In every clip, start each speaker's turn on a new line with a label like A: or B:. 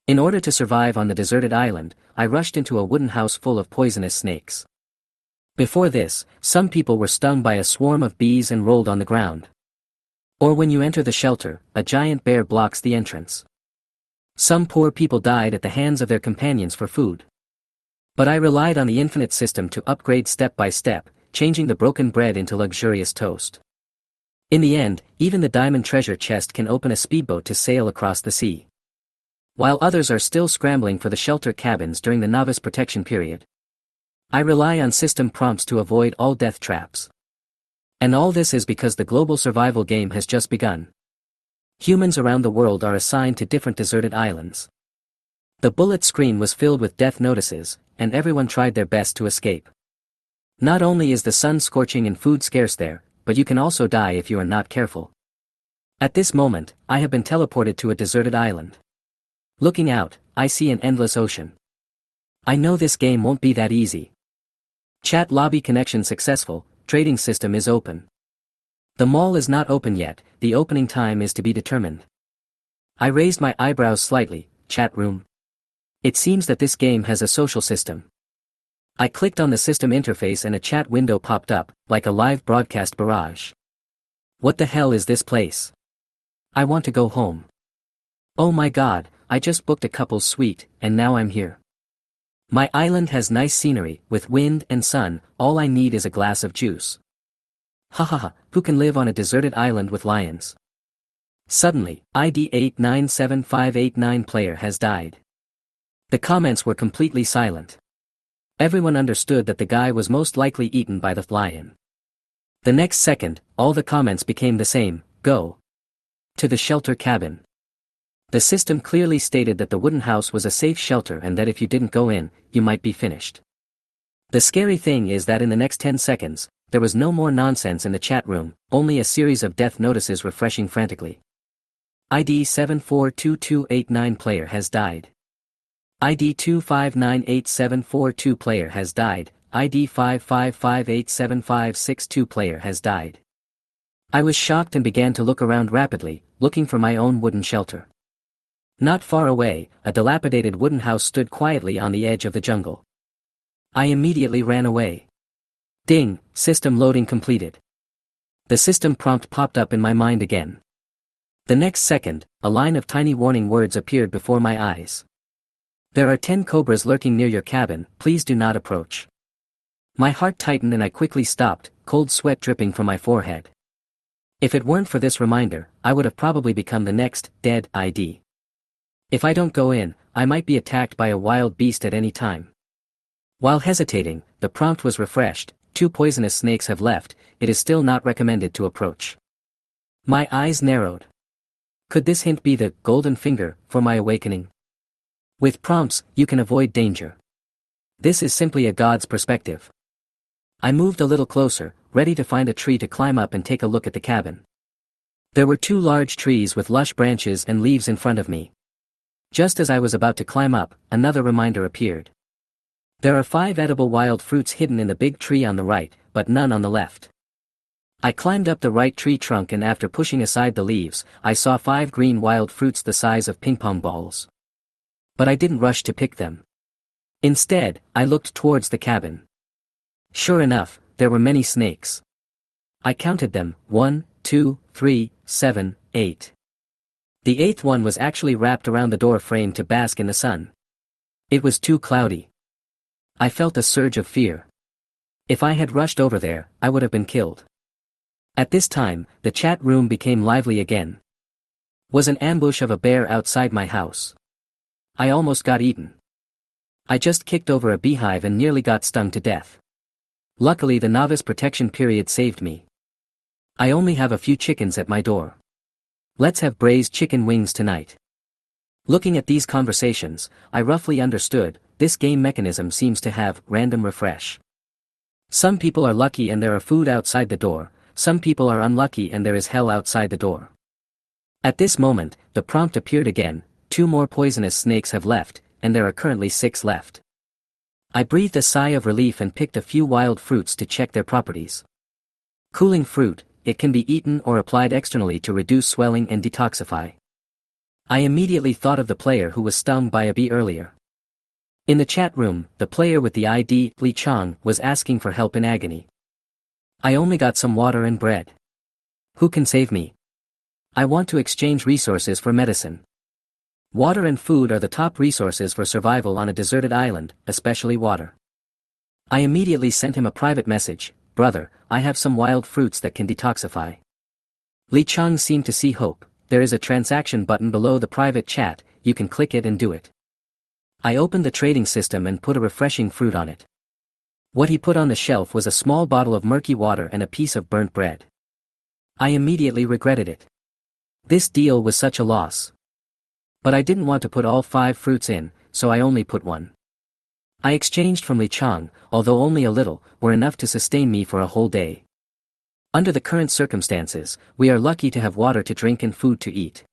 A: In order to survive on the deserted island, I rushed into a wooden house full of poisonous snakes. Before this, some people were stung by a swarm of bees and rolled on the ground. Or when you enter the shelter, a giant bear blocks the entrance. Some poor people died at the hands of their companions for food. But I relied on the infinite system to upgrade step by step, changing the broken bread into luxurious toast. In the end, even the diamond treasure chest can open a speedboat to sail across the sea. While others are still scrambling for the shelter cabins during the novice protection period, I rely on system prompts to avoid all death traps. And all this is because the global survival game has just begun. Humans around the world are assigned to different deserted islands. The bullet screen was filled with death notices, and everyone tried their best to escape. Not only is the sun scorching and food scarce there, but you can also die if you are not careful. At this moment, I have been teleported to a deserted island. Looking out, I see an endless ocean. I know this game won't be that easy. Chat lobby connection successful, trading system is open. The mall is not open yet, the opening time is to be determined. I raised my eyebrows slightly. Chat room. It seems that this game has a social system. I clicked on the system interface and a chat window popped up, like a live broadcast barrage. What the hell is this place? I want to go home. Oh my god, I just booked a couple's suite, and now I'm here. My island has nice scenery, with wind and sun, all I need is a glass of juice. Hahaha, who can live on a deserted island with lions? Suddenly, ID 897589 player has died. The comments were completely silent. Everyone understood that the guy was most likely eaten by the lion. The next second, all the comments became the same: go to the shelter cabin. The system clearly stated that the wooden house was a safe shelter and that if you didn't go in, you might be finished. The scary thing is that in the next 10 seconds, there was no more nonsense in the chat room, only a series of death notices refreshing frantically. ID 742289 player has died. ID 2598742 player has died. ID 55587562 player has died. I was shocked and began to look around rapidly, looking for my own wooden shelter. Not far away, a dilapidated wooden house stood quietly on the edge of the jungle. I immediately ran away. Ding, system loading completed. The system prompt popped up in my mind again. The next second, a line of tiny warning words appeared before my eyes. There are 10 cobras lurking near your cabin, please do not approach. My heart tightened and I quickly stopped, cold sweat dripping from my forehead. If it weren't for this reminder, I would have probably become the next dead ID. If I don't go in, I might be attacked by a wild beast at any time. While hesitating, the prompt was refreshed: 2 poisonous snakes have left, it is still not recommended to approach. My eyes narrowed. Could this hint be the golden finger for my awakening? With prompts, you can avoid danger. This is simply a god's perspective. I moved a little closer, ready to find a tree to climb up and take a look at the cabin. There were 2 large trees with lush branches and leaves in front of me. Just as I was about to climb up, another reminder appeared. There are 5 edible wild fruits hidden in the big tree on the right, but none on the left. I climbed up the right tree trunk and after pushing aside the leaves, I saw 5 green wild fruits the size of ping-pong balls. But I didn't rush to pick them. Instead, I looked towards the cabin. Sure enough, there were many snakes. I counted them: 1, 2, 3, 7, 8. The 8th one was actually wrapped around the door frame to bask in the sun. It was too cloudy. I felt a surge of fear. If I had rushed over there, I would have been killed. At this time, the chat room became lively again. Was an ambush of a bear outside my house. I almost got eaten. I just kicked over a beehive and nearly got stung to death. Luckily the novice protection period saved me. I only have a few chickens at my door. Let's have braised chicken wings tonight. Looking at these conversations, I roughly understood, this game mechanism seems to have random refresh. Some people are lucky and there are food outside the door, some people are unlucky and there is hell outside the door. At this moment, the prompt appeared again: 2 more poisonous snakes have left, and there are currently 6 left. I breathed a sigh of relief and picked a few wild fruits to check their properties. Cooling fruit, it can be eaten or applied externally to reduce swelling and detoxify. I immediately thought of the player who was stung by a bee earlier. In the chat room, the player with the ID, Li Chang, was asking for help in agony. I only got some water and bread. Who can save me? I want to exchange resources for medicine. Water and food are the top resources for survival on a deserted island, especially water. I immediately sent him a private message, brother, I have some wild fruits that can detoxify. Li Chang seemed to see hope. There is a transaction button below the private chat, you can click it and do it. I opened the trading system and put a refreshing fruit on it. What he put on the shelf was a small bottle of murky water and a piece of burnt bread. I immediately regretted it. This deal was such a loss. But I didn't want to put all 5 fruits in, so I only put 1. I exchanged from Li Chang, although only a little, were enough to sustain me for a whole day. Under the current circumstances, we are lucky to have water to drink and food to eat.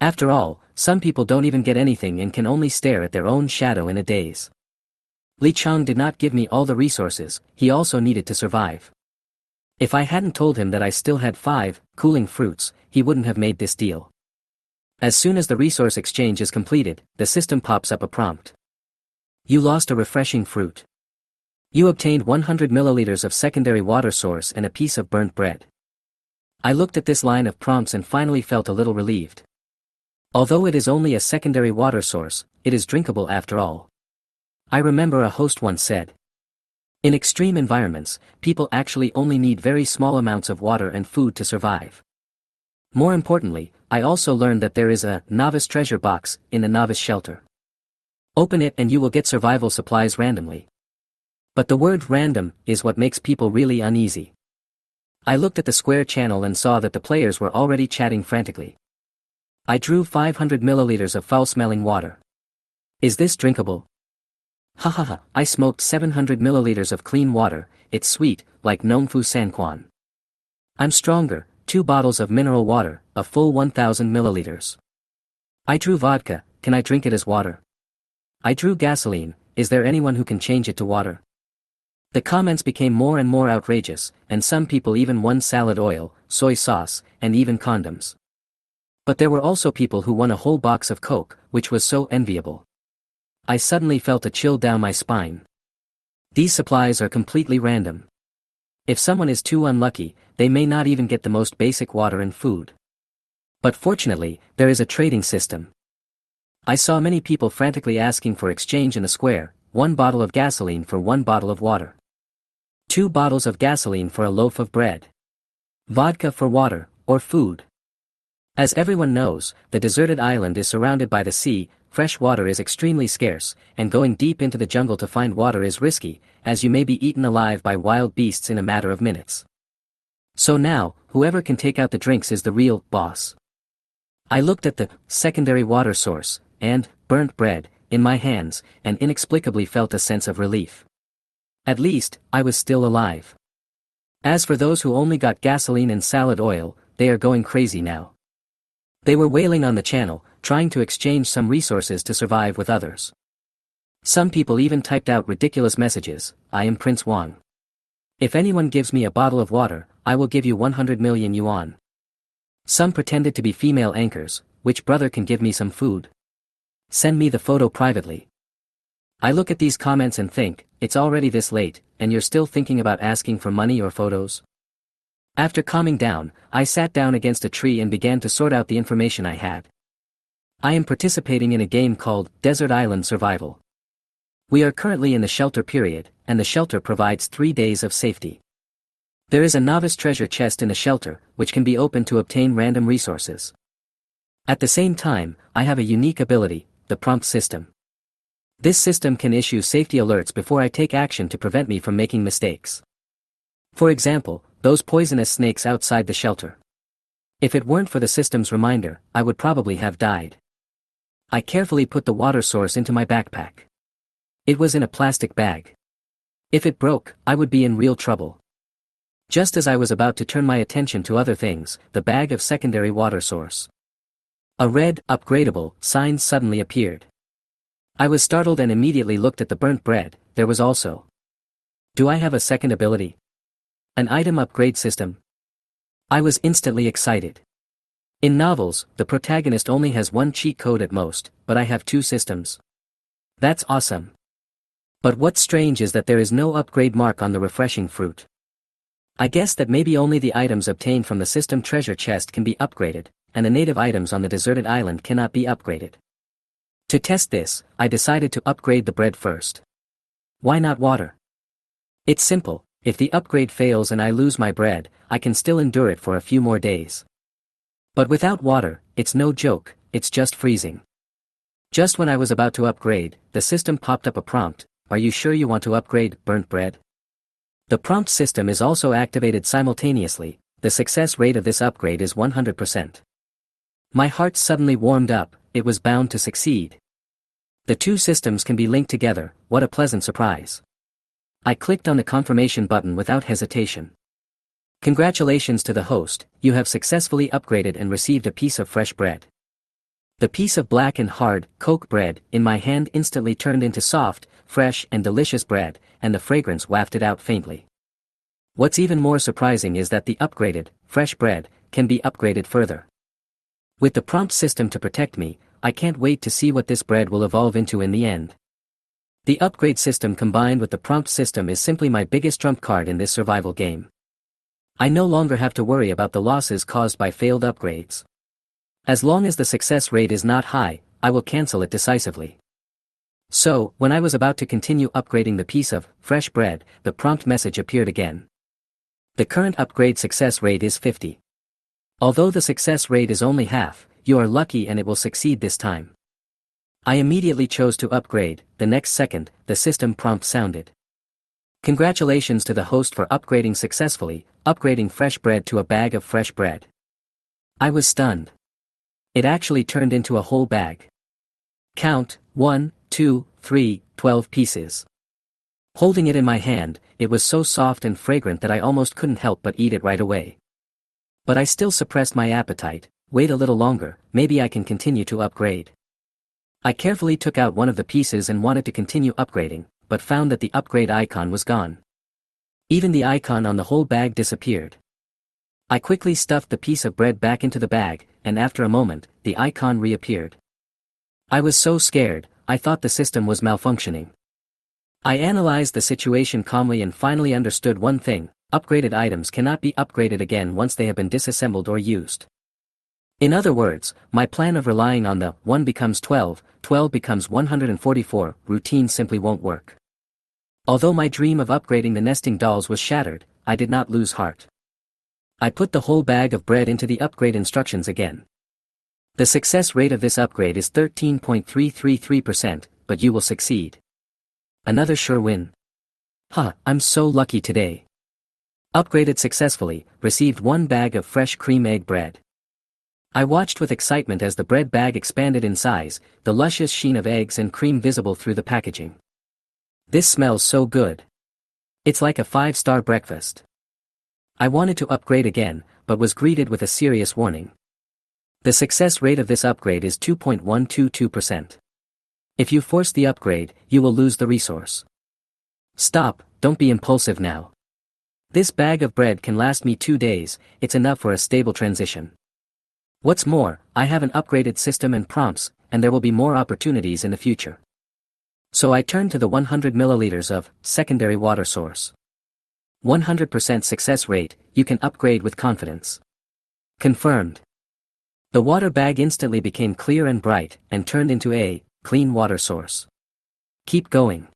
A: After all, some people don't even get anything and can only stare at their own shadow in a daze. Li Chang did not give me all the resources, he also needed to survive. If I hadn't told him that I still had 5 cooling fruits, he wouldn't have made this deal. As soon as the resource exchange is completed, the system pops up a prompt. You lost a refreshing fruit. You obtained 100 milliliters of secondary water source and a piece of burnt bread. I looked at this line of prompts and finally felt a little relieved. Although it is only a secondary water source, it is drinkable after all. I remember a host once said. In extreme environments, people actually only need very small amounts of water and food to survive. More importantly, I also learned that there is a novice treasure box in the novice shelter. Open it and you will get survival supplies randomly. But the word random is what makes people really uneasy. I looked at the Square channel and saw that the players were already chatting frantically. I drew 500 milliliters of foul-smelling water. Is this drinkable? Hahaha, I smoked 700 milliliters of clean water, it's sweet, like Nongfu Sanquan. I'm stronger, 2 bottles of mineral water, a full 1000 milliliters. I drew vodka, can I drink it as water? I drew gasoline, is there anyone who can change it to water? The comments became more and more outrageous, and some people even won salad oil, soy sauce, and even condoms. But there were also people who won a whole box of Coke, which was so enviable. I suddenly felt a chill down my spine. These supplies are completely random. If someone is too unlucky, they may not even get the most basic water and food. But fortunately, there is a trading system. I saw many people frantically asking for exchange in the square, 1 bottle of gasoline for 1 bottle of water. 2 bottles of gasoline for a loaf of bread. Vodka for water, or food. As everyone knows, the deserted island is surrounded by the sea, fresh water is extremely scarce, and going deep into the jungle to find water is risky, as you may be eaten alive by wild beasts in a matter of minutes. So now, whoever can take out the drinks is the real boss. I looked at the secondary water source, and burnt bread, in my hands, and inexplicably felt a sense of relief. At least, I was still alive. As for those who only got gasoline and salad oil, they are going crazy now. They were wailing on the channel, trying to exchange some resources to survive with others. Some people even typed out ridiculous messages, I am Prince Wang. If anyone gives me a bottle of water, I will give you 100 million yuan. Some pretended to be female anchors, which brother can give me some food? Send me the photo privately. I look at these comments and think, it's already this late, and you're still thinking about asking for money or photos? After calming down, I sat down against a tree and began to sort out the information I had. I am participating in a game called Desert Island Survival. We are currently in the shelter period, and the shelter provides 3 days of safety. There is a novice treasure chest in the shelter, which can be opened to obtain random resources. At the same time, I have a unique ability, the prompt system. This system can issue safety alerts before I take action to prevent me from making mistakes. For example, those poisonous snakes outside the shelter. If it weren't for the system's reminder, I would probably have died. I carefully put the water source into my backpack. It was in a plastic bag. If it broke, I would be in real trouble. Just as I was about to turn my attention to other things, the bag of secondary water source. A red, upgradable, sign suddenly appeared. I was startled and immediately looked at the burnt bread. There was also. Do I have a second ability? An item upgrade system? I was instantly excited. In novels, the protagonist only has one cheat code at most, but I have two systems. That's awesome. But what's strange is that there is no upgrade mark on the refreshing fruit. I guess that maybe only the items obtained from the system treasure chest can be upgraded, and the native items on the deserted island cannot be upgraded. To test this, I decided to upgrade the bread first. Why not water? It's simple, if the upgrade fails and I lose my bread, I can still endure it for a few more days. But without water, it's no joke, it's just freezing. Just when I was about to upgrade, the system popped up a prompt, "Are you sure you want to upgrade, burnt bread?" The prompt system is also activated simultaneously. The success rate of this upgrade is 100%. My heart suddenly warmed up, it was bound to succeed. The two systems can be linked together, what a pleasant surprise. I clicked on the confirmation button without hesitation. Congratulations to the host, you have successfully upgraded and received a piece of fresh bread. The piece of black and hard, coke bread, in my hand instantly turned into soft, fresh and delicious bread, and the fragrance wafted out faintly. What's even more surprising is that the upgraded, fresh bread, can be upgraded further. With the prompt system to protect me, I can't wait to see what this bread will evolve into in the end. The upgrade system combined with the prompt system is simply my biggest trump card in this survival game. I no longer have to worry about the losses caused by failed upgrades. As long as the success rate is not high, I will cancel it decisively. So, when I was about to continue upgrading the piece of fresh bread, the prompt message appeared again. The current upgrade success rate is 50. Although the success rate is only half, you are lucky and it will succeed this time. I immediately chose to upgrade. The next second, the system prompt sounded. Congratulations to the host for upgrading successfully, upgrading fresh bread to a bag of fresh bread. I was stunned. It actually turned into a whole bag. Count, 1, 2, 3, 12 pieces. Holding it in my hand, it was so soft and fragrant that I almost couldn't help but eat it right away. But I still suppressed my appetite. Wait a little longer, maybe I can continue to upgrade. I carefully took out one of the pieces and wanted to continue upgrading, but found that the upgrade icon was gone. Even the icon on the whole bag disappeared. I quickly stuffed the piece of bread back into the bag, and after a moment, the icon reappeared. I was so scared, I thought the system was malfunctioning. I analyzed the situation calmly and finally understood one thing: upgraded items cannot be upgraded again once they have been disassembled or used. In other words, my plan of relying on the 1 becomes 12, 12 becomes 144 routine simply won't work. Although my dream of upgrading the nesting dolls was shattered, I did not lose heart. I put the whole bag of bread into the upgrade instructions again. The success rate of this upgrade is 13.333%, but you will succeed. Another sure win. I'm so lucky today. Upgraded successfully, received one bag of fresh cream egg bread. I watched with excitement as the bread bag expanded in size, the luscious sheen of eggs and cream visible through the packaging. This smells so good. It's like a 5-star breakfast. I wanted to upgrade again, but was greeted with a serious warning. The success rate of this upgrade is 2.122%. If you force the upgrade, you will lose the resource. Stop, don't be impulsive now. This bag of bread can last me 2 days, it's enough for a stable transition. What's more, I have an upgraded system and prompts, and there will be more opportunities in the future. So I turned to the 100 milliliters of secondary water source. 100% success rate, you can upgrade with confidence. Confirmed. The water bag instantly became clear and bright, and turned into a clean water source. Keep going.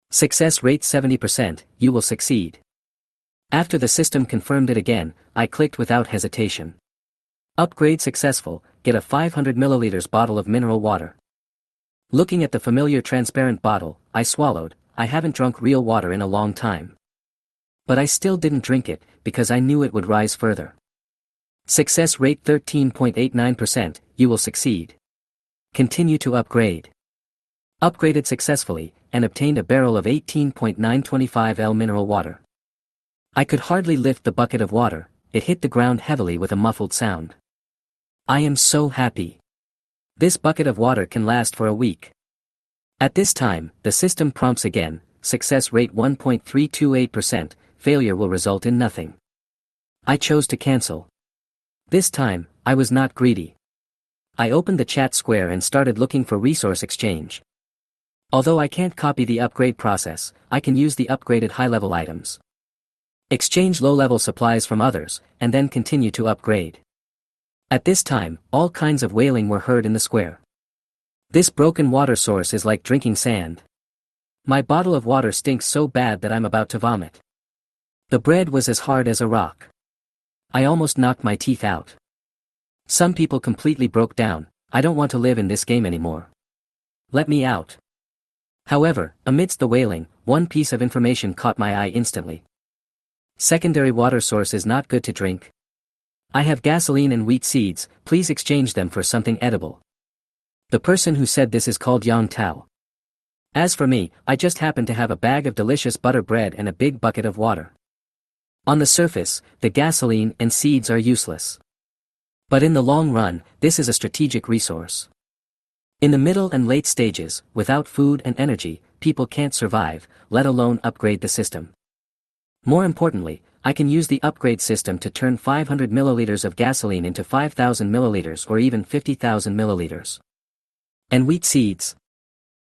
A: Success rate 70%, you will succeed. After the system confirmed it again, I clicked without hesitation. Upgrade successful, get a 500 milliliters bottle of mineral water. Looking at the familiar transparent bottle, I swallowed. I haven't drunk real water in a long time. But I still didn't drink it, because I knew it would rise further. Success rate 13.89%, you will succeed. Continue to upgrade. Upgraded successfully, and obtained a barrel of 18.925 L mineral water. I could hardly lift the bucket of water, it hit the ground heavily with a muffled sound. I am so happy. This bucket of water can last for a week. At this time, the system prompts again, success rate 1.328%, failure will result in nothing. I chose to cancel. This time, I was not greedy. I opened the chat square and started looking for resource exchange. Although I can't copy the upgrade process, I can use the upgraded high-level items. Exchange low-level supplies from others, and then continue to upgrade. At this time, all kinds of wailing were heard in the square. This broken water source is like drinking sand. My bottle of water stinks so bad that I'm about to vomit. The bread was as hard as a rock. I almost knocked my teeth out. Some people completely broke down. I don't want to live in this game anymore. Let me out. However, amidst the wailing, one piece of information caught my eye instantly. Secondary water source is not good to drink. I have gasoline and wheat seeds, please exchange them for something edible. The person who said this is called Yang Tao. As for me, I just happen to have a bag of delicious butter bread and a big bucket of water. On the surface, the gasoline and seeds are useless. But in the long run, this is a strategic resource. In the middle and late stages, without food and energy, people can't survive, let alone upgrade the system. More importantly, I can use the upgrade system to turn 500 milliliters of gasoline into 5,000 milliliters or even 50,000 milliliters. And wheat seeds.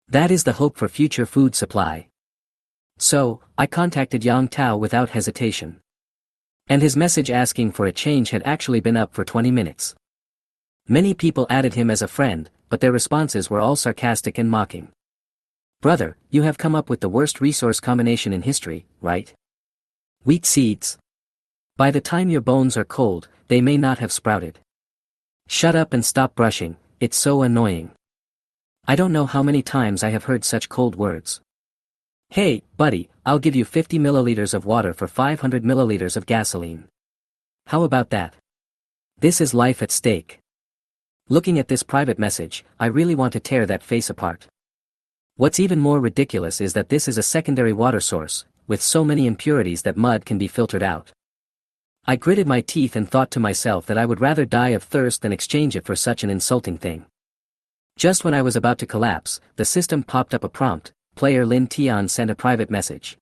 A: That is the hope for future food supply. So, I contacted Yang Tao without hesitation. And his message asking for a change had actually been up for 20 minutes. Many people added him as a friend, but their responses were all sarcastic and mocking. Brother, you have come up with the worst resource combination in history, right? Wheat seeds. By the time your bones are cold, they may not have sprouted. Shut up and stop brushing, it's so annoying. I don't know how many times I have heard such cold words. Hey, buddy, I'll give you 50 milliliters of water for 500 milliliters of gasoline. How about that? This is life at stake. Looking at this private message, I really want to tear that face apart. What's even more ridiculous is that this is a secondary water source, with so many impurities that mud can be filtered out. I gritted my teeth and thought to myself that I would rather die of thirst than exchange it for such an insulting thing. Just when I was about to collapse, the system popped up a prompt. Player Lin Tian sent a private message.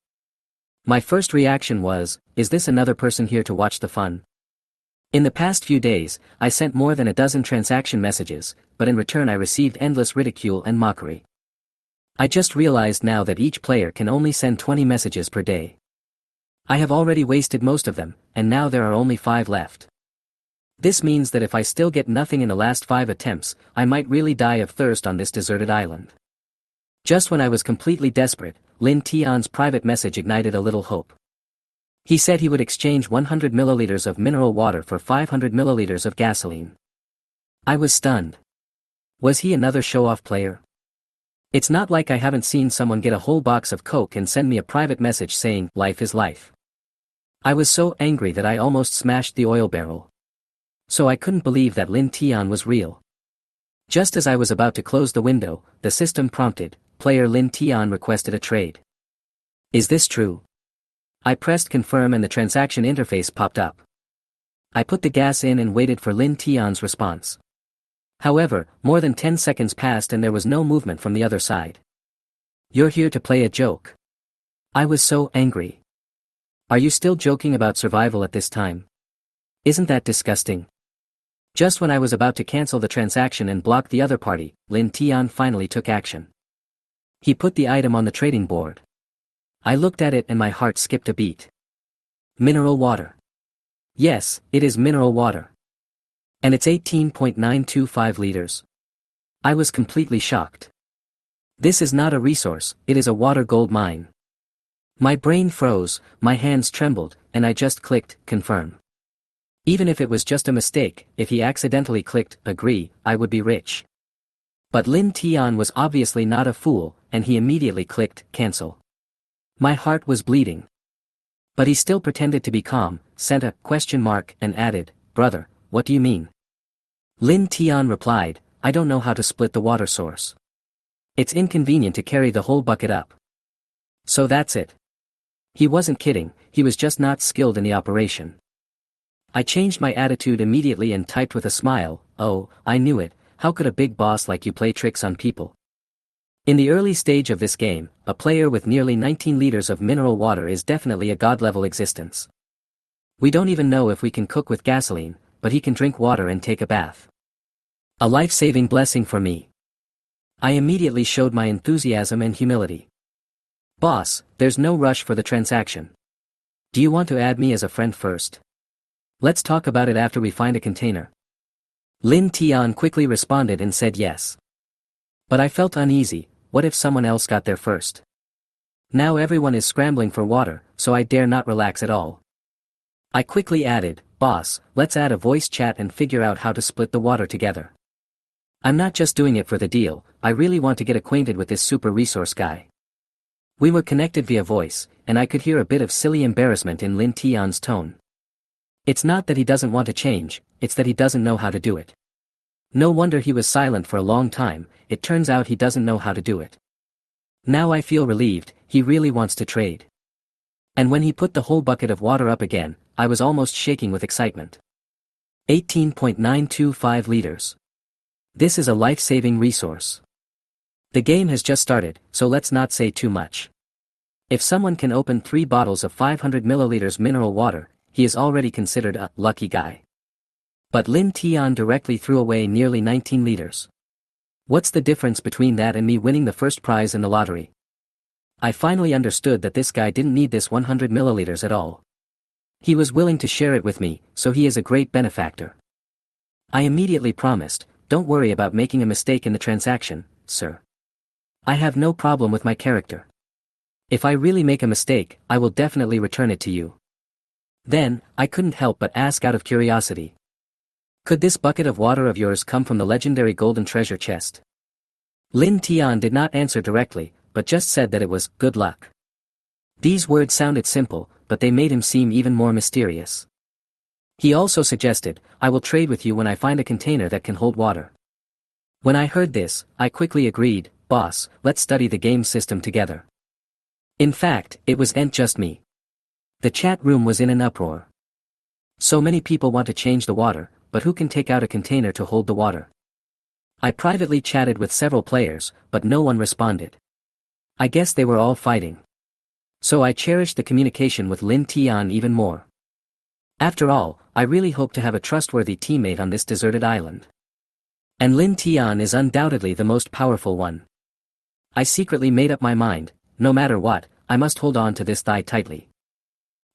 A: My first reaction was, is this another person here to watch the fun? In the past few days, I sent more than a dozen transaction messages, but in return I received endless ridicule and mockery. I just realized now that each player can only send 20 messages per day. I have already wasted most of them, and now there are only 5 left. This means that if I still get nothing in the last 5 attempts, I might really die of thirst on this deserted island. Just when I was completely desperate, Lin Tian's private message ignited a little hope. He said he would exchange 100 milliliters of mineral water for 500 milliliters of gasoline. I was stunned. Was he another show-off player? It's not like I haven't seen someone get a whole box of Coke and send me a private message saying, life is life. I was so angry that I almost smashed the oil barrel. So I couldn't believe that Lin Tian was real. Just as I was about to close the window, the system prompted, player Lin Tian requested a trade. Is this true? I pressed confirm and the transaction interface popped up. I put the gas in and waited for Lin Tian's response. However, more than 10 seconds passed and there was no movement from the other side. You're here to play a joke. I was so angry. Are you still joking about survival at this time? Isn't that disgusting? Just when I was about to cancel the transaction and block the other party, Lin Tian finally took action. He put the item on the trading board. I looked at it and my heart skipped a beat. Mineral water. Yes, it is mineral water. And it's 18.925 liters. I was completely shocked. This is not a resource, it is a water gold mine. My brain froze, my hands trembled, and I just clicked, confirm. Even if it was just a mistake, if he accidentally clicked, agree, I would be rich. But Lin Tian was obviously not a fool, and he immediately clicked, cancel. My heart was bleeding. But he still pretended to be calm, sent a question mark, and added, brother, what do you mean? Lin Tian replied, I don't know how to split the water source. It's inconvenient to carry the whole bucket up. So that's it. He wasn't kidding, he was just not skilled in the operation. I changed my attitude immediately and typed with a smile, oh, I knew it, how could a big boss like you play tricks on people? In the early stage of this game, a player with nearly 19 liters of mineral water is definitely a god-level existence. We don't even know if we can cook with gasoline, but he can drink water and take a bath. A life-saving blessing for me. I immediately showed my enthusiasm and humility. Boss, there's no rush for the transaction. Do you want to add me as a friend first? Let's talk about it after we find a container. Lin Tian quickly responded and said yes. But I felt uneasy. What if someone else got there first? Now everyone is scrambling for water, so I dare not relax at all. I quickly added, boss, let's add a voice chat and figure out how to split the water together. I'm not just doing it for the deal, I really want to get acquainted with this super resource guy. We were connected via voice, and I could hear a bit of silly embarrassment in Lin Tian's tone. It's not that he doesn't want to change, it's that he doesn't know how to do it. No wonder he was silent for a long time, it turns out he doesn't know how to do it. Now I feel relieved, he really wants to trade. And when he put the whole bucket of water up again, I was almost shaking with excitement. 18.925 liters. This is a life-saving resource. The game has just started, so let's not say too much. If someone can open 3 bottles of 500 milliliters mineral water, he is already considered a lucky guy. But Lin Tian directly threw away nearly 19 liters. What's the difference between that and me winning the first prize in the lottery? I finally understood that this guy didn't need this 100 milliliters at all. He was willing to share it with me, so he is a great benefactor. I immediately promised, don't worry about making a mistake in the transaction, sir. I have no problem with my character. If I really make a mistake, I will definitely return it to you. Then, I couldn't help but ask out of curiosity. Could this bucket of water of yours come from the legendary golden treasure chest? Lin Tian did not answer directly, but just said that it was good luck. These words sounded simple, but they made him seem even more mysterious. He also suggested, I will trade with you when I find a container that can hold water. When I heard this, I quickly agreed, boss, let's study the game system together. In fact, it wasn't just me. The chat room was in an uproar. So many people want to change the water, but who can take out a container to hold the water? I privately chatted with several players, but no one responded. I guess they were all fighting. So I cherished the communication with Lin Tian even more. After all, I really hope to have a trustworthy teammate on this deserted island. And Lin Tian is undoubtedly the most powerful one. I secretly made up my mind, no matter what, I must hold on to this thigh tightly.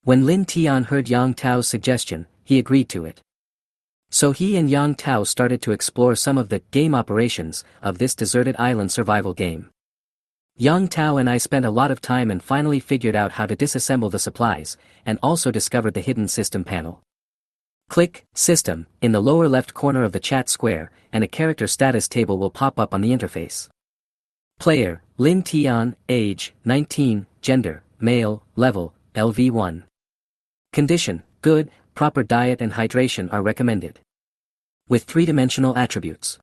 A: When Lin Tian heard Yang Tao's suggestion, he agreed to it. So he and Yang Tao started to explore some of the game operations of this deserted island survival game. Yang Tao and I spent a lot of time and finally figured out how to disassemble the supplies, and also discovered the hidden system panel. Click System in the lower left corner of the chat square, and a character status table will pop up on the interface. Player, Lin Tian, age, 19, gender, male, level, LV1. Condition, good, proper diet and hydration are recommended. With 3-dimensional attributes.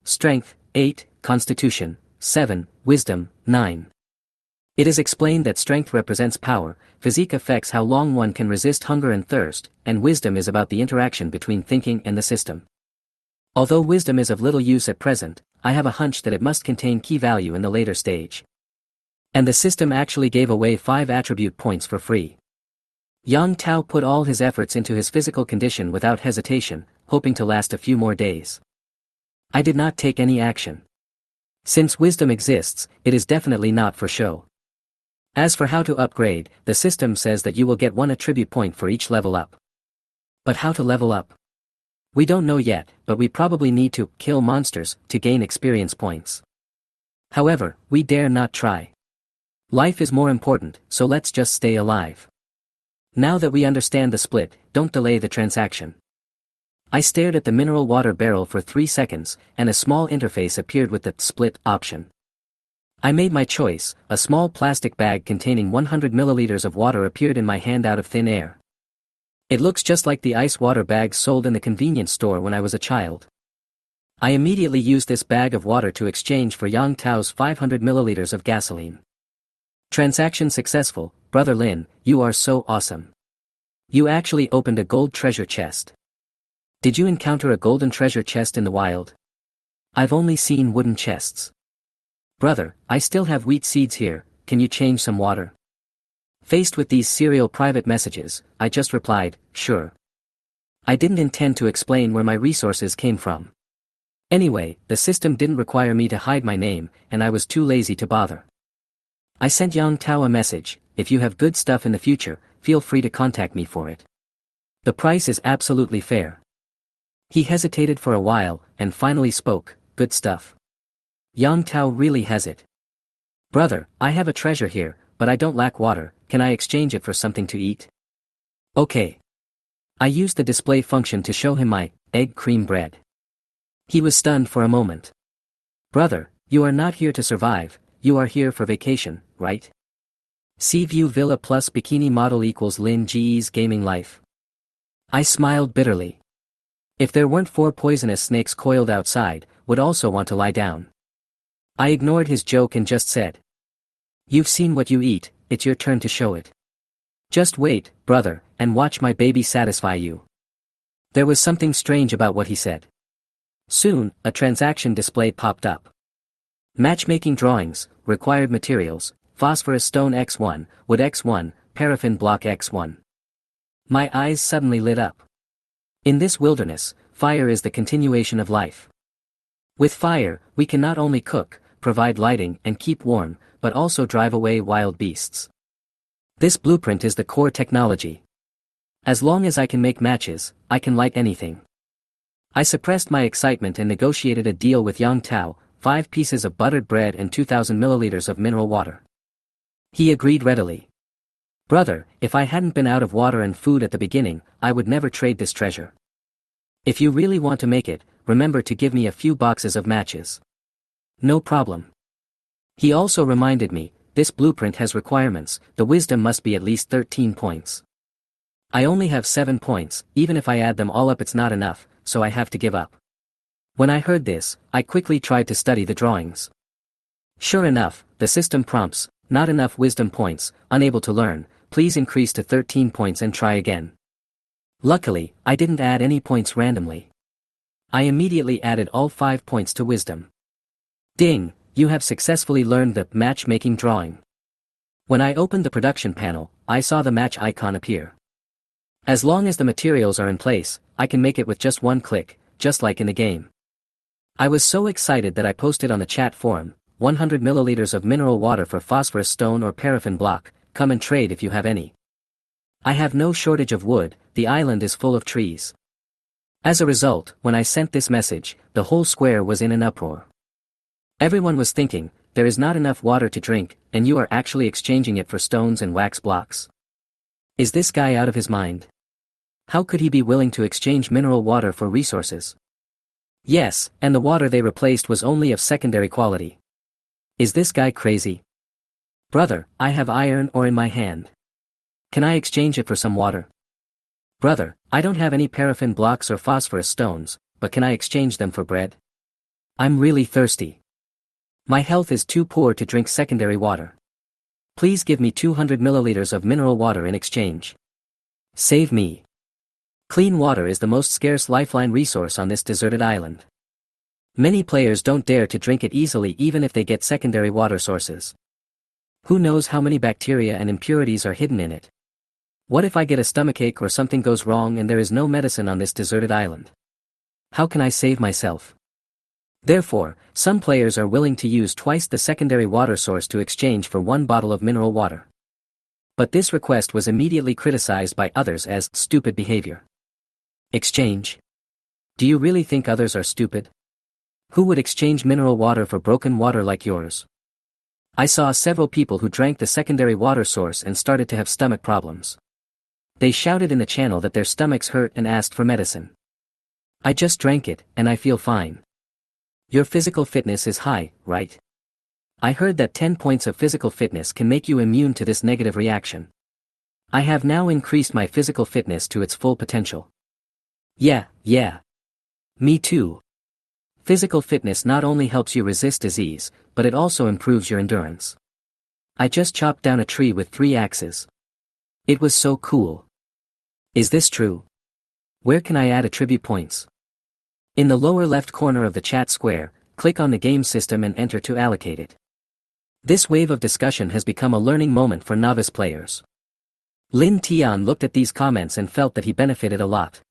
A: Strength, 8, Constitution, 7, Wisdom, 9. It is explained that strength represents power, physique affects how long one can resist hunger and thirst, and wisdom is about the interaction between thinking and the system. Although wisdom is of little use at present, I have a hunch that it must contain key value in the later stage. And the system actually gave away 5 attribute points for free. Yang Tao put all his efforts into his physical condition without hesitation, hoping to last a few more days. I did not take any action. Since wisdom exists, it is definitely not for show. As for how to upgrade, the system says that you will get 1 attribute point for each level up. But how to level up? We don't know yet, but we probably need to kill monsters to gain experience points. However, we dare not try. Life is more important, so let's just stay alive. Now that we understand the split, don't delay the transaction. I stared at the mineral water barrel for 3 seconds, and a small interface appeared with the split option. I made my choice, a small plastic bag containing 100 milliliters of water appeared in my hand out of thin air. It looks just like the ice water bags sold in the convenience store when I was a child. I immediately used this bag of water to exchange for Yang Tao's 500 milliliters of gasoline. Transaction successful, Brother Lin, you are so awesome. You actually opened a gold treasure chest. Did you encounter a golden treasure chest in the wild? I've only seen wooden chests. Brother, I still have wheat seeds here, can you change some water? Faced with these serial private messages, I just replied, sure. I didn't intend to explain where my resources came from. Anyway, the system didn't require me to hide my name, and I was too lazy to bother. I sent Yang Tao a message: if you have good stuff in the future, feel free to contact me for it. The price is absolutely fair. He hesitated for a while, and finally spoke: good stuff. Yang Tao really has it. Brother, I have a treasure here, but I don't lack water, can I exchange it for something to eat? Okay. I used the display function to show him my egg cream bread. He was stunned for a moment. Brother, you are not here to survive, you are here for vacation, right? Sea View Villa plus bikini model equals Lin Ge's gaming life. I smiled bitterly. If there weren't 4 poisonous snakes coiled outside, would also want to lie down. I ignored his joke and just said, you've seen what you eat, it's your turn to show it. Just wait, brother, and watch my baby satisfy you. There was something strange about what he said. Soon, a transaction display popped up. Matchmaking drawings, required materials, phosphorus stone X1, wood X1, paraffin block X1. My eyes suddenly lit up. In this wilderness, fire is the continuation of life. With fire, we can not only cook, provide lighting and keep warm, but also drive away wild beasts. This blueprint is the core technology. As long as I can make matches, I can light anything. I suppressed my excitement and negotiated a deal with Yang Tao: 5 pieces of buttered bread and 2,000 milliliters of mineral water. He agreed readily. Brother, if I hadn't been out of water and food at the beginning, I would never trade this treasure. If you really want to make it, remember to give me a few boxes of matches. No problem. He also reminded me, this blueprint has requirements, the wisdom must be at least 13 points. I only have 7 points, even if I add them all up it's not enough, so I have to give up. When I heard this, I quickly tried to study the drawings. Sure enough, the system prompts: not enough wisdom points, unable to learn, please increase to 13 points and try again. Luckily, I didn't add any points randomly. I immediately added all 5 points to wisdom. Ding, you have successfully learned the matchmaking drawing. When I opened the production panel, I saw the match icon appear. As long as the materials are in place, I can make it with just one click, just like in the game. I was so excited that I posted on the chat forum: 100 milliliters of mineral water for phosphorus stone or paraffin block, come and trade if you have any. I have no shortage of wood, the island is full of trees. As a result, when I sent this message, the whole square was in an uproar. Everyone was thinking, there is not enough water to drink, and you are actually exchanging it for stones and wax blocks. Is this guy out of his mind? How could he be willing to exchange mineral water for resources? Yes, and the water they replaced was only of secondary quality. Is this guy crazy? Brother, I have iron ore in my hand. Can I exchange it for some water? Brother, I don't have any paraffin blocks or phosphorus stones, but can I exchange them for bread? I'm really thirsty. My health is too poor to drink secondary water. Please give me 200 milliliters of mineral water in exchange. Save me. Clean water is the most scarce lifeline resource on this deserted island. Many players don't dare to drink it easily even if they get secondary water sources. Who knows how many bacteria and impurities are hidden in it? What if I get a stomachache or something goes wrong and there is no medicine on this deserted island? How can I save myself? Therefore, some players are willing to use twice the secondary water source to exchange for 1 bottle of mineral water. But this request was immediately criticized by others as stupid behavior. Exchange? Do you really think others are stupid? Who would exchange mineral water for broken water like yours? I saw several people who drank the secondary water source and started to have stomach problems. They shouted in the channel that their stomachs hurt and asked for medicine. I just drank it, and I feel fine. Your physical fitness is high, right? I heard that 10 points of physical fitness can make you immune to this negative reaction. I have now increased my physical fitness to its full potential. Yeah. Me too. Physical fitness not only helps you resist disease, but it also improves your endurance. I just chopped down a tree with 3 axes. It was so cool. Is this true? Where can I add attribute points? In the lower left corner of the chat square, click on the game system and enter to allocate it. This wave of discussion has become a learning moment for novice players. Lin Tian looked at these comments and felt that he benefited a lot.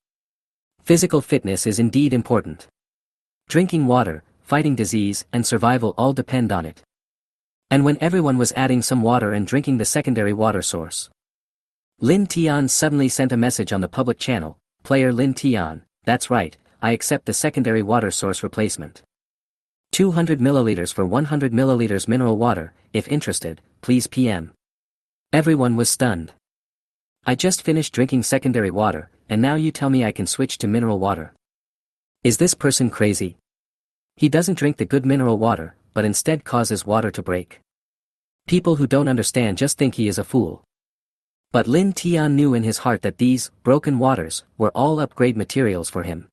A: Physical fitness is indeed important. Drinking water, fighting disease, and survival all depend on it. And when everyone was adding some water and drinking the secondary water source, Lin Tian suddenly sent a message on the public channel, "Player Lin Tian, that's right, I accept the secondary water source replacement. 200 milliliters for 100 milliliters mineral water, if interested, please PM." Everyone was stunned. I just finished drinking secondary water, and now you tell me I can switch to mineral water. Is this person crazy? He doesn't drink the good mineral water, but instead causes water to break. People who don't understand just think he is a fool. But Lin Tian knew in his heart that these broken waters were all upgrade materials for him.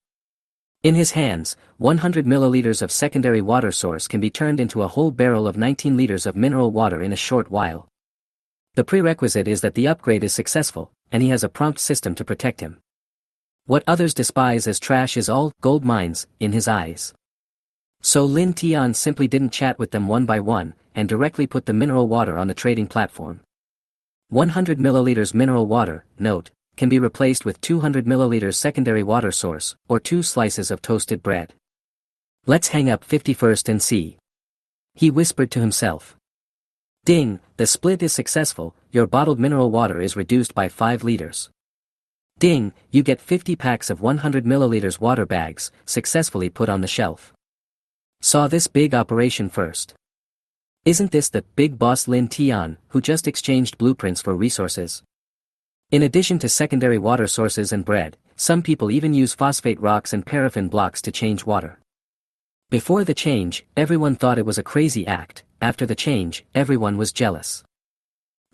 A: In his hands, 100 milliliters of secondary water source can be turned into a whole barrel of 19 liters of mineral water in a short while. The prerequisite is that the upgrade is successful, and he has a prompt system to protect him. What others despise as trash is all gold mines in his eyes. So Lin Tian simply didn't chat with them one by one, and directly put the mineral water on the trading platform. 100 milliliters mineral water, note, can be replaced with 200 milliliters secondary water source, or 2 slices of toasted bread. Let's hang up 51st and see. He whispered to himself. Ding, the split is successful, your bottled mineral water is reduced by 5 liters. Ding, you get 50 packs of 100 milliliters water bags, successfully put on the shelf. Saw this big operation first. Isn't this the big boss Lin Tian, who just exchanged blueprints for resources? In addition to secondary water sources and bread, some people even use phosphate rocks and paraffin blocks to change water. Before the change, everyone thought it was a crazy act. After the change, everyone was jealous.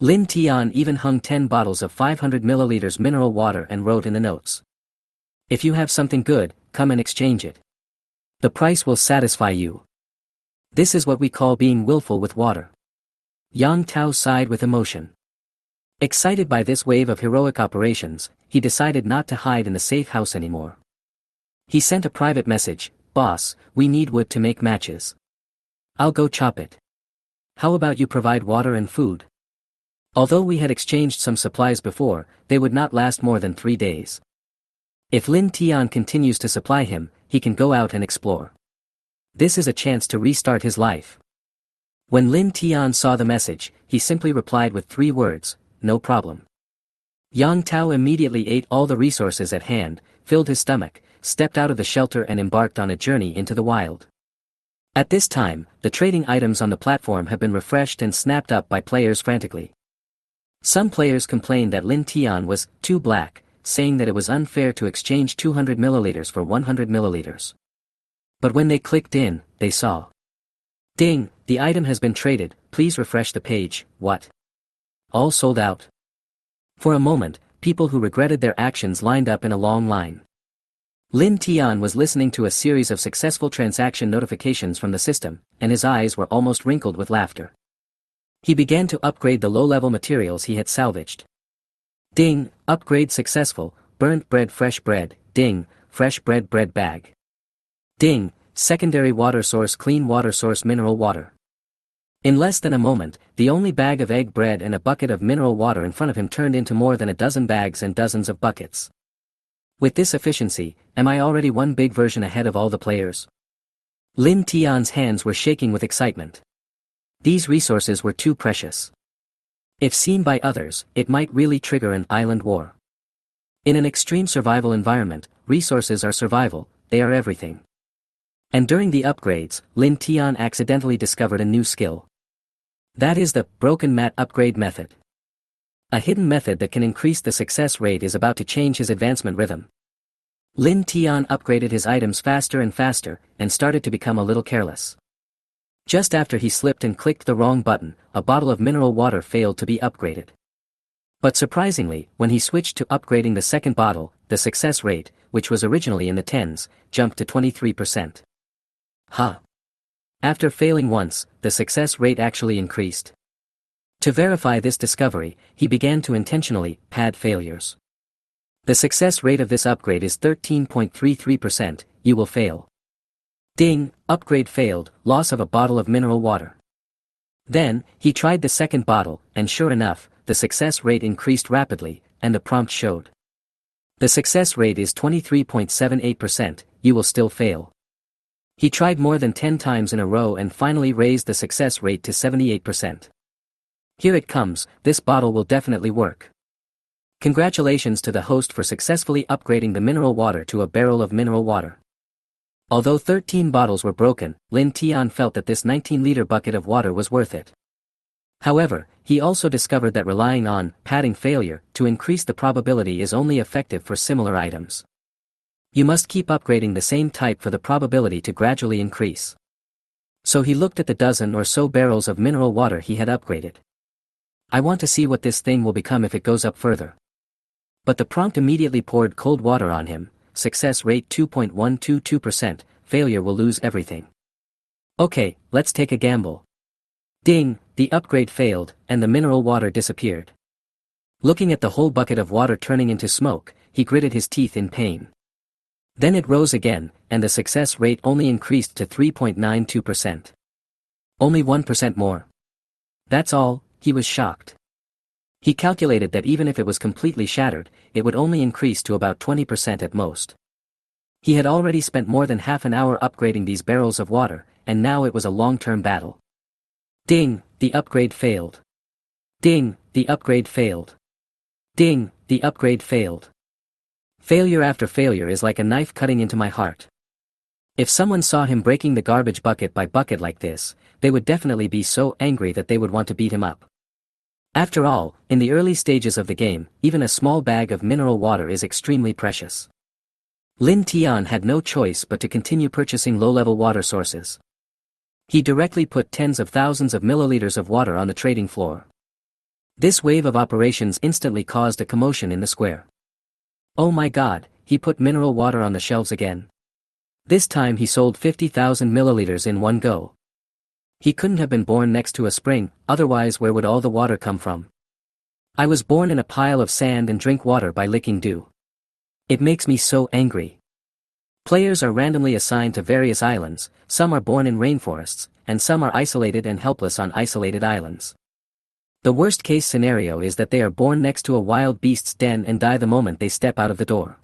A: Lin Tian even hung 10 bottles of 500 milliliters mineral water and wrote in the notes. If you have something good, come and exchange it. The price will satisfy you. This is what we call being willful with water. Yang Tao sighed with emotion. Excited by this wave of heroic operations, he decided not to hide in the safe house anymore. He sent a private message, "Boss, we need wood to make matches. I'll go chop it. How about you provide water and food?" Although we had exchanged some supplies before, they would not last more than 3 days. If Lin Tian continues to supply him, he can go out and explore. This is a chance to restart his life. When Lin Tian saw the message, he simply replied with 3 words, "No problem." Yang Tao immediately ate all the resources at hand, filled his stomach, stepped out of the shelter and embarked on a journey into the wild. At this time, the trading items on the platform have been refreshed and snapped up by players frantically. Some players complained that Lin Tian was too black, saying that it was unfair to exchange 200 milliliters for 100 milliliters. But when they clicked in, they saw. Ding, the item has been traded, please refresh the page. What? All sold out. For a moment, people who regretted their actions lined up in a long line. Lin Tian was listening to a series of successful transaction notifications from the system, and his eyes were almost wrinkled with laughter. He began to upgrade the low-level materials he had salvaged. Ding, upgrade successful, burnt bread fresh bread, ding, fresh bread bread bag. Ding, secondary water source clean water source mineral water. In less than a moment, the only bag of egg bread and a bucket of mineral water in front of him turned into more than a dozen bags and dozens of buckets. With this efficiency, am I already one big version ahead of all the players? Lin Tian's hands were shaking with excitement. These resources were too precious. If seen by others, it might really trigger an island war. In an extreme survival environment, resources are survival, they are everything. And during the upgrades, Lin Tian accidentally discovered a new skill. That is the broken mat upgrade method. A hidden method that can increase the success rate is about to change his advancement rhythm. Lin Tian upgraded his items faster and faster, and started to become a little careless. Just after he slipped and clicked the wrong button, a bottle of mineral water failed to be upgraded. But surprisingly, when he switched to upgrading the second bottle, the success rate, which was originally in the tens, jumped to 23%. Huh. After failing once, the success rate actually increased. To verify this discovery, he began to intentionally pad failures. The success rate of this upgrade is 13.33%, you will fail. Ding, upgrade failed, loss of a bottle of mineral water. Then, he tried the second bottle, and sure enough, the success rate increased rapidly, and the prompt showed. The success rate is 23.78%, you will still fail. He tried more than 10 times in a row and finally raised the success rate to 78%. Here it comes, this bottle will definitely work. Congratulations to the host for successfully upgrading the mineral water to a barrel of mineral water. Although 13 bottles were broken, Lin Tian felt that this 19-liter bucket of water was worth it. However, he also discovered that relying on padding failure to increase the probability is only effective for similar items. You must keep upgrading the same type for the probability to gradually increase. So he looked at the dozen or so barrels of mineral water he had upgraded. I want to see what this thing will become if it goes up further. But the prompt immediately poured cold water on him, success rate 2.122%, failure will lose everything. Okay, let's take a gamble. Ding, the upgrade failed, and the mineral water disappeared. Looking at the whole bucket of water turning into smoke, he gritted his teeth in pain. Then it rose again, and the success rate only increased to 3.92%. Only 1% more. That's all, he was shocked. He calculated that even if it was completely shattered, it would only increase to about 20% at most. He had already spent more than half an hour upgrading these barrels of water, and now it was a long-term battle. Ding, the upgrade failed. Ding, the upgrade failed. Ding, the upgrade failed. Failure after failure is like a knife cutting into my heart. If someone saw him breaking the garbage bucket by bucket like this, they would definitely be so angry that they would want to beat him up. After all, in the early stages of the game, even a small bag of mineral water is extremely precious. Lin Tian had no choice but to continue purchasing low-level water sources. He directly put tens of thousands of milliliters of water on the trading floor. This wave of operations instantly caused a commotion in the square. Oh my god, he put mineral water on the shelves again. This time he sold 50,000 milliliters in one go. He couldn't have been born next to a spring, otherwise where would all the water come from? I was born in a pile of sand and drink water by licking dew. It makes me so angry. Players are randomly assigned to various islands, some are born in rainforests, and some are isolated and helpless on isolated islands. The worst case scenario is that they are born next to a wild beast's den and die the moment they step out of the door.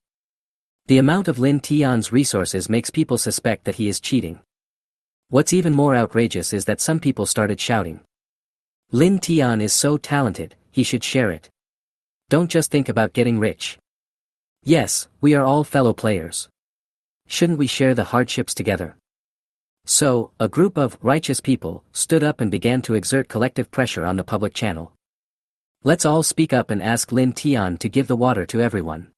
A: The amount of Lin Tian's resources makes people suspect that he is cheating. What's even more outrageous is that some people started shouting. Lin Tian is so talented, he should share it. Don't just think about getting rich. Yes, we are all fellow players. Shouldn't we share the hardships together? So, a group of righteous people stood up and began to exert collective pressure on the public channel. Let's all speak up and ask Lin Tian to give the water to everyone.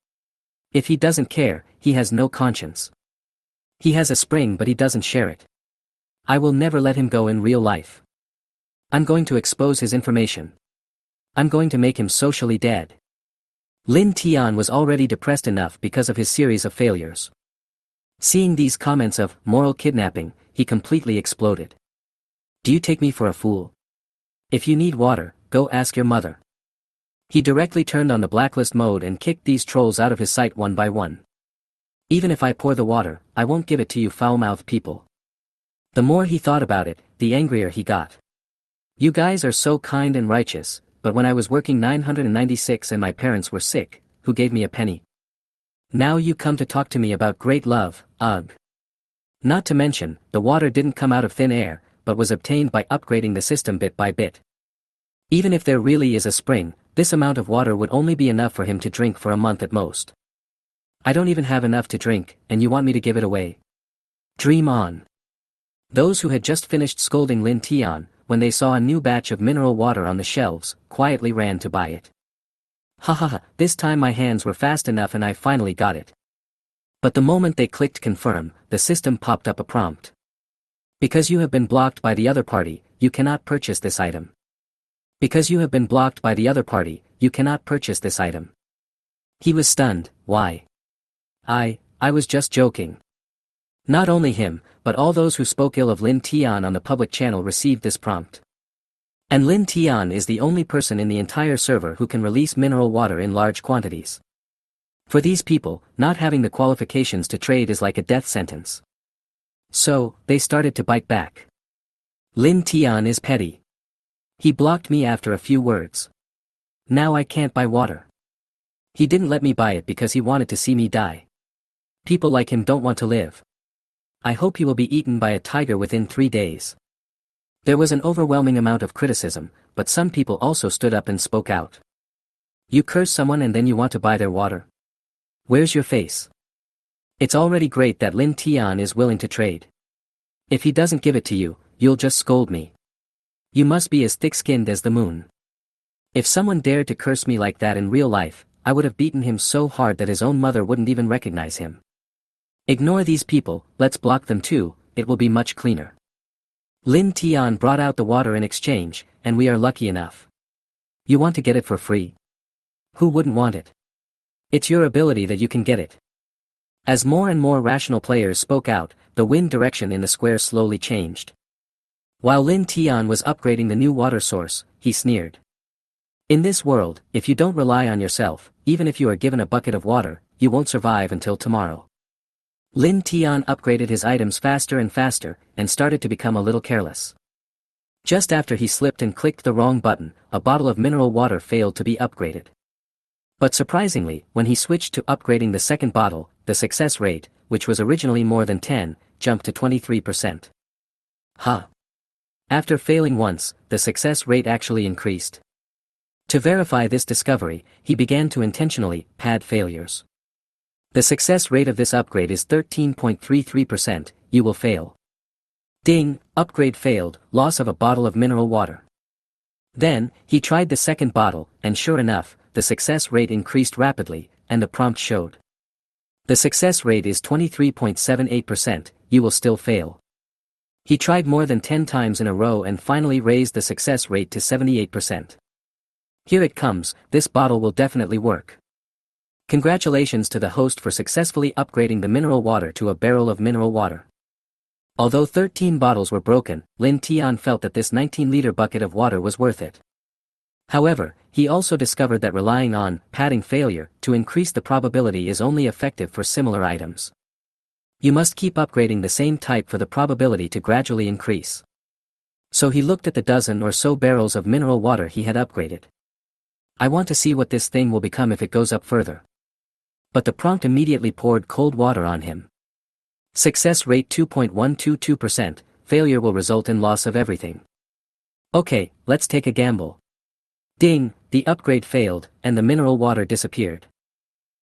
A: If he doesn't care, he has no conscience. He has a spring but he doesn't share it. I will never let him go in real life. I'm going to expose his information. I'm going to make him socially dead. Lin Tian was already depressed enough because of his series of failures. Seeing these comments of moral kidnapping, he completely exploded. Do you take me for a fool? If you need water, go ask your mother. He directly turned on the blacklist mode and kicked these trolls out of his sight one by one. Even if I pour the water, I won't give it to you foul-mouthed people. The more he thought about it, the angrier he got. You guys are so kind and righteous, but when I was working 996 and my parents were sick, who gave me a penny? Now you come to talk to me about great love, ugh. Not to mention, the water didn't come out of thin air, but was obtained by upgrading the system bit by bit. Even if there really is a spring, this amount of water would only be enough for him to drink for a month at most. I don't even have enough to drink, and you want me to give it away? Dream on. Those who had just finished scolding Lin Tian, when they saw a new batch of mineral water on the shelves, quietly ran to buy it. Ha ha ha, this time my hands were fast enough and I finally got it. But the moment they clicked confirm, the system popped up a prompt. Because you have been blocked by the other party, you cannot purchase this item. Because you have been blocked by the other party, you cannot purchase this item. He was stunned. Why? I was just joking. Not only him, but all those who spoke ill of Lin Tian on the public channel received this prompt. And Lin Tian is the only person in the entire server who can release mineral water in large quantities. For these people, not having the qualifications to trade is like a death sentence. So, they started to bite back. Lin Tian is petty. He blocked me after a few words. Now I can't buy water. He didn't let me buy it because he wanted to see me die. People like him don't want to live. I hope he will be eaten by a tiger within 3 days. There was an overwhelming amount of criticism, but some people also stood up and spoke out. You curse someone and then you want to buy their water? Where's your face? It's already great that Lin Tian is willing to trade. If he doesn't give it to you, you'll just scold me. You must be as thick-skinned as the moon. If someone dared to curse me like that in real life, I would have beaten him so hard that his own mother wouldn't even recognize him. Ignore these people, let's block them too, it will be much cleaner. Lin Tian brought out the water in exchange, and we are lucky enough. You want to get it for free? Who wouldn't want it? It's your ability that you can get it. As more and more rational players spoke out, the wind direction in the square slowly changed. While Lin Tian was upgrading the new water source, he sneered. In this world, if you don't rely on yourself, even if you are given a bucket of water, you won't survive until tomorrow. Lin Tian upgraded his items faster and faster, and started to become a little careless. Just after he slipped and clicked the wrong button, a bottle of mineral water failed to be upgraded. But surprisingly, when he switched to upgrading the second bottle, the success rate, which was originally more than 10, jumped to 23%. After failing once, the success rate actually increased. To verify this discovery, he began to intentionally pad failures. The success rate of this upgrade is 13.33%, you will fail. Ding, upgrade failed, loss of a bottle of mineral water. Then, he tried the second bottle, and sure enough, the success rate increased rapidly, and the prompt showed. The success rate is 23.78%, you will still fail. He tried more than 10 times in a row and finally raised the success rate to 78%. Here it comes, this bottle will definitely work. Congratulations to the host for successfully upgrading the mineral water to a barrel of mineral water. Although 13 bottles were broken, Lin Tian felt that this 19-liter bucket of water was worth it. However, he also discovered that relying on padding failure to increase the probability is only effective for similar items. You must keep upgrading the same type for the probability to gradually increase. So he looked at the dozen or so barrels of mineral water he had upgraded. I want to see what this thing will become if it goes up further. But the prompt immediately poured cold water on him. Success rate 2.122%, failure will result in loss of everything. Okay, let's take a gamble. Ding, the upgrade failed, and the mineral water disappeared.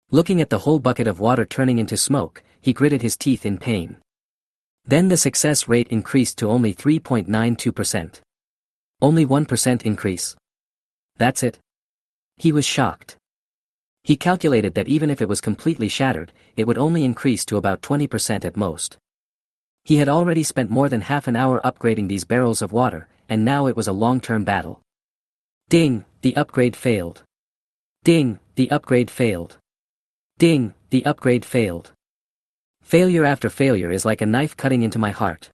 A: Looking at the whole bucket of water turning into smoke, he gritted his teeth in pain. Then the success rate increased to only 3.92%. Only 1% increase. That's it. He was shocked. He calculated that even if it was completely shattered, it would only increase to about 20% at most. He had already spent more than half an hour upgrading these barrels of water, and now it was a long-term battle. Ding, the upgrade failed. Ding, the upgrade failed. Ding, the upgrade failed. Failure after failure is like a knife cutting into my heart.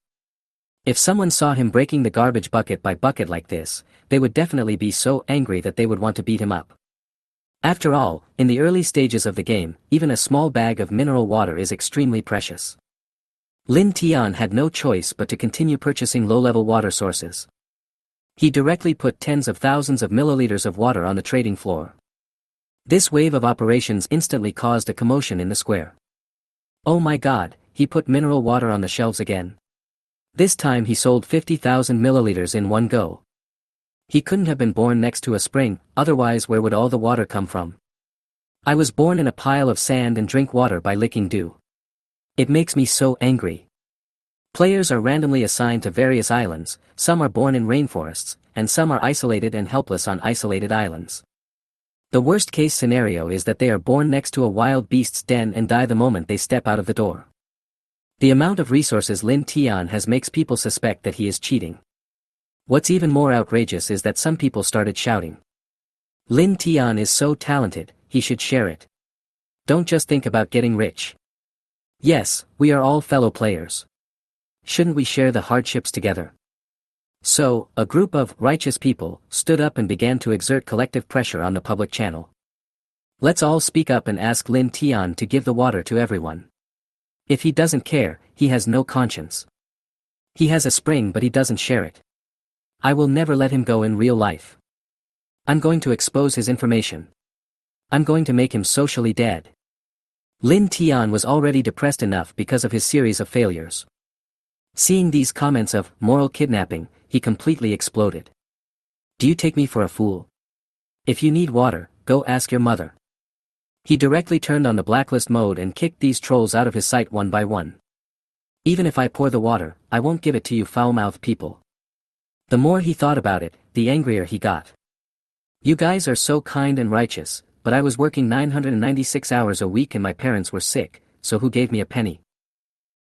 A: If someone saw him breaking the garbage bucket by bucket like this, they would definitely be so angry that they would want to beat him up. After all, in the early stages of the game, even a small bag of mineral water is extremely precious. Lin Tian had no choice but to continue purchasing low-level water sources. He directly put tens of thousands of milliliters of water on the trading floor. This wave of operations instantly caused a commotion in the square. Oh my god, he put mineral water on the shelves again. This time he sold 50,000 milliliters in one go. He couldn't have been born next to a spring, otherwise where would all the water come from? I was born in a pile of sand and drink water by licking dew. It makes me so angry. Players are randomly assigned to various islands, some are born in rainforests, and some are isolated and helpless on isolated islands. The worst case scenario is that they are born next to a wild beast's den and die the moment they step out of the door. The amount of resources Lin Tian has makes people suspect that he is cheating. What's even more outrageous is that some people started shouting. Lin Tian is so talented, he should share it. Don't just think about getting rich. Yes, we are all fellow players. Shouldn't we share the hardships together? So, a group of righteous people stood up and began to exert collective pressure on the public channel. Let's all speak up and ask Lin Tian to give the water to everyone. If he doesn't care, he has no conscience. He has a spring but he doesn't share it. I will never let him go in real life. I'm going to expose his information. I'm going to make him socially dead. Lin Tian was already depressed enough because of his series of failures. Seeing these comments of moral kidnapping, he completely exploded. Do you take me for a fool? If you need water, go ask your mother. He directly turned on the blacklist mode and kicked these trolls out of his sight one by one. Even if I pour the water, I won't give it to you foul-mouthed people. The more he thought about it, the angrier he got. You guys are so kind and righteous, but I was working 996 hours a week and my parents were sick, so who gave me a penny?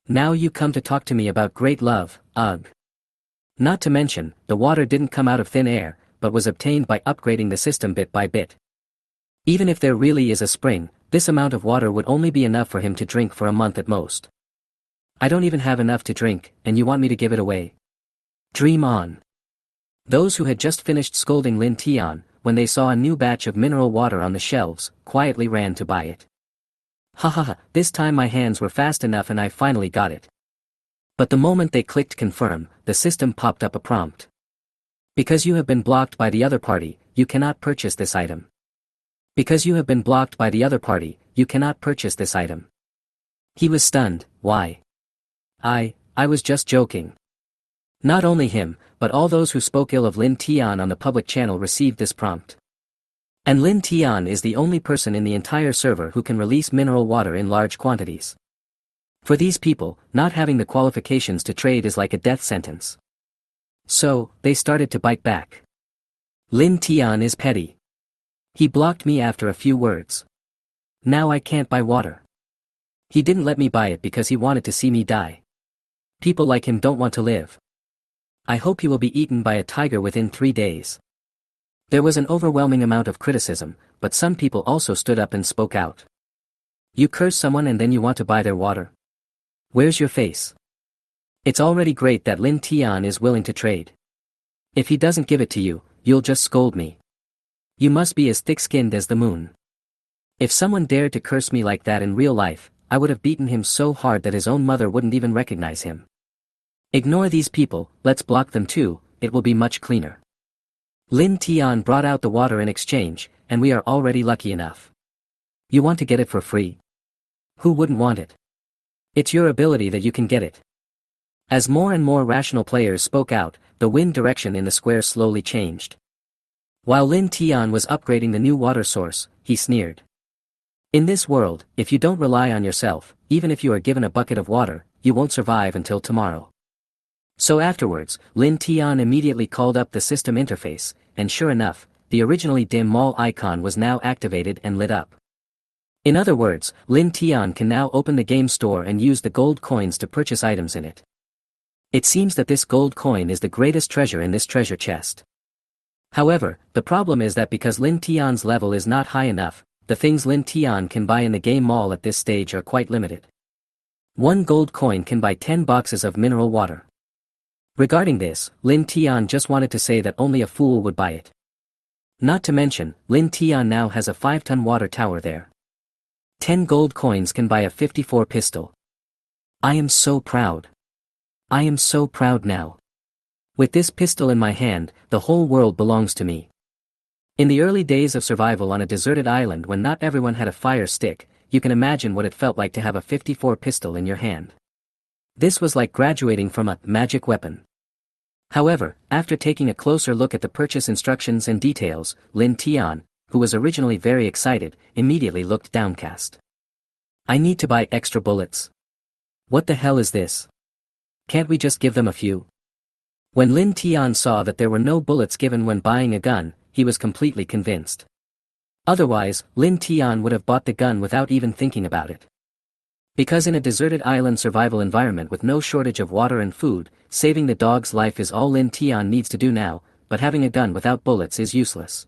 A: Now you come to talk to me about great love, ugh. Not to mention, the water didn't come out of thin air, but was obtained by upgrading the system bit by bit. Even if there really is a spring, this amount of water would only be enough for him to drink for a month at most. I don't even have enough to drink, and you want me to give it away? Dream on. Those who had just finished scolding Lin Tian, when they saw a new batch of mineral water on the shelves, quietly ran to buy it. Ha ha ha, this time my hands were fast enough and I finally got it. But the moment they clicked confirm, the system popped up a prompt. Because you have been blocked by the other party, you cannot purchase this item. Because you have been blocked by the other party, you cannot purchase this item. He was stunned. Why? I was just joking. Not only him, but all those who spoke ill of Lin Tian on the public channel received this prompt. And Lin Tian is the only person in the entire server who can release mineral water in large quantities. For these people, not having the qualifications to trade is like a death sentence. So, they started to bite back. Lin Tian is petty. He blocked me after a few words. Now I can't buy water. He didn't let me buy it because he wanted to see me die. People like him don't want to live. I hope he will be eaten by a tiger within 3 days. There was an overwhelming amount of criticism, but some people also stood up and spoke out. You curse someone and then you want to buy their water? Where's your face? It's already great that Lin Tian is willing to trade. If he doesn't give it to you, you'll just scold me. You must be as thick-skinned as the moon. If someone dared to curse me like that in real life, I would have beaten him so hard that his own mother wouldn't even recognize him. Ignore these people, let's block them too, it will be much cleaner. Lin Tian brought out the water in exchange, and we are already lucky enough. You want to get it for free? Who wouldn't want it? It's your ability that you can get it. As more and more rational players spoke out, the wind direction in the square slowly changed. While Lin Tian was upgrading the new water source, he sneered. In this world, if you don't rely on yourself, even if you are given a bucket of water, you won't survive until tomorrow. So afterwards, Lin Tian immediately called up the system interface, and sure enough, the originally dim mall icon was now activated and lit up. In other words, Lin Tian can now open the game store and use the gold coins to purchase items in it. It seems that this gold coin is the greatest treasure in this treasure chest. However, the problem is that because Lin Tian's level is not high enough, the things Lin Tian can buy in the game mall at this stage are quite limited. 1 gold coin can buy 10 boxes of mineral water. Regarding this, Lin Tian just wanted to say that only a fool would buy it. Not to mention, Lin Tian now has a 5-ton water tower there. 10 gold coins can buy a 54 pistol. I am so proud. I am so proud now. With this pistol in my hand, the whole world belongs to me. In the early days of survival on a deserted island when not everyone had a fire stick, you can imagine what it felt like to have a 54 pistol in your hand. This was like graduating from a magic weapon. However, after taking a closer look at the purchase instructions and details, Lin Tian, who was originally very excited, immediately looked downcast. I need to buy extra bullets. What the hell is this? Can't we just give them a few? When Lin Tian saw that there were no bullets given when buying a gun, he was completely convinced. Otherwise, Lin Tian would have bought the gun without even thinking about it. Because in a deserted island survival environment with no shortage of water and food, saving the dog's life is all Lin Tian needs to do now, but having a gun without bullets is useless.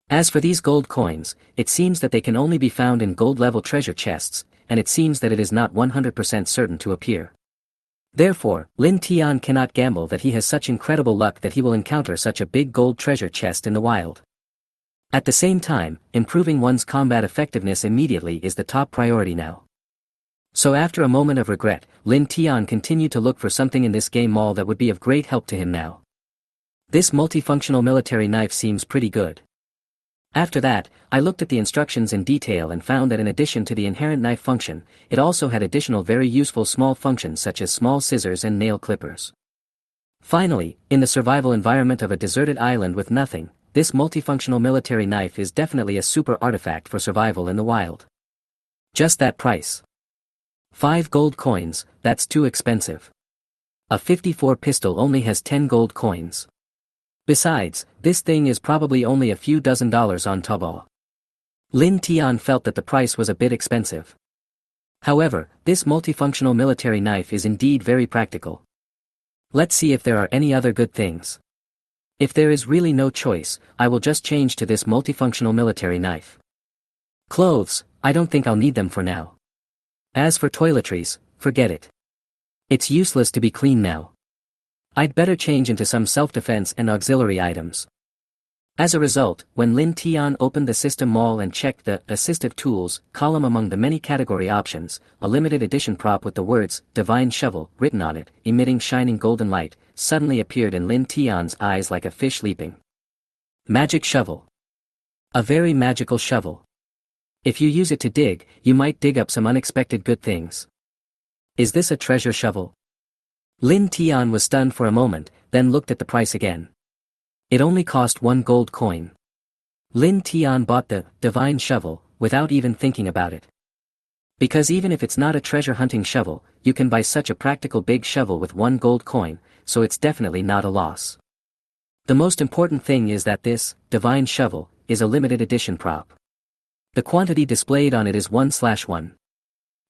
A: As for these gold coins, it seems that they can only be found in gold-level treasure chests, and it seems that it is not 100% certain to appear. Therefore, Lin Tian cannot gamble that he has such incredible luck that he will encounter such a big gold treasure chest in the wild. At the same time, improving one's combat effectiveness immediately is the top priority now. So after a moment of regret, Lin Tian continued to look for something in this game mall that would be of great help to him now. This multifunctional military knife seems pretty good. After that, I looked at the instructions in detail and found that in addition to the inherent knife function, it also had additional very useful small functions such as small scissors and nail clippers. Finally, in the survival environment of a deserted island with nothing, this multifunctional military knife is definitely a super artifact for survival in the wild. Just that price. 5 gold coins, that's too expensive. A 54 pistol only has 10 gold coins. Besides, this thing is probably only a few dozen dollars on Taobao. Lin Tian felt that the price was a bit expensive. However, this multifunctional military knife is indeed very practical. Let's see if there are any other good things. If there is really no choice, I will just change to this multifunctional military knife. Clothes, I don't think I'll need them for now. As for toiletries, forget it. It's useless to be clean now. I'd better change into some self-defense and auxiliary items. As a result, when Lin Tian opened the system mall and checked the assistive tools column among the many category options, a limited edition prop with the words Divine Shovel written on it, emitting shining golden light, suddenly appeared in Lin Tian's eyes like a fish leaping. Magic shovel. A very magical shovel. If you use it to dig, you might dig up some unexpected good things. Is this a treasure shovel? Lin Tian was stunned for a moment, then looked at the price again. It only cost 1 gold coin. Lin Tian bought the divine shovel, without even thinking about it. Because even if it's not a treasure hunting shovel, you can buy such a practical big shovel with 1 gold coin, so it's definitely not a loss. The most important thing is that this divine shovel is a limited edition prop. The quantity displayed on it is 1/1.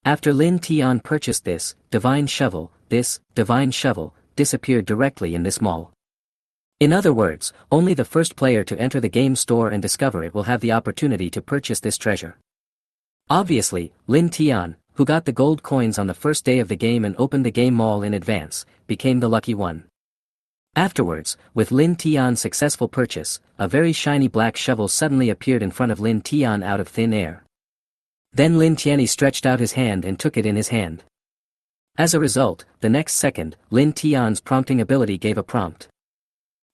A: After Lin Tian purchased this divine shovel disappeared directly in this mall. In other words, only the first player to enter the game store and discover it will have the opportunity to purchase this treasure. Obviously, Lin Tian, who got the gold coins on the first day of the game and opened the game mall in advance, became the lucky one. Afterwards, with Lin Tian's successful purchase, a very shiny black shovel suddenly appeared in front of Lin Tian out of thin air. Then Lin Tianyi stretched out his hand and took it in his hand. As a result, the next second, Lin Tian's prompting ability gave a prompt.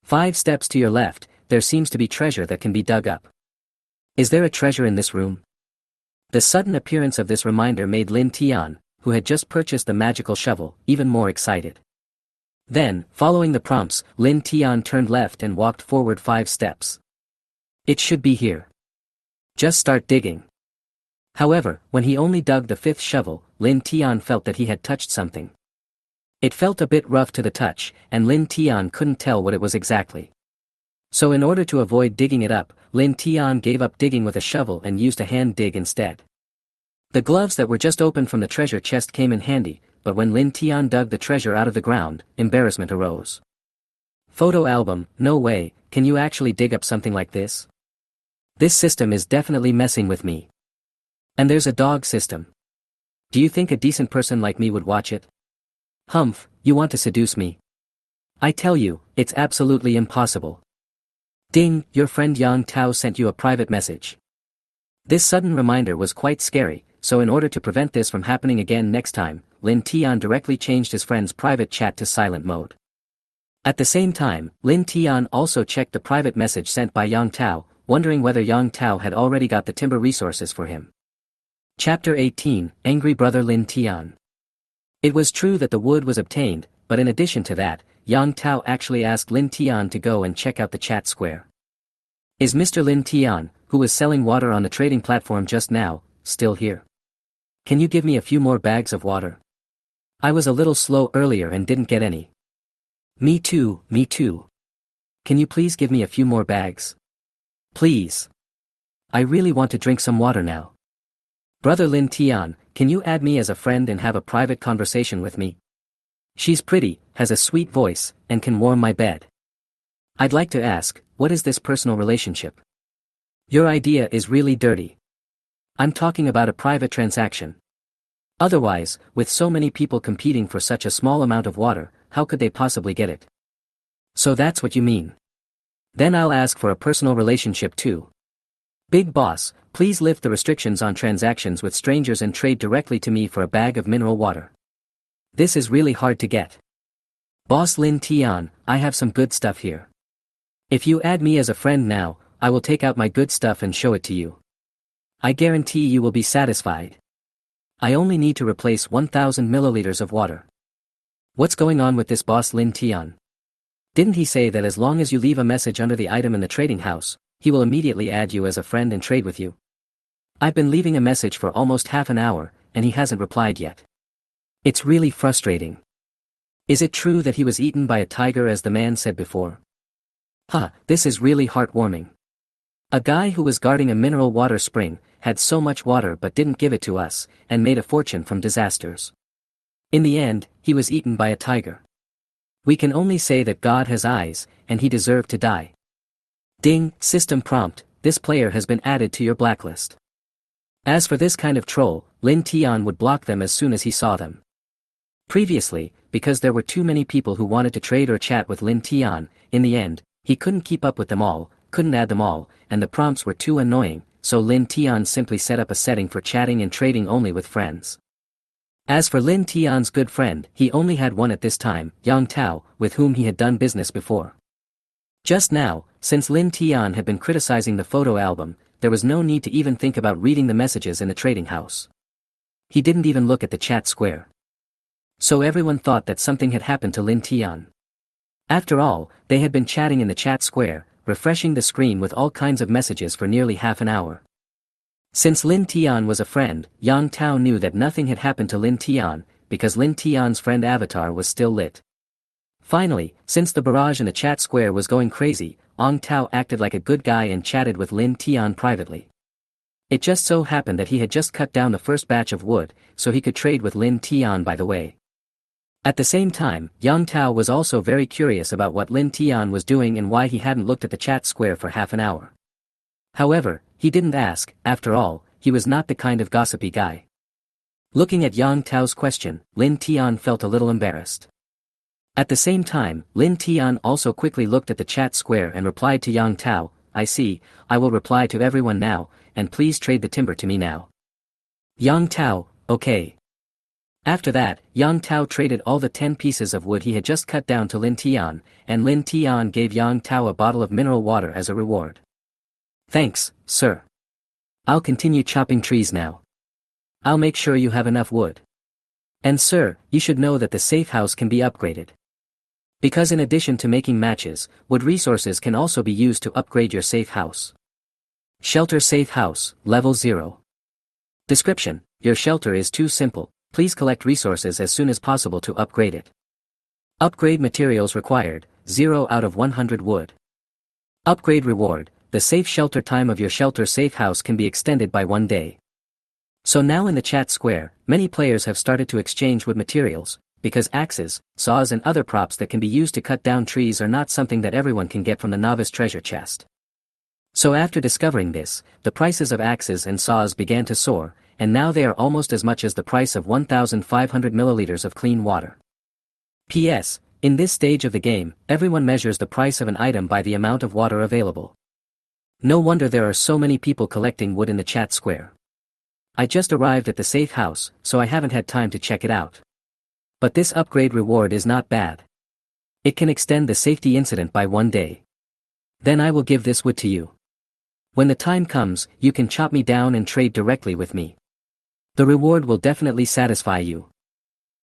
A: 5 steps to your left, there seems to be treasure that can be dug up. Is there a treasure in this room? The sudden appearance of this reminder made Lin Tian, who had just purchased the magical shovel, even more excited. Then, following the prompts, Lin Tian turned left and walked forward 5 steps. It should be here. Just start digging. However, when he only dug the 5th shovel, Lin Tian felt that he had touched something. It felt a bit rough to the touch, and Lin Tian couldn't tell what it was exactly. So in order to avoid digging it up, Lin Tian gave up digging with a shovel and used a hand dig instead. The gloves that were just opened from the treasure chest came in handy, but when Lin Tian dug the treasure out of the ground, embarrassment arose. Photo album, no way, can you actually dig up something like this? This system is definitely messing with me. And there's a dog system. Do you think a decent person like me would watch it? Humph, you want to seduce me? I tell you, it's absolutely impossible. Ding, your friend Yang Tao sent you a private message. This sudden reminder was quite scary, so in order to prevent this from happening again next time, Lin Tian directly changed his friend's private chat to silent mode. At the same time, Lin Tian also checked the private message sent by Yang Tao, wondering whether Yang Tao had already got the timber resources for him. Chapter 18, Angry Brother Lin Tian. It was true that the wood was obtained, but in addition to that, Yang Tao actually asked Lin Tian to go and check out the chat square. Is Mr. Lin Tian, who was selling water on the trading platform just now, still here? Can you give me a few more bags of water? I was a little slow earlier and didn't get any. Me too, me too. Can you please give me a few more bags? Please. I really want to drink some water now. Brother Lin Tian, can you add me as a friend and have a private conversation with me? She's pretty, has a sweet voice, and can warm my bed. I'd like to ask, what is this personal relationship? Your idea is really dirty. I'm talking about a private transaction. Otherwise, with so many people competing for such a small amount of water, how could they possibly get it? So that's what you mean. Then I'll ask for a personal relationship too. Big boss, please lift the restrictions on transactions with strangers and trade directly to me for a bag of mineral water. This is really hard to get. Boss Lin Tian, I have some good stuff here. If you add me as a friend now, I will take out my good stuff and show it to you. I guarantee you will be satisfied. I only need to replace 1,000 milliliters of water. What's going on with this boss Lin Tian? Didn't he say that as long as you leave a message under the item in the trading house, he will immediately add you as a friend and trade with you? I've been leaving a message for almost half an hour, and he hasn't replied yet. It's really frustrating. Is it true that he was eaten by a tiger as the man said before? This is really heartwarming. A guy who was guarding a mineral water spring, had so much water but didn't give it to us, and made a fortune from disasters. In the end, he was eaten by a tiger. We can only say that God has eyes, and he deserved to die. Ding, system prompt, this player has been added to your blacklist. As for this kind of troll, Lin Tian would block them as soon as he saw them. Previously, because there were too many people who wanted to trade or chat with Lin Tian, in the end, he couldn't keep up with them all, couldn't add them all, and the prompts were too annoying, so Lin Tian simply set up a setting for chatting and trading only with friends. As for Lin Tian's good friend, he only had one at this time, Yang Tao, with whom he had done business before. Just now, since Lin Tian had been criticizing the photo album, there was no need to even think about reading the messages in the trading house. He didn't even look at the chat square. So everyone thought that something had happened to Lin Tian. After all, they had been chatting in the chat square, refreshing the screen with all kinds of messages for nearly half an hour. Since Lin Tian was a friend, Yang Tao knew that nothing had happened to Lin Tian, because Lin Tian's friend avatar was still lit. Finally, since the barrage in the chat square was going crazy, Yang Tao acted like a good guy and chatted with Lin Tian privately. It just so happened that he had just cut down the first batch of wood, so he could trade with Lin Tian by the way. At the same time, Yang Tao was also very curious about what Lin Tian was doing and why he hadn't looked at the chat square for half an hour. However, he didn't ask, after all, he was not the kind of gossipy guy. Looking at Yang Tao's question, Lin Tian felt a little embarrassed. At the same time, Lin Tian also quickly looked at the chat square and replied to Yang Tao, I see, I will reply to everyone now, and please trade the timber to me now. Yang Tao, okay. After that, Yang Tao traded all the 10 pieces of wood he had just cut down to Lin Tian, and Lin Tian gave Yang Tao a bottle of mineral water as a reward. Thanks, sir. I'll continue chopping trees now. I'll make sure you have enough wood. And sir, you should know that the safe house can be upgraded. Because in addition to making matches, wood resources can also be used to upgrade your safe house. Shelter safe house, level 0. Description: your shelter is too simple. Please collect resources as soon as possible to upgrade it. Upgrade materials required, 0 out of 100 wood. Upgrade reward: the safe shelter time of your shelter safe house can be extended by 1 day. So now in the chat square, many players have started to exchange wood materials, because axes, saws and other props that can be used to cut down trees are not something that everyone can get from the novice treasure chest. So after discovering this, the prices of axes and saws began to soar, and now they are almost as much as the price of 1,500 milliliters of clean water. P.S. In this stage of the game, everyone measures the price of an item by the amount of water available. No wonder there are so many people collecting wood in the chat square. I just arrived at the safe house, so I haven't had time to check it out. But this upgrade reward is not bad. It can extend the safety incident by 1 day. Then I will give this wood to you. When the time comes, you can chop me down and trade directly with me. The reward will definitely satisfy you.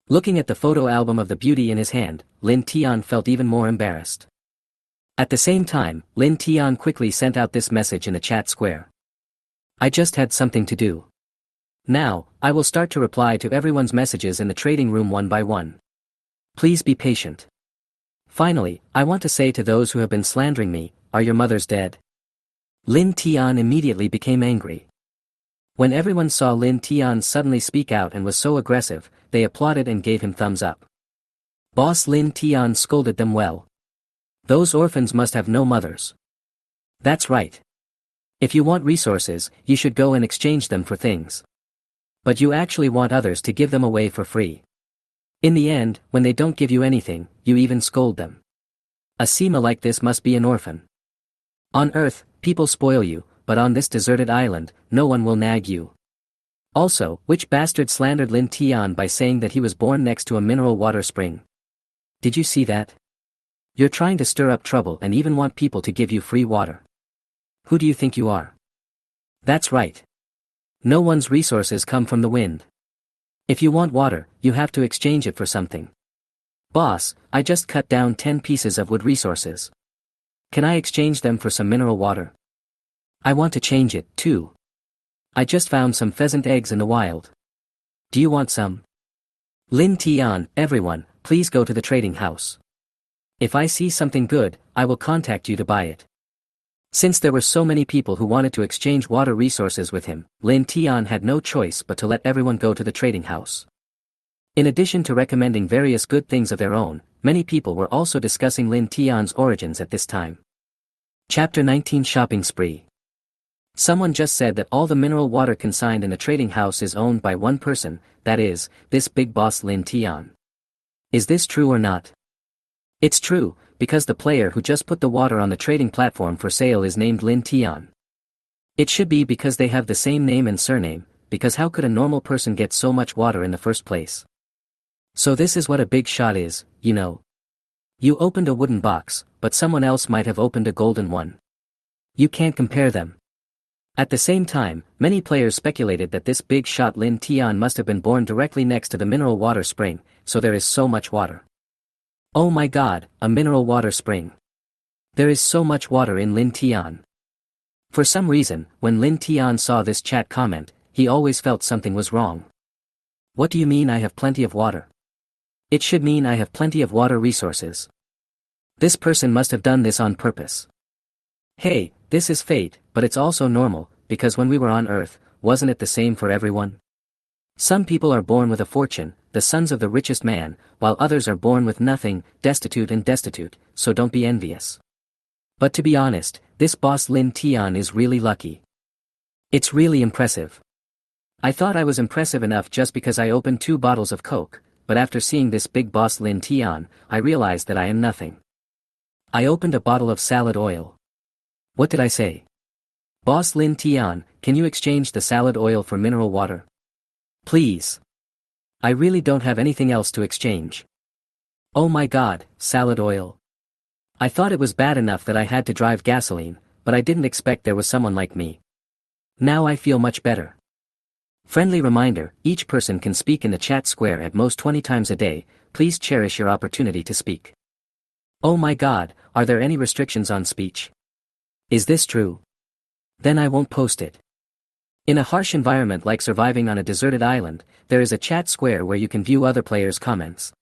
A: Looking at the photo album of the beauty in his hand, Lin Tian felt even more embarrassed. At the same time, Lin Tian quickly sent out this message in the chat square. I just had something to do. Now, I will start to reply to everyone's messages in the trading room one by one. Please be patient. Finally, I want to say to those who have been slandering me, are your mothers dead? Lin Tian immediately became angry. When everyone saw Lin Tian suddenly speak out and was so aggressive, they applauded and gave him thumbs up. Boss Lin Tian scolded them well. Those orphans must have no mothers. That's right. If you want resources, you should go and exchange them for things. But you actually want others to give them away for free. In the end, when they don't give you anything, you even scold them. A Sema like this must be an orphan. On Earth, people spoil you, but on this deserted island, no one will nag you. Also, which bastard slandered Lin Tian by saying that he was born next to a mineral water spring? Did you see that? You're trying to stir up trouble and even want people to give you free water. Who do you think you are? That's right. No one's resources come from the wind. If you want water, you have to exchange it for something. Boss, I just cut down 10 pieces of wood resources. Can I exchange them for some mineral water? I want to change it, too. I just found some pheasant eggs in the wild. Do you want some? Lin Tian, everyone, please go to the trading house. If I see something good, I will contact you to buy it. Since there were so many people who wanted to exchange water resources with him, Lin Tian had no choice but to let everyone go to the trading house. In addition to recommending various good things of their own, many people were also discussing Lin Tian's origins at this time. Chapter 19 Shopping Spree. Someone just said that all the mineral water consigned in the trading house is owned by one person, that is, this big boss Lin Tian. Is this true or not? It's true, because the player who just put the water on the trading platform for sale is named Lin Tian. It should be because they have the same name and surname, because how could a normal person get so much water in the first place? So this is what a big shot is, you know. You opened a wooden box, but someone else might have opened a golden one. You can't compare them. At the same time, many players speculated that this big shot Lin Tian must have been born directly next to the mineral water spring, so there is so much water. Oh my god, a mineral water spring. There is so much water in Lin Tian. For some reason, when Lin Tian saw this chat comment, he always felt something was wrong. What do you mean I have plenty of water? It should mean I have plenty of water resources. This person must have done this on purpose. Hey, this is fate, but it's also normal, because when we were on Earth, wasn't it the same for everyone? Some people are born with a fortune, the sons of the richest man, while others are born with nothing, destitute, so don't be envious. But to be honest, this boss Lin Tian is really lucky. It's really impressive. I thought I was impressive enough just because I opened 2 bottles of Coke, but after seeing this big boss Lin Tian, I realized that I am nothing. I opened a bottle of salad oil. What did I say? Boss Lin Tian, can you exchange the salad oil for mineral water? Please. I really don't have anything else to exchange. Oh my god, salad oil. I thought it was bad enough that I had to drive gasoline, but I didn't expect there was someone like me. Now I feel much better. Friendly reminder, each person can speak in the chat square at most 20 times a day, please cherish your opportunity to speak. Oh my god, are there any restrictions on speech? Is this true? Then I won't post it. In a harsh environment like surviving on a deserted island, there is a chat square where you can view other players' comments.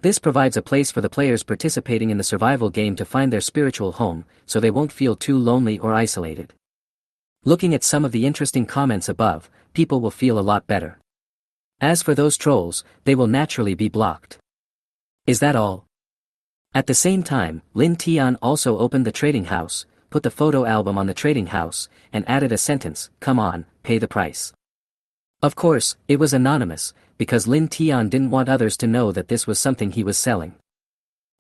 A: This provides a place for the players participating in the survival game to find their spiritual home, so they won't feel too lonely or isolated. Looking at some of the interesting comments above, people will feel a lot better. As for those trolls, they will naturally be blocked. Is that all? At the same time, Lin Tian also opened the trading house, put the photo album on the trading house, and added a sentence, "Come on, pay the price." Of course, it was anonymous, because Lin Tian didn't want others to know that this was something he was selling.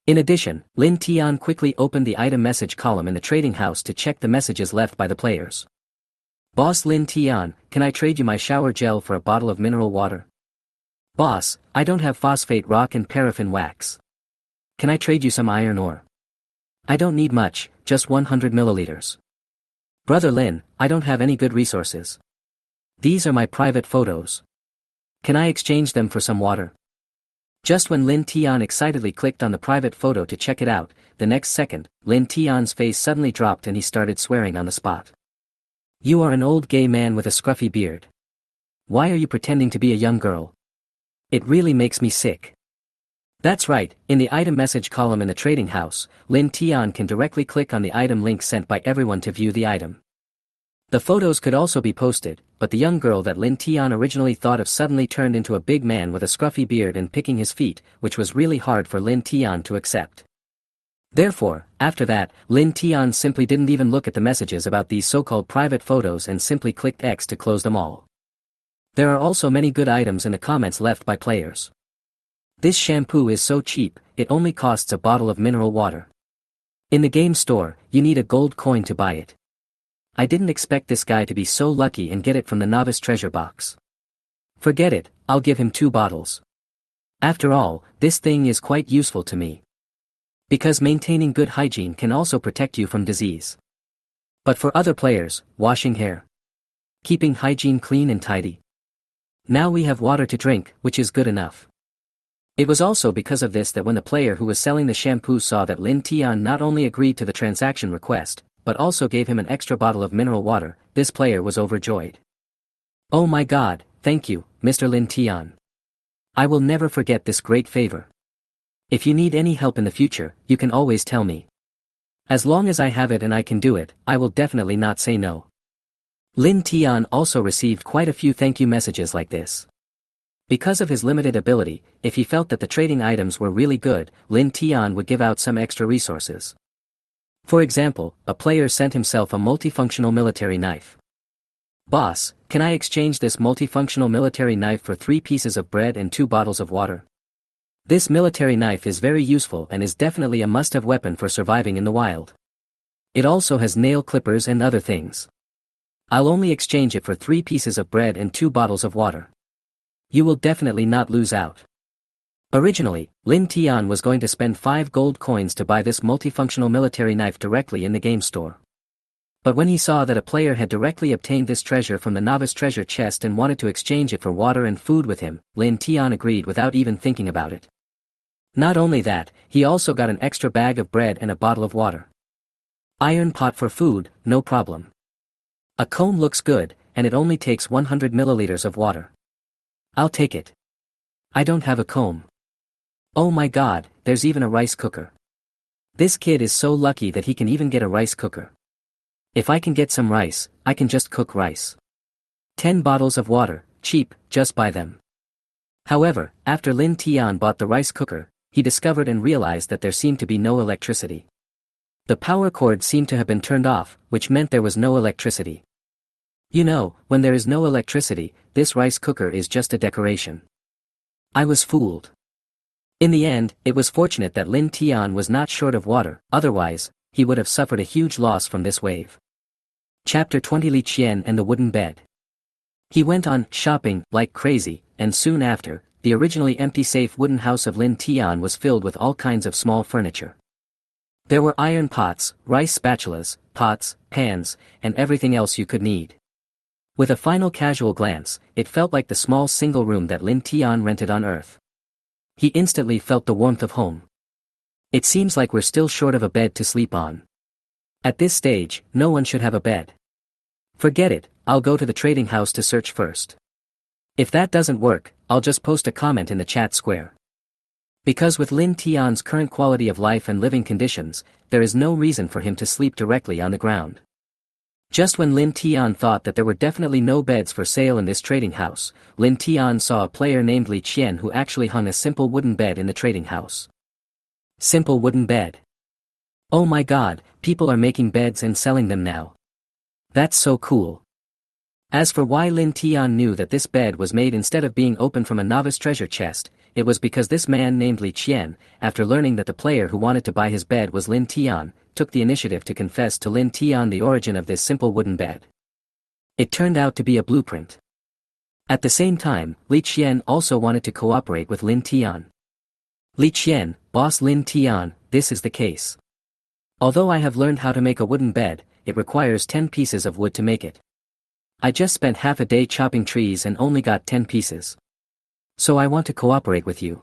A: In addition, Lin Tian quickly opened the item message column in the trading house to check the messages left by the players. Boss Lin Tian, can I trade you my shower gel for a bottle of mineral water? Boss, I don't have phosphate rock and paraffin wax. Can I trade you some iron ore? I don't need much, just 100 milliliters. Brother Lin, I don't have any good resources. These are my private photos. Can I exchange them for some water? Just when Lin Tian excitedly clicked on the private photo to check it out, the next second, Lin Tian's face suddenly dropped and he started swearing on the spot. You are an old gay man with a scruffy beard. Why are you pretending to be a young girl? It really makes me sick. That's right, in the item message column in the trading house, Lin Tian can directly click on the item link sent by everyone to view the item. The photos could also be posted, but the young girl that Lin Tian originally thought of suddenly turned into a big man with a scruffy beard and picking his feet, which was really hard for Lin Tian to accept. Therefore, after that, Lin Tian simply didn't even look at the messages about these so-called private photos and simply clicked X to close them all. There are also many good items in the comments left by players. This shampoo is so cheap, it only costs a bottle of mineral water. In the game store, you need a gold coin to buy it. I didn't expect this guy to be so lucky and get it from the novice treasure box. Forget it, I'll give him 2 bottles. After all, this thing is quite useful to me. Because maintaining good hygiene can also protect you from disease. But for other players, washing hair, keeping hygiene clean and tidy. Now we have water to drink, which is good enough. It was also because of this that when the player who was selling the shampoo saw that Lin Tian not only agreed to the transaction request, but also gave him an extra bottle of mineral water, this player was overjoyed. Oh my god, thank you, Mr. Lin Tian. I will never forget this great favor. If you need any help in the future, you can always tell me. As long as I have it and I can do it, I will definitely not say no. Lin Tian also received quite a few thank you messages like this. Because of his limited ability, if he felt that the trading items were really good, Lin Tian would give out some extra resources. For example, a player sent himself a multifunctional military knife. Boss, can I exchange this multifunctional military knife for 3 pieces of bread and 2 bottles of water? This military knife is very useful and is definitely a must-have weapon for surviving in the wild. It also has nail clippers and other things. I'll only exchange it for 3 pieces of bread and 2 bottles of water. You will definitely not lose out. Originally, Lin Tian was going to spend 5 gold coins to buy this multifunctional military knife directly in the game store. But when he saw that a player had directly obtained this treasure from the novice treasure chest and wanted to exchange it for water and food with him, Lin Tian agreed without even thinking about it. Not only that, he also got an extra bag of bread and a bottle of water. Iron pot for food, no problem. A comb looks good, and it only takes 100 milliliters of water. I'll take it. I don't have a comb. Oh my god, there's even a rice cooker. This kid is so lucky that he can even get a rice cooker. If I can get some rice, I can just cook rice. 10 bottles of water, cheap, just buy them. However, after Lin Tian bought the rice cooker, he discovered and realized that there seemed to be no electricity. The power cord seemed to have been turned off, which meant there was no electricity. You know, when there is no electricity, this rice cooker is just a decoration. I was fooled. In the end, it was fortunate that Lin Tian was not short of water, otherwise, he would have suffered a huge loss from this wave. Chapter 20 Li Qian and the Wooden Bed. He went on shopping like crazy, and soon after, the originally empty safe wooden house of Lin Tian was filled with all kinds of small furniture. There were iron pots, rice spatulas, pots, pans, and everything else you could need. With a final casual glance, it felt like the small single room that Lin Tian rented on Earth. He instantly felt the warmth of home. It seems like we're still short of a bed to sleep on. At this stage, no one should have a bed. Forget it, I'll go to the trading house to search first. If that doesn't work, I'll just post a comment in the chat square. Because with Lin Tian's current quality of life and living conditions, there is no reason for him to sleep directly on the ground. Just when Lin Tian thought that there were definitely no beds for sale in this trading house, Lin Tian saw a player named Li Qian who actually hung a simple wooden bed in the trading house. Simple wooden bed. Oh my god, people are making beds and selling them now. That's so cool. As for why Lin Tian knew that this bed was made instead of being opened from a novice treasure chest, it was because this man named Li Qian, after learning that the player who wanted to buy his bed was Lin Tian, took the initiative to confess to Lin Tian the origin of this simple wooden bed. It turned out to be a blueprint. At the same time, Li Qian also wanted to cooperate with Lin Tian. Li Qian, boss Lin Tian, this is the case. Although I have learned how to make a wooden bed, it requires 10 pieces of wood to make it. I just spent half a day chopping trees and only got 10 pieces. So I want to cooperate with you.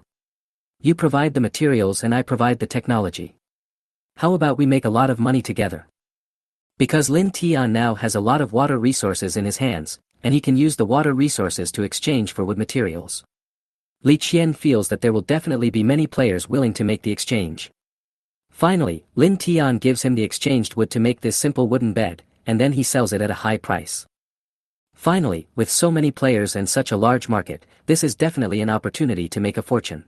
A: You provide the materials and I provide the technology. How about we make a lot of money together? Because Lin Tian now has a lot of water resources in his hands, and he can use the water resources to exchange for wood materials. Li Qian feels that there will definitely be many players willing to make the exchange. Finally, Lin Tian gives him the exchanged wood to make this simple wooden bed, and then he sells it at a high price. Finally, with so many players and such a large market, this is definitely an opportunity to make a fortune.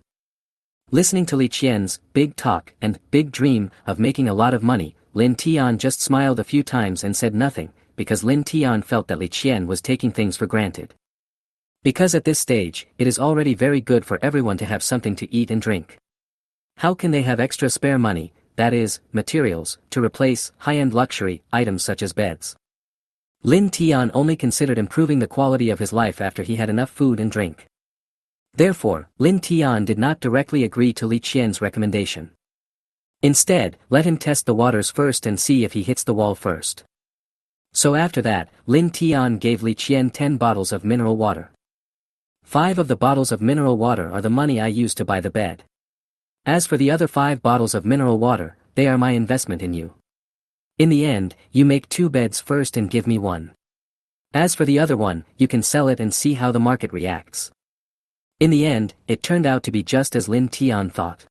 A: Listening to Li Qian's big talk and big dream of making a lot of money, Lin Tian just smiled a few times and said nothing, because Lin Tian felt that Li Qian was taking things for granted. Because at this stage, it is already very good for everyone to have something to eat and drink. How can they have extra spare money, that is, materials, to replace high-end luxury items such as beds? Lin Tian only considered improving the quality of his life after he had enough food and drink. Therefore, Lin Tian did not directly agree to Li Qian's recommendation. Instead, let him test the waters first and see if he hits the wall first. So after that, Lin Tian gave Li Qian 10 bottles of mineral water. 5 of the bottles of mineral water are the money I used to buy the bed. As for the other 5 bottles of mineral water, they are my investment in you. In the end, you make 2 beds first and give me 1. As for the other one, you can sell it and see how the market reacts. In the end, it turned out to be just as Lin Tian thought.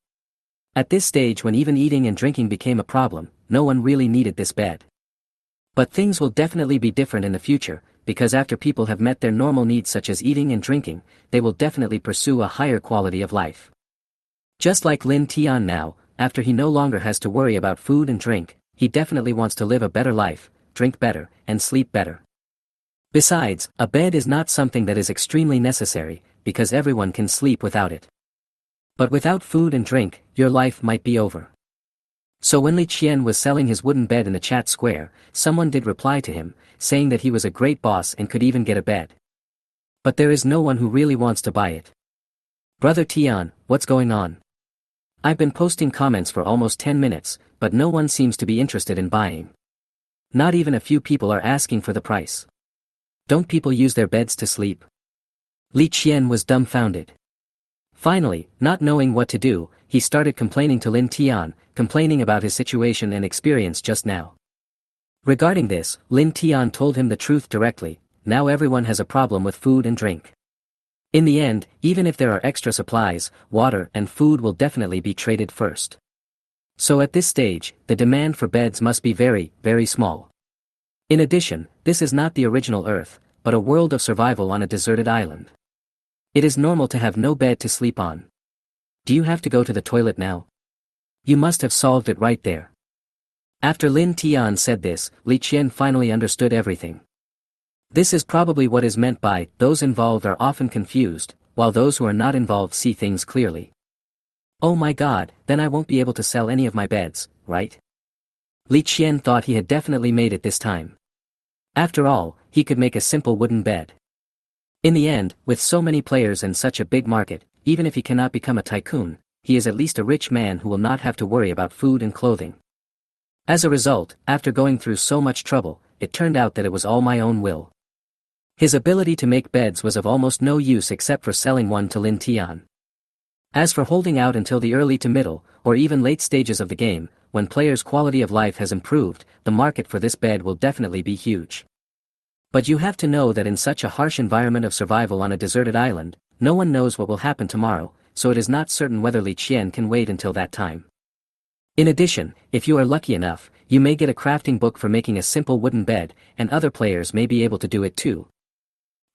A: At this stage, when even eating and drinking became a problem, no one really needed this bed. But things will definitely be different in the future, because after people have met their normal needs such as eating and drinking, they will definitely pursue a higher quality of life. Just like Lin Tian now, after he no longer has to worry about food and drink, he definitely wants to live a better life, drink better, and sleep better. Besides, a bed is not something that is extremely necessary, because everyone can sleep without it. But without food and drink, your life might be over. So when Li Qian was selling his wooden bed in the chat square, someone did reply to him, saying that he was a great boss and could even get a bed. But there is no one who really wants to buy it. Brother Tian, what's going on? I've been posting comments for almost 10 minutes, but no one seems to be interested in buying. Not even a few people are asking for the price. Don't people use their beds to sleep? Li Qian was dumbfounded. Finally, not knowing what to do, he started complaining to Lin Tian, complaining about his situation and experience just now. Regarding this, Lin Tian told him the truth directly. Now everyone has a problem with food and drink. In the end, even if there are extra supplies, water and food will definitely be traded first. So at this stage, the demand for beds must be very, very small. In addition, this is not the original Earth, but a world of survival on a deserted island. It is normal to have no bed to sleep on. Do you have to go to the toilet now? You must have solved it right there. After Lin Tian said this, Li Qian finally understood everything. This is probably what is meant by, those involved are often confused, while those who are not involved see things clearly. Oh my god, then I won't be able to sell any of my beds, right? Li Qian thought he had definitely made it this time. After all, he could make a simple wooden bed. In the end, with so many players and such a big market, even if he cannot become a tycoon, he is at least a rich man who will not have to worry about food and clothing. As a result, after going through so much trouble, it turned out that it was all my own will. His ability to make beds was of almost no use except for selling one to Lin Tian. As for holding out until the early to middle, or even late stages of the game, when players' quality of life has improved, the market for this bed will definitely be huge. But you have to know that in such a harsh environment of survival on a deserted island, no one knows what will happen tomorrow, so it is not certain whether Li Qian can wait until that time. In addition, if you are lucky enough, you may get a crafting book for making a simple wooden bed, and other players may be able to do it too.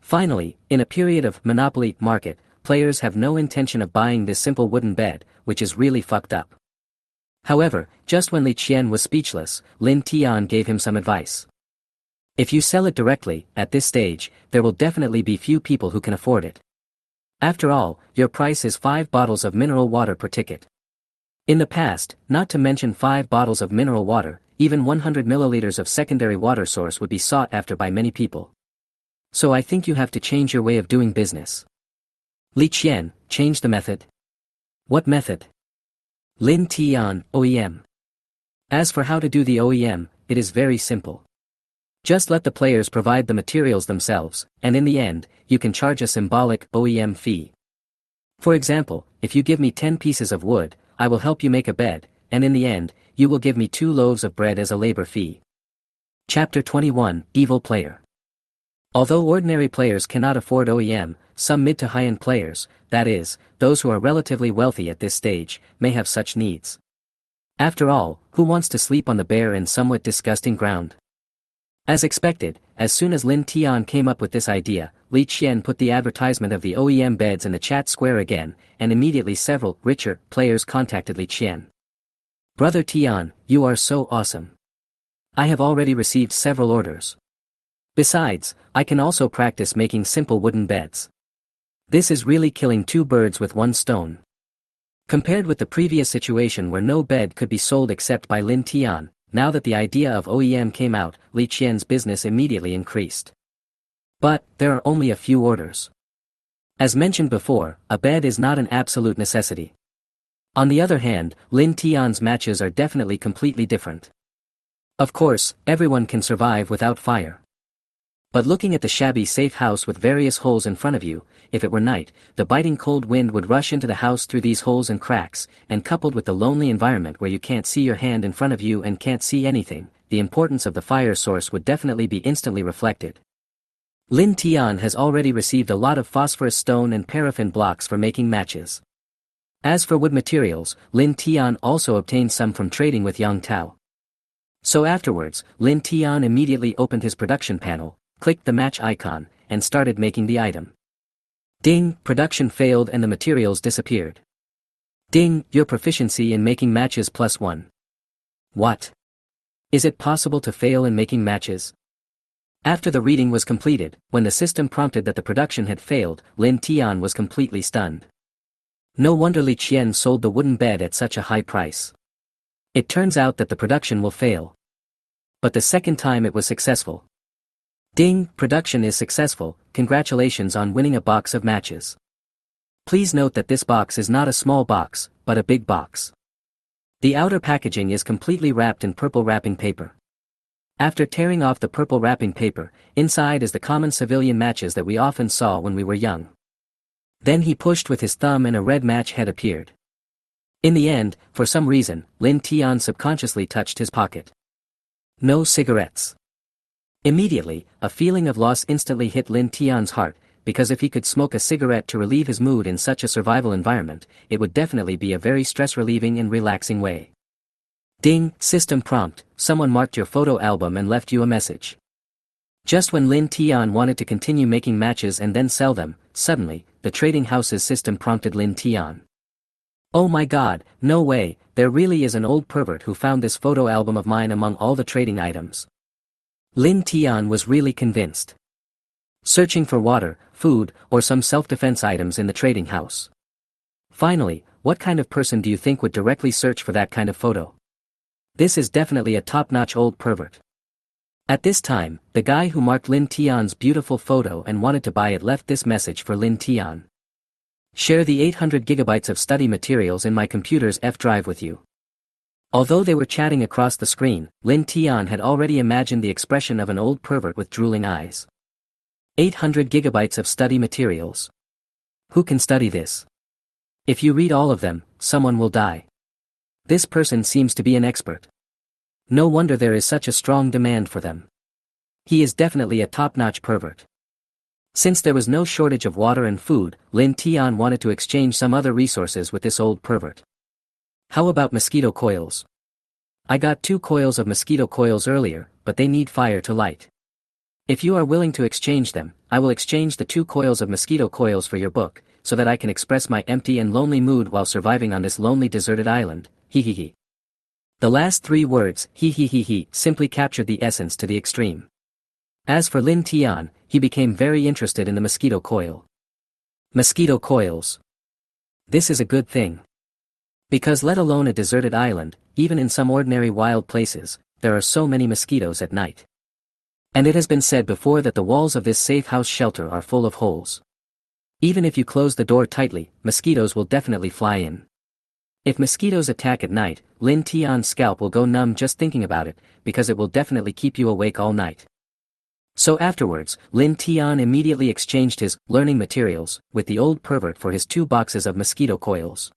A: Finally, in a period of monopoly market, players have no intention of buying this simple wooden bed, which is really fucked up. However, just when Li Qian was speechless, Lin Tian gave him some advice. If you sell it directly, at this stage, there will definitely be few people who can afford it. After all, your price is 5 bottles of mineral water per ticket. In the past, not to mention 5 bottles of mineral water, even 100 milliliters of secondary water source would be sought after by many people. So I think you have to change your way of doing business. Li Qian, change the method. What method? Lin Tian, OEM. As for how to do the OEM, it is very simple. Just let the players provide the materials themselves, and in the end, you can charge a symbolic OEM fee. For example, if you give me 10 pieces of wood, I will help you make a bed, and in the end, you will give me 2 loaves of bread as a labor fee. Chapter 21, Evil Player. Although ordinary players cannot afford OEM, some mid to high-end players, that is, those who are relatively wealthy at this stage, may have such needs. After all, who wants to sleep on the bare and somewhat disgusting ground? As expected, as soon as Lin Tian came up with this idea, Li Qian put the advertisement of the OEM beds in the chat square again, and immediately several richer players contacted Li Qian. Brother Tian, you are so awesome. I have already received several orders. Besides, I can also practice making simple wooden beds. This is really killing 2 birds with 1 stone. Compared with the previous situation where no bed could be sold except by Lin Tian, now that the idea of OEM came out, Li Qian's business immediately increased. But, there are only a few orders. As mentioned before, a bed is not an absolute necessity. On the other hand, Lin Tian's matches are definitely completely different. Of course, everyone can survive without fire. But looking at the shabby safe house with various holes in front of you, if it were night, the biting cold wind would rush into the house through these holes and cracks, and coupled with the lonely environment where you can't see your hand in front of you and can't see anything, the importance of the fire source would definitely be instantly reflected. Lin Tian has already received a lot of phosphorus stone and paraffin blocks for making matches. As for wood materials, Lin Tian also obtained some from trading with Yang Tao. So afterwards, Lin Tian immediately opened his production panel, clicked the match icon, and started making the item. Ding, production failed and the materials disappeared. Ding, your proficiency in making matches +1. What? Is it possible to fail in making matches? After the reading was completed, when the system prompted that the production had failed, Lin Tian was completely stunned. No wonder Li Qian sold the wooden bed at such a high price. It turns out that the production will fail. But the second time it was successful. Ding, production is successful, congratulations on winning a box of matches. Please note that this box is not a small box, but a big box. The outer packaging is completely wrapped in purple wrapping paper. After tearing off the purple wrapping paper, inside is the common civilian matches that we often saw when we were young. Then he pushed with his thumb and a red match head appeared. In the end, for some reason, Lin Tian subconsciously touched his pocket. No cigarettes. Immediately, a feeling of loss instantly hit Lin Tian's heart, because if he could smoke a cigarette to relieve his mood in such a survival environment, it would definitely be a very stress-relieving and relaxing way. Ding, system prompt, someone marked your photo album and left you a message. Just when Lin Tian wanted to continue making matches and then sell them, suddenly, the trading house's system prompted Lin Tian. Oh my god, no way, there really is an old pervert who found this photo album of mine among all the trading items. Lin Tian was really convinced. Searching for water, food, or some self-defense items in the trading house. Finally, what kind of person do you think would directly search for that kind of photo? This is definitely a top-notch old pervert. At this time, the guy who marked Lin Tian's beautiful photo and wanted to buy it left this message for Lin Tian. Share the 800 gigabytes of study materials in my computer's F drive with you. Although they were chatting across the screen, Lin Tian had already imagined the expression of an old pervert with drooling eyes. 800 gigabytes of study materials. Who can study this? If you read all of them, someone will die. This person seems to be an expert. No wonder there is such a strong demand for them. He is definitely a top-notch pervert. Since there was no shortage of water and food, Lin Tian wanted to exchange some other resources with this old pervert. How about mosquito coils? I got 2 coils of mosquito coils earlier, but they need fire to light. If you are willing to exchange them, I will exchange the 2 coils of mosquito coils for your book, so that I can express my empty and lonely mood while surviving on this lonely deserted island, he. The last 3 words, he, simply captured the essence to the extreme. As for Lin Tian, he became very interested in the mosquito coil. Mosquito coils. This is a good thing. Because let alone a deserted island, even in some ordinary wild places, there are so many mosquitoes at night. And it has been said before that the walls of this safe house shelter are full of holes. Even if you close the door tightly, mosquitoes will definitely fly in. If mosquitoes attack at night, Lin Tian's scalp will go numb just thinking about it, because it will definitely keep you awake all night. So afterwards, Lin Tian immediately exchanged his learning materials with the old pervert for his 2 boxes of mosquito coils.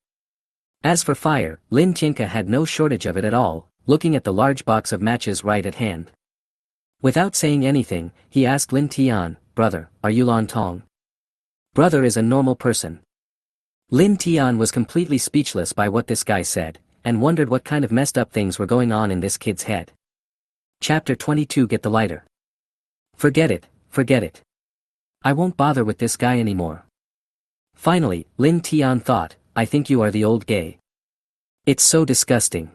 A: As for fire, Lin Tianka had no shortage of it at all, looking at the large box of matches right at hand. Without saying anything, he asked Lin Tian, "Brother, are you Lan Tong?" Brother is a normal person. Lin Tian was completely speechless by what this guy said, and wondered what kind of messed up things were going on in this kid's head. Chapter 22 Get the lighter. Forget it. I won't bother with this guy anymore. Finally, Lin Tian thought, I think you are the old gay. It's so disgusting.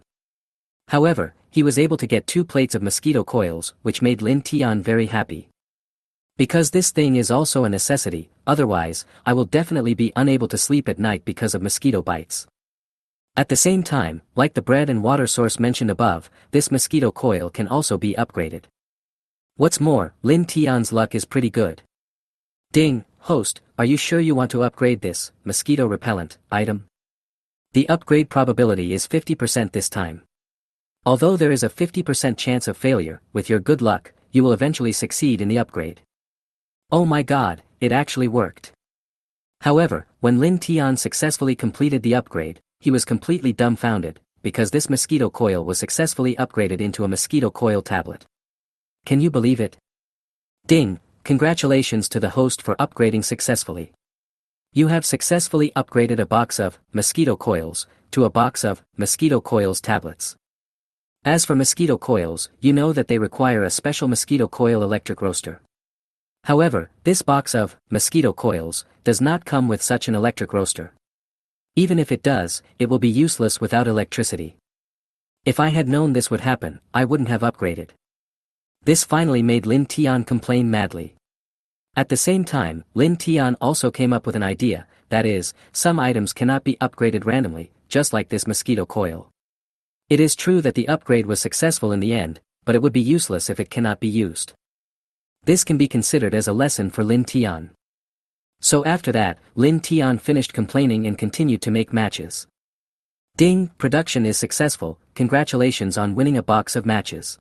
A: However, he was able to get 2 plates of mosquito coils, which made Lin Tian very happy. Because this thing is also a necessity, otherwise, I will definitely be unable to sleep at night because of mosquito bites. At the same time, like the bread and water source mentioned above, this mosquito coil can also be upgraded. What's more, Lin Tian's luck is pretty good. Ding, host, are you sure you want to upgrade this mosquito repellent item? The upgrade probability is 50% this time. Although there is a 50% chance of failure, with your good luck, you will eventually succeed in the upgrade. Oh my god, it actually worked. However, when Lin Tian successfully completed the upgrade, he was completely dumbfounded, because this mosquito coil was successfully upgraded into a mosquito coil tablet. Can you believe it? Ding, congratulations to the host for upgrading successfully. You have successfully upgraded a box of mosquito coils to a box of mosquito coils tablets. As for mosquito coils, you know that they require a special mosquito coil electric roaster. However, this box of mosquito coils does not come with such an electric roaster. Even if it does, it will be useless without electricity. If I had known this would happen, I wouldn't have upgraded. This finally made Lin Tian complain madly. At the same time, Lin Tian also came up with an idea, that is, some items cannot be upgraded randomly, just like this mosquito coil. It is true that the upgrade was successful in the end, but it would be useless if it cannot be used. This can be considered as a lesson for Lin Tian. So after that, Lin Tian finished complaining and continued to make matches. Ding, production is successful, congratulations on winning a box of matches.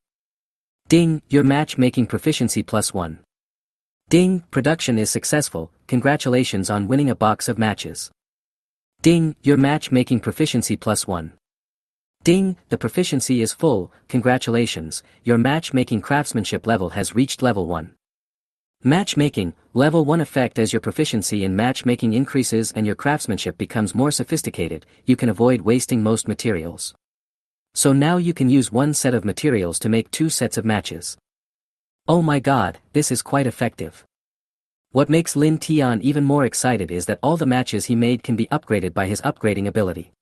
A: Ding, your matchmaking proficiency +1. Ding, production is successful, congratulations on winning a box of matches. Ding, your matchmaking proficiency +1. Ding, the proficiency is full, congratulations, your matchmaking craftsmanship level has reached level 1. Matchmaking, level 1 effect. As your proficiency in matchmaking increases and your craftsmanship becomes more sophisticated, you can avoid wasting most materials. So now you can use one set of materials to make 2 sets of matches. Oh my god, this is quite effective. What makes Lin Tian even more excited is that all the matches he made can be upgraded by his upgrading ability.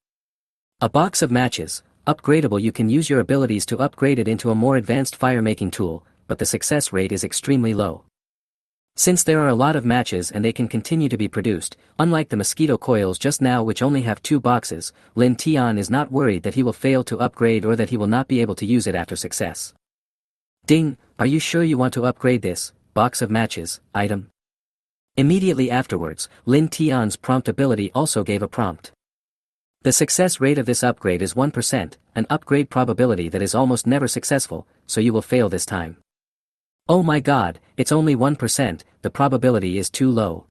A: A box of matches, upgradable. You can use your abilities to upgrade it into a more advanced fire-making tool, but the success rate is extremely low. Since there are a lot of matches and they can continue to be produced, unlike the mosquito coils just now which only have 2 boxes, Lin Tian is not worried that he will fail to upgrade or that he will not be able to use it after success. Ding, are you sure you want to upgrade this box of matches item? Immediately afterwards, Lin Tian's prompt ability also gave a prompt. The success rate of this upgrade is 1%, an upgrade probability that is almost never successful, so you will fail this time. Oh my god, it's only 1%, the probability is too low.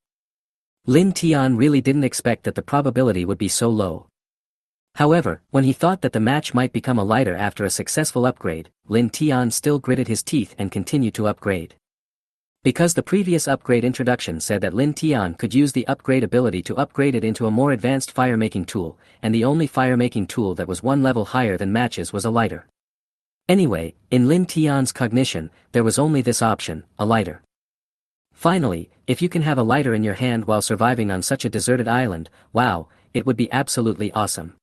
A: Lin Tian really didn't expect that the probability would be so low. However, when he thought that the match might become a lighter after a successful upgrade, Lin Tian still gritted his teeth and continued to upgrade. Because the previous upgrade introduction said that Lin Tian could use the upgrade ability to upgrade it into a more advanced fire-making tool, and the only fire-making tool that was 1 level higher than matches was a lighter. Anyway, in Lin Tian's cognition, there was only this option, a lighter. Finally, if you can have a lighter in your hand while surviving on such a deserted island, wow, it would be absolutely awesome.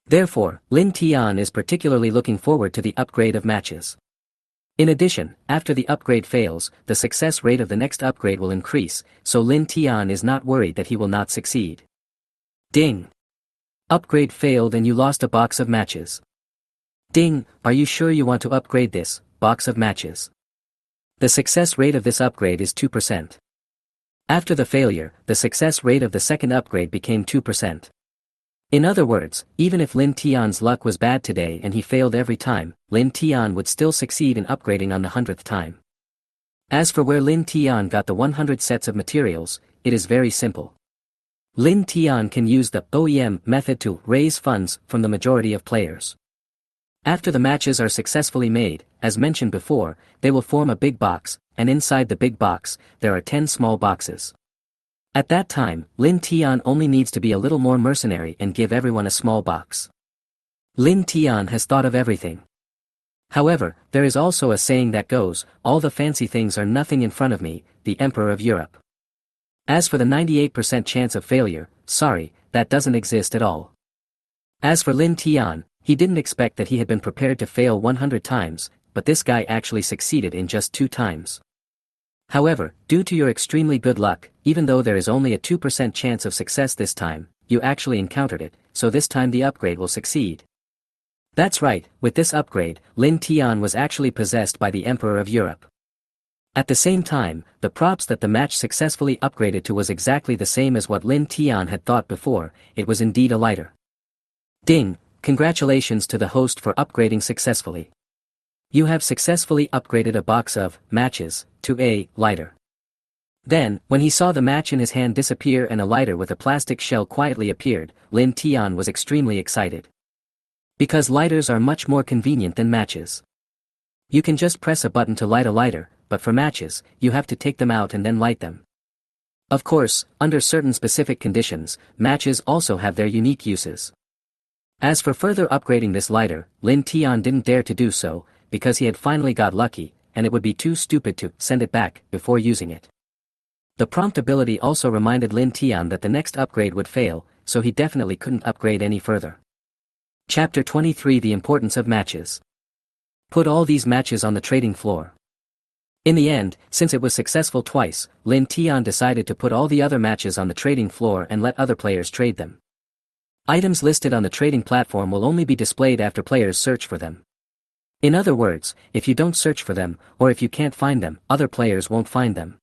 A: Therefore, Lin Tian is particularly looking forward to the upgrade of matches. In addition, after the upgrade fails, the success rate of the next upgrade will increase, so Lin Tian is not worried that he will not succeed. Ding! Upgrade failed and you lost a box of matches. Ding, are you sure you want to upgrade this box of matches? The success rate of this upgrade is 2%. After the failure, the success rate of the second upgrade became 2%. In other words, even if Lin Tian's luck was bad today and he failed every time, Lin Tian would still succeed in upgrading on the 100th time. As for where Lin Tian got the 100 sets of materials, it is very simple. Lin Tian can use the OEM method to raise funds from the majority of players. After the matches are successfully made, as mentioned before, they will form a big box, and inside the big box, there are 10 small boxes. At that time, Lin Tian only needs to be a little more mercenary and give everyone a small box. Lin Tian has thought of everything. However, there is also a saying that goes, all the fancy things are nothing in front of me, the Emperor of Europe. As for the 98% chance of failure, sorry, that doesn't exist at all. As for Lin Tian, he didn't expect that he had been prepared to fail 100 times, but this guy actually succeeded in just 2 times. However, due to your extremely good luck, even though there is only a 2% chance of success this time, you actually encountered it, so this time the upgrade will succeed. That's right, with this upgrade, Lin Tian was actually possessed by the Emperor of Europe. At the same time, the props that the match successfully upgraded to was exactly the same as what Lin Tian had thought before, it was indeed a lighter. Ding, Congratulations to the host for upgrading successfully. You have successfully upgraded a box of matches to a lighter. Then, when he saw the match in his hand disappear and a lighter with a plastic shell quietly appeared, Lin Tian was extremely excited. Because lighters are much more convenient than matches. You can just press a button to light a lighter, but for matches, you have to take them out and then light them. Of course, under certain specific conditions, matches also have their unique uses. As for further upgrading this lighter, Lin Tian didn't dare to do so, because he had finally got lucky, and it would be too stupid to send it back before using it. The prompt ability also reminded Lin Tian that the next upgrade would fail, so he definitely couldn't upgrade any further. Chapter 23: The Importance of Matches. Put all these matches on the trading floor. In the end, since it was successful twice, Lin Tian decided to put all the other matches on the trading floor and let other players trade them. Items listed on the trading platform will only be displayed after players search for them. In other words, if you don't search for them, or if you can't find them, other players won't find them.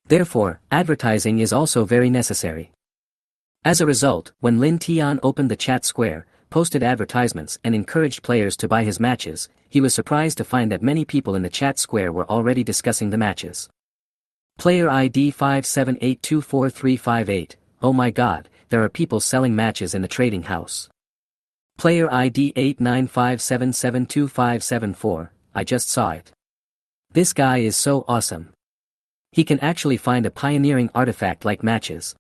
A: Therefore, advertising is also very necessary. As a result, when Lin Tian opened the chat square, posted advertisements and encouraged players to buy his matches, he was surprised to find that many people in the chat square were already discussing the matches. Player ID 5782438, oh my god, there are people selling matches in the trading house. Player ID 8957725574, I just saw it. This guy is so awesome. He can actually find a pioneering artifact like matches.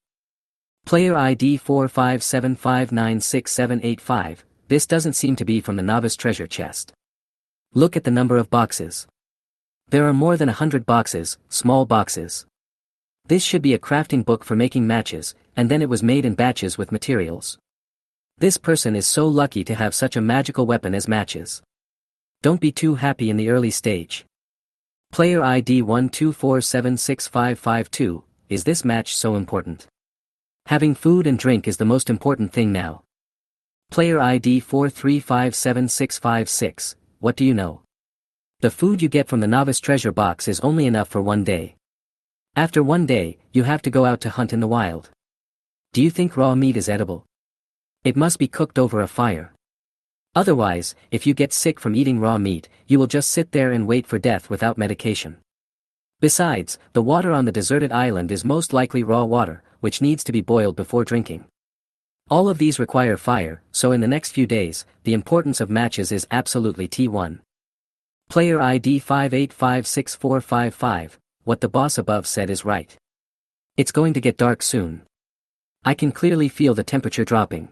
A: Player ID 4575968785, this doesn't seem to be from the novice treasure chest. Look at the number of boxes. There are more than 100 boxes, small boxes. This should be a crafting book for making matches, and then it was made in batches with materials. This person is so lucky to have such a magical weapon as matches. Don't be too happy in the early stage. Player ID 124765552, is this match so important? Having food and drink is the most important thing now. Player ID 4357656, what do you know? The food you get from the novice treasure box is only enough for one day. After one day, you have to go out to hunt in the wild. Do you think raw meat is edible? It must be cooked over a fire. Otherwise, if you get sick from eating raw meat, you will just sit there and wait for death without medication. Besides, the water on the deserted island is most likely raw water, which needs to be boiled before drinking. All of these require fire, so in the next few days, the importance of matches is absolutely T1. Player ID 5856455, what the boss above said is right. It's going to get dark soon. I can clearly feel the temperature dropping.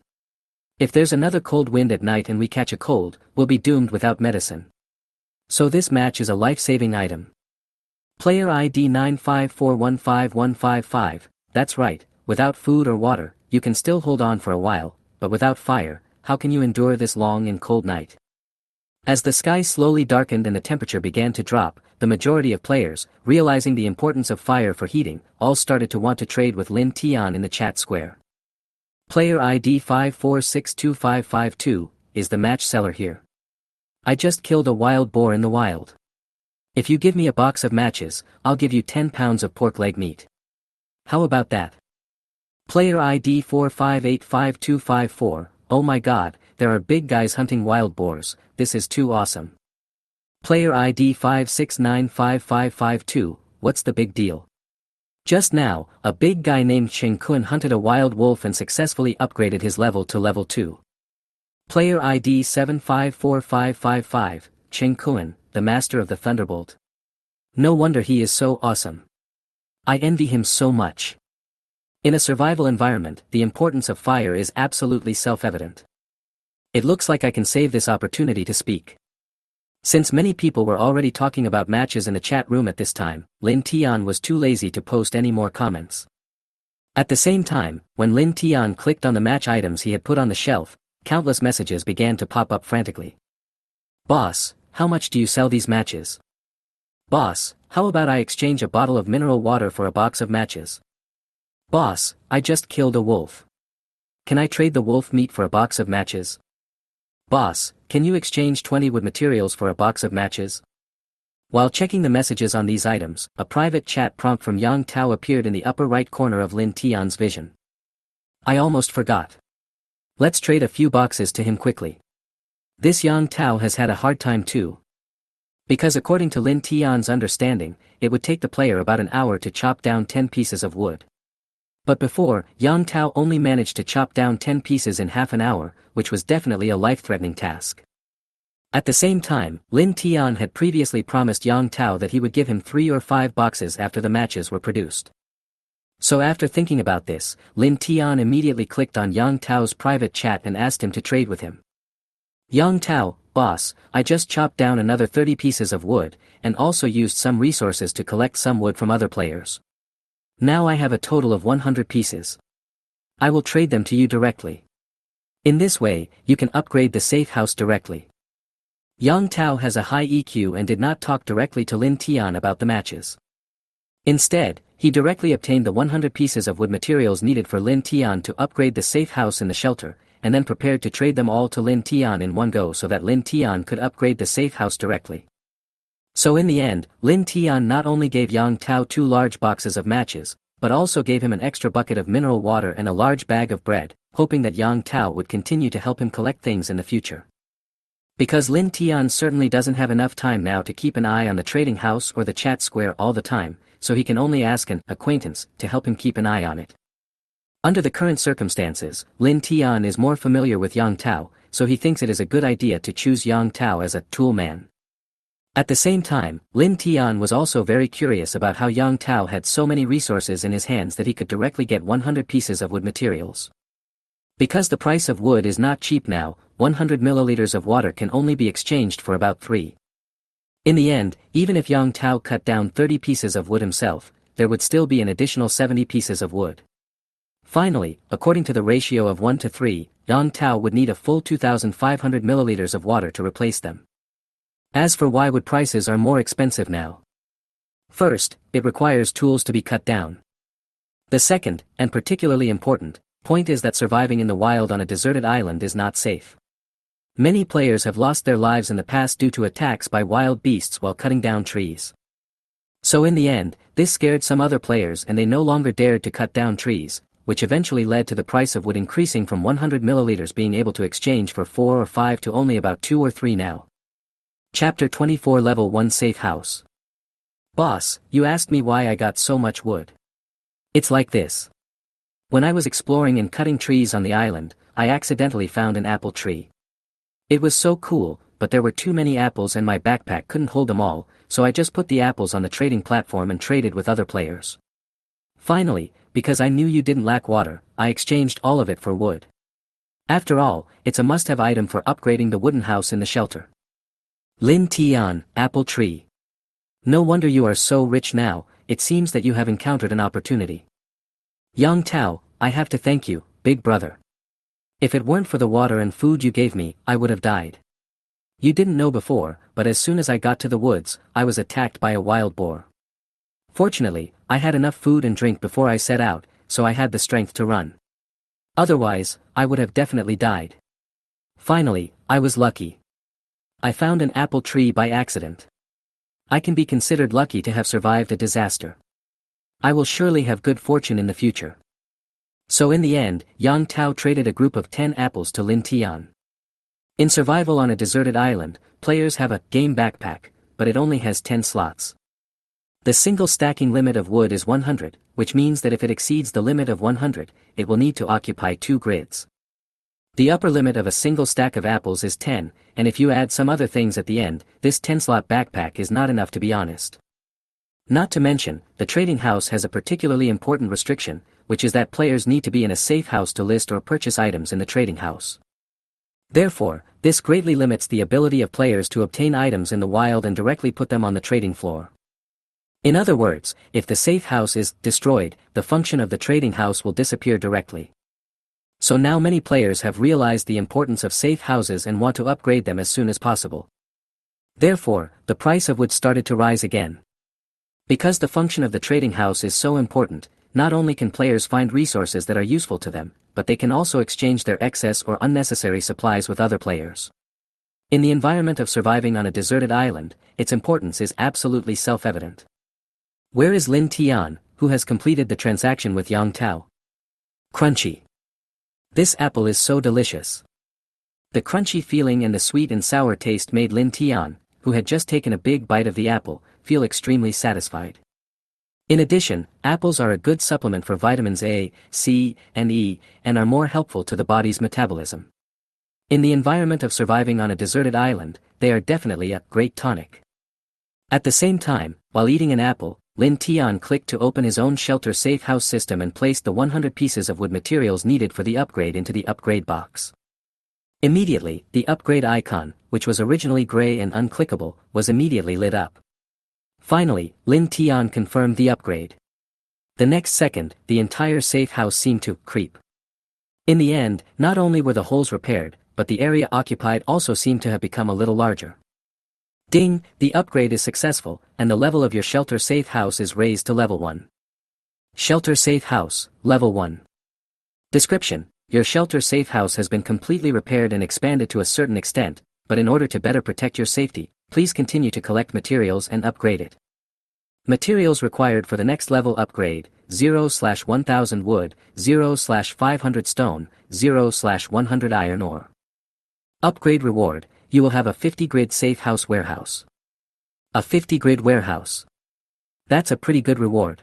A: If there's another cold wind at night and we catch a cold, we'll be doomed without medicine. So this match is a life-saving item. Player ID 954155155, that's right, without food or water, you can still hold on for a while, but without fire, how can you endure this long and cold night? As the sky slowly darkened and the temperature began to drop, the majority of players, realizing the importance of fire for heating, all started to want to trade with Lin Tian in the chat square. Player ID 5462552, is the match seller here? I just killed a wild boar in the wild. If you give me a box of matches, I'll give you 10 pounds of pork leg meat. How about that? Player ID 4585254, oh my god, there are big guys hunting wild boars, this is too awesome. Player ID 5695552, what's the big deal? Just now, a big guy named Cheng Kun hunted a wild wolf and successfully upgraded his level to level 2. Player ID 754555, Cheng Kun, the master of the Thunderbolt. No wonder he is so awesome. I envy him so much. In a survival environment, the importance of fire is absolutely self-evident. It looks like I can save this opportunity to speak. Since many people were already talking about matches in the chat room at this time, Lin Tian was too lazy to post any more comments. At the same time, when Lin Tian clicked on the match items he had put on the shelf, countless messages began to pop up frantically. Boss, how much do you sell these matches? Boss, how about I exchange a bottle of mineral water for a box of matches? Boss, I just killed a wolf. Can I trade the wolf meat for a box of matches? Boss, can you exchange 20 wood materials for a box of matches? While checking the messages on these items, a private chat prompt from Yang Tao appeared in the upper right corner of Lin Tian's vision. I almost forgot. Let's trade a few boxes to him quickly. This Yang Tao has had a hard time too. Because according to Lin Tian's understanding, it would take the player about an hour to chop down 10 pieces of wood. But before, Yang Tao only managed to chop down 10 pieces in half an hour, which was definitely a life-threatening task. At the same time, Lin Tian had previously promised Yang Tao that he would give him 3 or 5 boxes after the matches were produced. So after thinking about this, Lin Tian immediately clicked on Yang Tao's private chat and asked him to trade with him. Yang Tao, boss, I just chopped down another 30 pieces of wood, and also used some resources to collect some wood from other players. Now I have a total of 100 pieces. I will trade them to you directly. In this way, you can upgrade the safe house directly. Yang Tao has a high EQ and did not talk directly to Lin Tian about the matches. Instead, he directly obtained the 100 pieces of wood materials needed for Lin Tian to upgrade the safe house in the shelter, and then prepared to trade them all to Lin Tian in one go so that Lin Tian could upgrade the safe house directly. So in the end, Lin Tian not only gave Yang Tao 2 large boxes of matches, but also gave him an extra bucket of mineral water and a large bag of bread, hoping that Yang Tao would continue to help him collect things in the future. Because Lin Tian certainly doesn't have enough time now to keep an eye on the trading house or the chat square all the time, so he can only ask an acquaintance to help him keep an eye on it. Under the current circumstances, Lin Tian is more familiar with Yang Tao, so he thinks it is a good idea to choose Yang Tao as a tool man. At the same time, Lin Tian was also very curious about how Yang Tao had so many resources in his hands that he could directly get 100 pieces of wood materials. Because the price of wood is not cheap now, 100 milliliters of water can only be exchanged for about 3. In the end, even if Yang Tao cut down 30 pieces of wood himself, there would still be an additional 70 pieces of wood. Finally, according to the ratio of 1 to 3, Yang Tao would need a full 2,500 milliliters of water to replace them. As for why wood prices are more expensive now. First, it requires tools to be cut down. The second, and particularly important, point is that surviving in the wild on a deserted island is not safe. Many players have lost their lives in the past due to attacks by wild beasts while cutting down trees. So in the end, this scared some other players and they no longer dared to cut down trees, which eventually led to the price of wood increasing from 100 milliliters being able to exchange for 4 or 5 to only about 2 or 3 now. Chapter 24 Level 1 Safe House. Boss, you asked me why I got so much wood. It's like this. When I was exploring and cutting trees on the island, I accidentally found an apple tree. It was so cool, but there were too many apples and my backpack couldn't hold them all, so I just put the apples on the trading platform and traded with other players. Finally, because I knew you didn't lack water, I exchanged all of it for wood. After all, it's a must-have item for upgrading the wooden house in the shelter. Lin Tian, apple tree. No wonder you are so rich now, it seems that you have encountered an opportunity. Yang Tao, I have to thank you, big brother. If it weren't for the water and food you gave me, I would have died. You didn't know before, but as soon as I got to the woods, I was attacked by a wild boar. Fortunately, I had enough food and drink before I set out, so I had the strength to run. Otherwise, I would have definitely died. Finally, I was lucky. I found an apple tree by accident. I can be considered lucky to have survived a disaster. I will surely have good fortune in the future. So in the end, Yang Tao traded a group of 10 apples to Lin Tian. In survival on a deserted island, players have a game backpack, but it only has 10 slots. The single stacking limit of wood is 100, which means that if it exceeds the limit of 100, it will need to occupy 2 grids. The upper limit of a single stack of apples is 10, and if you add some other things at the end, this 10-slot backpack is not enough to be honest. Not to mention, the trading house has a particularly important restriction, which is that players need to be in a safe house to list or purchase items in the trading house. Therefore, this greatly limits the ability of players to obtain items in the wild and directly put them on the trading floor. In other words, if the safe house is destroyed, the function of the trading house will disappear directly. So now many players have realized the importance of safe houses and want to upgrade them as soon as possible. Therefore, the price of wood started to rise again. Because the function of the trading house is so important, not only can players find resources that are useful to them, but they can also exchange their excess or unnecessary supplies with other players. In the environment of surviving on a deserted island, its importance is absolutely self-evident. Where is Lin Tian, who has completed the transaction with Yang Tao? Crunchy. This apple is so delicious. The crunchy feeling and the sweet and sour taste made Lin Tian, who had just taken a big bite of the apple, feel extremely satisfied. In addition, apples are a good supplement for vitamins A, C, and E, and are more helpful to the body's metabolism. In the environment of surviving on a deserted island, they are definitely a great tonic. At the same time, while eating an apple, Lin Tian clicked to open his own shelter safe house system and placed the 100 pieces of wood materials needed for the upgrade into the upgrade box. Immediately, the upgrade icon, which was originally gray and unclickable, was immediately lit up. Finally, Lin Tian confirmed the upgrade. The next second, the entire safe house seemed to creep. In the end, not only were the holes repaired, but the area occupied also seemed to have become a little larger. Ding, the upgrade is successful, and the level of your shelter safe house is raised to level 1. Shelter safe house, level 1. Description: your shelter safe house has been completely repaired and expanded to a certain extent, but in order to better protect your safety, please continue to collect materials and upgrade it. Materials required for the next level upgrade: 0/1000 wood, 0/500 stone, 0/100 iron ore. Upgrade reward: you will have a 50 grid safe house warehouse. A 50 grid warehouse. That's a pretty good reward.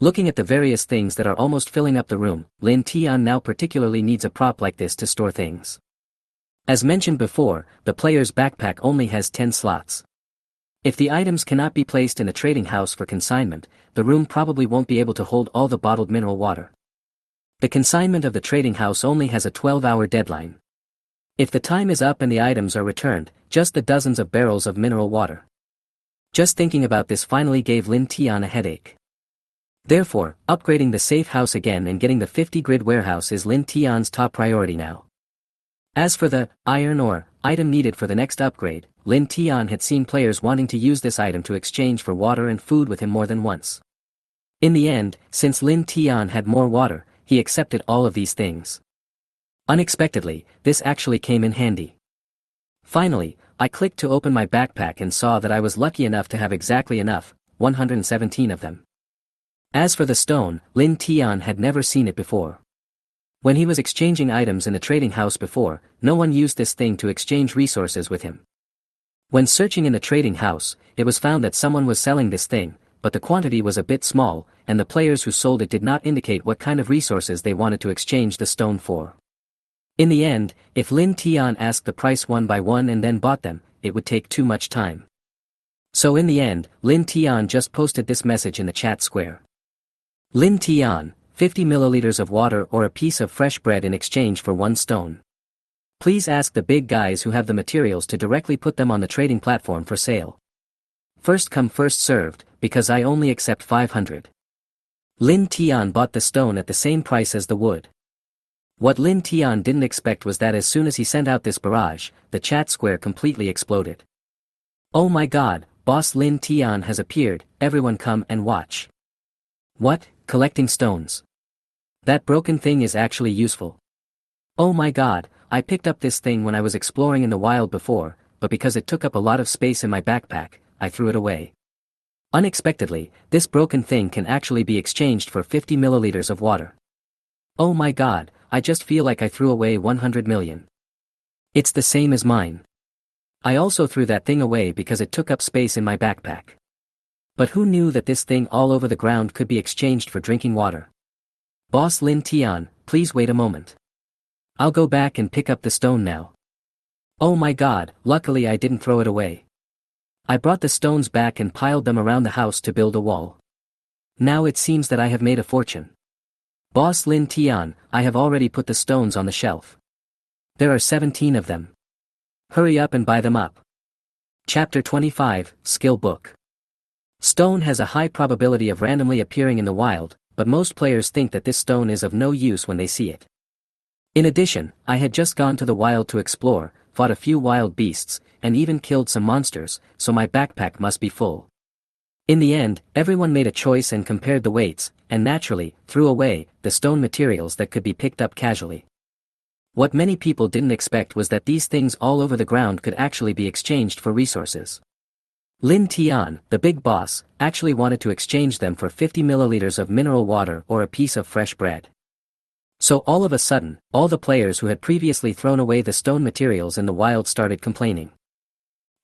A: Looking at the various things that are almost filling up the room, Lin Tian now particularly needs a prop like this to store things. As mentioned before, the player's backpack only has 10 slots. If the items cannot be placed in a trading house for consignment, the room probably won't be able to hold all the bottled mineral water. The consignment of the trading house only has a 12-hour deadline. If the time is up and the items are returned, just the dozens of barrels of mineral water. Just thinking about this finally gave Lin Tian a headache. Therefore, upgrading the safe house again and getting the 50 grid warehouse is Lin Tian's top priority now. As for the iron ore item needed for the next upgrade, Lin Tian had seen players wanting to use this item to exchange for water and food with him more than once. In the end, since Lin Tian had more water, he accepted all of these things. Unexpectedly, this actually came in handy. Finally, I clicked to open my backpack and saw that I was lucky enough to have exactly enough, 117 of them. As for the stone, Lin Tian had never seen it before. When he was exchanging items in the trading house before, no one used this thing to exchange resources with him. When searching in the trading house, it was found that someone was selling this thing, but the quantity was a bit small, and the players who sold it did not indicate what kind of resources they wanted to exchange the stone for. In the end, if Lin Tian asked the price one by one and then bought them, it would take too much time. So in the end, Lin Tian just posted this message in the chat square. Lin Tian, 50 milliliters of water or a piece of fresh bread in exchange for 1 stone. Please ask the big guys who have the materials to directly put them on the trading platform for sale. First come first served, because I only accept 500. Lin Tian bought the stone at the same price as the wood. What Lin Tian didn't expect was that as soon as he sent out this barrage, the chat square completely exploded. Oh my god, boss Lin Tian has appeared, everyone come and watch. What, collecting stones? That broken thing is actually useful. Oh my god, I picked up this thing when I was exploring in the wild before, but because it took up a lot of space in my backpack, I threw it away. Unexpectedly, this broken thing can actually be exchanged for 50 milliliters of water. Oh my god, I just feel like I threw away 100 million. It's the same as mine. I also threw that thing away because it took up space in my backpack. But who knew that this thing all over the ground could be exchanged for drinking water? Boss Lin Tian, please wait a moment. I'll go back and pick up the stone now. Oh my god, luckily I didn't throw it away. I brought the stones back and piled them around the house to build a wall. Now it seems that I have made a fortune. Boss Lin Tian, I have already put the stones on the shelf. There are 17 of them. Hurry up and buy them up. Chapter 25, Skill Book. Stone has a high probability of randomly appearing in the wild, but most players think that this stone is of no use when they see it. In addition, I had just gone to the wild to explore, fought a few wild beasts, and even killed some monsters, so my backpack must be full. In the end, everyone made a choice and compared the weights, and naturally, threw away the stone materials that could be picked up casually. What many people didn't expect was that these things all over the ground could actually be exchanged for resources. Lin Tian, the big boss, actually wanted to exchange them for 50 milliliters of mineral water or a piece of fresh bread. So all of a sudden, all the players who had previously thrown away the stone materials in the wild started complaining.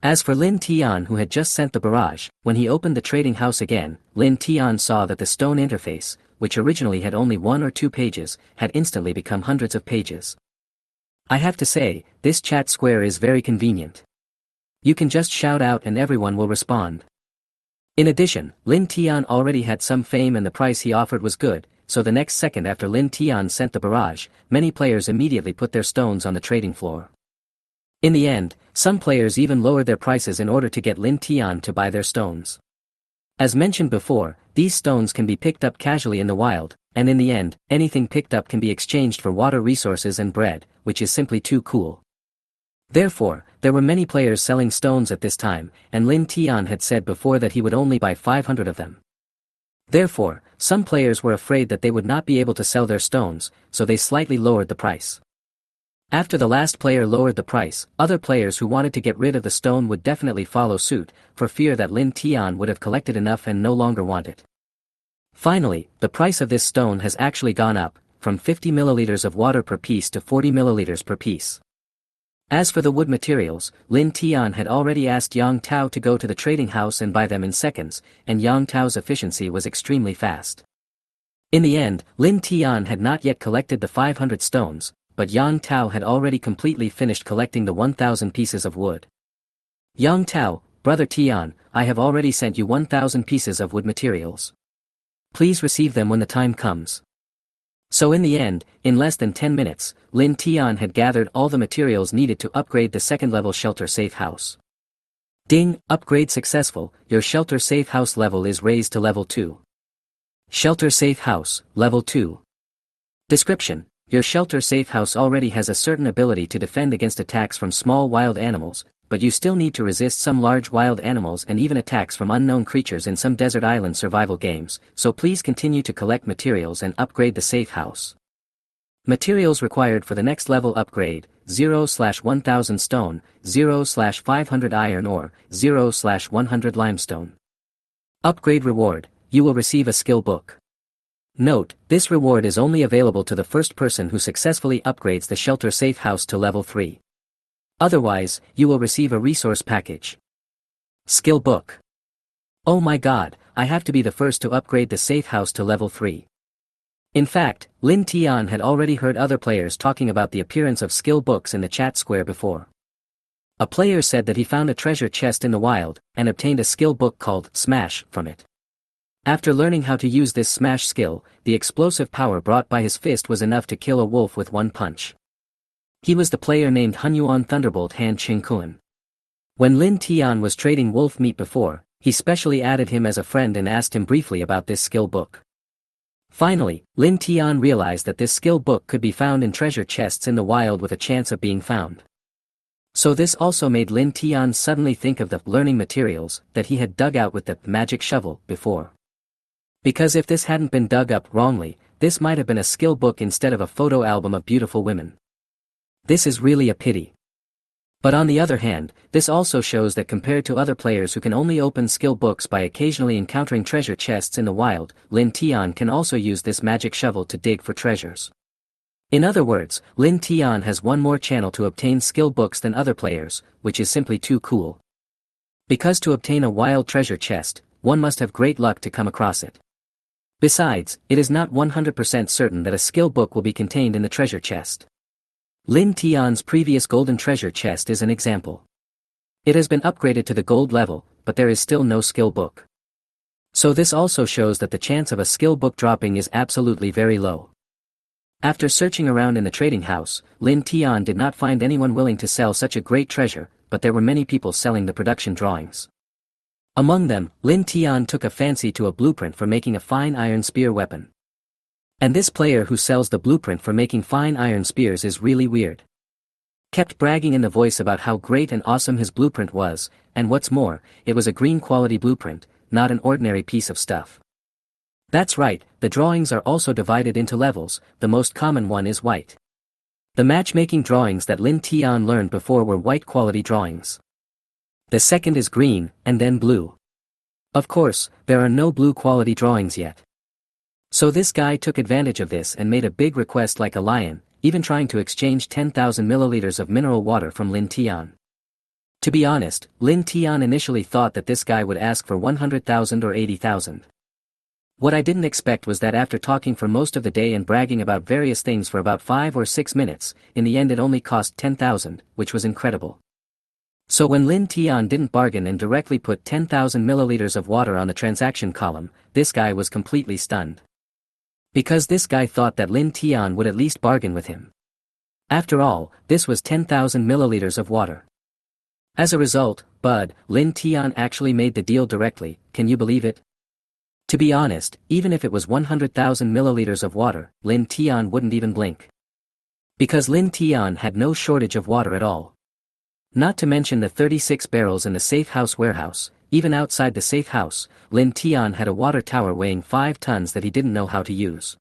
A: As for Lin Tian, who had just sent the barrage, when he opened the trading house again, Lin Tian saw that the stone interface, which originally had only 1 or 2 pages, had instantly become hundreds of pages. I have to say, this chat square is very convenient. You can just shout out and everyone will respond. In addition, Lin Tian already had some fame and the price he offered was good, so the next second after Lin Tian sent the barrage, many players immediately put their stones on the trading floor. In the end, some players even lowered their prices in order to get Lin Tian to buy their stones. As mentioned before, these stones can be picked up casually in the wild, and in the end, anything picked up can be exchanged for water resources and bread, which is simply too cool. Therefore, there were many players selling stones at this time, and Lin Tian had said before that he would only buy 500 of them. Therefore, some players were afraid that they would not be able to sell their stones, so they slightly lowered the price. After the last player lowered the price, other players who wanted to get rid of the stone would definitely follow suit, for fear that Lin Tian would have collected enough and no longer want it. Finally, the price of this stone has actually gone up, from 50 milliliters of water per piece to 40 milliliters per piece. As for the wood materials, Lin Tian had already asked Yang Tao to go to the trading house and buy them in seconds, and Yang Tao's efficiency was extremely fast. In the end, Lin Tian had not yet collected the 500 stones, but Yang Tao had already completely finished collecting the 1,000 pieces of wood. Yang Tao, brother Tian, I have already sent you 1,000 pieces of wood materials. Please receive them when the time comes. So in the end, in less than 10 minutes, Lin Tian had gathered all the materials needed to upgrade the second-level shelter-safe house. Ding, upgrade successful, your shelter-safe house level is raised to level 2. Shelter-safe house, level 2. Description: your shelter-safe house already has a certain ability to defend against attacks from small wild animals, but you still need to resist some large wild animals and even attacks from unknown creatures in some desert island survival games, so please continue to collect materials and upgrade the safe house. Materials required for the next level upgrade: 0/1000 stone, 0/500 iron ore, 0/100 limestone. Upgrade reward: you will receive a skill book. Note, this reward is only available to the first person who successfully upgrades the shelter-safe house to level 3. Otherwise, you will receive a resource package. Skill book. Oh my god, I have to be the first to upgrade the safe house to level 3. In fact, Lin Tian had already heard other players talking about the appearance of skill books in the chat square before. A player said that he found a treasure chest in the wild, and obtained a skill book called Smash from it. After learning how to use this smash skill, the explosive power brought by his fist was enough to kill a wolf with one punch. He was the player named Hunyuan Thunderbolt Han Qingkuan. When Lin Tian was trading wolf meat before, he specially added him as a friend and asked him briefly about this skill book. Finally, Lin Tian realized that this skill book could be found in treasure chests in the wild with a chance of being found. So this also made Lin Tian suddenly think of the learning materials that he had dug out with the magic shovel before. Because if this hadn't been dug up wrongly, this might have been a skill book instead of a photo album of beautiful women. This is really a pity. But on the other hand, this also shows that compared to other players who can only open skill books by occasionally encountering treasure chests in the wild, Lin Tian can also use this magic shovel to dig for treasures. In other words, Lin Tian has one more channel to obtain skill books than other players, which is simply too cool. Because to obtain a wild treasure chest, one must have great luck to come across it. Besides, it is not 100% certain that a skill book will be contained in the treasure chest. Lin Tian's previous golden treasure chest is an example. It has been upgraded to the gold level, but there is still no skill book. So this also shows that the chance of a skill book dropping is absolutely very low. After searching around in the trading house, Lin Tian did not find anyone willing to sell such a great treasure, but there were many people selling the production drawings. Among them, Lin Tian took a fancy to a blueprint for making a fine iron spear weapon. And this player who sells the blueprint for making fine iron spears is really weird. Kept bragging in the voice about how great and awesome his blueprint was, and what's more, it was a green quality blueprint, not an ordinary piece of stuff. That's right, the drawings are also divided into levels, the most common one is white. The matchmaking drawings that Lin Tian learned before were white quality drawings. The second is green, and then blue. Of course, there are no blue quality drawings yet. So this guy took advantage of this and made a big request like a lion, even trying to exchange 10,000 milliliters of mineral water from Lin Tian. To be honest, Lin Tian initially thought that this guy would ask for 100,000 or 80,000. What I didn't expect was that after talking for most of the day and bragging about various things for about 5 or 6 minutes, in the end it only cost 10,000, which was incredible. So when Lin Tian didn't bargain and directly put 10,000 milliliters of water on the transaction column, this guy was completely stunned. Because this guy thought that Lin Tian would at least bargain with him. After all, this was 10,000 milliliters of water. As a result, Lin Tian actually made the deal directly, can you believe it? To be honest, even if it was 100,000 milliliters of water, Lin Tian wouldn't even blink. Because Lin Tian had no shortage of water at all. Not to mention the 36 barrels in the safe house warehouse, even outside the safe house, Lin Tian had a water tower weighing 5 tons that he didn't know how to use.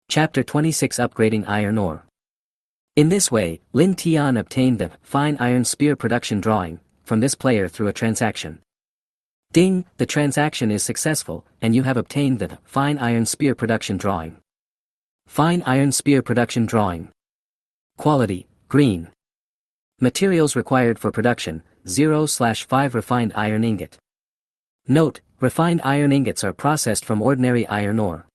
A: Chapter 26 Upgrading Iron Ore. In this way, Lin Tian obtained the fine iron spear production drawing from this player through a transaction. Ding, the transaction is successful, and you have obtained the fine iron spear production drawing. Fine iron spear production drawing. Quality, green. Materials required for production, 0/5 refined iron ingot. Note, refined iron ingots are processed from ordinary iron ore.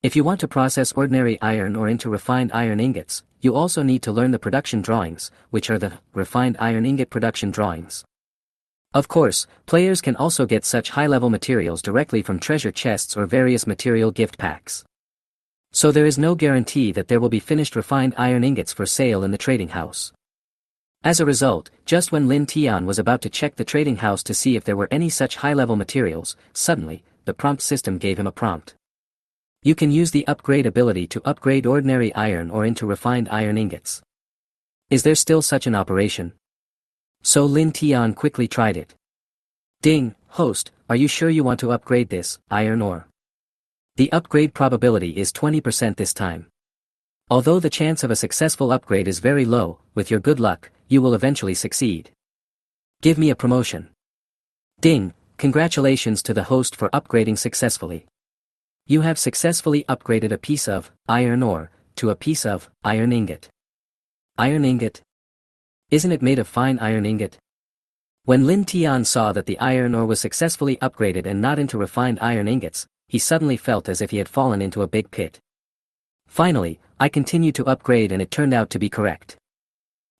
A: If you want to process ordinary iron ore into refined iron ingots, you also need to learn the production drawings, which are the refined iron ingot production drawings. Of course, players can also get such high-level materials directly from treasure chests or various material gift packs. So there is no guarantee that there will be finished refined iron ingots for sale in the trading house. As a result, just when Lin Tian was about to check the trading house to see if there were any such high-level materials, suddenly, the prompt system gave him a prompt. You can use the upgrade ability to upgrade ordinary iron ore into refined iron ingots. Is there still such an operation? So Lin Tian quickly tried it. Ding, host, are you sure you want to upgrade this iron ore? The upgrade probability is 20% this time. Although the chance of a successful upgrade is very low, with your good luck, you will eventually succeed. Give me a promotion. Ding, congratulations to the host for upgrading successfully. You have successfully upgraded a piece of iron ore to a piece of iron ingot. Iron ingot? Isn't it made of fine iron ingot? When Lin Tian saw that the iron ore was successfully upgraded and not into refined iron ingots, he suddenly felt as if he had fallen into a big pit. Finally, I continued to upgrade and it turned out to be correct.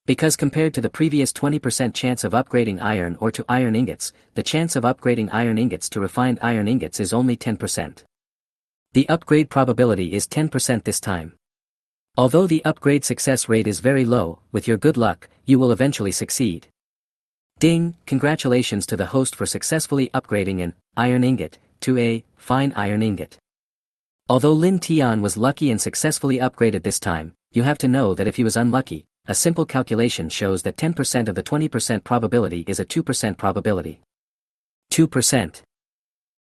A: Because compared to the previous 20% chance of upgrading iron ore to iron ingots, the chance of upgrading iron ingots to refined iron ingots is only 10%. The upgrade probability is 10% this time. Although the upgrade success rate is very low, with your good luck, you will eventually succeed. Ding, congratulations to the host for successfully upgrading an iron ingot to a fine iron ingot. Although Lin Tian was lucky and successfully upgraded this time, you have to know that if he was unlucky, a simple calculation shows that 10% of the 20% probability is a 2% probability. 2%.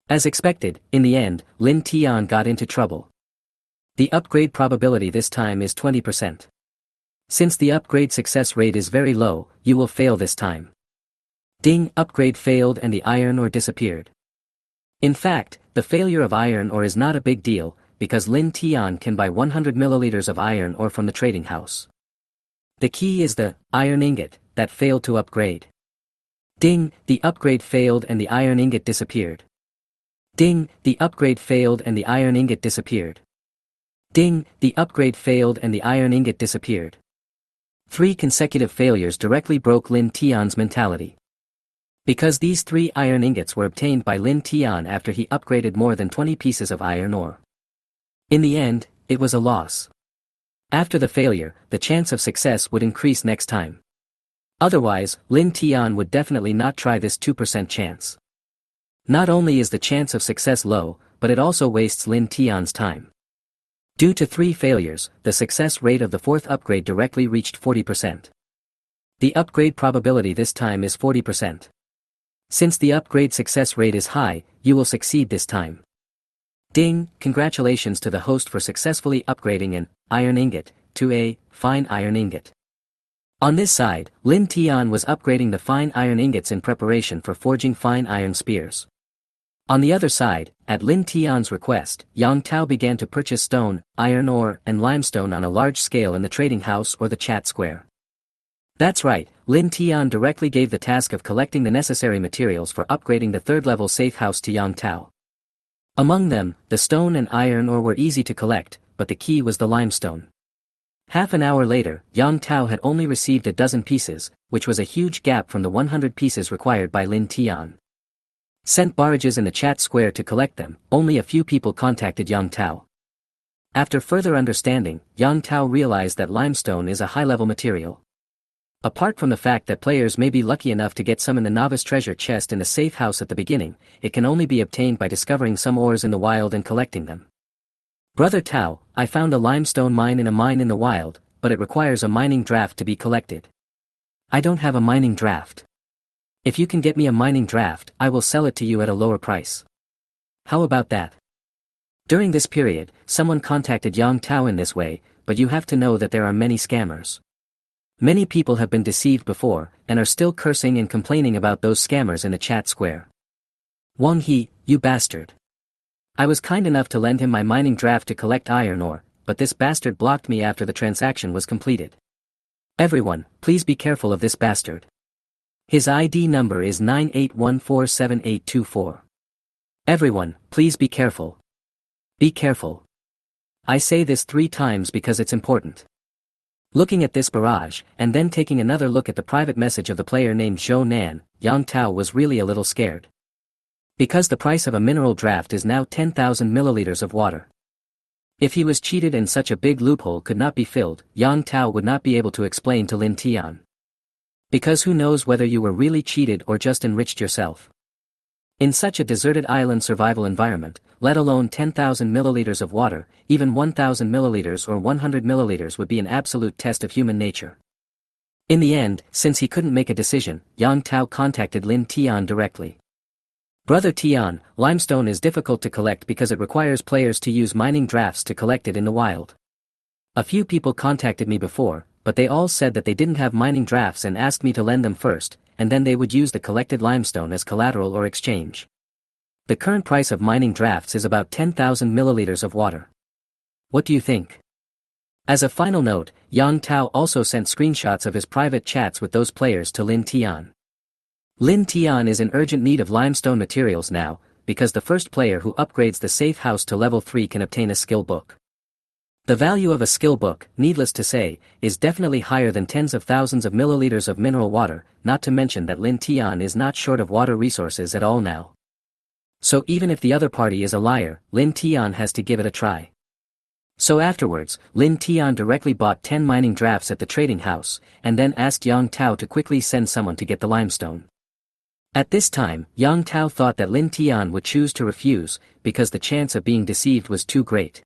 A: As expected, in the end, Lin Tian got into trouble. The upgrade probability this time is 20%. Since the upgrade success rate is very low, you will fail this time. Ding, upgrade failed and the iron ore disappeared. In fact, the failure of iron ore is not a big deal, because Lin Tian can buy 100 milliliters of iron ore from the trading house. The key is the iron ingot that failed to upgrade. Ding, the upgrade failed and the iron ingot disappeared. Ding, the upgrade failed and the iron ingot disappeared. Ding, the upgrade failed and the iron ingot disappeared. 3 consecutive failures directly broke Lin Tian's mentality. Because these 3 iron ingots were obtained by Lin Tian after he upgraded more than 20 pieces of iron ore. In the end, it was a loss. After the failure, the chance of success would increase next time. Otherwise, Lin Tian would definitely not try this 2% chance. Not only is the chance of success low, but it also wastes Lin Tian's time. Due to 3 failures, the success rate of the 4th upgrade directly reached 40%. The upgrade probability this time is 40%. Since the upgrade success rate is high, you will succeed this time. Ding, congratulations to the host for successfully upgrading an iron ingot to a fine iron ingot. On this side, Lin Tian was upgrading the fine iron ingots in preparation for forging fine iron spears. On the other side, at Lin Tian's request, Yang Tao began to purchase stone, iron ore, and limestone on a large scale in the trading house or the chat square. That's right, Lin Tian directly gave the task of collecting the necessary materials for upgrading the third-level safe house to Yang Tao. Among them, the stone and iron ore were easy to collect, but the key was the limestone. Half an hour later, Yang Tao had only received a dozen pieces, which was a huge gap from the 100 pieces required by Lin Tian. Sent barrages in the chat square to collect them, only a few people contacted Yang Tao. After further understanding, Yang Tao realized that limestone is a high-level material. Apart from the fact that players may be lucky enough to get some in the novice treasure chest in the safe house at the beginning, it can only be obtained by discovering some ores in the wild and collecting them. Brother Tao, I found a limestone mine in a mine in the wild, but it requires a mining draft to be collected. I don't have a mining draft. If you can get me a mining draft, I will sell it to you at a lower price. How about that? During this period, someone contacted Yang Tao in this way, but you have to know that there are many scammers. Many people have been deceived before, and are still cursing and complaining about those scammers in the chat square. Wang He, you bastard. I was kind enough to lend him my mining draft to collect iron ore, but this bastard blocked me after the transaction was completed. Everyone, please be careful of this bastard. His ID number is 98147824. Everyone, please be careful. Be careful. I say this 3 times because it's important. Looking at this barrage, and then taking another look at the private message of the player named Zhou Nan, Yang Tao was really a little scared. Because the price of a mineral draft is now 10,000 milliliters of water. If he was cheated and such a big loophole could not be filled, Yang Tao would not be able to explain to Lin Tian. Because who knows whether you were really cheated or just enriched yourself. In such a deserted island survival environment, let alone 10,000 milliliters of water, even 1,000 milliliters or 100 milliliters would be an absolute test of human nature. In the end, since he couldn't make a decision, Yang Tao contacted Lin Tian directly. Brother Tian, limestone is difficult to collect because it requires players to use mining drafts to collect it in the wild. A few people contacted me before, but they all said that they didn't have mining drafts and asked me to lend them first, and then they would use the collected limestone as collateral or exchange. The current price of mining drafts is about 10,000 milliliters of water. What do you think? As a final note, Yang Tao also sent screenshots of his private chats with those players to Lin Tian. Lin Tian is in urgent need of limestone materials now, because the first player who upgrades the safe house to level 3 can obtain a skill book. The value of a skill book, needless to say, is definitely higher than tens of thousands of milliliters of mineral water, not to mention that Lin Tian is not short of water resources at all now. So even if the other party is a liar, Lin Tian has to give it a try. So afterwards, Lin Tian directly bought 10 mining drafts at the trading house, and then asked Yang Tao to quickly send someone to get the limestone. At this time, Yang Tao thought that Lin Tian would choose to refuse, because the chance of being deceived was too great.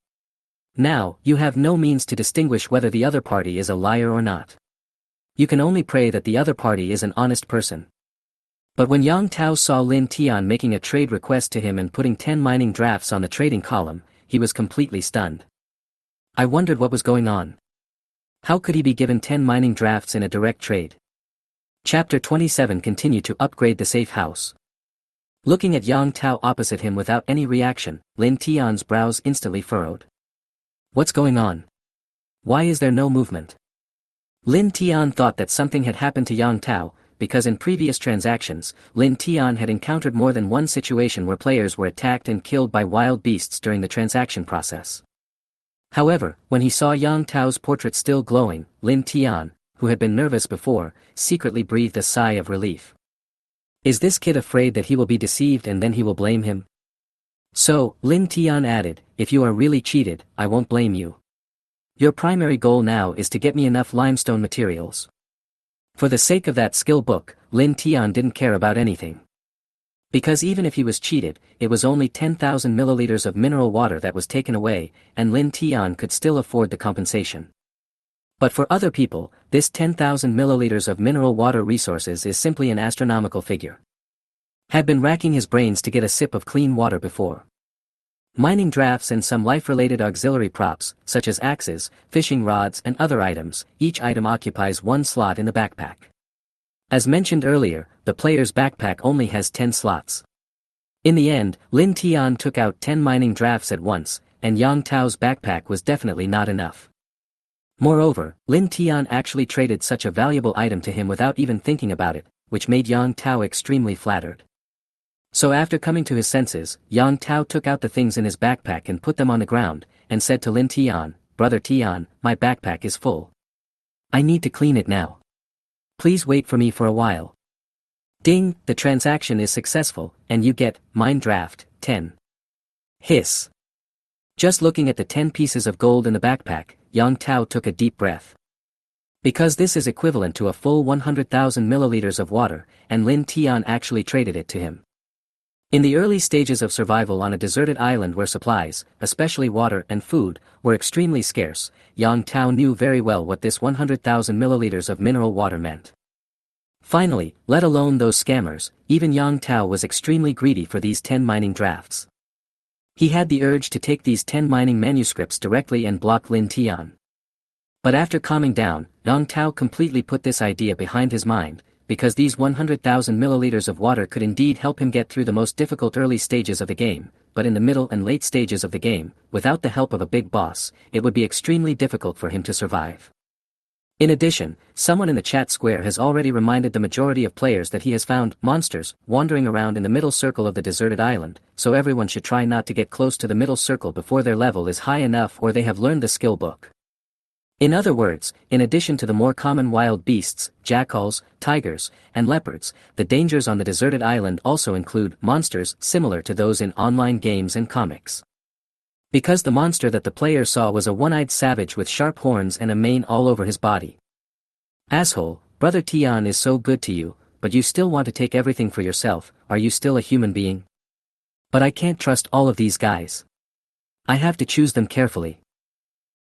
A: Now, you have no means to distinguish whether the other party is a liar or not. You can only pray that the other party is an honest person. But when Yang Tao saw Lin Tian making a trade request to him and putting 10 mining drafts on the trading column, he was completely stunned. I wondered what was going on. How could he be given 10 mining drafts in a direct trade? Chapter 27 continued to upgrade the safe house. Looking at Yang Tao opposite him without any reaction, Lin Tian's brows instantly furrowed. What's going on? Why is there no movement? Lin Tian thought that something had happened to Yang Tao, because in previous transactions, Lin Tian had encountered more than one situation where players were attacked and killed by wild beasts during the transaction process. However, when he saw Yang Tao's portrait still glowing, Lin Tian, who had been nervous before, secretly breathed a sigh of relief. Is this kid afraid that he will be deceived and then he will blame him? So, Lin Tian added, if you are really cheated, I won't blame you. Your primary goal now is to get me enough limestone materials. For the sake of that skill book, Lin Tian didn't care about anything. Because even if he was cheated, it was only 10,000 milliliters of mineral water that was taken away, and Lin Tian could still afford the compensation. But for other people, this 10,000 milliliters of mineral water resources is simply an astronomical figure. Had been racking his brains to get a sip of clean water before. Mining drafts and some life-related auxiliary props, such as axes, fishing rods and other items, each item occupies 1 slot in the backpack. As mentioned earlier, the player's backpack only has 10 slots. In the end, Lin Tian took out 10 mining drafts at once, and Yang Tao's backpack was definitely not enough. Moreover, Lin Tian actually traded such a valuable item to him without even thinking about it, which made Yang Tao extremely flattered. So after coming to his senses, Yang Tao took out the things in his backpack and put them on the ground, and said to Lin Tian, "Brother Tian, my backpack is full. I need to clean it now. Please wait for me for a while." Ding, the transaction is successful, and you get, mine draft, 10. Hiss. Just looking at the 10 pieces of gold in the backpack, Yang Tao took a deep breath. Because this is equivalent to a full 100,000 milliliters of water, and Lin Tian actually traded it to him. In the early stages of survival on a deserted island where supplies, especially water and food, were extremely scarce, Yang Tao knew very well what this 100,000 milliliters of mineral water meant. Finally, let alone those scammers, even Yang Tao was extremely greedy for these 10 mining drafts. He had the urge to take these 10 mining manuscripts directly and block Lin Tian. But after calming down, Yang Tao completely put this idea behind his mind, because these 100,000 milliliters of water could indeed help him get through the most difficult early stages of the game, but in the middle and late stages of the game, without the help of a big boss, it would be extremely difficult for him to survive. In addition, someone in the chat square has already reminded the majority of players that he has found monsters wandering around in the middle circle of the deserted island, so everyone should try not to get close to the middle circle before their level is high enough or they have learned the skill book. In other words, in addition to the more common wild beasts, jackals, tigers, and leopards, the dangers on the deserted island also include monsters similar to those in online games and comics. Because the monster that the player saw was a one-eyed savage with sharp horns and a mane all over his body. Asshole, Brother Tian is so good to you, but you still want to take everything for yourself, are you still a human being? But I can't trust all of these guys. I have to choose them carefully.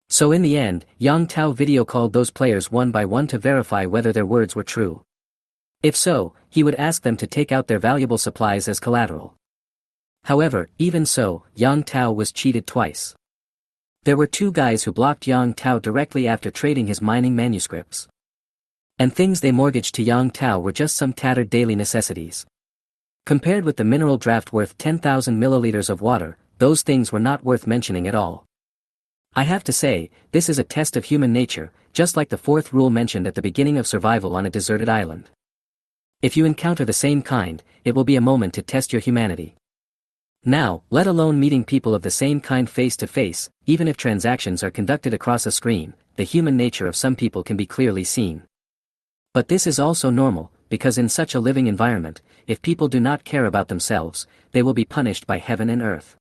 A: So in the end, Yang Tao video called those players one by one to verify whether their words were true. If so, he would ask them to take out their valuable supplies as collateral. However, even so, Yang Tao was cheated twice. There were 2 guys who blocked Yang Tao directly after trading his mining manuscripts. And things they mortgaged to Yang Tao were just some tattered daily necessities. Compared with the mineral draft worth 10,000 milliliters of water, those things were not worth mentioning at all. I have to say, this is a test of human nature, just like the 4th rule mentioned at the beginning of survival on a deserted island. If you encounter the same kind, it will be a moment to test your humanity. Now, let alone meeting people of the same kind face to face, even if transactions are conducted across a screen, the human nature of some people can be clearly seen. But this is also normal, because in such a living environment, if people do not care about themselves, they will be punished by heaven and earth.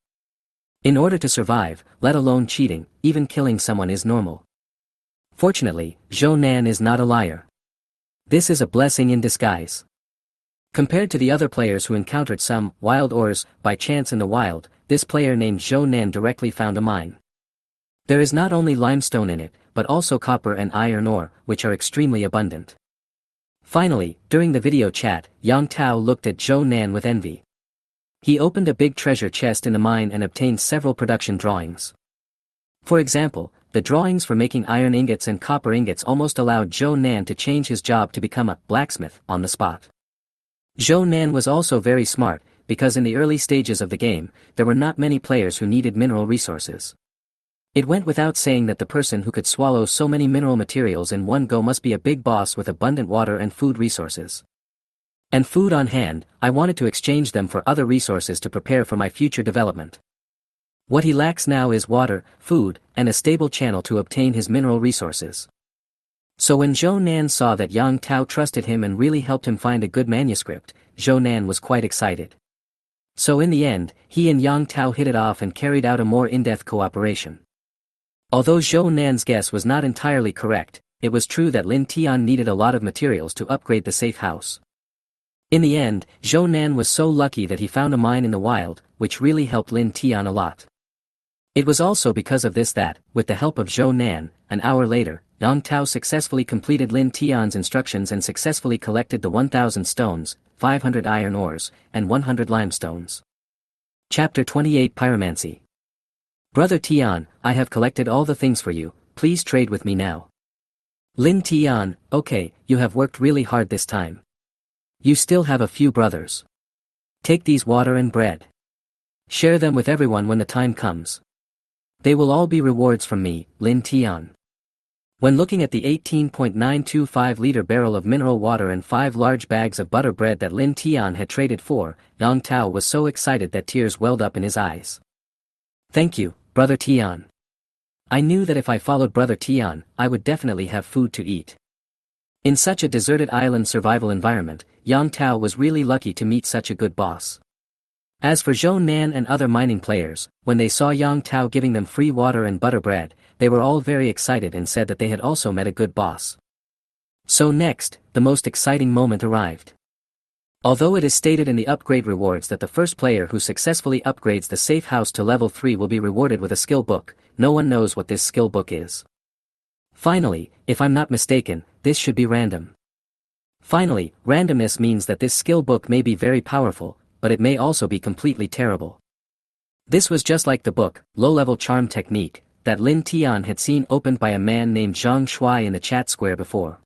A: In order to survive, let alone cheating, even killing someone is normal. Fortunately, Zhou Nan is not a liar. This is a blessing in disguise. Compared to the other players who encountered some wild ores by chance in the wild, this player named Zhou Nan directly found a mine. There is not only limestone in it, but also copper and iron ore, which are extremely abundant. Finally, during the video chat, Yang Tao looked at Zhou Nan with envy. He opened a big treasure chest in the mine and obtained several production drawings. For example, the drawings for making iron ingots and copper ingots almost allowed Zhou Nan to change his job to become a blacksmith on the spot. Zhou Nan was also very smart, because in the early stages of the game, there were not many players who needed mineral resources. It went without saying that the person who could swallow so many mineral materials in one go must be a big boss with abundant water and food resources. And food on hand, I wanted to exchange them for other resources to prepare for my future development. What he lacks now is water, food, and a stable channel to obtain his mineral resources. So when Zhou Nan saw that Yang Tao trusted him and really helped him find a good manuscript, Zhou Nan was quite excited. So in the end, he and Yang Tao hit it off and carried out a more in-depth cooperation. Although Zhou Nan's guess was not entirely correct, it was true that Lin Tian needed a lot of materials to upgrade the safe house. In the end, Zhou Nan was so lucky that he found a mine in the wild, which really helped Lin Tian a lot. It was also because of this that, with the help of Zhou Nan, an hour later, Yang Tao successfully completed Lin Tian's instructions and successfully collected the 1,000 stones, 500 iron ores, and 100 limestones. Chapter 28 Pyromancy. Brother Tian, I have collected all the things for you, please trade with me now. Lin Tian, okay, you have worked really hard this time. You still have a few brothers. Take these water and bread. Share them with everyone when the time comes. They will all be rewards from me, Lin Tian. When looking at the 18.925-liter barrel of mineral water and 5 large bags of butter bread that Lin Tian had traded for, Yang Tao was so excited that tears welled up in his eyes. Thank you, Brother Tian. I knew that if I followed Brother Tian, I would definitely have food to eat. In such a deserted island survival environment, Yang Tao was really lucky to meet such a good boss. As for Zhou Nan and other mining players, when they saw Yang Tao giving them free water and butter bread, they were all very excited and said that they had also met a good boss. So next, the most exciting moment arrived. Although it is stated in the upgrade rewards that the first player who successfully upgrades the safe house to level 3 will be rewarded with a skill book, no one knows what this skill book is. Finally, if I'm not mistaken, this should be random. Finally, randomness means that this skill book may be very powerful, but it may also be completely terrible. This was just like the book, Low-Level Charm Technique, that Lin Tian had seen opened by a man named Zhang Shuai in the chat square before.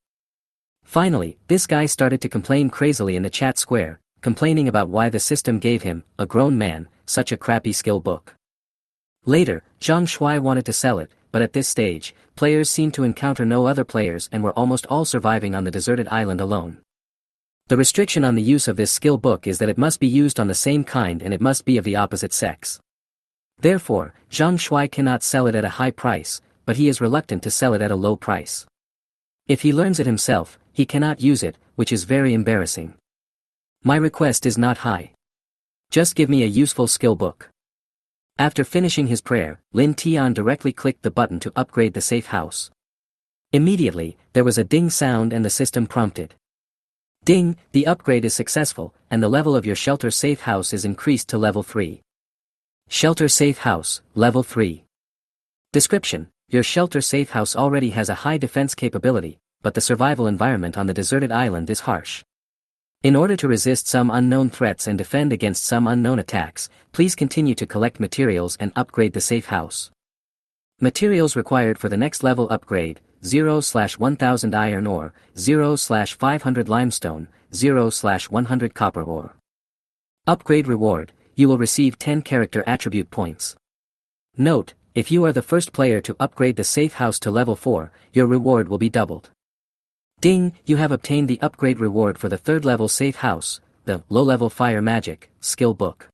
A: Finally, this guy started to complain crazily in the chat square, complaining about why the system gave him, a grown man, such a crappy skill book. Later, Zhang Shuai wanted to sell it, but at this stage, players seemed to encounter no other players and were almost all surviving on the deserted island alone. The restriction on the use of this skill book is that it must be used on the same kind and it must be of the opposite sex. Therefore, Zhang Shuai cannot sell it at a high price, but he is reluctant to sell it at a low price. If he learns it himself, he cannot use it, which is very embarrassing. My request is not high. Just give me a useful skill book. After finishing his prayer, Lin Tian directly clicked the button to upgrade the safe house. Immediately, there was a ding sound and the system prompted. Ding, the upgrade is successful, and the level of your shelter safe house is increased to level 3. Shelter safe house, level 3. Description: your shelter safe house already has a high defense capability, but the survival environment on the deserted island is harsh. In order to resist some unknown threats and defend against some unknown attacks, please continue to collect materials and upgrade the safe house. Materials required for the next level upgrade: 0/1000 iron ore, 0/500 limestone, 0/100 copper ore. Upgrade reward: you will receive 10 character attribute points. Note, if you are the first player to upgrade the safe house to level 4, your reward will be doubled. Ding, you have obtained the upgrade reward for the third level safe house, the low-level fire magic skill book.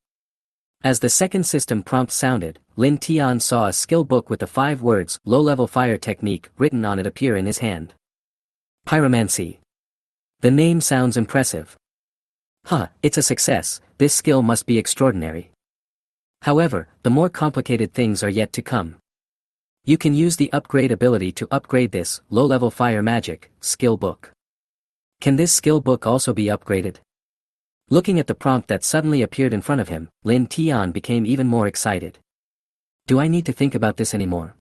A: As the second system prompt sounded, Lin Tian saw a skill book with the 5 words low-level fire technique written on it appear in his hand. Pyromancy. The name sounds impressive. It's a success, this skill must be extraordinary. However, the more complicated things are yet to come. You can use the upgrade ability to upgrade this low-level fire magic skill book. Can this skill book also be upgraded? Looking at the prompt that suddenly appeared in front of him, Lin Tian became even more excited. Do I need to think about this anymore?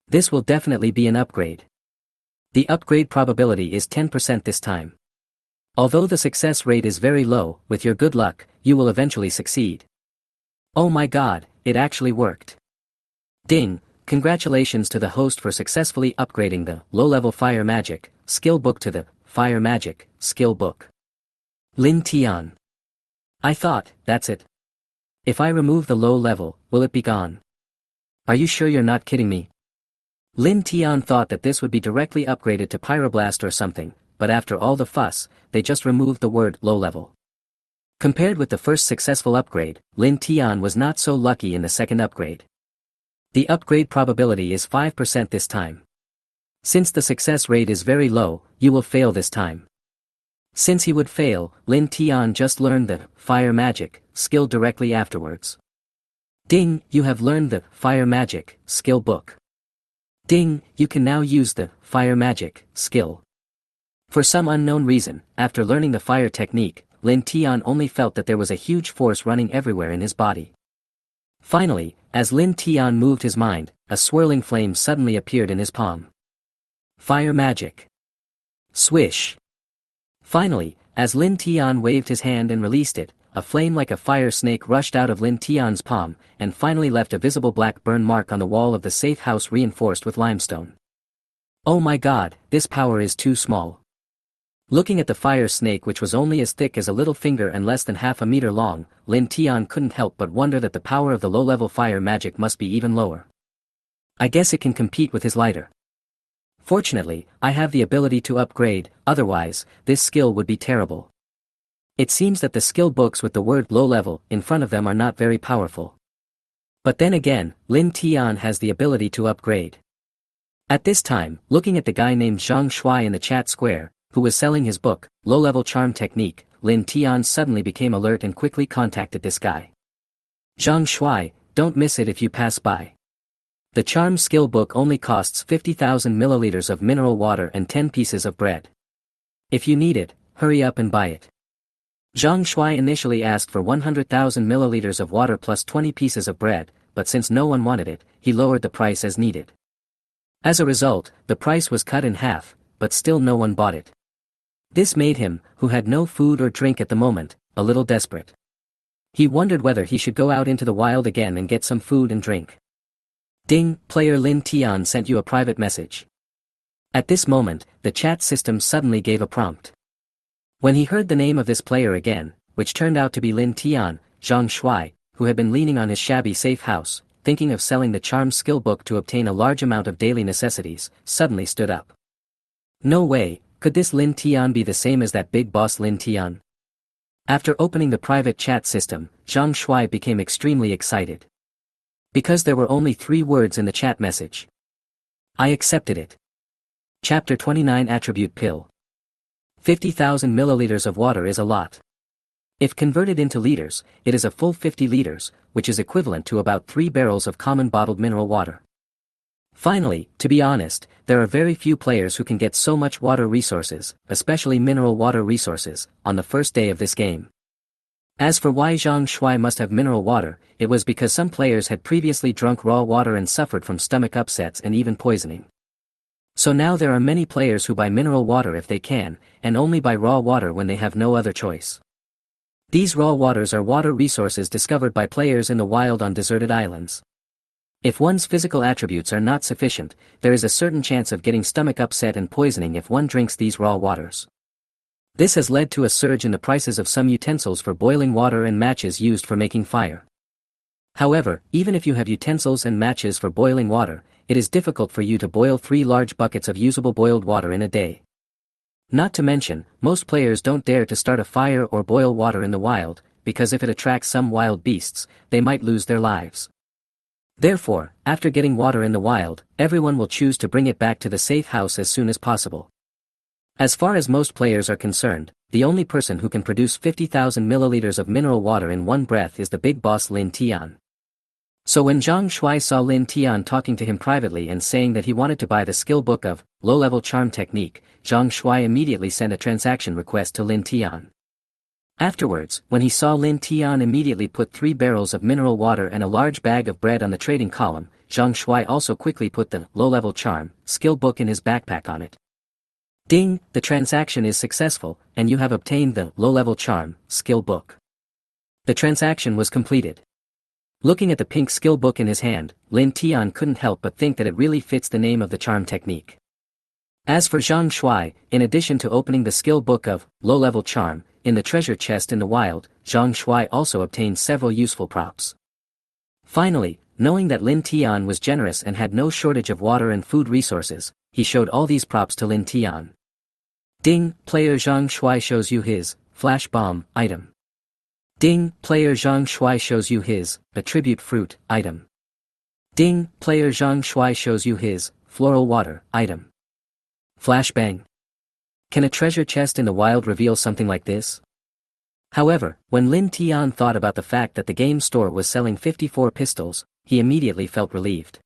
A: This will definitely be an upgrade. The upgrade probability is 10% this time. Although the success rate is very low, with your good luck, you will eventually succeed. Oh my god, it actually worked. Ding, congratulations to the host for successfully upgrading the low-level fire magic skill book to the fire magic skill book. Lin Tian. I thought, that's it. If I remove the low level, will it be gone? Are you sure you're not kidding me? Lin Tian thought that this would be directly upgraded to Pyroblast or something, but after all the fuss, they just removed the word low level. Compared with the first successful upgrade, Lin Tian was not so lucky in the second upgrade. The upgrade probability is 5% this time. Since the success rate is very low, you will fail this time. Since he would fail, Lin Tian just learned the fire magic skill directly afterwards. Ding, you have learned the fire magic skill book. Ding, you can now use the fire magic skill. For some unknown reason, after learning the fire technique, Lin Tian only felt that there was a huge force running everywhere in his body. Finally, as Lin Tian moved his mind, a swirling flame suddenly appeared in his palm. Fire magic. Swish. Finally, as Lin Tian waved his hand and released it, a flame like a fire snake rushed out of Lin Tian's palm, and finally left a visible black burn mark on the wall of the safe house reinforced with limestone. Oh my god, this power is too small. Looking at the fire snake, which was only as thick as a little finger and less than half a meter long, Lin Tian couldn't help but wonder that the power of the low-level fire magic must be even lower. I guess it can compete with his lighter. Fortunately, I have the ability to upgrade, otherwise, this skill would be terrible. It seems that the skill books with the word low level in front of them are not very powerful. But then again, Lin Tian has the ability to upgrade. At this time, looking at the guy named Zhang Shuai in the chat square, who was selling his book, Low-Level Charm Technique, Lin Tian suddenly became alert and quickly contacted this guy. Zhang Shuai, don't miss it if you pass by. The charm skill book only costs 50,000 milliliters of mineral water and 10 pieces of bread. If you need it, hurry up and buy it. Zhang Shuai initially asked for 100,000 milliliters of water plus 20 pieces of bread, but since no one wanted it, he lowered the price as needed. As a result, the price was cut in half, but still no one bought it. This made him, who had no food or drink at the moment, a little desperate. He wondered whether he should go out into the wild again and get some food and drink. Ding, player Lin Tian sent you a private message. At this moment, the chat system suddenly gave a prompt. When he heard the name of this player again, which turned out to be Lin Tian, Zhang Shuai, who had been leaning on his shabby safe house, thinking of selling the charm skill book to obtain a large amount of daily necessities, suddenly stood up. No way, could this Lin Tian be the same as that big boss Lin Tian? After opening the private chat system, Zhang Shuai became extremely excited. Because there were only 3 words in the chat message. I accepted it. Chapter 29 Attribute Pill. 50,000 milliliters of water is a lot. If converted into liters, it is a full 50 liters, which is equivalent to about 3 barrels of common bottled mineral water. Finally, to be honest, there are very few players who can get so much water resources, especially mineral water resources, on the first day of this game. As for why Zhang Shuai must have mineral water, it was because some players had previously drunk raw water and suffered from stomach upsets and even poisoning. So now there are many players who buy mineral water if they can, and only buy raw water when they have no other choice. These raw waters are water resources discovered by players in the wild on deserted islands. If one's physical attributes are not sufficient, there is a certain chance of getting stomach upset and poisoning if one drinks these raw waters. This has led to a surge in the prices of some utensils for boiling water and matches used for making fire. However, even if you have utensils and matches for boiling water, it is difficult for you to boil 3 large buckets of usable boiled water in a day. Not to mention, most players don't dare to start a fire or boil water in the wild, because if it attracts some wild beasts, they might lose their lives. Therefore, after getting water in the wild, everyone will choose to bring it back to the safe house as soon as possible. As far as most players are concerned, the only person who can produce 50,000 milliliters of mineral water in one breath is the big boss Lin Tian. So when Zhang Shuai saw Lin Tian talking to him privately and saying that he wanted to buy the skill book of Low-Level Charm Technique, Zhang Shuai immediately sent a transaction request to Lin Tian. Afterwards, when he saw Lin Tian immediately put 3 barrels of mineral water and a large bag of bread on the trading column, Zhang Shuai also quickly put the Low-Level Charm skill book in his backpack on it. Ding, the transaction is successful, and you have obtained the Low-Level Charm skill book. The transaction was completed. Looking at the pink skill book in his hand, Lin Tian couldn't help but think that it really fits the name of the charm technique. As for Zhang Shuai, in addition to opening the skill book of Low-Level Charm, in the treasure chest in the wild, Zhang Shuai also obtained several useful props. Finally, knowing that Lin Tian was generous and had no shortage of water and food resources, he showed all these props to Lin Tian. Ding, player Zhang Shuai shows you his Flash Bomb item. Ding, player Zhang Shuai shows you his Attribute Fruit item. Ding, player Zhang Shuai shows you his Floral Water item. Flashbang. Can a treasure chest in the wild reveal something like this? However, when Lin Tian thought about the fact that the game store was selling 54 pistols, he immediately felt relieved.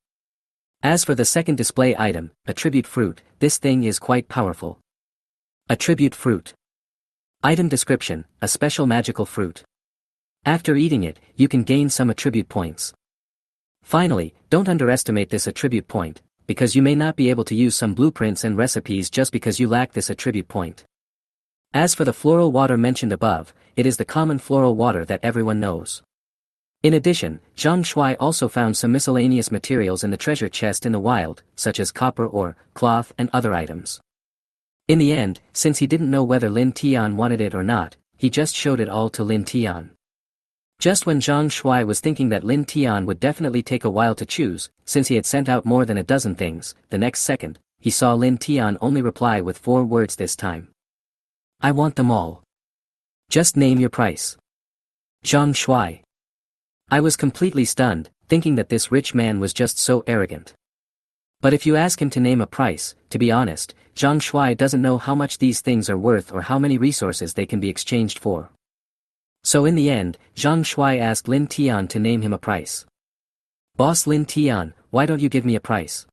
A: As for the second display item, Attribute Fruit, this thing is quite powerful. Attribute Fruit. Item description, a special magical fruit. After eating it, you can gain some attribute points. Finally, don't underestimate this attribute point, because you may not be able to use some blueprints and recipes just because you lack this attribute point. As for the floral water mentioned above, it is the common floral water that everyone knows. In addition, Zhang Shuai also found some miscellaneous materials in the treasure chest in the wild, such as copper ore, cloth and other items. In the end, since he didn't know whether Lin Tian wanted it or not, he just showed it all to Lin Tian. Just when Zhang Shuai was thinking that Lin Tian would definitely take a while to choose, since he had sent out more than a dozen things, the next second, he saw Lin Tian only reply with 4 words this time. I want them all. Just name your price. Zhang Shuai. I was completely stunned, thinking that this rich man was just so arrogant. But if you ask him to name a price, to be honest, Zhang Shuai doesn't know how much these things are worth or how many resources they can be exchanged for. So in the end, Zhang Shuai asked Lin Tian to name him a price. Boss Lin Tian, why don't you give me a price?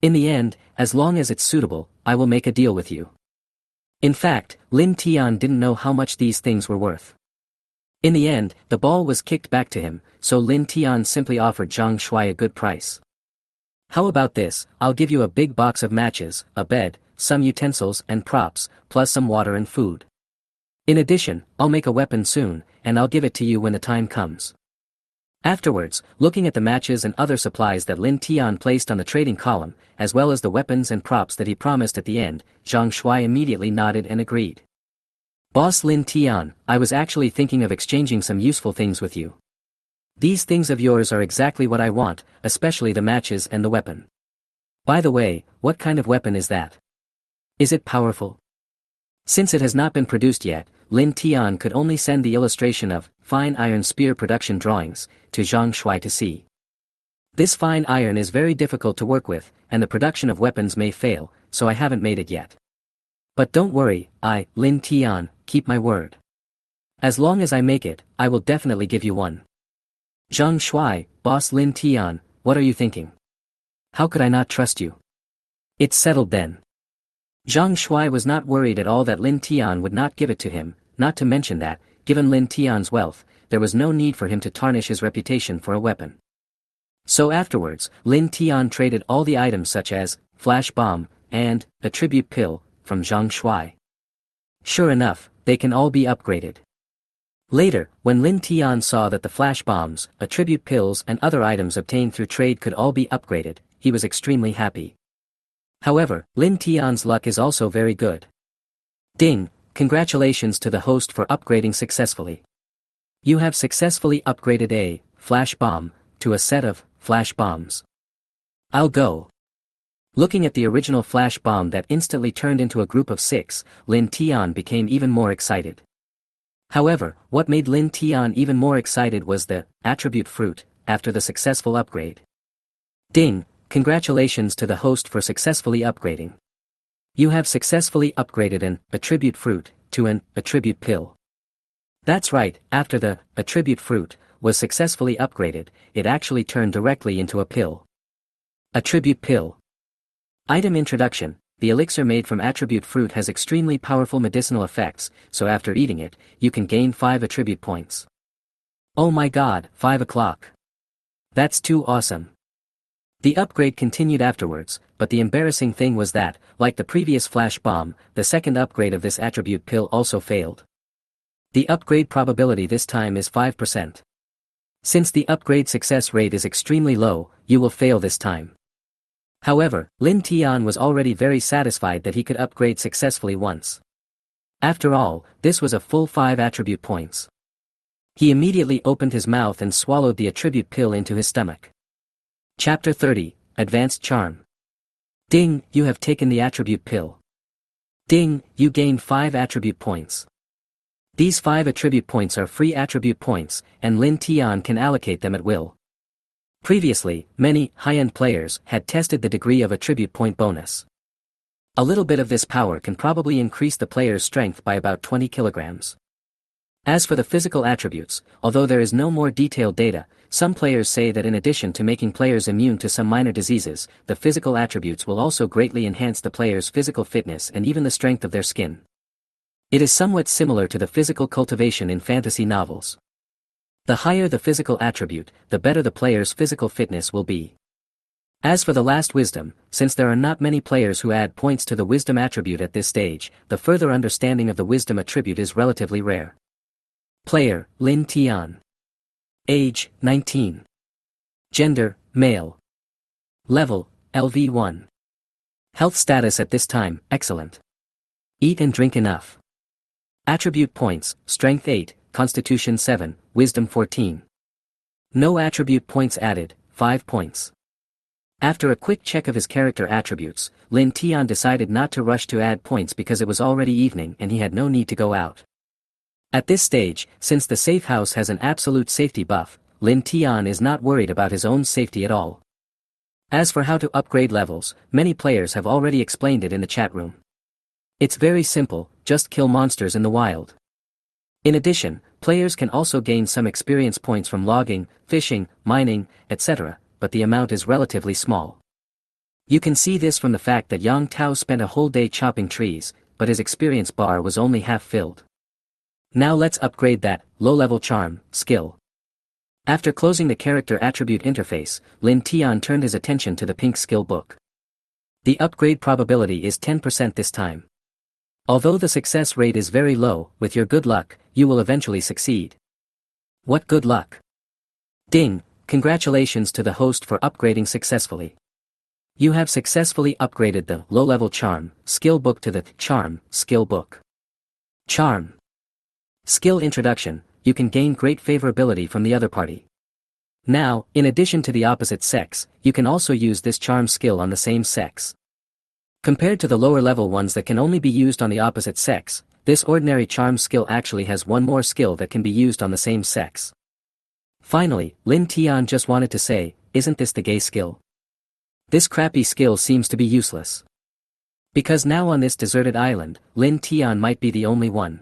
A: In the end, as long as it's suitable, I will make a deal with you. In fact, Lin Tian didn't know how much these things were worth. In the end, the ball was kicked back to him, so Lin Tian simply offered Zhang Shuai a good price. How about this? I'll give you a big box of matches, a bed, some utensils and props, plus some water and food. In addition, I'll make a weapon soon, and I'll give it to you when the time comes. Afterwards, looking at the matches and other supplies that Lin Tian placed on the trading column, as well as the weapons and props that he promised at the end, Zhang Shuai immediately nodded and agreed. Boss Lin Tian, I was actually thinking of exchanging some useful things with you. These things of yours are exactly what I want, especially the matches and the weapon. By the way, what kind of weapon is that? Is it powerful? Since it has not been produced yet, Lin Tian could only send the illustration of fine iron spear production drawings to Zhang Shuai to see. This fine iron is very difficult to work with, and the production of weapons may fail, so I haven't made it yet. But don't worry, I, Lin Tian, keep my word. As long as I make it, I will definitely give you one. Zhang Shuai, boss Lin Tian, what are you thinking? How could I not trust you? It's settled then. Zhang Shuai was not worried at all that Lin Tian would not give it to him, not to mention that, given Lin Tian's wealth, there was no need for him to tarnish his reputation for a weapon. So afterwards, Lin Tian traded all the items such as flash bomb and a tribute pill from Zhang Shuai. Sure enough, they can all be upgraded. Later, when Lin Tian saw that the flash bombs, a tribute pills and other items obtained through trade could all be upgraded, he was extremely happy. However, Lin Tian's luck is also very good. Ding, congratulations to the host for upgrading successfully. You have successfully upgraded a flash bomb to a set of flash bombs. I'll go. Looking at the original flash bomb that instantly turned into a group of 6, Lin Tian became even more excited. However, what made Lin Tian even more excited was the attribute fruit after the successful upgrade. Ding, congratulations to the host for successfully upgrading. You have successfully upgraded an attribute fruit to an attribute pill. That's right, after the attribute fruit was successfully upgraded, it actually turned directly into a pill. Attribute pill. Item introduction. The elixir made from attribute fruit has extremely powerful medicinal effects, so after eating it, you can gain 5 attribute points. Oh my god, 5 o'clock. That's too awesome. The upgrade continued afterwards, but the embarrassing thing was that, like the previous flash bomb, the second upgrade of this attribute pill also failed. The upgrade probability this time is 5%. Since the upgrade success rate is extremely low, you will fail this time. However, Lin Tian was already very satisfied that he could upgrade successfully once. After all, this was a full 5 attribute points. He immediately opened his mouth and swallowed the attribute pill into his stomach. Chapter 30, Advanced Charm. Ding, you have taken the attribute pill. Ding, you gain 5 attribute points. These 5 attribute points are free attribute points, and Lin Tian can allocate them at will. Previously, many high-end players had tested the degree of attribute point bonus. A little bit of this power can probably increase the player's strength by about 20 kilograms. As for the physical attributes, although there is no more detailed data, some players say that in addition to making players immune to some minor diseases, the physical attributes will also greatly enhance the player's physical fitness and even the strength of their skin. It is somewhat similar to the physical cultivation in fantasy novels. The higher the physical attribute, the better the player's physical fitness will be. As for the last wisdom, since there are not many players who add points to the wisdom attribute at this stage, the further understanding of the wisdom attribute is relatively rare. Player, Lin Tian. Age, 19. Gender, male. Level, LV1. Health status at this time, excellent. Eat and drink enough. Attribute points, Strength 8, Constitution 7, Wisdom 14. No attribute points added, 5 points. After a quick check of his character attributes, Lin Tian decided not to rush to add points because it was already evening and he had no need to go out. At this stage, since the safe house has an absolute safety buff, Lin Tian is not worried about his own safety at all. As for how to upgrade levels, many players have already explained it in the chat room. It's very simple, just kill monsters in the wild. In addition, players can also gain some experience points from logging, fishing, mining, etc., but the amount is relatively small. You can see this from the fact that Yang Tao spent a whole day chopping trees, but his experience bar was only half filled. Now let's upgrade that low-level charm skill. After closing the character attribute interface, Lin Tian turned his attention to the pink skill book. The upgrade probability is 10% this time. Although the success rate is very low, with your good luck, you will eventually succeed. What good luck! Ding! Congratulations to the host for upgrading successfully. You have successfully upgraded the low-level charm skill book to the charm skill book. Charm. Skill introduction, you can gain great favorability from the other party. Now, in addition to the opposite sex, you can also use this charm skill on the same sex. Compared to the lower level ones that can only be used on the opposite sex, this ordinary charm skill actually has one more skill that can be used on the same sex. Finally, Lin Tian just wanted to say, isn't this the gay skill? This crappy skill seems to be useless. Because now on this deserted island, Lin Tian might be the only one.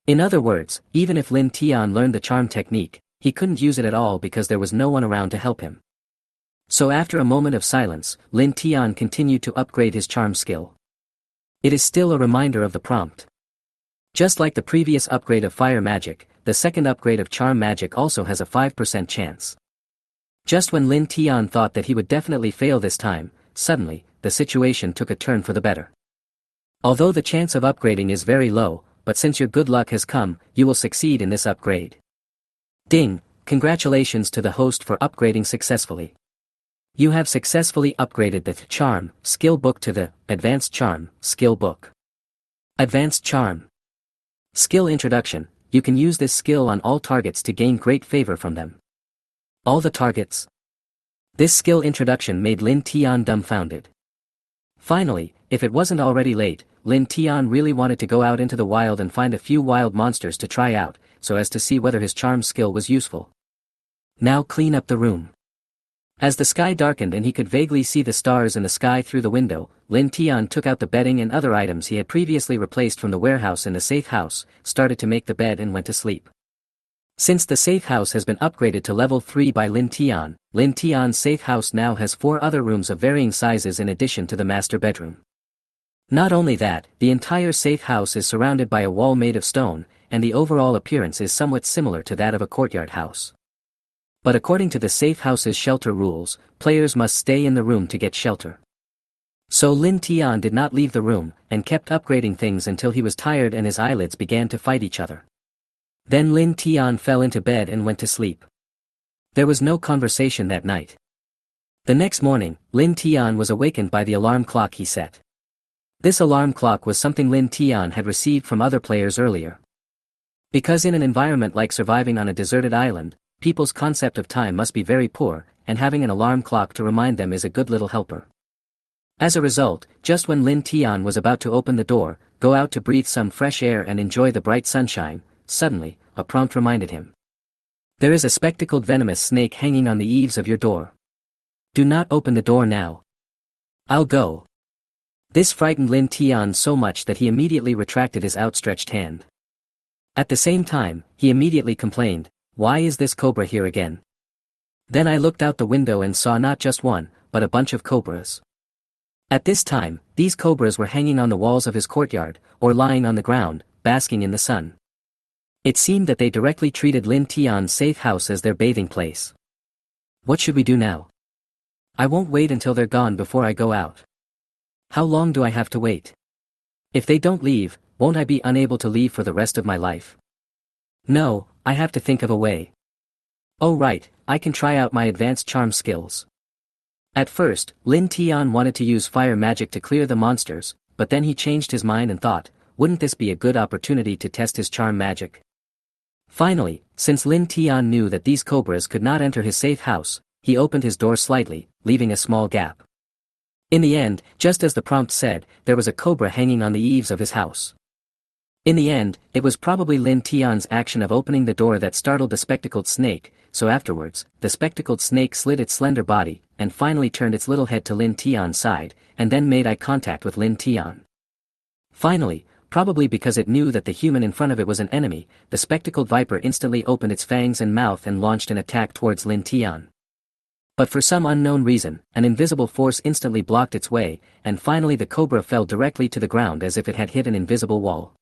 A: In other words, even if Lin Tian learned the charm technique, he couldn't use it at all because there was no one around to help him. So after a moment of silence, Lin Tian continued to upgrade his charm skill. It is still a reminder of the prompt. Just like the previous upgrade of fire magic, the second upgrade of charm magic also has a 5% chance. Just when Lin Tian thought that he would definitely fail this time, suddenly, the situation took a turn for the better. Although the chance of upgrading is very low, but since your good luck has come, you will succeed in this upgrade. Ding! Congratulations to the host for upgrading successfully. You have successfully upgraded the charm skill book to the advanced charm skill book. Advanced charm. Skill introduction, you can use this skill on all targets to gain great favor from them. All the targets. This skill introduction made Lin Tian dumbfounded. Finally, if it wasn't already late, Lin Tian really wanted to go out into the wild and find a few wild monsters to try out, so as to see whether his charm skill was useful. Now clean up the room. As the sky darkened and he could vaguely see the stars in the sky through the window, Lin Tian took out the bedding and other items he had previously replaced from the warehouse in the safe house, started to make the bed and went to sleep. Since the safe house has been upgraded to level 3 by Lin Tian's safe house now has 4 other rooms of varying sizes in addition to the master bedroom. Not only that, the entire safe house is surrounded by a wall made of stone, and the overall appearance is somewhat similar to that of a courtyard house. But according to the safe house's shelter rules, players must stay in the room to get shelter. So Lin Tian did not leave the room, and kept upgrading things until he was tired and his eyelids began to fight each other. Then Lin Tian fell into bed and went to sleep. There was no conversation that night. The next morning, Lin Tian was awakened by the alarm clock he set. This alarm clock was something Lin Tian had received from other players earlier. Because in an environment like surviving on a deserted island, people's concept of time must be very poor, and having an alarm clock to remind them is a good little helper. As a result, just when Lin Tian was about to open the door, go out to breathe some fresh air and enjoy the bright sunshine, suddenly, a prompt reminded him. There is a spectacled venomous snake hanging on the eaves of your door. Do not open the door now. I'll go. This frightened Lin Tian so much that he immediately retracted his outstretched hand. At the same time, he immediately complained, "Why is this cobra here again?" Then I looked out the window and saw not just one, but a bunch of cobras. At this time, these cobras were hanging on the walls of his courtyard, or lying on the ground, basking in the sun. It seemed that they directly treated Lin Tian's safe house as their bathing place. What should we do now? I won't wait until they're gone before I go out. How long do I have to wait? If they don't leave, won't I be unable to leave for the rest of my life? No, I have to think of a way. Oh right, I can try out my advanced charm skills. At first, Lin Tian wanted to use fire magic to clear the monsters, but then he changed his mind and thought, wouldn't this be a good opportunity to test his charm magic? Finally, since Lin Tian knew that these cobras could not enter his safe house, he opened his door slightly, leaving a small gap. In the end, just as the prompt said, there was a cobra hanging on the eaves of his house. In the end, it was probably Lin Tian's action of opening the door that startled the spectacled snake, so afterwards, the spectacled snake slid its slender body, and finally turned its little head to Lin Tian's side, and then made eye contact with Lin Tian. Finally, probably because it knew that the human in front of it was an enemy, the spectacled viper instantly opened its fangs and mouth and launched an attack towards Lin Tian. But for some unknown reason, an invisible force instantly blocked its way, and finally the cobra fell directly to the ground as if it had hit an invisible wall.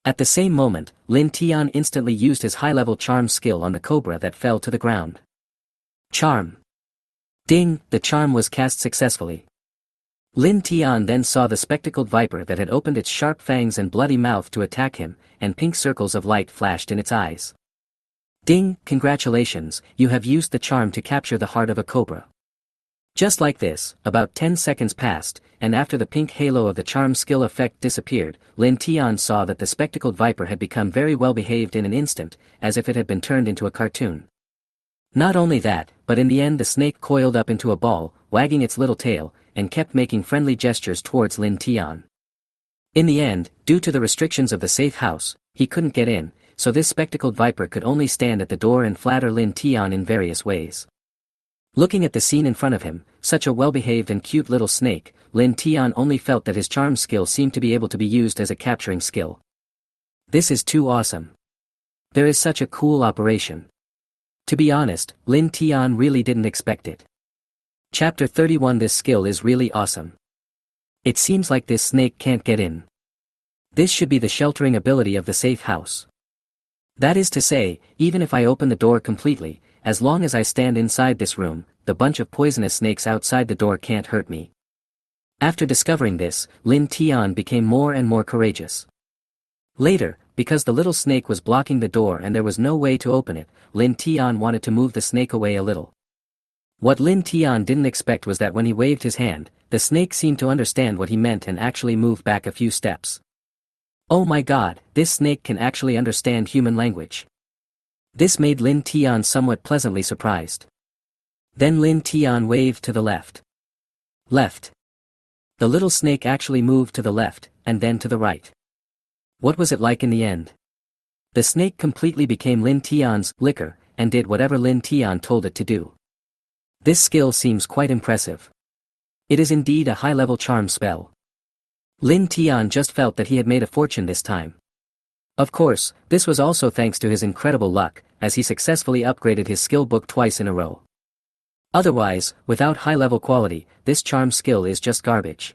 A: At the same moment, Lin Tian instantly used his high-level charm skill on the cobra that fell to the ground. Charm. Ding, the charm was cast successfully. Lin Tian then saw the spectacled viper that had opened its sharp fangs and bloody mouth to attack him, and pink circles of light flashed in its eyes. Ding, congratulations, you have used the charm to capture the heart of a cobra. Just like this, about 10 seconds passed, and after the pink halo of the charm skill effect disappeared, Lin Tian saw that the spectacled viper had become very well behaved in an instant, as if it had been turned into a cartoon. Not only that, but in the end the snake coiled up into a ball, wagging its little tail, and kept making friendly gestures towards Lin Tian. In the end, due to the restrictions of the safe house, he couldn't get in, so this spectacled viper could only stand at the door and flatter Lin Tian in various ways. Looking at the scene in front of him, such a well-behaved and cute little snake, Lin Tian only felt that his charm skill seemed to be able to be used as a capturing skill. This is too awesome. There is such a cool operation. To be honest, Lin Tian really didn't expect it. Chapter 31. This skill is really awesome. It seems like this snake can't get in. This should be the sheltering ability of the safe house. That is to say, even if I open the door completely, as long as I stand inside this room, the bunch of poisonous snakes outside the door can't hurt me. After discovering this, Lin Tian became more and more courageous. Later, because the little snake was blocking the door and there was no way to open it, Lin Tian wanted to move the snake away a little. What Lin Tian didn't expect was that when he waved his hand, the snake seemed to understand what he meant and actually moved back a few steps. Oh my god, this snake can actually understand human language. This made Lin Tian somewhat pleasantly surprised. Then Lin Tian waved to the left. Left. The little snake actually moved to the left, and then to the right. What was it like in the end? The snake completely became Lin Tian's licker, and did whatever Lin Tian told it to do. This skill seems quite impressive. It is indeed a high-level charm spell. Lin Tian just felt that he had made a fortune this time. Of course, this was also thanks to his incredible luck, as he successfully upgraded his skill book twice in a row. Otherwise, without high-level quality, this charm skill is just garbage.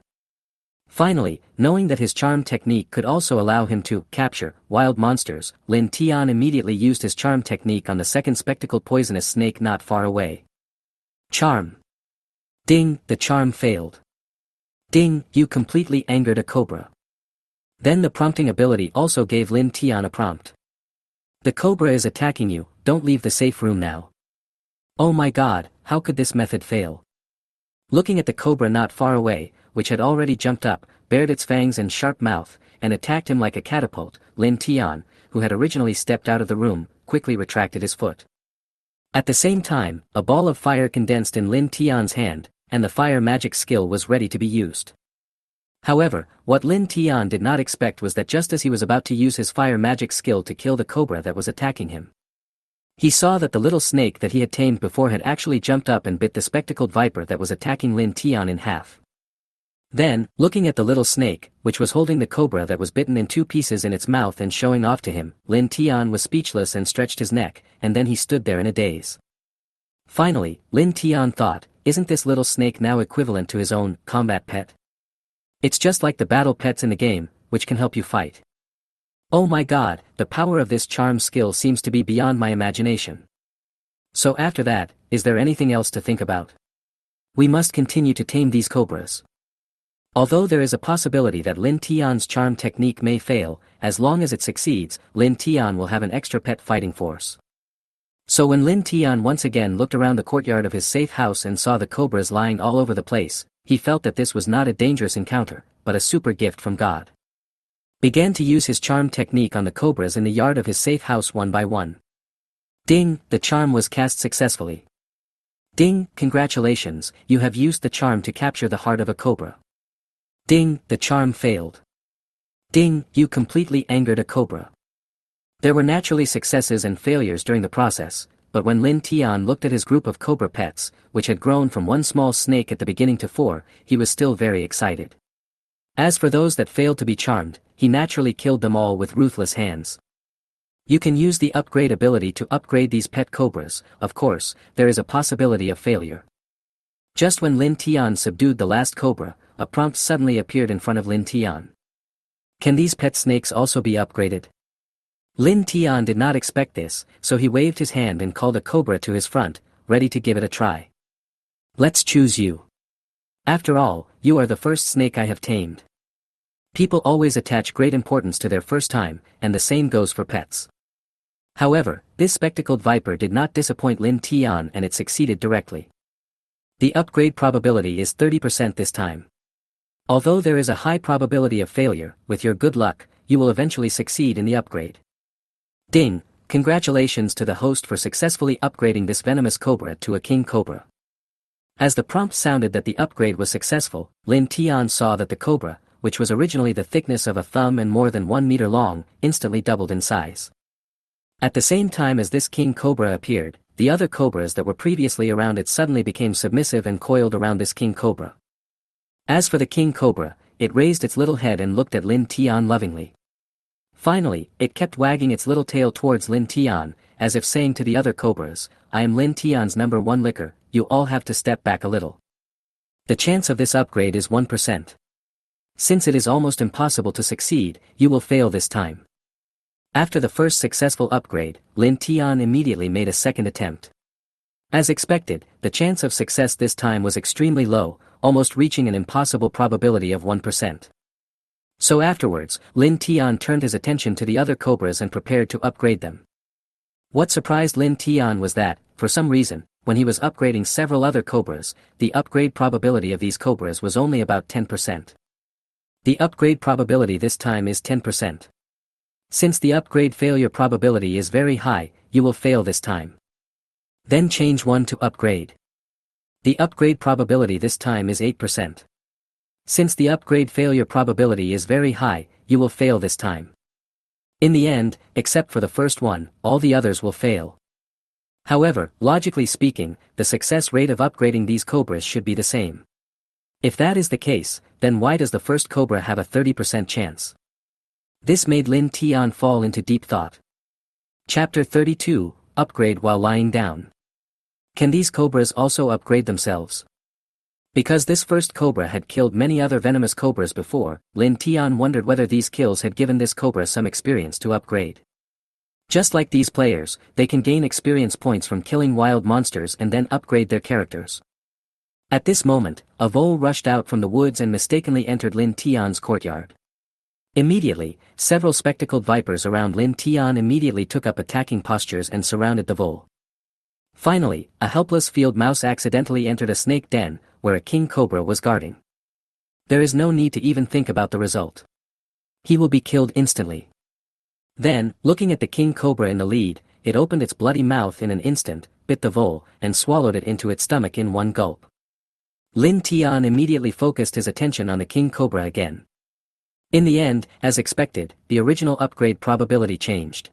A: Finally, knowing that his charm technique could also allow him to capture wild monsters, Lin Tian immediately used his charm technique on the second spectacled poisonous snake not far away. Charm. Ding, the charm failed. Ding, you completely angered a cobra. Then the prompting ability also gave Lin Tian a prompt. The cobra is attacking you, don't leave the safe room now. Oh my god, how could this method fail? Looking at the cobra not far away, which had already jumped up, bared its fangs and sharp mouth, and attacked him like a catapult, Lin Tian, who had originally stepped out of the room, quickly retracted his foot. At the same time, a ball of fire condensed in Lin Tian's hand, and the fire magic skill was ready to be used. However, what Lin Tian did not expect was that just as he was about to use his fire magic skill to kill the cobra that was attacking him, he saw that the little snake that he had tamed before had actually jumped up and bit the spectacled viper that was attacking Lin Tian in half. Then, looking at the little snake, which was holding the cobra that was bitten in two pieces in its mouth and showing off to him, Lin Tian was speechless and stretched his neck, and then he stood there in a daze. Finally, Lin Tian thought, isn't this little snake now equivalent to his own combat pet? It's just like the battle pets in the game, which can help you fight. Oh my god, the power of this charm skill seems to be beyond my imagination. So after that, is there anything else to think about? We must continue to tame these cobras. Although there is a possibility that Lin Tian's charm technique may fail, as long as it succeeds, Lin Tian will have an extra pet fighting force. So when Lin Tian once again looked around the courtyard of his safe house and saw the cobras lying all over the place, he felt that this was not a dangerous encounter, but a super gift from God. Began to use his charm technique on the cobras in the yard of his safe house one by one. Ding, the charm was cast successfully. Ding, congratulations, you have used the charm to capture the heart of a cobra. Ding, the charm failed. Ding, you completely angered a cobra. There were naturally successes and failures during the process, but when Lin Tian looked at his group of cobra pets, which had grown from one small snake at the beginning to 4, he was still very excited. As for those that failed to be charmed, he naturally killed them all with ruthless hands. You can use the upgrade ability to upgrade these pet cobras. Of course, there is a possibility of failure. Just when Lin Tian subdued the last cobra, a prompt suddenly appeared in front of Lin Tian. Can these pet snakes also be upgraded? Lin Tian did not expect this, so he waved his hand and called a cobra to his front, ready to give it a try. Let's choose you. After all, you are the first snake I have tamed. People always attach great importance to their first time, and the same goes for pets. However, this spectacled viper did not disappoint Lin Tian and it succeeded directly. The upgrade probability is 30% this time. Although there is a high probability of failure, with your good luck, you will eventually succeed in the upgrade. Ding, congratulations to the host for successfully upgrading this venomous cobra to a king cobra. As the prompt sounded that the upgrade was successful, Lin Tian saw that the cobra, which was originally the thickness of a thumb and more than 1 meter long, instantly doubled in size. At the same time as this king cobra appeared, the other cobras that were previously around it suddenly became submissive and coiled around this king cobra. As for the king cobra, it raised its little head and looked at Lin Tian lovingly. Finally, it kept wagging its little tail towards Lin Tian, as if saying to the other cobras, I am Lin Tian's #1 licker, you all have to step back a little. The chance of this upgrade is 1%. Since it is almost impossible to succeed, you will fail this time. After the first successful upgrade, Lin Tian immediately made a second attempt. As expected, the chance of success this time was extremely low, almost reaching an impossible probability of 1%. So afterwards, Lin Tian turned his attention to the other cobras and prepared to upgrade them. What surprised Lin Tian was that, for some reason, when he was upgrading several other cobras, the upgrade probability of these cobras was only about 10%. The upgrade probability this time is 10%. Since the upgrade failure probability is very high, you will fail this time. Then change one to upgrade. The upgrade probability this time is 8%. Since the upgrade failure probability is very high, you will fail this time. In the end, except for the first one, all the others will fail. However, logically speaking, the success rate of upgrading these cobras should be the same. If that is the case, then why does the first cobra have a 30% chance? This made Lin Tian fall into deep thought. Chapter 32, Upgrade while lying down. Can these cobras also upgrade themselves? Because this first cobra had killed many other venomous cobras before, Lin Tian wondered whether these kills had given this cobra some experience to upgrade. Just like these players, they can gain experience points from killing wild monsters and then upgrade their characters. At this moment, a vole rushed out from the woods and mistakenly entered Lin Tian's courtyard. Immediately, several spectacled vipers around Lin Tian immediately took up attacking postures and surrounded the vole. Finally, a helpless field mouse accidentally entered a snake den, where a king cobra was guarding. There is no need to even think about the result. He will be killed instantly. Then, looking at the king cobra in the lead, it opened its bloody mouth in an instant, bit the vole, and swallowed it into its stomach in one gulp. Lin Tian immediately focused his attention on the king cobra again. In the end, as expected, the original upgrade probability changed.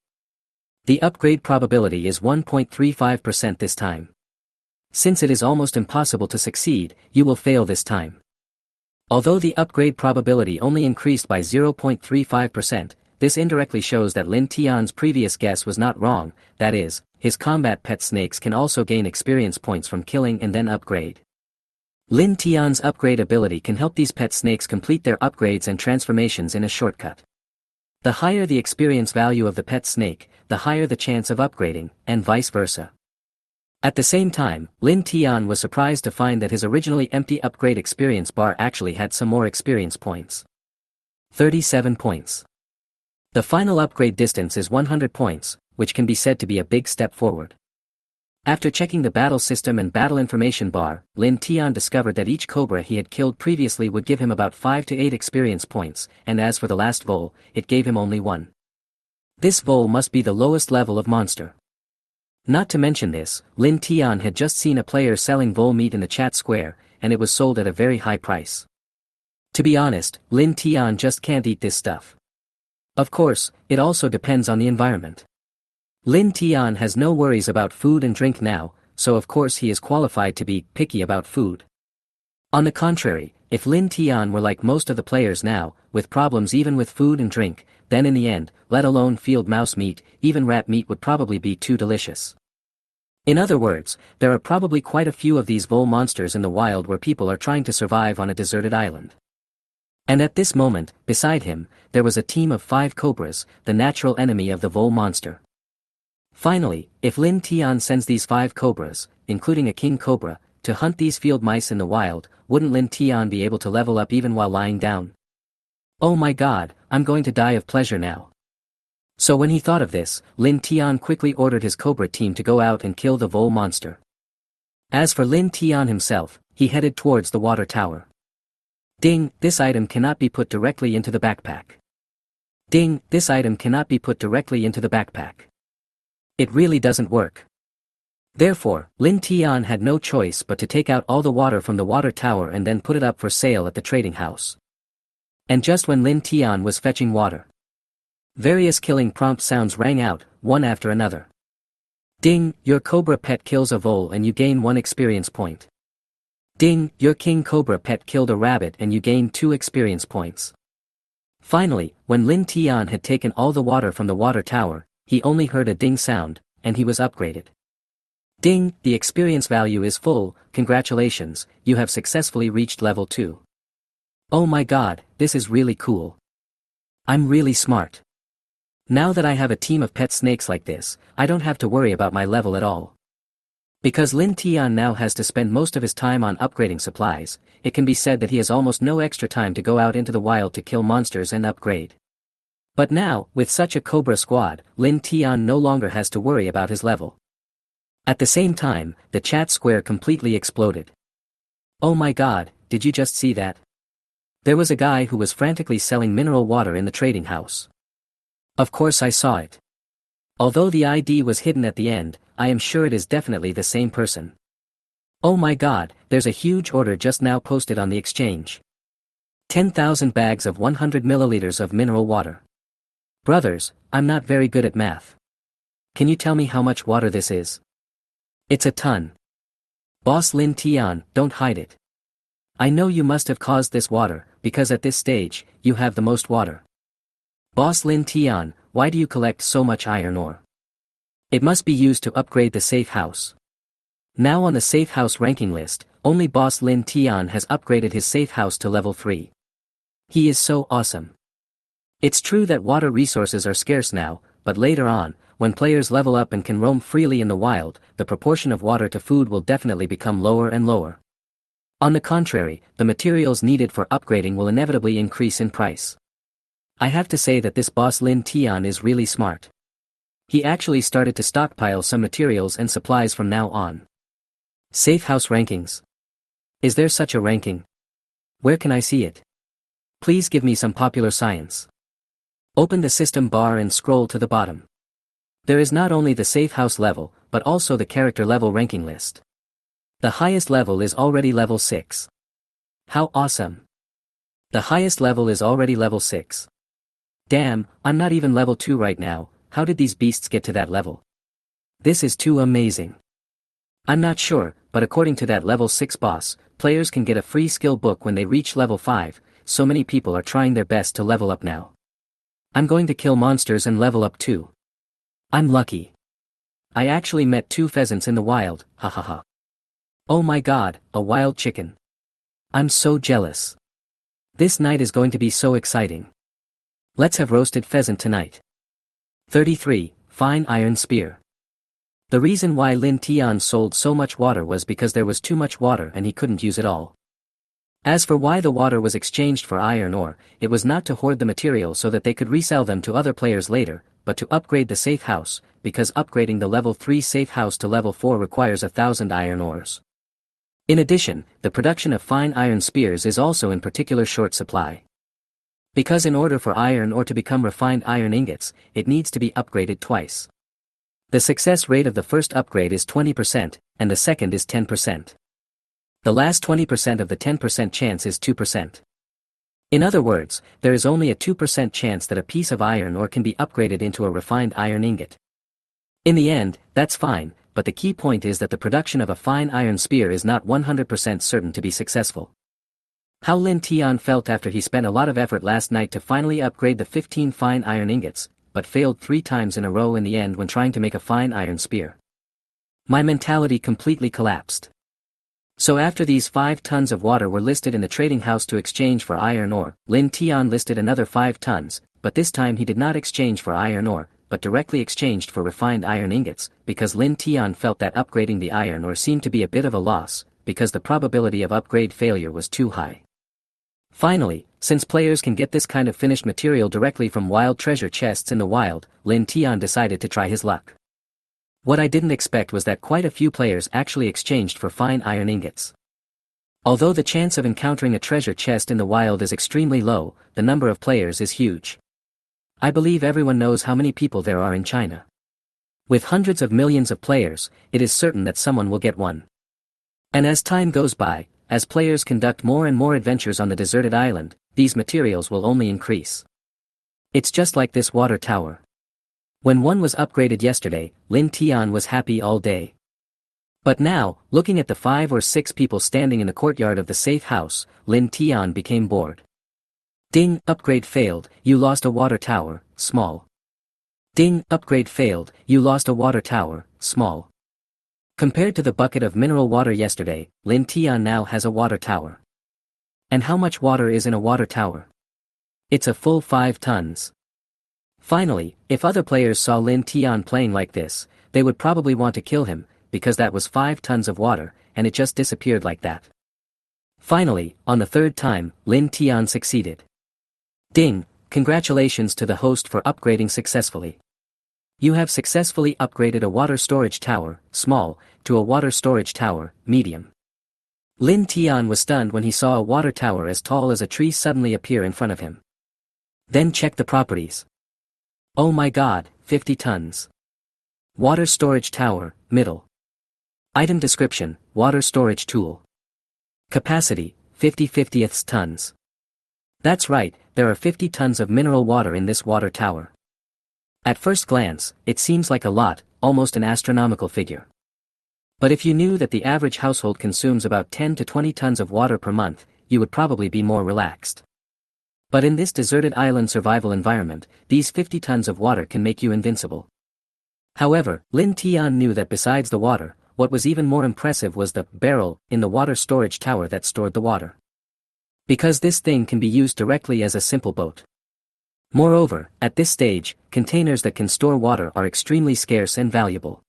A: The upgrade probability is 1.35% this time. Since it is almost impossible to succeed, you will fail this time. Although the upgrade probability only increased by 0.35%, this indirectly shows that Lin Tian's previous guess was not wrong, that is, his combat pet snakes can also gain experience points from killing and then upgrade. Lin Tian's upgrade ability can help these pet snakes complete their upgrades and transformations in a shortcut. The higher the experience value of the pet snake, the higher the chance of upgrading, and vice versa. At the same time, Lin Tian was surprised to find that his originally empty upgrade experience bar actually had some more experience points. 37 points. The final upgrade distance is 100 points, which can be said to be a big step forward. After checking the battle system and battle information bar, Lin Tian discovered that each cobra he had killed previously would give him about 5 to 8 experience points, and as for the last vole, it gave him only 1. This vole must be the lowest level of monster. Not to mention this, Lin Tian had just seen a player selling vole meat in the chat square, and it was sold at a very high price. To be honest, Lin Tian just can't eat this stuff. Of course, it also depends on the environment. Lin Tian has no worries about food and drink now, so of course he is qualified to be picky about food. On the contrary, if Lin Tian were like most of the players now, with problems even with food and drink, then in the end, let alone field mouse meat, even rat meat would probably be too delicious. In other words, there are probably quite a few of these vole monsters in the wild where people are trying to survive on a deserted island. And at this moment, beside him, there was a team of 5 cobras, the natural enemy of the vole monster. Finally, if Lin Tian sends these 5 cobras, including a king cobra, to hunt these field mice in the wild, wouldn't Lin Tian be able to level up even while lying down? Oh my god, I'm going to die of pleasure now. So when he thought of this, Lin Tian quickly ordered his cobra team to go out and kill the vole monster. As for Lin Tian himself, he headed towards the water tower. Ding, this item cannot be put directly into the backpack. Ding, this item cannot be put directly into the backpack. It really doesn't work. Therefore, Lin Tian had no choice but to take out all the water from the water tower and then put it up for sale at the trading house. And just when Lin Tian was fetching water, various killing prompt sounds rang out, one after another. Ding, your cobra pet kills a vole and you gain 1 experience point. Ding, your king cobra pet killed a rabbit and you gain 2 experience points. Finally, when Lin Tian had taken all the water from the water tower, he only heard a ding sound, and he was upgraded. Ding, the experience value is full, congratulations, you have successfully reached level 2. Oh my god, this is really cool. I'm really smart. Now that I have a team of pet snakes like this, I don't have to worry about my level at all. Because Lin Tian now has to spend most of his time on upgrading supplies, it can be said that he has almost no extra time to go out into the wild to kill monsters and upgrade. But now, with such a cobra squad, Lin Tian no longer has to worry about his level. At the same time, the chat square completely exploded. Oh my god, did you just see that? There was a guy who was frantically selling mineral water in the trading house. Of course I saw it. Although the ID was hidden at the end, I am sure it is definitely the same person. Oh my god, there's a huge order just now posted on the exchange. 10,000 bags of 100 milliliters of mineral water. Brothers, I'm not very good at math. Can you tell me how much water this is? It's a ton. Boss Lin Tian, don't hide it. I know you must have caused this water, because at this stage, you have the most water. Boss Lin Tian, why do you collect so much iron ore? It must be used to upgrade the safe house. Now on the safe house ranking list, only Boss Lin Tian has upgraded his safe house to level 3. He is so awesome. It's true that water resources are scarce now, but later on, when players level up and can roam freely in the wild, the proportion of water to food will definitely become lower and lower. On the contrary, the materials needed for upgrading will inevitably increase in price. I have to say that this boss Lin Tian is really smart. He actually started to stockpile some materials and supplies from now on. Safe house rankings. Is there such a ranking? Where can I see it? Please give me some popular science. Open the system bar and scroll to the bottom. There is not only the safe house level, but also the character level ranking list. The highest level is already level 6. How awesome. The highest level is already level 6. Damn, I'm not even level 2 right now, how did these beasts get to that level? This is too amazing. I'm not sure, but according to that level 6 boss, players can get a free skill book when they reach level 5, so many people are trying their best to level up now. I'm going to kill monsters and level up too. I'm lucky. I actually met 2 pheasants in the wild, hahaha. Oh my god, a wild chicken. I'm so jealous. This night is going to be so exciting. Let's have roasted pheasant tonight. 33. Fine iron spear. The reason why Lin Tian sold so much water was because there was too much water and he couldn't use it all. As for why the water was exchanged for iron ore, it was not to hoard the material so that they could resell them to other players later, but to upgrade the safe house, because upgrading the level 3 safe house to level 4 requires 1,000 iron ores. In addition, the production of fine iron spears is also in particular short supply. Because in order for iron ore to become refined iron ingots, it needs to be upgraded twice. The success rate of the first upgrade is 20%, and the second is 10%. The last 20% of the 10% chance is 2%. In other words, there is only a 2% chance that a piece of iron ore can be upgraded into a refined iron ingot. In the end, that's fine, but the key point is that the production of a fine iron spear is not 100% certain to be successful. How Lin Tian felt after he spent a lot of effort last night to finally upgrade the 15 fine iron ingots, but failed 3 times in a row in the end when trying to make a fine iron spear. My mentality completely collapsed. So after these 5 tons of water were listed in the trading house to exchange for iron ore, Lin Tian listed another 5 tons, but this time he did not exchange for iron ore, but directly exchanged for refined iron ingots, because Lin Tian felt that upgrading the iron ore seemed to be a bit of a loss, because the probability of upgrade failure was too high. Finally, since players can get this kind of finished material directly from wild treasure chests in the wild, Lin Tian decided to try his luck. What I didn't expect was that quite a few players actually exchanged for fine iron ingots. Although the chance of encountering a treasure chest in the wild is extremely low, the number of players is huge. I believe everyone knows how many people there are in China. With hundreds of millions of players, it is certain that someone will get one. And as time goes by, as players conduct more and more adventures on the deserted island, these materials will only increase. It's just like this water tower. When one was upgraded yesterday, Lin Tian was happy all day. But now, looking at the 5 or 6 people standing in the courtyard of the safe house, Lin Tian became bored. Ding, upgrade failed, you lost a water tower, small. Ding, upgrade failed, you lost a water tower, small. Compared to the bucket of mineral water yesterday, Lin Tian now has a water tower. And how much water is in a water tower? It's a full 5 tons. Finally, if other players saw Lin Tian playing like this, they would probably want to kill him, because that was 5 tons of water, and it just disappeared like that. Finally, on the 3rd time, Lin Tian succeeded. Ding, congratulations to the host for upgrading successfully. You have successfully upgraded a water storage tower, small, to a water storage tower, medium. Lin Tian was stunned when he saw a water tower as tall as a tree suddenly appear in front of him. Then check the properties. Oh my god, 50 tons. Water storage tower, middle. Item description, water storage tool. Capacity, 50/50ths tons. That's right, there are 50 tons of mineral water in this water tower. At first glance, it seems like a lot, almost an astronomical figure. But if you knew that the average household consumes about 10 to 20 tons of water per month, you would probably be more relaxed. But in this deserted island survival environment, these 50 tons of water can make you invincible. However, Lin Tian knew that besides the water, what was even more impressive was the barrel in the water storage tower that stored the water. Because this thing can be used directly as a simple boat. Moreover, at this stage, containers that can store water are extremely scarce and valuable.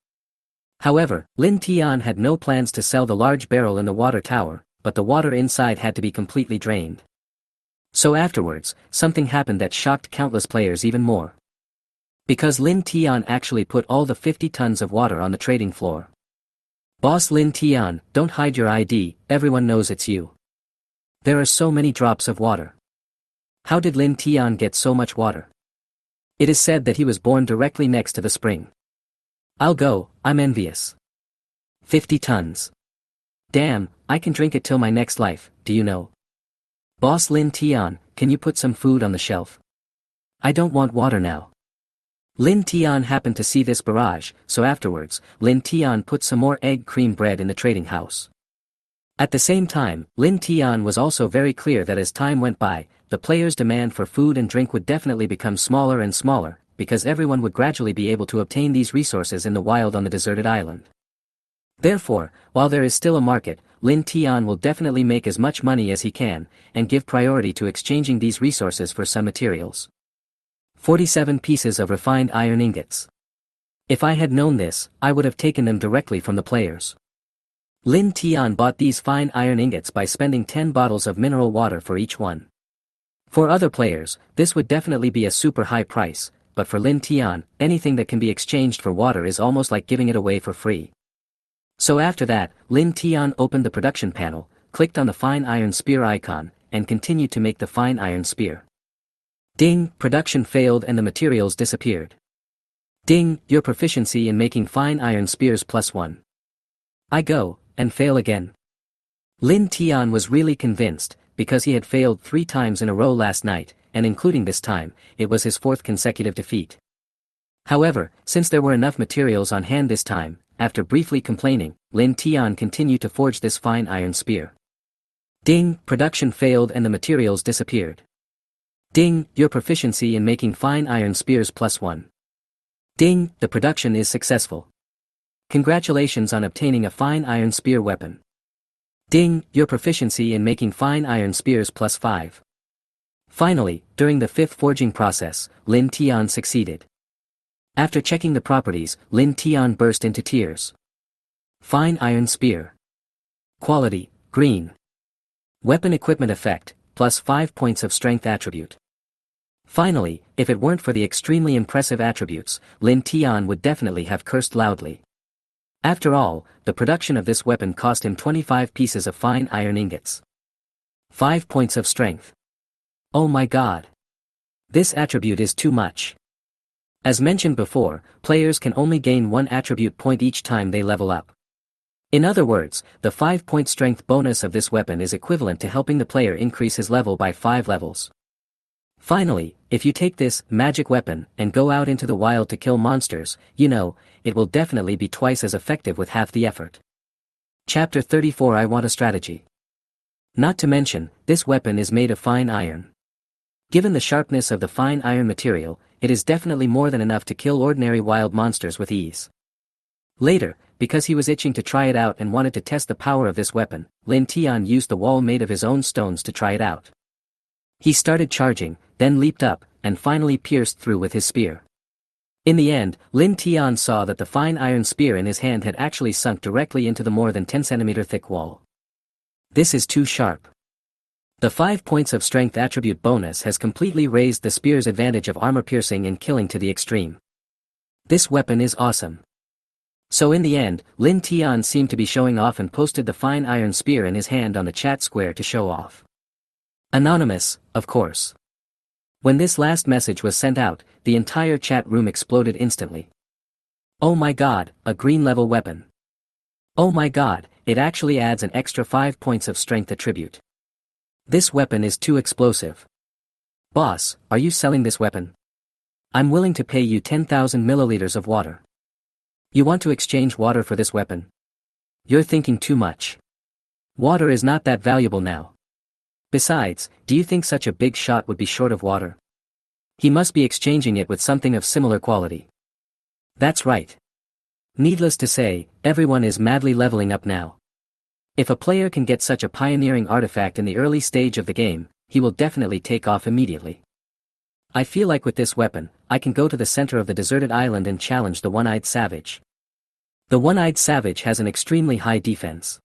A: However, Lin Tian had no plans to sell the large barrel in the water tower, but the water inside had to be completely drained. So afterwards, something happened that shocked countless players even more. Because Lin Tian actually put all the 50 tons of water on the trading floor. Boss Lin Tian, don't hide your ID, everyone knows it's you. There are so many drops of water. How did Lin Tian get so much water? It is said that he was born directly next to the spring. I'll go, I'm envious. 50 tons. Damn, I can drink it till my next life, do you know? Boss Lin Tian, can you put some food on the shelf? I don't want water now. Lin Tian happened to see this barrage, so afterwards, Lin Tian put some more egg cream bread in the trading house. At the same time, Lin Tian was also very clear that as time went by, the players' demand for food and drink would definitely become smaller and smaller, because everyone would gradually be able to obtain these resources in the wild on the deserted island. Therefore, while there is still a market, Lin Tian will definitely make as much money as he can, and give priority to exchanging these resources for some materials. 47 pieces of refined iron ingots. If I had known this, I would have taken them directly from the players. Lin Tian bought these fine iron ingots by spending 10 bottles of mineral water for each one. For other players, this would definitely be a super high price, but for Lin Tian, anything that can be exchanged for water is almost like giving it away for free. So after that, Lin Tian opened the production panel, clicked on the fine iron spear icon, and continued to make the fine iron spear. Ding, production failed and the materials disappeared. Ding, your proficiency in making fine iron spears +1. I go, and fail again. Lin Tian was really convinced, because he had failed 3 times in a row last night, and including this time, it was his 4th consecutive defeat. However, since there were enough materials on hand this time, after briefly complaining, Lin Tian continued to forge this fine iron spear. Ding, production failed and the materials disappeared. Ding, your proficiency in making fine iron spears +1. Ding, the production is successful. Congratulations on obtaining a fine iron spear weapon. Ding, your proficiency in making fine iron spears +5. Finally, during the 5th forging process, Lin Tian succeeded. After checking the properties, Lin Tian burst into tears. Fine iron spear. Quality, green. Weapon equipment effect, +5 points of strength attribute. Finally, if it weren't for the extremely impressive attributes, Lin Tian would definitely have cursed loudly. After all, the production of this weapon cost him 25 pieces of fine iron ingots. 5 points of strength. Oh my god. This attribute is too much. As mentioned before, players can only gain 1 attribute point each time they level up. In other words, the 5-point strength bonus of this weapon is equivalent to helping the player increase his level by 5 levels. Finally, if you take this magic weapon and go out into the wild to kill monsters, you know, it will definitely be twice as effective with half the effort. Chapter 34 I Want a Strategy. Not to mention, this weapon is made of fine iron. Given the sharpness of the fine iron material, it is definitely more than enough to kill ordinary wild monsters with ease. Later, because he was itching to try it out and wanted to test the power of this weapon, Lin Tian used the wall made of his own stones to try it out. He started charging, then leaped up, and finally pierced through with his spear. In the end, Lin Tian saw that the fine iron spear in his hand had actually sunk directly into the more than 10 cm thick wall. This is too sharp. The 5 points of strength attribute bonus has completely raised the spear's advantage of armor piercing and killing to the extreme. This weapon is awesome. So in the end, Lin Tian seemed to be showing off and posted the fine iron spear in his hand on the chat square to show off. Anonymous, of course. When this last message was sent out, the entire chat room exploded instantly. Oh my god, a green level weapon. Oh my god, it actually adds an extra 5 points of strength attribute. This weapon is too explosive. Boss, are you selling this weapon? I'm willing to pay you 10,000 milliliters of water. You want to exchange water for this weapon? You're thinking too much. Water is not that valuable now. Besides, do you think such a big shot would be short of water? He must be exchanging it with something of similar quality. That's right. Needless to say, everyone is madly leveling up now. If a player can get such a pioneering artifact in the early stage of the game, he will definitely take off immediately. I feel like with this weapon, I can go to the center of the deserted island and challenge the One-Eyed Savage. The One-Eyed Savage has an extremely high defense.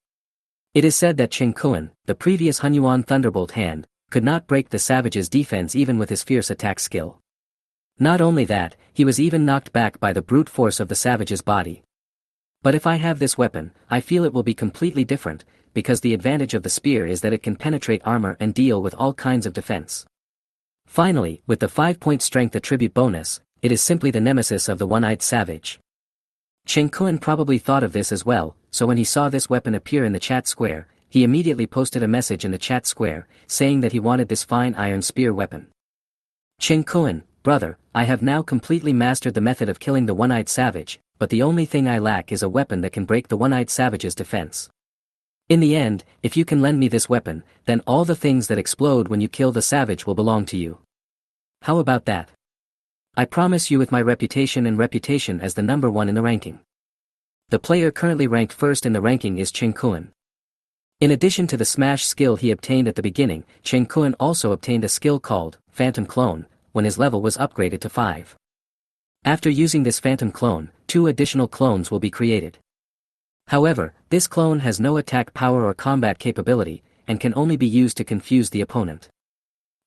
A: It is said that Chen Kuan, the previous Hunyuan Thunderbolt hand, could not break the Savage's defense even with his fierce attack skill. Not only that, he was even knocked back by the brute force of the Savage's body. But if I have this weapon, I feel it will be completely different, because the advantage of the spear is that it can penetrate armor and deal with all kinds of defense. Finally, with the 5-point strength attribute bonus, it is simply the nemesis of the One-Eyed Savage. Chen Kuan probably thought of this as well, so when he saw this weapon appear in the chat square, he immediately posted a message in the chat square, saying that he wanted this fine iron spear weapon. Chen Kuan, brother, I have now completely mastered the method of killing the One-Eyed Savage, but the only thing I lack is a weapon that can break the One-Eyed Savage's defense. In the end, if you can lend me this weapon, then all the things that explode when you kill the Savage will belong to you. How about that? I promise you with my reputation and reputation as the number 1 in the ranking. The player currently ranked first in the ranking is Chen Kuan. In addition to the smash skill he obtained at the beginning, Chen Kuan also obtained a skill called Phantom Clone, when his level was upgraded to 5. After using this Phantom Clone, 2 additional clones will be created. However, this clone has no attack power or combat capability, and can only be used to confuse the opponent.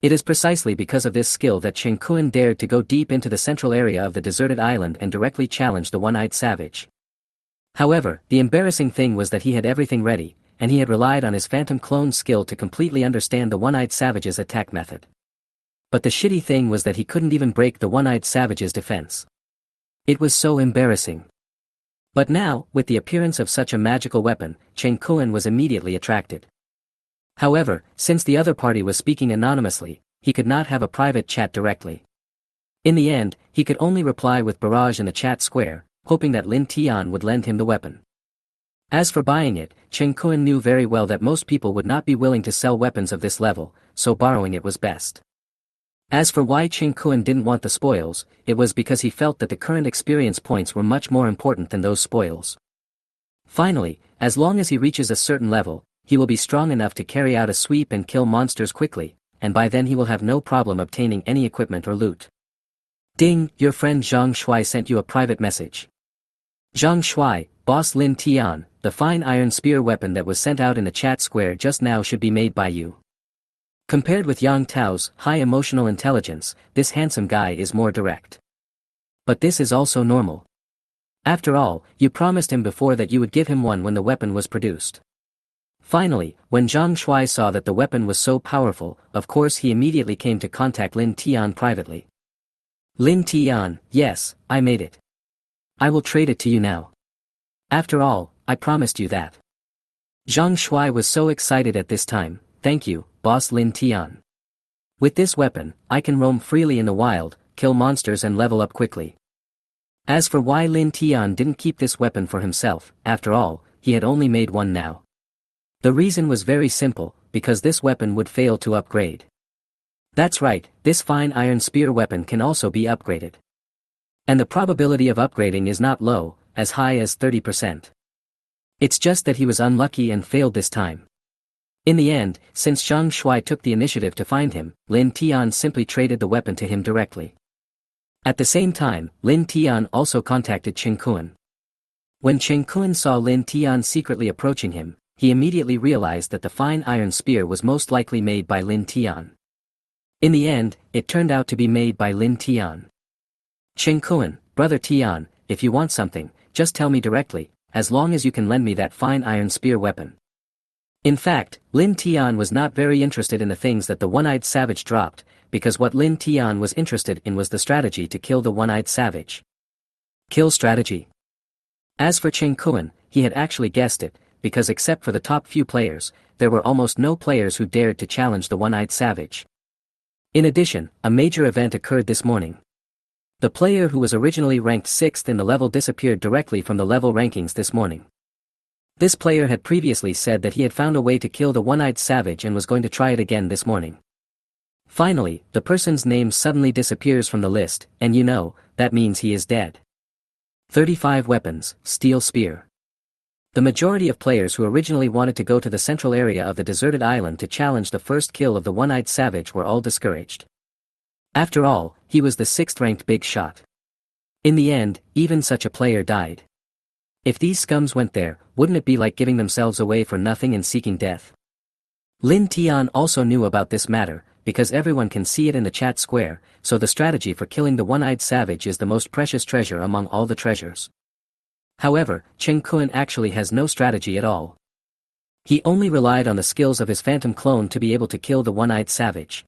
A: It is precisely because of this skill that Chen Kun dared to go deep into the central area of the deserted island and directly challenge the one-eyed savage. However, the embarrassing thing was that he had everything ready, and he had relied on his phantom clone skill to completely understand the one-eyed savage's attack method. But the shitty thing was that he couldn't even break the one-eyed savage's defense. It was so embarrassing. But now, with the appearance of such a magical weapon, Chen Kun was immediately attracted. However, since the other party was speaking anonymously, he could not have a private chat directly. In the end, he could only reply with barrage in the chat square, hoping that Lin Tian would lend him the weapon. As for buying it, Chen Kun knew very well that most people would not be willing to sell weapons of this level, so borrowing it was best. As for why Chen Kun didn't want the spoils, it was because he felt that the current experience points were much more important than those spoils. Finally, as long as he reaches a certain level, he will be strong enough to carry out a sweep and kill monsters quickly, and by then he will have no problem obtaining any equipment or loot. Ding, your friend Zhang Shuai sent you a private message. Zhang Shuai, boss Lin Tian, the fine iron spear weapon that was sent out in the chat square just now should be made by you. Compared with Yang Tao's high emotional intelligence, this handsome guy is more direct. But this is also normal. After all, you promised him before that you would give him one when the weapon was produced. Finally, when Zhang Shuai saw that the weapon was so powerful, of course he immediately came to contact Lin Tian privately. Lin Tian, yes, I made it. I will trade it to you now. After all, I promised you that. Zhang Shuai was so excited at this time. Thank you, boss Lin Tian. With this weapon, I can roam freely in the wild, kill monsters and level up quickly. As for why Lin Tian didn't keep this weapon for himself, after all, he had only made one now. The reason was very simple, because this weapon would fail to upgrade. That's right, this fine iron spear weapon can also be upgraded. And the probability of upgrading is not low, as high as 30%. It's just that he was unlucky and failed this time. In the end, since Zhang Shuai took the initiative to find him, Lin Tian simply traded the weapon to him directly. At the same time, Lin Tian also contacted Chen Kun. When Chen Kun saw Lin Tian secretly approaching him, he immediately realized that the fine iron spear was most likely made by Lin Tian. In the end, it turned out to be made by Lin Tian. Chen Kun, brother Tian, if you want something, just tell me directly, as long as you can lend me that fine iron spear weapon. In fact, Lin Tian was not very interested in the things that the one-eyed savage dropped, because what Lin Tian was interested in was the strategy to kill the one-eyed savage. Kill strategy. As for Chen Kun, he had actually guessed it, because except for the top few players, there were almost no players who dared to challenge the one-eyed savage. In addition, a major event occurred this morning. The player who was originally ranked 6th in the level disappeared directly from the level rankings this morning. This player had previously said that he had found a way to kill the one-eyed savage and was going to try it again this morning. Finally, the person's name suddenly disappears from the list, and you know, that means he is dead. 35 weapons, steel spear. The majority of players who originally wanted to go to the central area of the deserted island to challenge the first kill of the one-eyed savage were all discouraged. After all, he was the 6th-ranked big shot. In the end, even such a player died. If these scums went there, wouldn't it be like giving themselves away for nothing and seeking death? Lin Tian also knew about this matter, because everyone can see it in the chat square, so the strategy for killing the one-eyed savage is the most precious treasure among all the treasures. However, Chen Kun actually has no strategy at all. He only relied on the skills of his phantom clone to be able to kill the one-eyed savage.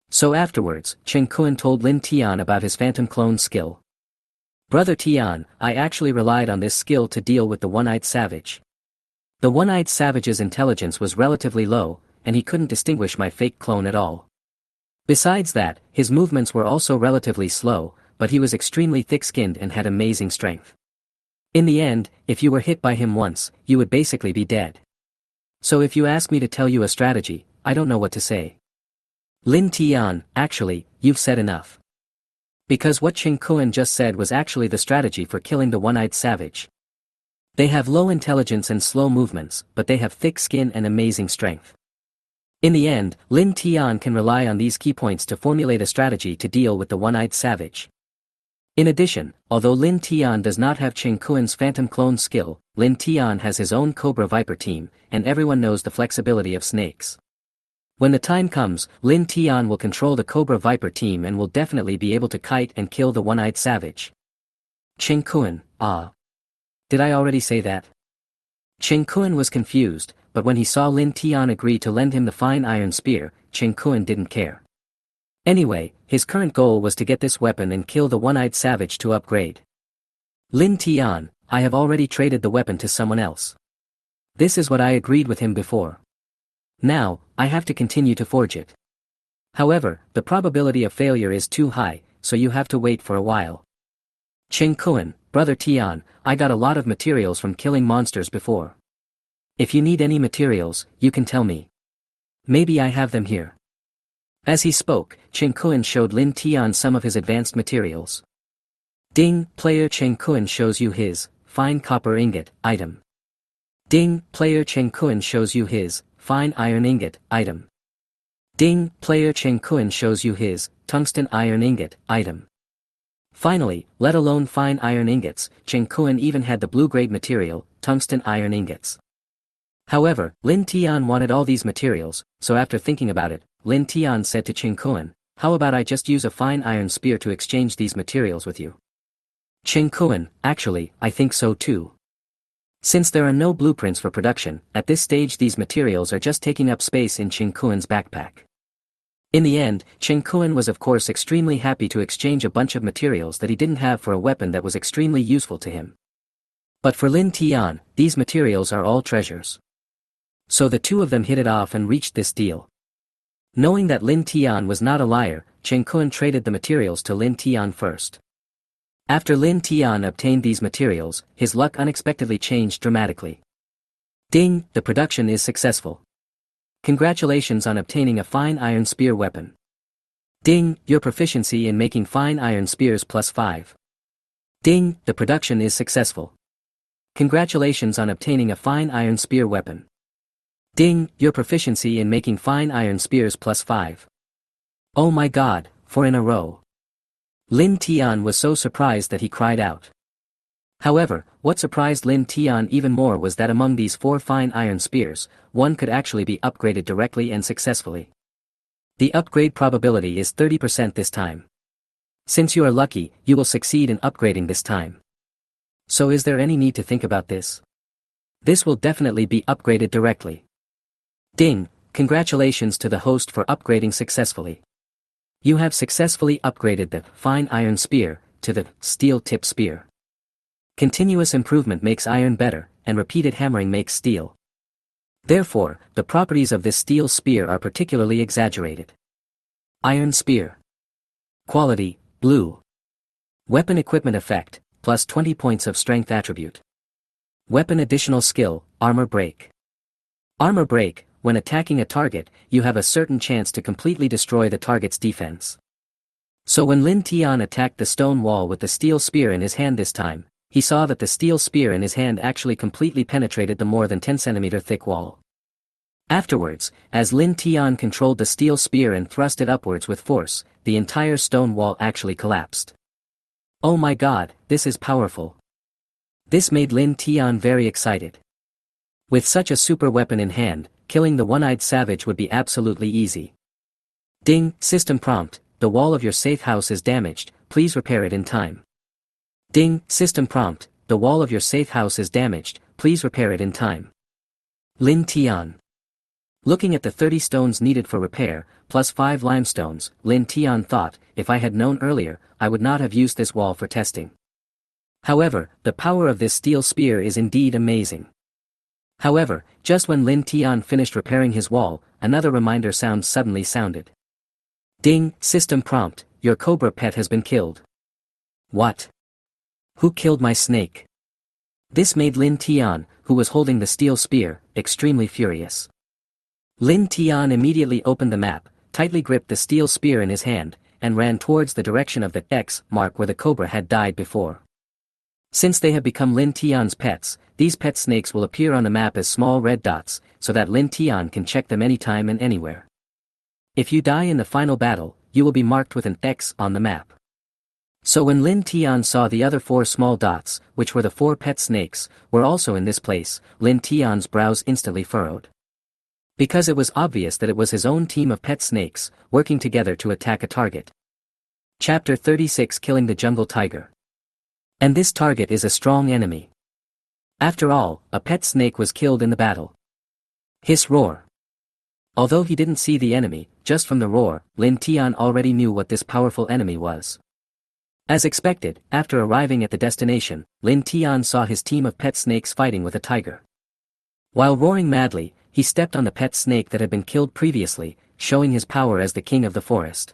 A: So afterwards, Chen Kun told Lin Tian about his phantom clone skill. Brother Tian, I actually relied on this skill to deal with the one-eyed savage. The one-eyed savage's intelligence was relatively low, and he couldn't distinguish my fake clone at all. Besides that, his movements were also relatively slow, but he was extremely thick-skinned and had amazing strength. In the end, if you were hit by him once, you would basically be dead. So if you ask me to tell you a strategy, I don't know what to say. Lin Tian, actually, you've said enough. Because what Chen Kun just said was actually the strategy for killing the one-eyed savage. They have low intelligence and slow movements, but they have thick skin and amazing strength. In the end, Lin Tian can rely on these key points to formulate a strategy to deal with the one-eyed savage. In addition, although Lin Tian does not have Chen Kun's phantom clone skill, Lin Tian has his own Cobra Viper team, and everyone knows the flexibility of snakes. When the time comes, Lin Tian will control the Cobra Viper team and will definitely be able to kite and kill the one-eyed savage. Cheng Kuan, ah. Did I already say that? Cheng Kuan was confused, but when he saw Lin Tian agree to lend him the fine iron spear, Cheng Kuan didn't care. Anyway, his current goal was to get this weapon and kill the one-eyed savage to upgrade. Lin Tian, I have already traded the weapon to someone else. This is what I agreed with him before. Now, I have to continue to forge it. However, the probability of failure is too high, so you have to wait for a while. Cheng Kuan, brother Tian, I got a lot of materials from killing monsters before. If you need any materials, you can tell me. Maybe I have them here. As he spoke, Cheng Kuan showed Lin Tian some of his advanced materials. Ding, player Cheng Kuan shows you his fine copper ingot item. Ding, player Cheng Kuan shows you his fine iron ingot item. Ding, player Cheng Kuan shows you his tungsten iron ingot item. Finally, let alone fine iron ingots, Cheng Kuan even had the blue-grade material, tungsten iron ingots. However, Lin Tian wanted all these materials, so after thinking about it, Lin Tian said to Cheng Kuan, how about I just use a fine iron spear to exchange these materials with you? Cheng Kuan, actually, I think so too. Since there are no blueprints for production, at this stage these materials are just taking up space in Cheng Kuan's backpack. In the end, Cheng Kuan was of course extremely happy to exchange a bunch of materials that he didn't have for a weapon that was extremely useful to him. But for Lin Tian, these materials are all treasures. So the two of them hit it off and reached this deal. Knowing that Lin Tian was not a liar, Cheng Kuan traded the materials to Lin Tian first. After Lin Tian obtained these materials, his luck unexpectedly changed dramatically. Ding, the production is successful. Congratulations on obtaining a fine iron spear weapon. Ding, your proficiency in making fine iron spears +5. Ding, the production is successful. Congratulations on obtaining a fine iron spear weapon. Ding, your proficiency in making fine iron spears +5. Oh my god, 4 in a row. Lin Tian was so surprised that he cried out. However, what surprised Lin Tian even more was that among these 4 fine iron spears, one could actually be upgraded directly and successfully. The upgrade probability is 30% this time. Since you are lucky, you will succeed in upgrading this time. So is there any need to think about this? This will definitely be upgraded directly. Ding, congratulations to the host for upgrading successfully. You have successfully upgraded the fine iron spear to the steel tip spear. Continuous improvement makes iron better, and repeated hammering makes steel. Therefore, the properties of this steel spear are particularly exaggerated. Iron spear. Quality, blue. Weapon equipment effect, plus 20 points of strength attribute. Weapon additional skill, armor break. Armor break, when attacking a target, you have a certain chance to completely destroy the target's defense. So when Lin Tian attacked the stone wall with the steel spear in his hand this time, he saw that the steel spear in his hand actually completely penetrated the more than 10 cm thick wall. Afterwards, as Lin Tian controlled the steel spear and thrust it upwards with force, the entire stone wall actually collapsed. Oh my god, this is powerful. This made Lin Tian very excited. With such a super weapon in hand, killing the one-eyed savage would be absolutely easy. Ding, system prompt, the wall of your safe house is damaged, please repair it in time. Ding, system prompt, the wall of your safe house is damaged, please repair it in time. Lin Tian. Looking at the 30 stones needed for repair, plus 5 limestones, Lin Tian thought, if I had known earlier, I would not have used this wall for testing. However, the power of this steel spear is indeed amazing. However, just when Lin Tian finished repairing his wall, another reminder sound suddenly sounded. Ding, system prompt, your cobra pet has been killed. What? Who killed my snake? This made Lin Tian, who was holding the steel spear, extremely furious. Lin Tian immediately opened the map, tightly gripped the steel spear in his hand, and ran towards the direction of the X mark where the cobra had died before. Since they have become Lin Tian's pets, these pet snakes will appear on the map as small red dots, so that Lin Tian can check them anytime and anywhere. If you die in the final battle, you will be marked with an X on the map. So when Lin Tian saw the other 4 small dots, which were the 4 pet snakes, were also in this place, Lin Tian's brows instantly furrowed. Because it was obvious that it was his own team of pet snakes, working together to attack a target. Chapter 36, Killing the Jungle Tiger. And this target is a strong enemy. After all, a pet snake was killed in the battle. Hiss roar. Although he didn't see the enemy, just from the roar, Lin Tian already knew what this powerful enemy was. As expected, after arriving at the destination, Lin Tian saw his team of pet snakes fighting with a tiger. While roaring madly, he stepped on the pet snake that had been killed previously, showing his power as the king of the forest.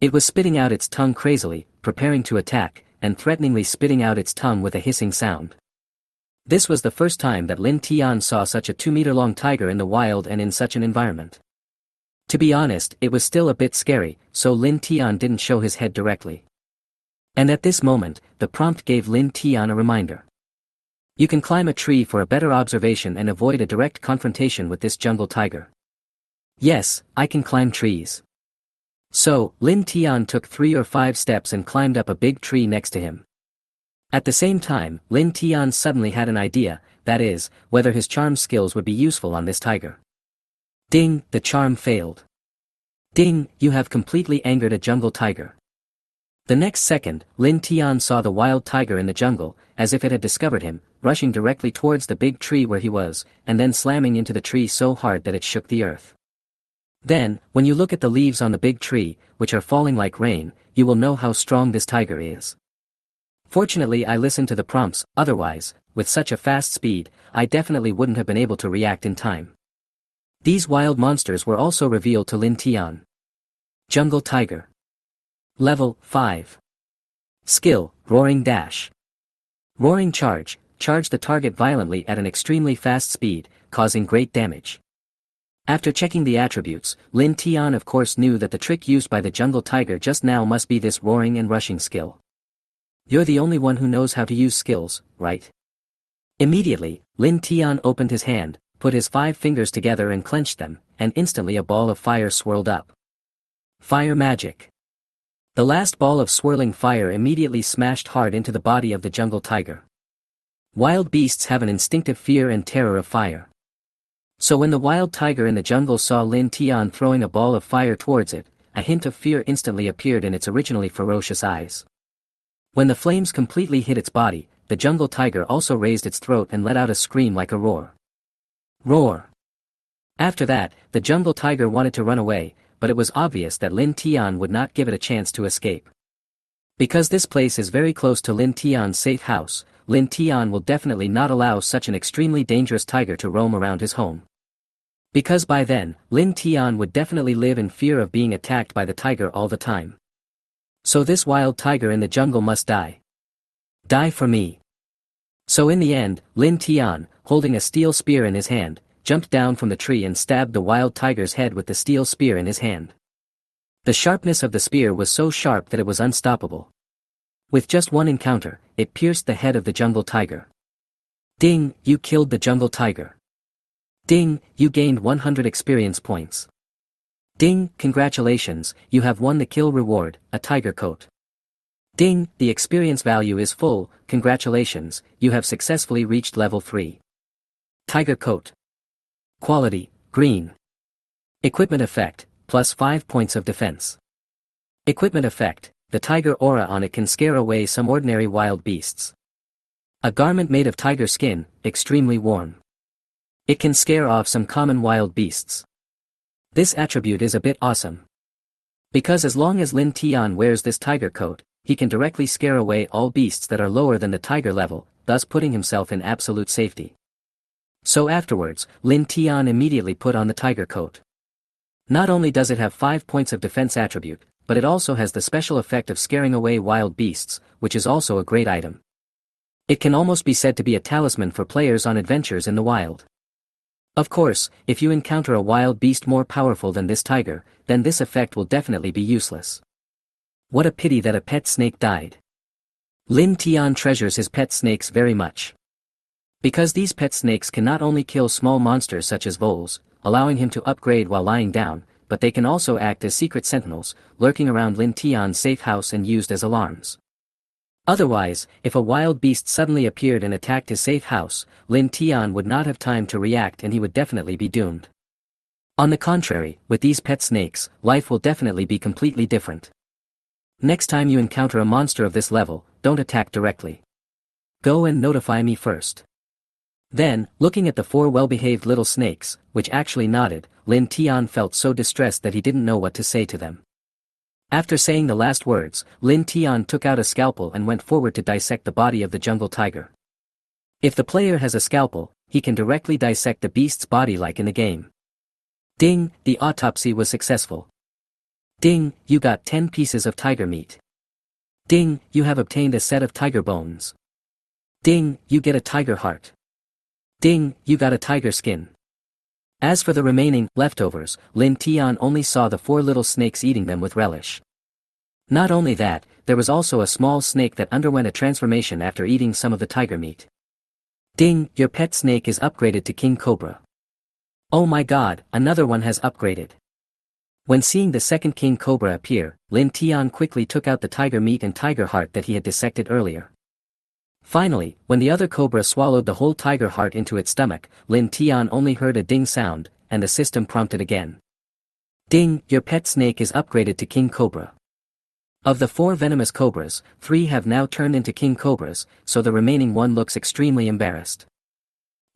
A: It was spitting out its tongue crazily, preparing to attack, and threateningly spitting out its tongue with a hissing sound. This was the first time that Lin Tian saw such a 2-meter-long tiger in the wild and in such an environment. To be honest, it was still a bit scary, so Lin Tian didn't show his head directly. And at this moment, the prompt gave Lin Tian a reminder. You can climb a tree for a better observation and avoid a direct confrontation with this jungle tiger. Yes, I can climb trees. So, Lin Tian took 3 or 5 steps and climbed up a big tree next to him. At the same time, Lin Tian suddenly had an idea, that is, whether his charm skills would be useful on this tiger. Ding, the charm failed. Ding, you have completely angered a jungle tiger. The next second, Lin Tian saw the wild tiger in the jungle, as if it had discovered him, rushing directly towards the big tree where he was, and then slamming into the tree so hard that it shook the earth. Then, when you look at the leaves on the big tree, which are falling like rain, you will know how strong this tiger is. Fortunately, I listened to the prompts, otherwise, with such a fast speed, I definitely wouldn't have been able to react in time. These wild monsters were also revealed to Lin Tian. Jungle Tiger. Level 5. Skill, Roaring Dash. Roaring Charge, charge the target violently at an extremely fast speed, causing great damage. After checking the attributes, Lin Tian of course knew that the trick used by the jungle tiger just now must be this roaring and rushing skill. You're the only one who knows how to use skills, right? Immediately, Lin Tian opened his hand, put his 5 fingers together and clenched them, and instantly a ball of fire swirled up. Fire magic. The last ball of swirling fire immediately smashed hard into the body of the jungle tiger. Wild beasts have an instinctive fear and terror of fire. So when the wild tiger in the jungle saw Lin Tian throwing a ball of fire towards it, a hint of fear instantly appeared in its originally ferocious eyes. When the flames completely hit its body, the jungle tiger also raised its throat and let out a scream like a roar. Roar! After that, the jungle tiger wanted to run away, but it was obvious that Lin Tian would not give it a chance to escape. Because this place is very close to Lin Tian's safe house, Lin Tian will definitely not allow such an extremely dangerous tiger to roam around his home. Because by then, Lin Tian would definitely live in fear of being attacked by the tiger all the time. So this wild tiger in the jungle must die. Die for me. So in the end, Lin Tian, holding a steel spear in his hand, jumped down from the tree and stabbed the wild tiger's head with the steel spear in his hand. The sharpness of the spear was so sharp that it was unstoppable. With just one encounter, it pierced the head of the jungle tiger. Ding, you killed the jungle tiger. Ding, you gained 100 experience points. Ding, congratulations, you have won the kill reward, a tiger coat. Ding, the experience value is full, congratulations, you have successfully reached level 3. Tiger coat. Quality, green. Equipment effect, plus 5 points of defense. Equipment effect, the tiger aura on it can scare away some ordinary wild beasts. A garment made of tiger skin, extremely warm. It can scare off some common wild beasts. This attribute is a bit awesome. Because as long as Lin Tian wears this tiger coat, he can directly scare away all beasts that are lower than the tiger level, thus putting himself in absolute safety. So afterwards, Lin Tian immediately put on the tiger coat. Not only does it have 5 points of defense attribute, but it also has the special effect of scaring away wild beasts, which is also a great item. It can almost be said to be a talisman for players on adventures in the wild. Of course, if you encounter a wild beast more powerful than this tiger, then this effect will definitely be useless. What a pity that a pet snake died. Lin Tian treasures his pet snakes very much. Because these pet snakes can not only kill small monsters such as voles, allowing him to upgrade while lying down, but they can also act as secret sentinels, lurking around Lin Tian's safe house and used as alarms. Otherwise, if a wild beast suddenly appeared and attacked his safe house, Lin Tian would not have time to react and he would definitely be doomed. On the contrary, with these pet snakes, life will definitely be completely different. Next time you encounter a monster of this level, don't attack directly. Go and notify me first. Then, looking at the four well-behaved little snakes, which actually nodded, Lin Tian felt so distressed that he didn't know what to say to them. After saying the last words, Lin Tian took out a scalpel and went forward to dissect the body of the jungle tiger. If the player has a scalpel, he can directly dissect the beast's body like in the game. Ding, the autopsy was successful. Ding, you got 10 pieces of tiger meat. Ding, you have obtained a set of tiger bones. Ding, you get a tiger heart. Ding, you got a tiger skin. As for the remaining leftovers, Lin Tian only saw the four little snakes eating them with relish. Not only that, there was also a small snake that underwent a transformation after eating some of the tiger meat. Ding, your pet snake is upgraded to King Cobra. Oh my god, another one has upgraded. When seeing the second King Cobra appear, Lin Tian quickly took out the tiger meat and tiger heart that he had dissected earlier. Finally, when the other cobra swallowed the whole tiger heart into its stomach, Lin Tian only heard a ding sound, and the system prompted again. Ding, your pet snake is upgraded to King Cobra. Of the 4 venomous cobras, 3 have now turned into King Cobras, so the remaining one looks extremely embarrassed.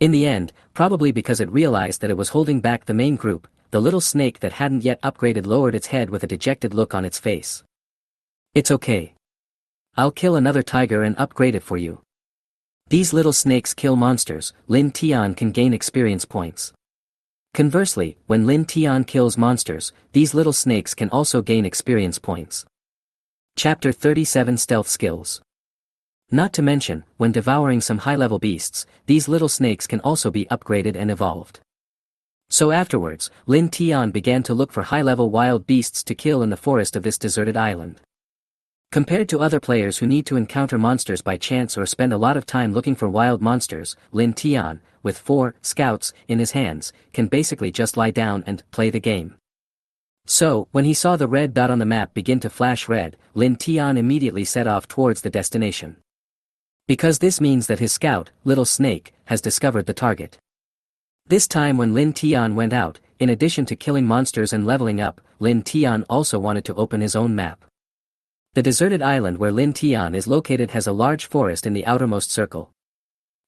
A: In the end, probably because it realized that it was holding back the main group, the little snake that hadn't yet upgraded lowered its head with a dejected look on its face. It's okay. I'll kill another tiger and upgrade it for you. These little snakes kill monsters, Lin Tian can gain experience points. Conversely, when Lin Tian kills monsters, these little snakes can also gain experience points. Chapter 37 Stealth Skills. Not to mention, when devouring some high-level beasts, these little snakes can also be upgraded and evolved. So afterwards, Lin Tian began to look for high-level wild beasts to kill in the forest of this deserted island. Compared to other players who need to encounter monsters by chance or spend a lot of time looking for wild monsters, Lin Tian, with 4 scouts in his hands, can basically just lie down and play the game. So, when he saw the red dot on the map begin to flash red, Lin Tian immediately set off towards the destination. Because this means that his scout, Little Snake, has discovered the target. This time when Lin Tian went out, in addition to killing monsters and leveling up, Lin Tian also wanted to open his own map. The deserted island where Lin Tian is located has a large forest in the outermost circle.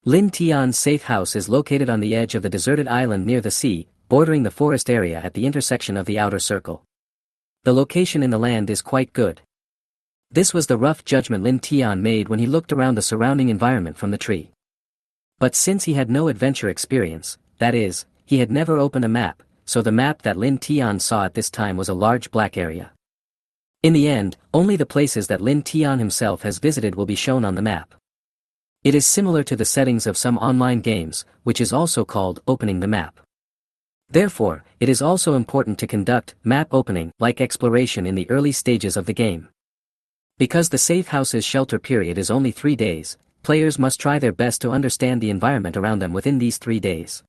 A: Lin Tian's safe house is located on the edge of the deserted island near the sea, bordering the forest area at the intersection of the outer circle. The location in the land is quite good. This was the rough judgment Lin Tian made when he looked around the surrounding environment from the tree. But since he had no adventure experience, that is, he had never opened a map, so the map that Lin Tian saw at this time was a large black area. In the end, only the places that Lin Tian himself has visited will be shown on the map. It is similar to the settings of some online games, which is also called opening the map. Therefore, it is also important to conduct map opening like exploration in the early stages of the game. Because the safe house's shelter period is only 3 days, players must try their best to understand the environment around them within these 3 days.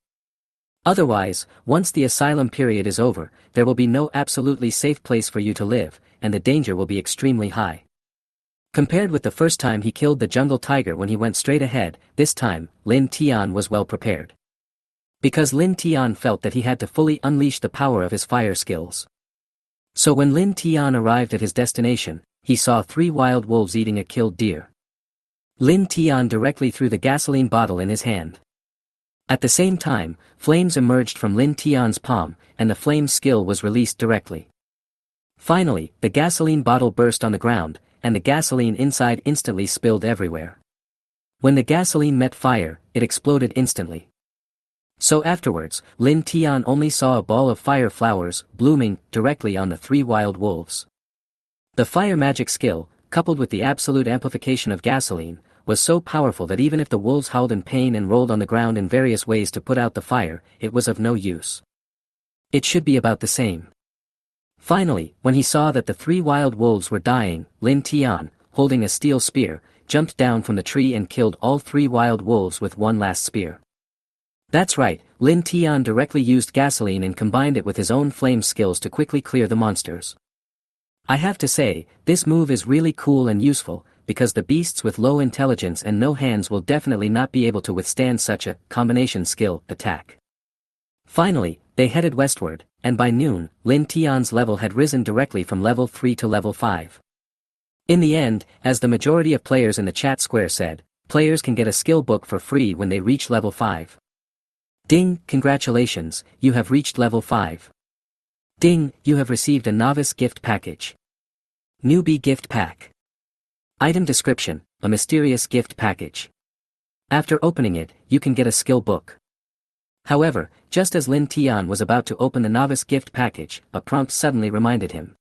A: Otherwise, once the asylum period is over, there will be no absolutely safe place for you to live, and the danger will be extremely high. Compared with the first time he killed the jungle tiger when he went straight ahead, this time, Lin Tian was well prepared. Because Lin Tian felt that he had to fully unleash the power of his fire skills. So when Lin Tian arrived at his destination, he saw 3 wild wolves eating a killed deer. Lin Tian directly threw the gasoline bottle in his hand. At the same time, flames emerged from Lin Tian's palm, and the flame skill was released directly. Finally, the gasoline bottle burst on the ground, and the gasoline inside instantly spilled everywhere. When the gasoline met fire, it exploded instantly. So afterwards, Lin Tian only saw a ball of fire flowers blooming directly on the 3 wild wolves. The fire magic skill, coupled with the absolute amplification of gasoline, was so powerful that even if the wolves howled in pain and rolled on the ground in various ways to put out the fire, it was of no use. It should be about the same. Finally, when he saw that the 3 wild wolves were dying, Lin Tian, holding a steel spear, jumped down from the tree and killed all 3 wild wolves with one last spear. That's right, Lin Tian directly used gasoline and combined it with his own flame skills to quickly clear the monsters. I have to say, this move is really cool and useful, because the beasts with low intelligence and no hands will definitely not be able to withstand such a combination skill attack. Finally, they headed westward, and by noon, Lin Tian's level had risen directly from level 3 to level 5. In the end, as the majority of players in the chat square said, players can get a skill book for free when they reach level 5. Ding, congratulations, you have reached level 5. Ding, you have received a novice gift package. Newbie gift pack. Item description, a mysterious gift package. After opening it, you can get a skill book. However, just as Lin Tian was about to open the novice gift package, a prompt suddenly reminded him.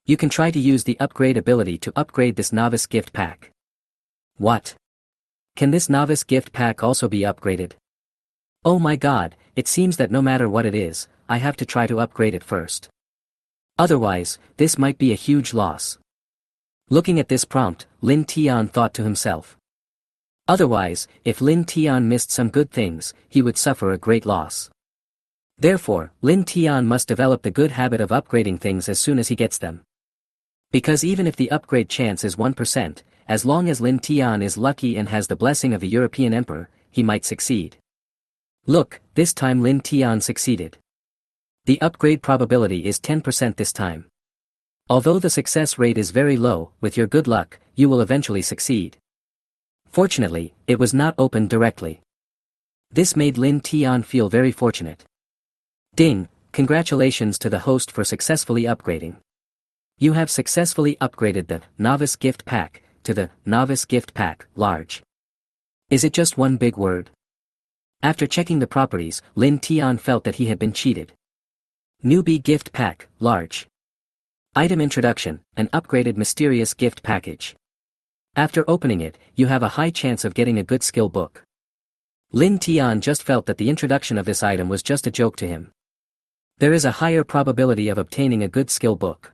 A: You can try to use the upgrade ability to upgrade this novice gift pack. What? Can this novice gift pack also be upgraded? Oh my god, it seems that no matter what it is, I have to try to upgrade it first. Otherwise, this might be a huge loss. Looking at this prompt, Lin Tian thought to himself. Otherwise, if Lin Tian missed some good things, he would suffer a great loss. Therefore, Lin Tian must develop the good habit of upgrading things as soon as he gets them. Because even if the upgrade chance is 1%, as long as Lin Tian is lucky and has the blessing of the European Emperor, he might succeed. Look, this time Lin Tian succeeded. The upgrade probability is 10% this time. Although the success rate is very low, with your good luck, you will eventually succeed. Fortunately, it was not opened directly. This made Lin Tian feel very fortunate. Ding, congratulations to the host for successfully upgrading. You have successfully upgraded the Novice Gift Pack to the Novice Gift Pack Large. Is it just one big word? After checking the properties, Lin Tian felt that he had been cheated. Newbie Gift Pack Large. Item Introduction, an upgraded mysterious gift package. After opening it, you have a high chance of getting a good skill book. Lin Tian just felt that the introduction of this item was just a joke to him. There is a higher probability of obtaining a good skill book.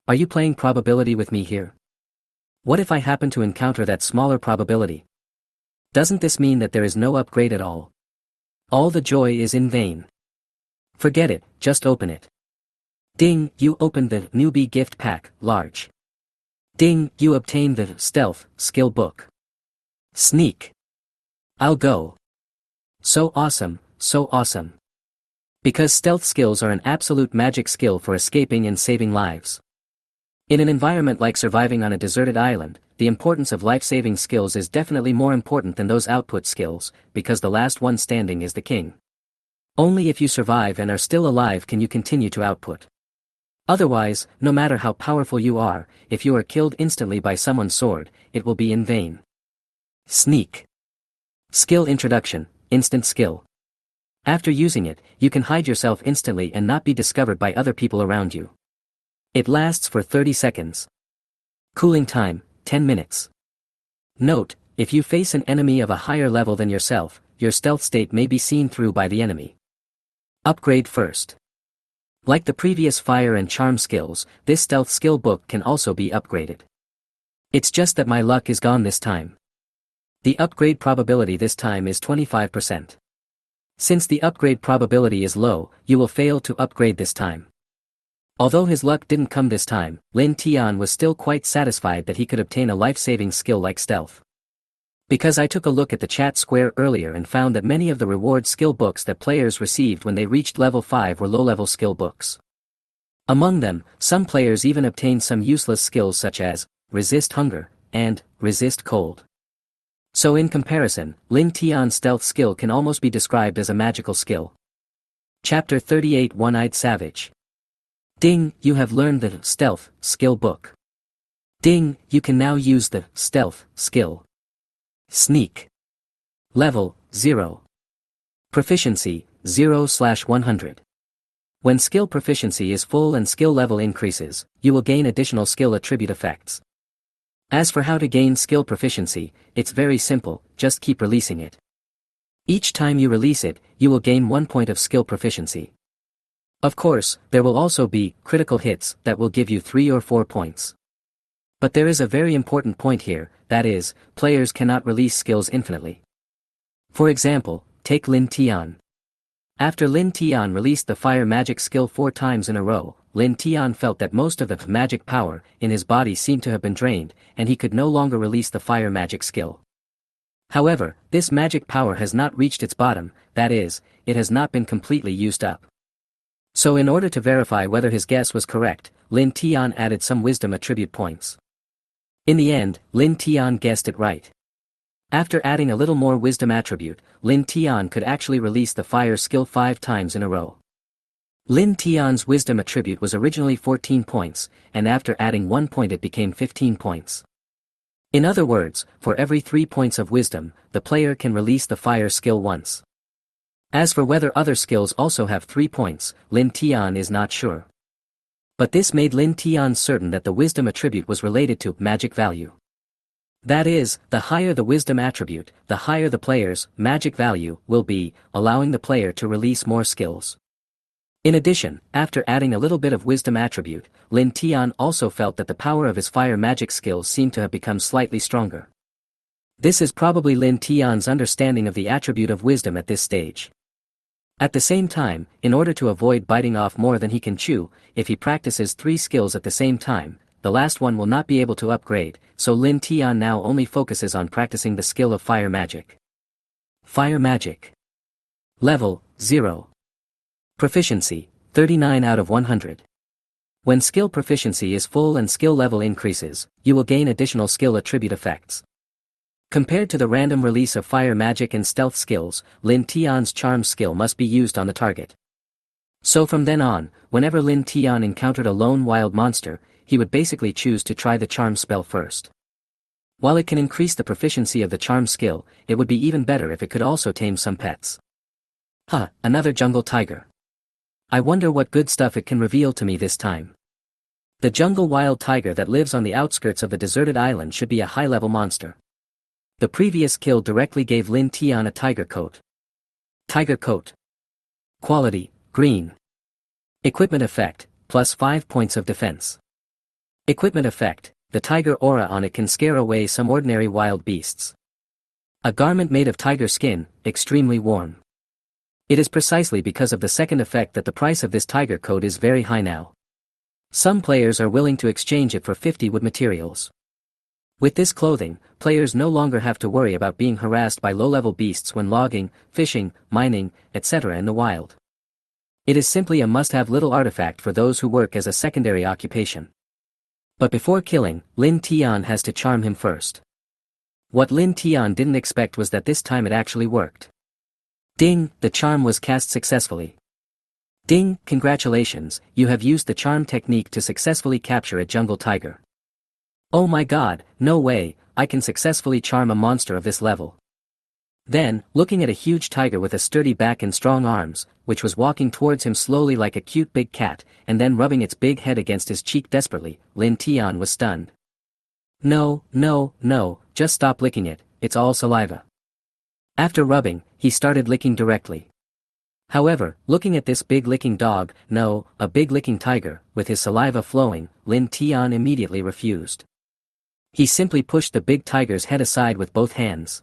A: Are you playing probability with me here? What if I happen to encounter that smaller probability? Doesn't this mean that there is no upgrade at all? All the joy is in vain. Forget it, just open it. Ding, you opened the Newbie Gift Pack Large. Ding, you obtained the Stealth Skill Book. Sneak. I'll go. So awesome, so awesome. Because stealth skills are an absolute magic skill for escaping and saving lives. In an environment like surviving on a deserted island, the importance of life-saving skills is definitely more important than those output skills, because the last one standing is the king. Only if you survive and are still alive can you continue to output. Otherwise, no matter how powerful you are, if you are killed instantly by someone's sword, it will be in vain. Sneak. Skill Introduction, Instant Skill. After using it, you can hide yourself instantly and not be discovered by other people around you. It lasts for 30 seconds. Cooling time, 10 minutes. Note, if you face an enemy of a higher level than yourself, your stealth state may be seen through by the enemy. Upgrade first. Like the previous fire and charm skills, this stealth skill book can also be upgraded. It's just that my luck is gone this time. The upgrade probability this time is 25%. Since the upgrade probability is low, you will fail to upgrade this time. Although his luck didn't come this time, Lin Tian was still quite satisfied that he could obtain a life-saving skill like stealth. Because I took a look at the chat square earlier and found that many of the reward skill books that players received when they reached level 5 were low-level skill books. Among them, some players even obtained some useless skills such as Resist Hunger and Resist Cold. So in comparison, Lin Tian's stealth skill can almost be described as a magical skill. Chapter 38 One-Eyed Savage. Ding, you have learned the Stealth Skill Book. Ding, you can now use the Stealth Skill. Sneak. Level, 0. Proficiency, 0/100. When skill proficiency is full and skill level increases, you will gain additional skill attribute effects. As for how to gain skill proficiency, it's very simple, just keep releasing it. Each time you release it, you will gain 1 point of skill proficiency. Of course, there will also be critical hits that will give you 3 or 4 points. But there is a very important point here, that is, players cannot release skills infinitely. For example, take Lin Tian. After Lin Tian released the fire magic skill 4 times in a row, Lin Tian felt that most of the magic power in his body seemed to have been drained, and he could no longer release the fire magic skill. However, this magic power has not reached its bottom, that is, it has not been completely used up. So in order to verify whether his guess was correct, Lin Tian added some wisdom attribute points. In the end, Lin Tian guessed it right. After adding a little more wisdom attribute, Lin Tian could actually release the fire skill 5 times in a row. Lin Tian's wisdom attribute was originally 14 points, and after adding 1 point it became 15 points. In other words, for every 3 points of wisdom, the player can release the fire skill once. As for whether other skills also have 3 points, Lin Tian is not sure. But this made Lin Tian certain that the wisdom attribute was related to magic value. That is, the higher the wisdom attribute, the higher the player's magic value will be, allowing the player to release more skills. In addition, after adding a little bit of wisdom attribute, Lin Tian also felt that the power of his fire magic skills seemed to have become slightly stronger. This is probably Lin Tian's understanding of the attribute of wisdom at this stage. At the same time, in order to avoid biting off more than he can chew, if he practices 3 skills at the same time, the last one will not be able to upgrade, so Lin Tian now only focuses on practicing the skill of fire magic. Fire magic. Level 0. Proficiency, 39 out of 100. When skill proficiency is full and skill level increases, you will gain additional skill attribute effects. Compared to the random release of fire magic and stealth skills, Lin Tian's charm skill must be used on the target. So from then on, whenever Lin Tian encountered a lone wild monster, he would basically choose to try the charm spell first. While it can increase the proficiency of the charm skill, it would be even better if it could also tame some pets. Another jungle tiger. I wonder what good stuff it can reveal to me this time. The jungle wild tiger that lives on the outskirts of the deserted island should be a high-level monster. The previous kill directly gave Lin Tian a tiger coat. Tiger coat. Quality, green. Equipment effect, plus 5 points of defense. Equipment effect, the tiger aura on it can scare away some ordinary wild beasts. A garment made of tiger skin, extremely warm. It is precisely because of the second effect that the price of this tiger coat is very high now. Some players are willing to exchange it for 50 wood materials. With this clothing, players no longer have to worry about being harassed by low-level beasts when logging, fishing, mining, etc. in the wild. It is simply a must-have little artifact for those who work as a secondary occupation. But before killing, Lin Tian has to charm him first. What Lin Tian didn't expect was that this time it actually worked. Ding, the charm was cast successfully. Ding, congratulations, you have used the charm technique to successfully capture a jungle tiger. Oh my god, no way, I can successfully charm a monster of this level. Then, looking at a huge tiger with a sturdy back and strong arms, which was walking towards him slowly like a cute big cat, and then rubbing its big head against his cheek desperately, Lin Tian was stunned. No, just stop licking it, it's all saliva. After rubbing, he started licking directly. However, looking at this big licking dog, no, a big licking tiger, with his saliva flowing, Lin Tian immediately refused. He simply pushed the big tiger's head aside with both hands.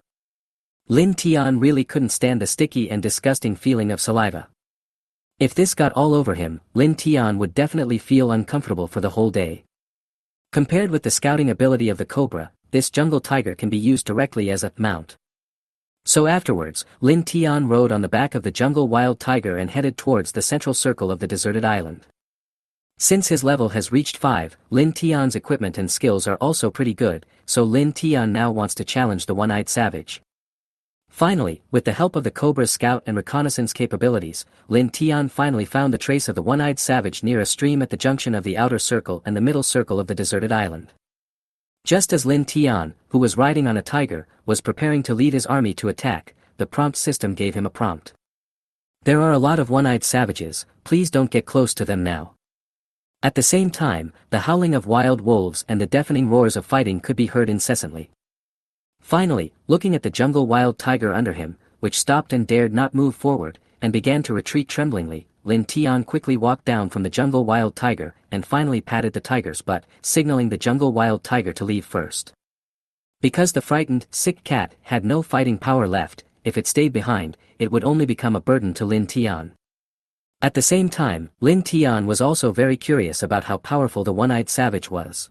A: Lin Tian really couldn't stand the sticky and disgusting feeling of saliva. If this got all over him, Lin Tian would definitely feel uncomfortable for the whole day. Compared with the scouting ability of the cobra, this jungle tiger can be used directly as a mount. So afterwards, Lin Tian rode on the back of the jungle wild tiger and headed towards the central circle of the deserted island. Since his level has reached 5, Lin Tian's equipment and skills are also pretty good, so Lin Tian now wants to challenge the one-eyed savage. Finally, with the help of the cobra's scout and reconnaissance capabilities, Lin Tian finally found the trace of the one-eyed savage near a stream at the junction of the outer circle and the middle circle of the deserted island. Just as Lin Tian, who was riding on a tiger, was preparing to lead his army to attack, the prompt system gave him a prompt. There are a lot of one-eyed savages, please don't get close to them now. At the same time, the howling of wild wolves and the deafening roars of fighting could be heard incessantly. Finally, looking at the jungle wild tiger under him, which stopped and dared not move forward, and began to retreat tremblingly, Lin Tian quickly walked down from the jungle wild tiger, and finally patted the tiger's butt, signaling the jungle wild tiger to leave first. Because the frightened, sick cat had no fighting power left, if it stayed behind, it would only become a burden to Lin Tian. At the same time, Lin Tian was also very curious about how powerful the one-eyed savage was.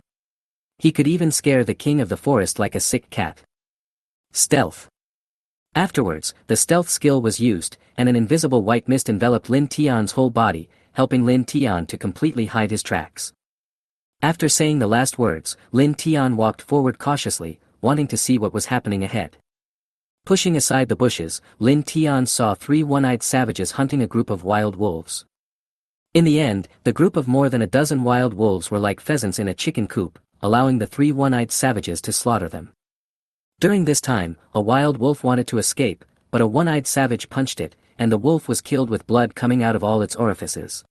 A: He could even scare the king of the forest like a sick cat. Stealth. Afterwards, the stealth skill was used, and an invisible white mist enveloped Lin Tian's whole body, helping Lin Tian to completely hide his tracks. After saying the last words, Lin Tian walked forward cautiously, wanting to see what was happening ahead. Pushing aside the bushes, Lin Tian saw 3 one-eyed savages hunting a group of wild wolves. In the end, the group of more than a dozen wild wolves were like pheasants in a chicken coop, allowing the 3 one-eyed savages to slaughter them. During this time, a wild wolf wanted to escape, but a one-eyed savage punched it, and the wolf was killed with blood coming out of all its orifices.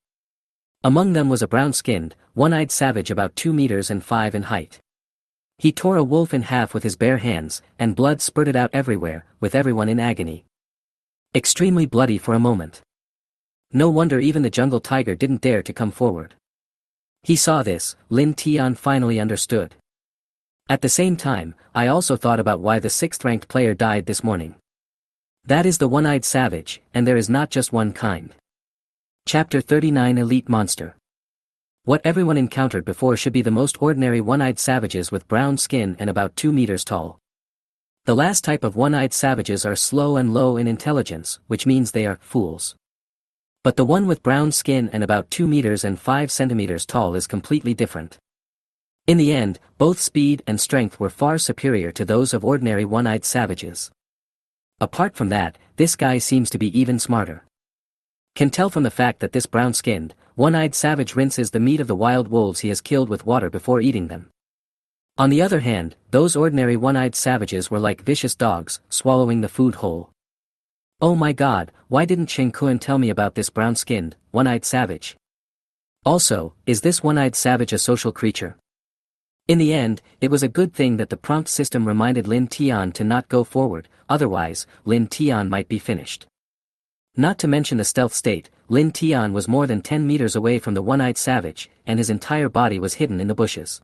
A: Among them was a brown-skinned, one-eyed savage about 2 meters and 5 in height. He tore a wolf in half with his bare hands, and blood spurted out everywhere, with everyone in agony. Extremely bloody for a moment. No wonder even the jungle tiger didn't dare to come forward. He saw this, Lin Tian finally understood. At the same time, I also thought about why the 6th-ranked player died this morning. That is the one-eyed savage, and there is not just one kind. Chapter 39 Elite Monster. What everyone encountered before should be the most ordinary one-eyed savages with brown skin and about 2 meters tall. The last type of one-eyed savages are slow and low in intelligence, which means they are fools. But the one with brown skin and about 2 meters and 5 centimeters tall is completely different. In the end, both speed and strength were far superior to those of ordinary one-eyed savages. Apart from that, this guy seems to be even smarter. Can tell from the fact that this brown-skinned, one-eyed savage rinses the meat of the wild wolves he has killed with water before eating them. On the other hand, those ordinary one-eyed savages were like vicious dogs, swallowing the food whole. Oh my god, why didn't Chen Kun tell me about this brown-skinned, one-eyed savage? Also, is this one-eyed savage a social creature? In the end, it was a good thing that the prompt system reminded Lin Tian to not go forward, otherwise, Lin Tian might be finished. Not to mention the stealth state, Lin Tian was more than 10 meters away from the one-eyed savage, and his entire body was hidden in the bushes.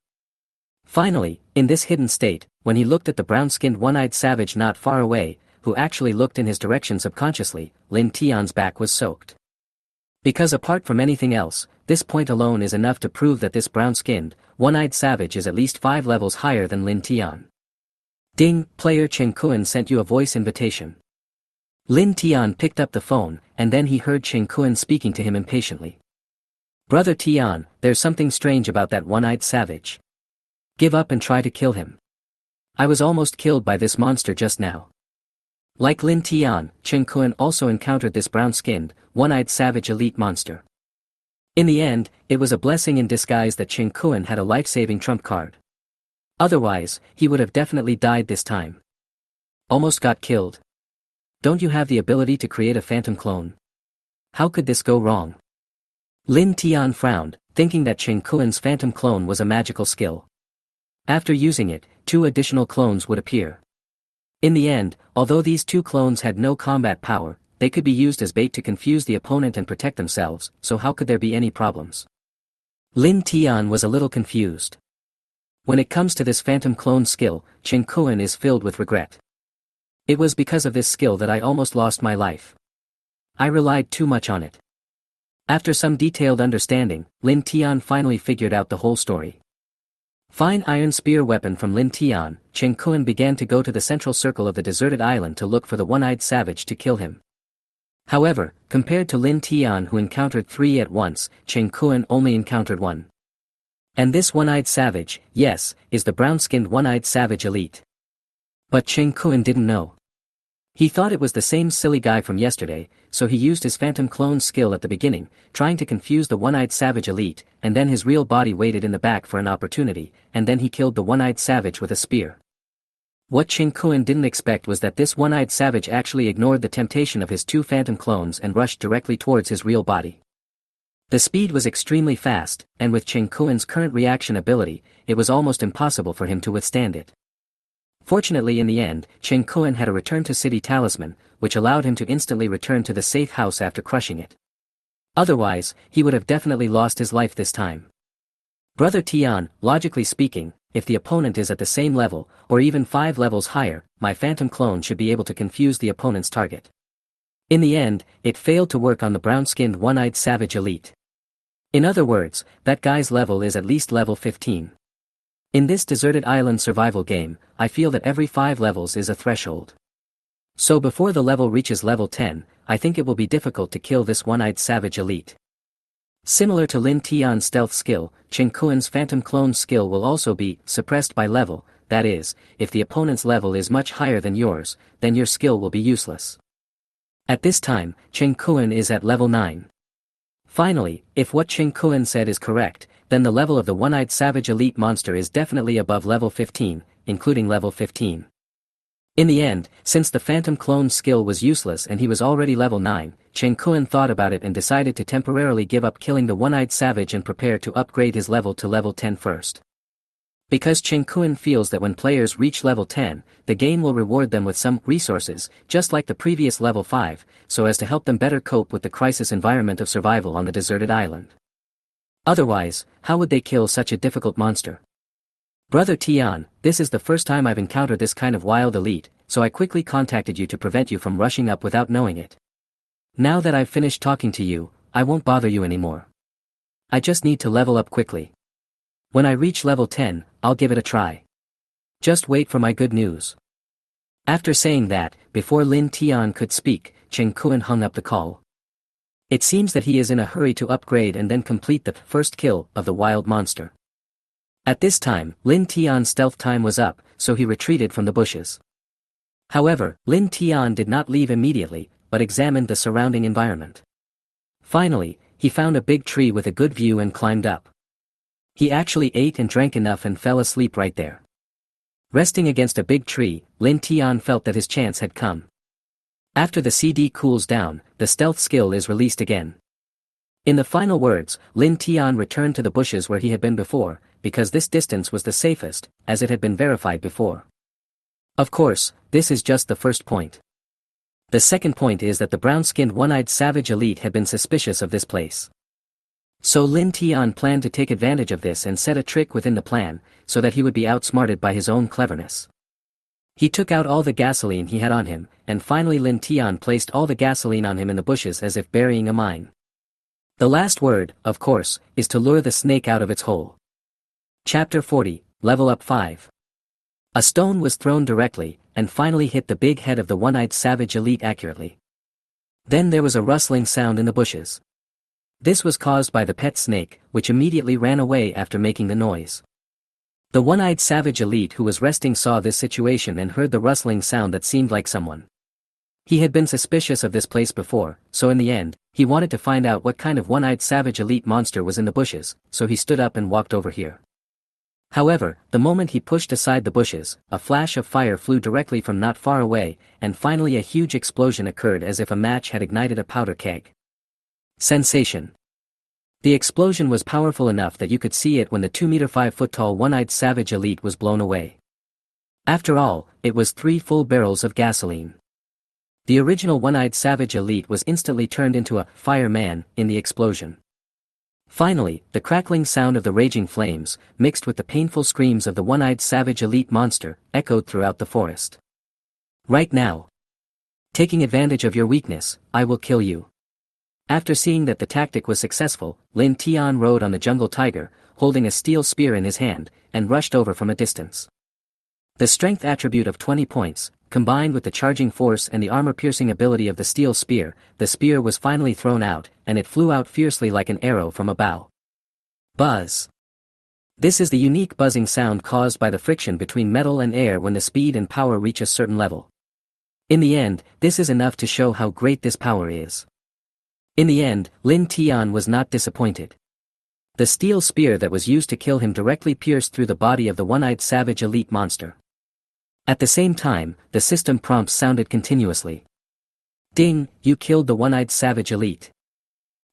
A: Finally, in this hidden state, when he looked at the brown-skinned one-eyed savage not far away, who actually looked in his direction subconsciously, Lin Tian's back was soaked. Because apart from anything else, this point alone is enough to prove that this brown-skinned, one-eyed savage is at least 5 levels higher than Lin Tian. Ding, player Chen Kun sent you a voice invitation. Lin Tian picked up the phone, and then he heard Chen Kun speaking to him impatiently. Brother Tian, there's something strange about that one-eyed savage. Give up and try to kill him. I was almost killed by this monster just now. Like Lin Tian, Chen Kun also encountered this brown-skinned, one-eyed savage elite monster. In the end, it was a blessing in disguise that Chen Kun had a life-saving trump card. Otherwise, he would have definitely died this time. Almost got killed. Don't you have the ability to create a phantom clone? How could this go wrong? Lin Tian frowned, thinking that Chen Kun's phantom clone was a magical skill. After using it, 2 additional clones would appear. In the end, although these 2 clones had no combat power, they could be used as bait to confuse the opponent and protect themselves, so how could there be any problems? Lin Tian was a little confused. When it comes to this phantom clone skill, Chen Kun is filled with regret. It was because of this skill that I almost lost my life. I relied too much on it. After some detailed understanding, Lin Tian finally figured out the whole story. Fine iron spear weapon from Lin Tian, Chen Kun began to go to the central circle of the deserted island to look for the one-eyed savage to kill him. However, compared to Lin Tian who encountered 3 at once, Chen Kun only encountered 1. And this one-eyed savage, yes, is the brown-skinned one-eyed savage elite. But Chen Kun didn't know. He thought it was the same silly guy from yesterday, so he used his phantom clone skill at the beginning, trying to confuse the one-eyed savage elite, and then his real body waited in the back for an opportunity, and then he killed the one-eyed savage with a spear. What Chen Kun didn't expect was that this one-eyed savage actually ignored the temptation of his 2 phantom clones and rushed directly towards his real body. The speed was extremely fast, and with Chen Kun's current reaction ability, it was almost impossible for him to withstand it. Fortunately in the end, Chen Kun had a return to city talisman, which allowed him to instantly return to the safe house after crushing it. Otherwise, he would have definitely lost his life this time. Brother Tian, logically speaking, if the opponent is at the same level, or even 5 levels higher, my phantom clone should be able to confuse the opponent's target. In the end, it failed to work on the brown-skinned one-eyed savage elite. In other words, that guy's level is at least level 15. In this deserted island survival game, I feel that every 5 levels is a threshold. So before the level reaches level 10, I think it will be difficult to kill this one-eyed savage elite. Similar to Lin Tian's stealth skill, Chen Kuan's phantom clone skill will also be suppressed by level, that is, if the opponent's level is much higher than yours, then your skill will be useless. At this time, Chen Kuan is at level 9. Finally, if what Chen Kuan said is correct, then the level of the one-eyed savage elite monster is definitely above level 15, including level 15. In the end, since the phantom clone skill was useless and he was already level 9, Chen Kuan thought about it and decided to temporarily give up killing the one-eyed savage and prepare to upgrade his level to level 10 first. Because Chen Kuan feels that when players reach level 10, the game will reward them with some resources, just like the previous level 5, so as to help them better cope with the crisis environment of survival on the deserted island. Otherwise, how would they kill such a difficult monster? Brother Tian, this is the first time I've encountered this kind of wild elite, so I quickly contacted you to prevent you from rushing up without knowing it. Now that I've finished talking to you, I won't bother you anymore. I just need to level up quickly. When I reach level 10, I'll give it a try. Just wait for my good news. After saying that, before Lin Tian could speak, Chen Kuan hung up the call. It seems that he is in a hurry to upgrade and then complete the first kill of the wild monster. At this time, Lin Tian's stealth time was up, so he retreated from the bushes. However, Lin Tian did not leave immediately, but examined the surrounding environment. Finally, he found a big tree with a good view and climbed up. He actually ate and drank enough and fell asleep right there. Resting against a big tree, Lin Tian felt that his chance had come. After the CD cools down, the stealth skill is released again. In the final words, Lin Tian returned to the bushes where he had been before, because this distance was the safest, as it had been verified before. Of course, this is just the first point. The second point is that the brown-skinned one-eyed savage elite had been suspicious of this place. So Lin Tian planned to take advantage of this and set a trick within the plan, so that he would be outsmarted by his own cleverness. He took out all the gasoline he had on him, and finally Lin Tian placed all the gasoline on him in the bushes as if burying a mine. The last word, of course, is to lure the snake out of its hole. Chapter 40, Level Up 5. A stone was thrown directly, and finally hit the big head of the one-eyed savage elite accurately. Then there was a rustling sound in the bushes. This was caused by the pet snake, which immediately ran away after making the noise. The one-eyed savage elite who was resting saw this situation and heard the rustling sound that seemed like someone. He had been suspicious of this place before, so in the end, he wanted to find out what kind of one-eyed savage elite monster was in the bushes, so he stood up and walked over here. However, the moment he pushed aside the bushes, a flash of fire flew directly from not far away, and finally a huge explosion occurred as if a match had ignited a powder keg. Sensation. The explosion was powerful enough that you could see it when the 2-meter-5-foot-tall one-eyed savage elite was blown away. After all, it was 3 full barrels of gasoline. The original one-eyed savage elite was instantly turned into a fireman in the explosion. Finally, the crackling sound of the raging flames, mixed with the painful screams of the one-eyed savage elite monster, echoed throughout the forest. Right now. Taking advantage of your weakness, I will kill you. After seeing that the tactic was successful, Lin Tian rode on the jungle tiger, holding a steel spear in his hand, and rushed over from a distance. The strength attribute of 20 points, combined with the charging force and the armor-piercing ability of the steel spear, the spear was finally thrown out, and it flew out fiercely like an arrow from a bow. Buzz. This is the unique buzzing sound caused by the friction between metal and air when the speed and power reach a certain level. In the end, this is enough to show how great this power is. In the end, Lin Tian was not disappointed. The steel spear that was used to kill him directly pierced through the body of the one-eyed savage elite monster. At the same time, the system prompts sounded continuously. Ding, you killed the one-eyed savage elite.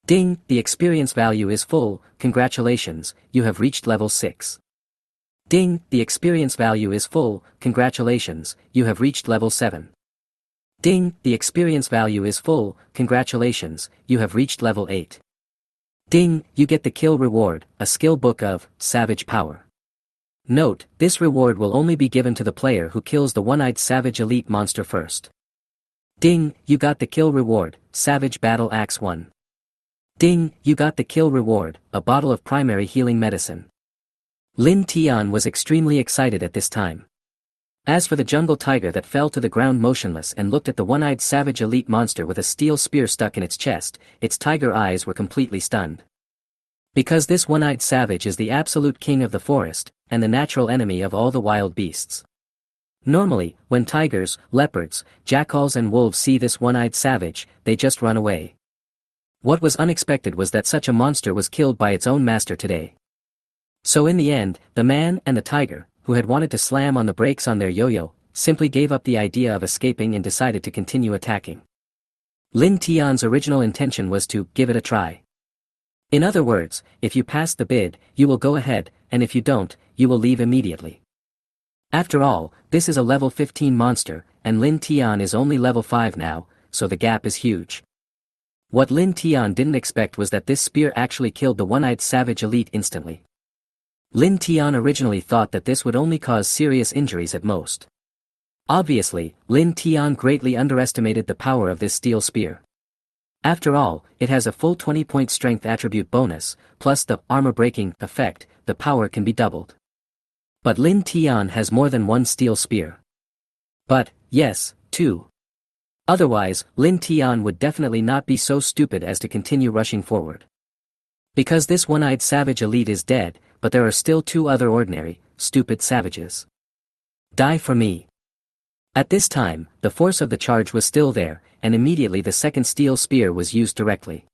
A: Ding, the experience value is full, congratulations, you have reached level 6. Ding, the experience value is full, congratulations, you have reached level 7. Ding, the experience value is full, congratulations, you have reached level 8. Ding, you get the kill reward, a skill book of Savage Power. Note, this reward will only be given to the player who kills the one-eyed savage elite monster first. Ding, you got the kill reward, Savage Battle Axe 1. Ding, you got the kill reward, a bottle of primary healing medicine. Lin Tian was extremely excited at this time. As for the jungle tiger that fell to the ground motionless and looked at the one-eyed savage elite monster with a steel spear stuck in its chest, its tiger eyes were completely stunned. Because this one-eyed savage is the absolute king of the forest, and the natural enemy of all the wild beasts. Normally, when tigers, leopards, jackals and wolves see this one-eyed savage, they just run away. What was unexpected was that such a monster was killed by its own master today. So in the end, the man and the tiger, who had wanted to slam on the brakes on their yo-yo, simply gave up the idea of escaping and decided to continue attacking. Lin Tian's original intention was to give it a try. In other words, if you pass the bid, you will go ahead, and if you don't, you will leave immediately. After all, this is a level 15 monster, and Lin Tian is only level 5 now, so the gap is huge. What Lin Tian didn't expect was that this spear actually killed the one-eyed savage elite instantly. Lin Tian originally thought that this would only cause serious injuries at most. Obviously, Lin Tian greatly underestimated the power of this steel spear. After all, it has a full 20-point strength attribute bonus, plus the armor-breaking effect, the power can be doubled. But Lin Tian has more than one steel spear. But, yes, two. Otherwise, Lin Tian would definitely not be so stupid as to continue rushing forward. Because this one-eyed savage elite is dead, but there are still two other ordinary, stupid savages. Die for me. At this time, the force of the charge was still there, and immediately the second steel spear was used directly.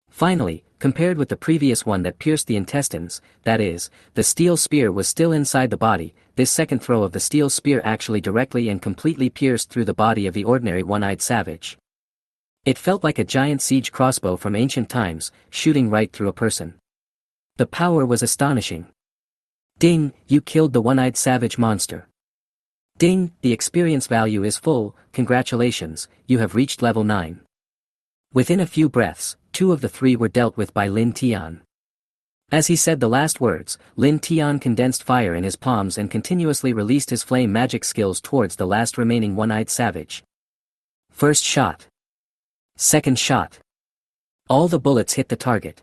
A: Finally, compared with the previous one that pierced the intestines, that is, the steel spear was still inside the body, this second throw of the steel spear actually directly and completely pierced through the body of the ordinary one-eyed savage. It felt like a giant siege crossbow from ancient times, shooting right through a person. The power was astonishing. Ding, you killed the one-eyed savage monster. Ding, the experience value is full, congratulations, you have reached level 9. Within a few breaths, 2 of the 3 were dealt with by Lin Tian. As he said the last words, Lin Tian condensed fire in his palms and continuously released his flame magic skills towards the last remaining one-eyed savage. First shot. Second shot. All the bullets hit the target.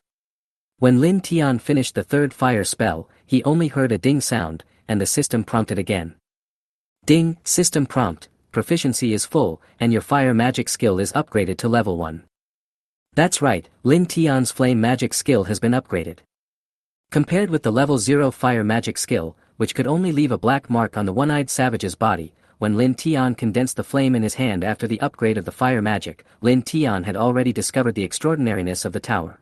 A: When Lin Tian finished the third fire spell, he only heard a ding sound, and the system prompted again. Ding, system prompt, proficiency is full, and your fire magic skill is upgraded to level 1. That's right, Lin Tian's flame magic skill has been upgraded. Compared with the level 0 fire magic skill, which could only leave a black mark on the one-eyed savage's body, when Lin Tian condensed the flame in his hand after the upgrade of the fire magic, Lin Tian had already discovered the extraordinariness of the tower.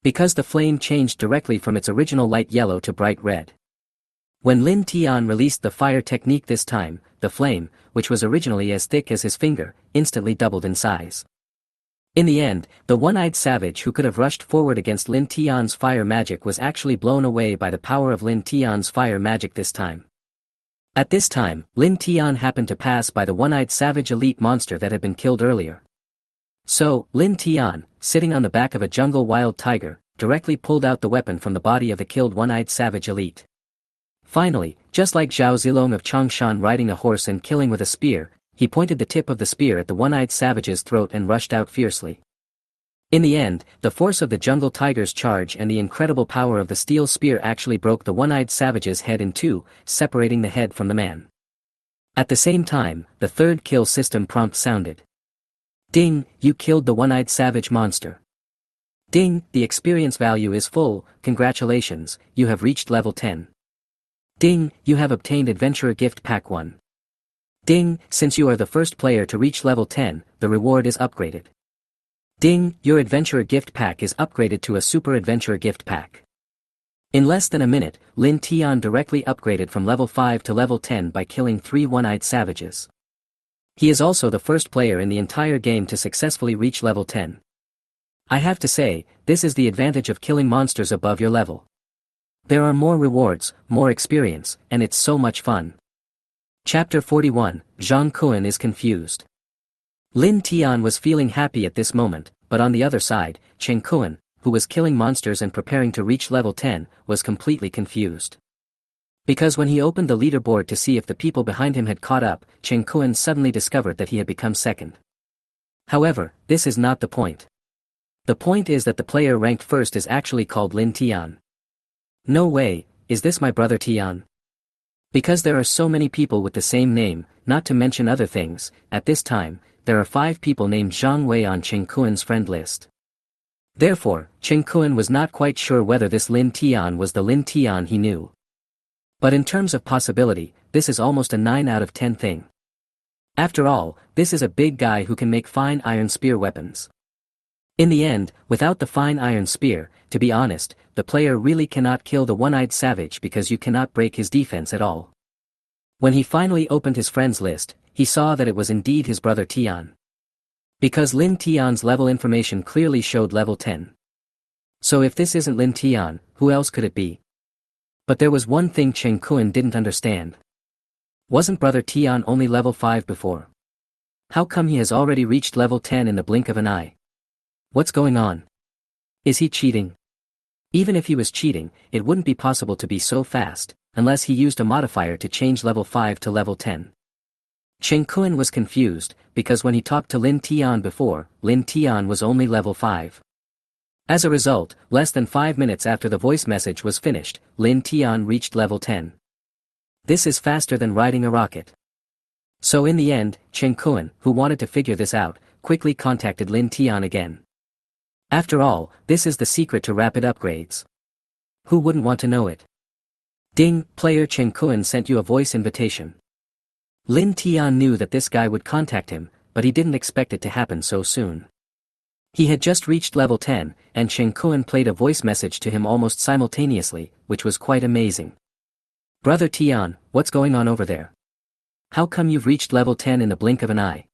A: Because the flame changed directly from its original light yellow to bright red. When Lin Tian released the fire technique this time, the flame, which was originally as thick as his finger, instantly doubled in size. In the end, the one-eyed savage who could have rushed forward against Lin Tian's fire magic was actually blown away by the power of Lin Tian's fire magic this time. At this time, Lin Tian happened to pass by the one-eyed savage elite monster that had been killed earlier. So, Lin Tian, sitting on the back of a jungle wild tiger, directly pulled out the weapon from the body of the killed one-eyed savage elite. Finally, just like Zhao Zilong of Changshan riding a horse and killing with a spear, he pointed the tip of the spear at the one-eyed savage's throat and rushed out fiercely. In the end, the force of the jungle tiger's charge and the incredible power of the steel spear actually broke the one-eyed savage's head in two, separating the head from the man. At the same time, the third kill system prompt sounded. Ding, you killed the one-eyed savage monster. Ding, the experience value is full, congratulations, you have reached level 10. Ding, you have obtained Adventurer Gift Pack 1. Ding, since you are the first player to reach level 10, the reward is upgraded. Ding, your Adventurer Gift Pack is upgraded to a Super Adventurer Gift Pack. In less than a minute, Lin Tian directly upgraded from level 5 to level 10 by killing 3 one-eyed savages. He is also the first player in the entire game to successfully reach level 10. I have to say, this is the advantage of killing monsters above your level. There are more rewards, more experience, and it's so much fun. Chapter 41, Zhang Kuan is confused. Lin Tian was feeling happy at this moment, but on the other side, Cheng Kuan, who was killing monsters and preparing to reach level 10, was completely confused. Because when he opened the leaderboard to see if the people behind him had caught up, Cheng Kuan suddenly discovered that he had become second. However, this is not the point. The point is that the player ranked first is actually called Lin Tian. No way, is this my brother Tian? Because there are so many people with the same name, not to mention other things, at this time, there are 5 people named Zhang Wei on Chen Kuan's friend list. Therefore, Chen Kuan was not quite sure whether this Lin Tian was the Lin Tian he knew. But in terms of possibility, this is almost a 9 out of 10 thing. After all, this is a big guy who can make fine iron spear weapons. In the end, without the fine iron spear, to be honest, the player really cannot kill the one-eyed savage because you cannot break his defense at all. When he finally opened his friends list, he saw that it was indeed his brother Tian. Because Lin Tian's level information clearly showed level 10. So if this isn't Lin Tian, who else could it be? But there was one thing Chen Kuan didn't understand. Wasn't brother Tian only level 5 before? How come he has already reached level 10 in the blink of an eye? What's going on? Is he cheating? Even if he was cheating, it wouldn't be possible to be so fast, unless he used a modifier to change level 5 to level 10. Chen Kuan was confused, because when he talked to Lin Tian before, Lin Tian was only level 5. As a result, less than 5 minutes after the voice message was finished, Lin Tian reached level 10. This is faster than riding a rocket. So in the end, Chen Kuan, who wanted to figure this out, quickly contacted Lin Tian again. After all, this is the secret to rapid upgrades. Who wouldn't want to know it? Ding, player Chen Kuan sent you a voice invitation. Lin Tian knew that this guy would contact him, but he didn't expect it to happen so soon. He had just reached level 10, and Chen Kuan played a voice message to him almost simultaneously, which was quite amazing. Brother Tian, what's going on over there? How come you've reached level 10 in the blink of an eye?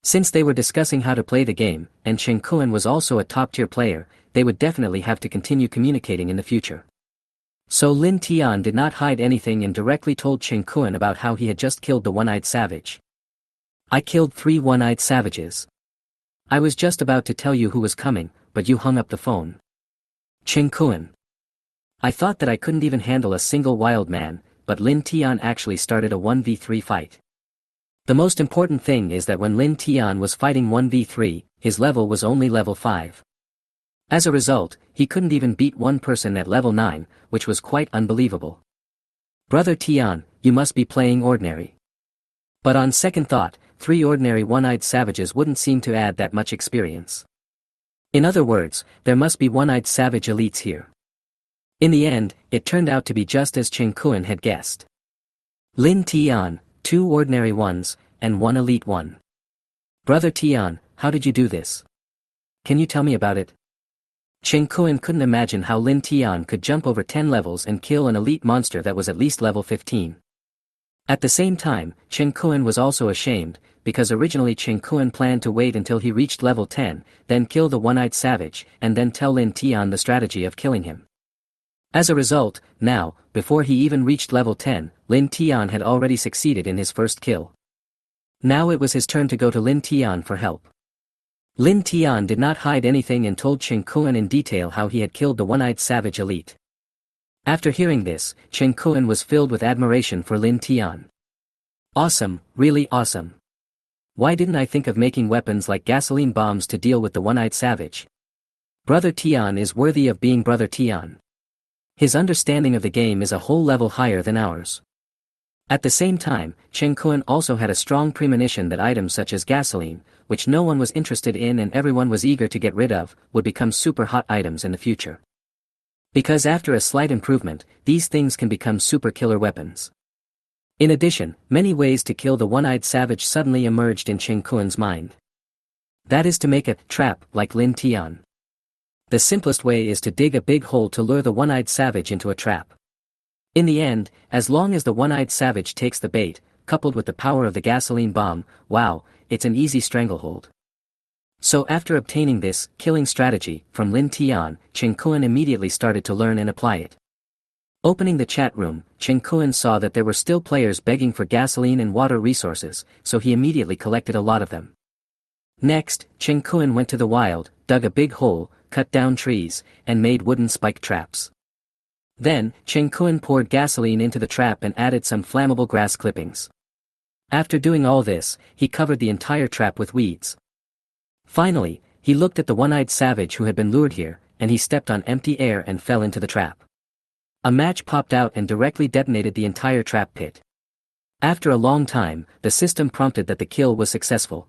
A: Since they were discussing how to play the game, and Chen Kuan was also a top-tier player, they would definitely have to continue communicating in the future. So Lin Tian did not hide anything and directly told Chen Kuan about how he had just killed the one-eyed savage. I killed 3 one-eyed savages. I was just about to tell you who was coming, but you hung up the phone. Chen Kuan. I thought that I couldn't even handle a single wild man, but Lin Tian actually started a 1v3 fight. The most important thing is that when Lin Tian was fighting 1v3, his level was only level 5. As a result, he couldn't even beat one person at level 9, which was quite unbelievable. Brother Tian, you must be playing ordinary. But on second thought, 3 ordinary one-eyed savages wouldn't seem to add that much experience. In other words, there must be one-eyed savage elites here. In the end, it turned out to be just as Chen Kuan had guessed. Lin Tian, 2 ordinary ones, and 1 elite one. Brother Tian, how did you do this? Can you tell me about it? Chen Kuan couldn't imagine how Lin Tian could jump over 10 levels and kill an elite monster that was at least level 15. At the same time, Chen Kuan was also ashamed, because originally Chen Kuan planned to wait until he reached level 10, then kill the one-eyed savage, and then tell Lin Tian the strategy of killing him. As a result, now, before he even reached level 10, Lin Tian had already succeeded in his first kill. Now it was his turn to go to Lin Tian for help. Lin Tian did not hide anything and told Chen Kuan in detail how he had killed the one-eyed savage elite. After hearing this, Chen Kuan was filled with admiration for Lin Tian. Awesome, really awesome. Why didn't I think of making weapons like gasoline bombs to deal with the one-eyed savage? Brother Tian is worthy of being Brother Tian. His understanding of the game is a whole level higher than ours. At the same time, Chen Kuan also had a strong premonition that items such as gasoline, which no one was interested in and everyone was eager to get rid of, would become super hot items in the future. Because after a slight improvement, these things can become super killer weapons. In addition, many ways to kill the one-eyed savage suddenly emerged in Chen Kuan's mind. That is to make a trap like Lin Tian. The simplest way is to dig a big hole to lure the one-eyed savage into a trap. In the end, as long as the one-eyed savage takes the bait, coupled with the power of the gasoline bomb, wow, it's an easy stranglehold. So after obtaining this killing strategy from Lin Tian, Chen Kuan immediately started to learn and apply it. Opening the chat room, Chen Kuan saw that there were still players begging for gasoline and water resources, so he immediately collected a lot of them. Next, Chen Kuan went to the wild, dug a big hole, cut down trees, and made wooden spike traps. Then, Chen Kuan poured gasoline into the trap and added some flammable grass clippings. After doing all this, he covered the entire trap with weeds. Finally, he looked at the one-eyed savage who had been lured here, and he stepped on empty air and fell into the trap. A match popped out and directly detonated the entire trap pit. After a long time, the system prompted that the kill was successful.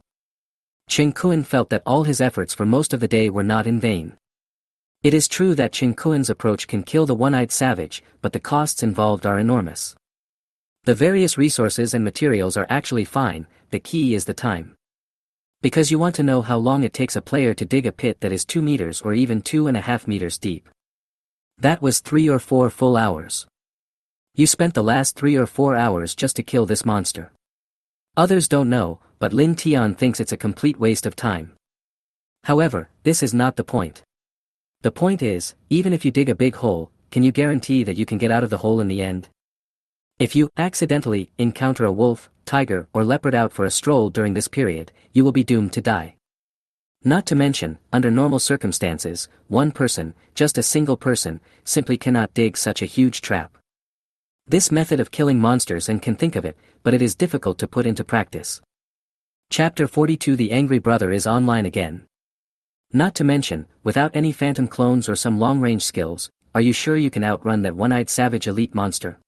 A: Qin Kuan felt that all his efforts for most of the day were not in vain. It is true that Qin Kuan's approach can kill the one-eyed savage, but the costs involved are enormous. The various resources and materials are actually fine, the key is the time. Because you want to know how long it takes a player to dig a pit that is 2 meters or even 2.5 meters deep. That was 3 or 4 full hours. You spent the last 3 or 4 hours just to kill this monster. Others don't know, but Lin Tian thinks it's a complete waste of time. However, this is not the point. The point is, even if you dig a big hole, can you guarantee that you can get out of the hole in the end? If you accidentally encounter a wolf, tiger, or leopard out for a stroll during this period, you will be doomed to die. Not to mention, under normal circumstances, one person, just a single person, simply cannot dig such a huge trap. This method of killing monsters and can think of it, but it is difficult to put into practice. Chapter 42 The Angry Brother is online again. Not to mention, without any phantom clones or some long-range skills, are you sure you can outrun that one-eyed savage elite monster?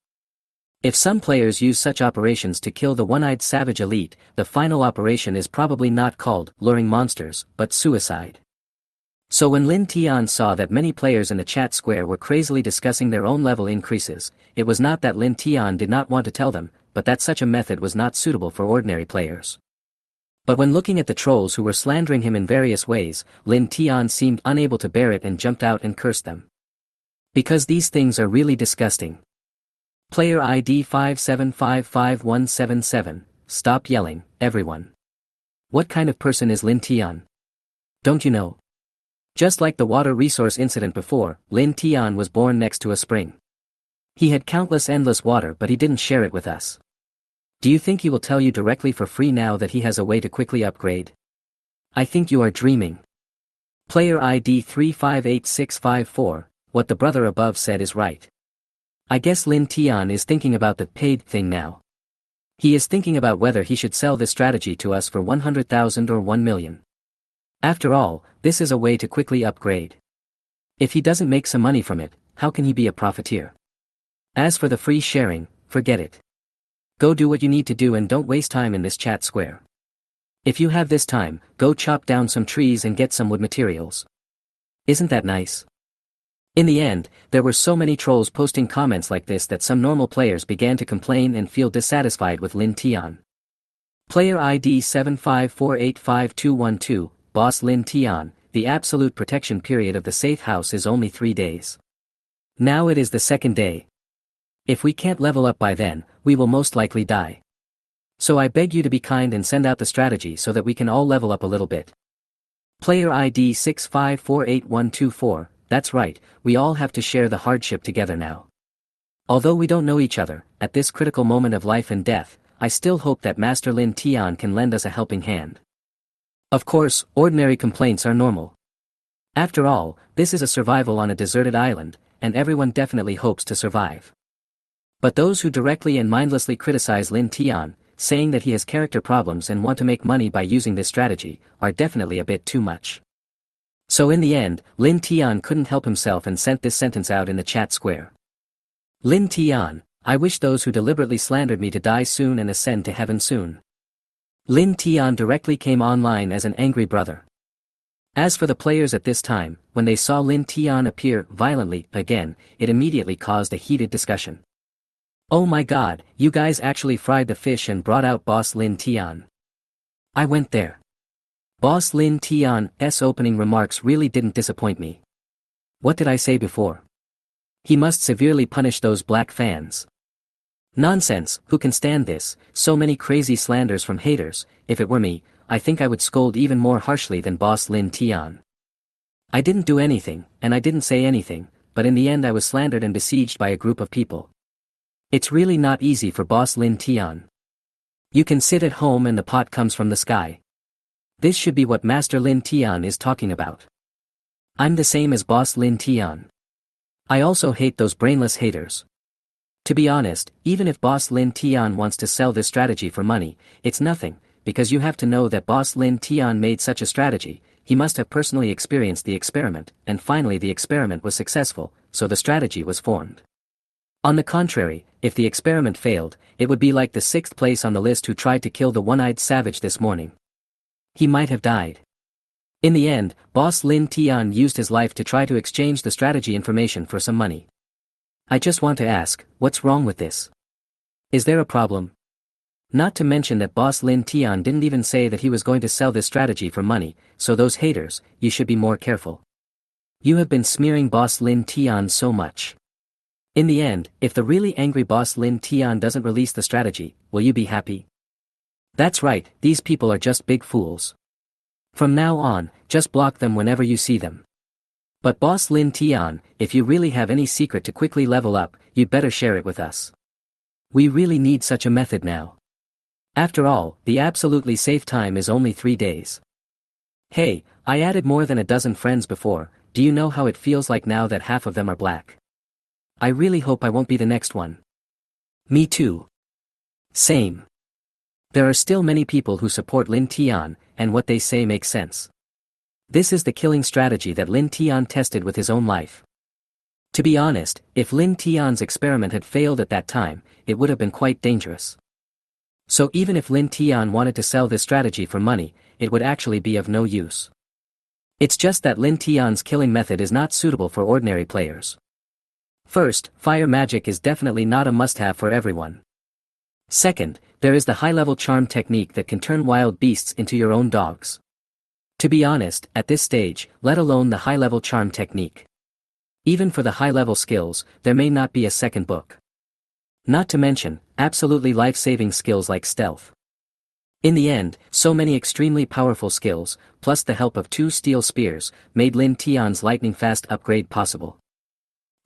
A: If some players use such operations to kill the one-eyed savage elite, the final operation is probably not called luring monsters, but suicide. So when Lin Tian saw that many players in the chat square were crazily discussing their own level increases, it was not that Lin Tian did not want to tell them, but that such a method was not suitable for ordinary players. But when looking at the trolls who were slandering him in various ways, Lin Tian seemed unable to bear it and jumped out and cursed them. Because these things are really disgusting. Player ID 5755177, stop yelling, everyone. What kind of person is Lin Tian? Don't you know? Just like the water resource incident before, Lin Tian was born next to a spring. He had countless endless water but he didn't share it with us. Do you think he will tell you directly for free now that he has a way to quickly upgrade? I think you are dreaming. Player ID 358654, what the brother above said is right. I guess Lin Tian is thinking about the paid thing now. He is thinking about whether he should sell this strategy to us for 100,000 or 1 million. After all, this is a way to quickly upgrade. If he doesn't make some money from it, how can he be a profiteer? As for the free sharing, forget it. Go do what you need to do and don't waste time in this chat square. If you have this time, go chop down some trees and get some wood materials. Isn't that nice? In the end, there were so many trolls posting comments like this that some normal players began to complain and feel dissatisfied with Lin Tian. Player ID 7548512, Boss Lin Tian, the absolute protection period of the safe house is only 3 days. Now it is the 2nd day. If we can't level up by then, we will most likely die. So I beg you to be kind and send out the strategy so that we can all level up a little bit. Player ID 6548124, that's right, we all have to share the hardship together now. Although we don't know each other, at this critical moment of life and death, I still hope that Master Lin Tian can lend us a helping hand. Of course, ordinary complaints are normal. After all, this is a survival on a deserted island, and everyone definitely hopes to survive. But those who directly and mindlessly criticize Lin Tian, saying that he has character problems and want to make money by using this strategy, are definitely a bit too much. So in the end, Lin Tian couldn't help himself and sent this sentence out in the chat square. Lin Tian, I wish those who deliberately slandered me to die soon and ascend to heaven soon. Lin Tian directly came online as an angry brother. As for the players at this time, when they saw Lin Tian appear violently again, it immediately caused a heated discussion. Oh my god, you guys actually fried the fish and brought out Boss Lin Tian. I went there. Boss Lin Tian's opening remarks really didn't disappoint me. What did I say before? He must severely punish those black fans. Nonsense, who can stand this, so many crazy slanders from haters. If it were me, I think I would scold even more harshly than Boss Lin Tian. I didn't do anything, and I didn't say anything, but in the end I was slandered and besieged by a group of people. It's really not easy for Boss Lin Tian. You can sit at home and the pot comes from the sky. This should be what Master Lin Tian is talking about. I'm the same as Boss Lin Tian. I also hate those brainless haters. To be honest, even if Boss Lin Tian wants to sell this strategy for money, it's nothing, because you have to know that Boss Lin Tian made such a strategy, he must have personally experienced the experiment, and finally the experiment was successful, so the strategy was formed. On the contrary, if the experiment failed, it would be like the sixth place on the list who tried to kill the one-eyed savage this morning. He might have died. In the end, boss Lin Tian used his life to try to exchange the strategy information for some money. I just want to ask, what's wrong with this? Is there a problem? Not to mention that boss Lin Tian didn't even say that he was going to sell this strategy for money, so those haters, you should be more careful. You have been smearing boss Lin Tian so much. In the end, if the really angry boss Lin Tian doesn't release the strategy, will you be happy? That's right, these people are just big fools. From now on, just block them whenever you see them. But boss Lin Tian, if you really have any secret to quickly level up, you'd better share it with us. We really need such a method now. After all, the absolutely safe time is only 3 days. Hey, I added more than a dozen friends before, do you know how it feels like now that half of them are black? I really hope I won't be the next one. Me too. Same. There are still many people who support Lin Tian, and what they say makes sense. This is the killing strategy that Lin Tian tested with his own life. To be honest, if Lin Tian's experiment had failed at that time, it would have been quite dangerous. So even if Lin Tian wanted to sell this strategy for money, it would actually be of no use. It's just that Lin Tian's killing method is not suitable for ordinary players. First, fire magic is definitely not a must-have for everyone. Second, there is the high-level charm technique that can turn wild beasts into your own dogs. To be honest, at this stage, let alone the high-level charm technique. Even for the high-level skills, there may not be a second book. Not to mention, absolutely life-saving skills like stealth. In the end, so many extremely powerful skills, plus the help of 2 steel spears, made Lin Tian's lightning-fast upgrade possible.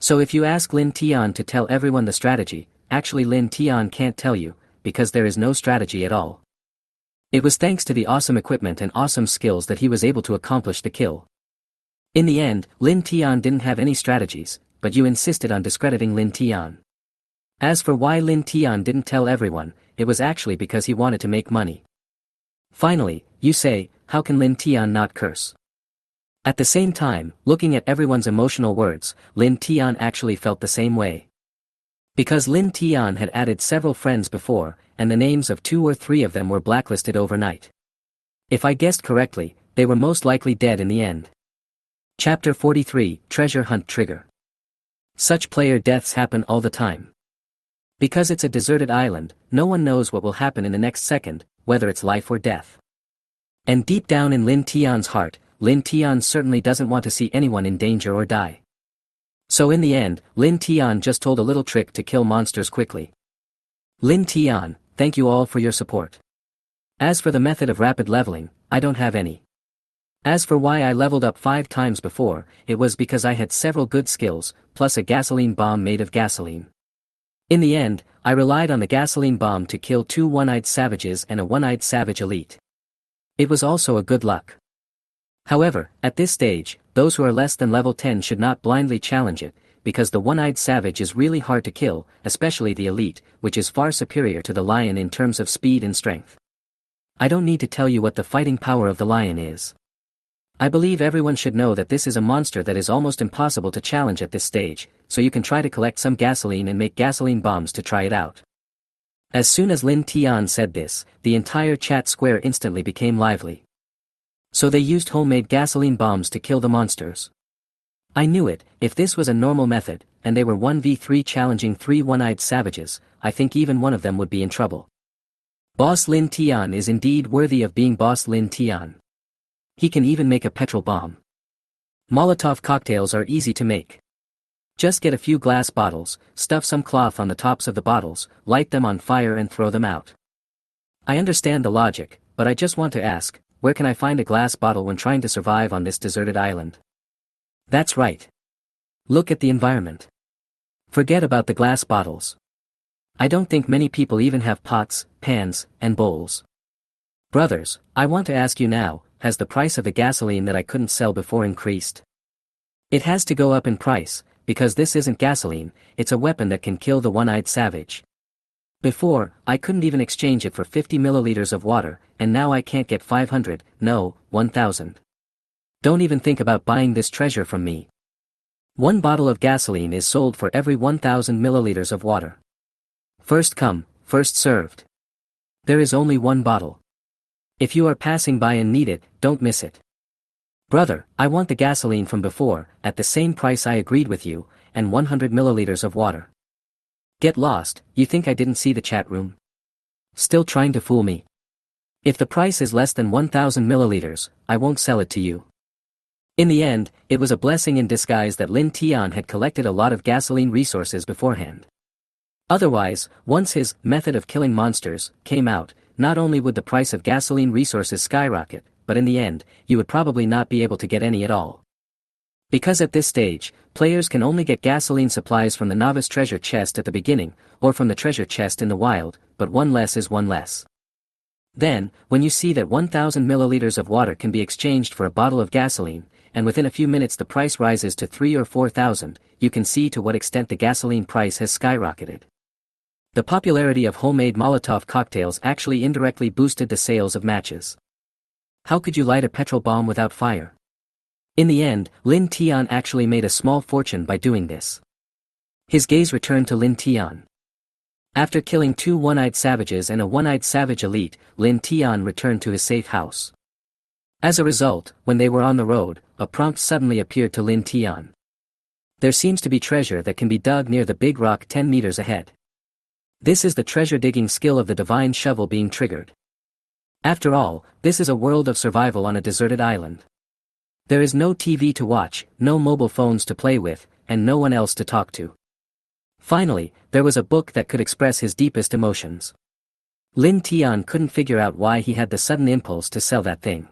A: So if you ask Lin Tian to tell everyone the strategy, actually Lin Tian can't tell you, because there is no strategy at all. It was thanks to the awesome equipment and awesome skills that he was able to accomplish the kill. In the end, Lin Tian didn't have any strategies, but you insisted on discrediting Lin Tian. As for why Lin Tian didn't tell everyone, it was actually because he wanted to make money. Finally, you say, how can Lin Tian not curse? At the same time, looking at everyone's emotional words, Lin Tian actually felt the same way. Because Lin Tian had added several friends before, and the names of 2 or 3 of them were blacklisted overnight. If I guessed correctly, they were most likely dead in the end. Chapter 43, Treasure Hunt Trigger. Such player deaths happen all the time. Because it's a deserted island, no one knows what will happen in the next second, whether it's life or death. And deep down in Lin Tian's heart, Lin Tian certainly doesn't want to see anyone in danger or die. So in the end, Lin Tian just told a little trick to kill monsters quickly. Lin Tian, thank you all for your support. As for the method of rapid leveling, I don't have any. As for why I leveled up 5 times before, it was because I had several good skills, plus a gasoline bomb made of gasoline. In the end, I relied on the gasoline bomb to kill 2 one-eyed savages and a one-eyed savage elite. It was also a good luck. However, at this stage, those who are less than level 10 should not blindly challenge it, because the one-eyed savage is really hard to kill, especially the elite, which is far superior to the lion in terms of speed and strength. I don't need to tell you what the fighting power of the lion is. I believe everyone should know that this is a monster that is almost impossible to challenge at this stage, so you can try to collect some gasoline and make gasoline bombs to try it out. As soon as Lin Tian said this, the entire chat square instantly became lively. So they used homemade gasoline bombs to kill the monsters. I knew it, if this was a normal method, and they were 1v3 challenging 3 one-eyed savages, I think even one of them would be in trouble. Boss Lin Tian is indeed worthy of being Boss Lin Tian. He can even make a petrol bomb. Molotov cocktails are easy to make. Just get a few glass bottles, stuff some cloth on the tops of the bottles, light them on fire and throw them out. I understand the logic, but I just want to ask, where can I find a glass bottle when trying to survive on this deserted island? That's right. Look at the environment. Forget about the glass bottles. I don't think many people even have pots, pans, and bowls. Brothers, I want to ask you now, has the price of the gasoline that I couldn't sell before increased? It has to go up in price, because this isn't gasoline, it's a weapon that can kill the one-eyed savage. Before, I couldn't even exchange it for 50 milliliters of water, and now I can't get 500, no, 1,000. Don't even think about buying this treasure from me. One bottle of gasoline is sold for every 1,000 milliliters of water. First come, first served. There is only one bottle. If you are passing by and need it, don't miss it. Brother, I want the gasoline from before, at the same price I agreed with you, and 100 milliliters of water. Get lost, you think I didn't see the chat room? Still trying to fool me. If the price is less than 1,000 milliliters, I won't sell it to you. In the end, it was a blessing in disguise that Lin Tian had collected a lot of gasoline resources beforehand. Otherwise, once his method of killing monsters came out, not only would the price of gasoline resources skyrocket, but in the end, you would probably not be able to get any at all. Because at this stage, players can only get gasoline supplies from the novice treasure chest at the beginning, or from the treasure chest in the wild, but one less is one less. Then, when you see that 1,000 milliliters of water can be exchanged for a bottle of gasoline, and within a few minutes the price rises to 3,000 or 4,000, you can see to what extent the gasoline price has skyrocketed. The popularity of homemade Molotov cocktails actually indirectly boosted the sales of matches. How could you light a petrol bomb without fire? In the end, Lin Tian actually made a small fortune by doing this. His gaze returned to Lin Tian. After killing 2 one-eyed savages and a one-eyed savage elite, Lin Tian returned to his safe house. As a result, when they were on the road, a prompt suddenly appeared to Lin Tian. There seems to be treasure that can be dug near the big rock 10 meters ahead. This is the treasure digging skill of the divine shovel being triggered. After all, this is a world of survival on a deserted island. There is no TV to watch, no mobile phones to play with, and no one else to talk to. Finally, there was a book that could express his deepest emotions. Lin Tian couldn't figure out why he had the sudden impulse to sell that thing.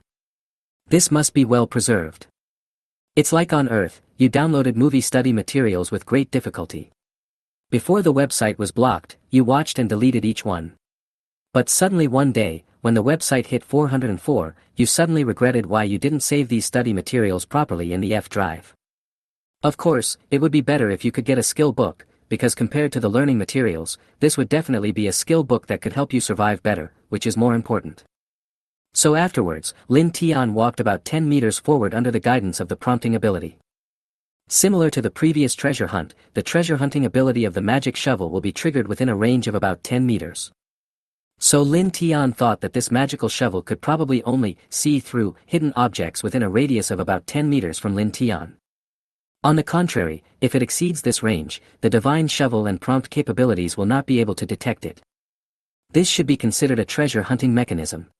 A: This must be well preserved. It's like on Earth, you downloaded movie study materials with great difficulty. Before the website was blocked, you watched and deleted each one. But suddenly one day, when the website hit 404, you suddenly regretted why you didn't save these study materials properly in the F drive. Of course, it would be better if you could get a skill book, because compared to the learning materials, this would definitely be a skill book that could help you survive better, which is more important. So afterwards, Lin Tian walked about 10 meters forward under the guidance of the prompting ability. Similar to the previous treasure hunt, the treasure hunting ability of the magic shovel will be triggered within a range of about 10 meters. So Lin Tian thought that this magical shovel could probably only see through hidden objects within a radius of about 10 meters from Lin Tian. On the contrary, if it exceeds this range, the divine shovel and prompt capabilities will not be able to detect it. This should be considered a treasure hunting mechanism.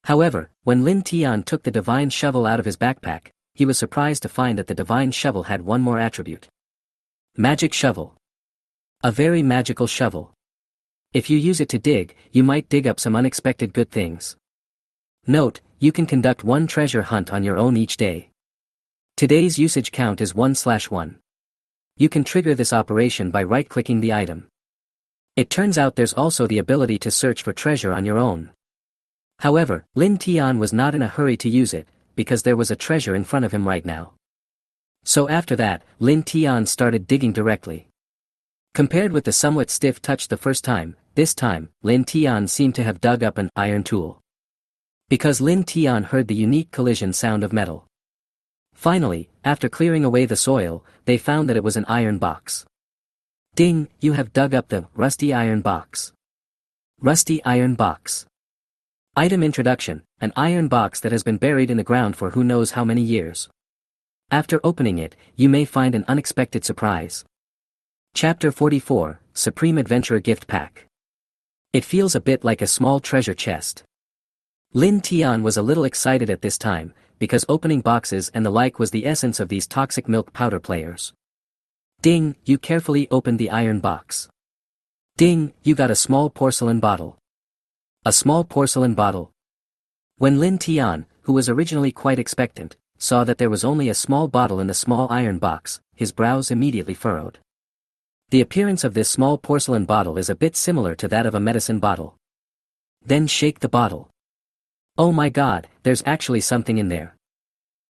A: However, when Lin Tian took the divine shovel out of his backpack, he was surprised to find that the divine shovel had one more attribute. Magic shovel. A very magical shovel. If you use it to dig, you might dig up some unexpected good things. Note, you can conduct one treasure hunt on your own each day. Today's usage count is 1/1. You can trigger this operation by right-clicking the item. It turns out there's also the ability to search for treasure on your own. However, Lin Tian was not in a hurry to use it, because there was a treasure in front of him right now. So after that, Lin Tian started digging directly. Compared with the somewhat stiff touch the first time, this time, Lin Tian seemed to have dug up an iron tool. Because Lin Tian heard the unique collision sound of metal. Finally, after clearing away the soil, they found that it was an iron box. Ding, you have dug up the rusty iron box. Rusty iron box. Item introduction, an iron box that has been buried in the ground for who knows how many years. After opening it, you may find an unexpected surprise. Chapter 44, Supreme Adventure Gift Pack. It feels a bit like a small treasure chest. Lin Tian was a little excited at this time, because opening boxes and the like was the essence of these toxic milk powder players. Ding, you carefully opened the iron box. Ding, you got a small porcelain bottle. A small porcelain bottle. When Lin Tian, who was originally quite expectant, saw that there was only a small bottle in the small iron box, his brows immediately furrowed. The appearance of this small porcelain bottle is a bit similar to that of a medicine bottle. Then shake the bottle. Oh my god, there's actually something in there.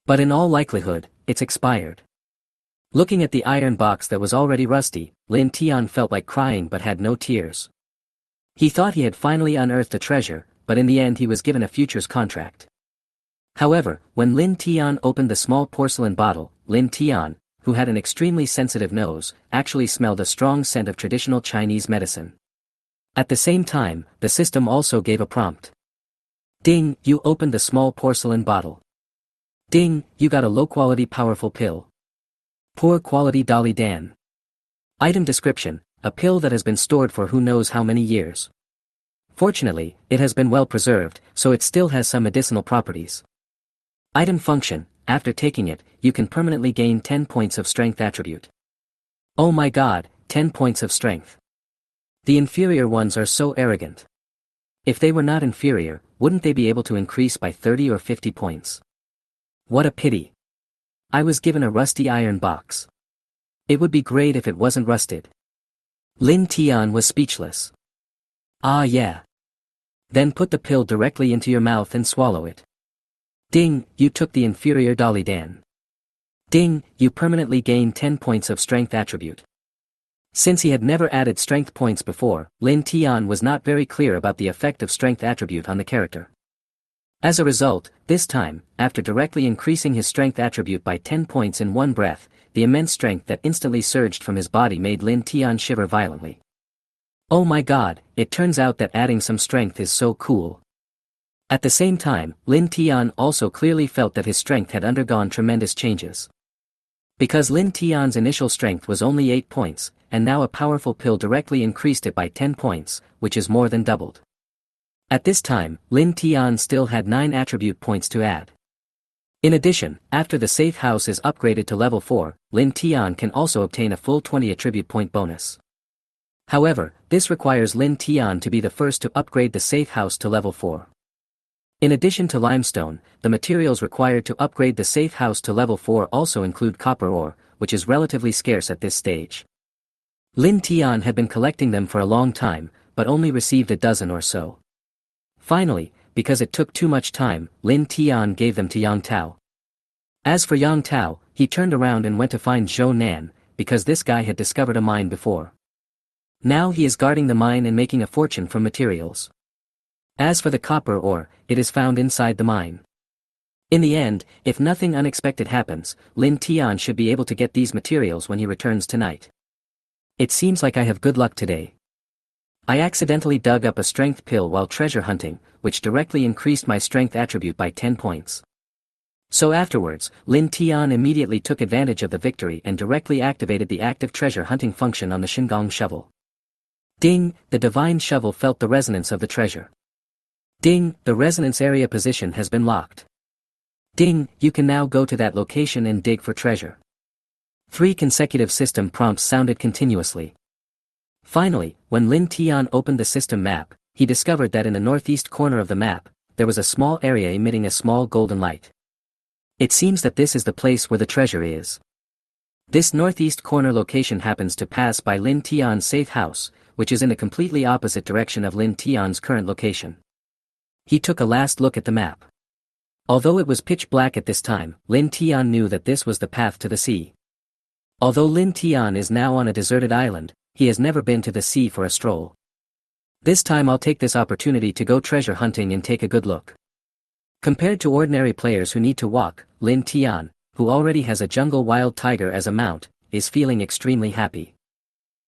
A: But in all likelihood, it's expired. Looking at the iron box that was already rusty, Lin Tian felt like crying but had no tears. He thought he had finally unearthed a treasure, but in the end he was given a futures contract. However, when Lin Tian opened the small porcelain bottle, Lin Tian, who had an extremely sensitive nose, actually smelled a strong scent of traditional Chinese medicine. At the same time, the system also gave a prompt. Ding, you opened the small porcelain bottle. Ding, you got a low-quality powerful pill. Poor quality Dolly Dan. Item description, a pill that has been stored for who knows how many years. Fortunately, it has been well preserved, so it still has some medicinal properties. Item function, after taking it, you can permanently gain 10 points of strength attribute. Oh my god, 10 points of strength. The inferior ones are so arrogant. If they were not inferior, wouldn't they be able to increase by 30 or 50 points? What a pity. I was given a rusty iron box. It would be great if it wasn't rusted. Lin Tian was speechless. Ah yeah. Then put the pill directly into your mouth and swallow it. Ding, you took the inferior Dolly Dan. Ding, you permanently gain 10 points of strength attribute. Since he had never added strength points before, Lin Tian was not very clear about the effect of strength attribute on the character. As a result, this time, after directly increasing his strength attribute by 10 points in one breath, the immense strength that instantly surged from his body made Lin Tian shiver violently. Oh my god, it turns out that adding some strength is so cool. At the same time, Lin Tian also clearly felt that his strength had undergone tremendous changes. Because Lin Tian's initial strength was only 8 points, and now a powerful pill directly increased it by 10 points, which is more than doubled. At this time, Lin Tian still had 9 attribute points to add. In addition, after the safe house is upgraded to level 4, Lin Tian can also obtain a full 20 attribute point bonus. However, this requires Lin Tian to be the first to upgrade the safe house to level 4. In addition to limestone, the materials required to upgrade the safe house to level 4 also include copper ore, which is relatively scarce at this stage. Lin Tian had been collecting them for a long time, but only received a dozen or so. Finally, because it took too much time, Lin Tian gave them to Yang Tao. As for Yang Tao, he turned around and went to find Zhou Nan, because this guy had discovered a mine before. Now he is guarding the mine and making a fortune from materials. As for the copper ore, it is found inside the mine. In the end, if nothing unexpected happens, Lin Tian should be able to get these materials when he returns tonight. It seems like I have good luck today. I accidentally dug up a strength pill while treasure hunting, which directly increased my strength attribute by 10 points. So afterwards, Lin Tian immediately took advantage of the victory and directly activated the active treasure hunting function on the Shingong shovel. Ding, the divine shovel felt the resonance of the treasure. Ding, the resonance area position has been locked. Ding, you can now go to that location and dig for treasure. 3 consecutive system prompts sounded continuously. Finally, when Lin Tian opened the system map, he discovered that in the northeast corner of the map, there was a small area emitting a small golden light. It seems that this is the place where the treasure is. This northeast corner location happens to pass by Lin Tian's safe house, which is in the completely opposite direction of Lin Tian's current location. He took a last look at the map. Although it was pitch black at this time, Lin Tian knew that this was the path to the sea. Although Lin Tian is now on a deserted island, he has never been to the sea for a stroll. This time I'll take this opportunity to go treasure hunting and take a good look. Compared to ordinary players who need to walk, Lin Tian, who already has a jungle wild tiger as a mount, is feeling extremely happy.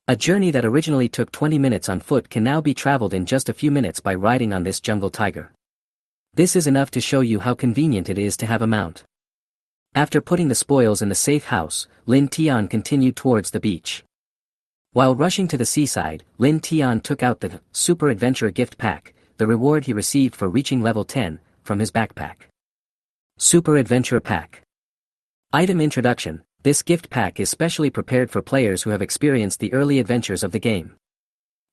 A: A journey that originally took 20 minutes on foot can now be traveled in just a few minutes by riding on this jungle tiger. This is enough to show you how convenient it is to have a mount. After putting the spoils in the safe house, Lin Tian continued towards the beach. While rushing to the seaside, Lin Tian took out the Super Adventure gift pack, the reward he received for reaching level 10, from his backpack. Super Adventure Pack. Item Introduction. This gift pack is specially prepared for players who have experienced the early adventures of the game.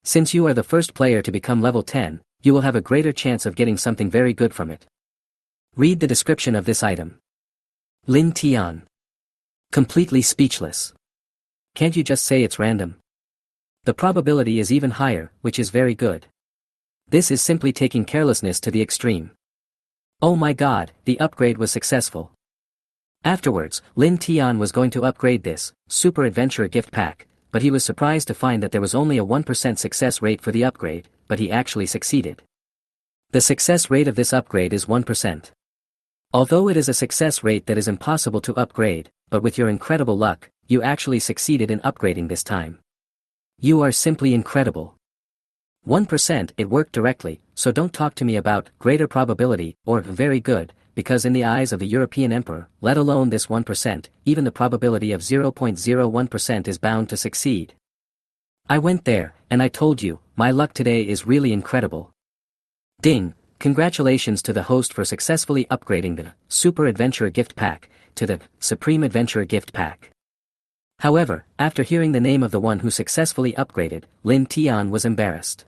A: Since you are the first player to become level 10, you will have a greater chance of getting something very good from it. Read the description of this item. Lin Tian. Completely speechless. Can't you just say it's random? The probability is even higher, which is very good. This is simply taking carelessness to the extreme. Oh my god, the upgrade was successful. Afterwards, Lin Tian was going to upgrade this Super Adventure gift pack, but he was surprised to find that there was only a 1% success rate for the upgrade, but he actually succeeded. The success rate of this upgrade is 1%. Although it is a success rate that is impossible to upgrade, but with your incredible luck, you actually succeeded in upgrading this time. You are simply incredible. 1% it worked directly, so don't talk to me about greater probability or very good, because in the eyes of the European emperor, let alone this 1%, even the probability of 0.01% is bound to succeed. I went there, and I told you, my luck today is really incredible. Ding, congratulations to the host for successfully upgrading the Super Adventure Gift Pack to the Supreme Adventure Gift Pack. However, after hearing the name of the one who successfully upgraded, Lin Tian was embarrassed.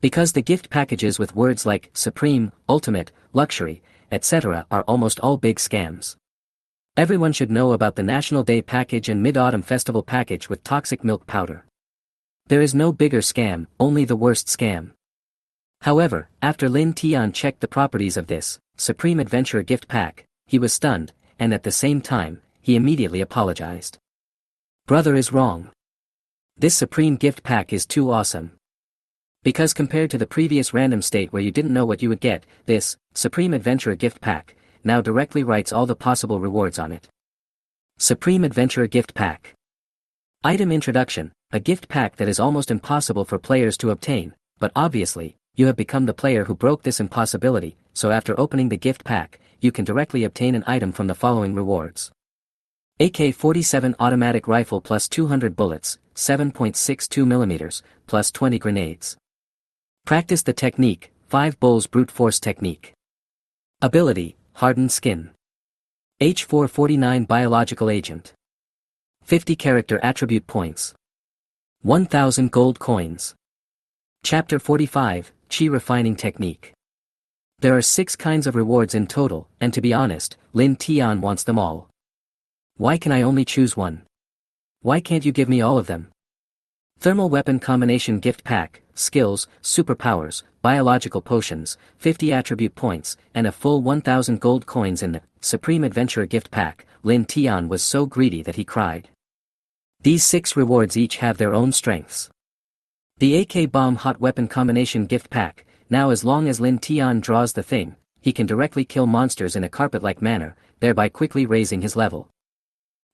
A: Because the gift packages with words like Supreme, Ultimate, Luxury, etc. are almost all big scams. Everyone should know about the National Day package and Mid-Autumn Festival package with toxic milk powder. There is no bigger scam, only the worst scam. However, after Lin Tian checked the properties of this Supreme Adventure Gift Pack, he was stunned, and at the same time, he immediately apologized. Brother is wrong. This Supreme Gift Pack is too awesome. Because compared to the previous random state where you didn't know what you would get, this Supreme Adventure Gift Pack now directly writes all the possible rewards on it. Supreme Adventure Gift Pack. Item Introduction, a gift pack that is almost impossible for players to obtain, but obviously, you have become the player who broke this impossibility, so after opening the gift pack, you can directly obtain an item from the following rewards. AK-47 automatic rifle plus 200 bullets, 7.62mm, plus 20 grenades. Practice the technique, 5 Bulls Brute Force Technique. Ability, Hardened Skin. H449 Biological Agent. 50 Character Attribute Points. 1000 Gold Coins. Chapter 45, Chi Refining Technique. There are 6 kinds of rewards in total, and to be honest, Lin Tian wants them all. Why can I only choose one? Why can't you give me all of them? Thermal Weapon Combination Gift Pack, Skills, Superpowers, Biological Potions, 50 Attribute Points, and a full 1000 gold coins in the Supreme Adventure Gift Pack. Lin Tian was so greedy that he cried. These 6 rewards each have their own strengths. The AK Bomb Hot Weapon Combination Gift Pack, now as long as Lin Tian draws the thing, he can directly kill monsters in a carpet-like manner, thereby quickly raising his level.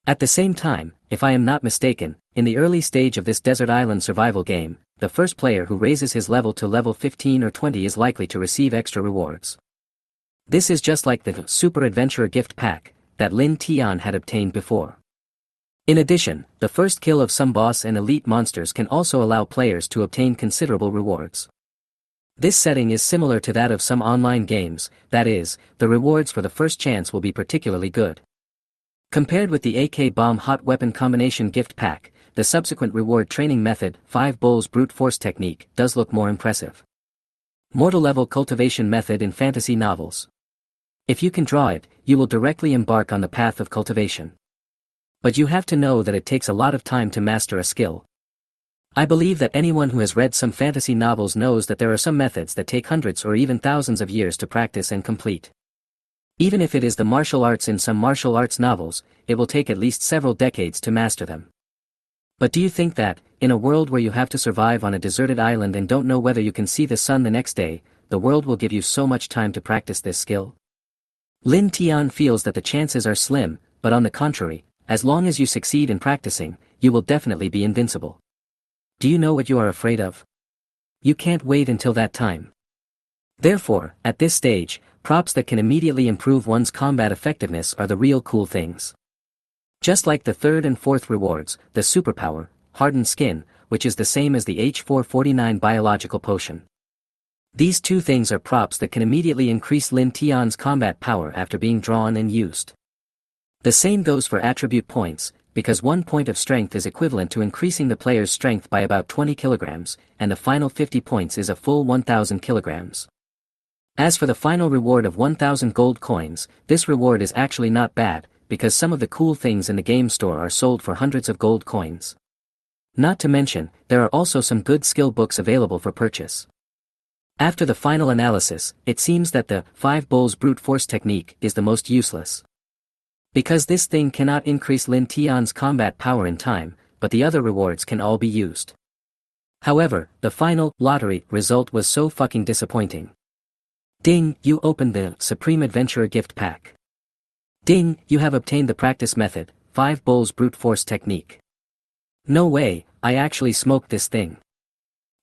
A: At the same time, if I am not mistaken, in the early stage of this desert island survival game, the first player who raises his level to level 15 or 20 is likely to receive extra rewards. This is just like the Super Adventure Gift Pack that Lin Tian had obtained before. In addition, the first kill of some boss and elite monsters can also allow players to obtain considerable rewards. This setting is similar to that of some online games, that is, the rewards for the first chance will be particularly good. Compared with the AK Bomb Hot Weapon Combination Gift Pack, the subsequent reward training method, 5 Bulls Brute Force Technique, does look more impressive. Mortal Level Cultivation Method in Fantasy Novels. If you can draw it, you will directly embark on the path of cultivation. But you have to know that it takes a lot of time to master a skill. I believe that anyone who has read some fantasy novels knows that there are some methods that take hundreds or even thousands of years to practice and complete. Even if it is the martial arts in some martial arts novels, it will take at least several decades to master them. But do you think that, in a world where you have to survive on a deserted island and don't know whether you can see the sun the next day, the world will give you so much time to practice this skill? Lin Tian feels that the chances are slim, but on the contrary, as long as you succeed in practicing, you will definitely be invincible. Do you know what you are afraid of? You can't wait until that time. Therefore, at this stage, props that can immediately improve one's combat effectiveness are the real cool things. Just like the third and fourth rewards, the superpower, Hardened Skin, which is the same as the H449 biological potion. These 2 things are props that can immediately increase Lin Tian's combat power after being drawn and used. The same goes for attribute points, because 1 point of strength is equivalent to increasing the player's strength by about 20 kilograms, and the final 50 points is a full 1000 kilograms. As for the final reward of 1000 gold coins, this reward is actually not bad, because some of the cool things in the game store are sold for hundreds of gold coins. Not to mention, there are also some good skill books available for purchase. After the final analysis, it seems that the 5 Bulls Brute Force Technique is the most useless. Because this thing cannot increase Lin Tian's combat power in time, but the other rewards can all be used. However, the final lottery result was so fucking disappointing. Ding, you opened the Supreme Adventure Gift Pack. Ding, you have obtained the practice method, 5 bowls brute force technique. No way, I actually smoked this thing.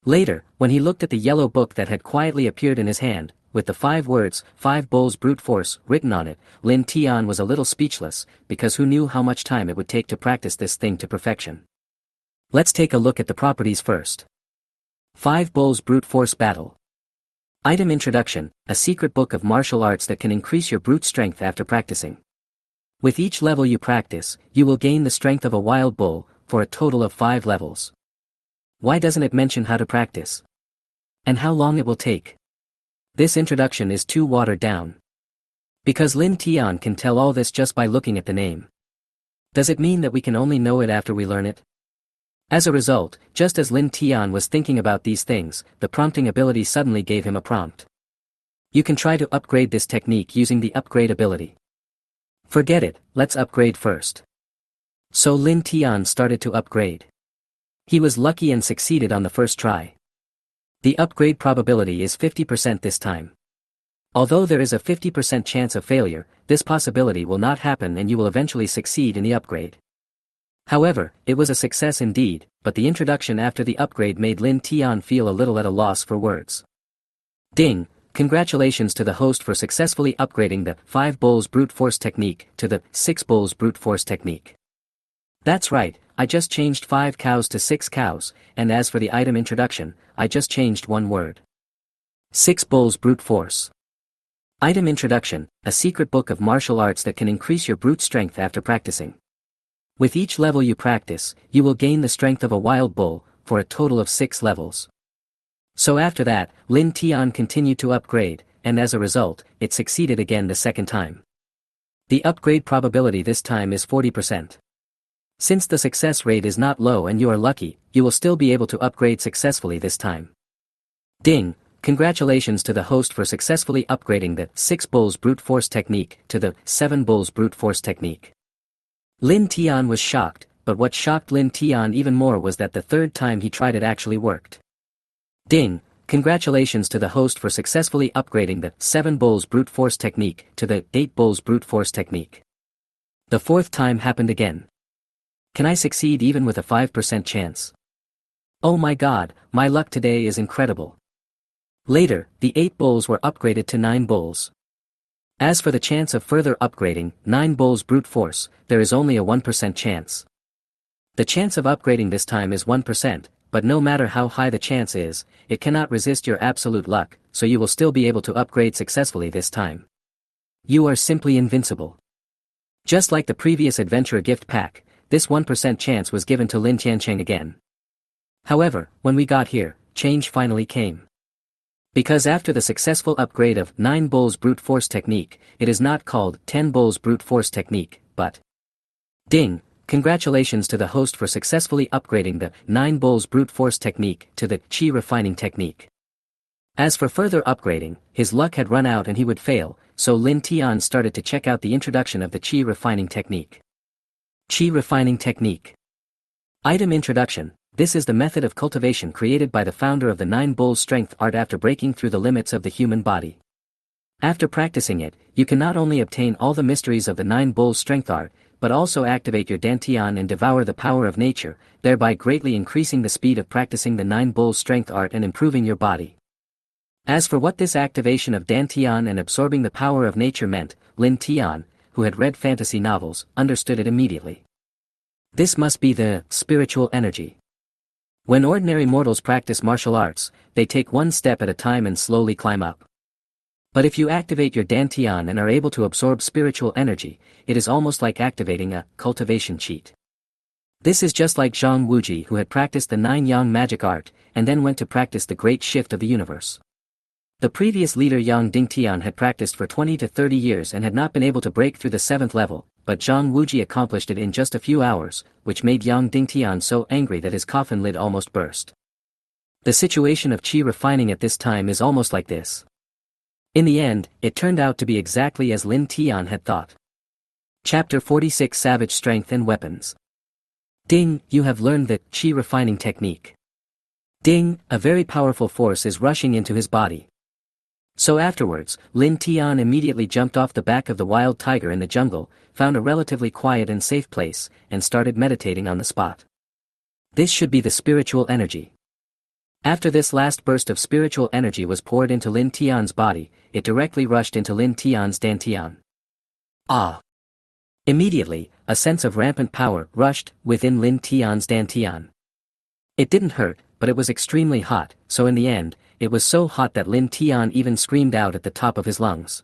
A: Later, when he looked at the yellow book that had quietly appeared in his hand, with the 5 words, 5 bowls brute force, written on it, Lin Tian was a little speechless, because who knew how much time it would take to practice this thing to perfection. Let's take a look at the properties first. 5 bowls brute force battle. Item introduction, a secret book of martial arts that can increase your brute strength after practicing. With each level you practice, you will gain the strength of a wild bull, for a total of 5 levels. Why doesn't it mention how to practice? And how long it will take? This introduction is too watered down. Because Lin Tian can tell all this just by looking at the name. Does it mean that we can only know it after we learn it? As a result, just as Lin Tian was thinking about these things, the prompting ability suddenly gave him a prompt. You can try to upgrade this technique using the upgrade ability. Forget it, let's upgrade first. So Lin Tian started to upgrade. He was lucky and succeeded on the first try. The upgrade probability is 50% this time. Although there is a 50% chance of failure, this possibility will not happen and you will eventually succeed in the upgrade. However, it was a success indeed, but the introduction after the upgrade made Lin Tian feel a little at a loss for words. Ding! Congratulations to the host for successfully upgrading the 5 bowls brute force technique to the 6 bowls brute force technique. That's right, I just changed 5 cows to 6 cows, and as for the item introduction, I just changed one word. 6 bowls brute force. Item introduction, a secret book of martial arts that can increase your brute strength after practicing. With each level you practice, you will gain the strength of a wild bull, for a total of 6 levels. So after that, Lin Tian continued to upgrade, and as a result, it succeeded again the second time. The upgrade probability this time is 40%. Since the success rate is not low and you are lucky, you will still be able to upgrade successfully this time. Ding! Congratulations to the host for successfully upgrading the 6 bowls brute force technique to the 7 bowls brute force technique. Lin Tian was shocked, but what shocked Lin Tian even more was that the third time he tried it actually worked. Ding! Congratulations to the host for successfully upgrading the 7 bowls brute force technique to the 8 bowls brute force technique. The fourth time happened again. Can I succeed even with a 5% chance? Oh my god, my luck today is incredible. Later, the 8 bowls were upgraded to 9 bowls. As for the chance of further upgrading, 9 bowls brute force, there is only a 1% chance. The chance of upgrading this time is 1%, but no matter how high the chance is, it cannot resist your absolute luck, so you will still be able to upgrade successfully this time. You are simply invincible. Just like the previous adventure gift pack, this 1% chance was given to Lin Tiancheng again. However, when we got here, change finally came. Because after the successful upgrade of 9 bowls brute force technique, it is not called 10 bowls brute force technique, but Ding! Congratulations to the host for successfully upgrading the 9 bowls brute force technique to the Qi refining technique. As for further upgrading, his luck had run out and he would fail, so Lin Tian started to check out the introduction of the Qi refining technique. Qi refining technique. Item introduction. This is the method of cultivation created by the founder of the 9 bowls strength art after breaking through the limits of the human body. After practicing it, you can not only obtain all the mysteries of the 9 bowls strength art, but also activate your dantian and devour the power of nature, thereby greatly increasing the speed of practicing the 9 bowls strength art and improving your body. As for what this activation of dantian and absorbing the power of nature meant, Lin Tian, who had read fantasy novels, understood it immediately. This must be the spiritual energy. When ordinary mortals practice martial arts, they take one step at a time and slowly climb up. But if you activate your dantian and are able to absorb spiritual energy, it is almost like activating a cultivation cheat. This is just like Zhang Wuji, who had practiced the 9 yang magic art, and then went to practice the great shift of the universe. The previous leader Yang Dingtian had practiced for 20 to 30 years and had not been able to break through the 7th level, but Zhang Wuji accomplished it in just a few hours, which made Yang Dingtian so angry that his coffin lid almost burst. The situation of Qi refining at this time is almost like this. In the end, it turned out to be exactly as Lin Tian had thought. Chapter 46 Savage Strength and Weapons. Ding! You have learned the Qi refining technique. Ding! A very powerful force is rushing into his body. So afterwards, Lin Tian immediately jumped off the back of the wild tiger in the jungle, found a relatively quiet and safe place, and started meditating on the spot. This should be the spiritual energy. After this last burst of spiritual energy was poured into Lin Tian's body, it directly rushed into Lin Tian's dantian. Ah! Immediately, a sense of rampant power rushed within Lin Tian's dantian. It didn't hurt, but it was extremely hot, so in the end, it was so hot that Lin Tian even screamed out at the top of his lungs.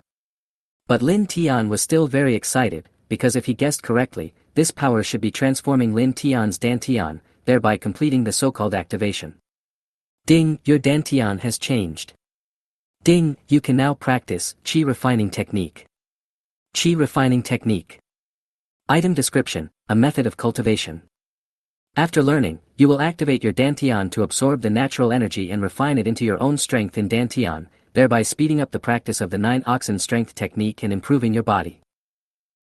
A: But Lin Tian was still very excited, because if he guessed correctly, this power should be transforming Lin Tian's dantian, thereby completing the so-called activation. Ding, your dantian has changed. Ding, you can now practice Qi refining technique. Qi refining technique. Item description, a method of cultivation. After learning, you will activate your dantian to absorb the natural energy and refine it into your own strength in dantian, thereby speeding up the practice of the 9 oxen strength technique and improving your body.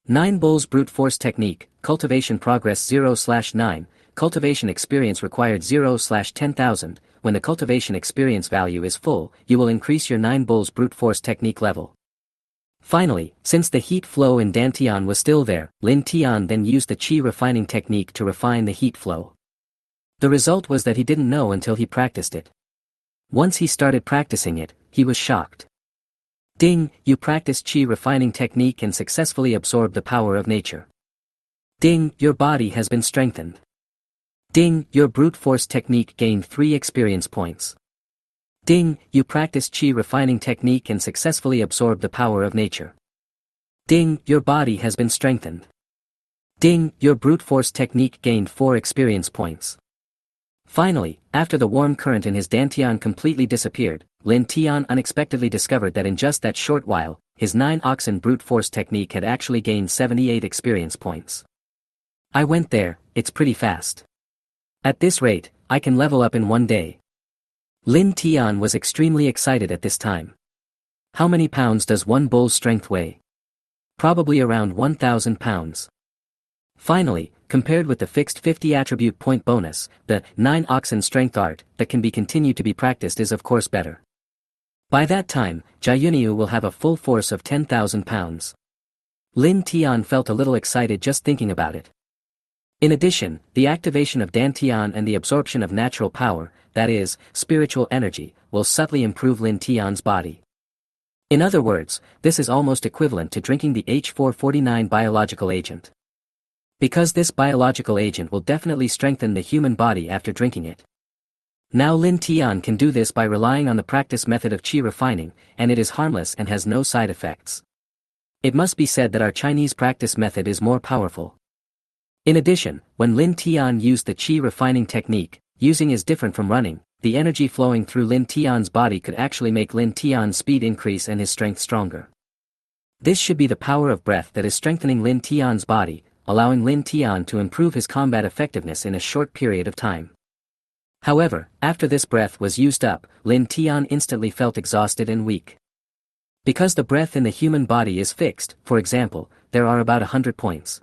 A: 9 bulls brute force technique, cultivation progress 0/9, cultivation experience required 0/10,000, when the cultivation experience value is full, you will increase your 9 bulls brute force technique level. Finally, since the heat flow in dantian was still there, Lin Tian then used the Qi refining technique to refine the heat flow. The result was that he didn't know until he practiced it. Once he started practicing it, he was shocked. Ding, you practiced Qi refining technique and successfully absorbed the power of nature. Ding, your body has been strengthened. Ding, your brute force technique gained 3 experience points. Ding, you practiced Qi refining technique and successfully absorbed the power of nature. Ding, your body has been strengthened. Ding, your brute force technique gained 4 experience points. Finally, after the warm current in his dantian completely disappeared, Lin Tian unexpectedly discovered that in just that short while, his 9 oxen brute force technique had actually gained 78 experience points. I went there, it's pretty fast. At this rate, I can level up in one day. Lin Tian was extremely excited at this time. How many pounds does one bull's strength weigh? Probably around 1,000 pounds. Finally, compared with the fixed 50 attribute point bonus, the 9 oxen strength art that can be continued to be practiced is of course better. By that time, Jiayuniu will have a full force of 10,000 pounds. Lin Tian felt a little excited just thinking about it. In addition, the activation of dantian and the absorption of natural power, that is, spiritual energy, will subtly improve Lin Tian's body. In other words, this is almost equivalent to drinking the H449 biological agent. Because this biological agent will definitely strengthen the human body after drinking it. Now Lin Tian can do this by relying on the practice method of Qi refining, and it is harmless and has no side effects. It must be said that our Chinese practice method is more powerful. In addition, when Lin Tian used the Qi refining technique, using is different from running, the energy flowing through Lin Tian's body could actually make Lin Tian's speed increase and his strength stronger. This should be the power of breath that is strengthening Lin Tian's body, allowing Lin Tian to improve his combat effectiveness in a short period of time. However, after this breath was used up, Lin Tian instantly felt exhausted and weak. Because the breath in the human body is fixed, for example, there are about 100 points.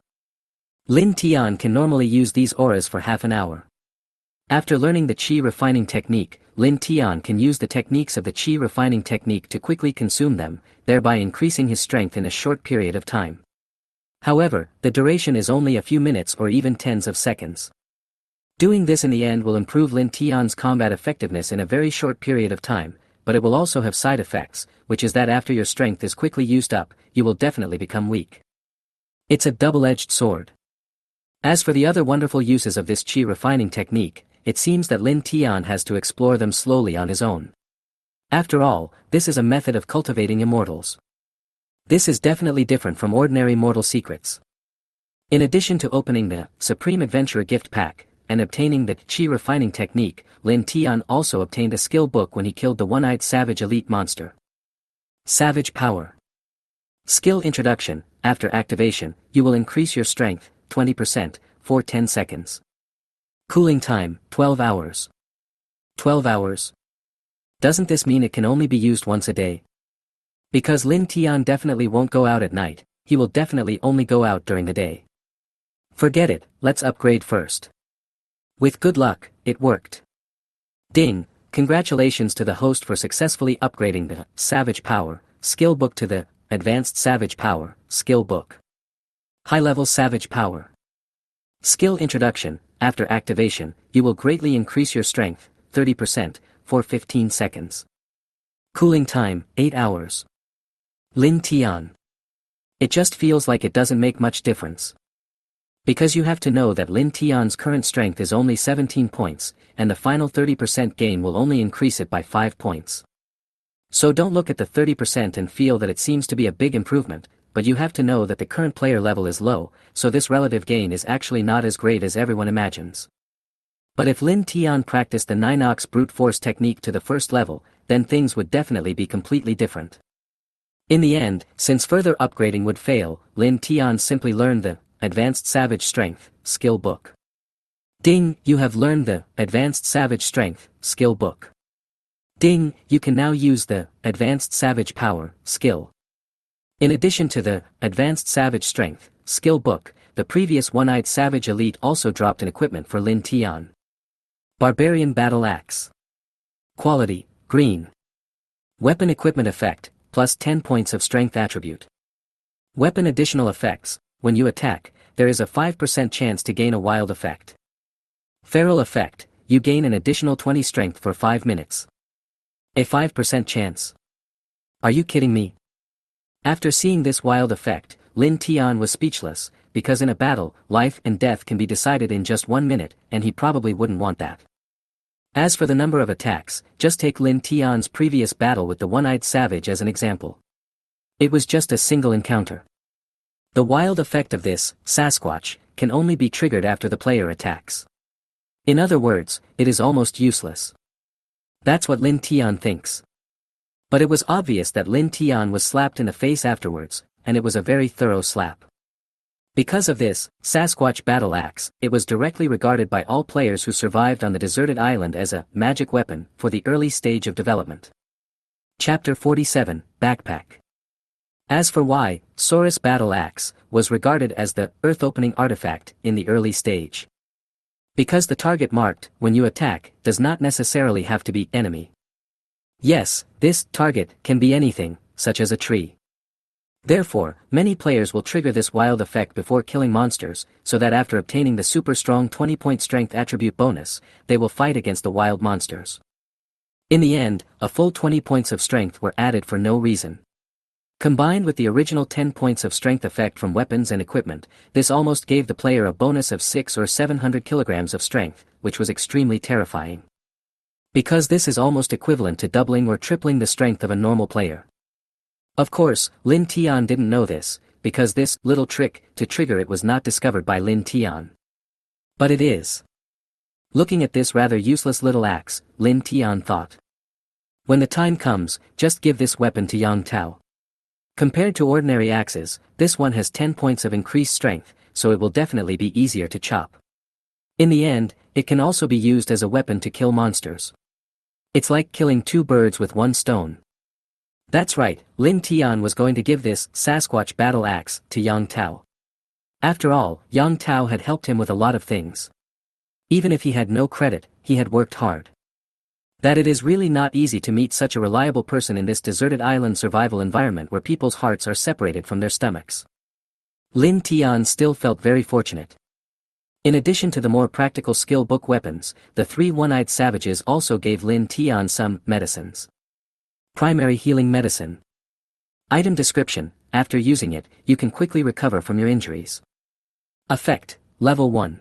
A: Lin Tian can normally use these auras for half an hour. After learning the Qi refining technique, Lin Tian can use the techniques of the Qi refining technique to quickly consume them, thereby increasing his strength in a short period of time. However, the duration is only a few minutes or even tens of seconds. Doing this in the end will improve Lin Tian's combat effectiveness in a very short period of time, but it will also have side effects, which is that after your strength is quickly used up, you will definitely become weak. It's a double-edged sword. As for the other wonderful uses of this Qi refining technique, it seems that Lin Tian has to explore them slowly on his own. After all, this is a method of cultivating immortals. This is definitely different from ordinary mortal secrets. In addition to opening the Supreme Adventurer gift pack, and obtaining the Qi refining technique, Lin Tian also obtained a skill book when he killed the one-eyed savage elite monster. Savage Power. Skill Introduction. After activation, you will increase your strength 20% for 10 seconds. Cooling time 12 hours. 12 hours? Doesn't this mean it can only be used once a day? Because Lin Tian definitely won't go out at night, he will definitely only go out during the day. Forget it, let's upgrade first. With good luck, it worked. Ding, Congratulations to the host for successfully upgrading the Savage Power skill book to the Advanced Savage Power skill book. High-level Savage Power. Skill Introduction. After activation, you will greatly increase your strength, 30%, for 15 seconds. Cooling time, 8 hours. Lin Tian. It just feels like it doesn't make much difference. Because you have to know that Lin Tian's current strength is only 17 points, and the final 30% gain will only increase it by 5 points. So don't look at the 30% and feel that it seems to be a big improvement, but you have to know that the current player level is low, so this relative gain is actually not as great as everyone imagines. But if Lin Tian practiced the 9-ox brute force technique to the first level, then things would definitely be completely different. In the end, since further upgrading would fail, Lin Tian simply learned the Advanced Savage Strength skill book. Ding, you have learned the Advanced Savage Strength skill book. Ding, you can now use the Advanced Savage Power skill. In addition to the Advanced Savage Strength skill book, the previous One-Eyed Savage Elite also dropped an equipment for Lin Tian. Barbarian Battle Axe. Quality, green. Weapon equipment effect, plus 10 points of strength attribute. Weapon additional effects, when you attack, there is a 5% chance to gain a wild effect. Feral effect, you gain an additional 20 strength for 5 minutes. A 5% chance. Are you kidding me? After seeing this wild effect, Lin Tian was speechless, because in a battle, life and death can be decided in just 1 minute, and he probably wouldn't want that. As for the number of attacks, just take Lin Tian's previous battle with the One-Eyed Savage as an example. It was just a single encounter. The wild effect of this, Sasquatch, can only be triggered after the player attacks. In other words, it is almost useless. That's what Lin Tian thinks. But it was obvious that Lin Tian was slapped in the face afterwards, and it was a very thorough slap. Because of this, Sasquatch Battle Axe, it was directly regarded by all players who survived on the deserted island as a magic weapon for the early stage of development. Chapter 47, Backpack. As for why, Saurus Battle Axe was regarded as the earth-opening artifact in the early stage. Because the target marked when you attack does not necessarily have to be enemy. Yes, this target can be anything, such as a tree. Therefore, many players will trigger this wild effect before killing monsters, so that after obtaining the super strong 20-point strength attribute bonus, they will fight against the wild monsters. In the end, a full 20 points of strength were added for no reason. Combined with the original 10 points of strength effect from weapons and equipment, this almost gave the player a bonus of 600 or 700 kilograms of strength, which was extremely terrifying. Because this is almost equivalent to doubling or tripling the strength of a normal player. Of course, Lin Tian didn't know this, because this little trick to trigger it was not discovered by Lin Tian. But it is. Looking at this rather useless little axe, Lin Tian thought. When the time comes, just give this weapon to Yang Tao. Compared to ordinary axes, this one has 10 points of increased strength, so it will definitely be easier to chop. In the end, it can also be used as a weapon to kill monsters. It's like killing 2 birds with 1 stone. That's right, Lin Tian was going to give this Sasquatch Battle Axe to Yang Tao. After all, Yang Tao had helped him with a lot of things. Even if he had no credit, he had worked hard. That it is really not easy to meet such a reliable person in this deserted island survival environment where people's hearts are separated from their stomachs. Lin Tian still felt very fortunate. In addition to the more practical skill book weapons, the 3 One-Eyed Savages also gave Lin Tian some medicines. Primary Healing Medicine. Item description: after using it, you can quickly recover from your injuries. Effect, Level 1.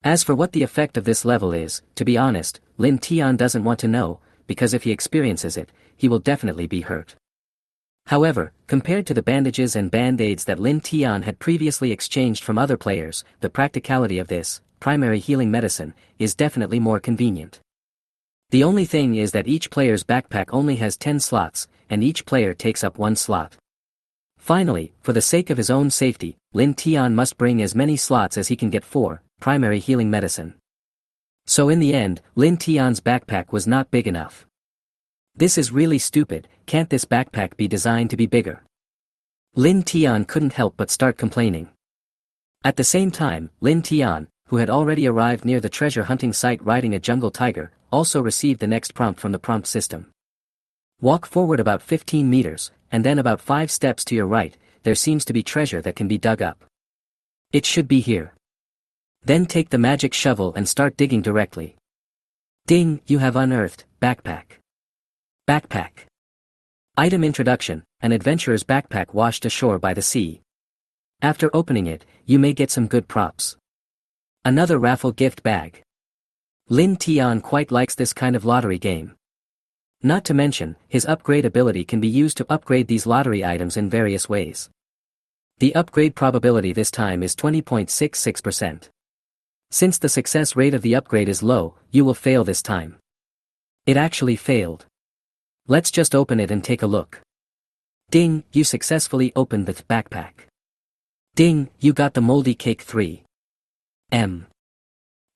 A: As for what the effect of this level is, to be honest, Lin Tian doesn't want to know, because if he experiences it, he will definitely be hurt. However, compared to the bandages and band-aids that Lin Tian had previously exchanged from other players, the practicality of this, primary healing medicine, is definitely more convenient. The only thing is that each player's backpack only has 10 slots, and each player takes up 1 slot. Finally, for the sake of his own safety, Lin Tian must bring as many slots as he can get for primary healing medicine. So in the end, Lin Tian's backpack was not big enough. This is really stupid, can't this backpack be designed to be bigger? Lin Tian couldn't help but start complaining. At the same time, Lin Tian, who had already arrived near the treasure hunting site riding a jungle tiger, also received the next prompt from the prompt system. Walk forward about 15 meters, and then about 5 steps to your right, there seems to be treasure that can be dug up. It should be here. Then take the magic shovel and start digging directly. Ding, you have unearthed, backpack. Backpack. Item introduction, an adventurer's backpack washed ashore by the sea. After opening it, you may get some good props. Another raffle gift bag. Lin Tian quite likes this kind of lottery game. Not to mention, his upgrade ability can be used to upgrade these lottery items in various ways. The upgrade probability this time is 20.66%. Since the success rate of the upgrade is low, you will fail this time. It actually failed. Let's just open it and take a look. Ding, you successfully opened the backpack. Ding, you got the moldy cake 3.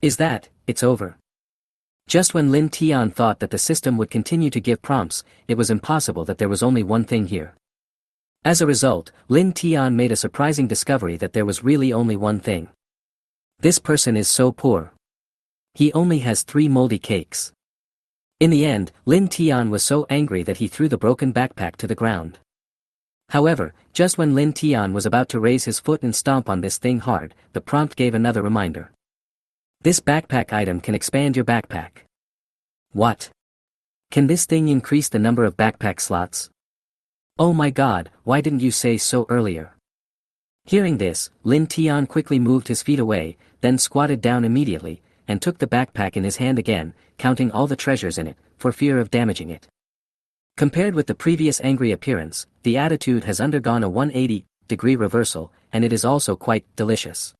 A: Is that, it's over? Just when Lin Tian thought that the system would continue to give prompts, it was impossible that there was only one thing here. As a result, Lin Tian made a surprising discovery that there was really only one thing. This person is so poor. He only has 3 moldy cakes. In the end, Lin Tian was so angry that he threw the broken backpack to the ground. However, just when Lin Tian was about to raise his foot and stomp on this thing hard, the prompt gave another reminder. This backpack item can expand your backpack. What? Can this thing increase the number of backpack slots? Oh my god, why didn't you say so earlier? Hearing this, Lin Tian quickly moved his feet away, then squatted down immediately, and took the backpack in his hand again, counting all the treasures in it, for fear of damaging it. Compared with the previous angry appearance, the attitude has undergone a 180-degree reversal, and it is also quite delicious.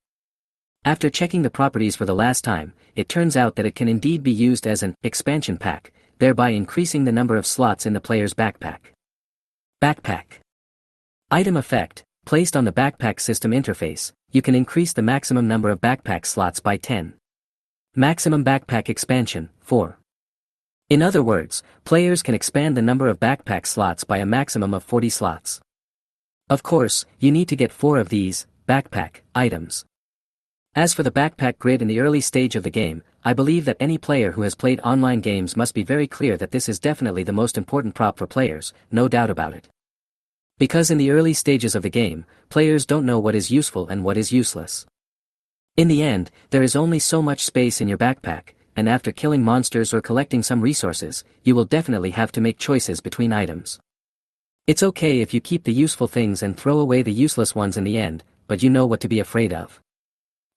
A: After checking the properties for the last time, it turns out that it can indeed be used as an expansion pack, thereby increasing the number of slots in the player's backpack. Backpack. Item effect, placed on the backpack system interface, you can increase the maximum number of backpack slots by 10. Maximum backpack expansion, 4. In other words, players can expand the number of backpack slots by a maximum of 40 slots. Of course, you need to get 4 of these backpack items. As for the backpack grid in the early stage of the game, I believe that any player who has played online games must be very clear that this is definitely the most important prop for players, no doubt about it. Because in the early stages of the game, players don't know what is useful and what is useless. In the end, there is only so much space in your backpack, and after killing monsters or collecting some resources, you will definitely have to make choices between items. It's okay if you keep the useful things and throw away the useless ones in the end, but you know what to be afraid of.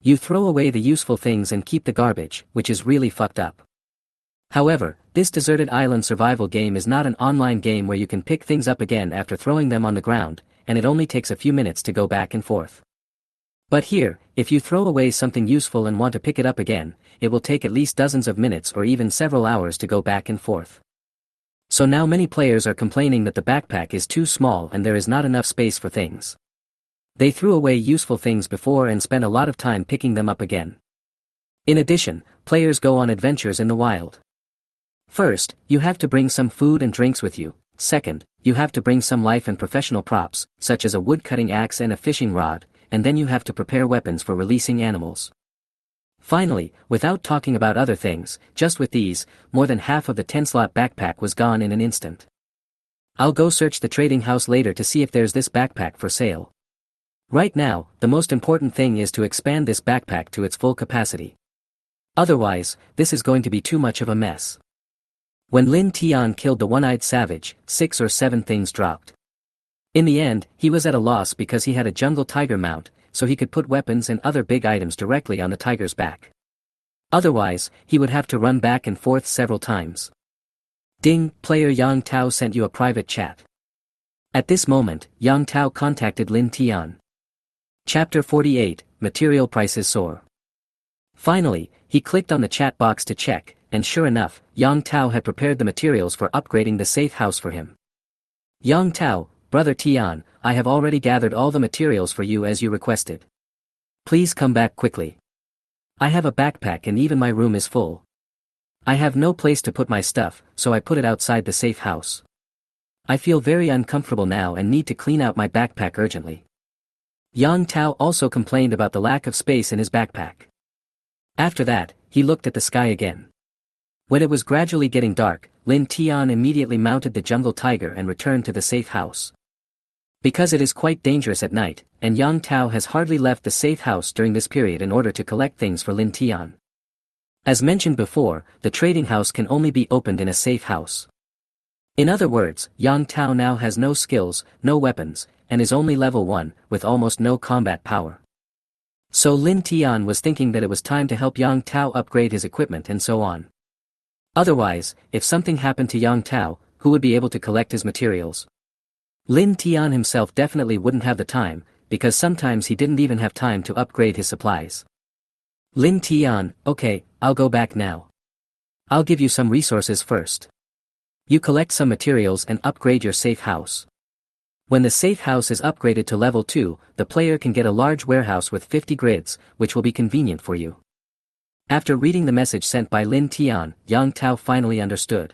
A: You throw away the useful things and keep the garbage, which is really fucked up. However, this deserted island survival game is not an online game where you can pick things up again after throwing them on the ground, and it only takes a few minutes to go back and forth. But here, if you throw away something useful and want to pick it up again, it will take at least dozens of minutes or even several hours to go back and forth. So now many players are complaining that the backpack is too small and there is not enough space for things. They threw away useful things before and spent a lot of time picking them up again. In addition, players go on adventures in the wild. First, you have to bring some food and drinks with you. Second, you have to bring some life and professional props, such as a wood-cutting axe and a fishing rod, and then you have to prepare weapons for releasing animals. Finally, without talking about other things, just with these, more than half of the 10-slot backpack was gone in an instant. I'll go search the trading house later to see if there's this backpack for sale. Right now, the most important thing is to expand this backpack to its full capacity. Otherwise, this is going to be too much of a mess. When Lin Tian killed the one-eyed savage, 6 or 7 things dropped. In the end, he was at a loss because he had a jungle tiger mount, so he could put weapons and other big items directly on the tiger's back. Otherwise, he would have to run back and forth several times. Ding, player Yang Tao sent you a private chat. At this moment, Yang Tao contacted Lin Tian. Chapter 48, Material Prices Soar. Finally, he clicked on the chat box to check, and sure enough, Yang Tao had prepared the materials for upgrading the safe house for him. Yang Tao, Brother Tian, I have already gathered all the materials for you as you requested. Please come back quickly. I have a backpack and even my room is full. I have no place to put my stuff, so I put it outside the safe house. I feel very uncomfortable now and need to clean out my backpack urgently. Yang Tao also complained about the lack of space in his backpack. After that, he looked at the sky again. When it was gradually getting dark, Lin Tian immediately mounted the jungle tiger and returned to the safe house. Because it is quite dangerous at night, and Yang Tao has hardly left the safe house during this period in order to collect things for Lin Tian. As mentioned before, the trading house can only be opened in a safe house. In other words, Yang Tao now has no skills, no weapons, and is only level 1, with almost no combat power. So Lin Tian was thinking that it was time to help Yang Tao upgrade his equipment and so on. Otherwise, if something happened to Yang Tao, who would be able to collect his materials? Lin Tian himself definitely wouldn't have the time, because sometimes he didn't even have time to upgrade his supplies. Lin Tian, okay, I'll go back now. I'll give you some resources first. You collect some materials and upgrade your safe house. When the safe house is upgraded to level 2, the player can get a large warehouse with 50 grids, which will be convenient for you. After reading the message sent by Lin Tian, Yang Tao finally understood.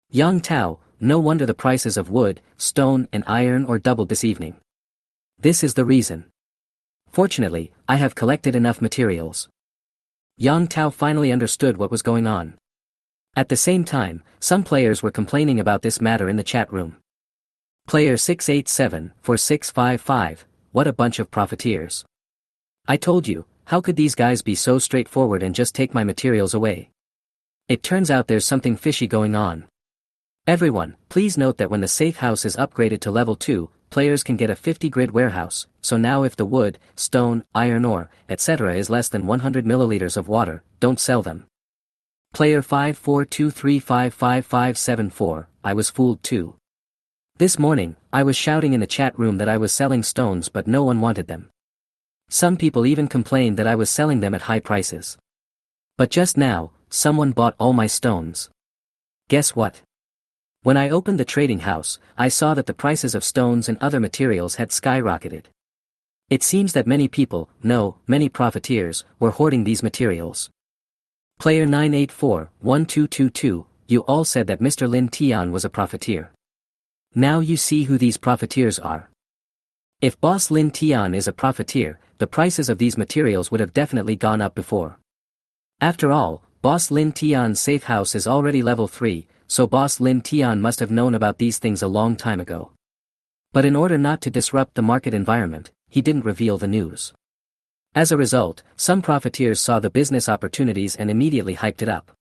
A: Yang Tao, no wonder the prices of wood, stone and iron are doubled this evening. This is the reason. Fortunately, I have collected enough materials. Yang Tao finally understood what was going on. At the same time, some players were complaining about this matter in the chat room. Player 687-4655, what a bunch of profiteers. I told you, how could these guys be so straightforward and just take my materials away? It turns out there's something fishy going on. Everyone, please note that when the safe house is upgraded to level 2, players can get a 50-grid warehouse, so now if the wood, stone, iron ore, etc. is less than 100 milliliters of water, don't sell them. Player 5423555574, I was fooled too. This morning, I was shouting in the chat room that I was selling stones but no one wanted them. Some people even complained that I was selling them at high prices. But just now, someone bought all my stones. Guess what? When I opened the trading house, I saw that the prices of stones and other materials had skyrocketed. It seems that many people, no, many profiteers, were hoarding these materials. Player 984-1222, you all said that Mr. Lin Tian was a profiteer. Now you see who these profiteers are. If Boss Lin Tian is a profiteer, the prices of these materials would have definitely gone up before. After all, Boss Lin Tian's safe house is already level 3, so Boss Lin Tian must have known about these things a long time ago. But in order not to disrupt the market environment, he didn't reveal the news. As a result, some profiteers saw the business opportunities and immediately hyped it up.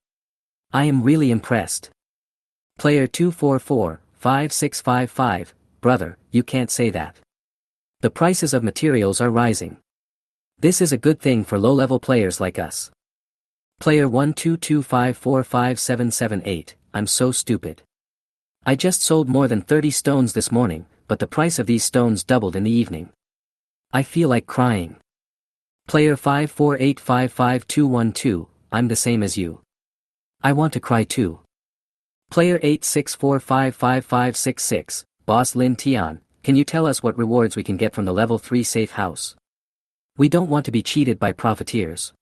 A: I am really impressed. Player 244-5655, brother, you can't say that. The prices of materials are rising. This is a good thing for low-level players like us. Player 1225457778, I'm so stupid. I just sold more than 30 stones this morning, but the price of these stones doubled in the evening. I feel like crying. Player 548555212, I'm the same as you. I want to cry too. Player 864555566, Boss Lin Tian, can you tell us what rewards we can get from the level 3 safe house? We don't want to be cheated by profiteers.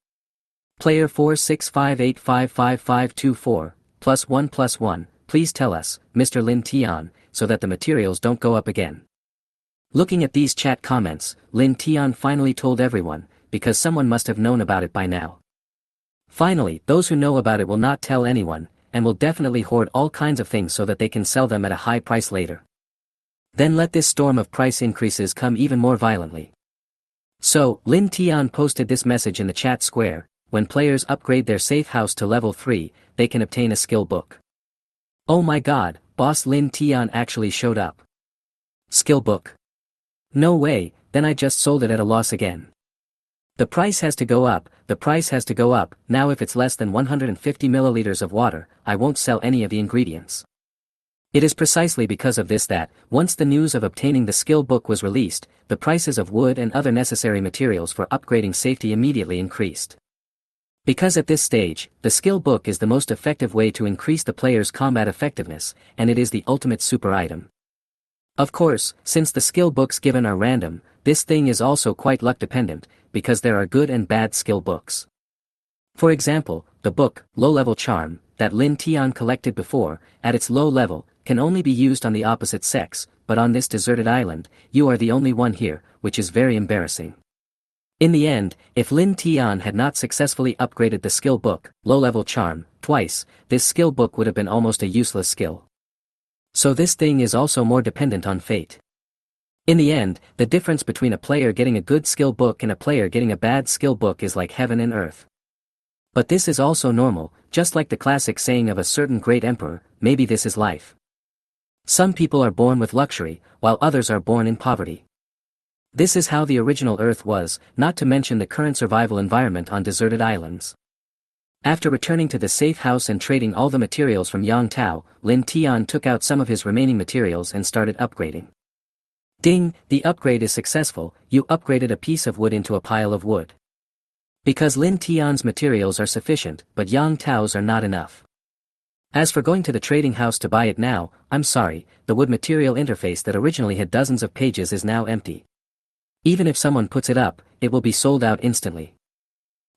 A: Player 465855524, +1, please tell us, Mr. Lin Tian, so that the materials don't go up again. Looking at these chat comments, Lin Tian finally told everyone, because someone must have known about it by now. Finally, those who know about it will not tell anyone, and will definitely hoard all kinds of things so that they can sell them at a high price later. Then let this storm of price increases come even more violently. So, Lin Tian posted this message in the chat square, when players upgrade their safe house to level 3, they can obtain a skill book. Oh my god, Boss Lin Tian actually showed up. Skill book. No way, then I just sold it at a loss again. The price has to go up, now if it's less than 150 milliliters of water, I won't sell any of the ingredients. It is precisely because of this that, once the news of obtaining the skill book was released, the prices of wood and other necessary materials for upgrading safety immediately increased. Because at this stage, the skill book is the most effective way to increase the player's combat effectiveness, and it is the ultimate super item. Of course, since the skill books given are random, this thing is also quite luck dependent, because there are good and bad skill books. For example, the book, Low-Level Charm, that Lin Tian collected before, at its low level, can only be used on the opposite sex, but on this deserted island, you are the only one here, which is very embarrassing. In the end, if Lin Tian had not successfully upgraded the skill book, low-level charm, twice, this skill book would have been almost a useless skill. So this thing is also more dependent on fate. In the end, the difference between a player getting a good skill book and a player getting a bad skill book is like heaven and earth. But this is also normal, just like the classic saying of a certain great emperor, maybe this is life. Some people are born with luxury, while others are born in poverty. This is how the original Earth was, not to mention the current survival environment on deserted islands. After returning to the safe house and trading all the materials from Yang Tao, Lin Tian took out some of his remaining materials and started upgrading. Ding, the upgrade is successful, you upgraded a piece of wood into a pile of wood. Because Lin Tian's materials are sufficient, but Yang Tao's are not enough. As for going to the trading house to buy it now, I'm sorry, the wood material interface that originally had dozens of pages is now empty. Even if someone puts it up, it will be sold out instantly.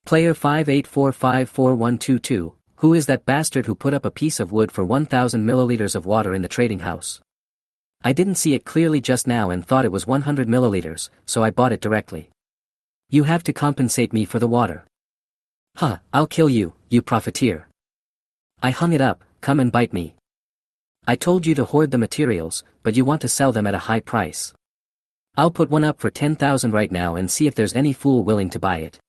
A: Player 58454122, who is that bastard who put up a piece of wood for 1000 milliliters of water in the trading house? I didn't see it clearly just now and thought it was 100 milliliters, so I bought it directly. You have to compensate me for the water. Huh, I'll kill you, you profiteer. I hung it up, come and bite me. I told you to hoard the materials, but you want to sell them at a high price. I'll put one up for 10,000 right now and see if there's any fool willing to buy it.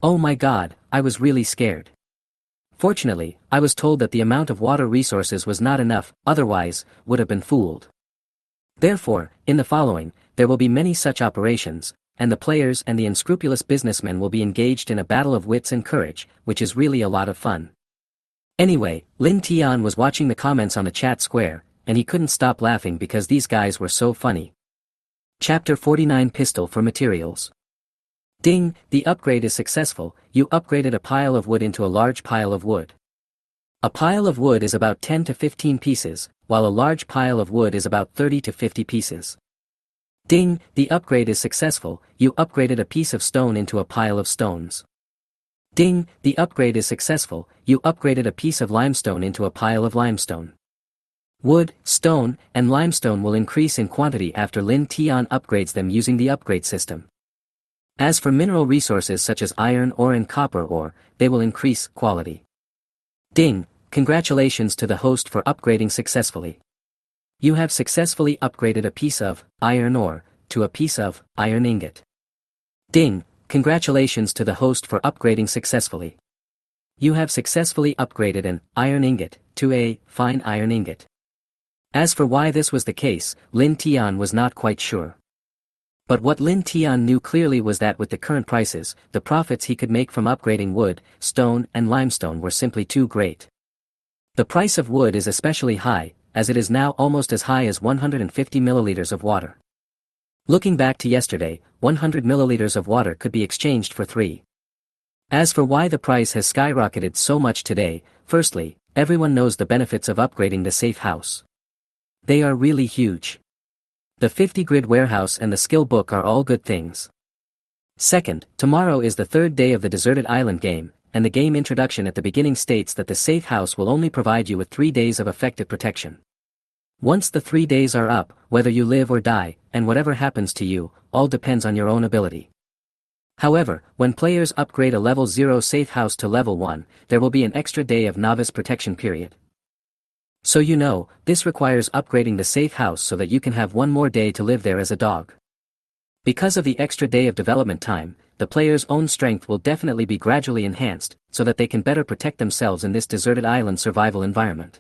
A: Oh my god, I was really scared. Fortunately, I was told that the amount of water resources was not enough, otherwise, would have been fooled. Therefore, in the following, there will be many such operations, and the players and the unscrupulous businessmen will be engaged in a battle of wits and courage, which is really a lot of fun. Anyway, Lin Tian was watching the comments on the chat square, and he couldn't stop laughing because these guys were so funny. Chapter 49 Pistol for Materials. Ding, the upgrade is successful, you upgraded a pile of wood into a large pile of wood. A pile of wood is about 10 to 15 pieces, while a large pile of wood is about 30 to 50 pieces. Ding, the upgrade is successful, you upgraded a piece of stone into a pile of stones. Ding, the upgrade is successful, you upgraded a piece of limestone into a pile of limestone. Wood, stone, and limestone will increase in quantity after Lin Tian upgrades them using the upgrade system. As for mineral resources such as iron ore and copper ore, they will increase quality. Ding, congratulations to the host for upgrading successfully. You have successfully upgraded a piece of iron ore to a piece of iron ingot. Ding, congratulations to the host for upgrading successfully. You have successfully upgraded an iron ingot to a fine iron ingot. As for why this was the case, Lin Tian was not quite sure. But what Lin Tian knew clearly was that with the current prices, the profits he could make from upgrading wood, stone and limestone were simply too great. The price of wood is especially high, as it is now almost as high as 150 milliliters of water. Looking back to yesterday, 100 milliliters of water could be exchanged for 3. As for why the price has skyrocketed so much today, firstly, everyone knows the benefits of upgrading the safe house. They are really huge. The 50-grid warehouse and the skill book are all good things. Second, tomorrow is the third day of the deserted island game, and the game introduction at the beginning states that the safe house will only provide you with 3 days of effective protection. Once the 3 days are up, whether you live or die, and whatever happens to you, all depends on your own ability. However, when players upgrade a level 0 safe house to level 1, there will be an extra day of novice protection period. So you know, this requires upgrading the safe house so that you can have one more day to live there as a dog. Because of the extra day of development time, the player's own strength will definitely be gradually enhanced, so that they can better protect themselves in this deserted island survival environment.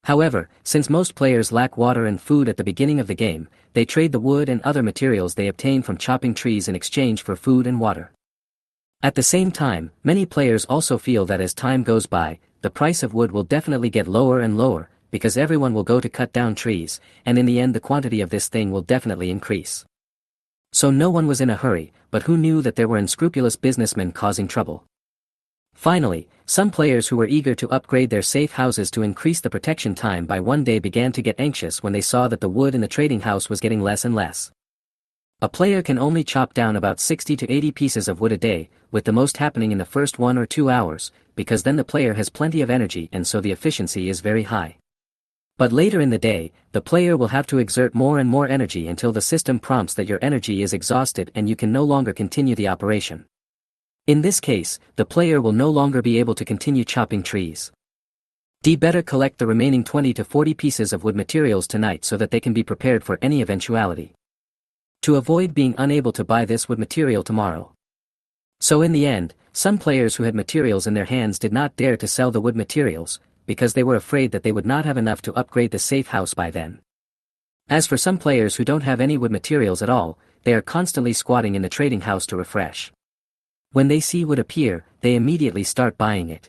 A: However, since most players lack water and food at the beginning of the game, they trade the wood and other materials they obtain from chopping trees in exchange for food and water. At the same time, many players also feel that as time goes by, the price of wood will definitely get lower and lower, because everyone will go to cut down trees, and in the end the quantity of this thing will definitely increase. So no one was in a hurry, but who knew that there were unscrupulous businessmen causing trouble? Finally, some players who were eager to upgrade their safe houses to increase the protection time by 1 day began to get anxious when they saw that the wood in the trading house was getting less and less. A player can only chop down about 60 to 80 pieces of wood a day, with the most happening in the first 1 or 2 hours, because then the player has plenty of energy and so the efficiency is very high. But later in the day, the player will have to exert more and more energy until the system prompts that your energy is exhausted and you can no longer continue the operation. In this case, the player will no longer be able to continue chopping trees. Better collect the remaining 20 to 40 pieces of wood materials tonight so that they can be prepared for any eventuality. To avoid being unable to buy this wood material tomorrow. So in the end, some players who had materials in their hands did not dare to sell the wood materials, because they were afraid that they would not have enough to upgrade the safe house by then. As for some players who don't have any wood materials at all, they are constantly squatting in the trading house to refresh. When they see wood appear, they immediately start buying it.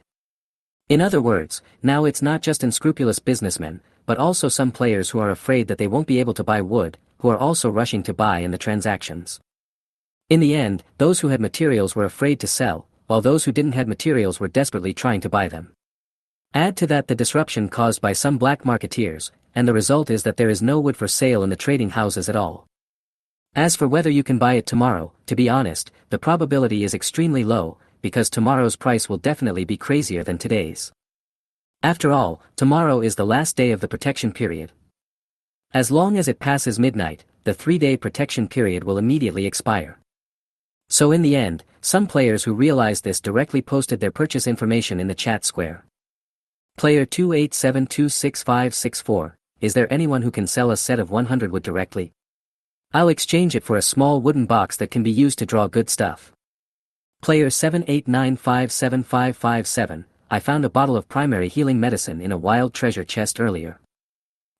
A: In other words, now it's not just unscrupulous businessmen, but also some players who are afraid that they won't be able to buy wood, who are also rushing to buy in the transactions. In the end, those who had materials were afraid to sell, while those who didn't have materials were desperately trying to buy them. Add to that the disruption caused by some black marketeers, and the result is that there is no wood for sale in the trading houses at all. As for whether you can buy it tomorrow, to be honest, the probability is extremely low, because tomorrow's price will definitely be crazier than today's. After all, tomorrow is the last day of the protection period. As long as it passes midnight, the 3-day protection period will immediately expire. So in the end, some players who realized this directly posted their purchase information in the chat square. Player 28726564, is there anyone who can sell a set of 100 wood directly? I'll exchange it for a small wooden box that can be used to draw good stuff. Player 78957557, I found a bottle of primary healing medicine in a wild treasure chest earlier.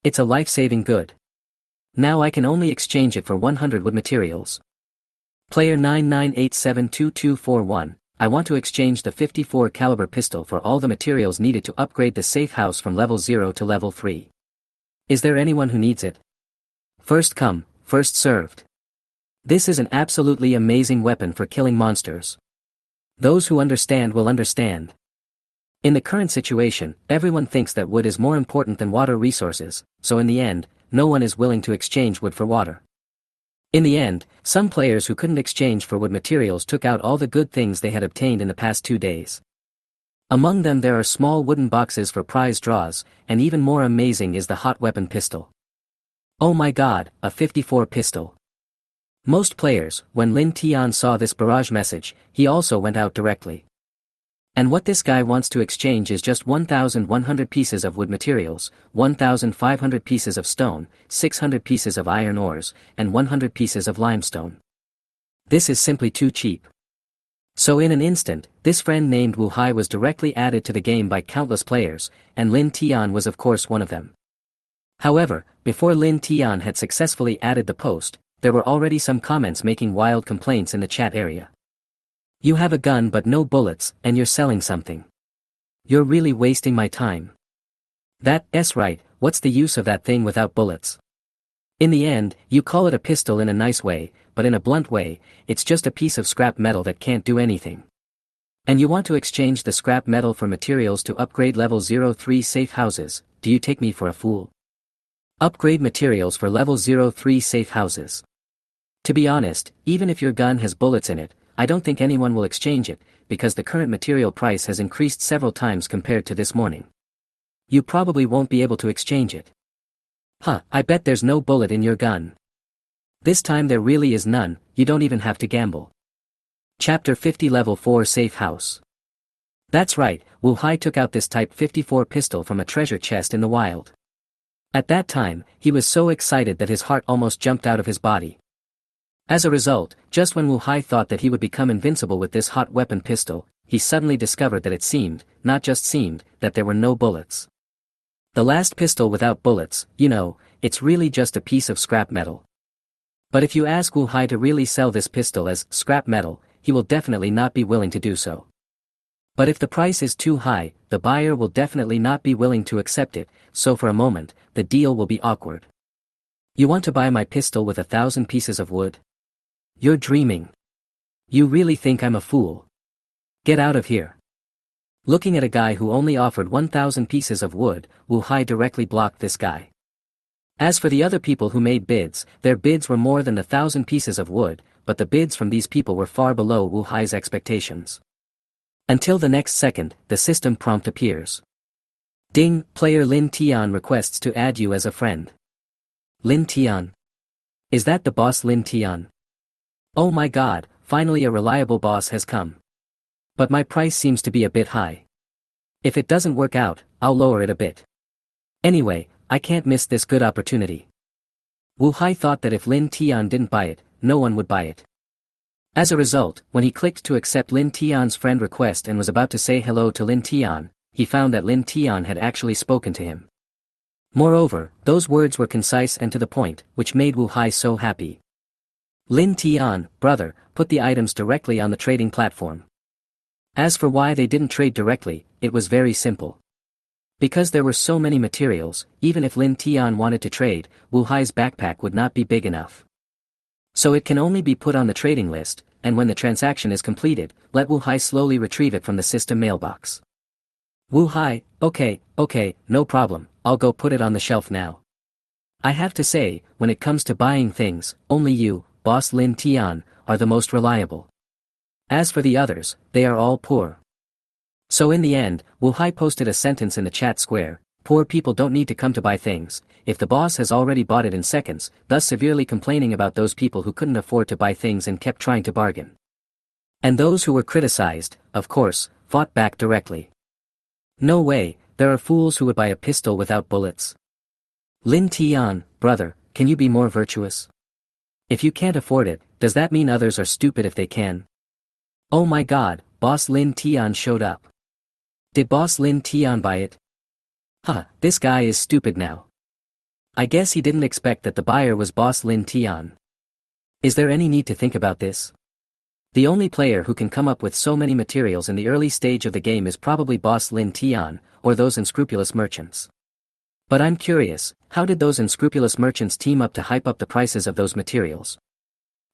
A: It's a life-saving good. Now I can only exchange it for 100 wood materials. Player 99872241, I want to exchange the 54 caliber pistol for all the materials needed to upgrade the safe house from level 0 to level 3. Is there anyone who needs it? First come, first served. This is an absolutely amazing weapon for killing monsters. Those who understand will understand. In the current situation, everyone thinks that wood is more important than water resources, so in the end, no one is willing to exchange wood for water. In the end, some players who couldn't exchange for wood materials took out all the good things they had obtained in the past 2 days. Among them there are small wooden boxes for prize draws, and even more amazing is the hot weapon pistol. Oh my god, a 54 pistol. Most players, when Lin Tian saw this barrage message, he also went out directly. And what this guy wants to exchange is just 1,100 pieces of wood materials, 1,500 pieces of stone, 600 pieces of iron ores, and 100 pieces of limestone. This is simply too cheap. So in an instant, this friend named Wu Hai was directly added to the game by countless players, and Lin Tian was of course one of them. However, before Lin Tian had successfully added the post, there were already some comments making wild complaints in the chat area. You have a gun but no bullets, and you're selling something. You're really wasting my time. That's right, what's the use of that thing without bullets? In the end, you call it a pistol in a nice way, but in a blunt way, it's just a piece of scrap metal that can't do anything. And you want to exchange the scrap metal for materials to upgrade level 03 safe houses, do you take me for a fool? Upgrade materials for level 03 safe houses. To be honest, even if your gun has bullets in it, I don't think anyone will exchange it, because the current material price has increased several times compared to this morning. You probably won't be able to exchange it. I bet there's no bullet in your gun. This time there really is none, you don't even have to gamble. Chapter 50 Level 4 Safe House. That's right, Wu Hai took out this Type 54 pistol from a treasure chest in the wild. At that time, he was so excited that his heart almost jumped out of his body. As a result, just when Wu Hai thought that he would become invincible with this hot weapon pistol, he suddenly discovered that it seemed, not just seemed, that there were no bullets. The last pistol without bullets, it's really just a piece of scrap metal. But if you ask Wu Hai to really sell this pistol as scrap metal, he will definitely not be willing to do so. But if the price is too high, the buyer will definitely not be willing to accept it, so for a moment, the deal will be awkward. You want to buy my pistol with 1,000 pieces of wood? You're dreaming. You really think I'm a fool? Get out of here. Looking at a guy who only offered 1,000 pieces of wood, Wu Hai directly blocked this guy. As for the other people who made bids, their bids were more than 1,000 pieces of wood, but the bids from these people were far below Wu Hai's expectations. Until the next second, the system prompt appears. Ding, player Lin Tian requests to add you as a friend. Lin Tian. Is that the boss Lin Tian? Oh my god, finally a reliable boss has come. But my price seems to be a bit high. If it doesn't work out, I'll lower it a bit. Anyway, I can't miss this good opportunity. Wu Hai thought that if Lin Tian didn't buy it, no one would buy it. As a result, when he clicked to accept Lin Tian's friend request and was about to say hello to Lin Tian, he found that Lin Tian had actually spoken to him. Moreover, those words were concise and to the point, which made Wu Hai so happy. Lin Tian, brother, put the items directly on the trading platform. As for why they didn't trade directly, it was very simple. Because there were so many materials, even if Lin Tian wanted to trade, Wu Hai's backpack would not be big enough. So it can only be put on the trading list, and when the transaction is completed, let Wu Hai slowly retrieve it from the system mailbox. Wu Hai, okay, no problem, I'll go put it on the shelf now. I have to say, when it comes to buying things, only you, boss Lin Tian, are the most reliable. As for the others, they are all poor. So in the end, Wu Hai posted a sentence in the chat square: poor people don't need to come to buy things, if the boss has already bought it in seconds, thus severely complaining about those people who couldn't afford to buy things and kept trying to bargain. And those who were criticized, of course, fought back directly. No way, there are fools who would buy a pistol without bullets. Lin Tian, brother, can you be more virtuous? If you can't afford it, does that mean others are stupid if they can? Oh my god, boss Lin Tian showed up. Did boss Lin Tian buy it? Huh, this guy is stupid now. I guess he didn't expect that the buyer was boss Lin Tian. Is there any need to think about this? The only player who can come up with so many materials in the early stage of the game is probably boss Lin Tian, or those unscrupulous merchants. But I'm curious, how did those unscrupulous merchants team up to hype up the prices of those materials?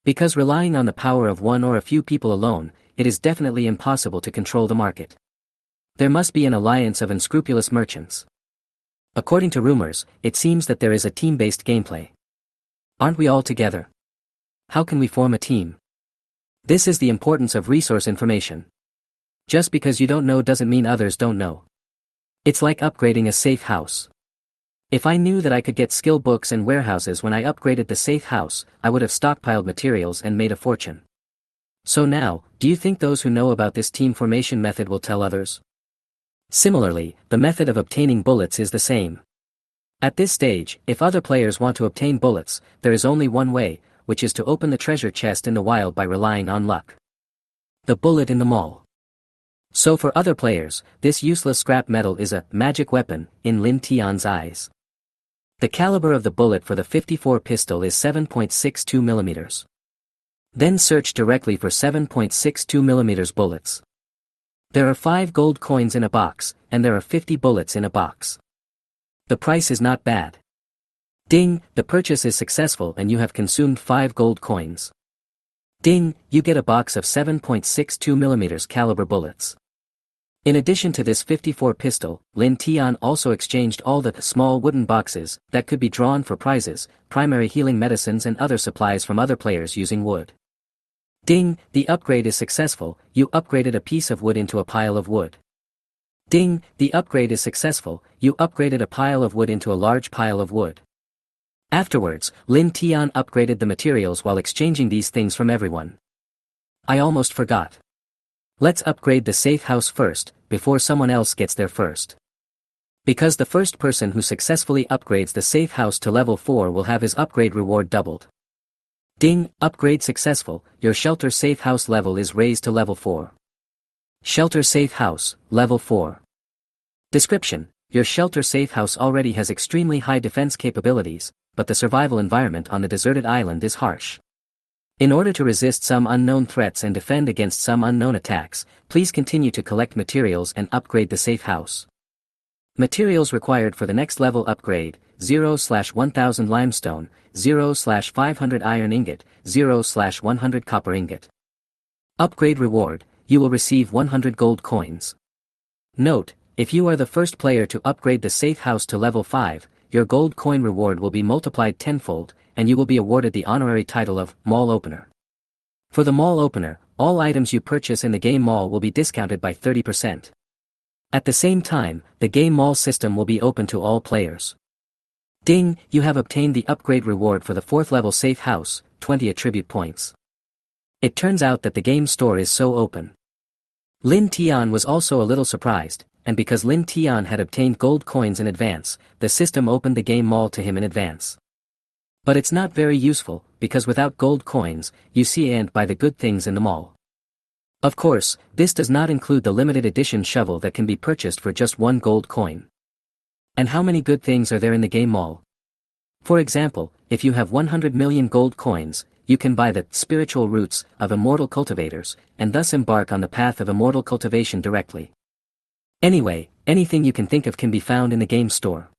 A: Because relying on the power of one or a few people alone, it is definitely impossible to control the market. There must be an alliance of unscrupulous merchants. According to rumors, it seems that there is a team-based gameplay. Aren't we all together? How can we form a team? This is the importance of resource information. Just because you don't know doesn't mean others don't know. It's like upgrading a safe house. If I knew that I could get skill books and warehouses when I upgraded the safe house, I would have stockpiled materials and made a fortune. So now, do you think those who know about this team formation method will tell others? Similarly, the method of obtaining bullets is the same. At this stage, if other players want to obtain bullets, there is only one way, which is to open the treasure chest in the wild by relying on luck. The bullet in the mall. So for other players, this useless scrap metal is a magic weapon, in Lin Tian's eyes. The caliber of the bullet for the 54 pistol is 7.62 mm. Then search directly for 7.62 mm bullets. There are 5 gold coins in a box, and there are 50 bullets in a box. The price is not bad. Ding, the purchase is successful and you have consumed 5 gold coins. Ding, you get a box of 7.62 mm caliber bullets. In addition to this 54 pistol, Lin Tian also exchanged all the small wooden boxes that could be drawn for prizes, primary healing medicines and other supplies from other players using wood. Ding, the upgrade is successful, you upgraded a piece of wood into a pile of wood. Ding, the upgrade is successful, you upgraded a pile of wood into a large pile of wood. Afterwards, Lin Tian upgraded the materials while exchanging these things from everyone. I almost forgot. Let's upgrade the safe house first, before someone else gets there first. Because the first person who successfully upgrades the safe house to level 4 will have his upgrade reward doubled. Ding, upgrade successful, your shelter safe house level is raised to level 4. Shelter safe house, level 4. Description: your shelter safe house already has extremely high defense capabilities, but the survival environment on the deserted island is harsh. In order to resist some unknown threats and defend against some unknown attacks, please continue to collect materials and upgrade the safe house. Materials required for the next level upgrade: 0/1000 limestone, 0/500 iron ingot, 0/100 copper ingot. Upgrade reward: you will receive 100 gold coins. Note, if you are the first player to upgrade the safe house to level 5, your gold coin reward will be multiplied tenfold, and you will be awarded the honorary title of Mall Opener. For the Mall Opener, all items you purchase in the game mall will be discounted by 30%. At the same time, the game mall system will be open to all players. Ding, you have obtained the upgrade reward for the 4th level safe house, 20 attribute points. It turns out that the game store is so open. Lin Tian was also a little surprised, and because Lin Tian had obtained gold coins in advance, the system opened the game mall to him in advance. But it's not very useful, because without gold coins, you can't buy the good things in the mall. Of course, this does not include the limited edition shovel that can be purchased for just 1 gold coin. And how many good things are there in the game mall? For example, if you have 100 million gold coins, you can buy the spiritual roots of immortal cultivators, and thus embark on the path of immortal cultivation directly. Anyway, anything you can think of can be found in the game store.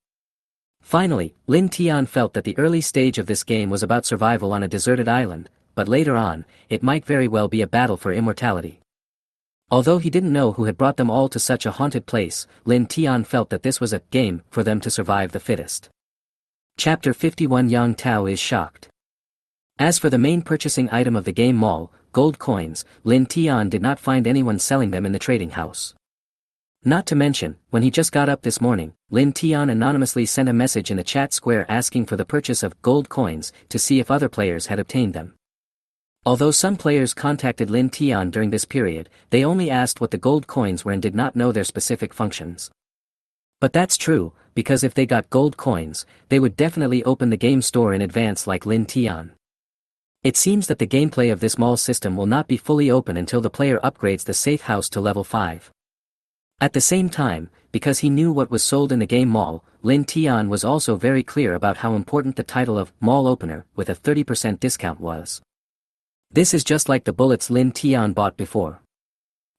A: Finally, Lin Tian felt that the early stage of this game was about survival on a deserted island, but later on, it might very well be a battle for immortality. Although he didn't know who had brought them all to such a haunted place, Lin Tian felt that this was a game for them to survive the fittest. Chapter 51 Yang Tao is shocked. As for the main purchasing item of the game mall, gold coins, Lin Tian did not find anyone selling them in the trading house. Not to mention, when he just got up this morning, Lin Tian anonymously sent a message in the chat square asking for the purchase of gold coins to see if other players had obtained them. Although some players contacted Lin Tian during this period, they only asked what the gold coins were and did not know their specific functions. But that's true, because if they got gold coins, they would definitely open the game store in advance like Lin Tian. It seems that the gameplay of this mall system will not be fully open until the player upgrades the safe house to level 5. At the same time, because he knew what was sold in the game mall, Lin Tian was also very clear about how important the title of Mall Opener with a 30% discount was. This is just like the bullets Lin Tian bought before.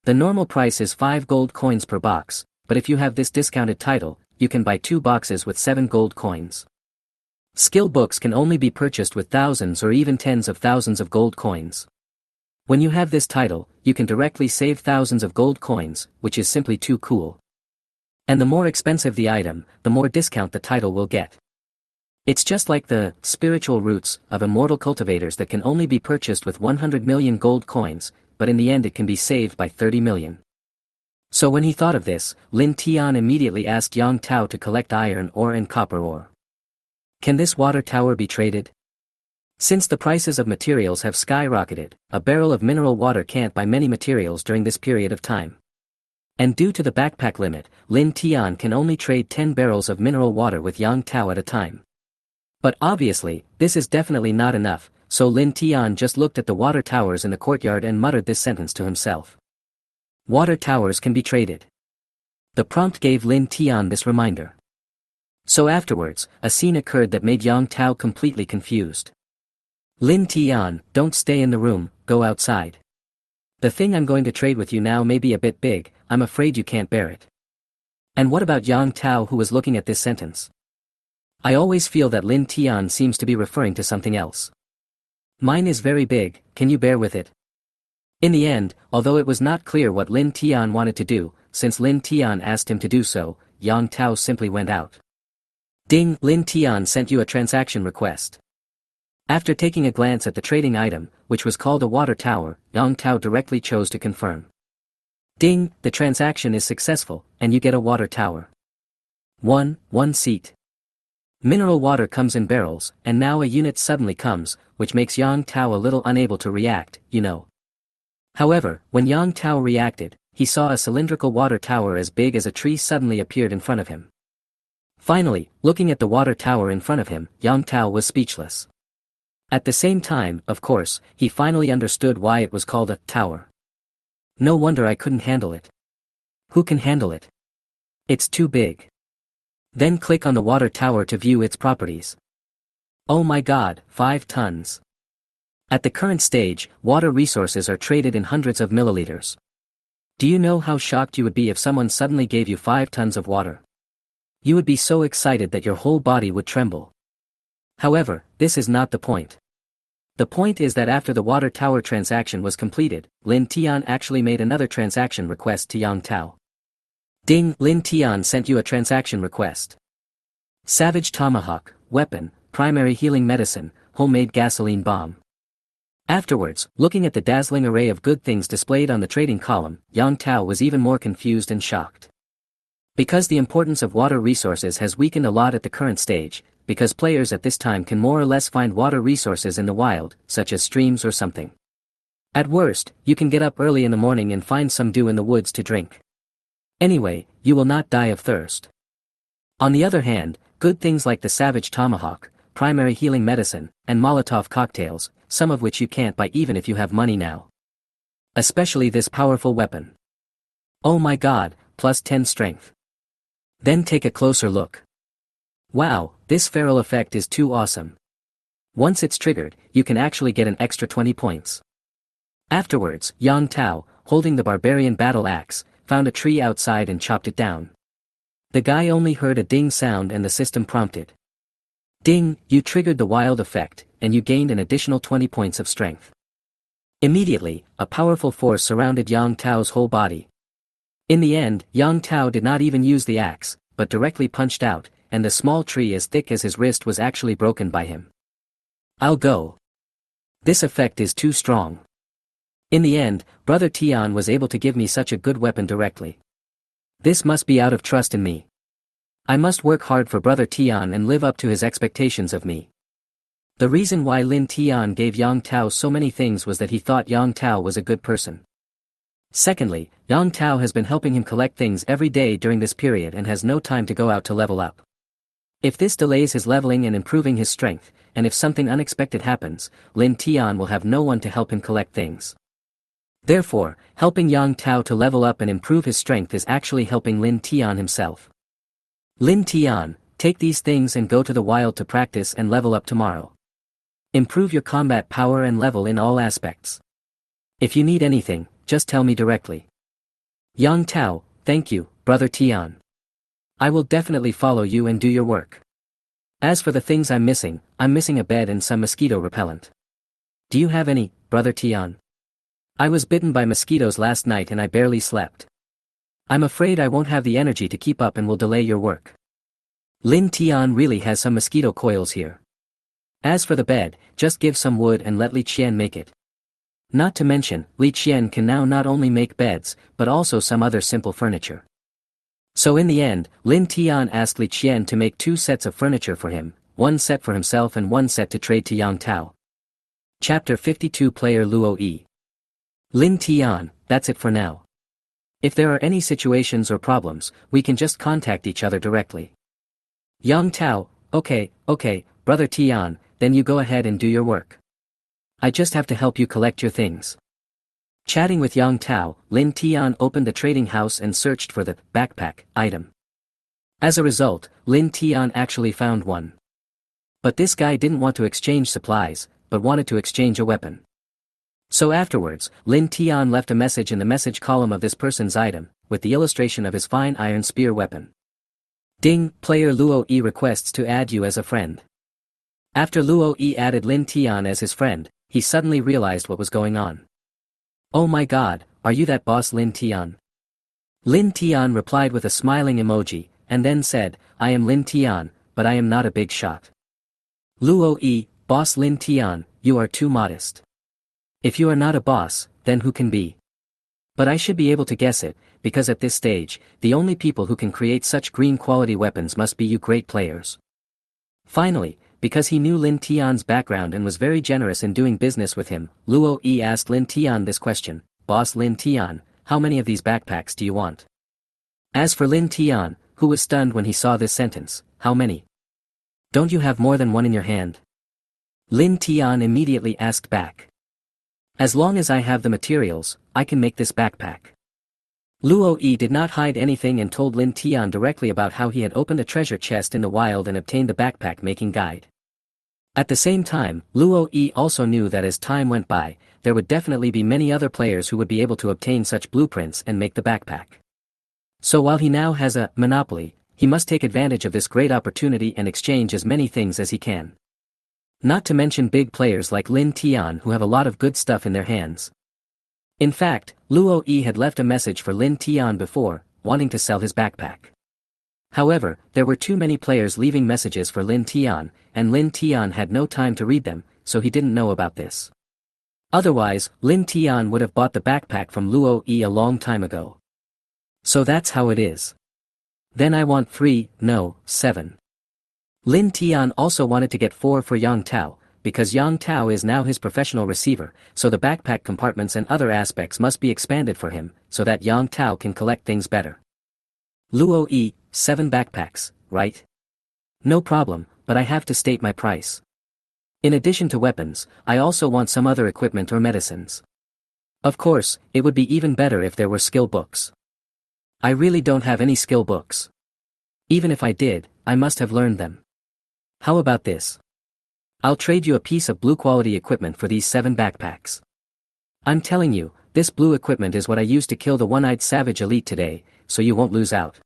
A: The normal price is 5 gold coins per box, but if you have this discounted title, you can buy 2 boxes with 7 gold coins. Skill books can only be purchased with thousands or even tens of thousands of gold coins. When you have this title, you can directly save thousands of gold coins, which is simply too cool. And the more expensive the item, the more discount the title will get. It's just like the spiritual roots of immortal cultivators that can only be purchased with 100 million gold coins, but in the end it can be saved by 30 million. So when he thought of this, Lin Tian immediately asked Yang Tao to collect iron ore and copper ore. Can this water tower be traded? Since the prices of materials have skyrocketed, a barrel of mineral water can't buy many materials during this period of time. And due to the backpack limit, Lin Tian can only trade 10 barrels of mineral water with Yang Tao at a time. But obviously, this is definitely not enough, so Lin Tian just looked at the water towers in the courtyard and muttered this sentence to himself. Water towers can be traded. The prompt gave Lin Tian this reminder. So afterwards, a scene occurred that made Yang Tao completely confused. Lin Tian, don't stay in the room, go outside. The thing I'm going to trade with you now may be a bit big, I'm afraid you can't bear it. And what about Yang Tao, who was looking at this sentence? I always feel that Lin Tian seems to be referring to something else. Mine is very big, can you bear with it? In the end, although it was not clear what Lin Tian wanted to do, since Lin Tian asked him to do so, Yang Tao simply went out. Ding, Lin Tian sent you a transaction request. After taking a glance at the trading item, which was called a water tower, Yang Tao directly chose to confirm. Ding, the transaction is successful, and you get a water tower. 1 seat. Mineral water comes in barrels, and now a unit suddenly comes, which makes Yang Tao a little unable to react, you know. However, when Yang Tao reacted, he saw a cylindrical water tower as big as a tree suddenly appeared in front of him. Finally, looking at the water tower in front of him, Yang Tao was speechless. At the same time, of course, he finally understood why it was called a tower. No wonder I couldn't handle it. Who can handle it? It's too big. Then click on the water tower to view its properties. Oh my god, 5 tons. At the current stage, water resources are traded in hundreds of milliliters. Do you know how shocked you would be if someone suddenly gave you 5 tons of water? You would be so excited that your whole body would tremble. However, this is not the point. The point is that after the water tower transaction was completed, Lin Tian actually made another transaction request to Yang Tao. Ding, Lin Tian sent you a transaction request. Savage Tomahawk, weapon, primary healing medicine, homemade gasoline bomb. Afterwards, looking at the dazzling array of good things displayed on the trading column, Yang Tao was even more confused and shocked. Because the importance of water resources has weakened a lot at the current stage, because players at this time can more or less find water resources in the wild, such as streams or something. At worst, you can get up early in the morning and find some dew in the woods to drink. Anyway, you will not die of thirst. On the other hand, good things like the Savage Tomahawk, primary healing medicine, and Molotov cocktails, some of which you can't buy even if you have money now. Especially this powerful weapon. Oh my god, plus 10 strength. Then take a closer look. Wow, this feral effect is too awesome. Once it's triggered, you can actually get an extra 20 points. Afterwards, Yang Tao, holding the barbarian battle axe, found a tree outside and chopped it down. The guy only heard a ding sound and the system prompted. Ding, you triggered the wild effect, and you gained an additional 20 points of strength. Immediately, a powerful force surrounded Yang Tao's whole body. In the end, Yang Tao did not even use the axe, but directly punched out, and the small tree as thick as his wrist was actually broken by him. I'll go. This effect is too strong. In the end, Brother Tian was able to give me such a good weapon directly. This must be out of trust in me. I must work hard for Brother Tian and live up to his expectations of me. The reason why Lin Tian gave Yang Tao so many things was that he thought Yang Tao was a good person. Secondly, Yang Tao has been helping him collect things every day during this period and has no time to go out to level up. If this delays his leveling and improving his strength, and if something unexpected happens, Lin Tian will have no one to help him collect things. Therefore, helping Yang Tao to level up and improve his strength is actually helping Lin Tian himself. Lin Tian, take these things and go to the wild to practice and level up tomorrow. Improve your combat power and level in all aspects. If you need anything, just tell me directly. Yang Tao, thank you, Brother Tian. I will definitely follow you and do your work. As for the things I'm missing a bed and some mosquito repellent. Do you have any, Brother Tian? I was bitten by mosquitoes last night and I barely slept. I'm afraid I won't have the energy to keep up and will delay your work. Lin Tian really has some mosquito coils here. As for the bed, just give some wood and let Li Qian make it. Not to mention, Li Qian can now not only make beds, but also some other simple furniture. So in the end, Lin Tian asked Li Qian to make 2 sets of furniture for him, 1 set for himself and 1 set to trade to Yang Tao. Chapter 52 Player Luo Yi. Lin Tian, that's it for now. If there are any situations or problems, we can just contact each other directly. Yang Tao, okay, Brother Tian, then you go ahead and do your work. I just have to help you collect your things. Chatting with Yang Tao, Lin Tian opened the trading house and searched for the backpack item. As a result, Lin Tian actually found one. But this guy didn't want to exchange supplies, but wanted to exchange a weapon. So afterwards, Lin Tian left a message in the message column of this person's item, with the illustration of his fine iron spear weapon. Ding, player Luo Yi requests to add you as a friend. After Luo Yi added Lin Tian as his friend, he suddenly realized what was going on. Oh my god, are you that boss Lin Tian? Lin Tian replied with a smiling emoji, and then said, I am Lin Tian, but I am not a big shot. Luo Yi, boss Lin Tian, you are too modest. If you are not a boss, then who can be? But I should be able to guess it, because at this stage, the only people who can create such green quality weapons must be you great players. Finally, because he knew Lin Tian's background and was very generous in doing business with him, Luo Yi asked Lin Tian this question, Boss Lin Tian, how many of these backpacks do you want? As for Lin Tian, who was stunned when he saw this sentence, how many? Don't you have more than one in your hand? Lin Tian immediately asked back. As long as I have the materials, I can make this backpack. Luo Yi did not hide anything and told Lin Tian directly about how he had opened a treasure chest in the wild and obtained the backpack making guide. At the same time, Luo Yi also knew that as time went by, there would definitely be many other players who would be able to obtain such blueprints and make the backpack. So while he now has a monopoly, he must take advantage of this great opportunity and exchange as many things as he can. Not to mention big players like Lin Tian who have a lot of good stuff in their hands. In fact, Luo Yi had left a message for Lin Tian before, wanting to sell his backpack. However, there were too many players leaving messages for Lin Tian, and Lin Tian had no time to read them, so he didn't know about this. Otherwise, Lin Tian would have bought the backpack from Luo Yi a long time ago. So that's how it is. Then I want 3, no, 7. Lin Tian also wanted to get 4 for Yang Tao, because Yang Tao is now his professional receiver, so the backpack compartments and other aspects must be expanded for him, so that Yang Tao can collect things better. Luo Yi, 7 backpacks, right? No problem, but I have to state my price. In addition to weapons, I also want some other equipment or medicines. Of course, it would be even better if there were skill books. I really don't have any skill books. Even if I did, I must have learned them. How about this? I'll trade you a piece of blue quality equipment for these 7 backpacks. I'm telling you, this blue equipment is what I used to kill the one-eyed savage elite today, so you won't lose out.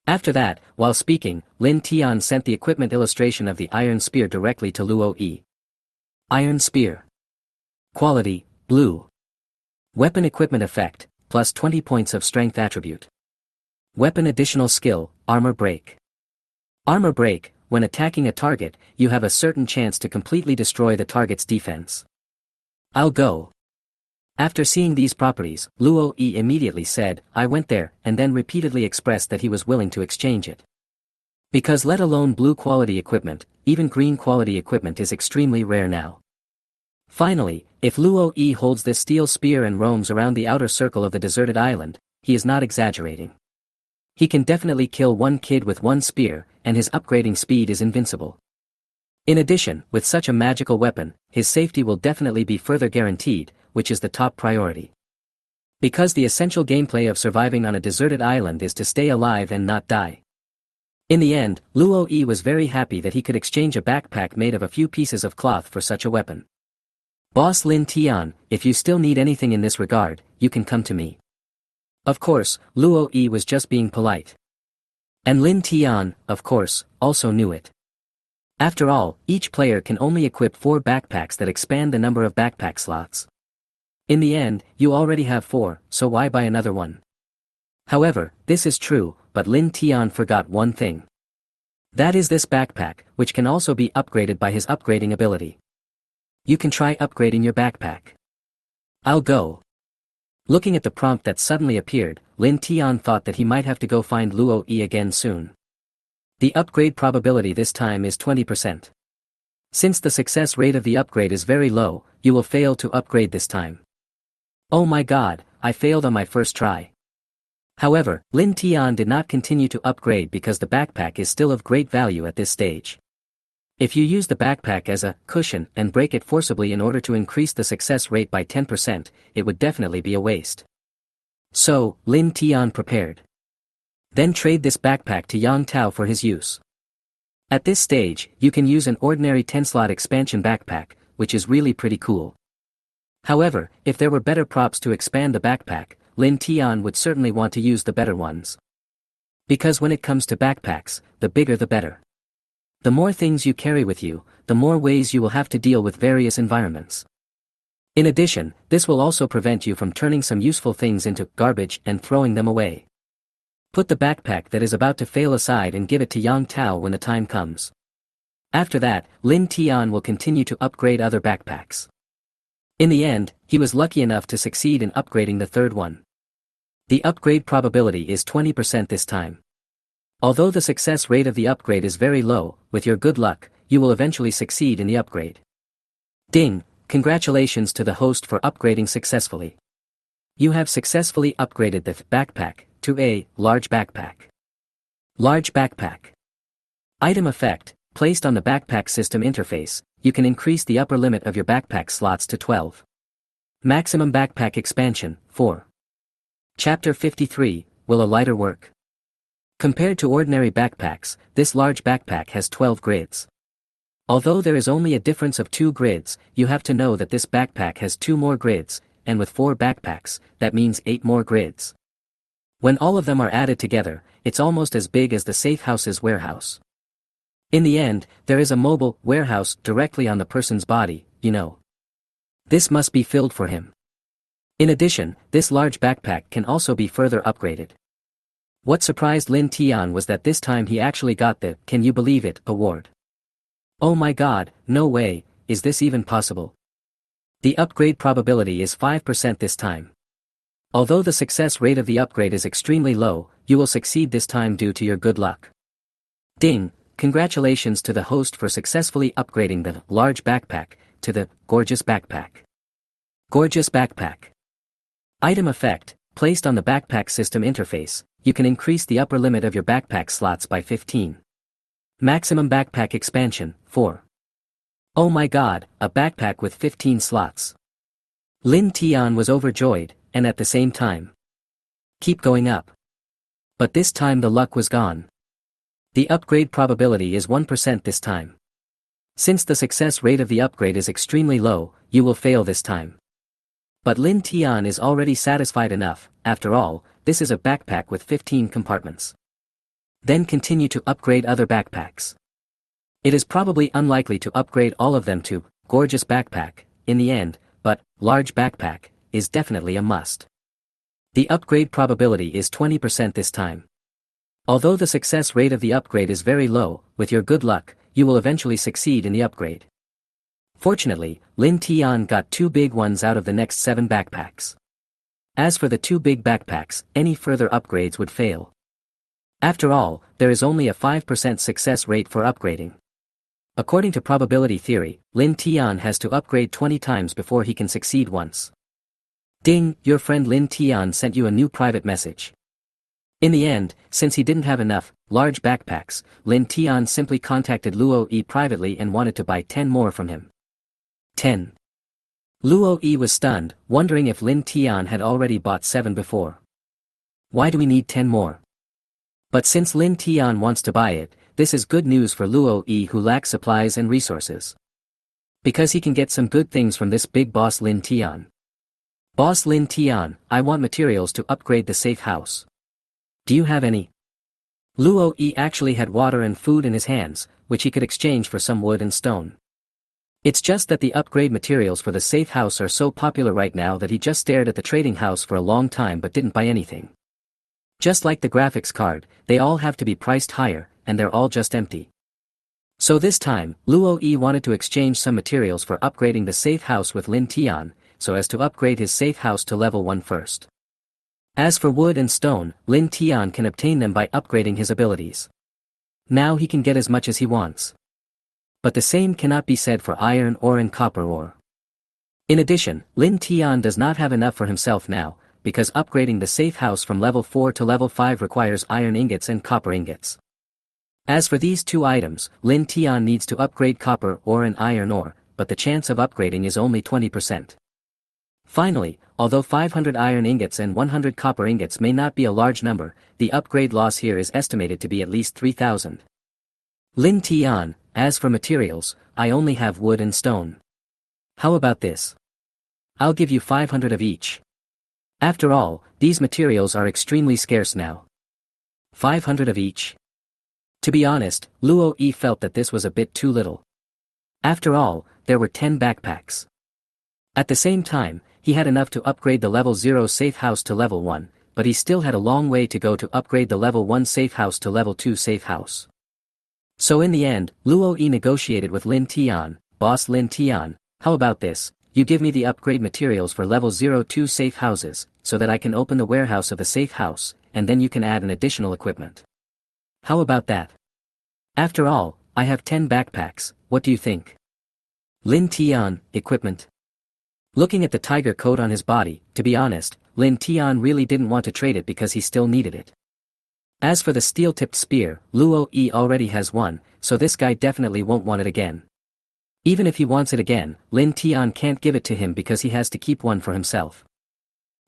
A: After that, while speaking, Lin Tian sent the equipment illustration of the iron spear directly to Luo Yi. Iron spear. Quality, blue. Weapon equipment effect, plus 20 points of strength attribute. Weapon additional skill, armor break. Armor break, when attacking a target, you have a certain chance to completely destroy the target's defense. I'll go. After seeing these properties, Luo Yi immediately said, I went there, and then repeatedly expressed that he was willing to exchange it. Because let alone blue quality equipment, even green quality equipment is extremely rare now. Finally, if Luo Yi holds this steel spear and roams around the outer circle of the deserted island, he is not exaggerating. He can definitely kill one kid with one spear, and his upgrading speed is invincible. In addition, with such a magical weapon, his safety will definitely be further guaranteed, which is the top priority. Because the essential gameplay of surviving on a deserted island is to stay alive and not die. In the end, Luo Yi was very happy that he could exchange a backpack made of a few pieces of cloth for such a weapon. Boss Lin Tian, if you still need anything in this regard, you can come to me. Of course, Luo Yi was just being polite. And Lin Tian, of course, also knew it. After all, each player can only equip 4 backpacks that expand the number of backpack slots. In the end, you already have 4, so why buy another one? However, this is true, but Lin Tian forgot one thing. That is this backpack, which can also be upgraded by his upgrading ability. You can try upgrading your backpack. I'll go. Looking at the prompt that suddenly appeared, Lin Tian thought that he might have to go find Luo Yi again soon. The upgrade probability this time is 20%. Since the success rate of the upgrade is very low, you will fail to upgrade this time. Oh my god, I failed on my first try. However, Lin Tian did not continue to upgrade because the backpack is still of great value at this stage. If you use the backpack as a cushion and break it forcibly in order to increase the success rate by 10%, it would definitely be a waste. So, Lin Tian prepared. Then trade this backpack to Yang Tao for his use. At this stage, you can use an ordinary 10-slot expansion backpack, which is really pretty cool. However, if there were better props to expand the backpack, Lin Tian would certainly want to use the better ones. Because when it comes to backpacks, the bigger the better. The more things you carry with you, the more ways you will have to deal with various environments. In addition, this will also prevent you from turning some useful things into garbage and throwing them away. Put the backpack that is about to fail aside and give it to Yang Tao when the time comes. After that, Lin Tian will continue to upgrade other backpacks. In the end, he was lucky enough to succeed in upgrading the third one. The upgrade probability is 20% this time. Although the success rate of the upgrade is very low, with your good luck, you will eventually succeed in the upgrade. Ding! Congratulations to the host for upgrading successfully. You have successfully upgraded the backpack to a large backpack. Large backpack. Item effect, placed on the backpack system interface, you can increase the upper limit of your backpack slots to 12. Maximum backpack expansion, 4. Chapter 53, Will a lighter work? Compared to ordinary backpacks, this large backpack has 12 grids. Although there is only a difference of 2 grids, you have to know that this backpack has 2 more grids, and with 4 backpacks, that means 8 more grids. When all of them are added together, it's almost as big as the safe house's warehouse. In the end, there is a mobile warehouse directly on the person's body, you know. This must be filled for him. In addition, this large backpack can also be further upgraded. What surprised Lin Tian was that this time he actually got the "Can you believe it" award. Oh my god, no way, is this even possible? The upgrade probability is 5% this time. Although the success rate of the upgrade is extremely low, you will succeed this time due to your good luck. Ding! Congratulations to the host for successfully upgrading the large backpack to the gorgeous backpack. Gorgeous backpack. Item effect, placed on the backpack system interface, you can increase the upper limit of your backpack slots by 15. Maximum backpack expansion, 4. Oh my god, a backpack with 15 slots. Lin Tian was overjoyed, and at the same time. Keep going up. But this time the luck was gone. The upgrade probability is 1% this time. Since the success rate of the upgrade is extremely low, you will fail this time. But Lin Tian is already satisfied enough, after all, this is a backpack with 15 compartments. Then continue to upgrade other backpacks. It is probably unlikely to upgrade all of them to gorgeous backpack in the end, but large backpack is definitely a must. The upgrade probability is 20% this time. Although the success rate of the upgrade is very low, with your good luck, you will eventually succeed in the upgrade. Fortunately, Lin Tian got 2 big ones out of the next 7 backpacks. As for the 2 big backpacks, any further upgrades would fail. After all, there is only a 5% success rate for upgrading. According to probability theory, Lin Tian has to upgrade 20 times before he can succeed once. Ding, your friend Lin Tian sent you a new private message. In the end, since he didn't have enough large backpacks, Lin Tian simply contacted Luo Yi privately and wanted to buy 10 more from him. 10. Luo Yi was stunned, wondering if Lin Tian had already bought 7 before. Why do we need 10 more? But since Lin Tian wants to buy it, this is good news for Luo Yi who lacks supplies and resources. Because he can get some good things from this big boss Lin Tian. Boss Lin Tian, I want materials to upgrade the safe house. Do you have any? Luo Yi actually had water and food in his hands, which he could exchange for some wood and stone. It's just that the upgrade materials for the safe house are so popular right now that he just stared at the trading house for a long time but didn't buy anything. Just like the graphics card, they all have to be priced higher, and they're all just empty. So this time, Luo Yi wanted to exchange some materials for upgrading the safe house with Lin Tian, so as to upgrade his safe house to level 1 first. As for wood and stone, Lin Tian can obtain them by upgrading his abilities. Now he can get as much as he wants. But the same cannot be said for iron ore and copper ore. In addition, Lin Tian does not have enough for himself now, because upgrading the safe house from level 4 to level 5 requires iron ingots and copper ingots. As for these 2 items, Lin Tian needs to upgrade copper ore and iron ore, but the chance of upgrading is only 20%. Finally, although 500 iron ingots and 100 copper ingots may not be a large number, the upgrade loss here is estimated to be at least 3,000. Lin Tian, as for materials, I only have wood and stone. How about this? I'll give you 500 of each. After all, these materials are extremely scarce now. 500 of each. To be honest, Luo Yi felt that this was a bit too little. After all, there were 10 backpacks. At the same time, he had enough to upgrade the level 0 safe house to level 1, but he still had a long way to go to upgrade the level 1 safe house to level 2 safe house. So in the end, Luo Yi negotiated with Lin Tian, boss Lin Tian, how about this, you give me the upgrade materials for level 02 safe houses, so that I can open the warehouse of the safe house, and then you can add an additional equipment. How about that? After all, I have 10 backpacks, what do you think? Lin Tian, equipment. Looking at the tiger coat on his body, to be honest, Lin Tian really didn't want to trade it because he still needed it. As for the steel-tipped spear, Luo Yi already has one, so this guy definitely won't want it again. Even if he wants it again, Lin Tian can't give it to him because he has to keep one for himself.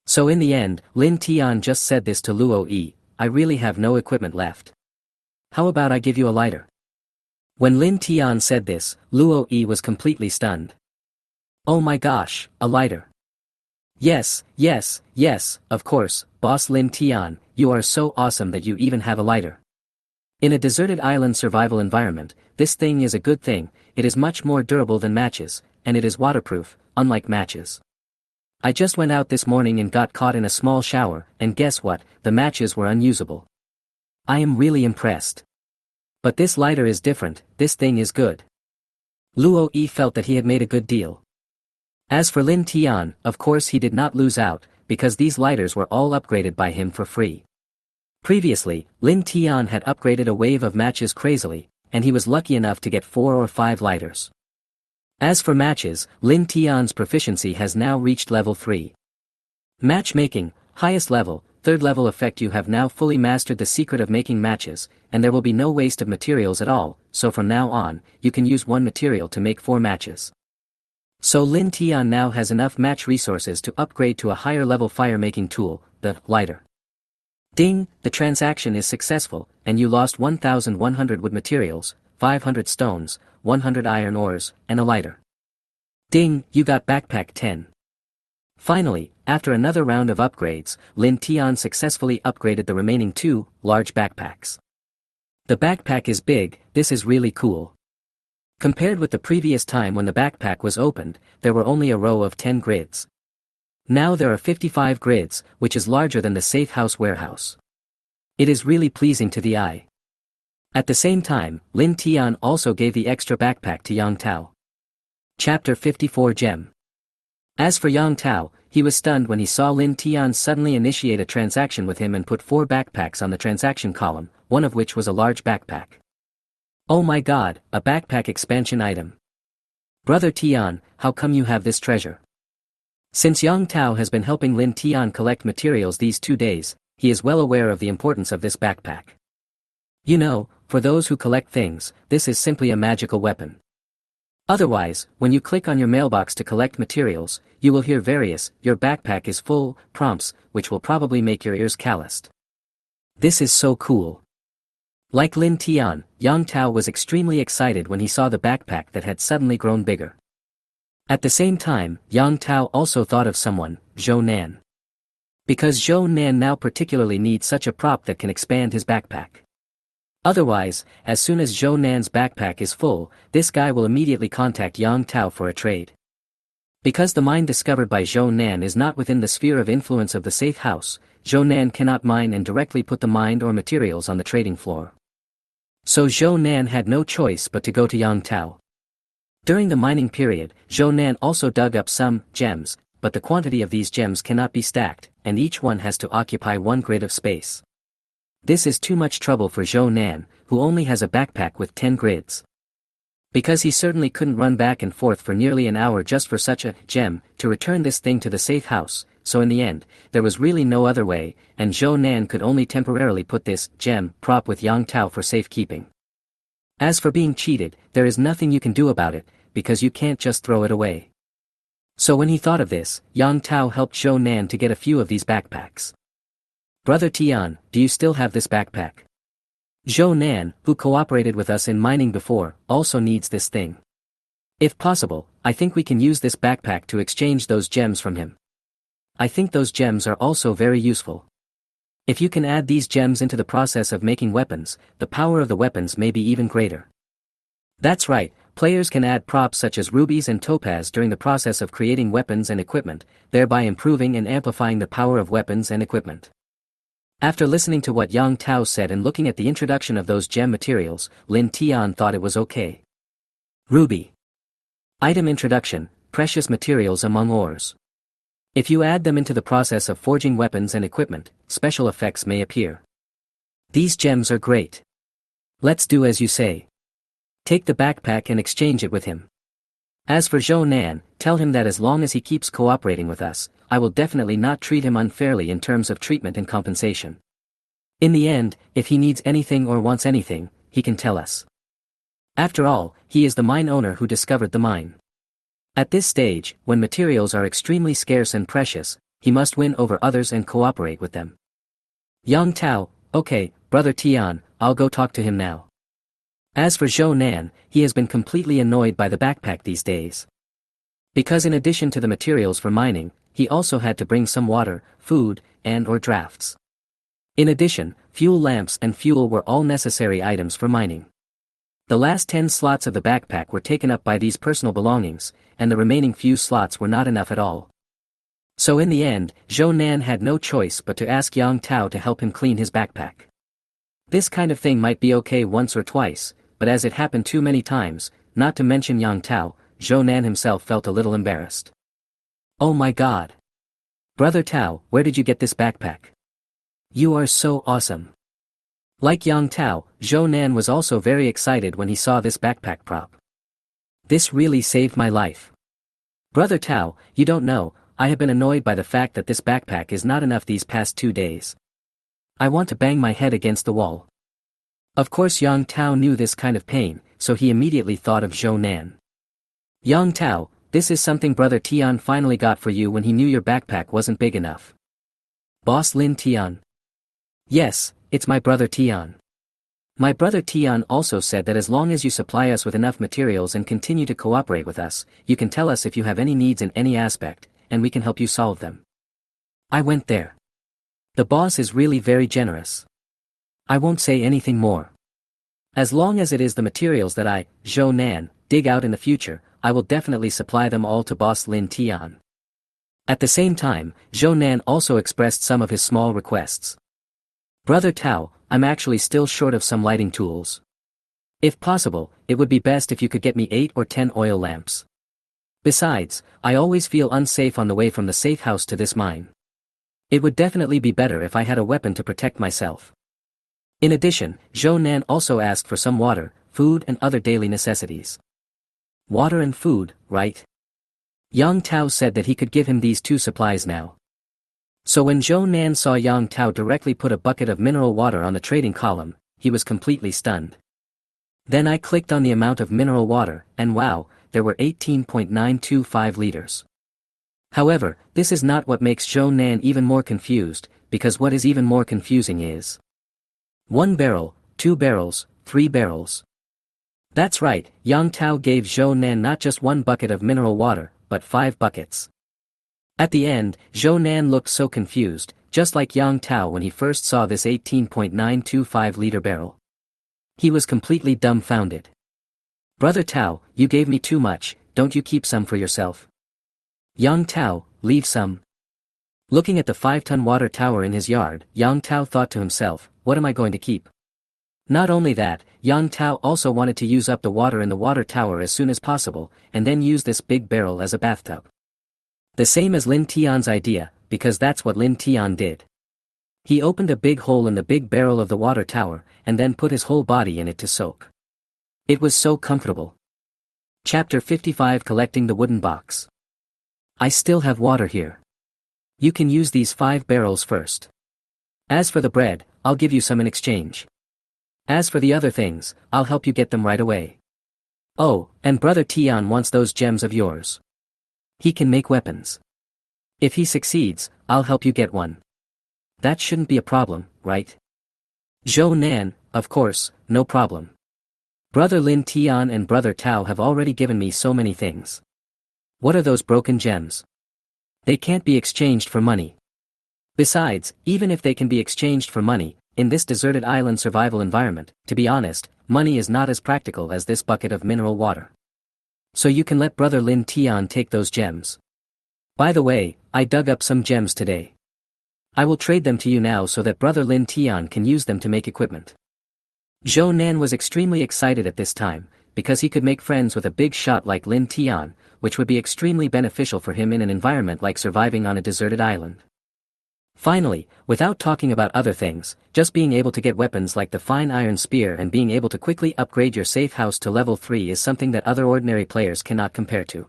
A: So in the end, Lin Tian just said this to Luo Yi, I really have no equipment left. How about I give you a lighter? When Lin Tian said this, Luo Yi was completely stunned. Oh my gosh, a lighter. Yes, yes, yes, of course, boss Lin Tian, you are so awesome that you even have a lighter. In a deserted island survival environment, this thing is a good thing, it is much more durable than matches, and it is waterproof, unlike matches. I just went out this morning and got caught in a small shower, and guess what, the matches were unusable. I am really impressed. But this lighter is different, this thing is good. Luo Yi felt that he had made a good deal. As for Lin Tian, of course he did not lose out, because these lighters were all upgraded by him for free. Previously, Lin Tian had upgraded a wave of matches crazily, and he was lucky enough to get 4 or 5 lighters. As for matches, Lin Tian's proficiency has now reached level 3. Matchmaking, highest level, 3rd level effect. You have now fully mastered the secret of making matches, and there will be no waste of materials at all, so from now on, you can use one material to make 4 matches. So Lin Tian now has enough match resources to upgrade to a higher level fire-making tool, the lighter. Ding, the transaction is successful, and you lost 1,100 wood materials, 500 stones, 100 iron ores, and a lighter. Ding, you got backpack 10. Finally, after another round of upgrades, Lin Tian successfully upgraded the remaining 2 large backpacks. The backpack is big, this is really cool. Compared with the previous time when the backpack was opened, there were only a row of 10 grids. Now there are 55 grids, which is larger than the safe house warehouse. It is really pleasing to the eye. At the same time, Lin Tian also gave the extra backpack to Yang Tao. Chapter 54 Gem. As for Yang Tao, he was stunned when he saw Lin Tian suddenly initiate a transaction with him and put 4 backpacks on the transaction column, one of which was a large backpack. Oh my god, a backpack expansion item. Brother Tian, how come you have this treasure? Since Yang Tao has been helping Lin Tian collect materials these 2 days, he is well aware of the importance of this backpack. You know, for those who collect things, this is simply a magical weapon. Otherwise, when you click on your mailbox to collect materials, you will hear various, "Your backpack is full," prompts, which will probably make your ears calloused. This is so cool. Like Lin Tian, Yang Tao was extremely excited when he saw the backpack that had suddenly grown bigger. At the same time, Yang Tao also thought of someone, Zhou Nan. Because Zhou Nan now particularly needs such a prop that can expand his backpack. Otherwise, as soon as Zhou Nan's backpack is full, this guy will immediately contact Yang Tao for a trade. Because the mine discovered by Zhou Nan is not within the sphere of influence of the safe house, Zhou Nan cannot mine and directly put the mined or materials on the trading floor. So Zhou Nan had no choice but to go to Yang Tao. During the mining period, Zhou Nan also dug up some gems, but the quantity of these gems cannot be stacked, and each one has to occupy 1 grid of space. This is too much trouble for Zhou Nan, who only has a backpack with 10 grids. Because he certainly couldn't run back and forth for nearly an hour just for such a gem, to return this thing to the safe house, so in the end, there was really no other way, and Zhou Nan could only temporarily put this gem prop with Yang Tao for safekeeping. As for being cheated, there is nothing you can do about it, because you can't just throw it away. So when he thought of this, Yang Tao helped Zhou Nan to get a few of these backpacks. Brother Tian, do you still have this backpack? Zhou Nan, who cooperated with us in mining before, also needs this thing. If possible, I think we can use this backpack to exchange those gems from him. I think those gems are also very useful. If you can add these gems into the process of making weapons, the power of the weapons may be even greater. That's right, players can add props such as rubies and topaz during the process of creating weapons and equipment, thereby improving and amplifying the power of weapons and equipment. After listening to what Yang Tao said and looking at the introduction of those gem materials, Lin Tian thought it was okay. Ruby. Item introduction, precious materials among ores. If you add them into the process of forging weapons and equipment, special effects may appear. These gems are great. Let's do as you say. Take the backpack and exchange it with him. As for Zhou Nan, tell him that as long as he keeps cooperating with us, I will definitely not treat him unfairly in terms of treatment and compensation. In the end, if he needs anything or wants anything, he can tell us. After all, he is the mine owner who discovered the mine. At this stage, when materials are extremely scarce and precious, he must win over others and cooperate with them. Yang Tao, okay, Brother Tian, I'll go talk to him now. As for Zhou Nan, he has been completely annoyed by the backpack these days. Because in addition to the materials for mining, he also had to bring some water, food, and/or drafts. In addition, fuel lamps and fuel were all necessary items for mining. The last 10 slots of the backpack were taken up by these personal belongings, and the remaining few slots were not enough at all. So in the end, Zhou Nan had no choice but to ask Yang Tao to help him clean his backpack. This kind of thing might be okay once or twice, but as it happened too many times, not to mention Yang Tao, Zhou Nan himself felt a little embarrassed. Oh my god! Brother Tao, where did you get this backpack? You are so awesome. Like Yang Tao, Zhou Nan was also very excited when he saw this backpack prop. This really saved my life. Brother Tao, you don't know, I have been annoyed by the fact that this backpack is not enough these past 2 days. I want to bang my head against the wall. Of course Yang Tao knew this kind of pain, so he immediately thought of Zhou Nan. Yang Tao, this is something Brother Tian finally got for you when he knew your backpack wasn't big enough. Boss Lin Tian. Yes, it's my brother Tian. My brother Tian also said that as long as you supply us with enough materials and continue to cooperate with us, you can tell us if you have any needs in any aspect, and we can help you solve them. I went there. The boss is really very generous. I won't say anything more. As long as it is the materials that I, Zhou Nan, dig out in the future, I will definitely supply them all to Boss Lin Tian. At the same time, Zhou Nan also expressed some of his small requests. Brother Tao, I'm actually still short of some lighting tools. If possible, it would be best if you could get me 8 or 10 oil lamps. Besides, I always feel unsafe on the way from the safe house to this mine. It would definitely be better if I had a weapon to protect myself. In addition, Zhou Nan also asked for some water, food and other daily necessities. Water and food, right? Yang Tao said that he could give him these 2 supplies now. So when Zhou Nan saw Yang Tao directly put a bucket of mineral water on the trading column, he was completely stunned. Then I clicked on the amount of mineral water, and wow, there were 18.925 liters. However, this is not what makes Zhou Nan even more confused, because what is even more confusing is 1 barrel, 2 barrels, 3 barrels. That's right, Yang Tao gave Zhou Nan not just 1 bucket of mineral water, but 5 buckets. At the end, Zhou Nan looked so confused, just like Yang Tao when he first saw this 18.925-liter barrel. He was completely dumbfounded. Brother Tao, you gave me too much, don't you keep some for yourself? Yang Tao, leave some. Looking at the 5-ton water tower in his yard, Yang Tao thought to himself, what am I going to keep? Not only that, Yang Tao also wanted to use up the water in the water tower as soon as possible, and then use this big barrel as a bathtub. The same as Lin Tian's idea, because that's what Lin Tian did. He opened a big hole in the big barrel of the water tower, and then put his whole body in it to soak. It was so comfortable. Chapter 55 Collecting the Wooden Box. I still have water here. You can use these 5 barrels first. As for the bread, I'll give you some in exchange. As for the other things, I'll help you get them right away. Oh, and Brother Tian wants those gems of yours. He can make weapons. If he succeeds, I'll help you get one. That shouldn't be a problem, right? Zhou Nan, of course, no problem. Brother Lin Tian and Brother Tao have already given me so many things. What are those broken gems? They can't be exchanged for money. Besides, even if they can be exchanged for money, in this deserted island survival environment, to be honest, money is not as practical as this bucket of mineral water. So you can let Brother Lin Tian take those gems. By the way, I dug up some gems today. I will trade them to you now so that Brother Lin Tian can use them to make equipment. Zhou Nan was extremely excited at this time, because he could make friends with a big shot like Lin Tian, which would be extremely beneficial for him in an environment like surviving on a deserted island. Finally, without talking about other things, just being able to get weapons like the fine iron spear and being able to quickly upgrade your safe house to level 3 is something that other ordinary players cannot compare to.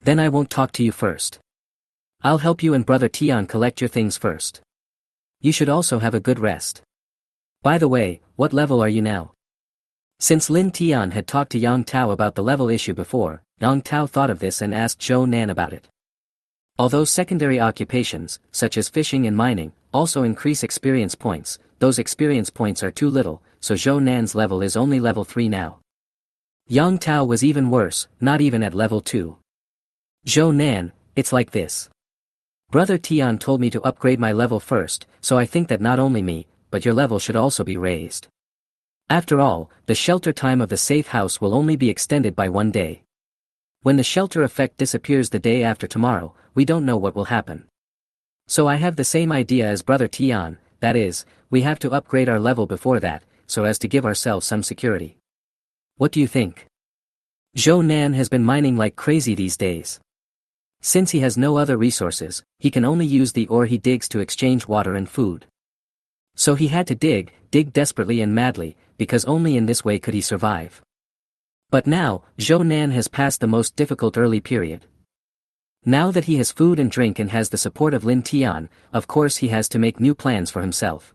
A: Then I won't talk to you first. I'll help you and Brother Tian collect your things first. You should also have a good rest. By the way, what level are you now? Since Lin Tian had talked to Yang Tao about the level issue before, Yang Tao thought of this and asked Zhou Nan about it. Although secondary occupations, such as fishing and mining, also increase experience points, those experience points are too little, so Zhou Nan's level is only level 3 now. Yang Tao was even worse, not even at level 2. Zhou Nan, it's like this. Brother Tian told me to upgrade my level first, so I think that not only me, but your level should also be raised. After all, the shelter time of the safe house will only be extended by 1 day. When the shelter effect disappears the day after tomorrow, we don't know what will happen. So I have the same idea as Brother Tian, that is, we have to upgrade our level before that, so as to give ourselves some security. What do you think? Zhou Nan has been mining like crazy these days. Since he has no other resources, he can only use the ore he digs to exchange water and food. So he had to dig desperately and madly, because only in this way could he survive. But now, Zhou Nan has passed the most difficult early period. Now that he has food and drink and has the support of Lin Tian, of course he has to make new plans for himself.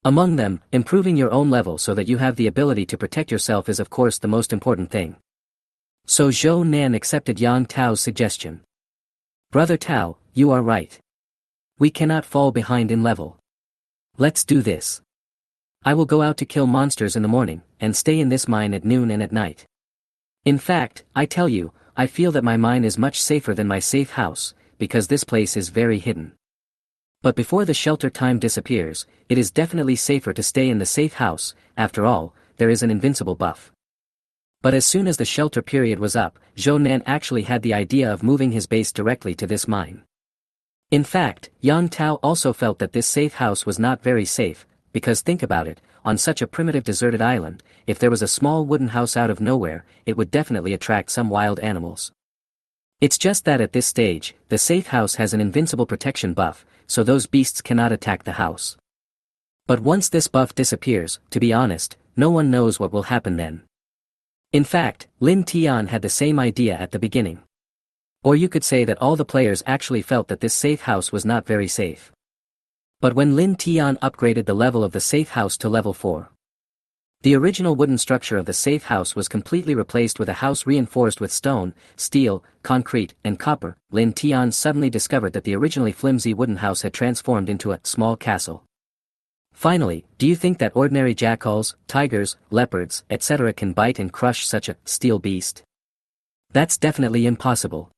A: Among them, improving your own level so that you have the ability to protect yourself is of course the most important thing. So Zhou Nan accepted Yang Tao's suggestion. Brother Tao, you are right. We cannot fall behind in level. Let's do this. I will go out to kill monsters in the morning, and stay in this mine at noon and at night. In fact, I tell you, I feel that my mine is much safer than my safe house, because this place is very hidden. But before the shelter time disappears, it is definitely safer to stay in the safe house. After all, there is an invincible buff. But as soon as the shelter period was up, Zhou Nan actually had the idea of moving his base directly to this mine. In fact, Yang Tao also felt that this safe house was not very safe, because think about it, on such a primitive deserted island, if there was a small wooden house out of nowhere, it would definitely attract some wild animals. It's just that at this stage, the safe house has an invincible protection buff, so those beasts cannot attack the house. But once this buff disappears, to be honest, no one knows what will happen then. In fact, Lin Tian had the same idea at the beginning. Or you could say that all the players actually felt that this safe house was not very safe. But when Lin Tian upgraded the level of the safe house to level 4, the original wooden structure of the safe house was completely replaced with a house reinforced with stone, steel, concrete, and copper. Lin Tian suddenly discovered that the originally flimsy wooden house had transformed into a small castle. Finally, do you think that ordinary jackals, tigers, leopards, etc. can bite and crush such a steel beast? That's definitely impossible.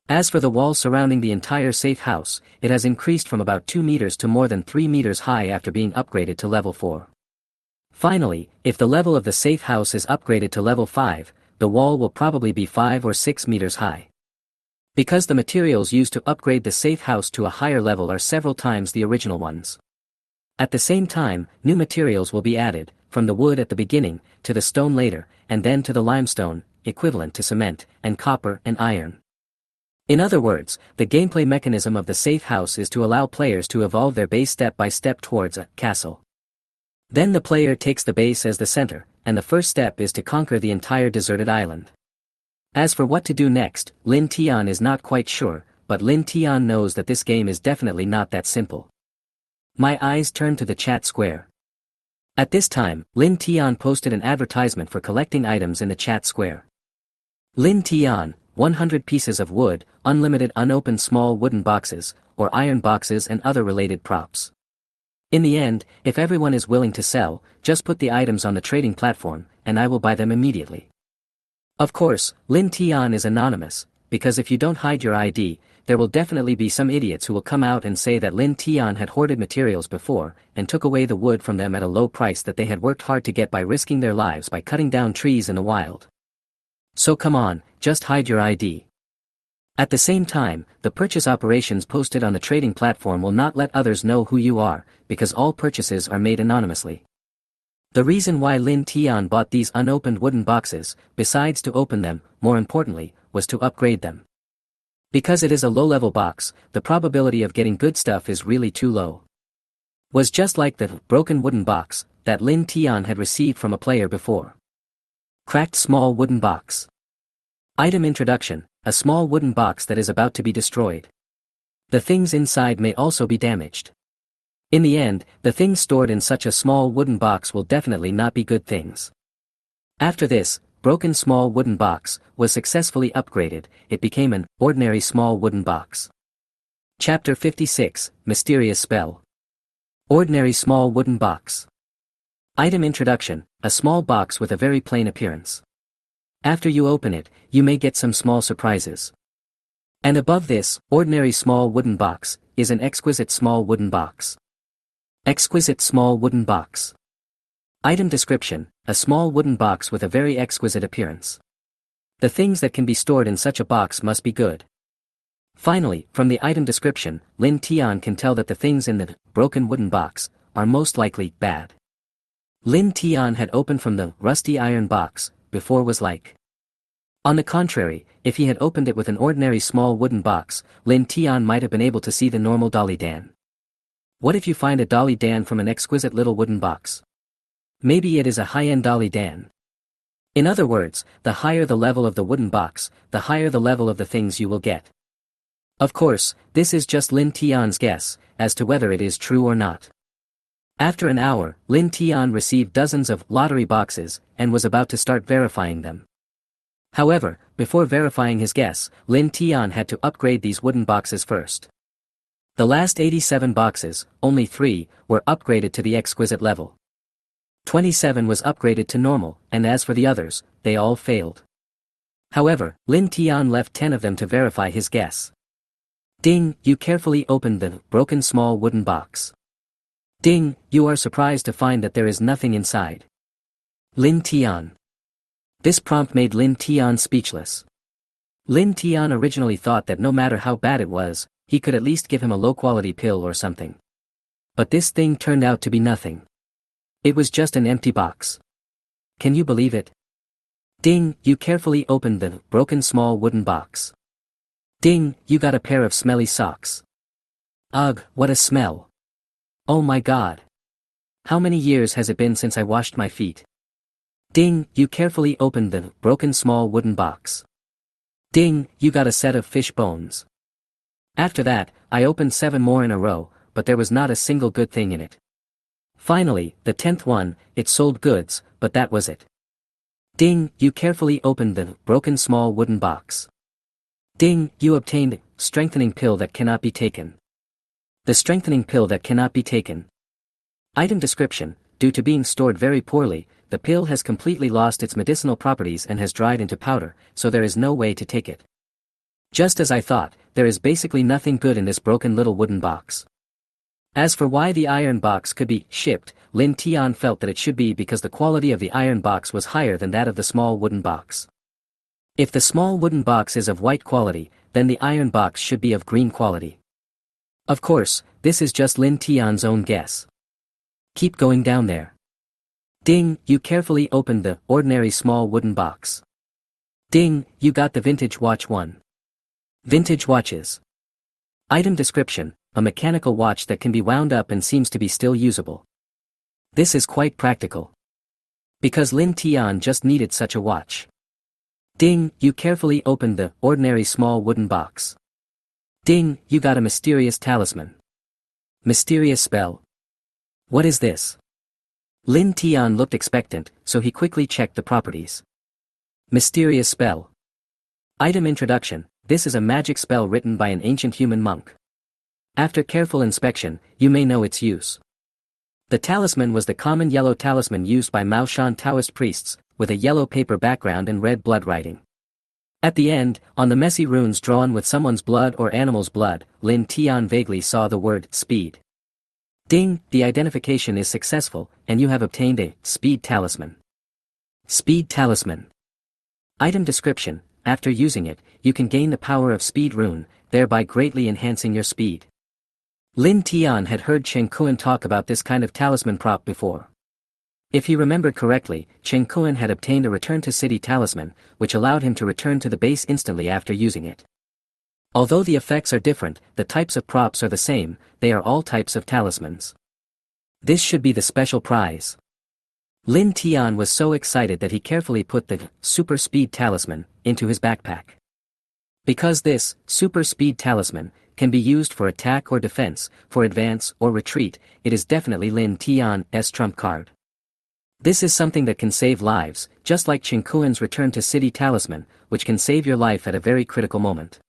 A: As for the wall surrounding the entire safe house, it has increased from about 2 meters to more than 3 meters high after being upgraded to level 4. Finally, if the level of the safe house is upgraded to level 5, the wall will probably be 5 or 6 meters high. Because the materials used to upgrade the safe house to a higher level are several times the original ones. At the same time, new materials will be added, from the wood at the beginning, to the stone later, and then to the limestone, equivalent to cement, and copper and iron. In other words, the gameplay mechanism of the safe house is to allow players to evolve their base step by step towards a castle. Then the player takes the base as the center, and the first step is to conquer the entire deserted island. As for what to do next, Lin Tian is not quite sure, but Lin Tian knows that this game is definitely not that simple. My eyes turned to the chat square. At this time, Lin Tian posted an advertisement for collecting items in the chat square. Lin Tian, 100 pieces of wood, unlimited unopened small wooden boxes, or iron boxes and other related props. In the end, if everyone is willing to sell, just put the items on the trading platform, and I will buy them immediately. Of course, Lin Tian is anonymous, because if you don't hide your ID, there will definitely be some idiots who will come out and say that Lin Tian had hoarded materials before, and took away the wood from them at a low price that they had worked hard to get by risking their lives by cutting down trees in the wild. So come on, just hide your ID. At the same time, the purchase operations posted on the trading platform will not let others know who you are, because all purchases are made anonymously. The reason why Lin Tian bought these unopened wooden boxes, besides to open them, more importantly, was to upgrade them. Because it is a low-level box, the probability of getting good stuff is really too low. Was just like the broken wooden box that Lin Tian had received from a player before. Cracked small wooden box. Item introduction, a small wooden box that is about to be destroyed. The things inside may also be damaged. In the end, the things stored in such a small wooden box will definitely not be good things. After this, broken small wooden box was successfully upgraded, it became an ordinary small wooden box. Chapter 56, Mysterious Spell. Ordinary small wooden box. Item introduction, a small box with a very plain appearance. After you open it, you may get some small surprises. And above this, ordinary small wooden box, is an exquisite small wooden box. Exquisite small wooden box. Item description, a small wooden box with a very exquisite appearance. The things that can be stored in such a box must be good. Finally, from the item description, Lin Tian can tell that the things in the broken wooden box are most likely bad. Lin Tian had opened from the rusty iron box, before was like On the contrary, if he had opened it with an ordinary small wooden box, Lin Tian might have been able to see the normal Dolly Dan. What if you find a Dolly Dan from an exquisite little wooden box? Maybe it is a high-end Dolly Dan. In other words, the higher the level of the wooden box, the higher the level of the things you will get. Of course, this is just Lin Tian's guess, as to whether it is true or not. After an hour, Lin Tian received dozens of lottery boxes, and was about to start verifying them. However, before verifying his guess, Lin Tian had to upgrade these wooden boxes first. The last 87 boxes, only 3, were upgraded to the exquisite level. 27 was upgraded to normal, and as for the others, they all failed. However, Lin Tian left 10 of them to verify his guess. Ding, you carefully opened the broken small wooden box. Ding, you are surprised to find that there is nothing inside. Lin Tian. This prompt made Lin Tian speechless. Lin Tian originally thought that no matter how bad it was, he could at least give him a low-quality pill or something. But this thing turned out to be nothing. It was just an empty box. Can you believe it? Ding, you carefully opened the broken small wooden box. Ding, you got a pair of smelly socks. Ugh, what a smell. Oh my god. How many years has it been since I washed my feet? Ding, you carefully opened the broken small wooden box. Ding, you got a set of fish bones. After that, I opened 7 more in a row, but there was not a single good thing in it. Finally, the 10th one, it sold goods, but that was it. Ding, you carefully opened the broken small wooden box. Ding, you obtained strengthening pill that cannot be taken. The strengthening pill that cannot be taken. Item description: due to being stored very poorly, the pill has completely lost its medicinal properties and has dried into powder, so there is no way to take it. Just as I thought, there is basically nothing good in this broken little wooden box. As for why the iron box could be shipped, Lin Tian felt that it should be because the quality of the iron box was higher than that of the small wooden box. If the small wooden box is of white quality, then the iron box should be of green quality. Of course, this is just Lin Tian's own guess. Keep going down there. Ding, you carefully opened the ordinary small wooden box. Ding, you got the vintage watch one. Vintage watches. Item description: a mechanical watch that can be wound up and seems to be still usable. This is quite practical. Because Lin Tian just needed such a watch. Ding, you carefully opened the ordinary small wooden box. Ding, you got a mysterious talisman. Mysterious spell. What is this? Lin Tian looked expectant, so he quickly checked the properties. Mysterious spell. Item introduction: this is a magic spell written by an ancient human monk. After careful inspection, you may know its use. The talisman was the common yellow talisman used by Maoshan Taoist priests, with a yellow paper background and red blood writing. At the end, on the messy runes drawn with someone's blood or animal's blood, Lin Tian vaguely saw the word speed. Ding, the identification is successful, and you have obtained a speed talisman. Speed talisman. Item description: after using it, you can gain the power of speed rune, thereby greatly enhancing your speed. Lin Tian had heard Chen Kuan talk about this kind of talisman prop before. If he remembered correctly, Chen Kuan had obtained a return to city talisman, which allowed him to return to the base instantly after using it. Although the effects are different, the types of props are the same, they are all types of talismans. This should be the special prize. Lin Tian was so excited that he carefully put the super speed talisman into his backpack. Because this super speed talisman can be used for attack or defense, for advance or retreat, it is definitely Lin Tian's trump card. This is something that can save lives, just like Chen Kuan's return to city talisman, which can save your life at a very critical moment.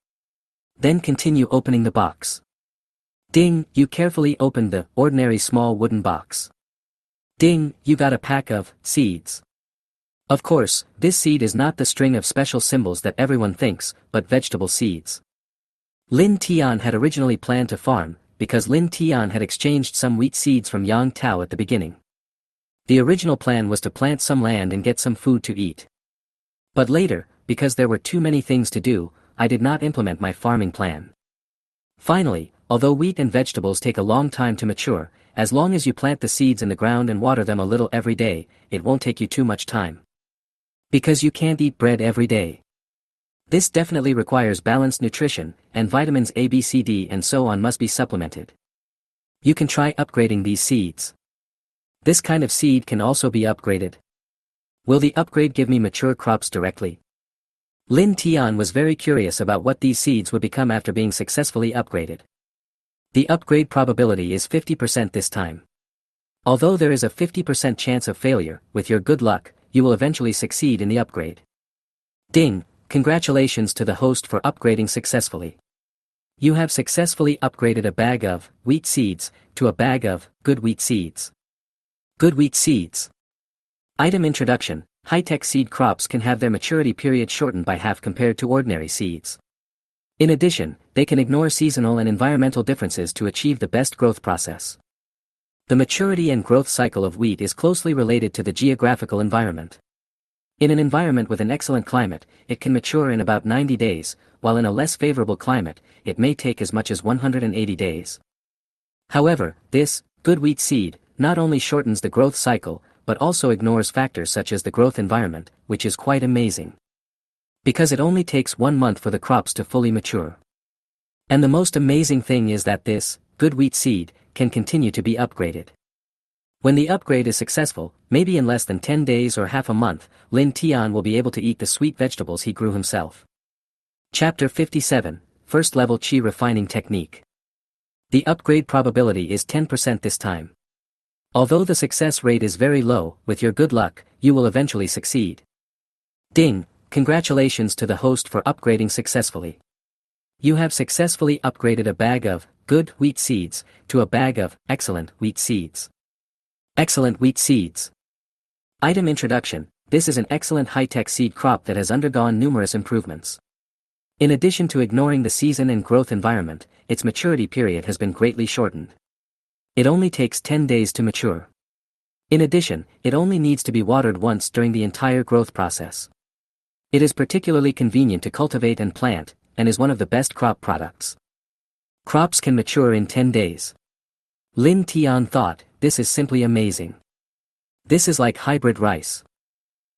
A: Then continue opening the box. Ding, you carefully opened the ordinary small wooden box. Ding, you got a pack of seeds. Of course, this seed is not the string of special symbols that everyone thinks, but vegetable seeds. Lin Tian had originally planned to farm, because Lin Tian had exchanged some wheat seeds from Yang Tao at the beginning. The original plan was to plant some land and get some food to eat. But later, because there were too many things to do, I did not implement my farming plan. Finally, although wheat and vegetables take a long time to mature, as long as you plant the seeds in the ground and water them a little every day, it won't take you too much time. Because you can't eat bread every day. This definitely requires balanced nutrition, and vitamins A, B, C, D and so on must be supplemented. You can try upgrading these seeds. This kind of seed can also be upgraded. Will the upgrade give me mature crops directly? Lin Tian was very curious about what these seeds would become after being successfully upgraded. The upgrade probability is 50% this time. Although there is a 50% chance of failure, with your good luck, you will eventually succeed in the upgrade. Ding! Congratulations to the host for upgrading successfully. You have successfully upgraded a bag of wheat seeds to a bag of good wheat seeds. Good wheat seeds. Item introduction: high-tech seed crops can have their maturity period shortened by half compared to ordinary seeds. In addition, they can ignore seasonal and environmental differences to achieve the best growth process. The maturity and growth cycle of wheat is closely related to the geographical environment. In an environment with an excellent climate, it can mature in about 90 days, while in a less favorable climate, it may take as much as 180 days. However, this good wheat seed not only shortens the growth cycle, but also ignores factors such as the growth environment, which is quite amazing. Because it only takes 1 month for the crops to fully mature. And the most amazing thing is that this good wheat seed can continue to be upgraded. When the upgrade is successful, maybe in less than 10 days or half a month, Lin Tian will be able to eat the sweet vegetables he grew himself. Chapter 57, First Level Qi Refining Technique. The upgrade probability is 10% this time. Although the success rate is very low, with your good luck, you will eventually succeed. Ding! Congratulations to the host for upgrading successfully. You have successfully upgraded a bag of good wheat seeds to a bag of excellent wheat seeds. Excellent wheat seeds. Item introduction: this is an excellent high-tech seed crop that has undergone numerous improvements. In addition to ignoring the season and growth environment, its maturity period has been greatly shortened. It only takes 10 days to mature. In addition, it only needs to be watered once during the entire growth process. It is particularly convenient to cultivate and plant, and is one of the best crop products. Crops can mature in 10 days. Lin Tian thought, this is simply amazing. This is like hybrid rice.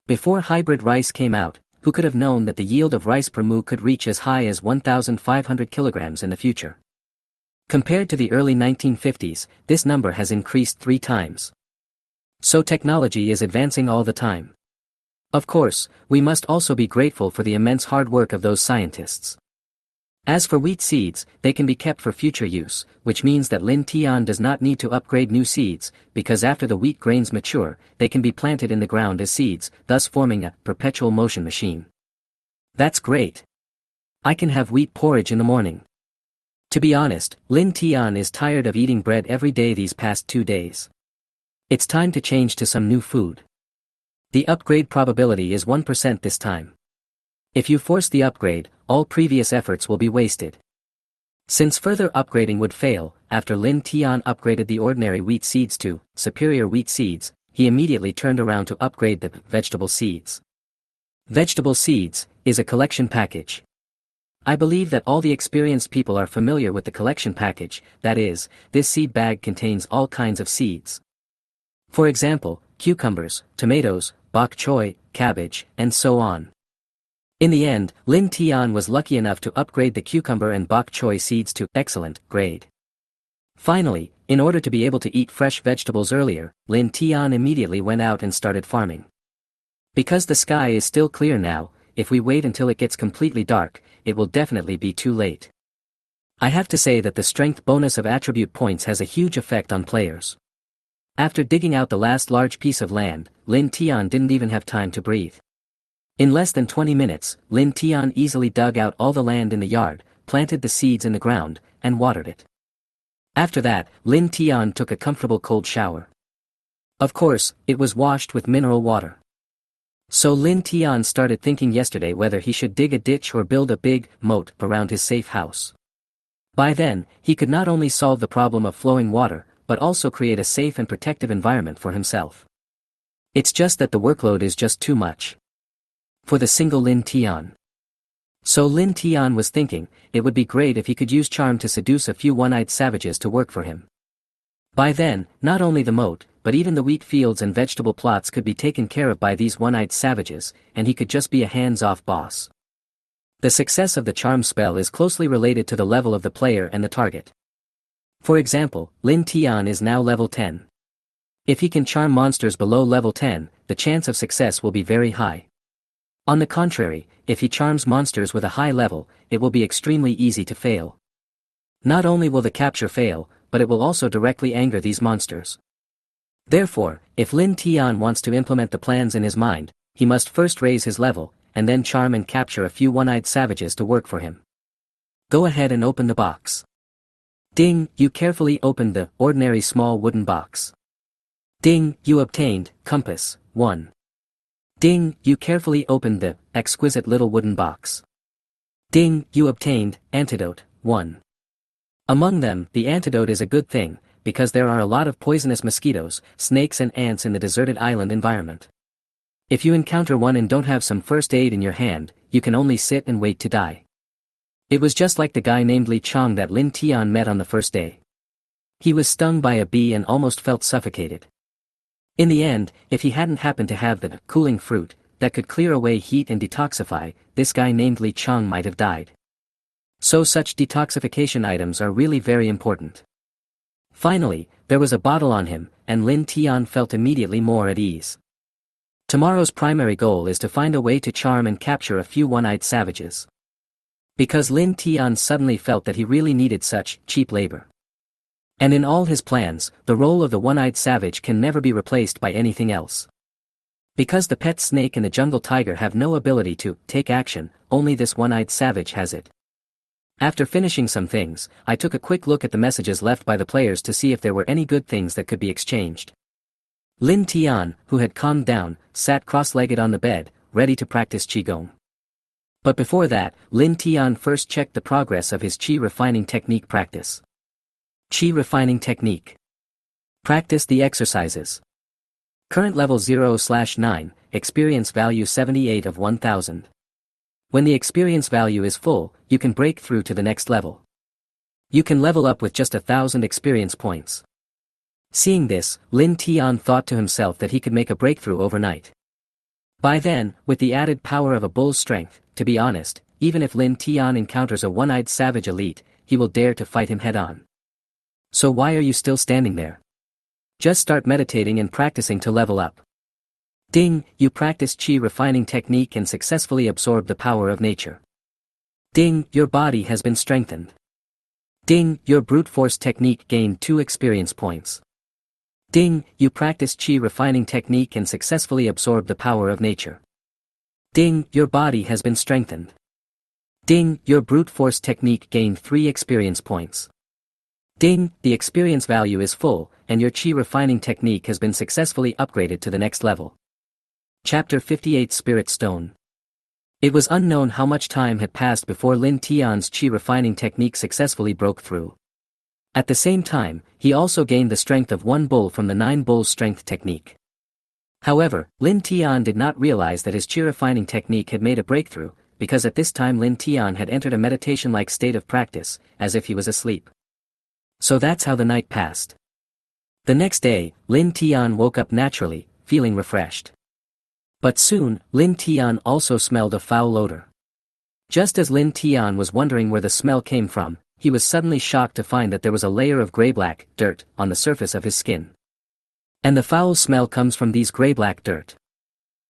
A: Before hybrid rice came out, who could have known that the yield of rice per mu could reach as high as 1,500 kilograms in the future? Compared to the early 1950s, this number has increased 3 times. So technology is advancing all the time. Of course, we must also be grateful for the immense hard work of those scientists. As for wheat seeds, they can be kept for future use, which means that Lin Tian does not need to upgrade new seeds, because after the wheat grains mature, they can be planted in the ground as seeds, thus forming a perpetual motion machine. That's great. I can have wheat porridge in the morning. To be honest, Lin Tian is tired of eating bread every day these past 2 days. It's time to change to some new food. The upgrade probability is 1% this time. If you force the upgrade, all previous efforts will be wasted. Since further upgrading would fail, after Lin Tian upgraded the ordinary wheat seeds to superior wheat seeds, he immediately turned around to upgrade the vegetable seeds. Vegetable seeds is a collection package. I believe that all the experienced people are familiar with the collection package, that is, this seed bag contains all kinds of seeds. For example, cucumbers, tomatoes, bok choy, cabbage, and so on. In the end, Lin Tian was lucky enough to upgrade the cucumber and bok choy seeds to excellent grade. Finally, in order to be able to eat fresh vegetables earlier, Lin Tian immediately went out and started farming. Because the sky is still clear now, if we wait until it gets completely dark, it will definitely be too late. I have to say that the strength bonus of attribute points has a huge effect on players. After digging out the last large piece of land, Lin Tian didn't even have time to breathe. In less than 20 minutes, Lin Tian easily dug out all the land in the yard, planted the seeds in the ground, and watered it. After that, Lin Tian took a comfortable cold shower. Of course, it was washed with mineral water. So Lin Tian started thinking yesterday whether he should dig a ditch or build a big moat around his safe house. By then, he could not only solve the problem of flowing water, but also create a safe and protective environment for himself. It's just that the workload is just too much for the single Lin Tian. So Lin Tian was thinking, it would be great if he could use charm to seduce a few one-eyed savages to work for him. By then, not only the moat, but even the wheat fields and vegetable plots could be taken care of by these one-eyed savages, and he could just be a hands-off boss. The success of the charm spell is closely related to the level of the player and the target. For example, Lin Tian is now level 10. If he can charm monsters below level 10, the chance of success will be very high. On the contrary, if he charms monsters with a high level, it will be extremely easy to fail. Not only will the capture fail, but it will also directly anger these monsters. Therefore, if Lin Tian wants to implement the plans in his mind, he must first raise his level, and then charm and capture a few one-eyed savages to work for him. Go ahead and open the box. Ding, you carefully opened the ordinary small wooden box. Ding, you obtained compass 1. Ding, you carefully opened the exquisite little wooden box. Ding, you obtained antidote 1. Among them, the antidote is a good thing, because there are a lot of poisonous mosquitoes, snakes and ants in the deserted island environment. If you encounter one and don't have some first aid in your hand, you can only sit and wait to die. It was just like the guy named Li Chong that Lin Tian met on the first day. He was stung by a bee and almost felt suffocated. In the end, if he hadn't happened to have the cooling fruit that could clear away heat and detoxify, this guy named Li Chong might have died. So such detoxification items are really very important. Finally, there was a bottle on him, and Lin Tian felt immediately more at ease. Tomorrow's primary goal is to find a way to charm and capture a few one-eyed savages. Because Lin Tian suddenly felt that he really needed such cheap labor. And in all his plans, the role of the one-eyed savage can never be replaced by anything else. Because the pet snake and the jungle tiger have no ability to take action, only this one-eyed savage has it. After finishing some things, I took a quick look at the messages left by the players to see if there were any good things that could be exchanged. Lin Tian, who had calmed down, sat cross-legged on the bed, ready to practice Qigong. But before that, Lin Tian first checked the progress of his Qi refining technique practice. Qi refining technique. Practice the exercises. Current level 0/9, experience value 78 of 1000. When the experience value is full, you can break through to the next level. You can level up with just 1000 experience points. Seeing this, Lin Tian thought to himself that he could make a breakthrough overnight. By then, with the added power of a bull's strength, to be honest, even if Lin Tian encounters a one-eyed savage elite, he will dare to fight him head-on. So why are you still standing there? Just start meditating and practicing to level up. Ding, you practiced Qi refining technique and successfully absorbed the power of nature. Ding, your body has been strengthened. Ding, your brute force technique gained 2 experience points. Ding, you practiced Qi refining technique and successfully absorbed the power of nature. Ding, your body has been strengthened. Ding, your brute force technique gained 3 experience points. Ding, the experience value is full, and your Qi refining technique has been successfully upgraded to the next level. Chapter 58 Spirit Stone. It was unknown how much time had passed before Lin Tian's Qi refining technique successfully broke through. At the same time, he also gained the strength of 1 bull from the 9 bulls strength technique. However, Lin Tian did not realize that his Qi refining technique had made a breakthrough, because at this time Lin Tian had entered a meditation-like state of practice, as if he was asleep. So that's how the night passed. The next day, Lin Tian woke up naturally, feeling refreshed. But soon, Lin Tian also smelled a foul odor. Just as Lin Tian was wondering where the smell came from, he was suddenly shocked to find that there was a layer of gray-black dirt on the surface of his skin. And the foul smell comes from these gray-black dirt.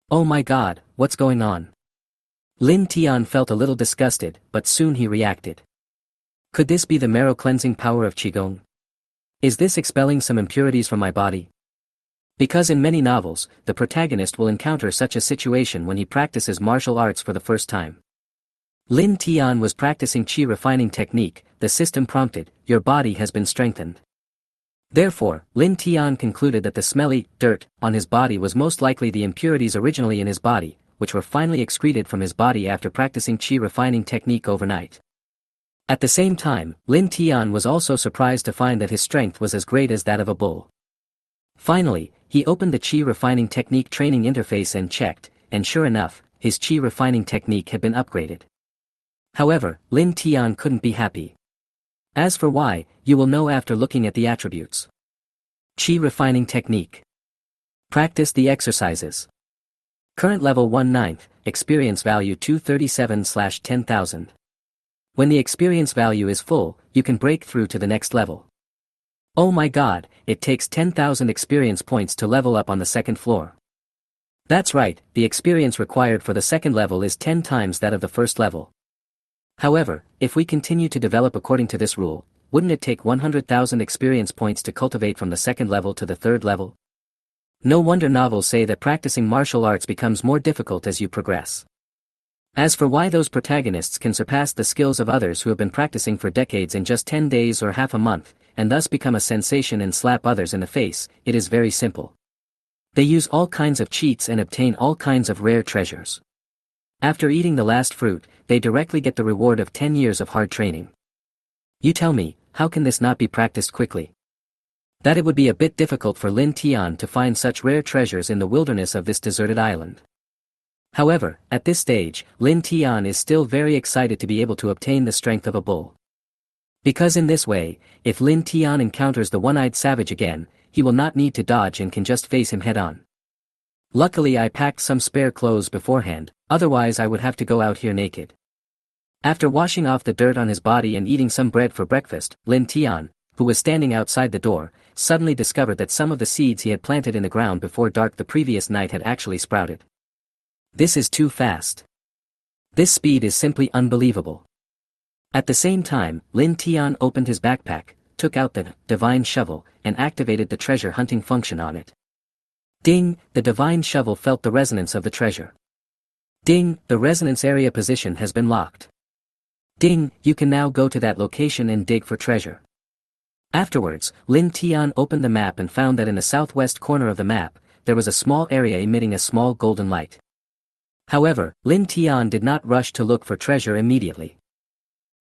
A: Oh my god, what's going on? Lin Tian felt a little disgusted, but soon he reacted. Could this be the marrow cleansing power of Qigong? Is this expelling some impurities from my body? Because in many novels, the protagonist will encounter such a situation when he practices martial arts for the first time. Lin Tian was practicing Qi refining technique, the system prompted, your body has been strengthened. Therefore, Lin Tian concluded that the smelly dirt on his body was most likely the impurities originally in his body, which were finally excreted from his body after practicing Qi refining technique overnight. At the same time, Lin Tian was also surprised to find that his strength was as great as that of a bull. Finally, he opened the Qi refining technique training interface and checked, and sure enough, his Qi refining technique had been upgraded. However, Lin Tian couldn't be happy. As for why, you will know after looking at the attributes. Qi refining technique. Practice the exercises. Current level 1/9, experience value 237/10,000. When the experience value is full, you can break through to the next level. Oh my god, it takes 10,000 experience points to level up on the second floor. That's right, the experience required for the second level is 10 times that of the first level. However, if we continue to develop according to this rule, wouldn't it take 100,000 experience points to cultivate from the second level to the third level? No wonder novels say that practicing martial arts becomes more difficult as you progress. As for why those protagonists can surpass the skills of others who have been practicing for decades in just 10 days or half a month, and thus become a sensation and slap others in the face, it is very simple. They use all kinds of cheats and obtain all kinds of rare treasures. After eating the last fruit, they directly get the reward of 10 years of hard training. You tell me, how can this not be practiced quickly? That it would be a bit difficult for Lin Tian to find such rare treasures in the wilderness of this deserted island. However, at this stage, Lin Tian is still very excited to be able to obtain the strength of a bull. Because in this way, if Lin Tian encounters the one-eyed savage again, he will not need to dodge and can just face him head-on. Luckily I packed some spare clothes beforehand, otherwise I would have to go out here naked. After washing off the dirt on his body and eating some bread for breakfast, Lin Tian, who was standing outside the door, suddenly discovered that some of the seeds he had planted in the ground before dark the previous night had actually sprouted. This is too fast. This speed is simply unbelievable. At the same time, Lin Tian opened his backpack, took out the divine shovel, and activated the treasure hunting function on it. Ding, the divine shovel felt the resonance of the treasure. Ding, the resonance area position has been locked. Ding, you can now go to that location and dig for treasure. Afterwards, Lin Tian opened the map and found that in the southwest corner of the map, there was a small area emitting a small golden light. However, Lin Tian did not rush to look for treasure immediately.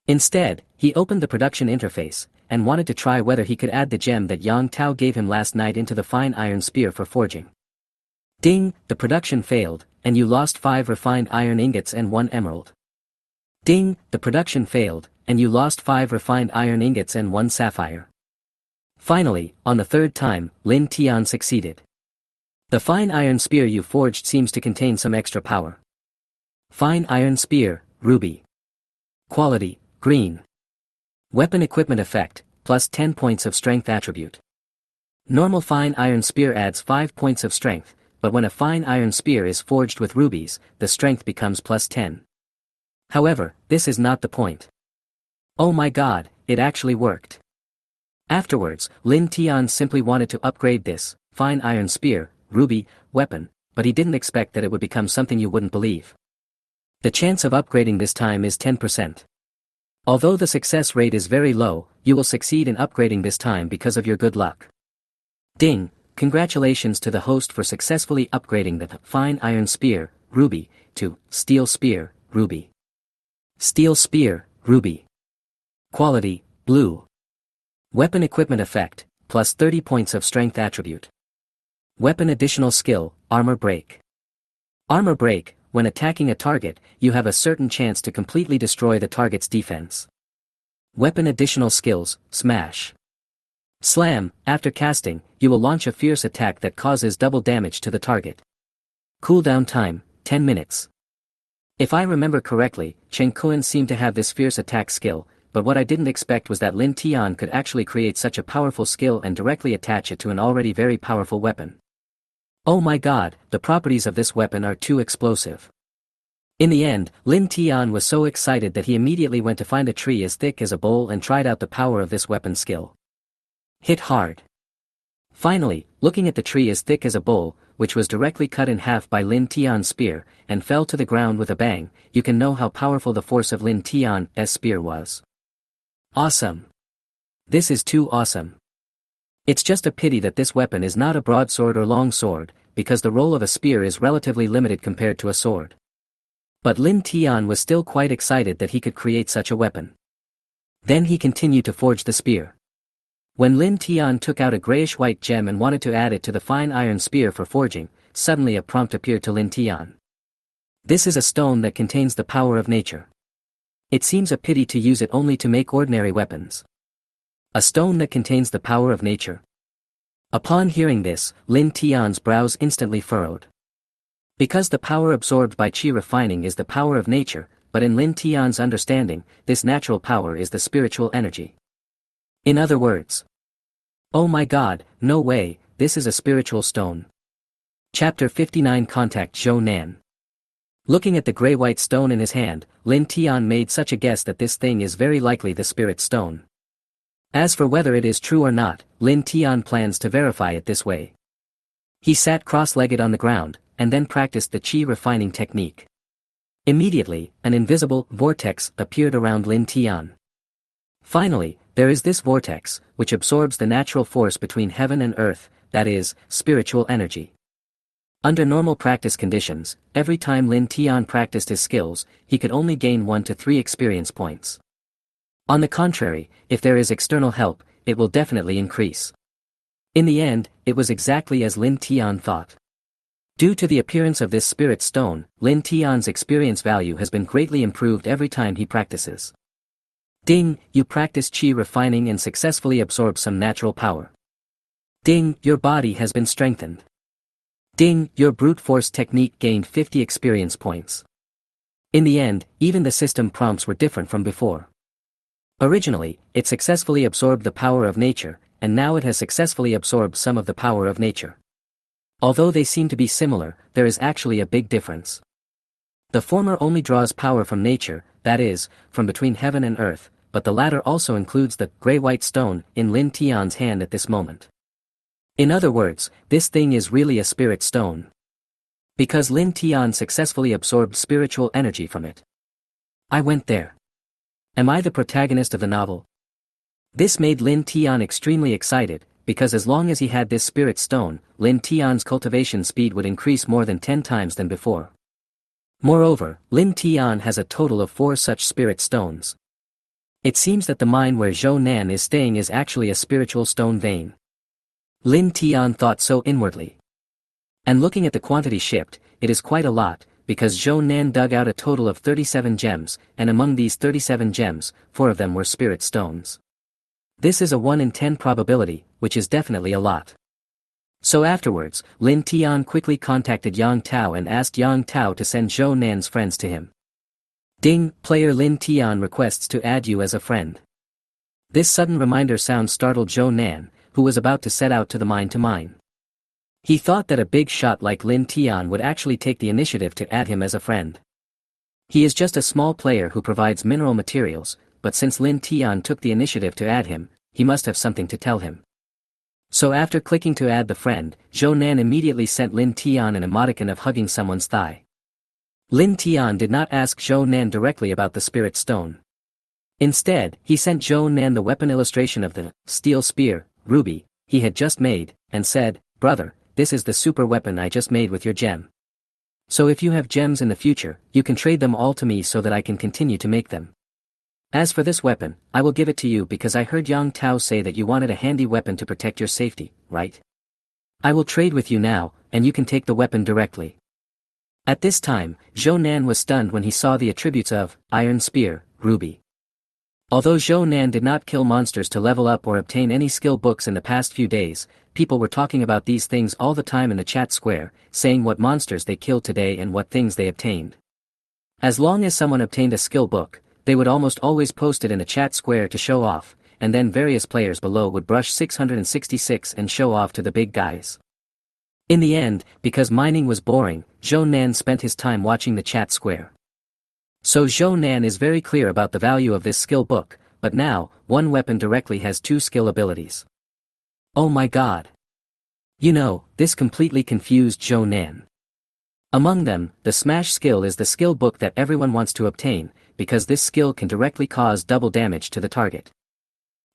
A: Instead, he opened the production interface, and wanted to try whether he could add the gem that Yang Tao gave him last night into the fine iron spear for forging. Ding, the production failed, and you lost 5 refined iron ingots and 1 emerald. Ding, the production failed, and you lost 5 refined iron ingots and 1 sapphire. Finally, on the third time, Lin Tian succeeded. The fine iron spear you forged seems to contain some extra power. Fine iron spear, ruby. Quality, green. Weapon equipment effect, plus 10 points of strength attribute. Normal fine iron spear adds 5 points of strength, but when a fine iron spear is forged with rubies, the strength becomes plus 10. However, this is not the point. Oh my god, it actually worked. Afterwards, Lin Tian simply wanted to upgrade this fine iron spear, ruby, weapon, but he didn't expect that it would become something you wouldn't believe. The chance of upgrading this time is 10%. Although the success rate is very low, you will succeed in upgrading this time because of your good luck. Ding, congratulations to the host for successfully upgrading the fine iron spear, ruby, to steel spear, ruby. Steel spear, ruby. Quality, blue. Weapon equipment effect, plus 30 points of strength attribute. Weapon additional skill, armor break. Armor break, when attacking a target, you have a certain chance to completely destroy the target's defense. Weapon additional skills, smash. Slam, after casting, you will launch a fierce attack that causes double damage to the target. Cooldown time, 10 minutes. If I remember correctly, Chen Kuan seemed to have this fierce attack skill, but what I didn't expect was that Lin Tian could actually create such a powerful skill and directly attach it to an already very powerful weapon. Oh my god, the properties of this weapon are too explosive. In the end, Lin Tian was so excited that he immediately went to find a tree as thick as a bowl and tried out the power of this weapon skill. Hit hard. Finally, looking at the tree as thick as a bowl, which was directly cut in half by Lin Tian's spear, and fell to the ground with a bang, you can know how powerful the force of Lin Tian's spear was. Awesome. This is too awesome. It's just a pity that this weapon is not a broadsword or long sword, because the role of a spear is relatively limited compared to a sword. But Lin Tian was still quite excited that he could create such a weapon. Then he continued to forge the spear. When Lin Tian took out a grayish-white gem and wanted to add it to the fine iron spear for forging, suddenly a prompt appeared to Lin Tian. This is a stone that contains the power of nature. It seems a pity to use it only to make ordinary weapons. A stone that contains the power of nature. Upon hearing this, Lin Tian's brows instantly furrowed. Because the power absorbed by qi refining is the power of nature, but in Lin Tian's understanding, this natural power is the spiritual energy. In other words, oh my god, no way, this is a spiritual stone. Chapter 59 Contact Zhou Nan. Looking at the gray-white stone in his hand, Lin Tian made such a guess that this thing is very likely the spirit stone. As for whether it is true or not, Lin Tian plans to verify it this way. He sat cross-legged on the ground, and then practiced the qi refining technique. Immediately, an invisible vortex appeared around Lin Tian. Finally, there is this vortex, which absorbs the natural force between heaven and earth, that is, spiritual energy. Under normal practice conditions, every time Lin Tian practiced his skills, he could only gain 1 to 3 experience points. On the contrary, if there is external help, it will definitely increase. In the end, it was exactly as Lin Tian thought. Due to the appearance of this spirit stone, Lin Tian's experience value has been greatly improved every time he practices. Ding, you practice qi refining and successfully absorb some natural power. Ding, your body has been strengthened. Ding, your brute force technique gained 50 experience points. In the end, even the system prompts were different from before. Originally, it successfully absorbed the power of nature, and now it has successfully absorbed some of the power of nature. Although they seem to be similar, there is actually a big difference. The former only draws power from nature, that is, from between heaven and earth, but the latter also includes the gray-white stone in Lin Tian's hand at this moment. In other words, this thing is really a spirit stone. Because Lin Tian successfully absorbed spiritual energy from it. I went there. Am I the protagonist of the novel? This made Lin Tian extremely excited, because as long as he had this spirit stone, Lin Tian's cultivation speed would increase more than 10 times than before. Moreover, Lin Tian has a total of 4 such spirit stones. It seems that the mine where Zhou Nan is staying is actually a spiritual stone vein. Lin Tian thought so inwardly. And looking at the quantity shipped, it is quite a lot, because Zhou Nan dug out a total of 37 gems, and among these 37 gems, 4 of them were spirit stones. This is a 1 in 10 probability, which is definitely a lot. So afterwards, Lin Tian quickly contacted Yang Tao and asked Yang Tao to send Zhou Nan's friends to him. Ding, player Lin Tian requests to add you as a friend. This sudden reminder sound startled Zhou Nan, who was about to set out to the mine to mine. He thought that a big shot like Lin Tian would actually take the initiative to add him as a friend. He is just a small player who provides mineral materials, but since Lin Tian took the initiative to add him, he must have something to tell him. So after clicking to add the friend, Zhou Nan immediately sent Lin Tian an emoticon of hugging someone's thigh. Lin Tian did not ask Zhou Nan directly about the spirit stone. Instead, he sent Zhou Nan the weapon illustration of the steel spear, ruby, he had just made, and said, "Brother, this is the super weapon I just made with your gem. So if you have gems in the future, you can trade them all to me so that I can continue to make them. As for this weapon, I will give it to you because I heard Yang Tao say that you wanted a handy weapon to protect your safety, right? I will trade with you now, and you can take the weapon directly." At this time, Zhou Nan was stunned when he saw the attributes of iron spear, ruby. Although Zhou Nan did not kill monsters to level up or obtain any skill books in the past few days, people were talking about these things all the time in the chat square, saying what monsters they killed today and what things they obtained. As long as someone obtained a skill book, they would almost always post it in a chat square to show off, and then various players below would brush 666 and show off to the big guys. In the end, because mining was boring, Zhou Nan spent his time watching the chat square. So Zhou Nan is very clear about the value of this skill book, but now, one weapon directly has 2 skill abilities. Oh my god. You know, this completely confused Zhou Nan. Among them, the smash skill is the skill book that everyone wants to obtain, because this skill can directly cause double damage to the target.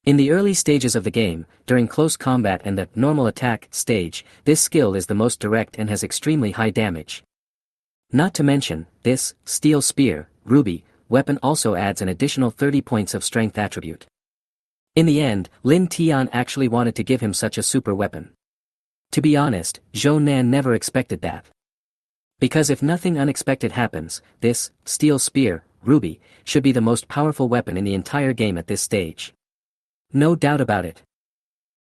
A: In the early stages of the game, during close combat and the normal attack stage, this skill is the most direct and has extremely high damage. Not to mention, this steel spear, ruby, weapon also adds an additional 30 points of strength attribute. In the end, Lin Tian actually wanted to give him such a super weapon. To be honest, Zhou Nan never expected that. Because if nothing unexpected happens, this steel spear, ruby, should be the most powerful weapon in the entire game at this stage. No doubt about it.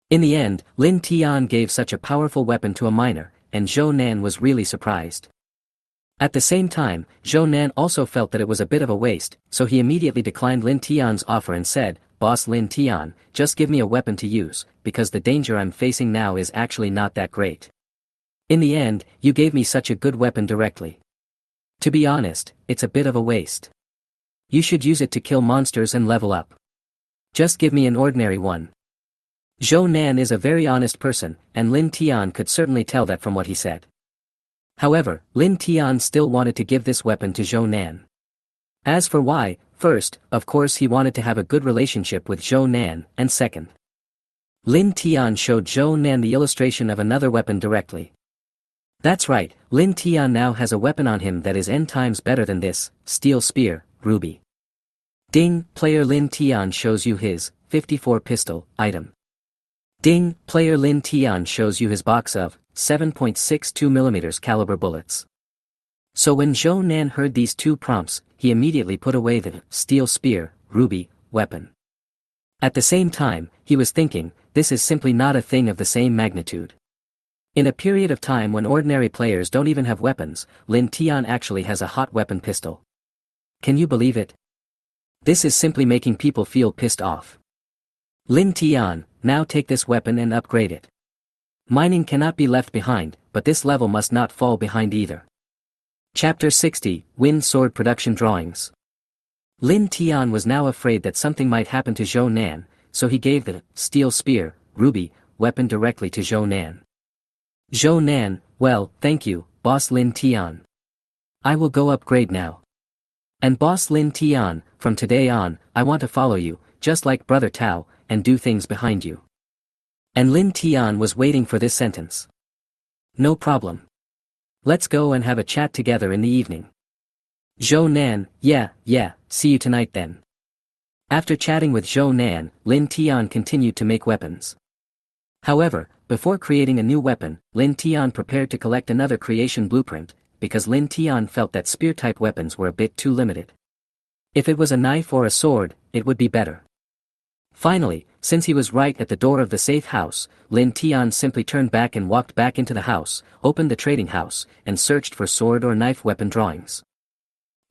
A: In the end, Lin Tian gave such a powerful weapon to a miner, and Zhou Nan was really surprised. At the same time, Zhou Nan also felt that it was a bit of a waste, so he immediately declined Lin Tian's offer and said, "Boss Lin Tian, just give me a weapon to use, because the danger I'm facing now is actually not that great. In the end, you gave me such a good weapon directly. To be honest, it's a bit of a waste. You should use it to kill monsters and level up. Just give me an ordinary one." Zhou Nan is a very honest person, and Lin Tian could certainly tell that from what he said. However, Lin Tian still wanted to give this weapon to Zhou Nan. As for why, first, of course he wanted to have a good relationship with Zhou Nan, and second, Lin Tian showed Zhou Nan the illustration of another weapon directly. That's right, Lin Tian now has a weapon on him that is n times better than this, steel spear, ruby. Ding, player Lin Tian shows you his 54 pistol item. Ding, player Lin Tian shows you his box of 7.62mm caliber bullets. So when Zhou Nan heard these two prompts, he immediately put away the steel spear, ruby, weapon. At the same time, he was thinking, this is simply not a thing of the same magnitude. In a period of time when ordinary players don't even have weapons, Lin Tian actually has a hot weapon pistol. Can you believe it? This is simply making people feel pissed off. Lin Tian, now take this weapon and upgrade it. Mining cannot be left behind, but this level must not fall behind either. Chapter 60, Wind Sword Production Drawings. Lin Tian was now afraid that something might happen to Zhou Nan, so he gave the steel spear, ruby, weapon directly to Zhou Nan. Zhou Nan, well, thank you, Boss Lin Tian. I will go upgrade now. And Boss Lin Tian, from today on, I want to follow you, just like Brother Tao, and do things behind you. And Lin Tian was waiting for this sentence. No problem. Let's go and have a chat together in the evening. Zhou Nan, yeah, see you tonight then. After chatting with Zhou Nan, Lin Tian continued to make weapons. However, before creating a new weapon, Lin Tian prepared to collect another creation blueprint, because Lin Tian felt that spear-type weapons were a bit too limited. If it was a knife or a sword, it would be better. Finally, since he was right at the door of the safe house, Lin Tian simply turned back and walked back into the house, opened the trading house, and searched for sword or knife weapon drawings.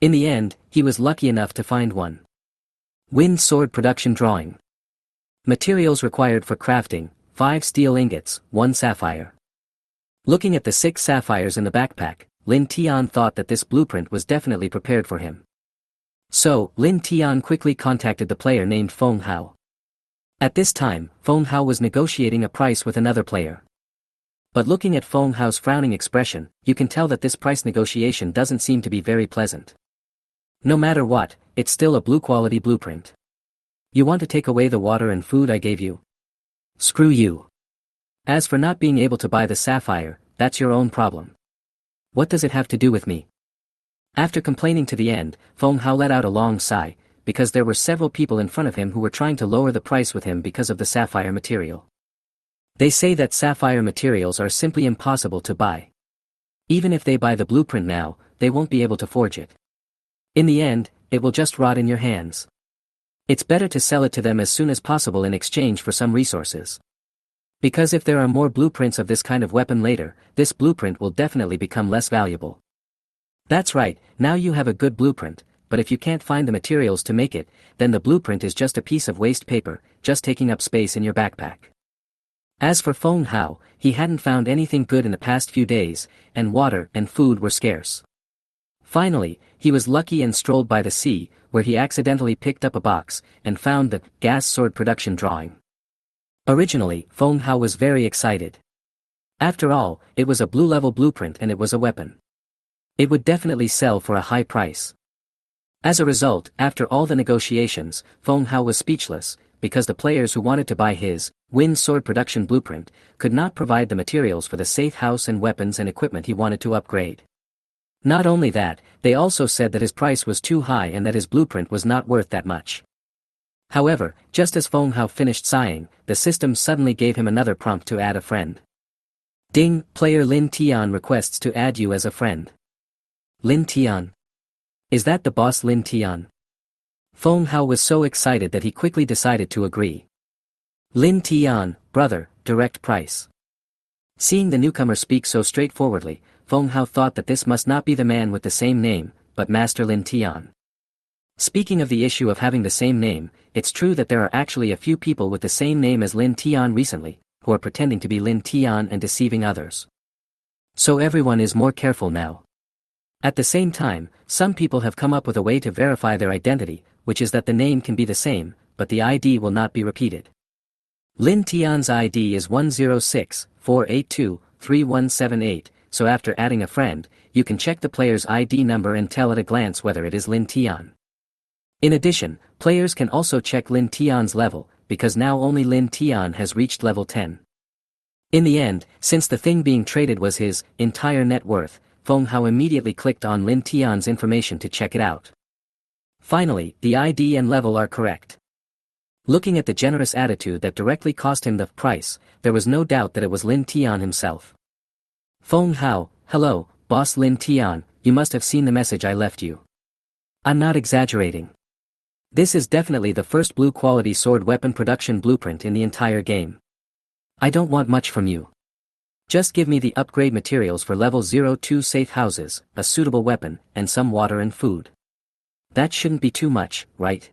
A: In the end, he was lucky enough to find one. Wind Sword Production Drawing. Materials required for crafting, 5 steel ingots, 1 sapphire. Looking at the 6 sapphires in the backpack, Lin Tian thought that this blueprint was definitely prepared for him. So, Lin Tian quickly contacted the player named Feng Hao. At this time, Feng Hao was negotiating a price with another player. But looking at Feng Hao's frowning expression, you can tell that this price negotiation doesn't seem to be very pleasant. No matter what, it's still a blue-quality blueprint. You want to take away the water and food I gave you? Screw you. As for not being able to buy the sapphire, that's your own problem. What does it have to do with me? After complaining to the end, Feng Hao let out a long sigh, because there were several people in front of him who were trying to lower the price with him because of the sapphire material. They say that sapphire materials are simply impossible to buy. Even if they buy the blueprint now, they won't be able to forge it. In the end, it will just rot in your hands. It's better to sell it to them as soon as possible in exchange for some resources. Because if there are more blueprints of this kind of weapon later, this blueprint will definitely become less valuable. That's right, now you have a good blueprint, but if you can't find the materials to make it, then the blueprint is just a piece of waste paper, just taking up space in your backpack. As for Feng Hao, he hadn't found anything good in the past few days, and water and food were scarce. Finally, he was lucky and strolled by the sea, where he accidentally picked up a box, and found the gas sword production drawing. Originally, Feng Hao was very excited. After all, it was a blue-level blueprint and it was a weapon. It would definitely sell for a high price. As a result, after all the negotiations, Feng Hao was speechless, because the players who wanted to buy his wind sword production blueprint could not provide the materials for the safe house and weapons and equipment he wanted to upgrade. Not only that, they also said that his price was too high and that his blueprint was not worth that much. However, just as Feng Hao finished sighing, the system suddenly gave him another prompt to add a friend. Ding, player Lin Tian requests to add you as a friend. Lin Tian. Is that the boss Lin Tian? Feng Hao was so excited that he quickly decided to agree. Lin Tian, brother, direct price. Seeing the newcomer speak so straightforwardly, Feng Hao thought that this must not be the man with the same name, but Master Lin Tian. Speaking of the issue of having the same name, it's true that there are actually a few people with the same name as Lin Tian recently, who are pretending to be Lin Tian and deceiving others. So everyone is more careful now. At the same time, some people have come up with a way to verify their identity, which is that the name can be the same, but the ID will not be repeated. Lin Tian's ID is 106-482-3178, so after adding a friend, you can check the player's ID number and tell at a glance whether it is Lin Tian. In addition, players can also check Lin Tian's level, because now only Lin Tian has reached level 10. In the end, since the thing being traded was his entire net worth, Feng Hao immediately clicked on Lin Tian's information to check it out. Finally, the ID and level are correct. Looking at the generous attitude that directly cost him the price, there was no doubt that it was Lin Tian himself. Feng Hao, hello, boss Lin Tian, you must have seen the message I left you. I'm not exaggerating. This is definitely the first blue quality sword weapon production blueprint in the entire game. I don't want much from you. Just give me the upgrade materials for level 02 safe houses, a suitable weapon, and some water and food. That shouldn't be too much, right?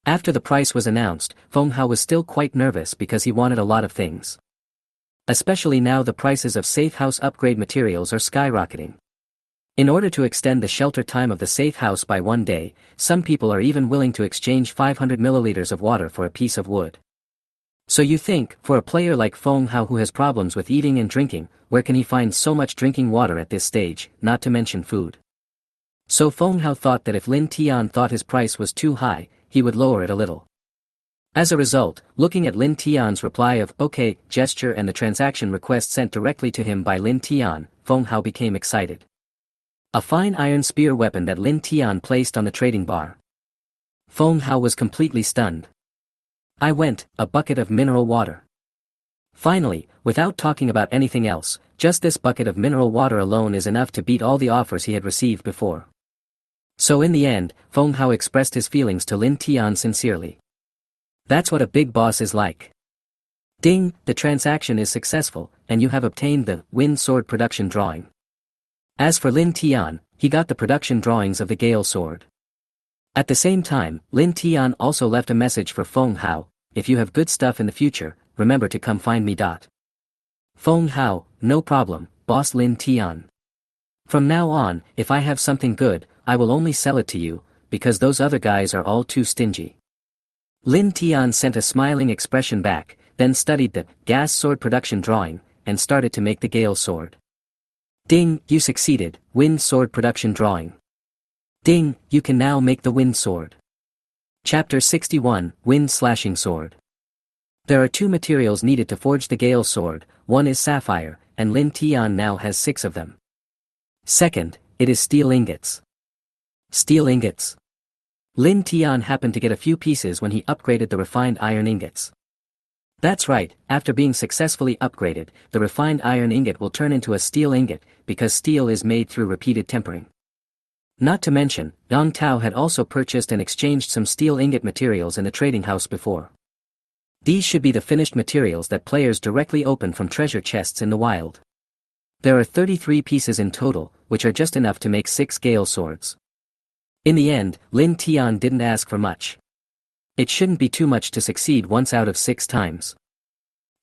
A: After the price was announced, Feng Hao was still quite nervous because he wanted a lot of things. Especially now the prices of safe house upgrade materials are skyrocketing. In order to extend the shelter time of the safe house by 1 day, some people are even willing to exchange 500 milliliters of water for a piece of wood. So you think, for a player like Feng Hao who has problems with eating and drinking, where can he find so much drinking water at this stage, not to mention food? So Feng Hao thought that if Lin Tian thought his price was too high, he would lower it a little. As a result, looking at Lin Tian's reply of "okay" gesture and the transaction request sent directly to him by Lin Tian, Feng Hao became excited. A fine iron spear weapon that Lin Tian placed on the trading bar. Feng Hao was completely stunned. I went, a bucket of mineral water. Finally, without talking about anything else, just this bucket of mineral water alone is enough to beat all the offers he had received before. So in the end, Feng Hao expressed his feelings to Lin Tian sincerely. That's what a big boss is like. Ding, the transaction is successful, and you have obtained the wind sword production drawing. As for Lin Tian, he got the production drawings of the Gale sword. At the same time, Lin Tian also left a message for Feng Hao: if you have good stuff in the future, remember to come find me. Feng Hao, no problem, boss Lin Tian. From now on, if I have something good, I will only sell it to you, because those other guys are all too stingy. Lin Tian sent a smiling expression back, then studied the gas sword production drawing, and started to make the Gale sword. Ding, you succeeded, wind sword production drawing. Ding, you can now make the wind sword. Chapter 61, Wind Slashing Sword. There are 2 materials needed to forge the Gale sword, one is sapphire, and Lin Tian now has 6 of them. Second, it is steel ingots. Steel ingots. Lin Tian happened to get a few pieces when he upgraded the refined iron ingots. That's right, after being successfully upgraded, the refined iron ingot will turn into a steel ingot, because steel is made through repeated tempering. Not to mention, Yang Tao had also purchased and exchanged some steel ingot materials in the trading house before. These should be the finished materials that players directly open from treasure chests in the wild. There are 33 pieces in total, which are just enough to make 6 Gale swords. In the end, Lin Tian didn't ask for much. It shouldn't be too much to succeed once out of 6 times.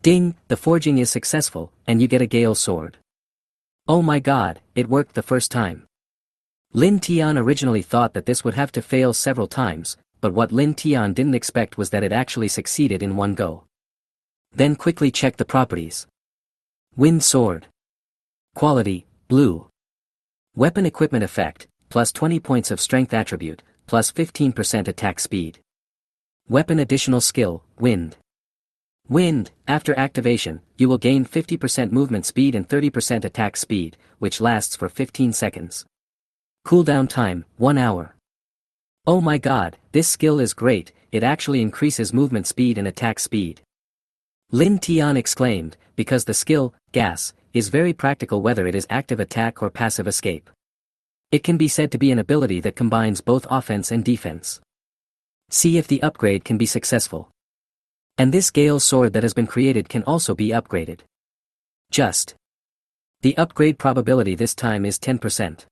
A: Ding, the forging is successful, and you get a Gale sword. Oh my god, it worked the first time. Lin Tian originally thought that this would have to fail several times, but what Lin Tian didn't expect was that it actually succeeded in one go. Then quickly check the properties. Wind sword. Quality, blue. Weapon equipment effect, plus 20 points of strength attribute, plus 15% attack speed. Weapon additional skill, wind. Wind, after activation, you will gain 50% movement speed and 30% attack speed, which lasts for 15 seconds. Cooldown time, 1 hour. Oh my god, this skill is great, it actually increases movement speed and attack speed. Lin Tian exclaimed, because the skill, gas, is very practical whether it is active attack or passive escape. It can be said to be an ability that combines both offense and defense. See if the upgrade can be successful. And this Gale sword that has been created can also be upgraded. Just The upgrade probability this time is 10%.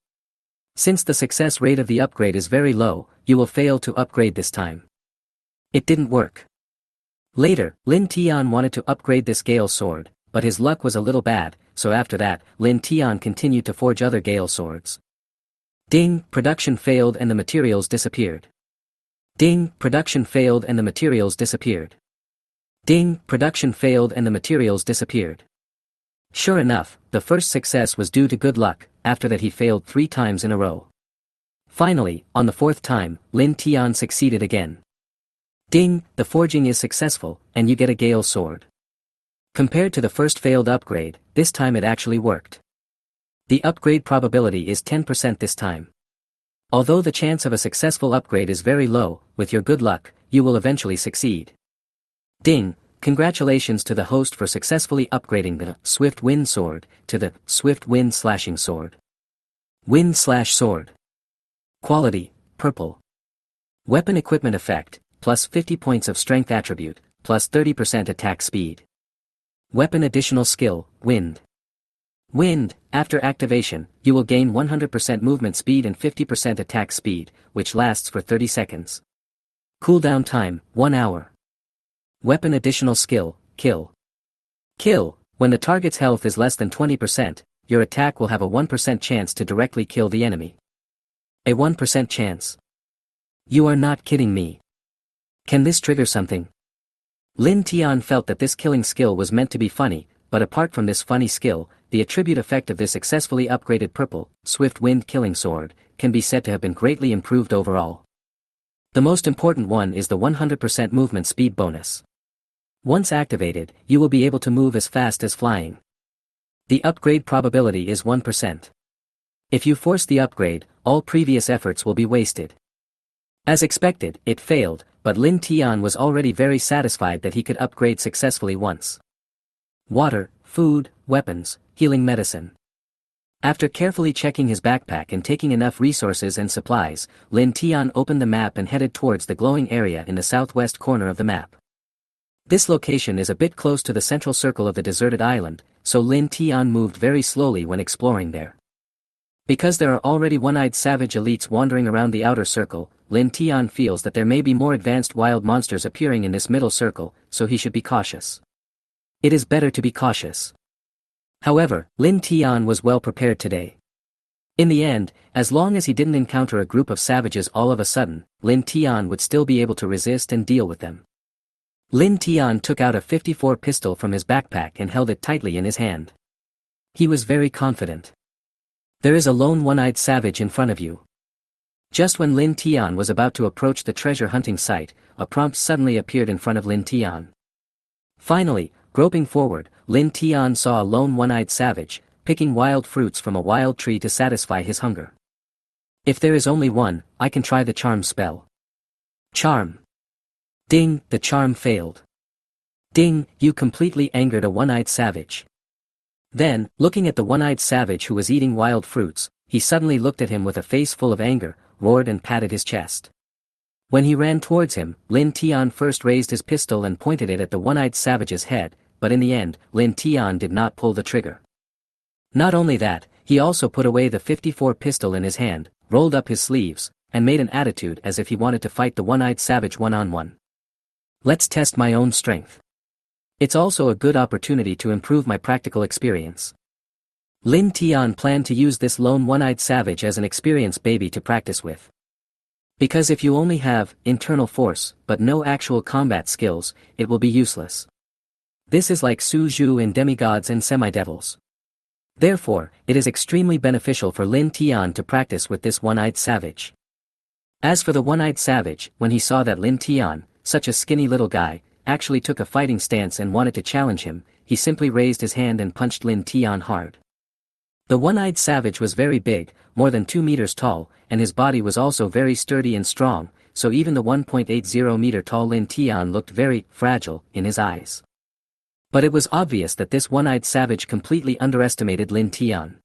A: Since the success rate of the upgrade is very low, you will fail to upgrade this time. It didn't work. Later, Lin Tian wanted to upgrade this Gale sword, but his luck was a little bad, so after that, Lin Tian continued to forge other Gale swords. Ding, production failed and the materials disappeared. Ding, production failed and the materials disappeared. Ding, production failed and the materials disappeared. Sure enough, the first success was due to good luck, after that he failed 3 times in a row. Finally, on the 4th time, Lin Tian succeeded again. Ding, the forging is successful, and you get a Gale sword. Compared to the first failed upgrade, this time it actually worked. The upgrade probability is 10% this time. Although the chance of a successful upgrade is very low, with your good luck, you will eventually succeed. Ding, congratulations to the host for successfully upgrading the Swift Wind Sword to the Swift Wind Slashing Sword. Wind/Sword. Quality, purple. Weapon equipment effect, plus 50 points of strength attribute, plus 30% attack speed. Weapon additional skill, wind. Wind, after activation, you will gain 100% movement speed and 50% attack speed, which lasts for 30 seconds. Cooldown time, 1 hour. Weapon additional skill, kill. Kill, when the target's health is less than 20%, your attack will have a 1% chance to directly kill the enemy. A 1% chance. You are not kidding me. Can this trigger something? Lin Tian felt that this killing skill was meant to be funny, but apart from this funny skill, the attribute effect of this successfully upgraded purple, Swift Wind Killing Sword, can be said to have been greatly improved overall. The most important one is the 100% movement speed bonus. Once activated, you will be able to move as fast as flying. The upgrade probability is 1%. If you force the upgrade, all previous efforts will be wasted. As expected, it failed, but Lin Tian was already very satisfied that he could upgrade successfully once. Water, food, weapons, healing medicine. After carefully checking his backpack and taking enough resources and supplies, Lin Tian opened the map and headed towards the glowing area in the southwest corner of the map. This location is a bit close to the central circle of the deserted island, so Lin Tian moved very slowly when exploring there. Because there are already one-eyed savage elites wandering around the outer circle, Lin Tian feels that there may be more advanced wild monsters appearing in this middle circle, so he should be cautious. It is better to be cautious. However, Lin Tian was well prepared today. In the end, as long as he didn't encounter a group of savages all of a sudden, Lin Tian would still be able to resist and deal with them. Lin Tian took out a .54 pistol from his backpack and held it tightly in his hand. He was very confident. There is a lone one-eyed savage in front of you. Just when Lin Tian was about to approach the treasure hunting site, a prompt suddenly appeared in front of Lin Tian. Finally, groping forward, Lin Tian saw a lone one-eyed savage, picking wild fruits from a wild tree to satisfy his hunger. If there is only one, I can try the charm spell. Charm. Ding, the charm failed. Ding, you completely angered a one-eyed savage. Then, looking at the one-eyed savage who was eating wild fruits, he suddenly looked at him with a face full of anger, roared and patted his chest. When he ran towards him, Lin Tian first raised his pistol and pointed it at the one-eyed savage's head, but in the end, Lin Tian did not pull the trigger. Not only that, he also put away the .54 pistol in his hand, rolled up his sleeves, and made an attitude as if he wanted to fight the one-eyed savage one-on-one. Let's test my own strength. It's also a good opportunity to improve my practical experience. Lin Tian planned to use this lone one-eyed savage as an experienced baby to practice with. Because if you only have internal force but no actual combat skills, it will be useless. This is like Su Zhu in demigods and semidevils. Therefore, it is extremely beneficial for Lin Tian to practice with this one-eyed savage. As for the one-eyed savage, when he saw that Lin Tian, such a skinny little guy, actually took a fighting stance and wanted to challenge him, he simply raised his hand and punched Lin Tian hard. The one-eyed savage was very big, more than 2 meters tall, and his body was also very sturdy and strong, so even the 1.80 meter tall Lin Tian looked very fragile in his eyes. But it was obvious that this one-eyed savage completely underestimated Lin Tian.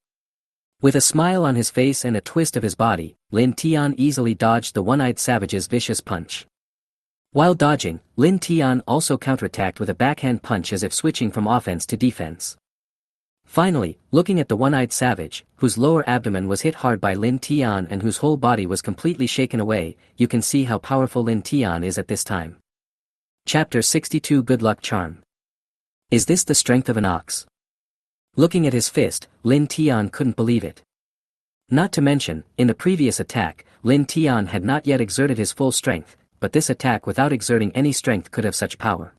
A: With a smile on his face and a twist of his body, Lin Tian easily dodged the one-eyed savage's vicious punch. While dodging, Lin Tian also counterattacked with a backhand punch as if switching from offense to defense. Finally, looking at the one-eyed savage, whose lower abdomen was hit hard by Lin Tian and whose whole body was completely shaken away, you can see how powerful Lin Tian is at this time. Chapter 62 Good Luck Charm. Is this the strength of an ox? Looking at his fist, Lin Tian couldn't believe it. Not to mention, in the previous attack, Lin Tian had not yet exerted his full strength, but this attack without exerting any strength could have such power.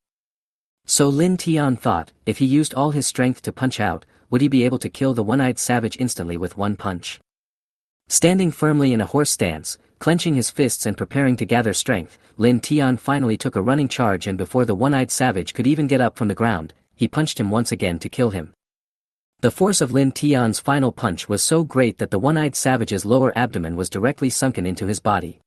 A: So Lin Tian thought, if he used all his strength to punch out, would he be able to kill the one-eyed savage instantly with one punch? Standing firmly in a horse stance, clenching his fists and preparing to gather strength, Lin Tian finally took a running charge, and before the one-eyed savage could even get up from the ground, he punched him once again to kill him. The force of Lin Tian's final punch was so great that the one-eyed savage's lower abdomen was directly sunken into his body.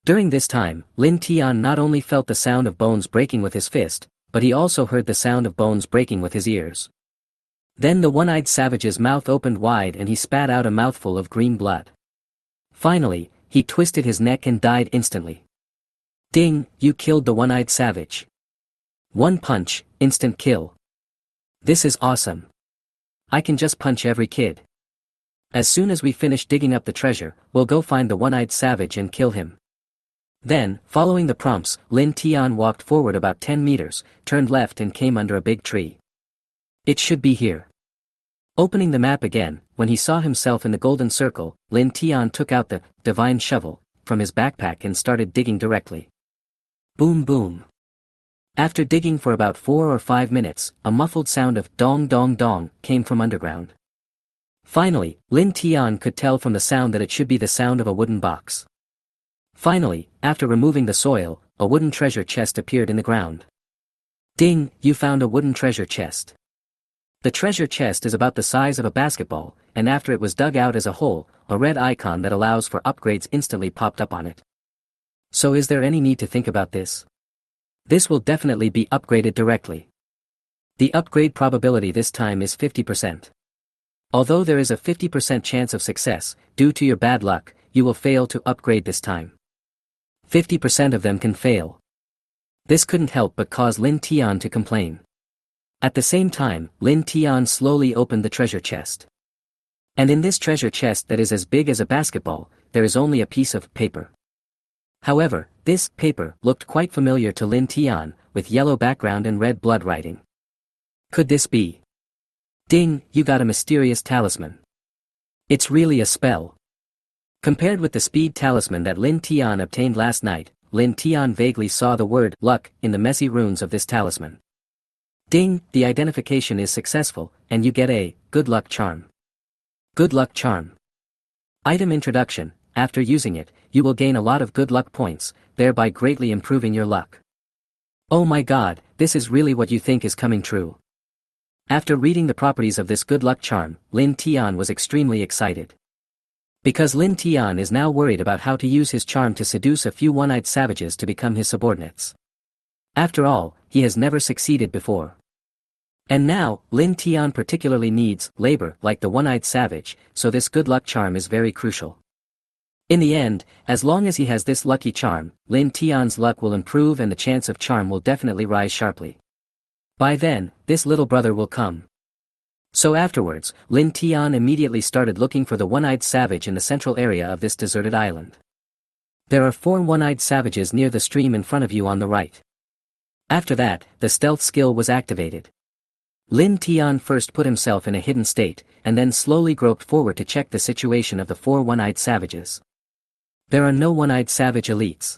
A: During this time, Lin Tian not only felt the sound of bones breaking with his fist, but he also heard the sound of bones breaking with his ears. Then the one-eyed savage's mouth opened wide and he spat out a mouthful of green blood. Finally, he twisted his neck and died instantly. Ding, you killed the one-eyed savage. One punch, instant kill. This is awesome. I can just punch every kid. As soon as we finish digging up the treasure, we'll go find the one-eyed savage and kill him. Then, following the prompts, Lin Tian walked forward about 10 meters, turned left and came under a big tree. It should be here. Opening the map again, when he saw himself in the golden circle, Lin Tian took out the divine shovel from his backpack and started digging directly. Boom boom. After digging for about 4 or 5 minutes, a muffled sound of dong dong dong came from underground. Finally, Lin Tian could tell from the sound that it should be the sound of a wooden box. Finally, after removing the soil, a wooden treasure chest appeared in the ground. Ding, you found a wooden treasure chest. The treasure chest is about the size of a basketball, and after it was dug out as a whole, a red icon that allows for upgrades instantly popped up on it. So is there any need to think about this? This will definitely be upgraded directly. The upgrade probability this time is 50%. Although there is a 50% chance of success, due to your bad luck, you will fail to upgrade this time. 50% of them can fail. This couldn't help but cause Lin Tian to complain. At the same time, Lin Tian slowly opened the treasure chest. And in this treasure chest that is as big as a basketball, there is only a piece of paper. However, this paper looked quite familiar to Lin Tian, with yellow background and red blood writing. Could this be? Ding, you got a mysterious talisman. It's really a spell. Compared with the speed talisman that Lin Tian obtained last night, Lin Tian vaguely saw the word luck in the messy runes of this talisman. Ding, the identification is successful, and you get a good luck charm. Good luck charm. Item introduction. After using it, you will gain a lot of good luck points, thereby greatly improving your luck. Oh my god, this is really what you think is coming true. After reading the properties of this good luck charm, Lin Tian was extremely excited. Because Lin Tian is now worried about how to use his charm to seduce a few one-eyed savages to become his subordinates. After all, he has never succeeded before. And now, Lin Tian particularly needs labor like the one-eyed savage, so this good luck charm is very crucial. In the end, as long as he has this lucky charm, Lin Tian's luck will improve and the chance of charm will definitely rise sharply. By then, this little brother will come. So afterwards, Lin Tian immediately started looking for the one-eyed savage in the central area of this deserted island. There are 4 one-eyed savages near the stream in front of you on the right. After that, the stealth skill was activated. Lin Tian first put himself in a hidden state, and then slowly groped forward to check the situation of the 4 one-eyed savages. There are no one-eyed savage elites.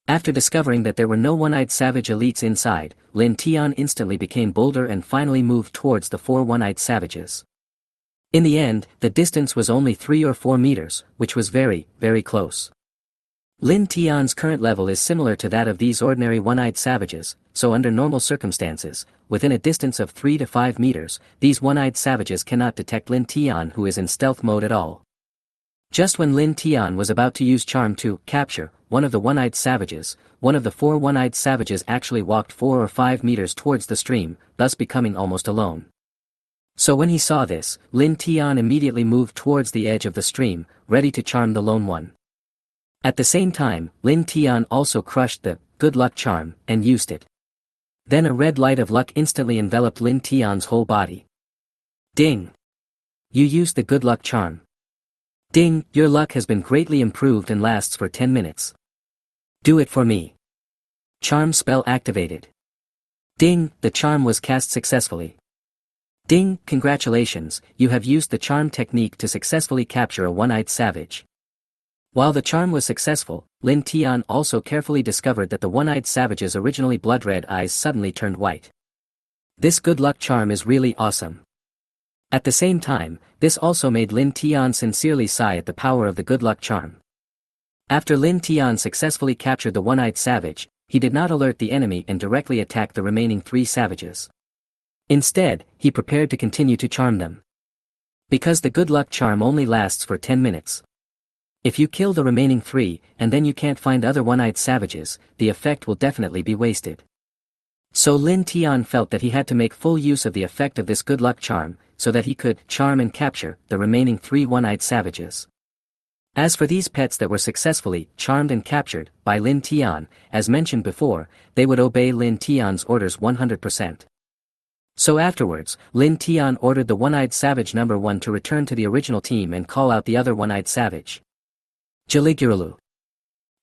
A: After discovering that there were no one-eyed savage elites inside, Lin Tian instantly became bolder and finally moved towards the 4 one-eyed savages. In the end, the distance was only 3 or 4 meters, which was very, very close. Lin Tian's current level is similar to that of these ordinary one-eyed savages, so under normal circumstances, within a distance of 3 to 5 meters, these one-eyed savages cannot detect Lin Tian, who is in stealth mode at all. Just when Lin Tian was about to use charm to capture one of the one-eyed savages, one of the 4 one-eyed savages actually walked 4 or 5 meters towards the stream, thus becoming almost alone. So when he saw this, Lin Tian immediately moved towards the edge of the stream, ready to charm the lone one. At the same time, Lin Tian also crushed the good luck charm and used it. Then a red light of luck instantly enveloped Lin Tian's whole body. Ding! You used the good luck charm. Ding! Your luck has been greatly improved and lasts for 10 minutes. Do it for me. Charm spell activated. Ding! The charm was cast successfully. Ding! Congratulations, you have used the charm technique to successfully capture a one-eyed savage. While the charm was successful, Lin Tian also carefully discovered that the one-eyed savage's originally blood-red eyes suddenly turned white. This good luck charm is really awesome. At the same time, this also made Lin Tian sincerely sigh at the power of the good luck charm. After Lin Tian successfully captured the one-eyed savage, he did not alert the enemy and directly attack the remaining 3 savages. Instead, he prepared to continue to charm them. Because the good luck charm only lasts for 10 minutes. If you kill the remaining 3, and then you can't find other one-eyed savages, the effect will definitely be wasted. So Lin Tian felt that he had to make full use of the effect of this good luck charm, so that he could charm and capture the remaining 3 one-eyed savages. As for these pets that were successfully charmed and captured by Lin Tian, as mentioned before, they would obey Lin Tian's orders 100%. So afterwards, Lin Tian ordered the one-eyed savage number 1 to return to the original team and call out the other one-eyed savage. Jaligurulu.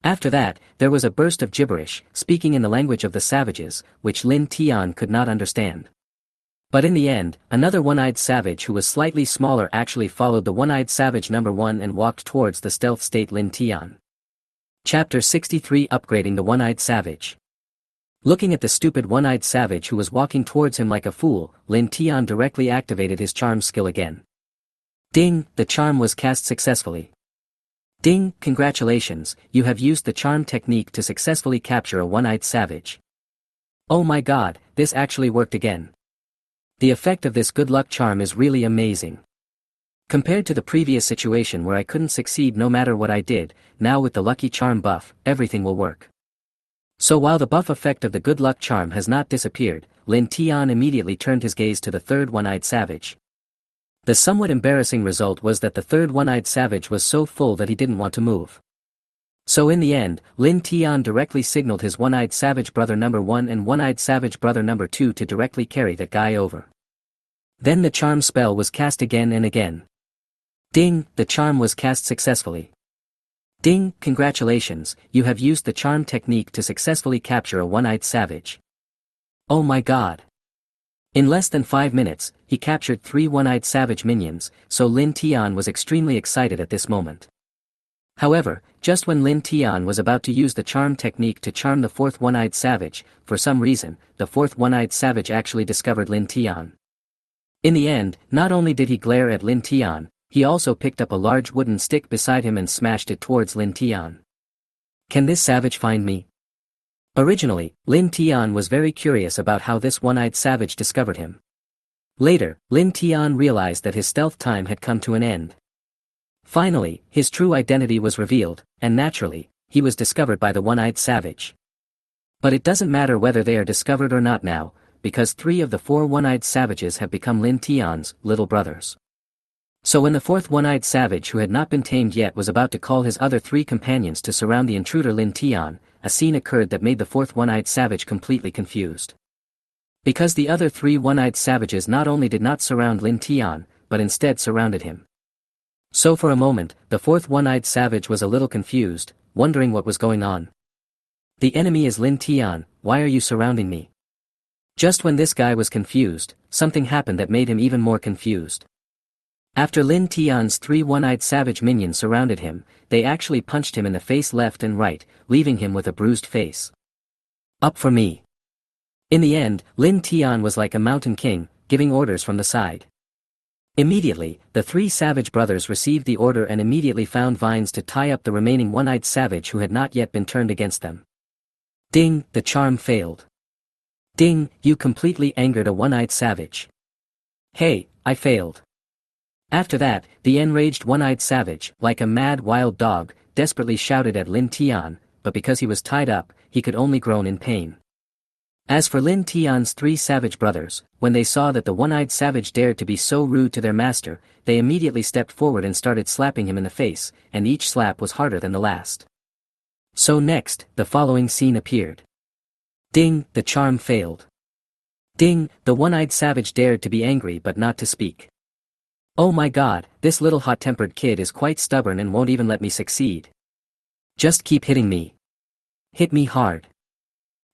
A: After that, there was a burst of gibberish, speaking in the language of the savages, which Lin Tian could not understand. But in the end, another one-eyed savage who was slightly smaller actually followed the one-eyed savage number 1 and walked towards the stealth state Lin Tian. Chapter 63 Upgrading the One-Eyed Savage. Looking at the stupid one-eyed savage who was walking towards him like a fool, Lin Tian directly activated his charm skill again. Ding! The charm was cast successfully. Ding! Congratulations, you have used the charm technique to successfully capture a one-eyed savage. Oh my god, this actually worked again. The effect of this good luck charm is really amazing. Compared to the previous situation where I couldn't succeed no matter what I did, now with the lucky charm buff, everything will work. So while the buff effect of the good luck charm has not disappeared, Lin Tian immediately turned his gaze to the third one-eyed savage. The somewhat embarrassing result was that the third one-eyed savage was so full that he didn't want to move. So in the end, Lin Tian directly signaled his one-eyed savage brother number 1 and one-eyed savage brother number 2 to directly carry that guy over. Then the charm spell was cast again and again. Ding! The charm was cast successfully. Ding! Congratulations, you have used the charm technique to successfully capture a one-eyed savage. Oh my god! In less than 5 minutes, he captured 3 one-eyed savage minions, so Lin Tian was extremely excited at this moment. However, just when Lin Tian was about to use the charm technique to charm the 4th one-eyed savage, for some reason, the 4th one-eyed savage actually discovered Lin Tian. In the end, not only did he glare at Lin Tian, he also picked up a large wooden stick beside him and smashed it towards Lin Tian. Can this savage find me? Originally, Lin Tian was very curious about how this one-eyed savage discovered him. Later, Lin Tian realized that his stealth time had come to an end. Finally, his true identity was revealed, and naturally, he was discovered by the one-eyed savage. But it doesn't matter whether they are discovered or not now, because 3 of the 4 one-eyed savages have become Lin Tian's little brothers. So when the 4th one-eyed savage who had not been tamed yet was about to call his other 3 companions to surround the intruder Lin Tian, a scene occurred that made the 4th one-eyed savage completely confused. Because the other 3 one-eyed savages not only did not surround Lin Tian, but instead surrounded him. So for a moment, the 4th one-eyed savage was a little confused, wondering what was going on. The enemy is Lin Tian, why are you surrounding me? Just when this guy was confused, something happened that made him even more confused. After Lin Tian's 3 one-eyed savage minions surrounded him, they actually punched him in the face left and right, leaving him with a bruised face. Up for me. In the end, Lin Tian was like a mountain king, giving orders from the side. Immediately, the 3 savage brothers received the order and immediately found vines to tie up the remaining one-eyed savage who had not yet been turned against them. Ding! The charm failed. Ding! You completely angered a one-eyed savage. Hey, I failed. After that, the enraged one-eyed savage, like a mad wild dog, desperately shouted at Lin Tian, but because he was tied up, he could only groan in pain. As for Lin Tian's 3 savage brothers, when they saw that the one-eyed savage dared to be so rude to their master, they immediately stepped forward and started slapping him in the face, and each slap was harder than the last. So next, the following scene appeared. Ding! The charm failed. Ding! The one-eyed savage dared to be angry but not to speak. Oh my god, this little hot-tempered kid is quite stubborn and won't even let me succeed. Just keep hitting me. Hit me hard.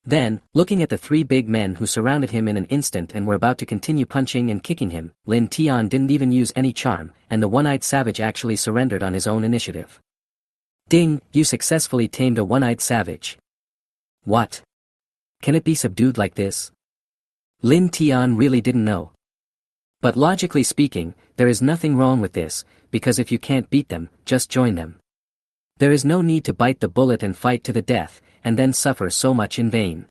A: Then, looking at the three big men who surrounded him in an instant and were about to continue punching and kicking him, Lin Tian didn't even use any charm, and the one-eyed savage actually surrendered on his own initiative. Ding, you successfully tamed a one-eyed savage. What? Can it be subdued like this? Lin Tian really didn't know. But logically speaking, there is nothing wrong with this, because if you can't beat them, just join them. There is no need to bite the bullet and fight to the death, and then suffer so much in vain.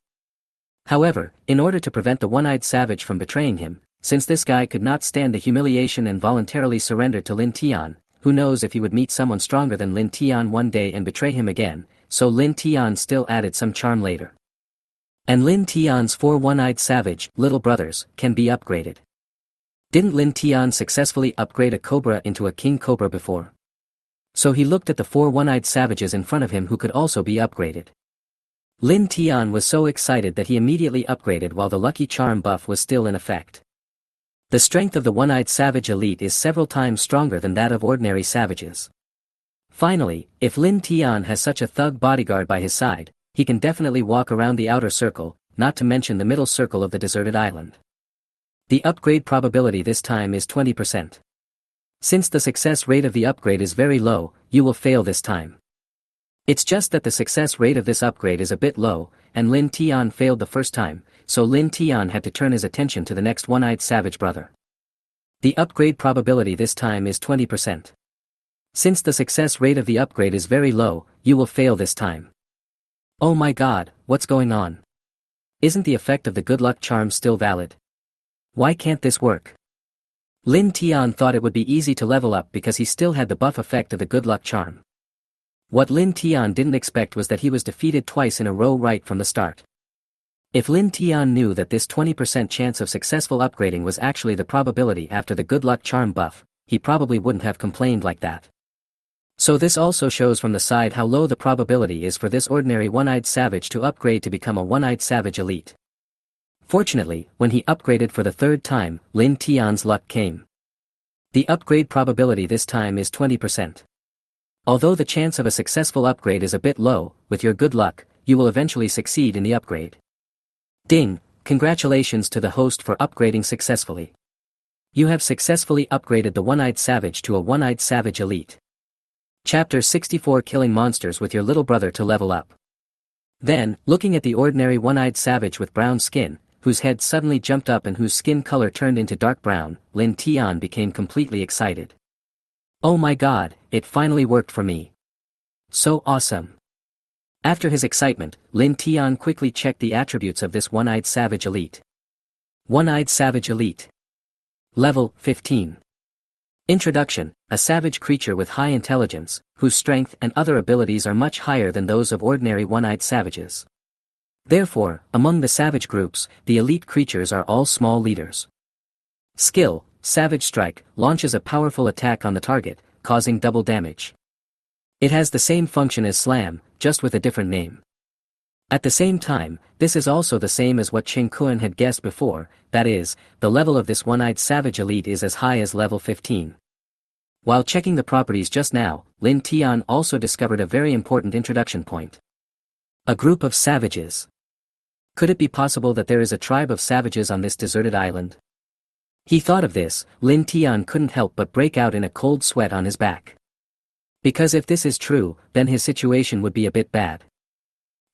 A: However, in order to prevent the one-eyed savage from betraying him, since this guy could not stand the humiliation and voluntarily surrendered to Lin Tian, who knows if he would meet someone stronger than Lin Tian one day and betray him again, so Lin Tian still added some charm later. And Lin Tian's 4 one-eyed savage little brothers can be upgraded. Didn't Lin Tian successfully upgrade a cobra into a king cobra before? So he looked at the 4 one-eyed savages in front of him who could also be upgraded. Lin Tian was so excited that he immediately upgraded while the lucky charm buff was still in effect. The strength of the one-eyed savage elite is several times stronger than that of ordinary savages. Finally, if Lin Tian has such a thug bodyguard by his side, he can definitely walk around the outer circle, not to mention the middle circle of the deserted island. The upgrade probability this time is 20%. Since the success rate of the upgrade is very low, you will fail this time. It's just that the success rate of this upgrade is a bit low, and Lin Tian failed the first time, so Lin Tian had to turn his attention to the next one-eyed savage brother. The upgrade probability this time is 20%. Since the success rate of the upgrade is very low, you will fail this time. Oh my god, what's going on? Isn't the effect of the good luck charm still valid? Why can't this work? Lin Tian thought it would be easy to level up because he still had the buff effect of the good luck charm. What Lin Tian didn't expect was that he was defeated twice in a row right from the start. If Lin Tian knew that this 20% chance of successful upgrading was actually the probability after the good luck charm buff, he probably wouldn't have complained like that. So this also shows from the side how low the probability is for this ordinary one-eyed savage to upgrade to become a one-eyed savage elite. Fortunately, when he upgraded for the 3rd time, Lin Tian's luck came. The upgrade probability this time is 20%. Although the chance of a successful upgrade is a bit low, with your good luck, you will eventually succeed in the upgrade. Ding, congratulations to the host for upgrading successfully. You have successfully upgraded the one-eyed savage to a one-eyed savage elite. Chapter 64 Killing monsters with your little brother to level up. Then, looking at the ordinary one-eyed savage with brown skin, whose head suddenly jumped up and whose skin color turned into dark brown, Lin Tian became completely excited. Oh my god, it finally worked for me. So awesome. After his excitement, Lin Tian quickly checked the attributes of this one-eyed savage elite. One-eyed savage elite. Level 15. Introduction, a savage creature with high intelligence, whose strength and other abilities are much higher than those of ordinary one-eyed savages. Therefore, among the savage groups, the elite creatures are all small leaders. Skill, Savage Strike, launches a powerful attack on the target, causing double damage. It has the same function as Slam, just with a different name. At the same time, this is also the same as what Qing Kun had guessed before, that is, the level of this one-eyed savage elite is as high as level 15. While checking the properties just now, Lin Tian also discovered a very important introduction point. A group of savages. Could it be possible that there is a tribe of savages on this deserted island? He thought of this, Lin Tian couldn't help but break out in a cold sweat on his back. Because if this is true, then his situation would be a bit bad.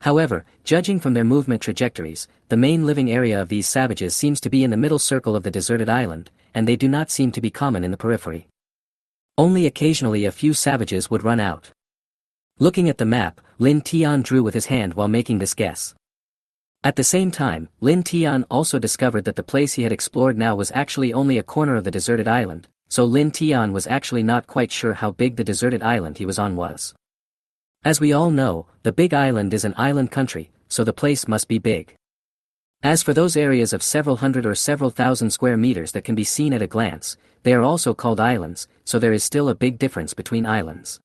A: However, judging from their movement trajectories, the main living area of these savages seems to be in the middle circle of the deserted island, and they do not seem to be common in the periphery. Only occasionally a few savages would run out. Looking at the map, Lin Tian drew with his hand while making this guess. At the same time, Lin Tian also discovered that the place he had explored now was actually only a corner of the deserted island, so Lin Tian was actually not quite sure how big the deserted island he was on was. As we all know, the big island is an island country, so the place must be big. As for those areas of several hundred or several thousand square meters that can be seen at a glance, they are also called islands, so there is still a big difference between islands.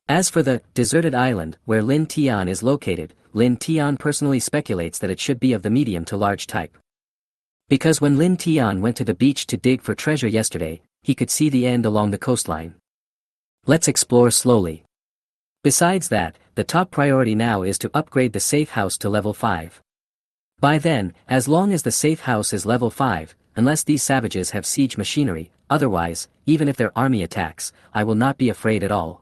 A: As for the deserted island where Lin Tian is located, Lin Tian personally speculates that it should be of the medium to large type. Because when Lin Tian went to the beach to dig for treasure yesterday, he could see the end along the coastline. Let's explore slowly. Besides that, the top priority now is to upgrade the safe house to level 5. By then, as long as the safe house is level 5, unless these savages have siege machinery, otherwise, even if their army attacks, I will not be afraid at all.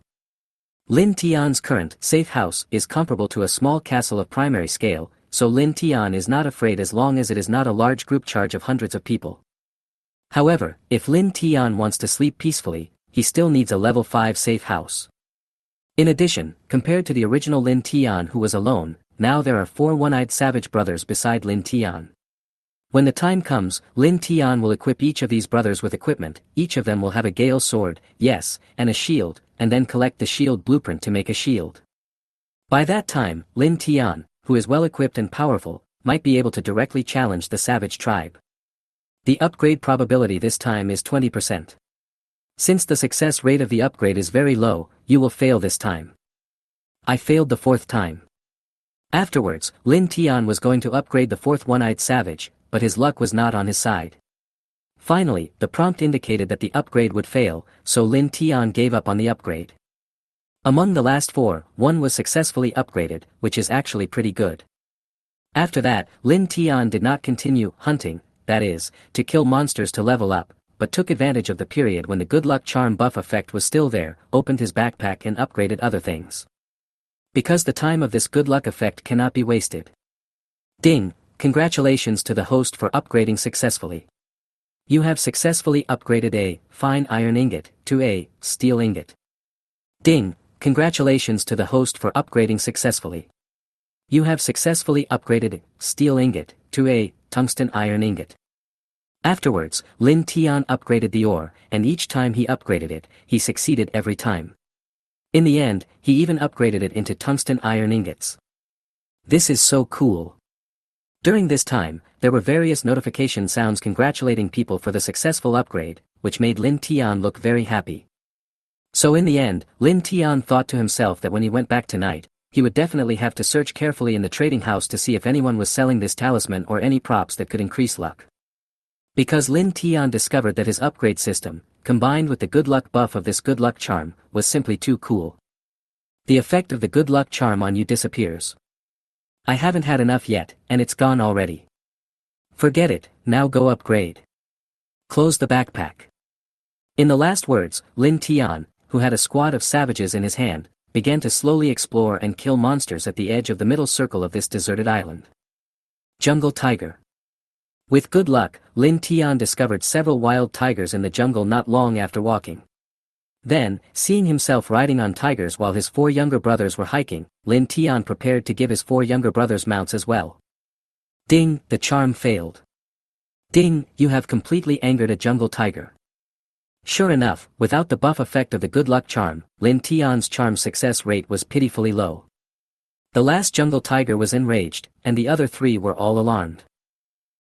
A: Lin Tian's current safe house is comparable to a small castle of primary scale, so Lin Tian is not afraid as long as it is not a large group charge of hundreds of people. However, if Lin Tian wants to sleep peacefully, he still needs a level 5 safe house. In addition, compared to the original Lin Tian who was alone, now there are 4 one-eyed savage brothers beside Lin Tian. When the time comes, Lin Tian will equip each of these brothers with equipment, each of them will have a gale sword, yes, and a shield, and then collect the shield blueprint to make a shield. By that time, Lin Tian, who is well equipped and powerful, might be able to directly challenge the savage tribe. The upgrade probability this time is 20%. Since the success rate of the upgrade is very low, you will fail this time. I failed the 4th time. Afterwards, Lin Tian was going to upgrade the 4th one-eyed savage, but his luck was not on his side. Finally, the prompt indicated that the upgrade would fail, so Lin Tian gave up on the upgrade. Among the last 4, 1 was successfully upgraded, which is actually pretty good. After that, Lin Tian did not continue hunting, that is, to kill monsters to level up, but took advantage of the period when the good luck charm buff effect was still there, opened his backpack and upgraded other things. Because the time of this good luck effect cannot be wasted. Ding! Congratulations to the host for upgrading successfully. You have successfully upgraded a fine iron ingot to a steel ingot. Ding! Congratulations to the host for upgrading successfully. You have successfully upgraded a steel ingot to a tungsten iron ingot. Afterwards, Lin Tian upgraded the ore, and each time he upgraded it, he succeeded every time. In the end, he even upgraded it into tungsten iron ingots. This is so cool. During this time, there were various notification sounds congratulating people for the successful upgrade, which made Lin Tian look very happy. So in the end, Lin Tian thought to himself that when he went back tonight, he would definitely have to search carefully in the trading house to see if anyone was selling this talisman or any props that could increase luck. Because Lin Tian discovered that his upgrade system, combined with the good luck buff of this good luck charm, was simply too cool. The effect of the good luck charm on you disappears. I haven't had enough yet, and it's gone already. Forget it, now go upgrade. Close the backpack. In the last words, Lin Tian, who had a squad of savages in his hand, began to slowly explore and kill monsters at the edge of the middle circle of this deserted island. Jungle Tiger. With good luck, Lin Tian discovered several wild tigers in the jungle not long after walking. Then, seeing himself riding on tigers while his 4 younger brothers were hiking, Lin Tian prepared to give his 4 younger brothers mounts as well. Ding! The charm failed. Ding! You have completely angered a jungle tiger. Sure enough, without the buff effect of the good luck charm, Lin Tian's charm success rate was pitifully low. The last jungle tiger was enraged, and the other 3 were all alarmed.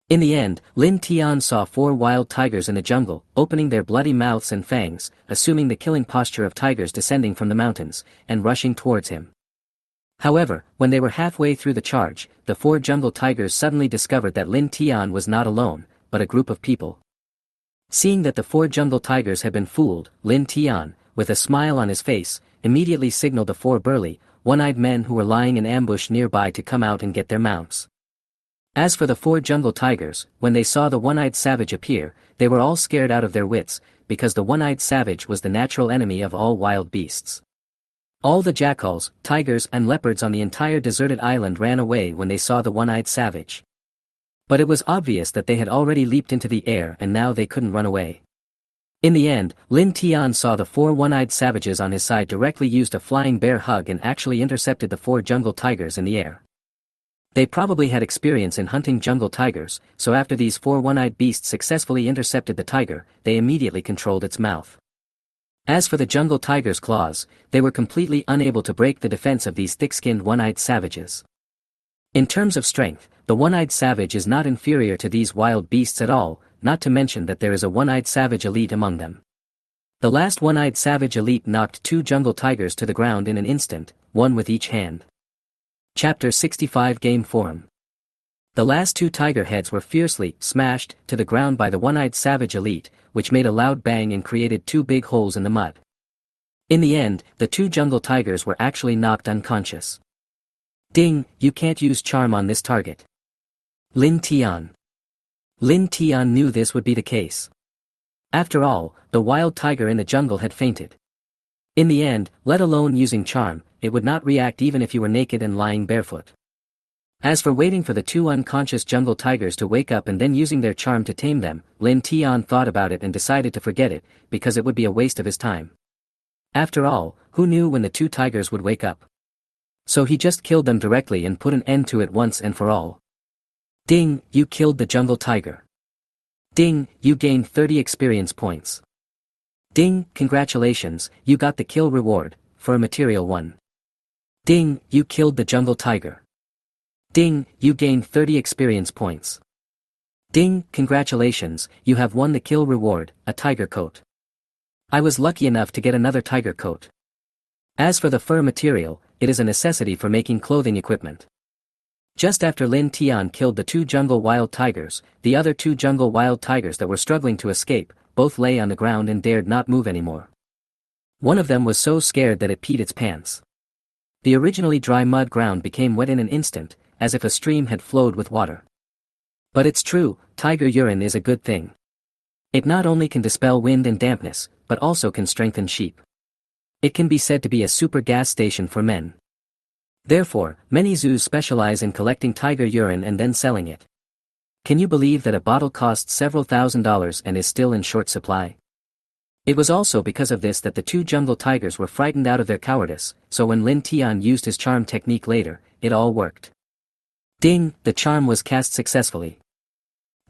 A: In the end, Lin Tian saw 4 wild tigers in the jungle, opening their bloody mouths and fangs, assuming the killing posture of tigers descending from the mountains, and rushing towards him. However, when they were halfway through the charge, the 4 jungle tigers suddenly discovered that Lin Tian was not alone, but a group of people. Seeing that the 4 jungle tigers had been fooled, Lin Tian, with a smile on his face, immediately signaled the 4 burly, one-eyed men who were lying in ambush nearby to come out and get their mounts. As for the 4 jungle tigers, when they saw the one-eyed savage appear, they were all scared out of their wits, because the one-eyed savage was the natural enemy of all wild beasts. All the jackals, tigers and leopards on the entire deserted island ran away when they saw the one-eyed savage. But it was obvious that they had already leaped into the air and now they couldn't run away. In the end, Lin Tian saw the 4 one-eyed savages on his side directly used a flying bear hug and actually intercepted the 4 jungle tigers in the air. They probably had experience in hunting jungle tigers, so after these 4 one-eyed beasts successfully intercepted the tiger, they immediately controlled its mouth. As for the jungle tiger's claws, they were completely unable to break the defense of these thick-skinned one-eyed savages. In terms of strength, the one-eyed savage is not inferior to these wild beasts at all, not to mention that there is a one-eyed savage elite among them. The last one-eyed savage elite knocked 2 jungle tigers to the ground in an instant, one with each hand. Chapter 65 Game Forum. The last two tiger heads were fiercely smashed to the ground by the one-eyed savage elite, which made a loud bang and created two big holes in the mud. In the end, the two jungle tigers were actually knocked unconscious. Ding, you can't use charm on this target. Lin Tian. Lin Tian knew this would be the case. After all, the wild tiger in the jungle had fainted. In the end, let alone using charm, it would not react even if you were naked and lying barefoot. As for waiting for the two unconscious jungle tigers to wake up and then using their charm to tame them, Lin Tian thought about it and decided to forget it, because it would be a waste of his time. After all, who knew when the two tigers would wake up? So he just killed them directly and put an end to it once and for all. Ding, you killed the jungle tiger. Ding, you gained 30 experience points. Ding, congratulations, you got the kill reward, for a material one. Ding, you killed the jungle tiger. Ding, you gained 30 experience points. Ding, congratulations, you have won the kill reward, a tiger coat. I was lucky enough to get another tiger coat. As for the fur material, it is a necessity for making clothing equipment. Just after Lin Tian killed the two jungle wild tigers, the other two jungle wild tigers that were struggling to escape, both lay on the ground and dared not move anymore. One of them was so scared that it peed its pants. The originally dry mud ground became wet in an instant, as if a stream had flowed with water. But it's true, tiger urine is a good thing. It not only can dispel wind and dampness, but also can strengthen sheep. It can be said to be a super gas station for men. Therefore, many zoos specialize in collecting tiger urine and then selling it. Can you believe that a bottle costs several $1,000s and is still in short supply? It was also because of this that the two jungle tigers were frightened out of their cowardice, so when Lin Tian used his charm technique later, it all worked. Ding, the charm was cast successfully.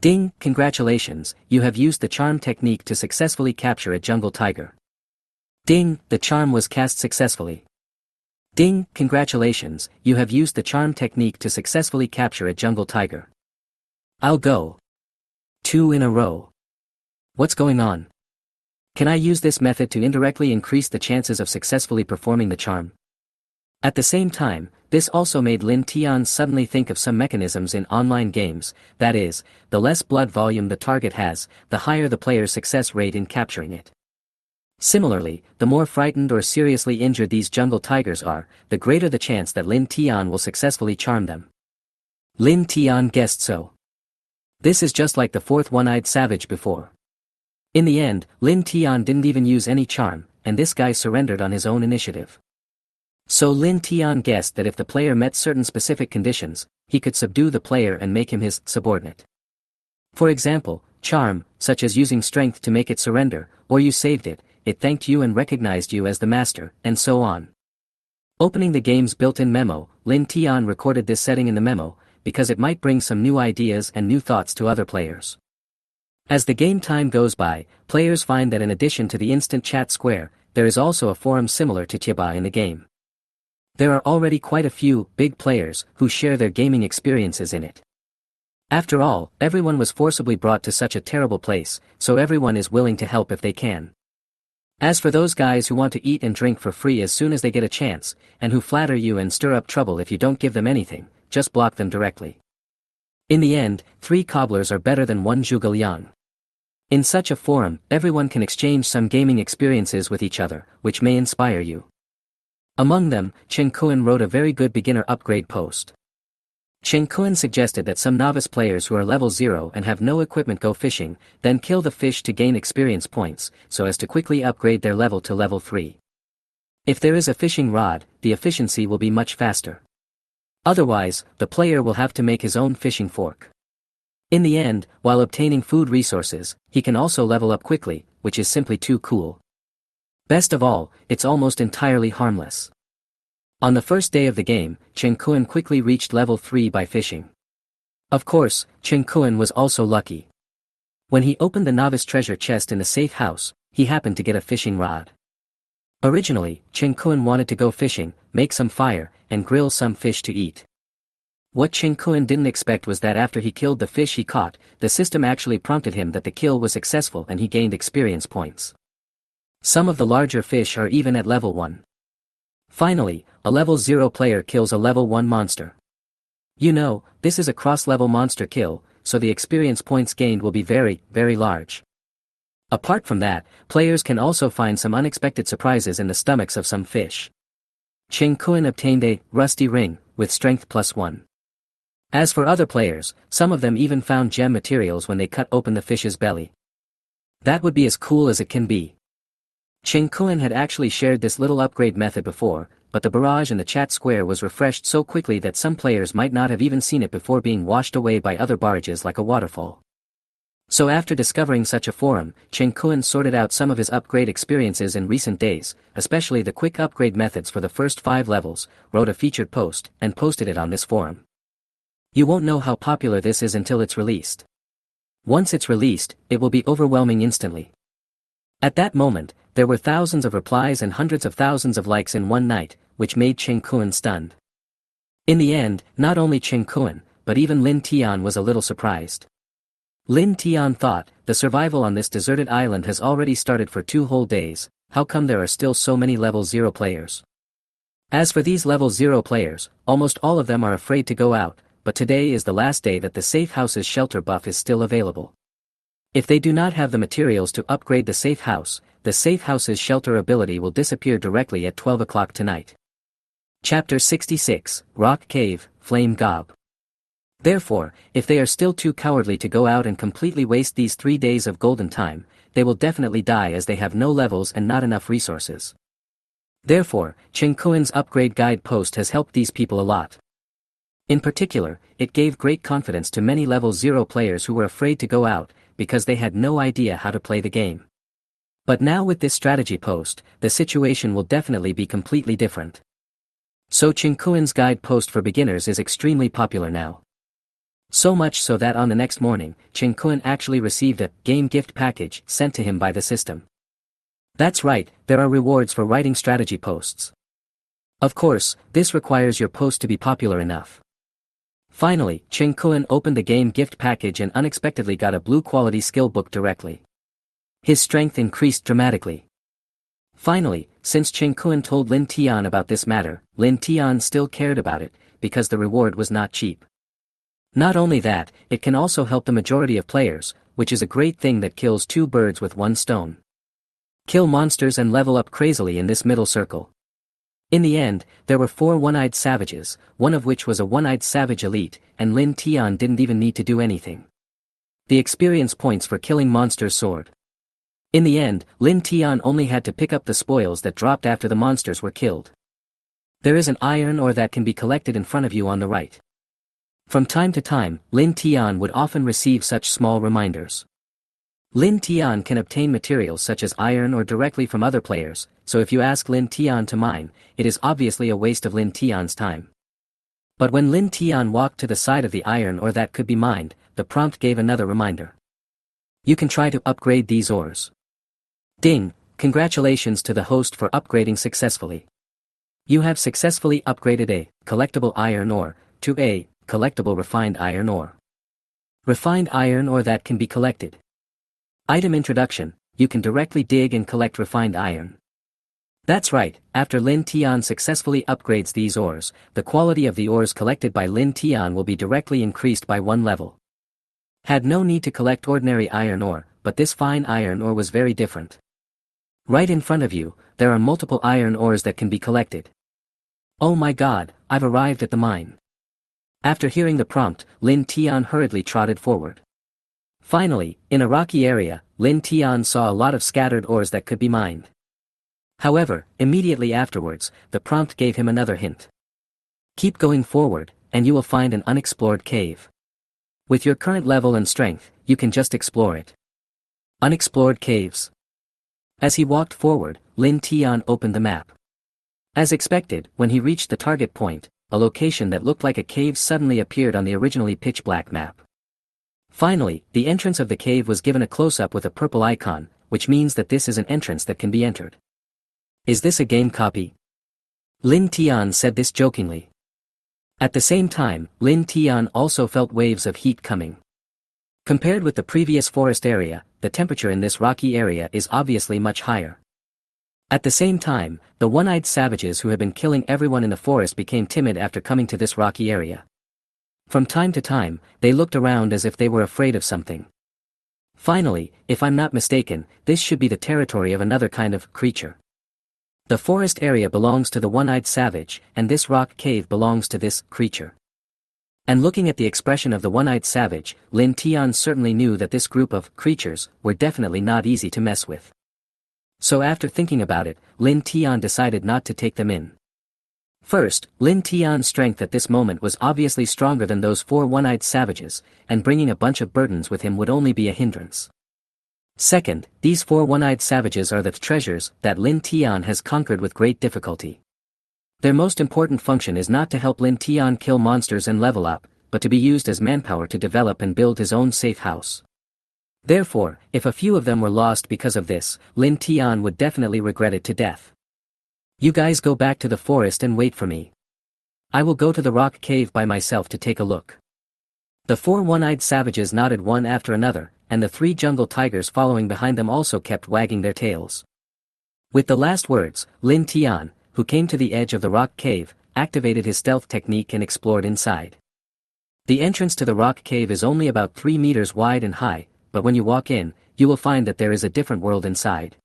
A: Ding, congratulations, you have used the charm technique to successfully capture a jungle tiger. Ding, the charm was cast successfully. Ding, congratulations, you have used the charm technique to successfully capture a jungle tiger. I'll go. 2 in a row. What's going on? Can I use this method to indirectly increase the chances of successfully performing the charm? At the same time, this also made Lin Tian suddenly think of some mechanisms in online games, that is, the less blood volume the target has, the higher the player's success rate in capturing it. Similarly, the more frightened or seriously injured these jungle tigers are, the greater the chance that Lin Tian will successfully charm them. Lin Tian guessed so. This is just like the fourth one-eyed savage before. In the end, Lin Tian didn't even use any charm, and this guy surrendered on his own initiative. So Lin Tian guessed that if the player met certain specific conditions, he could subdue the player and make him his subordinate. For example, charm, such as using strength to make it surrender, or you saved it, it thanked you and recognized you as the master, and so on. Opening the game's built-in memo, Lin Tian recorded this setting in the memo, because it might bring some new ideas and new thoughts to other players. As the game time goes by, players find that in addition to the instant chat square, there is also a forum similar to Tieba in the game. There are already quite a few big players who share their gaming experiences in it. After all, everyone was forcibly brought to such a terrible place, so everyone is willing to help if they can. As for those guys who want to eat and drink for free as soon as they get a chance, and who flatter you and stir up trouble if you don't give them anything, just block them directly. In the end, 3 cobblers are better than 1 zhuge liang. In such a forum, everyone can exchange some gaming experiences with each other, which may inspire you. Among them, Chen Kuan wrote a very good beginner upgrade post. Chen Kuan suggested that some novice players who are level 0 and have no equipment go fishing, then kill the fish to gain experience points, so as to quickly upgrade their level to level 3. If there is a fishing rod, the efficiency will be much faster. Otherwise, the player will have to make his own fishing fork. In the end, while obtaining food resources, he can also level up quickly, which is simply too cool. Best of all, it's almost entirely harmless. On the first day of the game, Chen Kuan quickly reached level 3 by fishing. Of course, Chen Kuan was also lucky. When he opened the novice treasure chest in the safe house, he happened to get a fishing rod. Originally, Chen Kuan wanted to go fishing, make some fire, and grill some fish to eat. What Chen Kuan didn't expect was that after he killed the fish he caught, the system actually prompted him that the kill was successful and he gained experience points. Some of the larger fish are even at level 1. Finally, a level 0 player kills a level 1 monster. You know, this is a cross-level monster kill, so the experience points gained will be very, very large. Apart from that, players can also find some unexpected surprises in the stomachs of some fish. Cheng Kun obtained a rusty ring with strength +1. As for other players, some of them even found gem materials when they cut open the fish's belly. That would be as cool as it can be. Cheng Kun had actually shared this little upgrade method before, but the barrage in the chat square was refreshed so quickly that some players might not have even seen it before being washed away by other barrages like a waterfall. So after discovering such a forum, Cheng Kun sorted out some of his upgrade experiences in recent days, especially the quick upgrade methods for the first 5 levels, wrote a featured post, and posted it on this forum. You won't know how popular this is until it's released. Once it's released, it will be overwhelming instantly. At that moment, there were thousands of replies and hundreds of thousands of likes in one night, which made Cheng Kun stunned. In the end, not only Cheng Kun, but even Lin Tian was a little surprised. Lin Tian thought, the survival on this deserted island has already started for 2 whole days, how come there are still so many level 0 players? As for these level 0 players, almost all of them are afraid to go out, but today is the last day that the safe house's shelter buff is still available. If they do not have the materials to upgrade the safe house's shelter ability will disappear directly at 12 o'clock tonight. Chapter 66, Rock Cave, Flame Gob. Therefore, if they are still too cowardly to go out and completely waste these 3 days of golden time, they will definitely die as they have no levels and not enough resources. Therefore, Cheng Kun's upgrade guide post has helped these people a lot. In particular, it gave great confidence to many level 0 players who were afraid to go out, because they had no idea how to play the game. But now with this strategy post, the situation will definitely be completely different. So Cheng Kun's guide post for beginners is extremely popular now. So much so that on the next morning, Cheng Kun actually received a game gift package sent to him by the system. That's right, there are rewards for writing strategy posts. Of course, this requires your post to be popular enough. Finally, Cheng Kun opened the game gift package and unexpectedly got a blue quality skill book directly. His strength increased dramatically. Finally, since Cheng Kun told Lin Tian about this matter, Lin Tian still cared about it, because the reward was not cheap. Not only that, it can also help the majority of players, which is a great thing that kills 2 birds with 1 stone. Kill monsters and level up crazily in this middle circle. In the end, there were 4 one-eyed savages, one of which was a one-eyed savage elite, and Lin Tian didn't even need to do anything. The experience points for killing monsters soared. In the end, Lin Tian only had to pick up the spoils that dropped after the monsters were killed. There is an iron ore that can be collected in front of you on the right. From time to time, Lin Tian would often receive such small reminders. Lin Tian can obtain materials such as iron ore directly from other players, so if you ask Lin Tian to mine, it is obviously a waste of Lin Tian's time. But when Lin Tian walked to the side of the iron ore that could be mined, the prompt gave another reminder. You can try to upgrade these ores. Ding, congratulations to the host for upgrading successfully. You have successfully upgraded a collectible iron ore to a collectible refined iron ore. Refined iron ore that can be collected. Item introduction, you can directly dig and collect refined iron. That's right, after Lin Tian successfully upgrades these ores, the quality of the ores collected by Lin Tian will be directly increased by 1 level. Had no need to collect ordinary iron ore, but this fine iron ore was very different. Right in front of you, there are multiple iron ores that can be collected. Oh my god, I've arrived at the mine. After hearing the prompt, Lin Tian hurriedly trotted forward. Finally, in a rocky area, Lin Tian saw a lot of scattered ores that could be mined. However, immediately afterwards, the prompt gave him another hint. Keep going forward, and you will find an unexplored cave. With your current level and strength, you can just explore it. Unexplored caves. As he walked forward, Lin Tian opened the map. As expected, when he reached the target point, a location that looked like a cave suddenly appeared on the originally pitch-black map. Finally, the entrance of the cave was given a close-up with a purple icon, which means that this is an entrance that can be entered. Is this a game copy? Lin Tian said this jokingly. At the same time, Lin Tian also felt waves of heat coming. Compared with the previous forest area, the temperature in this rocky area is obviously much higher. At the same time, the one-eyed savages who had been killing everyone in the forest became timid after coming to this rocky area. From time to time, they looked around as if they were afraid of something. Finally, if I'm not mistaken, this should be the territory of another kind of creature. The forest area belongs to the one-eyed savage, and this rock cave belongs to this creature. And looking at the expression of the one-eyed savage, Lin Tian certainly knew that this group of creatures were definitely not easy to mess with. So after thinking about it, Lin Tian decided not to take them in. First, Lin Tian's strength at this moment was obviously stronger than those 4 one-eyed savages, and bringing a bunch of burdens with him would only be a hindrance. Second, these 4 one-eyed savages are the treasures that Lin Tian has conquered with great difficulty. Their most important function is not to help Lin Tian kill monsters and level up, but to be used as manpower to develop and build his own safe house. Therefore, if a few of them were lost because of this, Lin Tian would definitely regret it to death. You guys go back to the forest and wait for me. I will go to the rock cave by myself to take a look. The 4 one-eyed savages nodded one after another, and the 3 jungle tigers following behind them also kept wagging their tails. With the last words, Lin Tian, who came to the edge of the rock cave, activated his stealth technique and explored inside. The entrance to the rock cave is only about 3 meters wide and high, but when you walk in, you will find that there is a different world inside.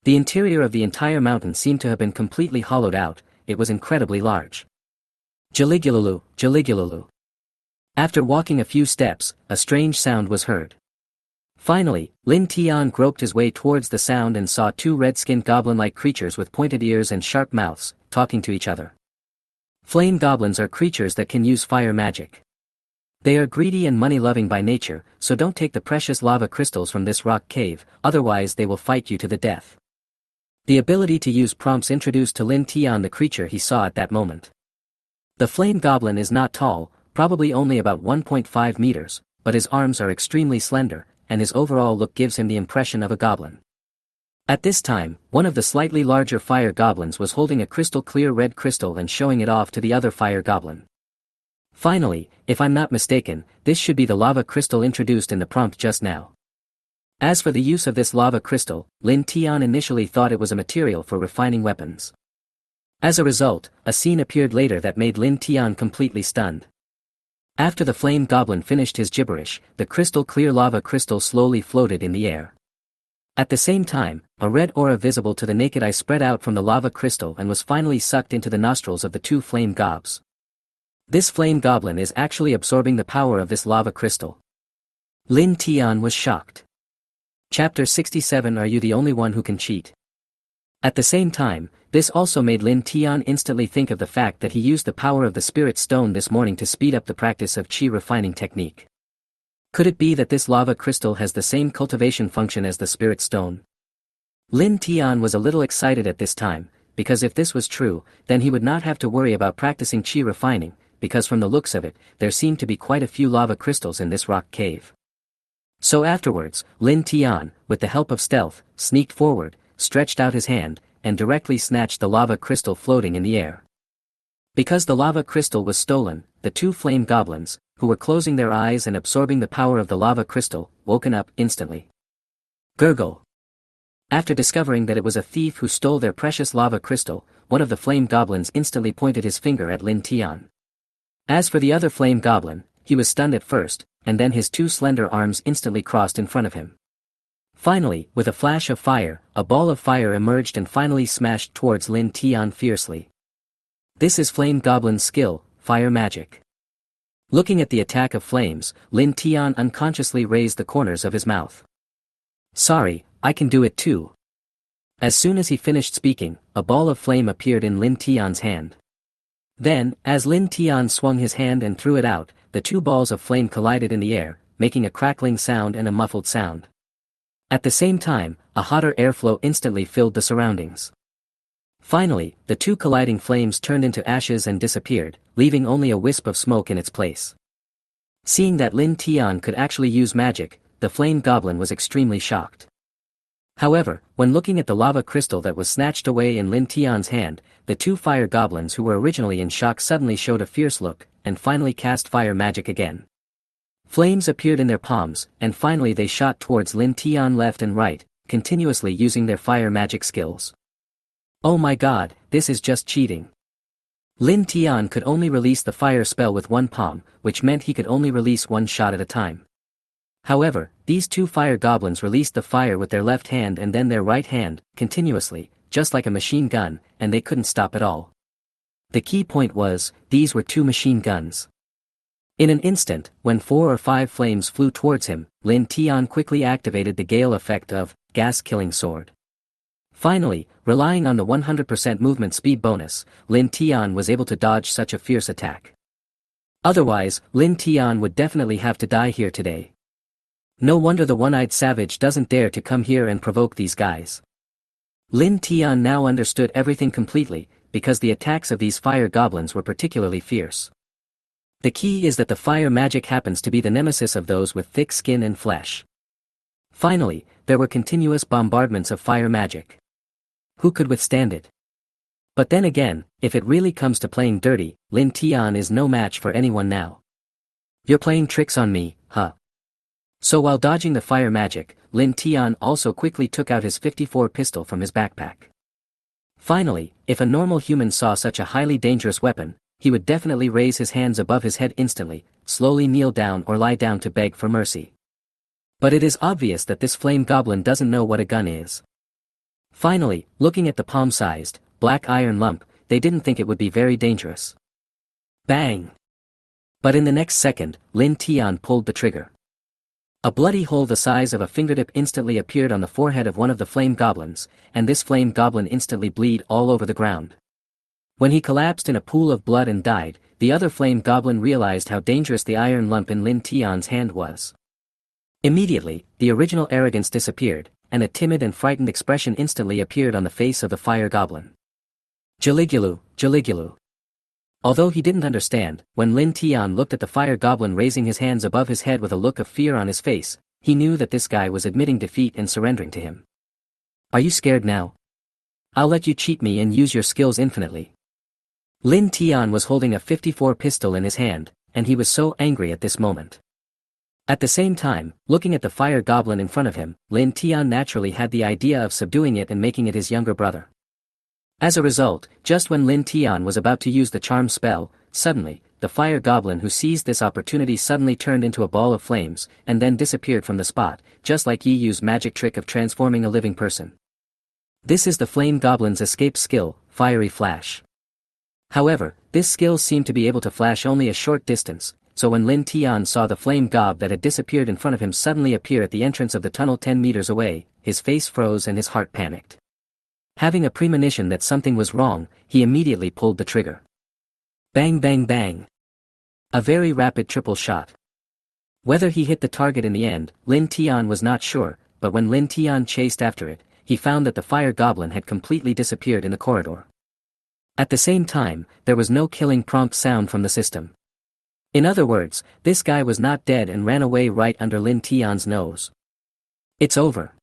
A: The interior of the entire mountain seemed to have been completely hollowed out. It was incredibly large. Jaligululu, jaligululu. After walking a few steps, a strange sound was heard. Finally, Lin Tian groped his way towards the sound and saw 2 red-skinned goblin-like creatures with pointed ears and sharp mouths, talking to each other. Flame goblins are creatures that can use fire magic. They are greedy and money-loving by nature, so don't take the precious lava crystals from this rock cave, otherwise they will fight you to the death. The ability to use prompts introduced to Lin Tian, the creature he saw at that moment. The flame goblin is not tall, probably only about 1.5 meters, but his arms are extremely slender, and his overall look gives him the impression of a goblin. At this time, one of the slightly larger fire goblins was holding a crystal-clear red crystal and showing it off to the other fire goblin. Finally, if I'm not mistaken, this should be the lava crystal introduced in the prompt just now. As for the use of this lava crystal, Lin Tian initially thought it was a material for refining weapons. As a result, a scene appeared later that made Lin Tian completely stunned. After the flame goblin finished his gibberish, the crystal-clear lava crystal slowly floated in the air. At the same time, a red aura visible to the naked eye spread out from the lava crystal and was finally sucked into the nostrils of the 2 flame gobs. This flame goblin is actually absorbing the power of this lava crystal. Lin Tian was shocked. Chapter 67. Are you the only one who can cheat? At the same time, this also made Lin Tian instantly think of the fact that he used the power of the spirit stone this morning to speed up the practice of chi refining technique. Could it be that this lava crystal has the same cultivation function as the spirit stone? Lin Tian was a little excited at this time, because if this was true, then he would not have to worry about practicing chi refining, because from the looks of it, there seemed to be quite a few lava crystals in this rock cave. So afterwards, Lin Tian, with the help of stealth, sneaked forward, stretched out his hand, and directly snatched the lava crystal floating in the air. Because the lava crystal was stolen, the 2 flame goblins, who were closing their eyes and absorbing the power of the lava crystal, woken up instantly. Gurgle. After discovering that it was a thief who stole their precious lava crystal, one of the flame goblins instantly pointed his finger at Lin Tian. As for the other flame goblin, he was stunned at first, and then his 2 slender arms instantly crossed in front of him. Finally, with a flash of fire, a ball of fire emerged and finally smashed towards Lin Tian fiercely. This is Flame Goblin's skill, fire magic. Looking at the attack of flames, Lin Tian unconsciously raised the corners of his mouth. Sorry, I can do it too. As soon as he finished speaking, a ball of flame appeared in Lin Tian's hand. Then, as Lin Tian swung his hand and threw it out, the 2 balls of flame collided in the air, making a crackling sound and a muffled sound. At the same time, a hotter airflow instantly filled the surroundings. Finally, the 2 colliding flames turned into ashes and disappeared, leaving only a wisp of smoke in its place. Seeing that Lin Tian could actually use magic, the flame goblin was extremely shocked. However, when looking at the lava crystal that was snatched away in Lin Tian's hand, the 2 fire goblins who were originally in shock suddenly showed a fierce look, and finally cast fire magic again. Flames appeared in their palms, and finally they shot towards Lin Tian left and right, continuously using their fire magic skills. Oh my god, this is just cheating. Lin Tian could only release the fire spell with one palm, which meant he could only release one shot at a time. However, these two fire goblins released the fire with their left hand and then their right hand, continuously, just like a machine gun, and they couldn't stop at all. The key point was, these were two machine guns. In an instant, when 4 or 5 flames flew towards him, Lin Tian quickly activated the gale effect of gas-killing sword. Finally, relying on the 100% movement speed bonus, Lin Tian was able to dodge such a fierce attack. Otherwise, Lin Tian would definitely have to die here today. No wonder the one-eyed savage doesn't dare to come here and provoke these guys. Lin Tian now understood everything completely, because the attacks of these fire goblins were particularly fierce. The key is that the fire magic happens to be the nemesis of those with thick skin and flesh. Finally, there were continuous bombardments of fire magic. Who could withstand it? But then again, if it really comes to playing dirty, Lin Tian is no match for anyone now. You're playing tricks on me, huh? So while dodging the fire magic, Lin Tian also quickly took out his 54 pistol from his backpack. Finally, if a normal human saw such a highly dangerous weapon, he would definitely raise his hands above his head instantly, slowly kneel down or lie down to beg for mercy. But it is obvious that this flame goblin doesn't know what a gun is. Finally, looking at the palm-sized, black iron lump, they didn't think it would be very dangerous. Bang! But in the next second, Lin Tian pulled the trigger. A bloody hole the size of a fingertip instantly appeared on the forehead of one of the flame goblins, and this flame goblin instantly bled all over the ground. When he collapsed in a pool of blood and died, the other flame goblin realized how dangerous the iron lump in Lin Tian's hand was. Immediately, the original arrogance disappeared, and a timid and frightened expression instantly appeared on the face of the fire goblin. Jaligulu, Jaligulu. Although he didn't understand, when Lin Tian looked at the fire goblin raising his hands above his head with a look of fear on his face, he knew that this guy was admitting defeat and surrendering to him. Are you scared now? I'll let you cheat me and use your skills infinitely. Lin Tian was holding a 54 pistol in his hand, and he was so angry at this moment. At the same time, looking at the fire goblin in front of him, Lin Tian naturally had the idea of subduing it and making it his younger brother. As a result, just when Lin Tian was about to use the charm spell, suddenly, the fire goblin who seized this opportunity suddenly turned into a ball of flames, and then disappeared from the spot, just like Yi Yu's magic trick of transforming a living person. This is the flame goblin's escape skill, Fiery Flash. However, this skill seemed to be able to flash only a short distance, so when Lin Tian saw the flame gob that had disappeared in front of him suddenly appear at the entrance of the tunnel 10 meters away, his face froze and his heart panicked. Having a premonition that something was wrong, he immediately pulled the trigger. Bang bang bang. A very rapid triple shot. Whether he hit the target in the end, Lin Tian was not sure, but when Lin Tian chased after it, he found that the fire goblin had completely disappeared in the corridor. At the same time, there was no killing prompt sound from the system. In other words, this guy was not dead and ran away right under Lin Tian's nose. It's over.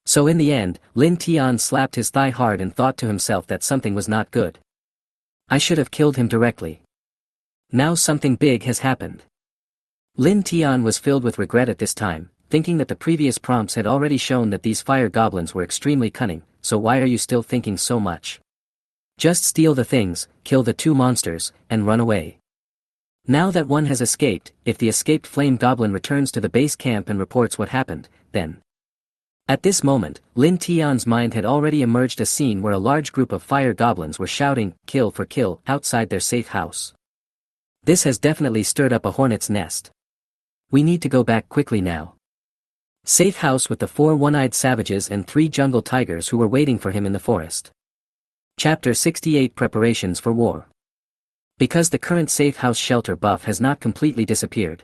A: So in the end, Lin Tian slapped his thigh hard and thought to himself that something was not good. I should have killed him directly. Now something big has happened. Lin Tian was filled with regret at this time, thinking that the previous prompts had already shown that these fire goblins were extremely cunning, so why are you still thinking so much? Just steal the things, kill the two monsters, and run away. Now that one has escaped, if the escaped flame goblin returns to the base camp and reports what happened, then... At this moment, Lin Tian's mind had already emerged a scene where a large group of fire goblins were shouting, kill for kill, outside their safe house. This has definitely stirred up a hornet's nest. We need to go back quickly now. Safe house with the 4 one-eyed savages and 3 jungle tigers who were waiting for him in the forest. Chapter 68 Preparations for War. Because the current safe house shelter buff has not completely disappeared.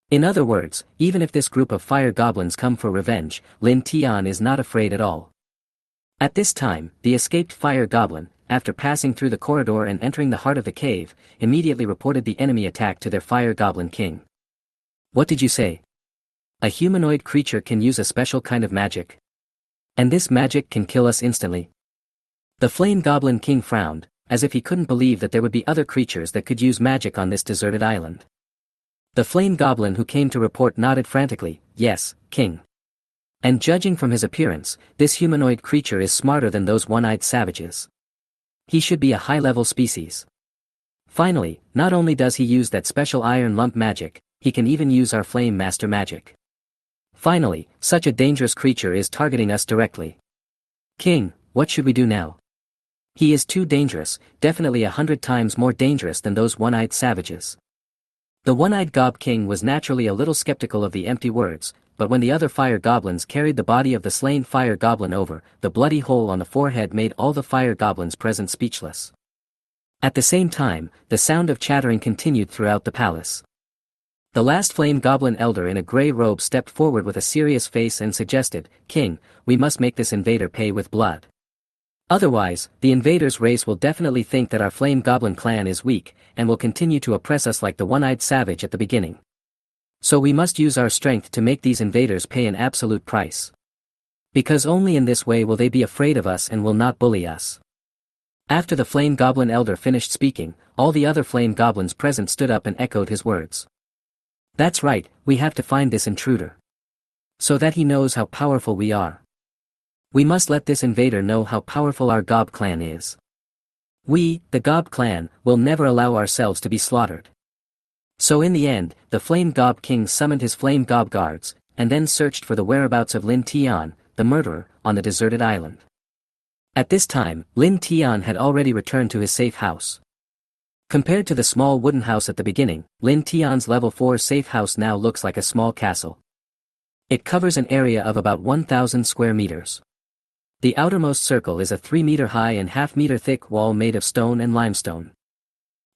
A: In other words, even if this group of fire goblins come for revenge, Lin Tian is not afraid at all. At this time, the escaped fire goblin, after passing through the corridor and entering the heart of the cave, immediately reported the enemy attack to their fire goblin king. What did you say? A humanoid creature can use a special kind of magic. And this magic can kill us instantly. The flame goblin king frowned, as if he couldn't believe that there would be other creatures that could use magic on this deserted island. The flame goblin who came to report nodded frantically, yes, king. And judging from his appearance, this humanoid creature is smarter than those one-eyed savages. He should be a high-level species. Finally, not only does he use that special iron lump magic, he can even use our flame master magic. Finally, such a dangerous creature is targeting us directly. King, what should we do now? He is too dangerous, definitely 100 times more dangerous than those one-eyed savages. The one-eyed gob king was naturally a little skeptical of the empty words, but when the other fire goblins carried the body of the slain fire goblin over, the bloody hole on the forehead made all the fire goblins present speechless. At the same time, the sound of chattering continued throughout the palace. The last flame goblin elder in a grey robe stepped forward with a serious face and suggested, "King, we must make this invader pay with blood. Otherwise, the invader's race will definitely think that our flame goblin clan is weak, and will continue to oppress us like the one-eyed savage at the beginning. So we must use our strength to make these invaders pay an absolute price. Because only in this way will they be afraid of us and will not bully us." After the flame goblin elder finished speaking, all the other flame goblins present stood up and echoed his words. "That's right, we have to find this intruder. So that he knows how powerful we are. We must let this invader know how powerful our Gob clan is. We, the Gob clan, will never allow ourselves to be slaughtered." So in the end, the Flame Gob King summoned his Flame Gob guards, and then searched for the whereabouts of Lin Tian, the murderer, on the deserted island. At this time, Lin Tian had already returned to his safe house. Compared to the small wooden house at the beginning, Lin Tian's level 4 safe house now looks like a small castle. It covers an area of about 1,000 square meters. The outermost circle is a 3-meter high and half-meter thick wall made of stone and limestone.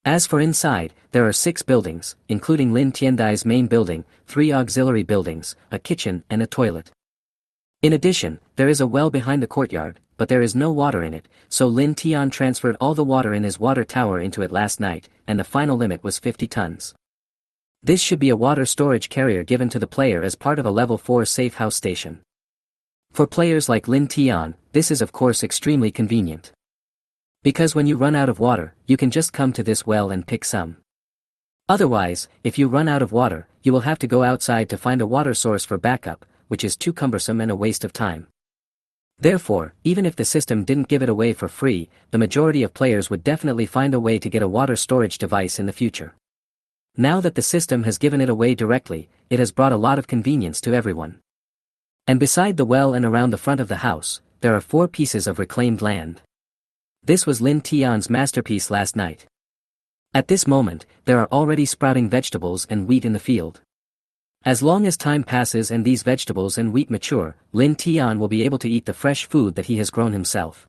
A: As for inside, there are 6 buildings, including Lin Tiandai's main building, 3 auxiliary buildings, a kitchen and a toilet. In addition, there is a well behind the courtyard, but there is no water in it, so Lin Tian transferred all the water in his water tower into it last night, and the final limit was 50 tons. This should be a water storage carrier given to the player as part of a level 4 safe house station. For players like Lin Tian, this is of course extremely convenient. Because when you run out of water, you can just come to this well and pick some. Otherwise, if you run out of water, you will have to go outside to find a water source for backup, which is too cumbersome and a waste of time. Therefore, even if the system didn't give it away for free, the majority of players would definitely find a way to get a water storage device in the future. Now that the system has given it away directly, it has brought a lot of convenience to everyone. And beside the well and around the front of the house, there are 4 pieces of reclaimed land. This was Lin Tian's masterpiece last night. At this moment, there are already sprouting vegetables and wheat in the field. As long as time passes and these vegetables and wheat mature, Lin Tian will be able to eat the fresh food that he has grown himself.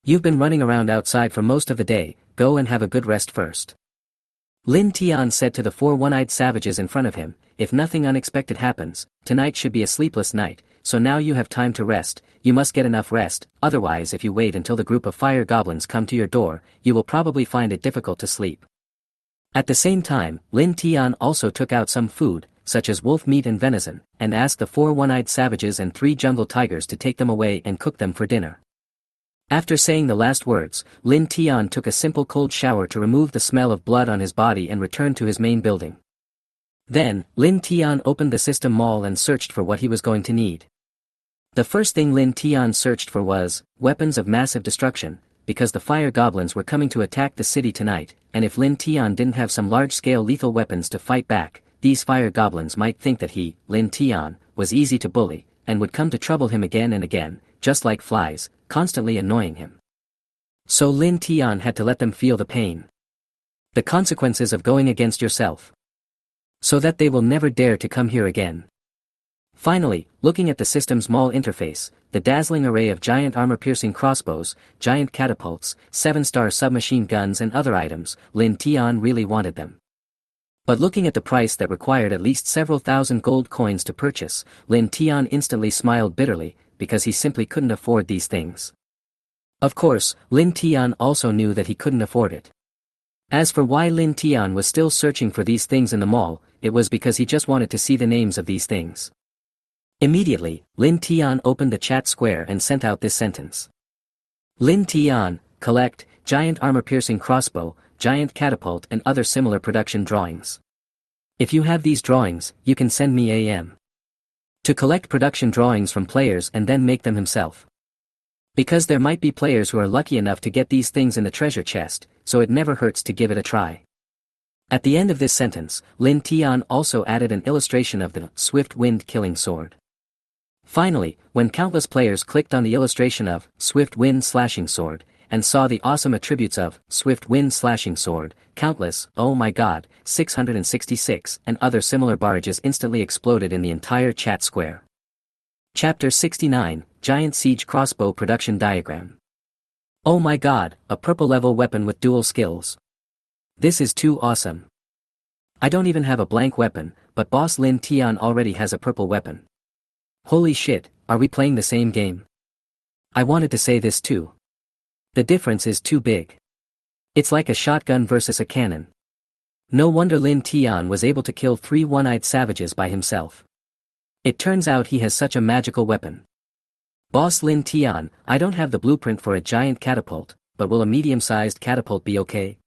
A: "You've been running around outside for most of the day, go and have a good rest first," Lin Tian said to the 4 one-eyed savages in front of him. "If nothing unexpected happens, tonight should be a sleepless night, so now you have time to rest. You must get enough rest, otherwise if you wait until the group of fire goblins come to your door, you will probably find it difficult to sleep." At the same time, Lin Tian also took out some food, such as wolf meat and venison, and asked the 4 one-eyed savages and 3 jungle tigers to take them away and cook them for dinner. After saying the last words, Lin Tian took a simple cold shower to remove the smell of blood on his body and returned to his main building. Then, Lin Tian opened the system mall and searched for what he was going to need. The first thing Lin Tian searched for was weapons of massive destruction, because the fire goblins were coming to attack the city tonight, and if Lin Tian didn't have some large-scale lethal weapons to fight back, these fire goblins might think that he, Lin Tian, was easy to bully, and would come to trouble him again and again, just like flies, constantly annoying him. So Lin Tian had to let them feel the pain. The consequences of going against yourself. So that they will never dare to come here again. Finally, looking at the system's mall interface, the dazzling array of giant armor-piercing crossbows, giant catapults, 7-star submachine guns and other items, Lin Tian really wanted them. But looking at the price that required at least several thousand gold coins to purchase, Lin Tian instantly smiled bitterly, because he simply couldn't afford these things. Of course, Lin Tian also knew that he couldn't afford it. As for why Lin Tian was still searching for these things in the mall, it was because he just wanted to see the names of these things. Immediately, Lin Tian opened the chat square and sent out this sentence. "Lin Tian, collect, giant armor-piercing crossbow, giant catapult and other similar production drawings. If you have these drawings, you can send me AM. To collect production drawings from players and then make them himself. Because there might be players who are lucky enough to get these things in the treasure chest, so it never hurts to give it a try. At the end of this sentence, Lin Tian also added an illustration of the swift wind killing sword. Finally, when countless players clicked on the illustration of swift wind slashing sword, and saw the awesome attributes of swift wind slashing sword, countless, oh my god, 666, and other similar barrages instantly exploded in the entire chat square. Chapter 69, Giant Siege Crossbow Production Diagram. Oh my god, a purple level weapon with dual skills. This is too awesome. I don't even have a blank weapon, but boss Lin Tian already has a purple weapon. Holy shit, are we playing the same game? I wanted to say this too. The difference is too big. It's like a shotgun versus a cannon. No wonder Lin Tian was able to kill 3 one-eyed savages by himself. It turns out he has such a magical weapon. Boss Lin Tian, I don't have the blueprint for a giant catapult, but will a medium-sized catapult be okay?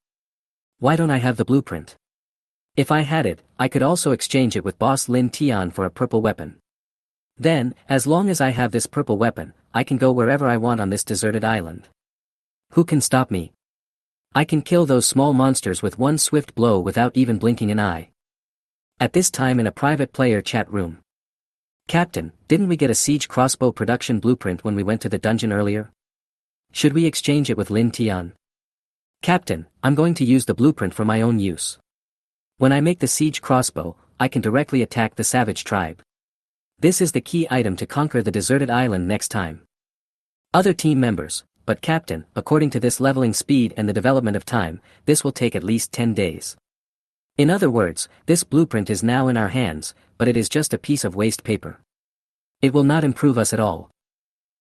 A: Why don't I have the blueprint? If I had it, I could also exchange it with boss Lin Tian for a purple weapon. Then, as long as I have this purple weapon, I can go wherever I want on this deserted island. Who can stop me? I can kill those small monsters with one swift blow without even blinking an eye. At this time in a private player chat room. Captain, didn't we get a siege crossbow production blueprint when we went to the dungeon earlier? Should we exchange it with Lin Tian? Captain, I'm going to use the blueprint for my own use. When I make the siege crossbow, I can directly attack the savage tribe. This is the key item to conquer the deserted island next time. Other team members, but Captain, according to this leveling speed and the development of time, this will take at least 10 days. In other words, this blueprint is now in our hands, but it is just a piece of waste paper. It will not improve us at all.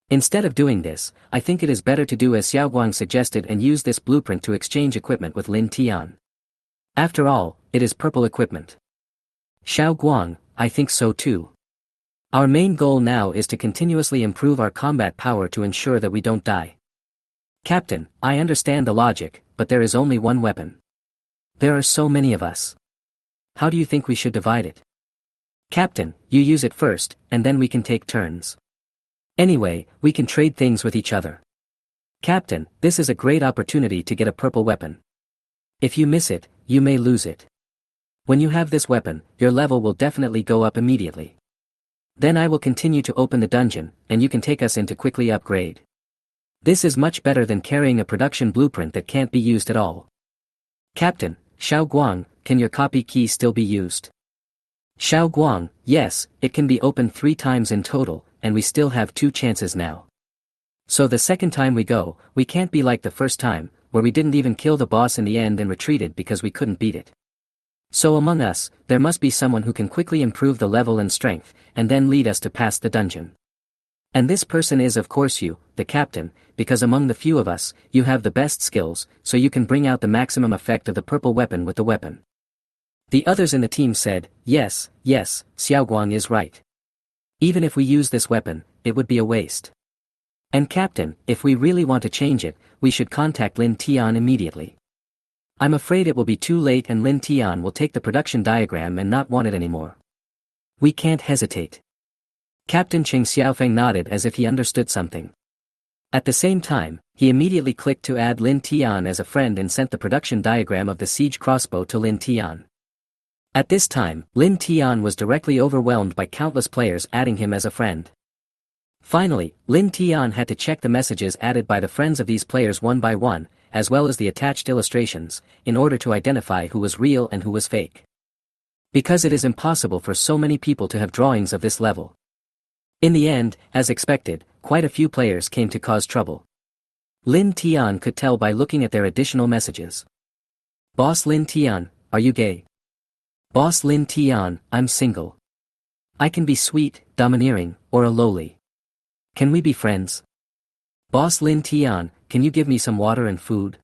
A: Instead of doing this, I think it is better to do as Xiaoguang suggested and use this blueprint to exchange equipment with Lin Tian. After all, it is purple equipment. Xiaoguang, I think so too. Our main goal now is to continuously improve our combat power to ensure that we don't die. Captain, I understand the logic, but there is only one weapon. There are so many of us. How do you think we should divide it? Captain, you use it first, and then we can take turns. Anyway, we can trade things with each other. Captain, this is a great opportunity to get a purple weapon. If you miss it, you may lose it. When you have this weapon, your level will definitely go up immediately. Then I will continue to open the dungeon, and you can take us in to quickly upgrade. This is much better than carrying a production blueprint that can't be used at all. Captain, Xiaoguang, can your copy key still be used? Xiaoguang, yes, it can be opened 3 times in total, and we still have 2 chances now. So the second time we go, we can't be like the first time, where we didn't even kill the boss in the end and retreated because we couldn't beat it. So among us, there must be someone who can quickly improve the level and strength, and then lead us to past the dungeon. And this person is of course you, the captain, because among the few of us, you have the best skills, so you can bring out the maximum effect of the purple weapon with the weapon. The others in the team said, yes, Xiaoguang is right. Even if we use this weapon, it would be a waste. And Captain, if we really want to change it, we should contact Lin Tian immediately. I'm afraid it will be too late and Lin Tian will take the production diagram and not want it anymore. We can't hesitate. Captain Cheng Xiaofeng nodded as if he understood something. At the same time, he immediately clicked to add Lin Tian as a friend and sent the production diagram of the siege crossbow to Lin Tian. At this time, Lin Tian was directly overwhelmed by countless players adding him as a friend. Finally, Lin Tian had to check the messages added by the friends of these players one by one, as well as the attached illustrations, in order to identify who was real and who was fake. Because it is impossible for so many people to have drawings of this level. In the end, as expected, quite a few players came to cause trouble. Lin Tian could tell by looking at their additional messages. Boss Lin Tian, are you gay? Boss Lin Tian, I'm single. I can be sweet, domineering, or a lowly. Can we be friends? Boss Lin Tian, can you give me some water and food?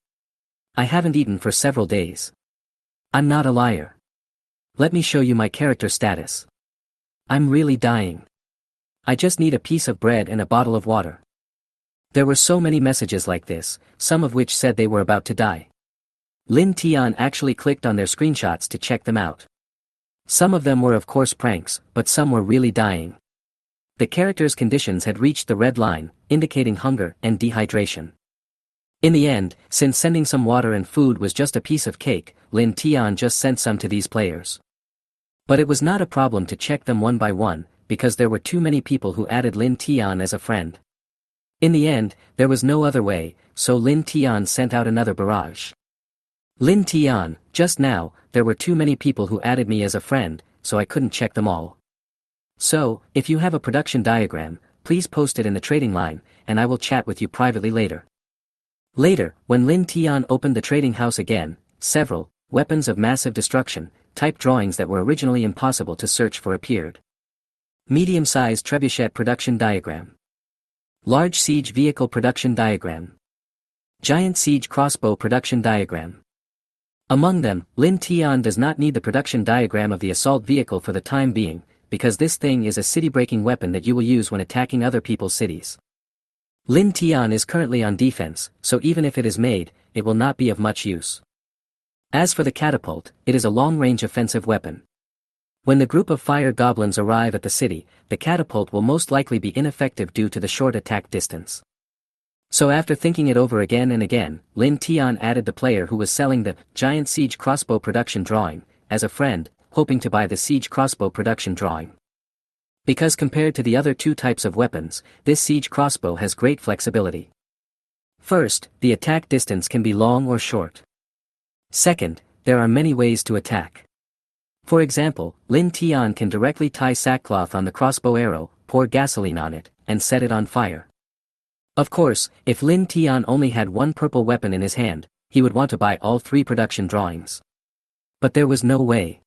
A: I haven't eaten for several days. I'm not a liar. Let me show you my character status. I'm really dying. I just need a piece of bread and a bottle of water. There were so many messages like this, some of which said they were about to die. Lin Tian actually clicked on their screenshots to check them out. Some of them were of course pranks, but some were really dying. The character's conditions had reached the red line, indicating hunger and dehydration. In the end, since sending some water and food was just a piece of cake, Lin Tian just sent some to these players. But it was not a problem to check them one by one, because there were too many people who added Lin Tian as a friend. In the end, there was no other way, so Lin Tian sent out another barrage. Lin Tian, just now, there were too many people who added me as a friend, so I couldn't check them all. So, if you have a production diagram, please post it in the trading line, and I will chat with you privately later. Later, when Lin Tian opened the trading house again, several weapons of massive destruction type drawings that were originally impossible to search for appeared. Medium-sized trebuchet production diagram. Large siege vehicle production diagram. Giant siege crossbow production diagram. Among them, Lin Tian does not need the production diagram of the assault vehicle for the time being, because this thing is a city-breaking weapon that you will use when attacking other people's cities. Lin Tian is currently on defense, so even if it is made, it will not be of much use. As for the catapult, it is a long-range offensive weapon. When the group of fire goblins arrive at the city, the catapult will most likely be ineffective due to the short attack distance. So after thinking it over again and again, Lin Tian added the player who was selling the giant siege crossbow production drawing as a friend, hoping to buy the siege crossbow production drawing. Because compared to the other two types of weapons, this siege crossbow has great flexibility. First, the attack distance can be long or short. Second, there are many ways to attack. For example, Lin Tian can directly tie sackcloth on the crossbow arrow, pour gasoline on it, and set it on fire. Of course, if Lin Tian only had one purple weapon in his hand, he would want to buy all three production drawings. But there was no way.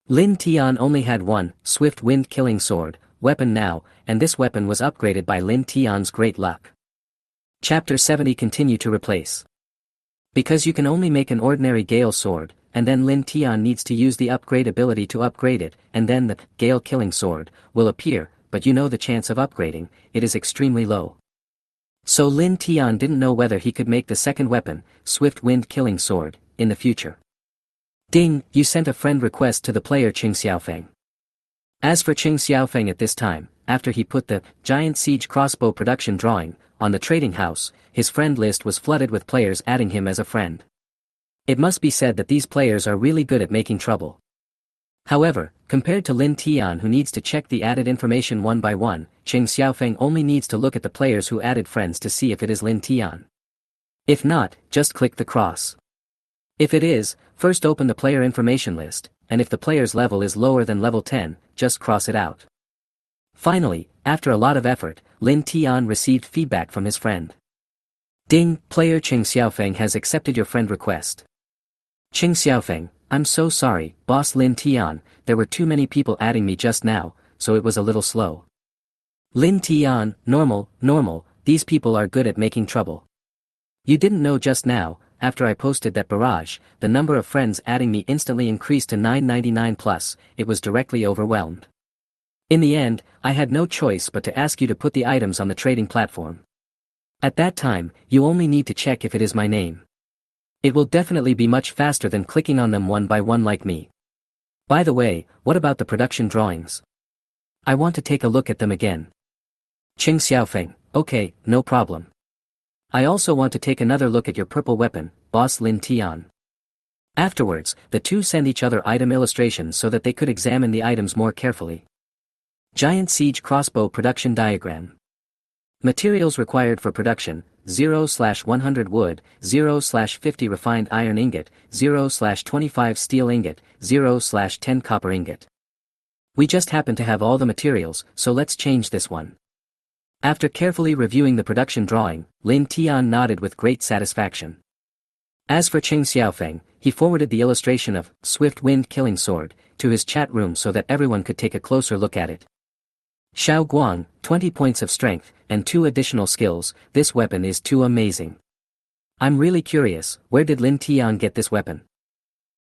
A: Lin Tian only had one swift wind killing sword weapon now, and this weapon was upgraded by Lin Tian's great luck. Chapter 70 Continue to replace. Because you can only make an ordinary Gale sword, and then Lin Tian needs to use the upgrade ability to upgrade it, and then the Gale killing sword will appear, but you know the chance of upgrading, it is extremely low. So Lin Tian didn't know whether he could make the second weapon, Swift Wind Killing Sword, in the future. Ding, you sent a friend request to the player Qing Xiaofeng. As for Qing Xiaofeng at this time, after he put the giant siege crossbow production drawing on the trading house, his friend list was flooded with players adding him as a friend. It must be said that these players are really good at making trouble. However, compared to Lin Tian who needs to check the added information one by one, Qing Xiaofeng only needs to look at the players who added friends to see if it is Lin Tian. If not, just click the cross. If it is, first open the player information list, and if the player's level is lower than level 10, just cross it out. Finally, after a lot of effort, Lin Tian received feedback from his friend. Ding, player Qing Xiaofeng has accepted your friend request. Qing Xiaofeng, I'm so sorry, boss Lin Tian, there were too many people adding me just now, so it was a little slow. Lin Tian, normal, these people are good at making trouble. You didn't know just now, after I posted that barrage, the number of friends adding me instantly increased to 999 plus, it was directly overwhelmed. In the end, I had no choice but to ask you to put the items on the trading platform. At that time, you only need to check if it is my name. It will definitely be much faster than clicking on them one by one like me. By the way, what about the production drawings? I want to take a look at them again. Qing Xiaofeng, okay, no problem. I also want to take another look at your purple weapon, boss Lin Tian. Afterwards, the two send each other item illustrations so that they could examine the items more carefully. Giant Siege Crossbow Production Diagram. Materials required for production, 0/100 wood, 0/50 refined iron ingot, 0/25 steel ingot, 0/10 copper ingot. We just happen to have all the materials, so let's change this one. After carefully reviewing the production drawing, Lin Tian nodded with great satisfaction. As for Qing Xiaofeng, he forwarded the illustration of Swift Wind Killing Sword to his chat room so that everyone could take a closer look at it. Xiao Guang, 20 points of strength, and 2 additional skills, this weapon is too amazing. I'm really curious, where did Lin Tian get this weapon?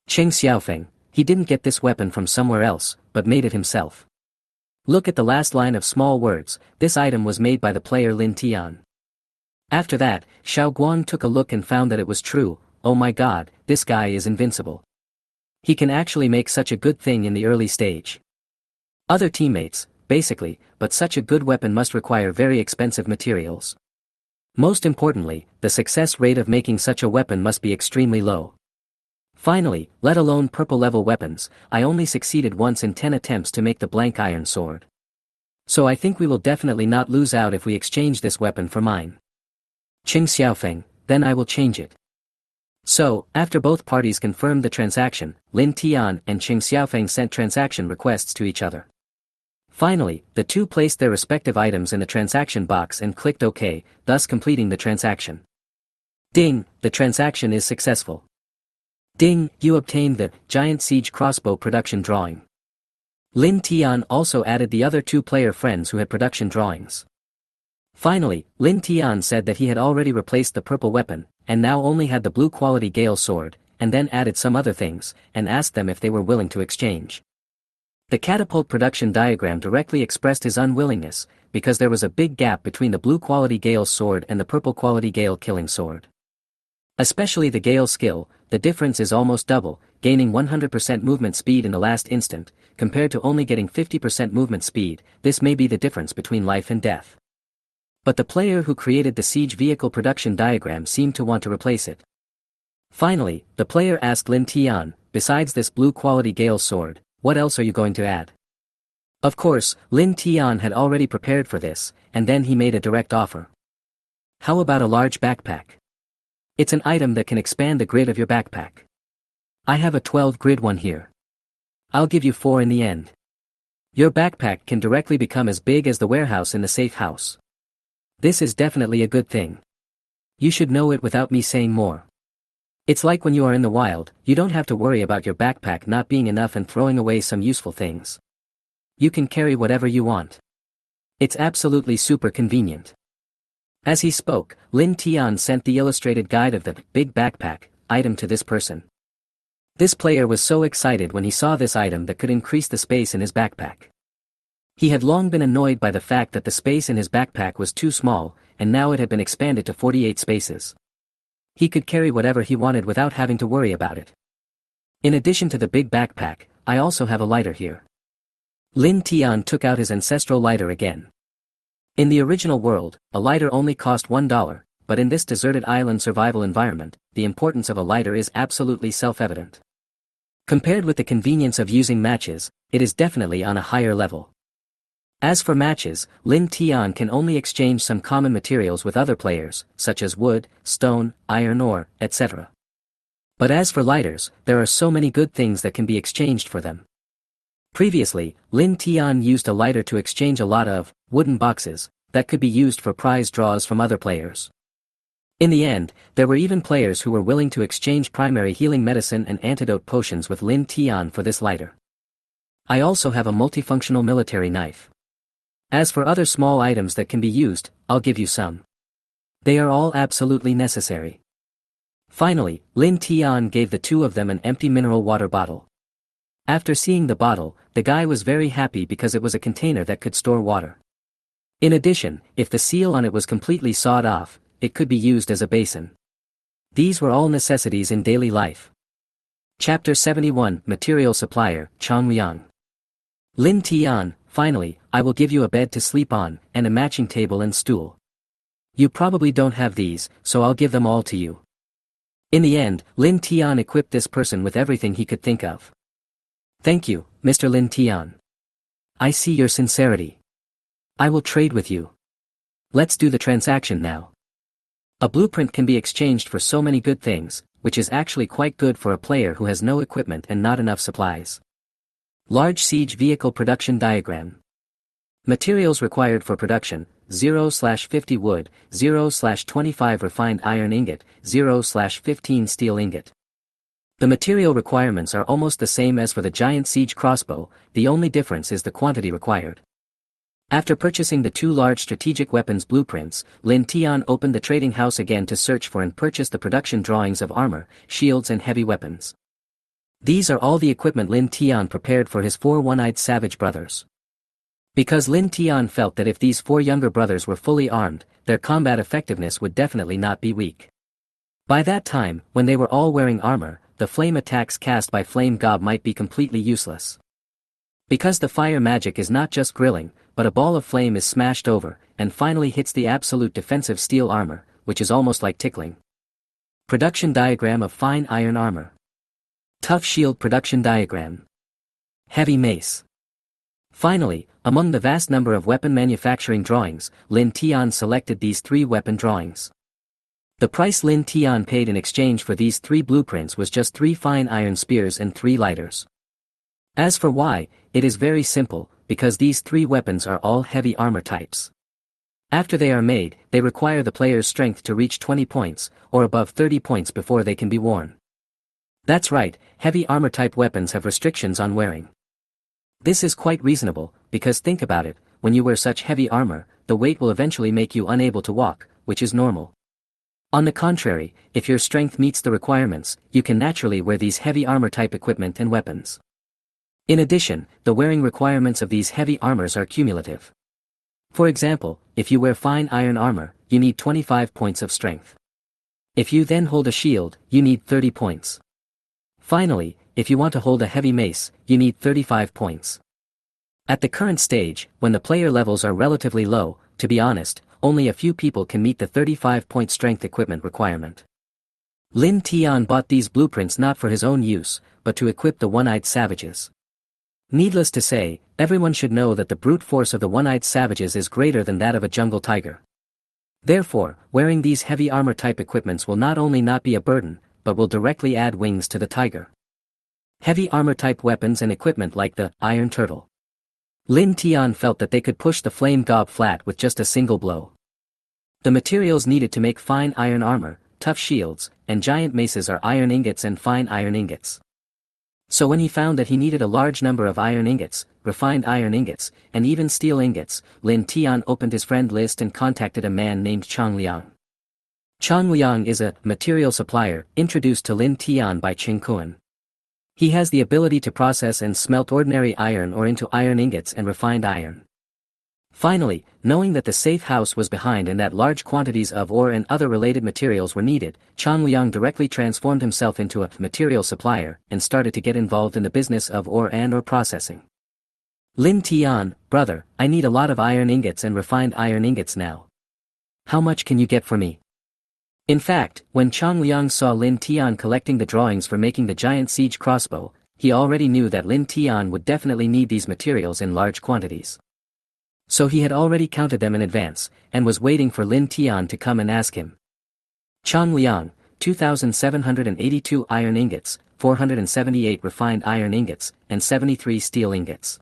A: Qing Xiaofeng, he didn't get this weapon from somewhere else, but made it himself. Look at the last line of small words, this item was made by the player Lin Tian. After that, Xiao Guang took a look and found that it was true, oh my god, this guy is invincible. He can actually make such a good thing in the early stage. Other teammates, basically, but such a good weapon must require very expensive materials. Most importantly, the success rate of making such a weapon must be extremely low. Finally, let alone purple level weapons, I only succeeded once in 10 attempts to make the blank iron sword. So I think we will definitely not lose out if we exchange this weapon for mine. Qing Xiaofeng, then I will change it. So, after both parties confirmed the transaction, Lin Tian and Qing Xiaofeng sent transaction requests to each other. Finally, the two placed their respective items in the transaction box and clicked OK, thus completing the transaction. Ding, the transaction is successful. Ding, you obtained the Giant Siege Crossbow production drawing. Lin Tian also added the other two player friends who had production drawings. Finally, Lin Tian said that he had already replaced the purple weapon, and now only had the blue quality Gale sword, and then added some other things, and asked them if they were willing to exchange. The catapult production diagram directly expressed his unwillingness, because there was a big gap between the blue quality Gale sword and the purple quality Gale killing sword. Especially the Gale skill, the difference is almost double, gaining 100% movement speed in the last instant, compared to only getting 50% movement speed. This may be the difference between life and death. But the player who created the siege vehicle production diagram seemed to want to replace it. Finally, the player asked Lin Tian, besides this blue quality Gale sword, what else are you going to add? Of course, Lin Tian had already prepared for this, and then he made a direct offer. How about a large backpack? It's an item that can expand the grid of your backpack. I have a 12 grid one here. I'll give you 4 in the end. Your backpack can directly become as big as the warehouse in the safe house. This is definitely a good thing. You should know it without me saying more. It's like when you are in the wild, you don't have to worry about your backpack not being enough and throwing away some useful things. You can carry whatever you want. It's absolutely super convenient. As he spoke, Lin Tian sent the illustrated guide of the big backpack item to this person. This player was so excited when he saw this item that could increase the space in his backpack. He had long been annoyed by the fact that the space in his backpack was too small, and now it had been expanded to 48 spaces. He could carry whatever he wanted without having to worry about it. In addition to the big backpack, I also have a lighter here. Lin Tian took out his ancestral lighter again. In the original world, a lighter only cost $1, but in this deserted island survival environment, the importance of a lighter is absolutely self-evident. Compared with the convenience of using matches, it is definitely on a higher level. As for matches, Lin Tian can only exchange some common materials with other players, such as wood, stone, iron ore, etc. But as for lighters, there are so many good things that can be exchanged for them. Previously, Lin Tian used a lighter to exchange a lot of wooden boxes that could be used for prize draws from other players. In the end, there were even players who were willing to exchange primary healing medicine and antidote potions with Lin Tian for this lighter. I also have a multifunctional military knife. As for other small items that can be used, I'll give you some. They are all absolutely necessary. Finally, Lin Tian gave the two of them an empty mineral water bottle. After seeing the bottle, the guy was very happy because it was a container that could store water. In addition, if the seal on it was completely sawed off, it could be used as a basin. These were all necessities in daily life. Chapter 71, Material Supplier, Changliang. Lin Tian, finally, I will give you a bed to sleep on, and a matching table and stool. You probably don't have these, so I'll give them all to you. In the end, Lin Tian equipped this person with everything he could think of. Thank you, Mr. Lin Tian. I see your sincerity. I will trade with you. Let's do the transaction now. A blueprint can be exchanged for so many good things, which is actually quite good for a player who has no equipment and not enough supplies. Large siege vehicle production diagram. Materials required for production, 0/50 wood, 0/25 refined iron ingot, 0/15 steel ingot. The material requirements are almost the same as for the giant siege crossbow, the only difference is the quantity required. After purchasing the two large strategic weapons blueprints, Lin Tian opened the trading house again to search for and purchase the production drawings of armor, shields and heavy weapons. These are all the equipment Lin Tian prepared for his 4 one-eyed savage brothers. Because Lin Tian felt that if these 4 younger brothers were fully armed, their combat effectiveness would definitely not be weak. By that time, when they were all wearing armor, the flame attacks cast by Flame Gob might be completely useless. Because the fire magic is not just grilling, but a ball of flame is smashed over, and finally hits the absolute defensive steel armor, which is almost like tickling. Production diagram of fine iron armor. Tough shield production diagram. Heavy mace. Finally, among the vast number of weapon manufacturing drawings, Lin Tian selected these 3 weapon drawings. The price Lin Tian paid in exchange for these 3 blueprints was just 3 fine iron spears and 3 lighters. As for why, it is very simple, because these 3 weapons are all heavy armor types. After they are made, they require the player's strength to reach 20 points, or above 30 points before they can be worn. That's right, heavy armor type weapons have restrictions on wearing. This is quite reasonable, because think about it, when you wear such heavy armor, the weight will eventually make you unable to walk, which is normal. On the contrary, if your strength meets the requirements, you can naturally wear these heavy armor type equipment and weapons. In addition, the wearing requirements of these heavy armors are cumulative. For example, if you wear fine iron armor, you need 25 points of strength. If you then hold a shield, you need 30 points. Finally, if you want to hold a heavy mace, you need 35 points. At the current stage, when the player levels are relatively low, to be honest, only a few people can meet the 35-point strength equipment requirement. Lin Tian bought these blueprints not for his own use, but to equip the one-eyed savages. Needless to say, everyone should know that the brute force of the one-eyed savages is greater than that of a jungle tiger. Therefore, wearing these heavy armor type equipments will not only not be a burden, but will directly add wings to the tiger. Heavy armor type weapons and equipment like the Iron Turtle. Lin Tian felt that they could push the flame gob flat with just a single blow. The materials needed to make fine iron armor, tough shields, and giant maces are iron ingots and fine iron ingots. So when he found that he needed a large number of iron ingots, refined iron ingots, and even steel ingots, Lin Tian opened his friend list and contacted a man named Chang Liang. Chang Liang is a material supplier introduced to Lin Tian by Qing Kuan. He has the ability to process and smelt ordinary iron ore into iron ingots and refined iron. Finally, knowing that the safe house was behind and that large quantities of ore and other related materials were needed, Chang Liang directly transformed himself into a material supplier and started to get involved in the business of ore and ore processing. Lin Tian, brother, I need a lot of iron ingots and refined iron ingots now. How much can you get for me? In fact, when Chang Liang saw Lin Tian collecting the drawings for making the giant siege crossbow, he already knew that Lin Tian would definitely need these materials in large quantities. So he had already counted them in advance, and was waiting for Lin Tian to come and ask him. Chang Liang, 2,782 iron ingots, 478 refined iron ingots, and 73 steel ingots.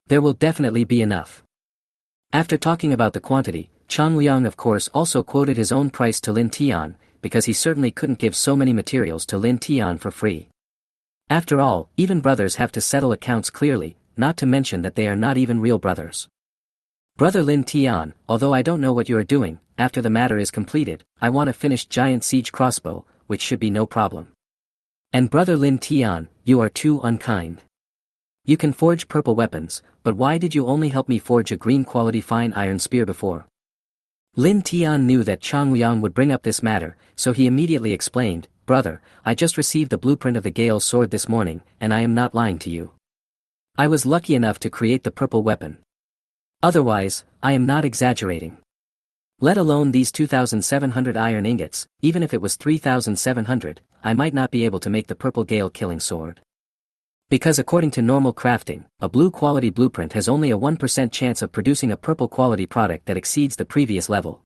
A: There will definitely be enough. After talking about the quantity, Chang Liang of course also quoted his own price to Lin Tian, because he certainly couldn't give so many materials to Lin Tian for free. After all, even brothers have to settle accounts clearly, not to mention that they are not even real brothers. Brother Lin Tian, although I don't know what you are doing, after the matter is completed, I want a finished giant siege crossbow, which should be no problem. And brother Lin Tian, you are too unkind. You can forge purple weapons, but why did you only help me forge a green quality fine iron spear before? Lin Tian knew that Chang Liang would bring up this matter, so he immediately explained, brother, I just received the blueprint of the Gale sword this morning, and I am not lying to you. I was lucky enough to create the purple weapon. Otherwise, I am not exaggerating. Let alone these 2,700 iron ingots, even if it was 3,700, I might not be able to make the purple Gale killing sword. Because according to normal crafting, a blue quality blueprint has only a 1% chance of producing a purple quality product that exceeds the previous level.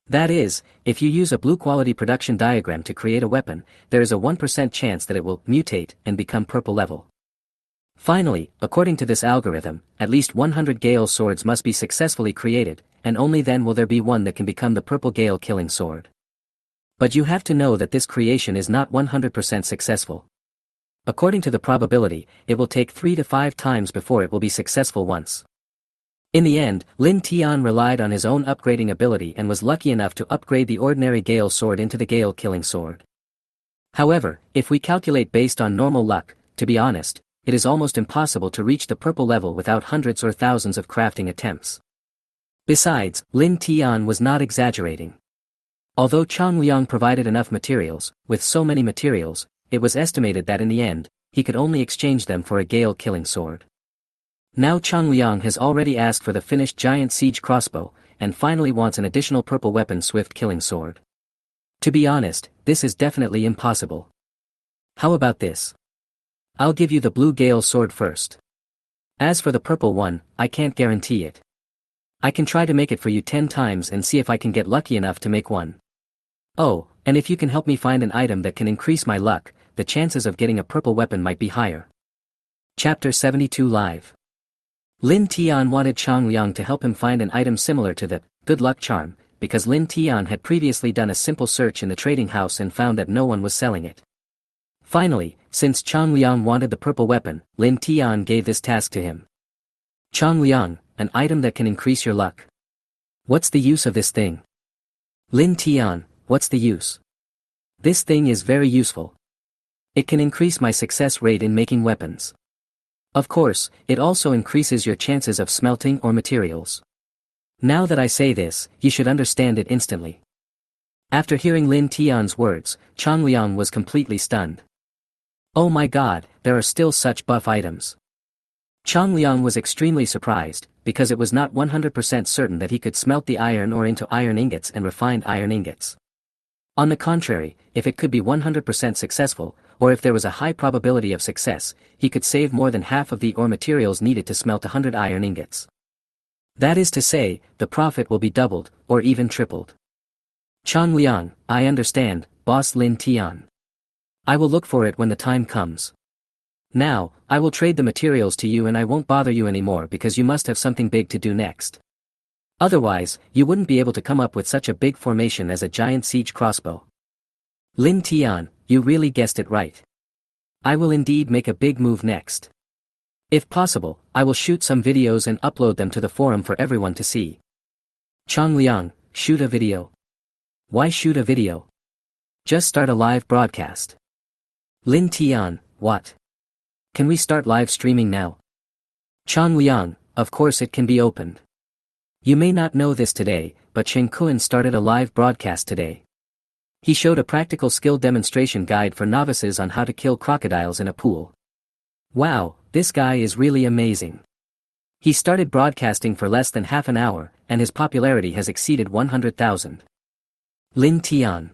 A: That is, if you use a blue quality production diagram to create a weapon, there is a 1% chance that it will mutate and become purple level. Finally, according to this algorithm, at least 100 Gale swords must be successfully created, and only then will there be one that can become the purple Gale killing sword. But you have to know that this creation is not 100% successful. According to the probability, it will take 3 to 5 times before it will be successful once. In the end, Lin Tian relied on his own upgrading ability and was lucky enough to upgrade the ordinary Gale sword into the Gale killing sword. However, if we calculate based on normal luck, to be honest, it is almost impossible to reach the purple level without hundreds or thousands of crafting attempts. Besides, Lin Tian was not exaggerating. Although Chang Liang provided enough materials, with so many materials, it was estimated that in the end, he could only exchange them for a Gale killing sword. Now Chang Liang has already asked for the finished giant siege crossbow, and finally wants an additional purple weapon swift killing sword. To be honest, this is definitely impossible. How about this? I'll give you the blue gale sword first. As for the purple one, I can't guarantee it. I can try to make it for you 10 times and see if I can get lucky enough to make one. Oh, and if you can help me find an item that can increase my luck, the chances of getting a purple weapon might be higher. Chapter 72 Live. Lin Tian wanted Chang Liang to help him find an item similar to the good luck charm, because Lin Tian had previously done a simple search in the trading house and found that no one was selling it. Finally, since Chang Liang wanted the purple weapon, Lin Tian gave this task to him. Chang Liang, an item that can increase your luck. What's the use of this thing? Lin Tian, what's the use? This thing is very useful. It can increase my success rate in making weapons. Of course, it also increases your chances of smelting or materials. Now that I say this, you should understand it instantly. After hearing Lin Tian's words, Chang Liang was completely stunned. Oh my god, there are still such buff items. Chang Liang was extremely surprised, because it was not 100% certain that he could smelt the iron ore into iron ingots and refined iron ingots. On the contrary, if it could be 100% successful, or if there was a high probability of success, he could save more than half of the ore materials needed to smelt 100 iron ingots. That is to say, the profit will be doubled, or even tripled. Chang Liang, I understand, boss Lin Tian. I will look for it when the time comes. Now, I will trade the materials to you and I won't bother you anymore because you must have something big to do next. Otherwise, you wouldn't be able to come up with such a big formation as a giant siege crossbow. Lin Tian, you really guessed it right. I will indeed make a big move next. If possible, I will shoot some videos and upload them to the forum for everyone to see. Chang Liang, shoot a video. Why shoot a video? Just start a live broadcast. Lin Tian, what? Can we start live streaming now? Chang Liang, of course it can be opened. You may not know this today, but Chen Kun started a live broadcast today. He showed a practical skill demonstration guide for novices on how to kill crocodiles in a pool. Wow, this guy is really amazing. He started broadcasting for less than half an hour, and his popularity has exceeded 100,000. Lin Tian.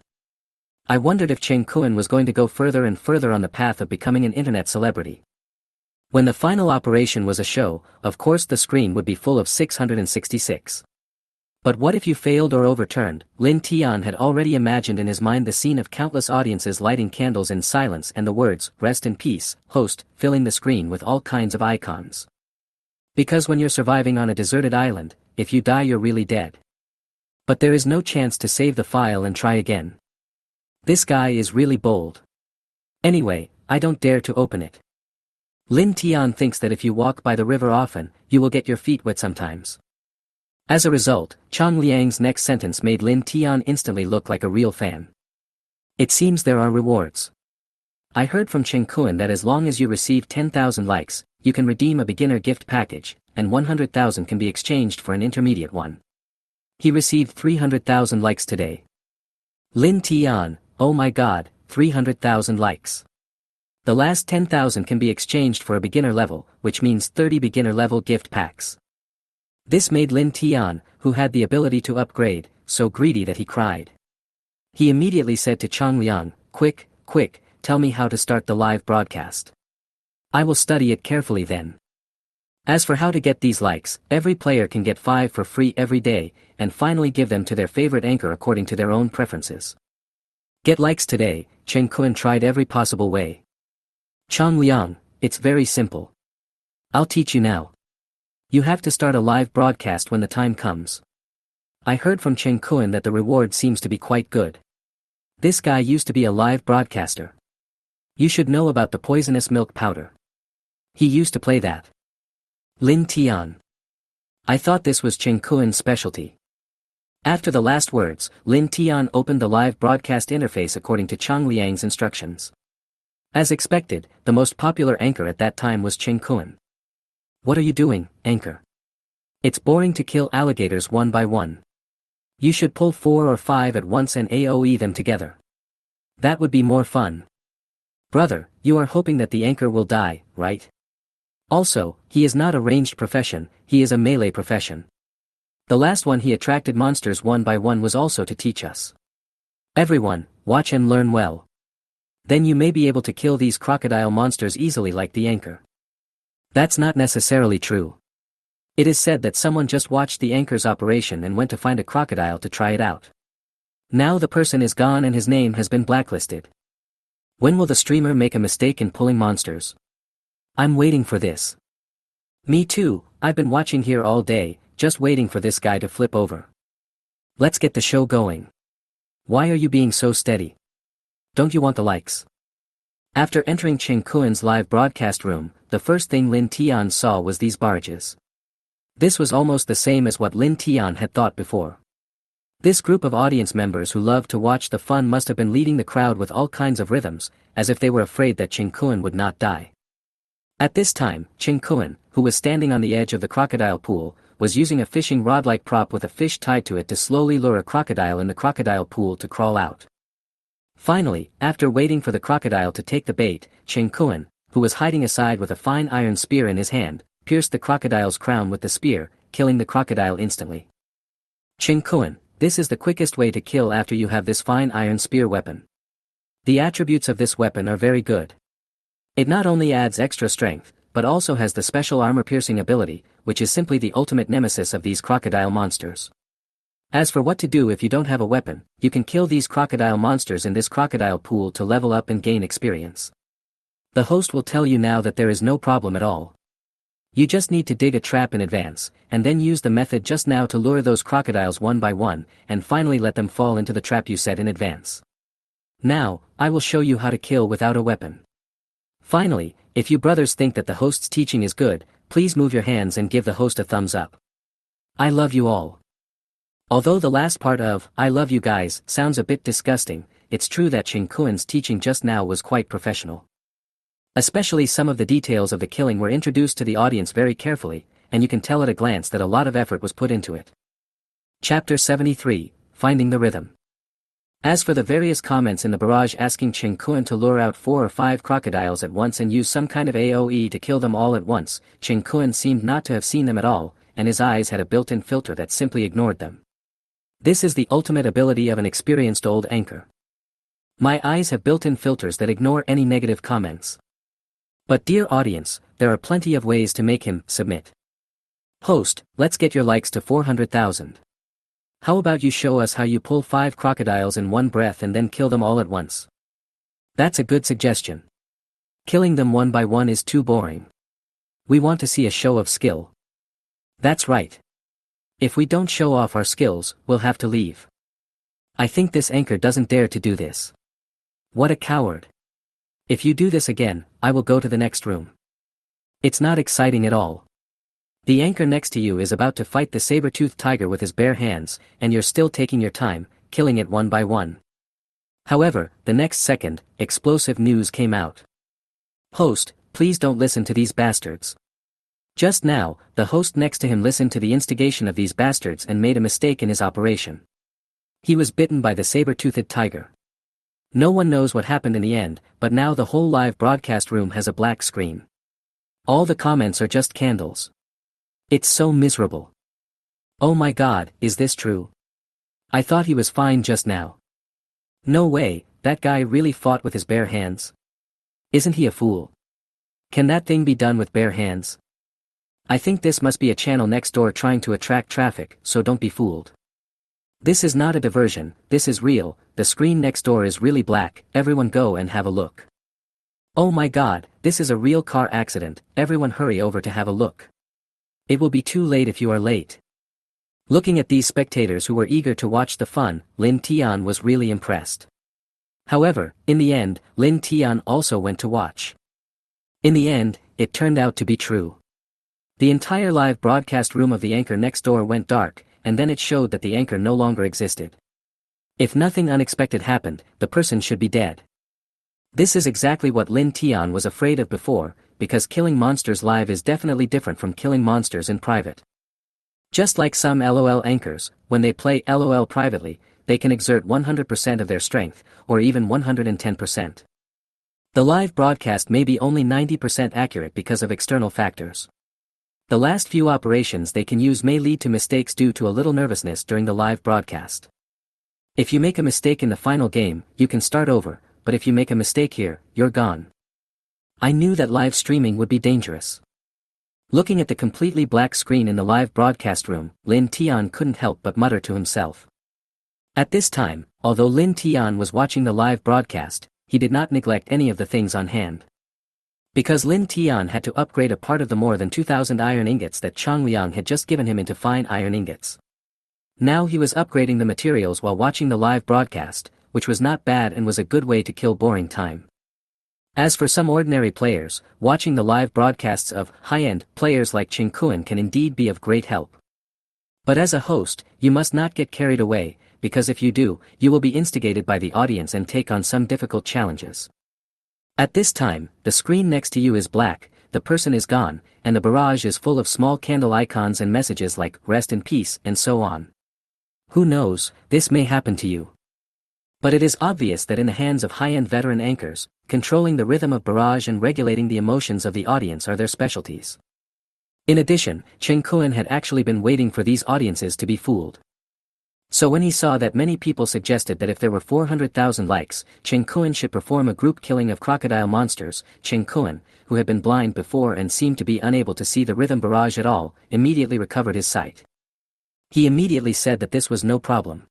A: I wondered if Chen Kun was going to go further and further on the path of becoming an internet celebrity. When the final operation was a show, of course the screen would be full of 666. But what if you failed or overturned? Lin Tian had already imagined in his mind the scene of countless audiences lighting candles in silence and the words, "Rest in peace, host," filling the screen with all kinds of icons. Because when you're surviving on a deserted island, if you die you're really dead. But there is no chance to save the file and try again. This guy is really bold. Anyway, I don't dare to open it. Lin Tian thinks that if you walk by the river often, you will get your feet wet sometimes. As a result, Chang Liang's next sentence made Lin Tian instantly look like a real fan. It seems there are rewards. I heard from Chen Kun that as long as you receive 10,000 likes, you can redeem a beginner gift package, and 100,000 can be exchanged for an intermediate one. He received 300,000 likes today. Lin Tian, oh my god, 300,000 likes. The last 10,000 can be exchanged for a beginner level, which means 30 beginner level gift packs. This made Lin Tian, who had the ability to upgrade, so greedy that he cried. He immediately said to Chang Liang, quick, tell me how to start the live broadcast. I will study it carefully then. As for how to get these likes, every player can get 5 for free every day, and finally give them to their favorite anchor according to their own preferences. Get likes today, Chen Kun tried every possible way. Chang Liang, it's very simple. I'll teach you now. You have to start a live broadcast when the time comes. I heard from Chen Kun that the reward seems to be quite good. This guy used to be a live broadcaster. You should know about the poisonous milk powder. He used to play that. Lin Tian. I thought this was Chen Kun's specialty. After the last words, Lin Tian opened the live broadcast interface according to Chang Liang's instructions. As expected, the most popular anchor at that time was Chen Kun. What are you doing, anchor? It's boring to kill alligators one by one. You should pull 4 or 5 at once and AoE them together. That would be more fun. Brother, you are hoping that the anchor will die, right? Also, he is not a ranged profession, he is a melee profession. The last one he attracted monsters one by one was also to teach us. Everyone, watch and learn well. Then you may be able to kill these crocodile monsters easily like the anchor. That's not necessarily true. It is said that someone just watched the anchor's operation and went to find a crocodile to try it out. Now the person is gone and his name has been blacklisted. When will the streamer make a mistake in pulling monsters? I'm waiting for this. Me too, I've been watching here all day, just waiting for this guy to flip over. Let's get the show going. Why are you being so steady? Don't you want the likes? After entering Cheng Kuen's live broadcast room, the first thing Lin Tian saw was these barges. This was almost the same as what Lin Tian had thought before. This group of audience members who loved to watch the fun must have been leading the crowd with all kinds of rhythms, as if they were afraid that Cheng Kuen would not die. At this time, Cheng Kuen, who was standing on the edge of the crocodile pool, was using a fishing rod-like prop with a fish tied to it to slowly lure a crocodile in the crocodile pool to crawl out. Finally, after waiting for the crocodile to take the bait, Cheng Kuen, who was hiding aside with a fine iron spear in his hand, pierced the crocodile's crown with the spear, killing the crocodile instantly. Cheng Kuen, this is the quickest way to kill after you have this fine iron spear weapon. The attributes of this weapon are very good. It not only adds extra strength, but also has the special armor-piercing ability, which is simply the ultimate nemesis of these crocodile monsters. As for what to do if you don't have a weapon, you can kill these crocodile monsters in this crocodile pool to level up and gain experience. The host will tell you now that there is no problem at all. You just need to dig a trap in advance, and then use the method just now to lure those crocodiles one by one, and finally let them fall into the trap you set in advance. Now, I will show you how to kill without a weapon. Finally, if you brothers think that the host's teaching is good, please move your hands and give the host a thumbs up. I love you all. Although the last part of, I love you guys, sounds a bit disgusting, it's true that Cheng Kuen's teaching just now was quite professional. Especially some of the details of the killing were introduced to the audience very carefully, and you can tell at a glance that a lot of effort was put into it. Chapter 73, Finding the Rhythm. As for the various comments in the barrage asking Cheng Kuen to lure out 4 or 5 crocodiles at once and use some kind of AoE to kill them all at once, Cheng Kuen seemed not to have seen them at all, and his eyes had a built-in filter that simply ignored them. This is the ultimate ability of an experienced old anchor. My eyes have built-in filters that ignore any negative comments. But dear audience, there are plenty of ways to make him submit. Host, let's get your likes to 400,000. How about you show us how you pull 5 crocodiles in one breath and then kill them all at once? That's a good suggestion. Killing them one by one is too boring. We want to see a show of skill. That's right. If we don't show off our skills, we'll have to leave. I think this anchor doesn't dare to do this. What a coward. If you do this again, I will go to the next room. It's not exciting at all. The anchor next to you is about to fight the saber-toothed tiger with his bare hands, and you're still taking your time, killing it one by one. However, the next second, explosive news came out. Host, please don't listen to these bastards. Just now, the host next to him listened to the instigation of these bastards and made a mistake in his operation. He was bitten by the saber-toothed tiger. No one knows what happened in the end, but now the whole live broadcast room has a black screen. All the comments are just candles. It's so miserable. Oh my god, is this true? I thought he was fine just now. No way, that guy really fought with his bare hands. Isn't he a fool? Can that thing be done with bare hands? I think this must be a channel next door trying to attract traffic, so don't be fooled. This is not a diversion, this is real, the screen next door is really black, everyone go and have a look. Oh my god, this is a real car accident, everyone hurry over to have a look. It will be too late if you are late. Looking at these spectators who were eager to watch the fun, Lin Tian was really impressed. However, in the end, Lin Tian also went to watch. In the end, it turned out to be true. The entire live broadcast room of the anchor next door went dark, and then it showed that the anchor no longer existed. If nothing unexpected happened, the person should be dead. This is exactly what Lin Tian was afraid of before, because killing monsters live is definitely different from killing monsters in private. Just like some LOL anchors, when they play LOL privately, they can exert 100% of their strength, or even 110%. The live broadcast may be only 90% accurate because of external factors. The last few operations they can use may lead to mistakes due to a little nervousness during the live broadcast. If you make a mistake in the final game, you can start over, but if you make a mistake here, you're gone. I knew that live streaming would be dangerous. Looking at the completely black screen in the live broadcast room, Lin Tian couldn't help but mutter to himself. At this time, although Lin Tian was watching the live broadcast, he did not neglect any of the things on hand. Because Lin Tian had to upgrade a part of the more than 2,000 iron ingots that Chang Liang had just given him into fine iron ingots. Now he was upgrading the materials while watching the live broadcast, which was not bad and was a good way to kill boring time. As for some ordinary players, watching the live broadcasts of high-end players like Qin Kuan can indeed be of great help. But as a host, you must not get carried away, because if you do, you will be instigated by the audience and take on some difficult challenges. At this time, the screen next to you is black, the person is gone, and the barrage is full of small candle icons and messages like rest in peace and so on. Who knows, this may happen to you. But it is obvious that in the hands of high-end veteran anchors, controlling the rhythm of barrage and regulating the emotions of the audience are their specialties. In addition, Chen Kuan had actually been waiting for these audiences to be fooled. So when he saw that many people suggested that if there were 400,000 likes, Chen Kuan should perform a group killing of crocodile monsters, Chen Kuan, who had been blind before and seemed to be unable to see the rhythm barrage at all, immediately recovered his sight. He immediately said that this was no problem.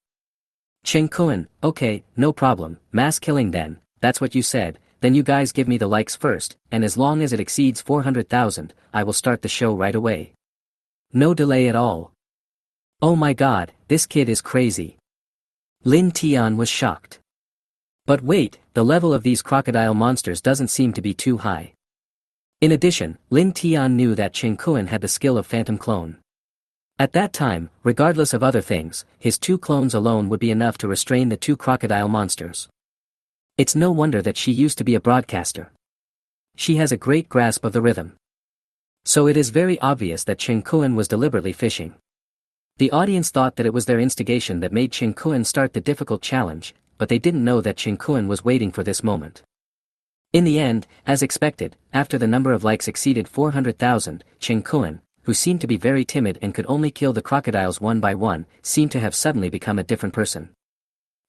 A: Chen Kuan, okay, no problem, mass killing then, that's what you said, then you guys give me the likes first, and as long as it exceeds 400,000, I will start the show right away. No delay at all. Oh my god, this kid is crazy. Lin Tian was shocked. But wait, the level of these crocodile monsters doesn't seem to be too high. In addition, Lin Tian knew that Chen Kuan had the skill of phantom clone. At that time, regardless of other things, his 2 clones alone would be enough to restrain the 2 crocodile monsters. It's no wonder that she used to be a broadcaster. She has a great grasp of the rhythm. So it is very obvious that Chen Kuan was deliberately fishing. The audience thought that it was their instigation that made Chen Kuan start the difficult challenge, but they didn't know that Chen Kuan was waiting for this moment. In the end, as expected, after the number of likes exceeded 400,000, Chen Kuan, who seemed to be very timid and could only kill the crocodiles one by one, seemed to have suddenly become a different person.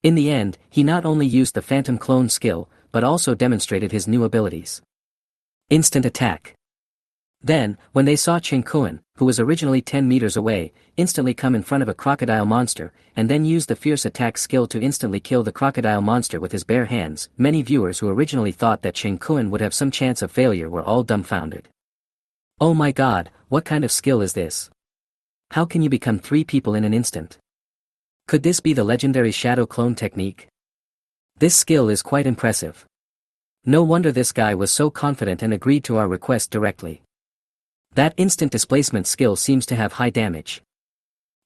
A: In the end, he not only used the phantom clone skill, but also demonstrated his new abilities. Instant attack. Then, when they saw Chen Kuan, who was originally 10 meters away, instantly come in front of a crocodile monster, and then use the fierce attack skill to instantly kill the crocodile monster with his bare hands, many viewers who originally thought that Chen Kuan would have some chance of failure were all dumbfounded. Oh my god, what kind of skill is this? How can you become 3 people in an instant? Could this be the legendary shadow clone technique? This skill is quite impressive. No wonder this guy was so confident and agreed to our request directly. That instant displacement skill seems to have high damage.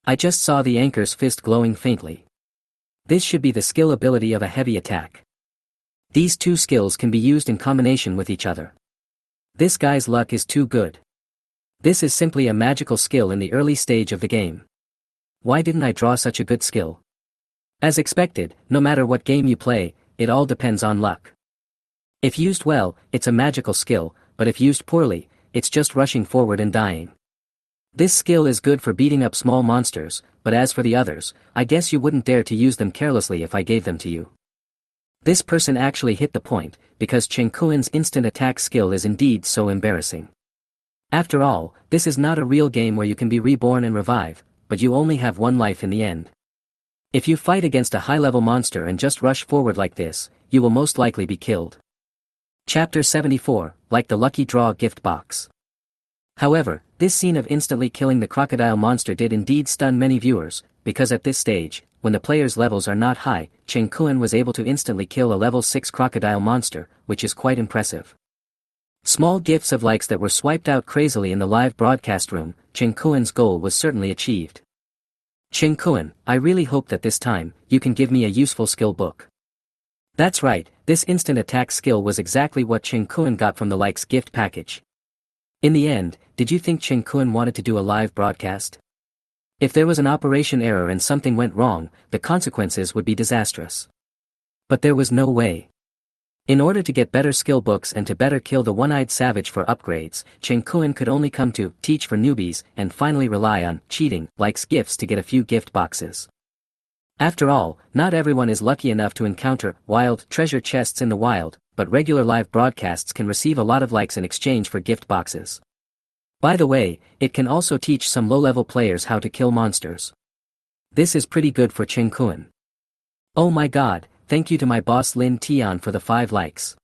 A: I just saw the anchor's fist glowing faintly. This should be the skill ability of a heavy attack. These 2 skills can be used in combination with each other. This guy's luck is too good. This is simply a magical skill in the early stage of the game. Why didn't I draw such a good skill? As expected, no matter what game you play, it all depends on luck. If used well, it's a magical skill, but if used poorly, it's just rushing forward and dying. This skill is good for beating up small monsters, but as for the others, I guess you wouldn't dare to use them carelessly if I gave them to you. This person actually hit the point, because Chen Kuan's instant attack skill is indeed so embarrassing. After all, this is not a real game where you can be reborn and revive, but you only have 1 life in the end. If you fight against a high-level monster and just rush forward like this, you will most likely be killed. Chapter 74, like the lucky draw gift box. However, this scene of instantly killing the crocodile monster did indeed stun many viewers, because at this stage, when the player's levels are not high, Chen Kuan was able to instantly kill a level 6 crocodile monster, which is quite impressive. Small gifts of likes that were swiped out crazily in the live broadcast room, Chen Kuan's goal was certainly achieved. Chen Kuan, I really hope that this time, you can give me a useful skill book. That's right, this instant attack skill was exactly what Chen Kuan got from the likes gift package. In the end, did you think Chen Kuan wanted to do a live broadcast? If there was an operation error and something went wrong, the consequences would be disastrous. But there was no way. In order to get better skill books and to better kill the one-eyed savage for upgrades, Chen Kun could only come to teach for newbies and finally rely on cheating, like gifts to get a few gift boxes. After all, not everyone is lucky enough to encounter wild treasure chests in the wild, but regular live broadcasts can receive a lot of likes in exchange for gift boxes. By the way, it can also teach some low-level players how to kill monsters. This is pretty good for Chen Kun. Oh my god, thank you to my boss Lin Tian for the 5 likes.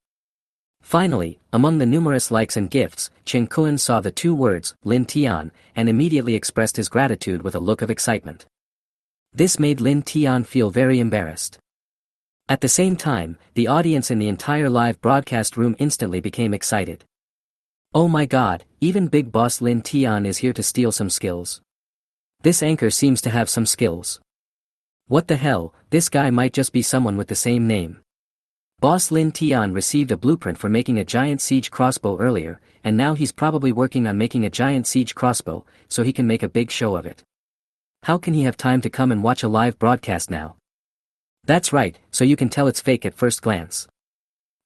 A: Finally, among the numerous likes and gifts, Chen Kun saw the 2 words, Lin Tian, and immediately expressed his gratitude with a look of excitement. This made Lin Tian feel very embarrassed. At the same time, the audience in the entire live broadcast room instantly became excited. Oh my god, even Big Boss Lin Tian is here to steal some skills. This anchor seems to have some skills. What the hell, this guy might just be someone with the same name. Boss Lin Tian received a blueprint for making a giant siege crossbow earlier, and now he's probably working on making a giant siege crossbow, so he can make a big show of it. How can he have time to come and watch a live broadcast now? That's right, so you can tell it's fake at first glance.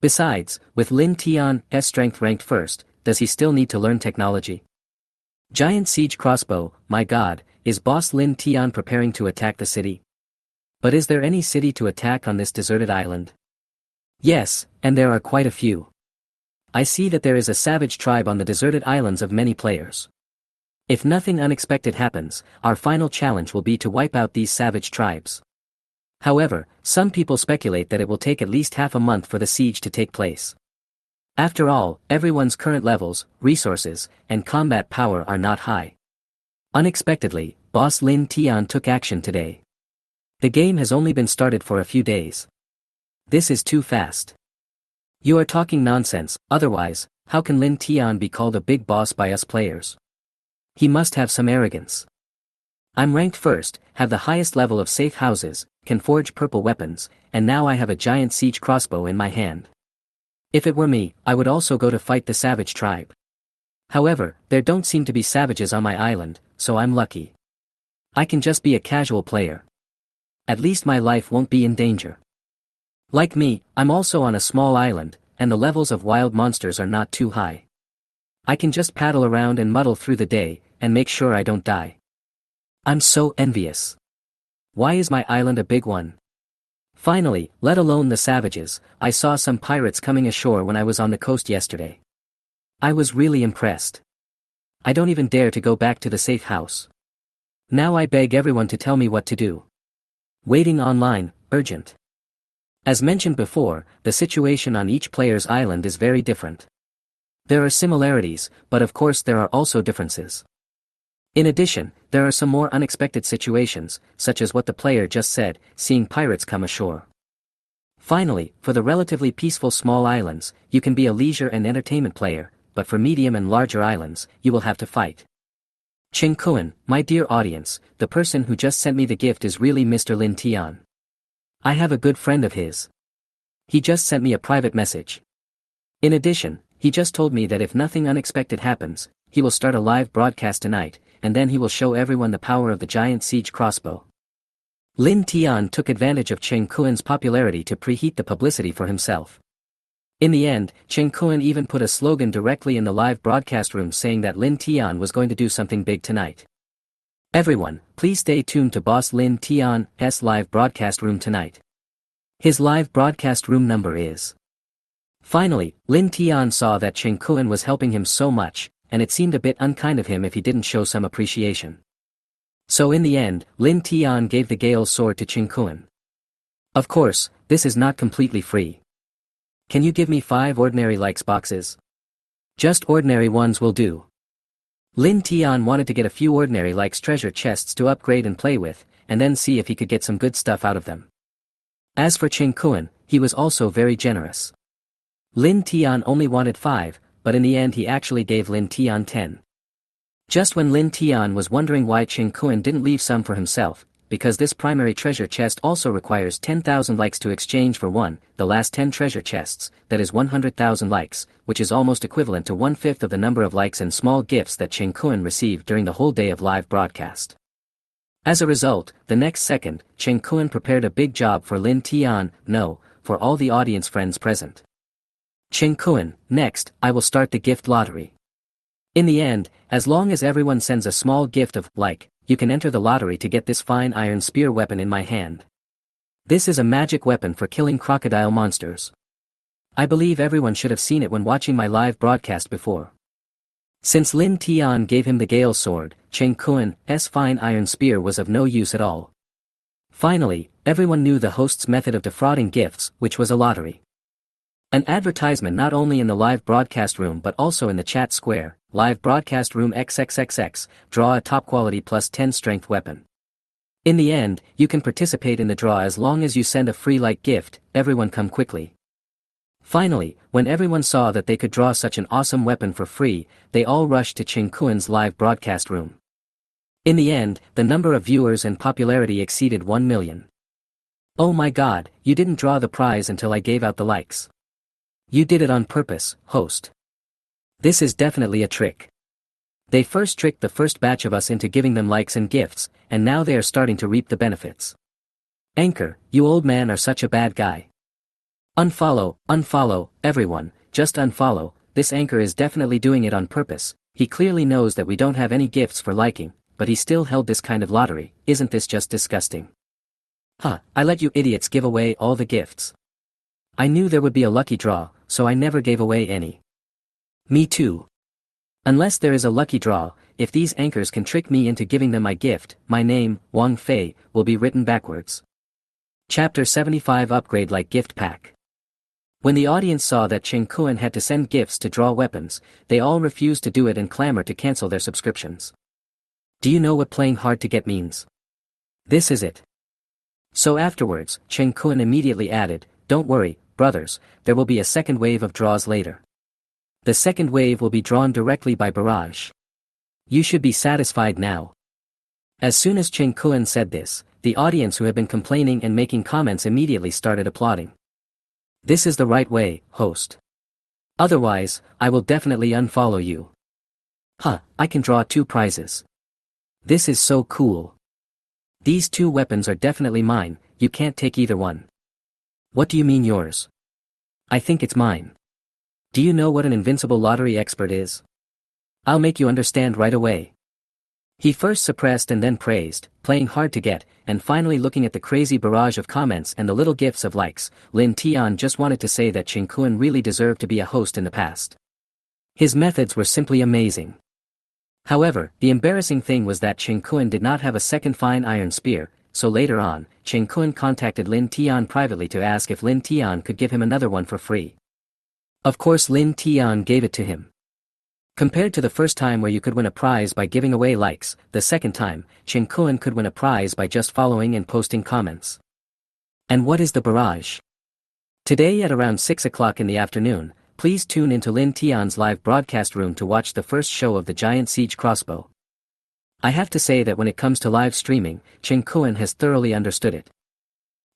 A: Besides, with Lin Tian's strength ranked first, does he still need to learn technology? Giant siege crossbow, my god, is Boss Lin Tian preparing to attack the city? But is there any city to attack on this deserted island? Yes, and there are quite a few. I see that there is a savage tribe on the deserted islands of many players. If nothing unexpected happens, our final challenge will be to wipe out these savage tribes. However, some people speculate that it will take at least half a month for the siege to take place. After all, everyone's current levels, resources, and combat power are not high. Unexpectedly, Boss Lin Tian took action today. The game has only been started for a few days. This is too fast. You are talking nonsense, otherwise, how can Lin Tian be called a big boss by us players? He must have some arrogance. I'm ranked first, have the highest level of safe houses, can forge purple weapons, and now I have a giant siege crossbow in my hand. If it were me, I would also go to fight the savage tribe. However, there don't seem to be savages on my island, so I'm lucky. I can just be a casual player. At least my life won't be in danger. Like me, I'm also on a small island, and the levels of wild monsters are not too high. I can just paddle around and muddle through the day, and make sure I don't die. I'm so envious. Why is my island a big one? Finally, let alone the savages, I saw some pirates coming ashore when I was on the coast yesterday. I was really impressed. I don't even dare to go back to the safe house. Now I beg everyone to tell me what to do. Waiting online, urgent. As mentioned before, the situation on each player's island is very different. There are similarities, but of course there are also differences. In addition, there are some more unexpected situations, such as what the player just said, seeing pirates come ashore. Finally, for the relatively peaceful small islands, you can be a leisure and entertainment player, but for medium and larger islands, you will have to fight. Chen Kun, my dear audience, the person who just sent me the gift is really Mr. Lin Tian. I have a good friend of his. He just sent me a private message. In addition, he just told me that if nothing unexpected happens, he will start a live broadcast tonight, and then he will show everyone the power of the giant siege crossbow. Lin Tian took advantage of Chen Kun's popularity to preheat the publicity for himself. In the end, Chen Kun even put a slogan directly in the live broadcast room saying that Lin Tian was going to do something big tonight. Everyone, please stay tuned to Boss Lin Tian's live broadcast room tonight. His live broadcast room number is. Finally, Lin Tian saw that Chen Kun was helping him so much, and it seemed a bit unkind of him if he didn't show some appreciation. So in the end, Lin Tian gave the Gale sword to Chen Kun. Of course, this is not completely free. Can you give me 5 ordinary likes boxes? Just ordinary ones will do. Lin Tian wanted to get a few ordinary likes treasure chests to upgrade and play with, and then see if he could get some good stuff out of them. As for Chen Kun, he was also very generous. Lin Tian only wanted 5, but in the end he actually gave Lin Tian 10. Just when Lin Tian was wondering why Chen Kun didn't leave some for himself, because this primary treasure chest also requires 10,000 likes to exchange for one, the last 10 treasure chests, that is 100,000 likes, which is almost equivalent to 1/5 of the number of likes and small gifts that Chen Kun received during the whole day of live broadcast. As a result, the next second, Chen Kun prepared a big job for Lin Tian, no, for all the audience friends present. Cheng Kun, next, I will start the gift lottery. In the end, as long as everyone sends a small gift of, like, you can enter the lottery to get this fine iron spear weapon in my hand. This is a magic weapon for killing crocodile monsters. I believe everyone should have seen it when watching my live broadcast before. Since Lin Tian gave him the Gale sword, Cheng Kun's fine iron spear was of no use at all. Finally, everyone knew the host's method of defrauding gifts, which was a lottery. An advertisement not only in the live broadcast room but also in the chat square, live broadcast room XXXX, draw a top quality plus 10 strength weapon. In the end, you can participate in the draw as long as you send a free like gift, everyone come quickly. Finally, when everyone saw that they could draw such an awesome weapon for free, they all rushed to Cheng Kun's live broadcast room. In the end, the number of viewers and popularity exceeded 1 million. Oh my god, you didn't draw the prize until I gave out the likes. You did it on purpose, host. This is definitely a trick. They first tricked the first batch of us into giving them likes and gifts, and now they are starting to reap the benefits. Anchor, you old man are such a bad guy. Unfollow, everyone, just unfollow, this anchor is definitely doing it on purpose, he clearly knows that we don't have any gifts for liking, but he still held this kind of lottery, isn't this just disgusting? I let you idiots give away all the gifts. I knew there would be a lucky draw, so I never gave away any. Me too. Unless there is a lucky draw, if these anchors can trick me into giving them my gift, my name, Wang Fei, will be written backwards. Chapter 75 Upgrade Like Gift Pack. When the audience saw that Cheng Kun had to send gifts to draw weapons, they all refused to do it and clamored to cancel their subscriptions. Do you know what playing hard to get means? This is it. So afterwards, Cheng Kun immediately added, don't worry, brothers, there will be a second wave of draws later. The second wave will be drawn directly by barrage. You should be satisfied now. As soon as Cheng Kun said this, the audience who had been complaining and making comments immediately started applauding. This is the right way, host. Otherwise, I will definitely unfollow you. I can draw 2 prizes. This is so cool. These 2 weapons are definitely mine, you can't take either one. What do you mean yours? I think it's mine. Do you know what an invincible lottery expert is? I'll make you understand right away. He first suppressed and then praised, playing hard to get, and finally looking at the crazy barrage of comments and the little gifts of likes, Lin Tian just wanted to say that Cheng Kun really deserved to be a host in the past. His methods were simply amazing. However, the embarrassing thing was that Cheng Kun did not have a second fine iron spear, so later on, Cheng Kun contacted Lin Tian privately to ask if Lin Tian could give him another one for free. Of course Lin Tian gave it to him. Compared to the first time where you could win a prize by giving away likes, the second time, Cheng Kun could win a prize by just following and posting comments. And what is the barrage? Today at around 6 o'clock in the afternoon, please tune into Lin Tian's live broadcast room to watch the first show of the Giant Siege crossbow. I have to say that when it comes to live streaming, Cheng Kun has thoroughly understood it.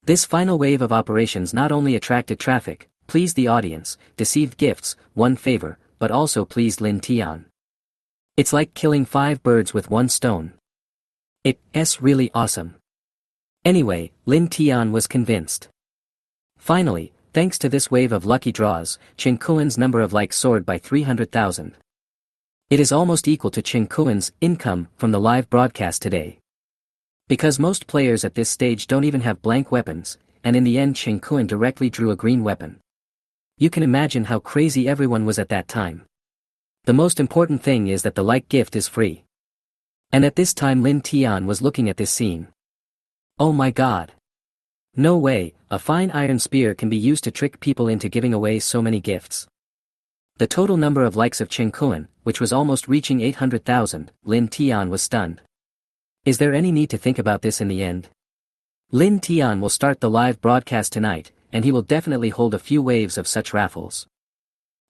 A: This final wave of operations not only attracted traffic, pleased the audience, deceived gifts, won favor, but also pleased Lin Tian. It's like killing 5 birds with 1 stone. It's really awesome. Anyway, Lin Tian was convinced. Finally, thanks to this wave of lucky draws, Cheng Kun's number of likes soared by 300,000. It is almost equal to Cheng Kun's income from the live broadcast today. Because most players at this stage don't even have blank weapons, and in the end Cheng Kun directly drew a green weapon. You can imagine how crazy everyone was at that time. The most important thing is that the like gift is free. And at this time Lin Tian was looking at this scene. Oh my god. No way, a fine iron spear can be used to trick people into giving away so many gifts. The total number of likes of Cheng Kun, which was almost reaching 800,000, Lin Tian was stunned. Is there any need to think about this in the end? Lin Tian will start the live broadcast tonight, and he will definitely hold a few waves of such raffles.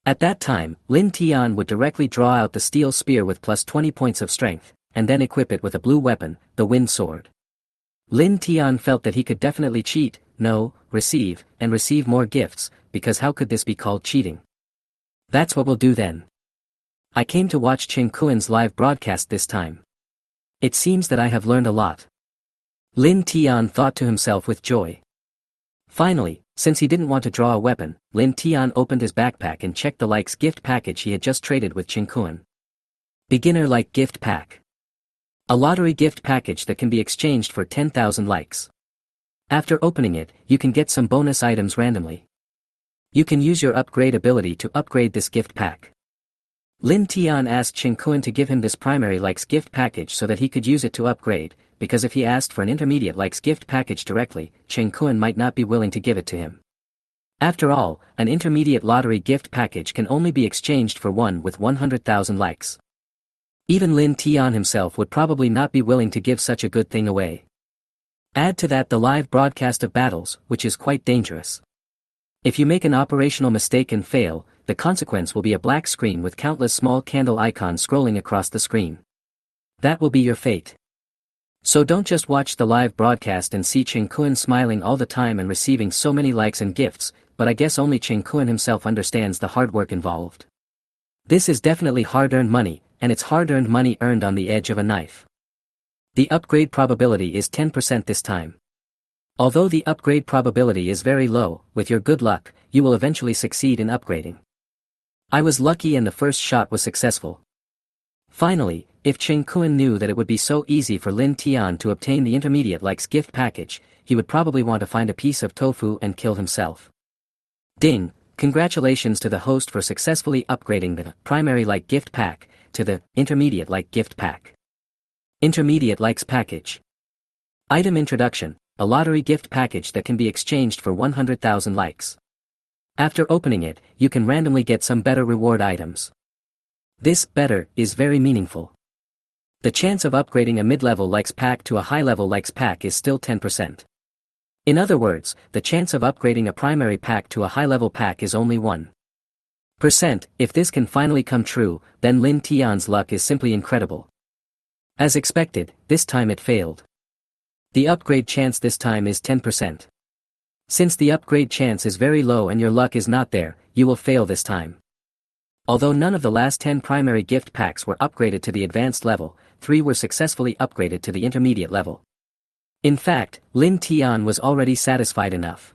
A: At that time, Lin Tian would directly draw out the steel spear with plus 20 points of strength, and then equip it with a blue weapon, the wind sword. Lin Tian felt that he could definitely cheat, receive more gifts, because how could this be called cheating? That's what we'll do then. I came to watch Cheng Kun's live broadcast this time. It seems that I have learned a lot. Lin Tian thought to himself with joy. Finally, Since he didn't want to draw a weapon, Lin Tian opened his backpack and checked the likes gift package he had just traded with Qingkuan. Beginner like gift pack. A lottery gift package that can be exchanged for 10,000 likes. After opening it, you can get some bonus items randomly. You can use your upgrade ability to upgrade this gift pack. Lin Tian asked Qingkuan to give him this primary likes gift package so that he could use it to upgrade, because if he asked for an intermediate likes gift package directly, Qingkuan might not be willing to give it to him. After all, an intermediate lottery gift package can only be exchanged for one with 100,000 likes. Even Lin Tian himself would probably not be willing to give such a good thing away. Add to that the live broadcast of battles, which is quite dangerous. If you make an operational mistake and fail, the consequence will be a black screen with countless small candle icons scrolling across the screen. That will be your fate. So don't just watch the live broadcast and see Qingkuan smiling all the time and receiving so many likes and gifts, but I guess only Qingkuan himself understands the hard work involved. This is definitely hard-earned money, and it's hard-earned money earned on the edge of a knife. The upgrade probability is 10% this time. Although the upgrade probability is very low, with your good luck, you will eventually succeed in upgrading. I was lucky and the first shot was successful. Finally, if Qingkuan knew that it would be so easy for Lin Tian to obtain the intermediate likes gift package, he would probably want to find a piece of tofu and kill himself. Ding! Congratulations to the host for successfully upgrading the primary like gift pack to the intermediate like gift pack. Intermediate likes package. Item introduction, a lottery gift package that can be exchanged for 100,000 likes. After opening it, you can randomly get some better reward items. This better is very meaningful. The chance of upgrading a mid-level likes pack to a high-level likes pack is still 10%. In other words, the chance of upgrading a primary pack to a high-level pack is only 1%. If this can finally come true, then Lin Tian's luck is simply incredible. As expected, this time it failed. The upgrade chance this time is 10%. Since the upgrade chance is very low and your luck is not there, you will fail this time. Although none of the last 10 primary gift packs were upgraded to the advanced level, 3 were successfully upgraded to the intermediate level. In fact, Lin Tian was already satisfied enough.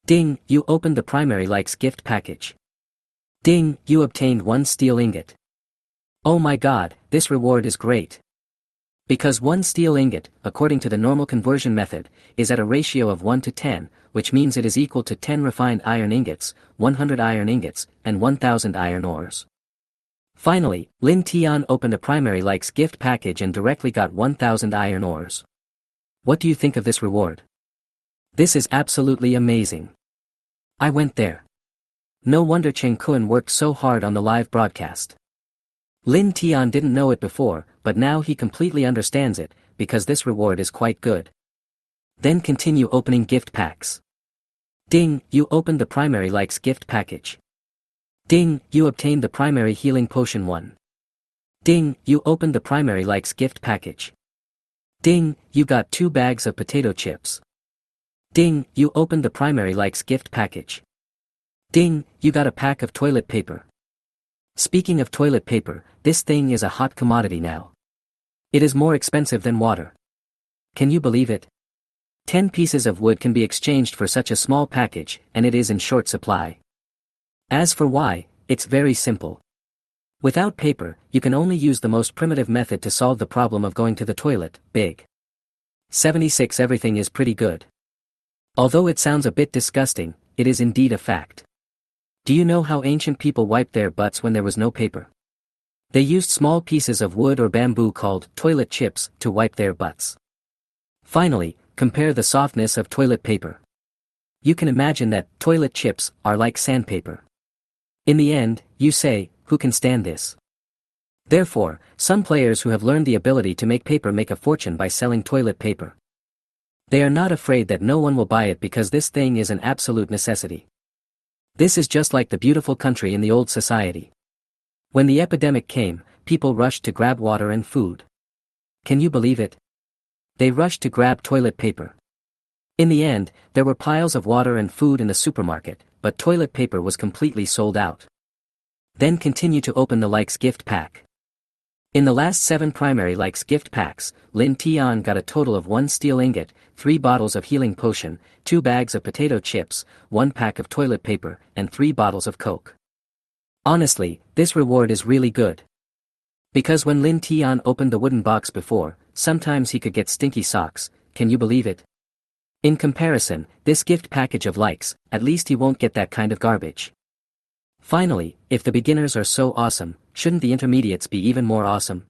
A: Ding! You opened the primary likes gift package. Ding! You obtained 1 steel ingot. Oh my god, this reward is great. Because 1 steel ingot, according to the normal conversion method, is at a ratio of 1 to 10, which means it is equal to 10 refined iron ingots, 100 iron ingots, and 1,000 iron ores. Finally, Lin Tian opened a primary likes gift package and directly got 1,000 iron ores. What do you think of this reward? This is absolutely amazing. I went there. No wonder Qingkuan worked so hard on the live broadcast. Lin Tian didn't know it before, but now he completely understands it, because this reward is quite good. Then continue opening gift packs. Ding! You opened the primary likes gift package. Ding! You obtained the primary healing potion 1. Ding! You opened the primary likes gift package. Ding! You got 2 bags of potato chips. Ding! You opened the primary likes gift package. Ding! You got a pack of toilet paper. Speaking of toilet paper, this thing is a hot commodity now. It is more expensive than water. Can you believe it? 10 pieces of wood can be exchanged for such a small package, and it is in short supply. As for why, it's very simple. Without paper, you can only use the most primitive method to solve the problem of going to the toilet, big. 76 Everything is pretty good. Although it sounds a bit disgusting, it is indeed a fact. Do you know how ancient people wiped their butts when there was no paper? They used small pieces of wood or bamboo called toilet chips to wipe their butts. Finally, compare the softness of toilet paper. You can imagine that toilet chips are like sandpaper. In the end, you say, who can stand this? Therefore, some players who have learned the ability to make paper make a fortune by selling toilet paper. They are not afraid that no one will buy it because this thing is an absolute necessity. This is just like the beautiful country in the old society. When the epidemic came, people rushed to grab water and food. Can you believe it? They rushed to grab toilet paper. In the end, there were piles of water and food in the supermarket, but toilet paper was completely sold out. Then continue to open the likes gift pack. In the last 7 primary likes gift packs, Lin Tian got a total of 1 steel ingot, 3 bottles of healing potion, 2 bags of potato chips, 1 pack of toilet paper, and 3 bottles of Coke. Honestly, this reward is really good. Because when Lin Tian opened the wooden box before, sometimes he could get stinky socks, can you believe it? In comparison, this gift package of likes, at least he won't get that kind of garbage. Finally, if the beginners are so awesome, shouldn't the intermediates be even more awesome?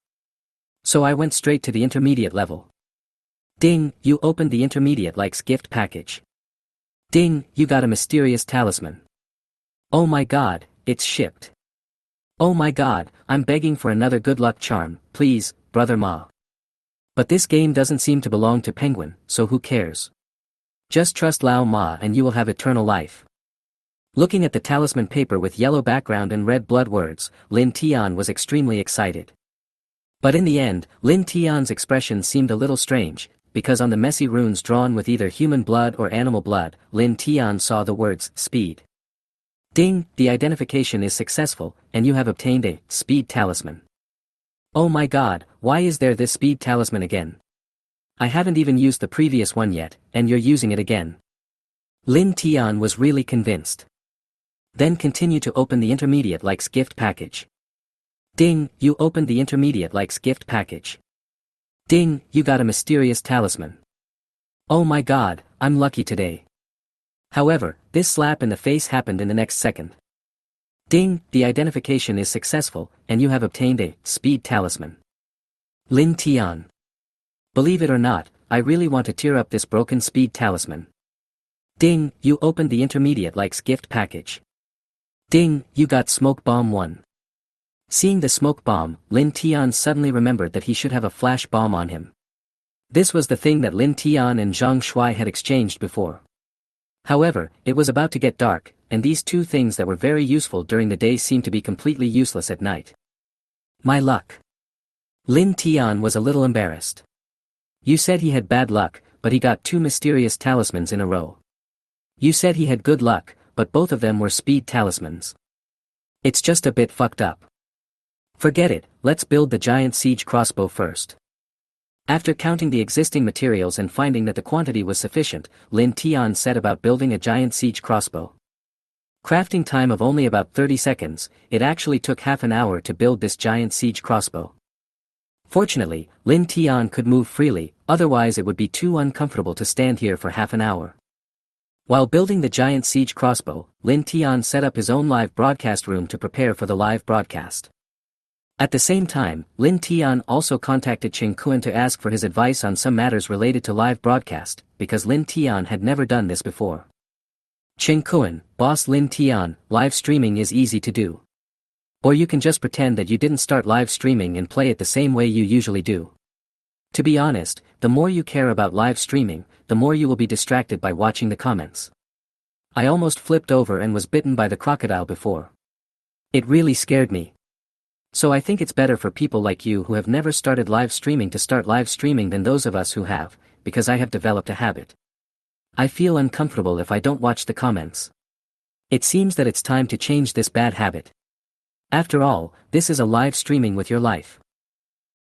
A: So I went straight to the intermediate level. Ding, you opened the intermediate likes gift package. Ding, you got a mysterious talisman. Oh my god, it's shipped. Oh my god, I'm begging for another good luck charm, please, Brother Ma. But this game doesn't seem to belong to Penguin, so who cares? Just trust Lao Ma and you will have eternal life. Looking at the talisman paper with yellow background and red blood words, Lin Tian was extremely excited. But in the end, Lin Tian's expression seemed a little strange, because on the messy runes drawn with either human blood or animal blood, Lin Tian saw the words, speed. Ding, the identification is successful, and you have obtained a speed talisman. Oh my god, why is there this speed talisman again? I haven't even used the previous one yet, and you're using it again. Lin Tian was really convinced. Then continue to open the intermediate likes gift package. Ding, you opened the intermediate likes gift package. Ding, you got a mysterious talisman. Oh my god, I'm lucky today. However, this slap in the face happened in the next second. Ding, the identification is successful, and you have obtained a speed talisman. Lin Tian. Believe it or not, I really want to tear up this broken speed talisman. Ding, you opened the intermediate likes gift package. Ding, you got smoke bomb 1. Seeing the smoke bomb, Lin Tian suddenly remembered that he should have a flash bomb on him. This was the thing that Lin Tian and Zhang Shuai had exchanged before. However, it was about to get dark, and these two things that were very useful during the day seemed to be completely useless at night. My luck. Lin Tian was a little embarrassed. You said he had bad luck, but he got 2 mysterious talismans in a row. You said he had good luck, but both of them were speed talismans. It's just a bit fucked up. Forget it, let's build the giant siege crossbow first. After counting the existing materials and finding that the quantity was sufficient, Lin Tian set about building a giant siege crossbow. Crafting time of only about 30 seconds, it actually took half an hour to build this giant siege crossbow. Fortunately, Lin Tian could move freely, otherwise it would be too uncomfortable to stand here for half an hour. While building the giant siege crossbow, Lin Tian set up his own live broadcast room to prepare for the live broadcast. At the same time, Lin Tian also contacted Cheng Kuan to ask for his advice on some matters related to live broadcast, because Lin Tian had never done this before. Cheng Kuan, boss Lin Tian, live streaming is easy to do. Or you can just pretend that you didn't start live streaming and play it the same way you usually do. To be honest, the more you care about live streaming, the more you will be distracted by watching the comments. I almost flipped over and was bitten by the crocodile before. It really scared me. So I think it's better for people like you who have never started live streaming to start live streaming than those of us who have, because I have developed a habit. I feel uncomfortable if I don't watch the comments. It seems that it's time to change this bad habit. After all, this is a live streaming with your life.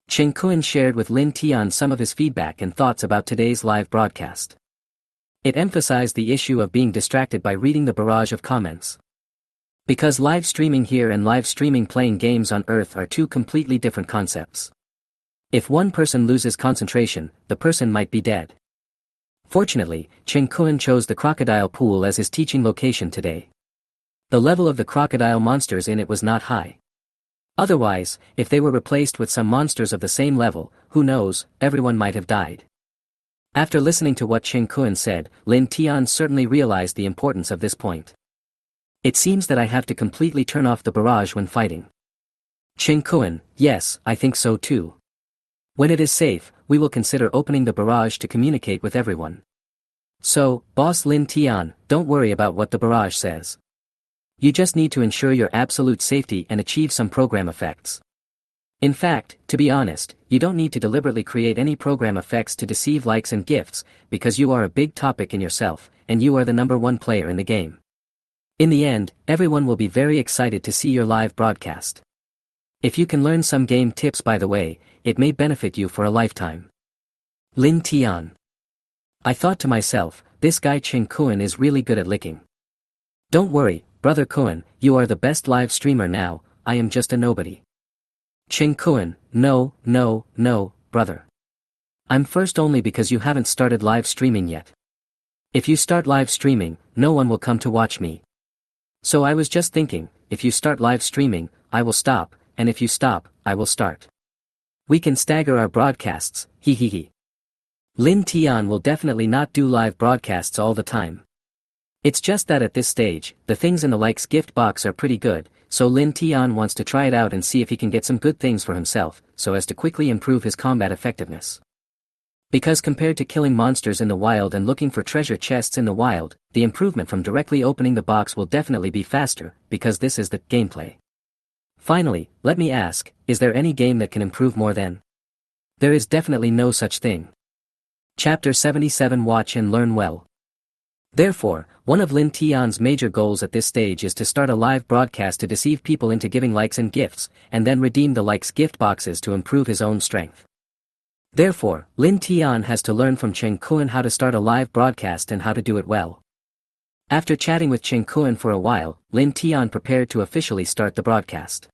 A: Cheng Kuan shared with Lin Tian some of his feedback and thoughts about today's live broadcast. It emphasized the issue of being distracted by reading the barrage of comments. Because live streaming here and live streaming playing games on Earth are two completely different concepts. If one person loses concentration, the person might be dead. Fortunately, Cheng Kuan chose the crocodile pool as his teaching location today. The level of the crocodile monsters in it was not high. Otherwise, if they were replaced with some monsters of the same level, who knows, everyone might have died. After listening to what Cheng Kuan said, Lin Tian certainly realized the importance of this point. It seems that I have to completely turn off the barrage when fighting. Cheng Kuan, yes, I think so too. When it is safe, we will consider opening the barrage to communicate with everyone. So, boss Lin Tian, don't worry about what the barrage says. You just need to ensure your absolute safety and achieve some program effects. In fact, to be honest, you don't need to deliberately create any program effects to deceive likes and gifts, because you are a big topic in yourself, and you are the #1 player in the game. In the end, everyone will be very excited to see your live broadcast. If you can learn some game tips by the way, it may benefit you for a lifetime. Lin Tian. I thought to myself, this guy Cheng Kuan is really good at licking. Don't worry, brother Kuan, you are the best live streamer now, I am just a nobody. Cheng Kuan, no, brother. I'm first only because you haven't started live streaming yet. If you start live streaming, no one will come to watch me. So I was just thinking, if you start live streaming, I will stop, and if you stop, I will start. We can stagger our broadcasts, hee. Lin Tian will definitely not do live broadcasts all the time. It's just that at this stage, the things in the likes gift box are pretty good, so Lin Tian wants to try it out and see if he can get some good things for himself, so as to quickly improve his combat effectiveness. Because compared to killing monsters in the wild and looking for treasure chests in the wild, the improvement from directly opening the box will definitely be faster, because this is the gameplay. Finally, let me ask, is there any game that can improve more than? There is definitely no such thing. Chapter 77 Watch and Learn Well. Therefore, one of Lin Tian's major goals at this stage is to start a live broadcast to deceive people into giving likes and gifts, and then redeem the likes gift boxes to improve his own strength. Therefore, Lin Tian has to learn from Cheng Kuan how to start a live broadcast and how to do it well. After chatting with Cheng Kuan for a while, Lin Tian prepared to officially start the broadcast.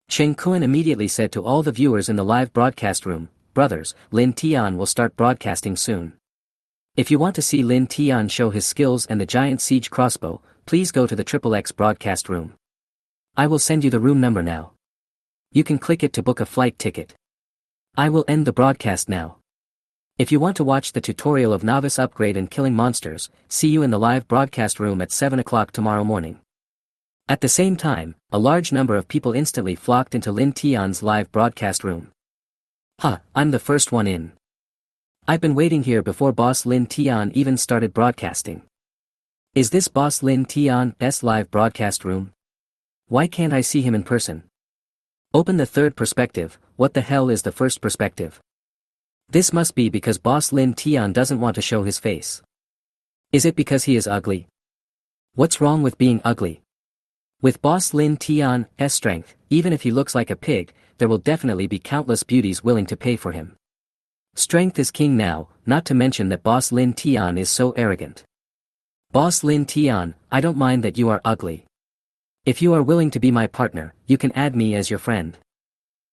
A: Cheng Kuan immediately said to all the viewers in the live broadcast room, brothers, Lin Tian will start broadcasting soon. If you want to see Lin Tian show his skills and the giant siege crossbow, please go to the XXX broadcast room. I will send you the room number now. You can click it to book a flight ticket. I will end the broadcast now. If you want to watch the tutorial of novice upgrade and killing monsters, see you in the live broadcast room at 7 o'clock tomorrow morning. At the same time, a large number of people instantly flocked into Lin Tian's live broadcast room. I'm the first one in. I've been waiting here before Boss Lin Tian even started broadcasting. Is this Boss Lin Tian's live broadcast room? Why can't I see him in person? Open the third perspective. What the hell is the first perspective? This must be because Boss Lin Tian doesn't want to show his face. Is it because he is ugly? What's wrong with being ugly? With Boss Lin Tian's strength, even if he looks like a pig, there will definitely be countless beauties willing to pay for him. Strength is king now, not to mention that Boss Lin Tian is so arrogant. Boss Lin Tian, I don't mind that you are ugly. If you are willing to be my partner, you can add me as your friend.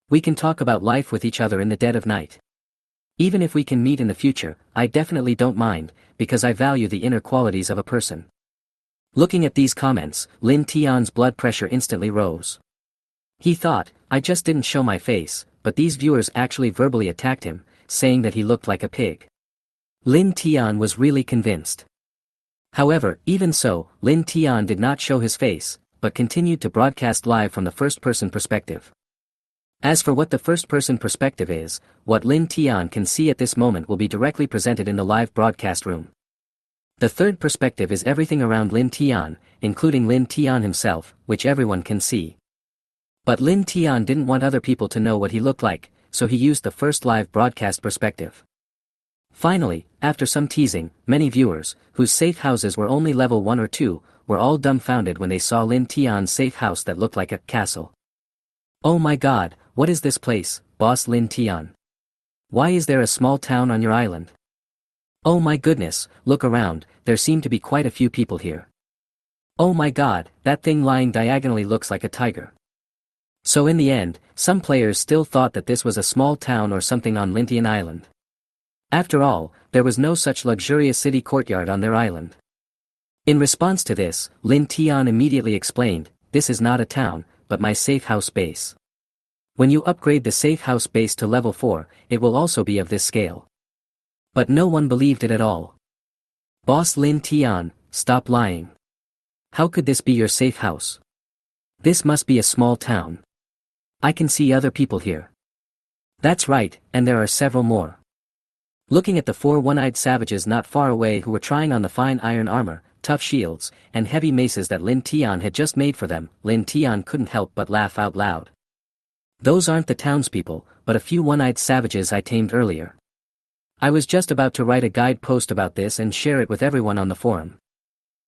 A: We can talk about life with each other in the dead of night. Even if we can meet in the future, I definitely don't mind, because I value the inner qualities of a person. Looking at these comments, Lin Tian's blood pressure instantly rose. He thought, I just didn't show my face, but these viewers actually verbally attacked him, saying that he looked like a pig. Lin Tian was really convinced. However, even so, Lin Tian did not show his face, but continued to broadcast live from the first-person perspective. As for what the first-person perspective is, what Lin Tian can see at this moment will be directly presented in the live broadcast room. The third perspective is everything around Lin Tian, including Lin Tian himself, which everyone can see. But Lin Tian didn't want other people to know what he looked like, so he used the first live broadcast perspective. Finally, after some teasing, many viewers, whose safe houses were only level 1 or 2, were all dumbfounded when they saw Lin Tian's safe house that looked like a castle. Oh my god, what is this place, Boss Lin Tian? Why is there a small town on your island? Oh my goodness, look around, there seem to be quite a few people here. Oh my god, that thing lying diagonally looks like a tiger. So in the end, some players still thought that this was a small town or something on Lintian Island. After all, there was no such luxurious city courtyard on their island. In response to this, Lin Tian immediately explained, this is not a town, but my safe house base. When you upgrade the safe house base to level 4, it will also be of this scale. But no one believed it at all. Boss Lin Tian, stop lying. How could this be your safe house? This must be a small town. I can see other people here. That's right, and there are several more. Looking at the 4 one-eyed savages not far away who were trying on the fine iron armor, tough shields, and heavy maces that Lin Tian had just made for them, Lin Tian couldn't help but laugh out loud. Those aren't the townspeople, but a few one-eyed savages I tamed earlier. I was just about to write a guide post about this and share it with everyone on the forum.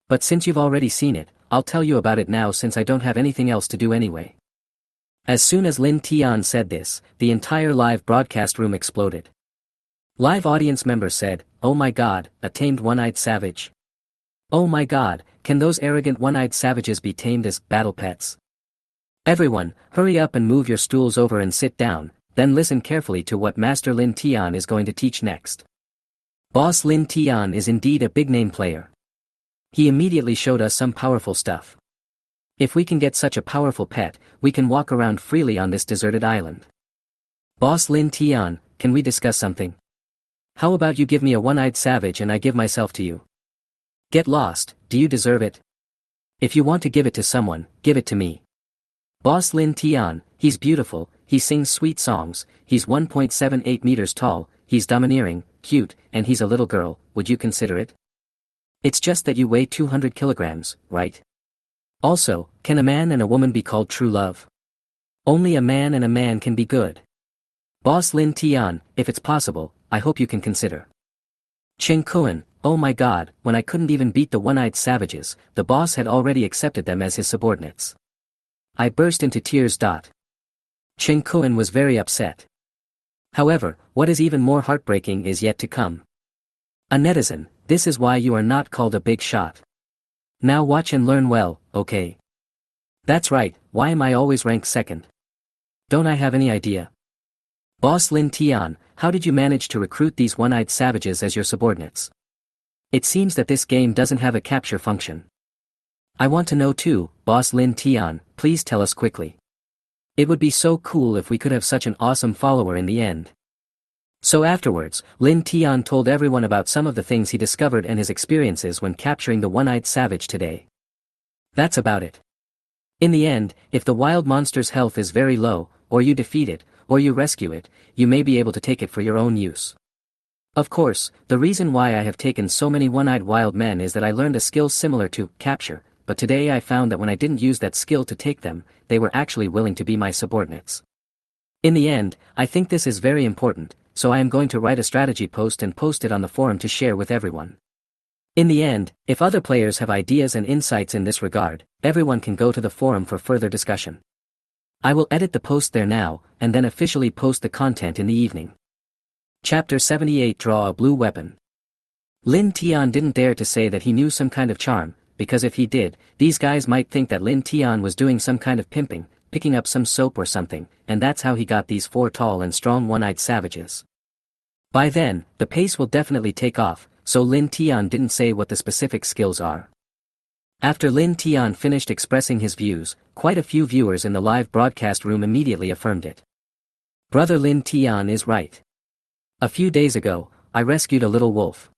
A: But since you've already seen it, I'll tell you about it now since I don't have anything else to do anyway. As soon as Lin Tian said this, the entire live broadcast room exploded. Live audience members said, "Oh my god, a tamed one-eyed savage. Oh my god, can those arrogant one-eyed savages be tamed as battle pets?" Everyone, hurry up and move your stools over and sit down, then listen carefully to what Master Lin Tian is going to teach next. Boss Lin Tian is indeed a big-name player. He immediately showed us some powerful stuff. If we can get such a powerful pet, we can walk around freely on this deserted island. Boss Lin Tian, can we discuss something? How about you give me a one-eyed savage and I give myself to you? Get lost, do you deserve it? If you want to give it to someone, give it to me. Boss Lin Tian, he's beautiful, he sings sweet songs, he's 1.78 meters tall, he's domineering, cute, and he's a little girl, would you consider it? It's just that you weigh 200 kilograms, right? Also, can a man and a woman be called true love? Only a man and a man can be good. Boss Lin Tian, if it's possible, I hope you can consider. Cheng Kuan, oh my god, when I couldn't even beat the one-eyed savages, the boss had already accepted them as his subordinates. I burst into tears. Cheng Kuan was very upset. However, what is even more heartbreaking is yet to come. A netizen, this is why you are not called a big shot. Now watch and learn well, okay? That's right, why am I always ranked second? Don't I have any idea? Boss Lin Tian, how did you manage to recruit these one-eyed savages as your subordinates? It seems that this game doesn't have a capture function. I want to know too, Boss Lin Tian, please tell us quickly. It would be so cool if we could have such an awesome follower in the end. So afterwards, Lin Tian told everyone about some of the things he discovered and his experiences when capturing the one-eyed savage today. That's about it. In the end, if the wild monster's health is very low, or you defeat it, or you rescue it, you may be able to take it for your own use. Of course, the reason why I have taken so many one-eyed wild men is that I learned a skill similar to capture, but today I found that when I didn't use that skill to take them, they were actually willing to be my subordinates. In the end, I think this is very important, so I am going to write a strategy post and post it on the forum to share with everyone. In the end, if other players have ideas and insights in this regard, everyone can go to the forum for further discussion. I will edit the post there now, and then officially post the content in the evening. Chapter 78 Draw a Blue Weapon. Lin Tian didn't dare to say that he knew some kind of charm, because if he did, these guys might think that Lin Tian was doing some kind of pimping, picking up some soap or something, and that's how he got these 4 tall and strong one-eyed savages. By then, the pace will definitely take off, so Lin Tian didn't say what the specific skills are. After Lin Tian finished expressing his views, quite a few viewers in the live broadcast room immediately affirmed it. Brother Lin Tian is right. A few days ago, I rescued a little wolf.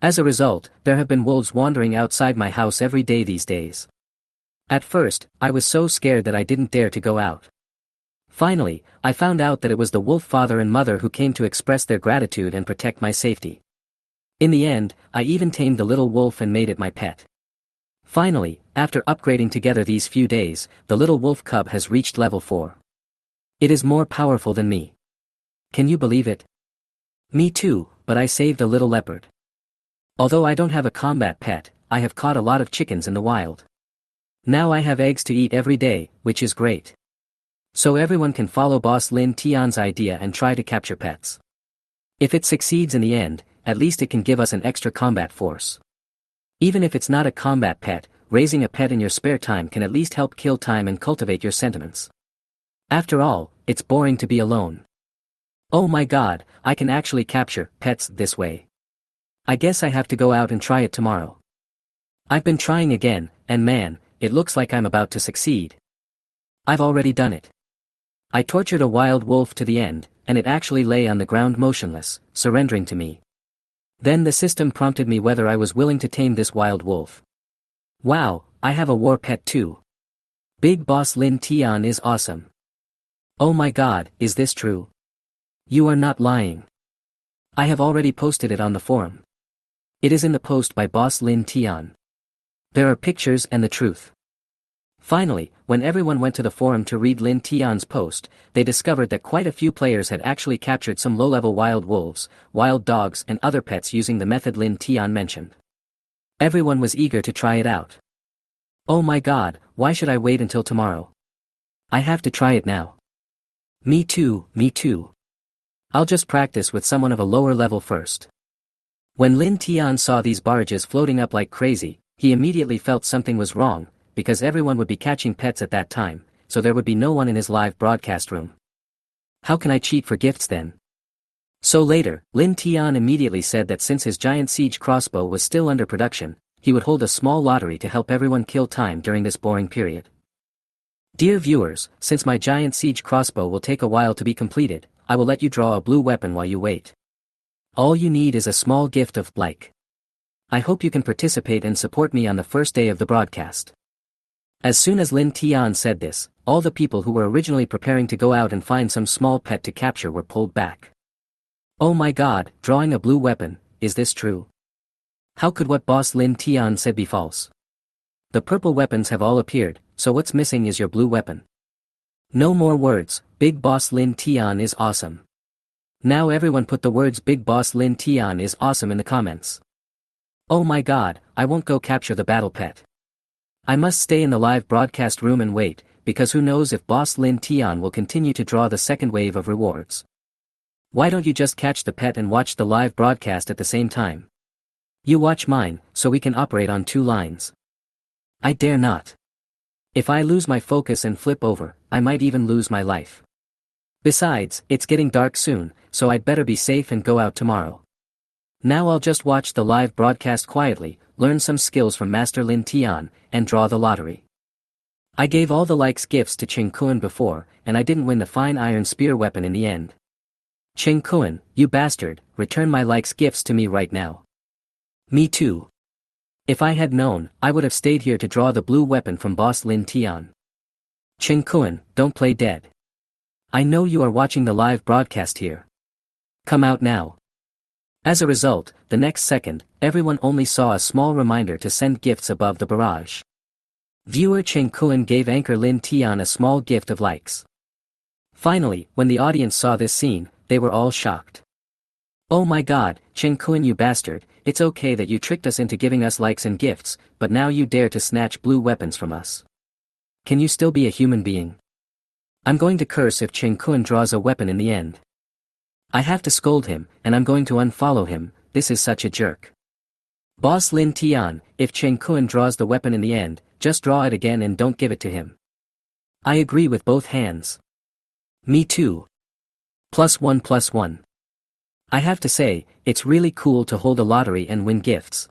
A: As a result, there have been wolves wandering outside my house every day these days. At first, I was so scared that I didn't dare to go out. Finally, I found out that it was the wolf father and mother who came to express their gratitude and protect my safety. In the end, I even tamed the little wolf and made it my pet. Finally, after upgrading together these few days, the little wolf cub has reached level 4. It is more powerful than me. Can you believe it? Me too, but I saved a little leopard. Although I don't have a combat pet, I have caught a lot of chickens in the wild. Now I have eggs to eat every day, which is great. So everyone can follow Boss Lin Tian's idea and try to capture pets. If it succeeds in the end, at least it can give us an extra combat force. Even if it's not a combat pet, raising a pet in your spare time can at least help kill time and cultivate your sentiments. After all, it's boring to be alone. Oh my god, I can actually capture pets this way. I guess I have to go out and try it tomorrow. I've been trying again, and man, it looks like I'm about to succeed. I've already done it. I tortured a wild wolf to the end, and it actually lay on the ground motionless, surrendering to me. Then the system prompted me whether I was willing to tame this wild wolf. Wow, I have a war pet too. Big Boss Lin Tian is awesome. Oh my god, is this true? You are not lying. I have already posted it on the forum. It is in the post by Boss Lin Tian. There are pictures and the truth. Finally, when everyone went to the forum to read Lin Tian's post, they discovered that quite a few players had actually captured some low-level wild wolves, wild dogs and other pets using the method Lin Tian mentioned. Everyone was eager to try it out. Oh my god, why should I wait until tomorrow? I have to try it now. Me too, me too. I'll just practice with someone of a lower level first. When Lin Tian saw these barges floating up like crazy, he immediately felt something was wrong, because everyone would be catching pets at that time, so there would be no one in his live broadcast room. How can I cheat for gifts then? So later, Lin Tian immediately said that since his giant siege crossbow was still under production, he would hold a small lottery to help everyone kill time during this boring period. Dear viewers, since my giant siege crossbow will take a while to be completed, I will let you draw a blue weapon while you wait. All you need is a small gift of like. I hope you can participate and support me on the first day of the broadcast. As soon as Lin Tian said this, all the people who were originally preparing to go out and find some small pet to capture were pulled back. Oh my god, drawing a blue weapon, is this true? How could what boss Lin Tian said be false? The purple weapons have all appeared, so what's missing is your blue weapon. No more words, Big Boss Lin Tian is awesome. Now everyone put the words Big Boss Lin Tian is awesome in the comments. Oh my god, I won't go capture the battle pet. I must stay in the live broadcast room and wait, because who knows if Boss Lin Tian will continue to draw the second wave of rewards. Why don't you just catch the pet and watch the live broadcast at the same time? You watch mine, so we can operate on two lines. I dare not. If I lose my focus and flip over, I might even lose my life. Besides, it's getting dark soon, so I'd better be safe and go out tomorrow. Now I'll just watch the live broadcast quietly, learn some skills from Master Lin Tian, and draw the lottery. I gave all the likes gifts to Cheng Kun before, and I didn't win the fine iron spear weapon in the end. Cheng Kun, you bastard, return my likes gifts to me right now. Me too. If I had known, I would have stayed here to draw the blue weapon from Boss Lin Tian. Cheng Kun, don't play dead. I know you are watching the live broadcast here. Come out now. As a result, the next second, everyone only saw a small reminder to send gifts above the barrage. Viewer Cheng Kun gave anchor Lin Tian a small gift of likes. Finally, when the audience saw this scene, they were all shocked. Oh my god, Cheng Kun you bastard, it's okay that you tricked us into giving us likes and gifts, but now you dare to snatch blue weapons from us. Can you still be a human being? I'm going to curse if Cheng Kun draws a weapon in the end. I have to scold him, and I'm going to unfollow him, this is such a jerk. Boss Lin Tian, if Cheng Kun draws the weapon in the end, just draw it again and don't give it to him. I agree with both hands. Me too. +1 +1. I have to say, it's really cool to hold a lottery and win gifts.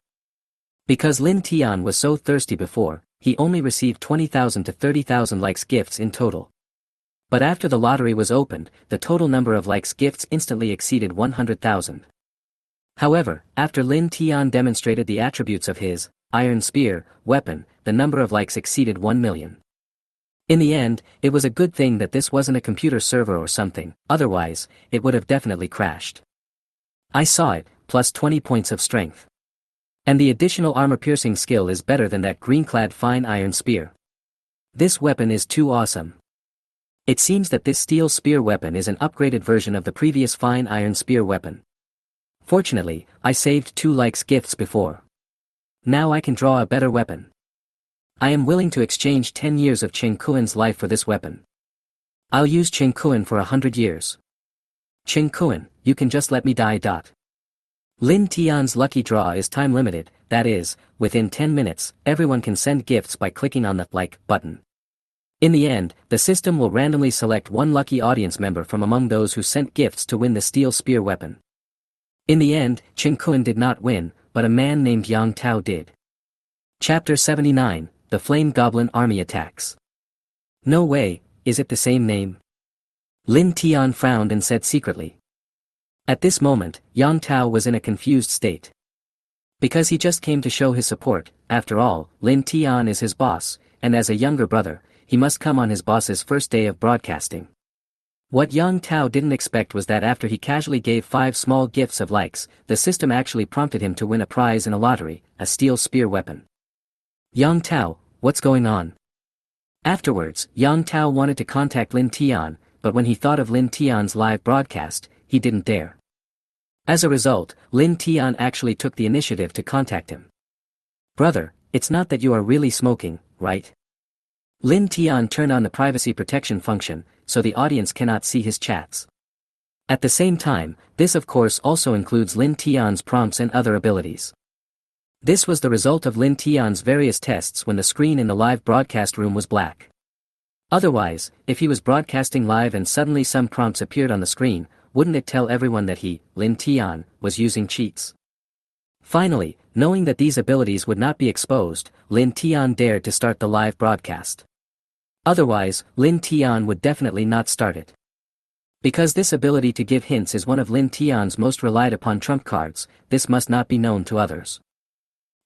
A: Because Lin Tian was so thirsty before, he only received 20,000 to 30,000 likes gifts in total. But after the lottery was opened, the total number of likes gifts instantly exceeded 100,000. However, after Lin Tian demonstrated the attributes of his iron spear weapon, the number of likes exceeded 1 million. In the end, it was a good thing that this wasn't a computer server or something, otherwise, it would have definitely crashed. I saw it, plus 20 points of strength. And the additional armor-piercing skill is better than that green-clad fine iron spear. This weapon is too awesome. It seems that this steel spear weapon is an upgraded version of the previous fine iron spear weapon. Fortunately, I saved 2 likes gifts before. Now I can draw a better weapon. I am willing to exchange 10 years of Cheng Kun's life for this weapon. I'll use Cheng Kun for 100 years. Cheng Kun, you can just let me die. Lin Tian's lucky draw is time limited, that is, within 10 minutes, everyone can send gifts by clicking on the like button. In the end, the system will randomly select one lucky audience member from among those who sent gifts to win the steel spear weapon. In the end, Cheng Kun did not win, but a man named Yang Tao did. Chapter 79, The Flame Goblin Army Attacks. No way, is it the same name? Lin Tian frowned and said secretly. At this moment, Yang Tao was in a confused state. Because he just came to show his support, after all, Lin Tian is his boss, and as a younger brother, he must come on his boss's first day of broadcasting. What Yang Tao didn't expect was that after he casually gave 5 small gifts of likes, the system actually prompted him to win a prize in a lottery, a steel spear weapon. Yang Tao, what's going on? Afterwards, Yang Tao wanted to contact Lin Tian, but when he thought of Lin Tian's live broadcast, he didn't dare. As a result, Lin Tian actually took the initiative to contact him. Brother, it's not that you are really smoking, right? Lin Tian turned on the privacy protection function, so the audience cannot see his chats. At the same time, this of course also includes Lin Tian's prompts and other abilities. This was the result of Lin Tian's various tests when the screen in the live broadcast room was black. Otherwise, if he was broadcasting live and suddenly some prompts appeared on the screen, wouldn't it tell everyone that he, Lin Tian, was using cheats? Finally, knowing that these abilities would not be exposed, Lin Tian dared to start the live broadcast. Otherwise, Lin Tian would definitely not start it. Because this ability to give hints is one of Lin Tian's most relied upon trump cards, this must not be known to others.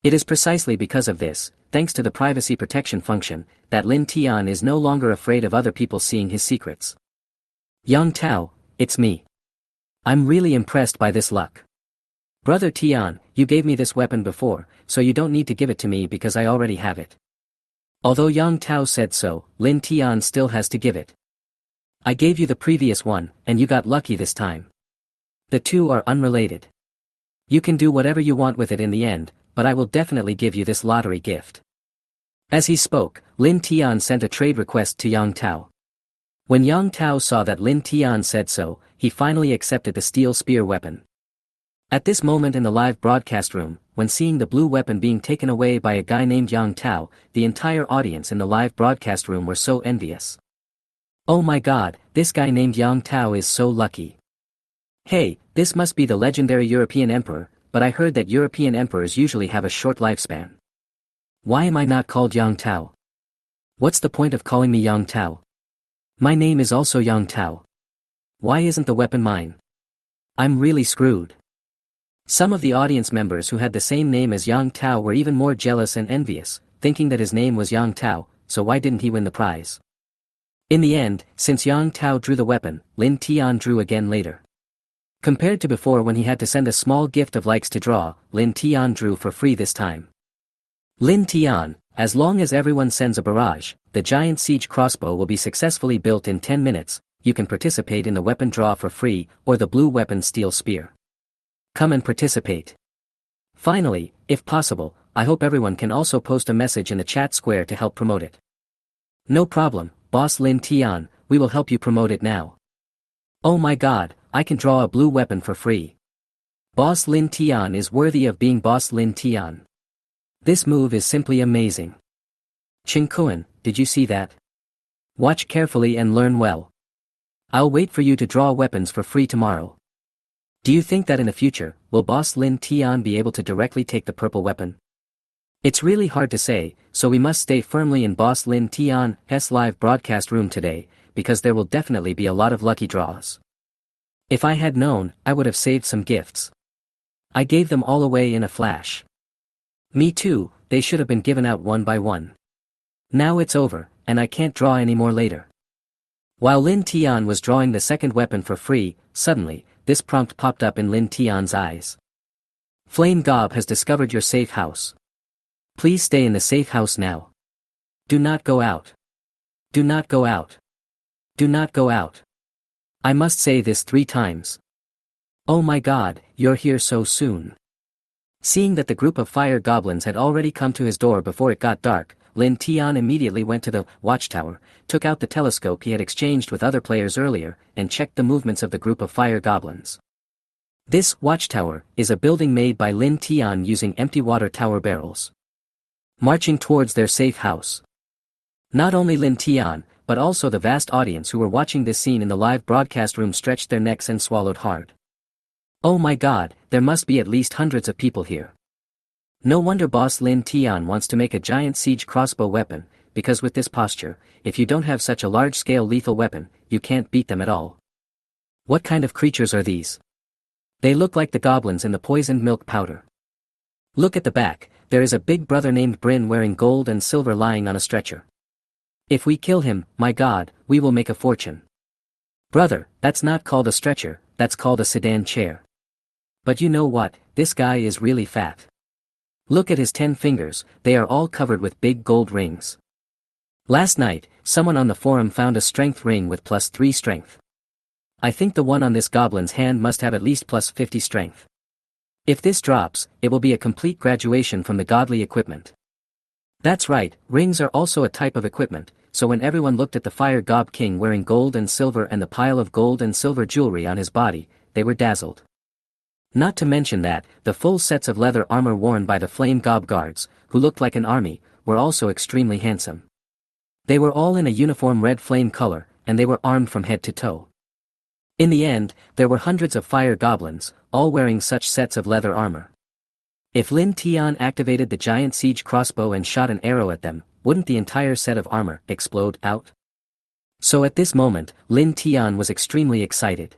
A: It is precisely because of this, thanks to the privacy protection function, that Lin Tian is no longer afraid of other people seeing his secrets. Yang Tao, it's me. I'm really impressed by this luck. Brother Tian, you gave me this weapon before, so you don't need to give it to me because I already have it. Although Yang Tao said so, Lin Tian still has to give it. I gave you the previous one, and you got lucky this time. The two are unrelated. You can do whatever you want with it in the end, but I will definitely give you this lottery gift. As he spoke, Lin Tian sent a trade request to Yang Tao. When Yang Tao saw that Lin Tian said so, he finally accepted the steel spear weapon. At this moment in the live broadcast room, when seeing the blue weapon being taken away by a guy named Yang Tao, the entire audience in the live broadcast room were so envious. Oh my god, this guy named Yang Tao is so lucky. Hey, this must be the legendary European emperor, but I heard that European emperors usually have a short lifespan. Why am I not called Yang Tao? What's the point of calling me Yang Tao? My name is also Yang Tao. Why isn't the weapon mine? I'm really screwed. Some of the audience members who had the same name as Yang Tao were even more jealous and envious, thinking that his name was Yang Tao, so why didn't he win the prize? In the end, since Yang Tao drew the weapon, Lin Tian drew again later. Compared to before when he had to send a small gift of likes to draw, Lin Tian drew for free this time. Lin Tian, as long as everyone sends a barrage, the giant siege crossbow will be successfully built in 10 minutes, you can participate in the weapon draw for free, or the blue weapon steel spear. Come and participate. Finally, if possible, I hope everyone can also post a message in the chat square to help promote it. No problem, Boss Lin Tian, we will help you promote it now. Oh my god, I can draw a blue weapon for free. Boss Lin Tian is worthy of being Boss Lin Tian. This move is simply amazing. Qing Kuan, did you see that? Watch carefully and learn well. I'll wait for you to draw weapons for free tomorrow. Do you think that in the future, will Boss Lin Tian be able to directly take the purple weapon? It's really hard to say, so we must stay firmly in Boss Lin Tian's live broadcast room today, because there will definitely be a lot of lucky draws. If I had known, I would have saved some gifts. I gave them all away in a flash. Me too, they should have been given out one by one. Now it's over, and I can't draw any more later. While Lin Tian was drawing the second weapon for free, suddenly, this prompt popped up in Lin Tian's eyes. Flame Gob has discovered your safe house. Please stay in the safe house now. Do not go out. Do not go out. Do not go out. I must say this 3 times. Oh my god, you're here so soon. Seeing that the group of fire goblins had already come to his door before it got dark, Lin Tian immediately went to the watchtower, took out the telescope he had exchanged with other players earlier, and checked the movements of the group of fire goblins. This watchtower is a building made by Lin Tian using empty water tower barrels, marching towards their safe house. Not only Lin Tian, but also the vast audience who were watching this scene in the live broadcast room stretched their necks and swallowed hard. Oh my god, there must be at least hundreds of people here. No wonder Boss Lin Tian wants to make a giant siege crossbow weapon, because with this posture, if you don't have such a large-scale lethal weapon, you can't beat them at all. What kind of creatures are these? They look like the goblins in the poisoned milk powder. Look at the back, there is a big brother named Bryn wearing gold and silver lying on a stretcher. If we kill him, my god, we will make a fortune. Brother, that's not called a stretcher, that's called a sedan chair. But you know what, this guy is really fat. Look at his 10 fingers, they are all covered with big gold rings. Last night, someone on the forum found a strength ring with +3 strength. I think the one on this goblin's hand must have at least +50 strength. If this drops, it will be a complete graduation from the godly equipment. That's right, rings are also a type of equipment, so when everyone looked at the Fire Gob King wearing gold and silver and the pile of gold and silver jewelry on his body, they were dazzled. Not to mention that, the full sets of leather armor worn by the Flame Gob guards, who looked like an army, were also extremely handsome. They were all in a uniform red flame color, and they were armed from head to toe. In the end, there were hundreds of fire goblins, all wearing such sets of leather armor. If Lin Tian activated the giant siege crossbow and shot an arrow at them, wouldn't the entire set of armor explode out? So at this moment, Lin Tian was extremely excited.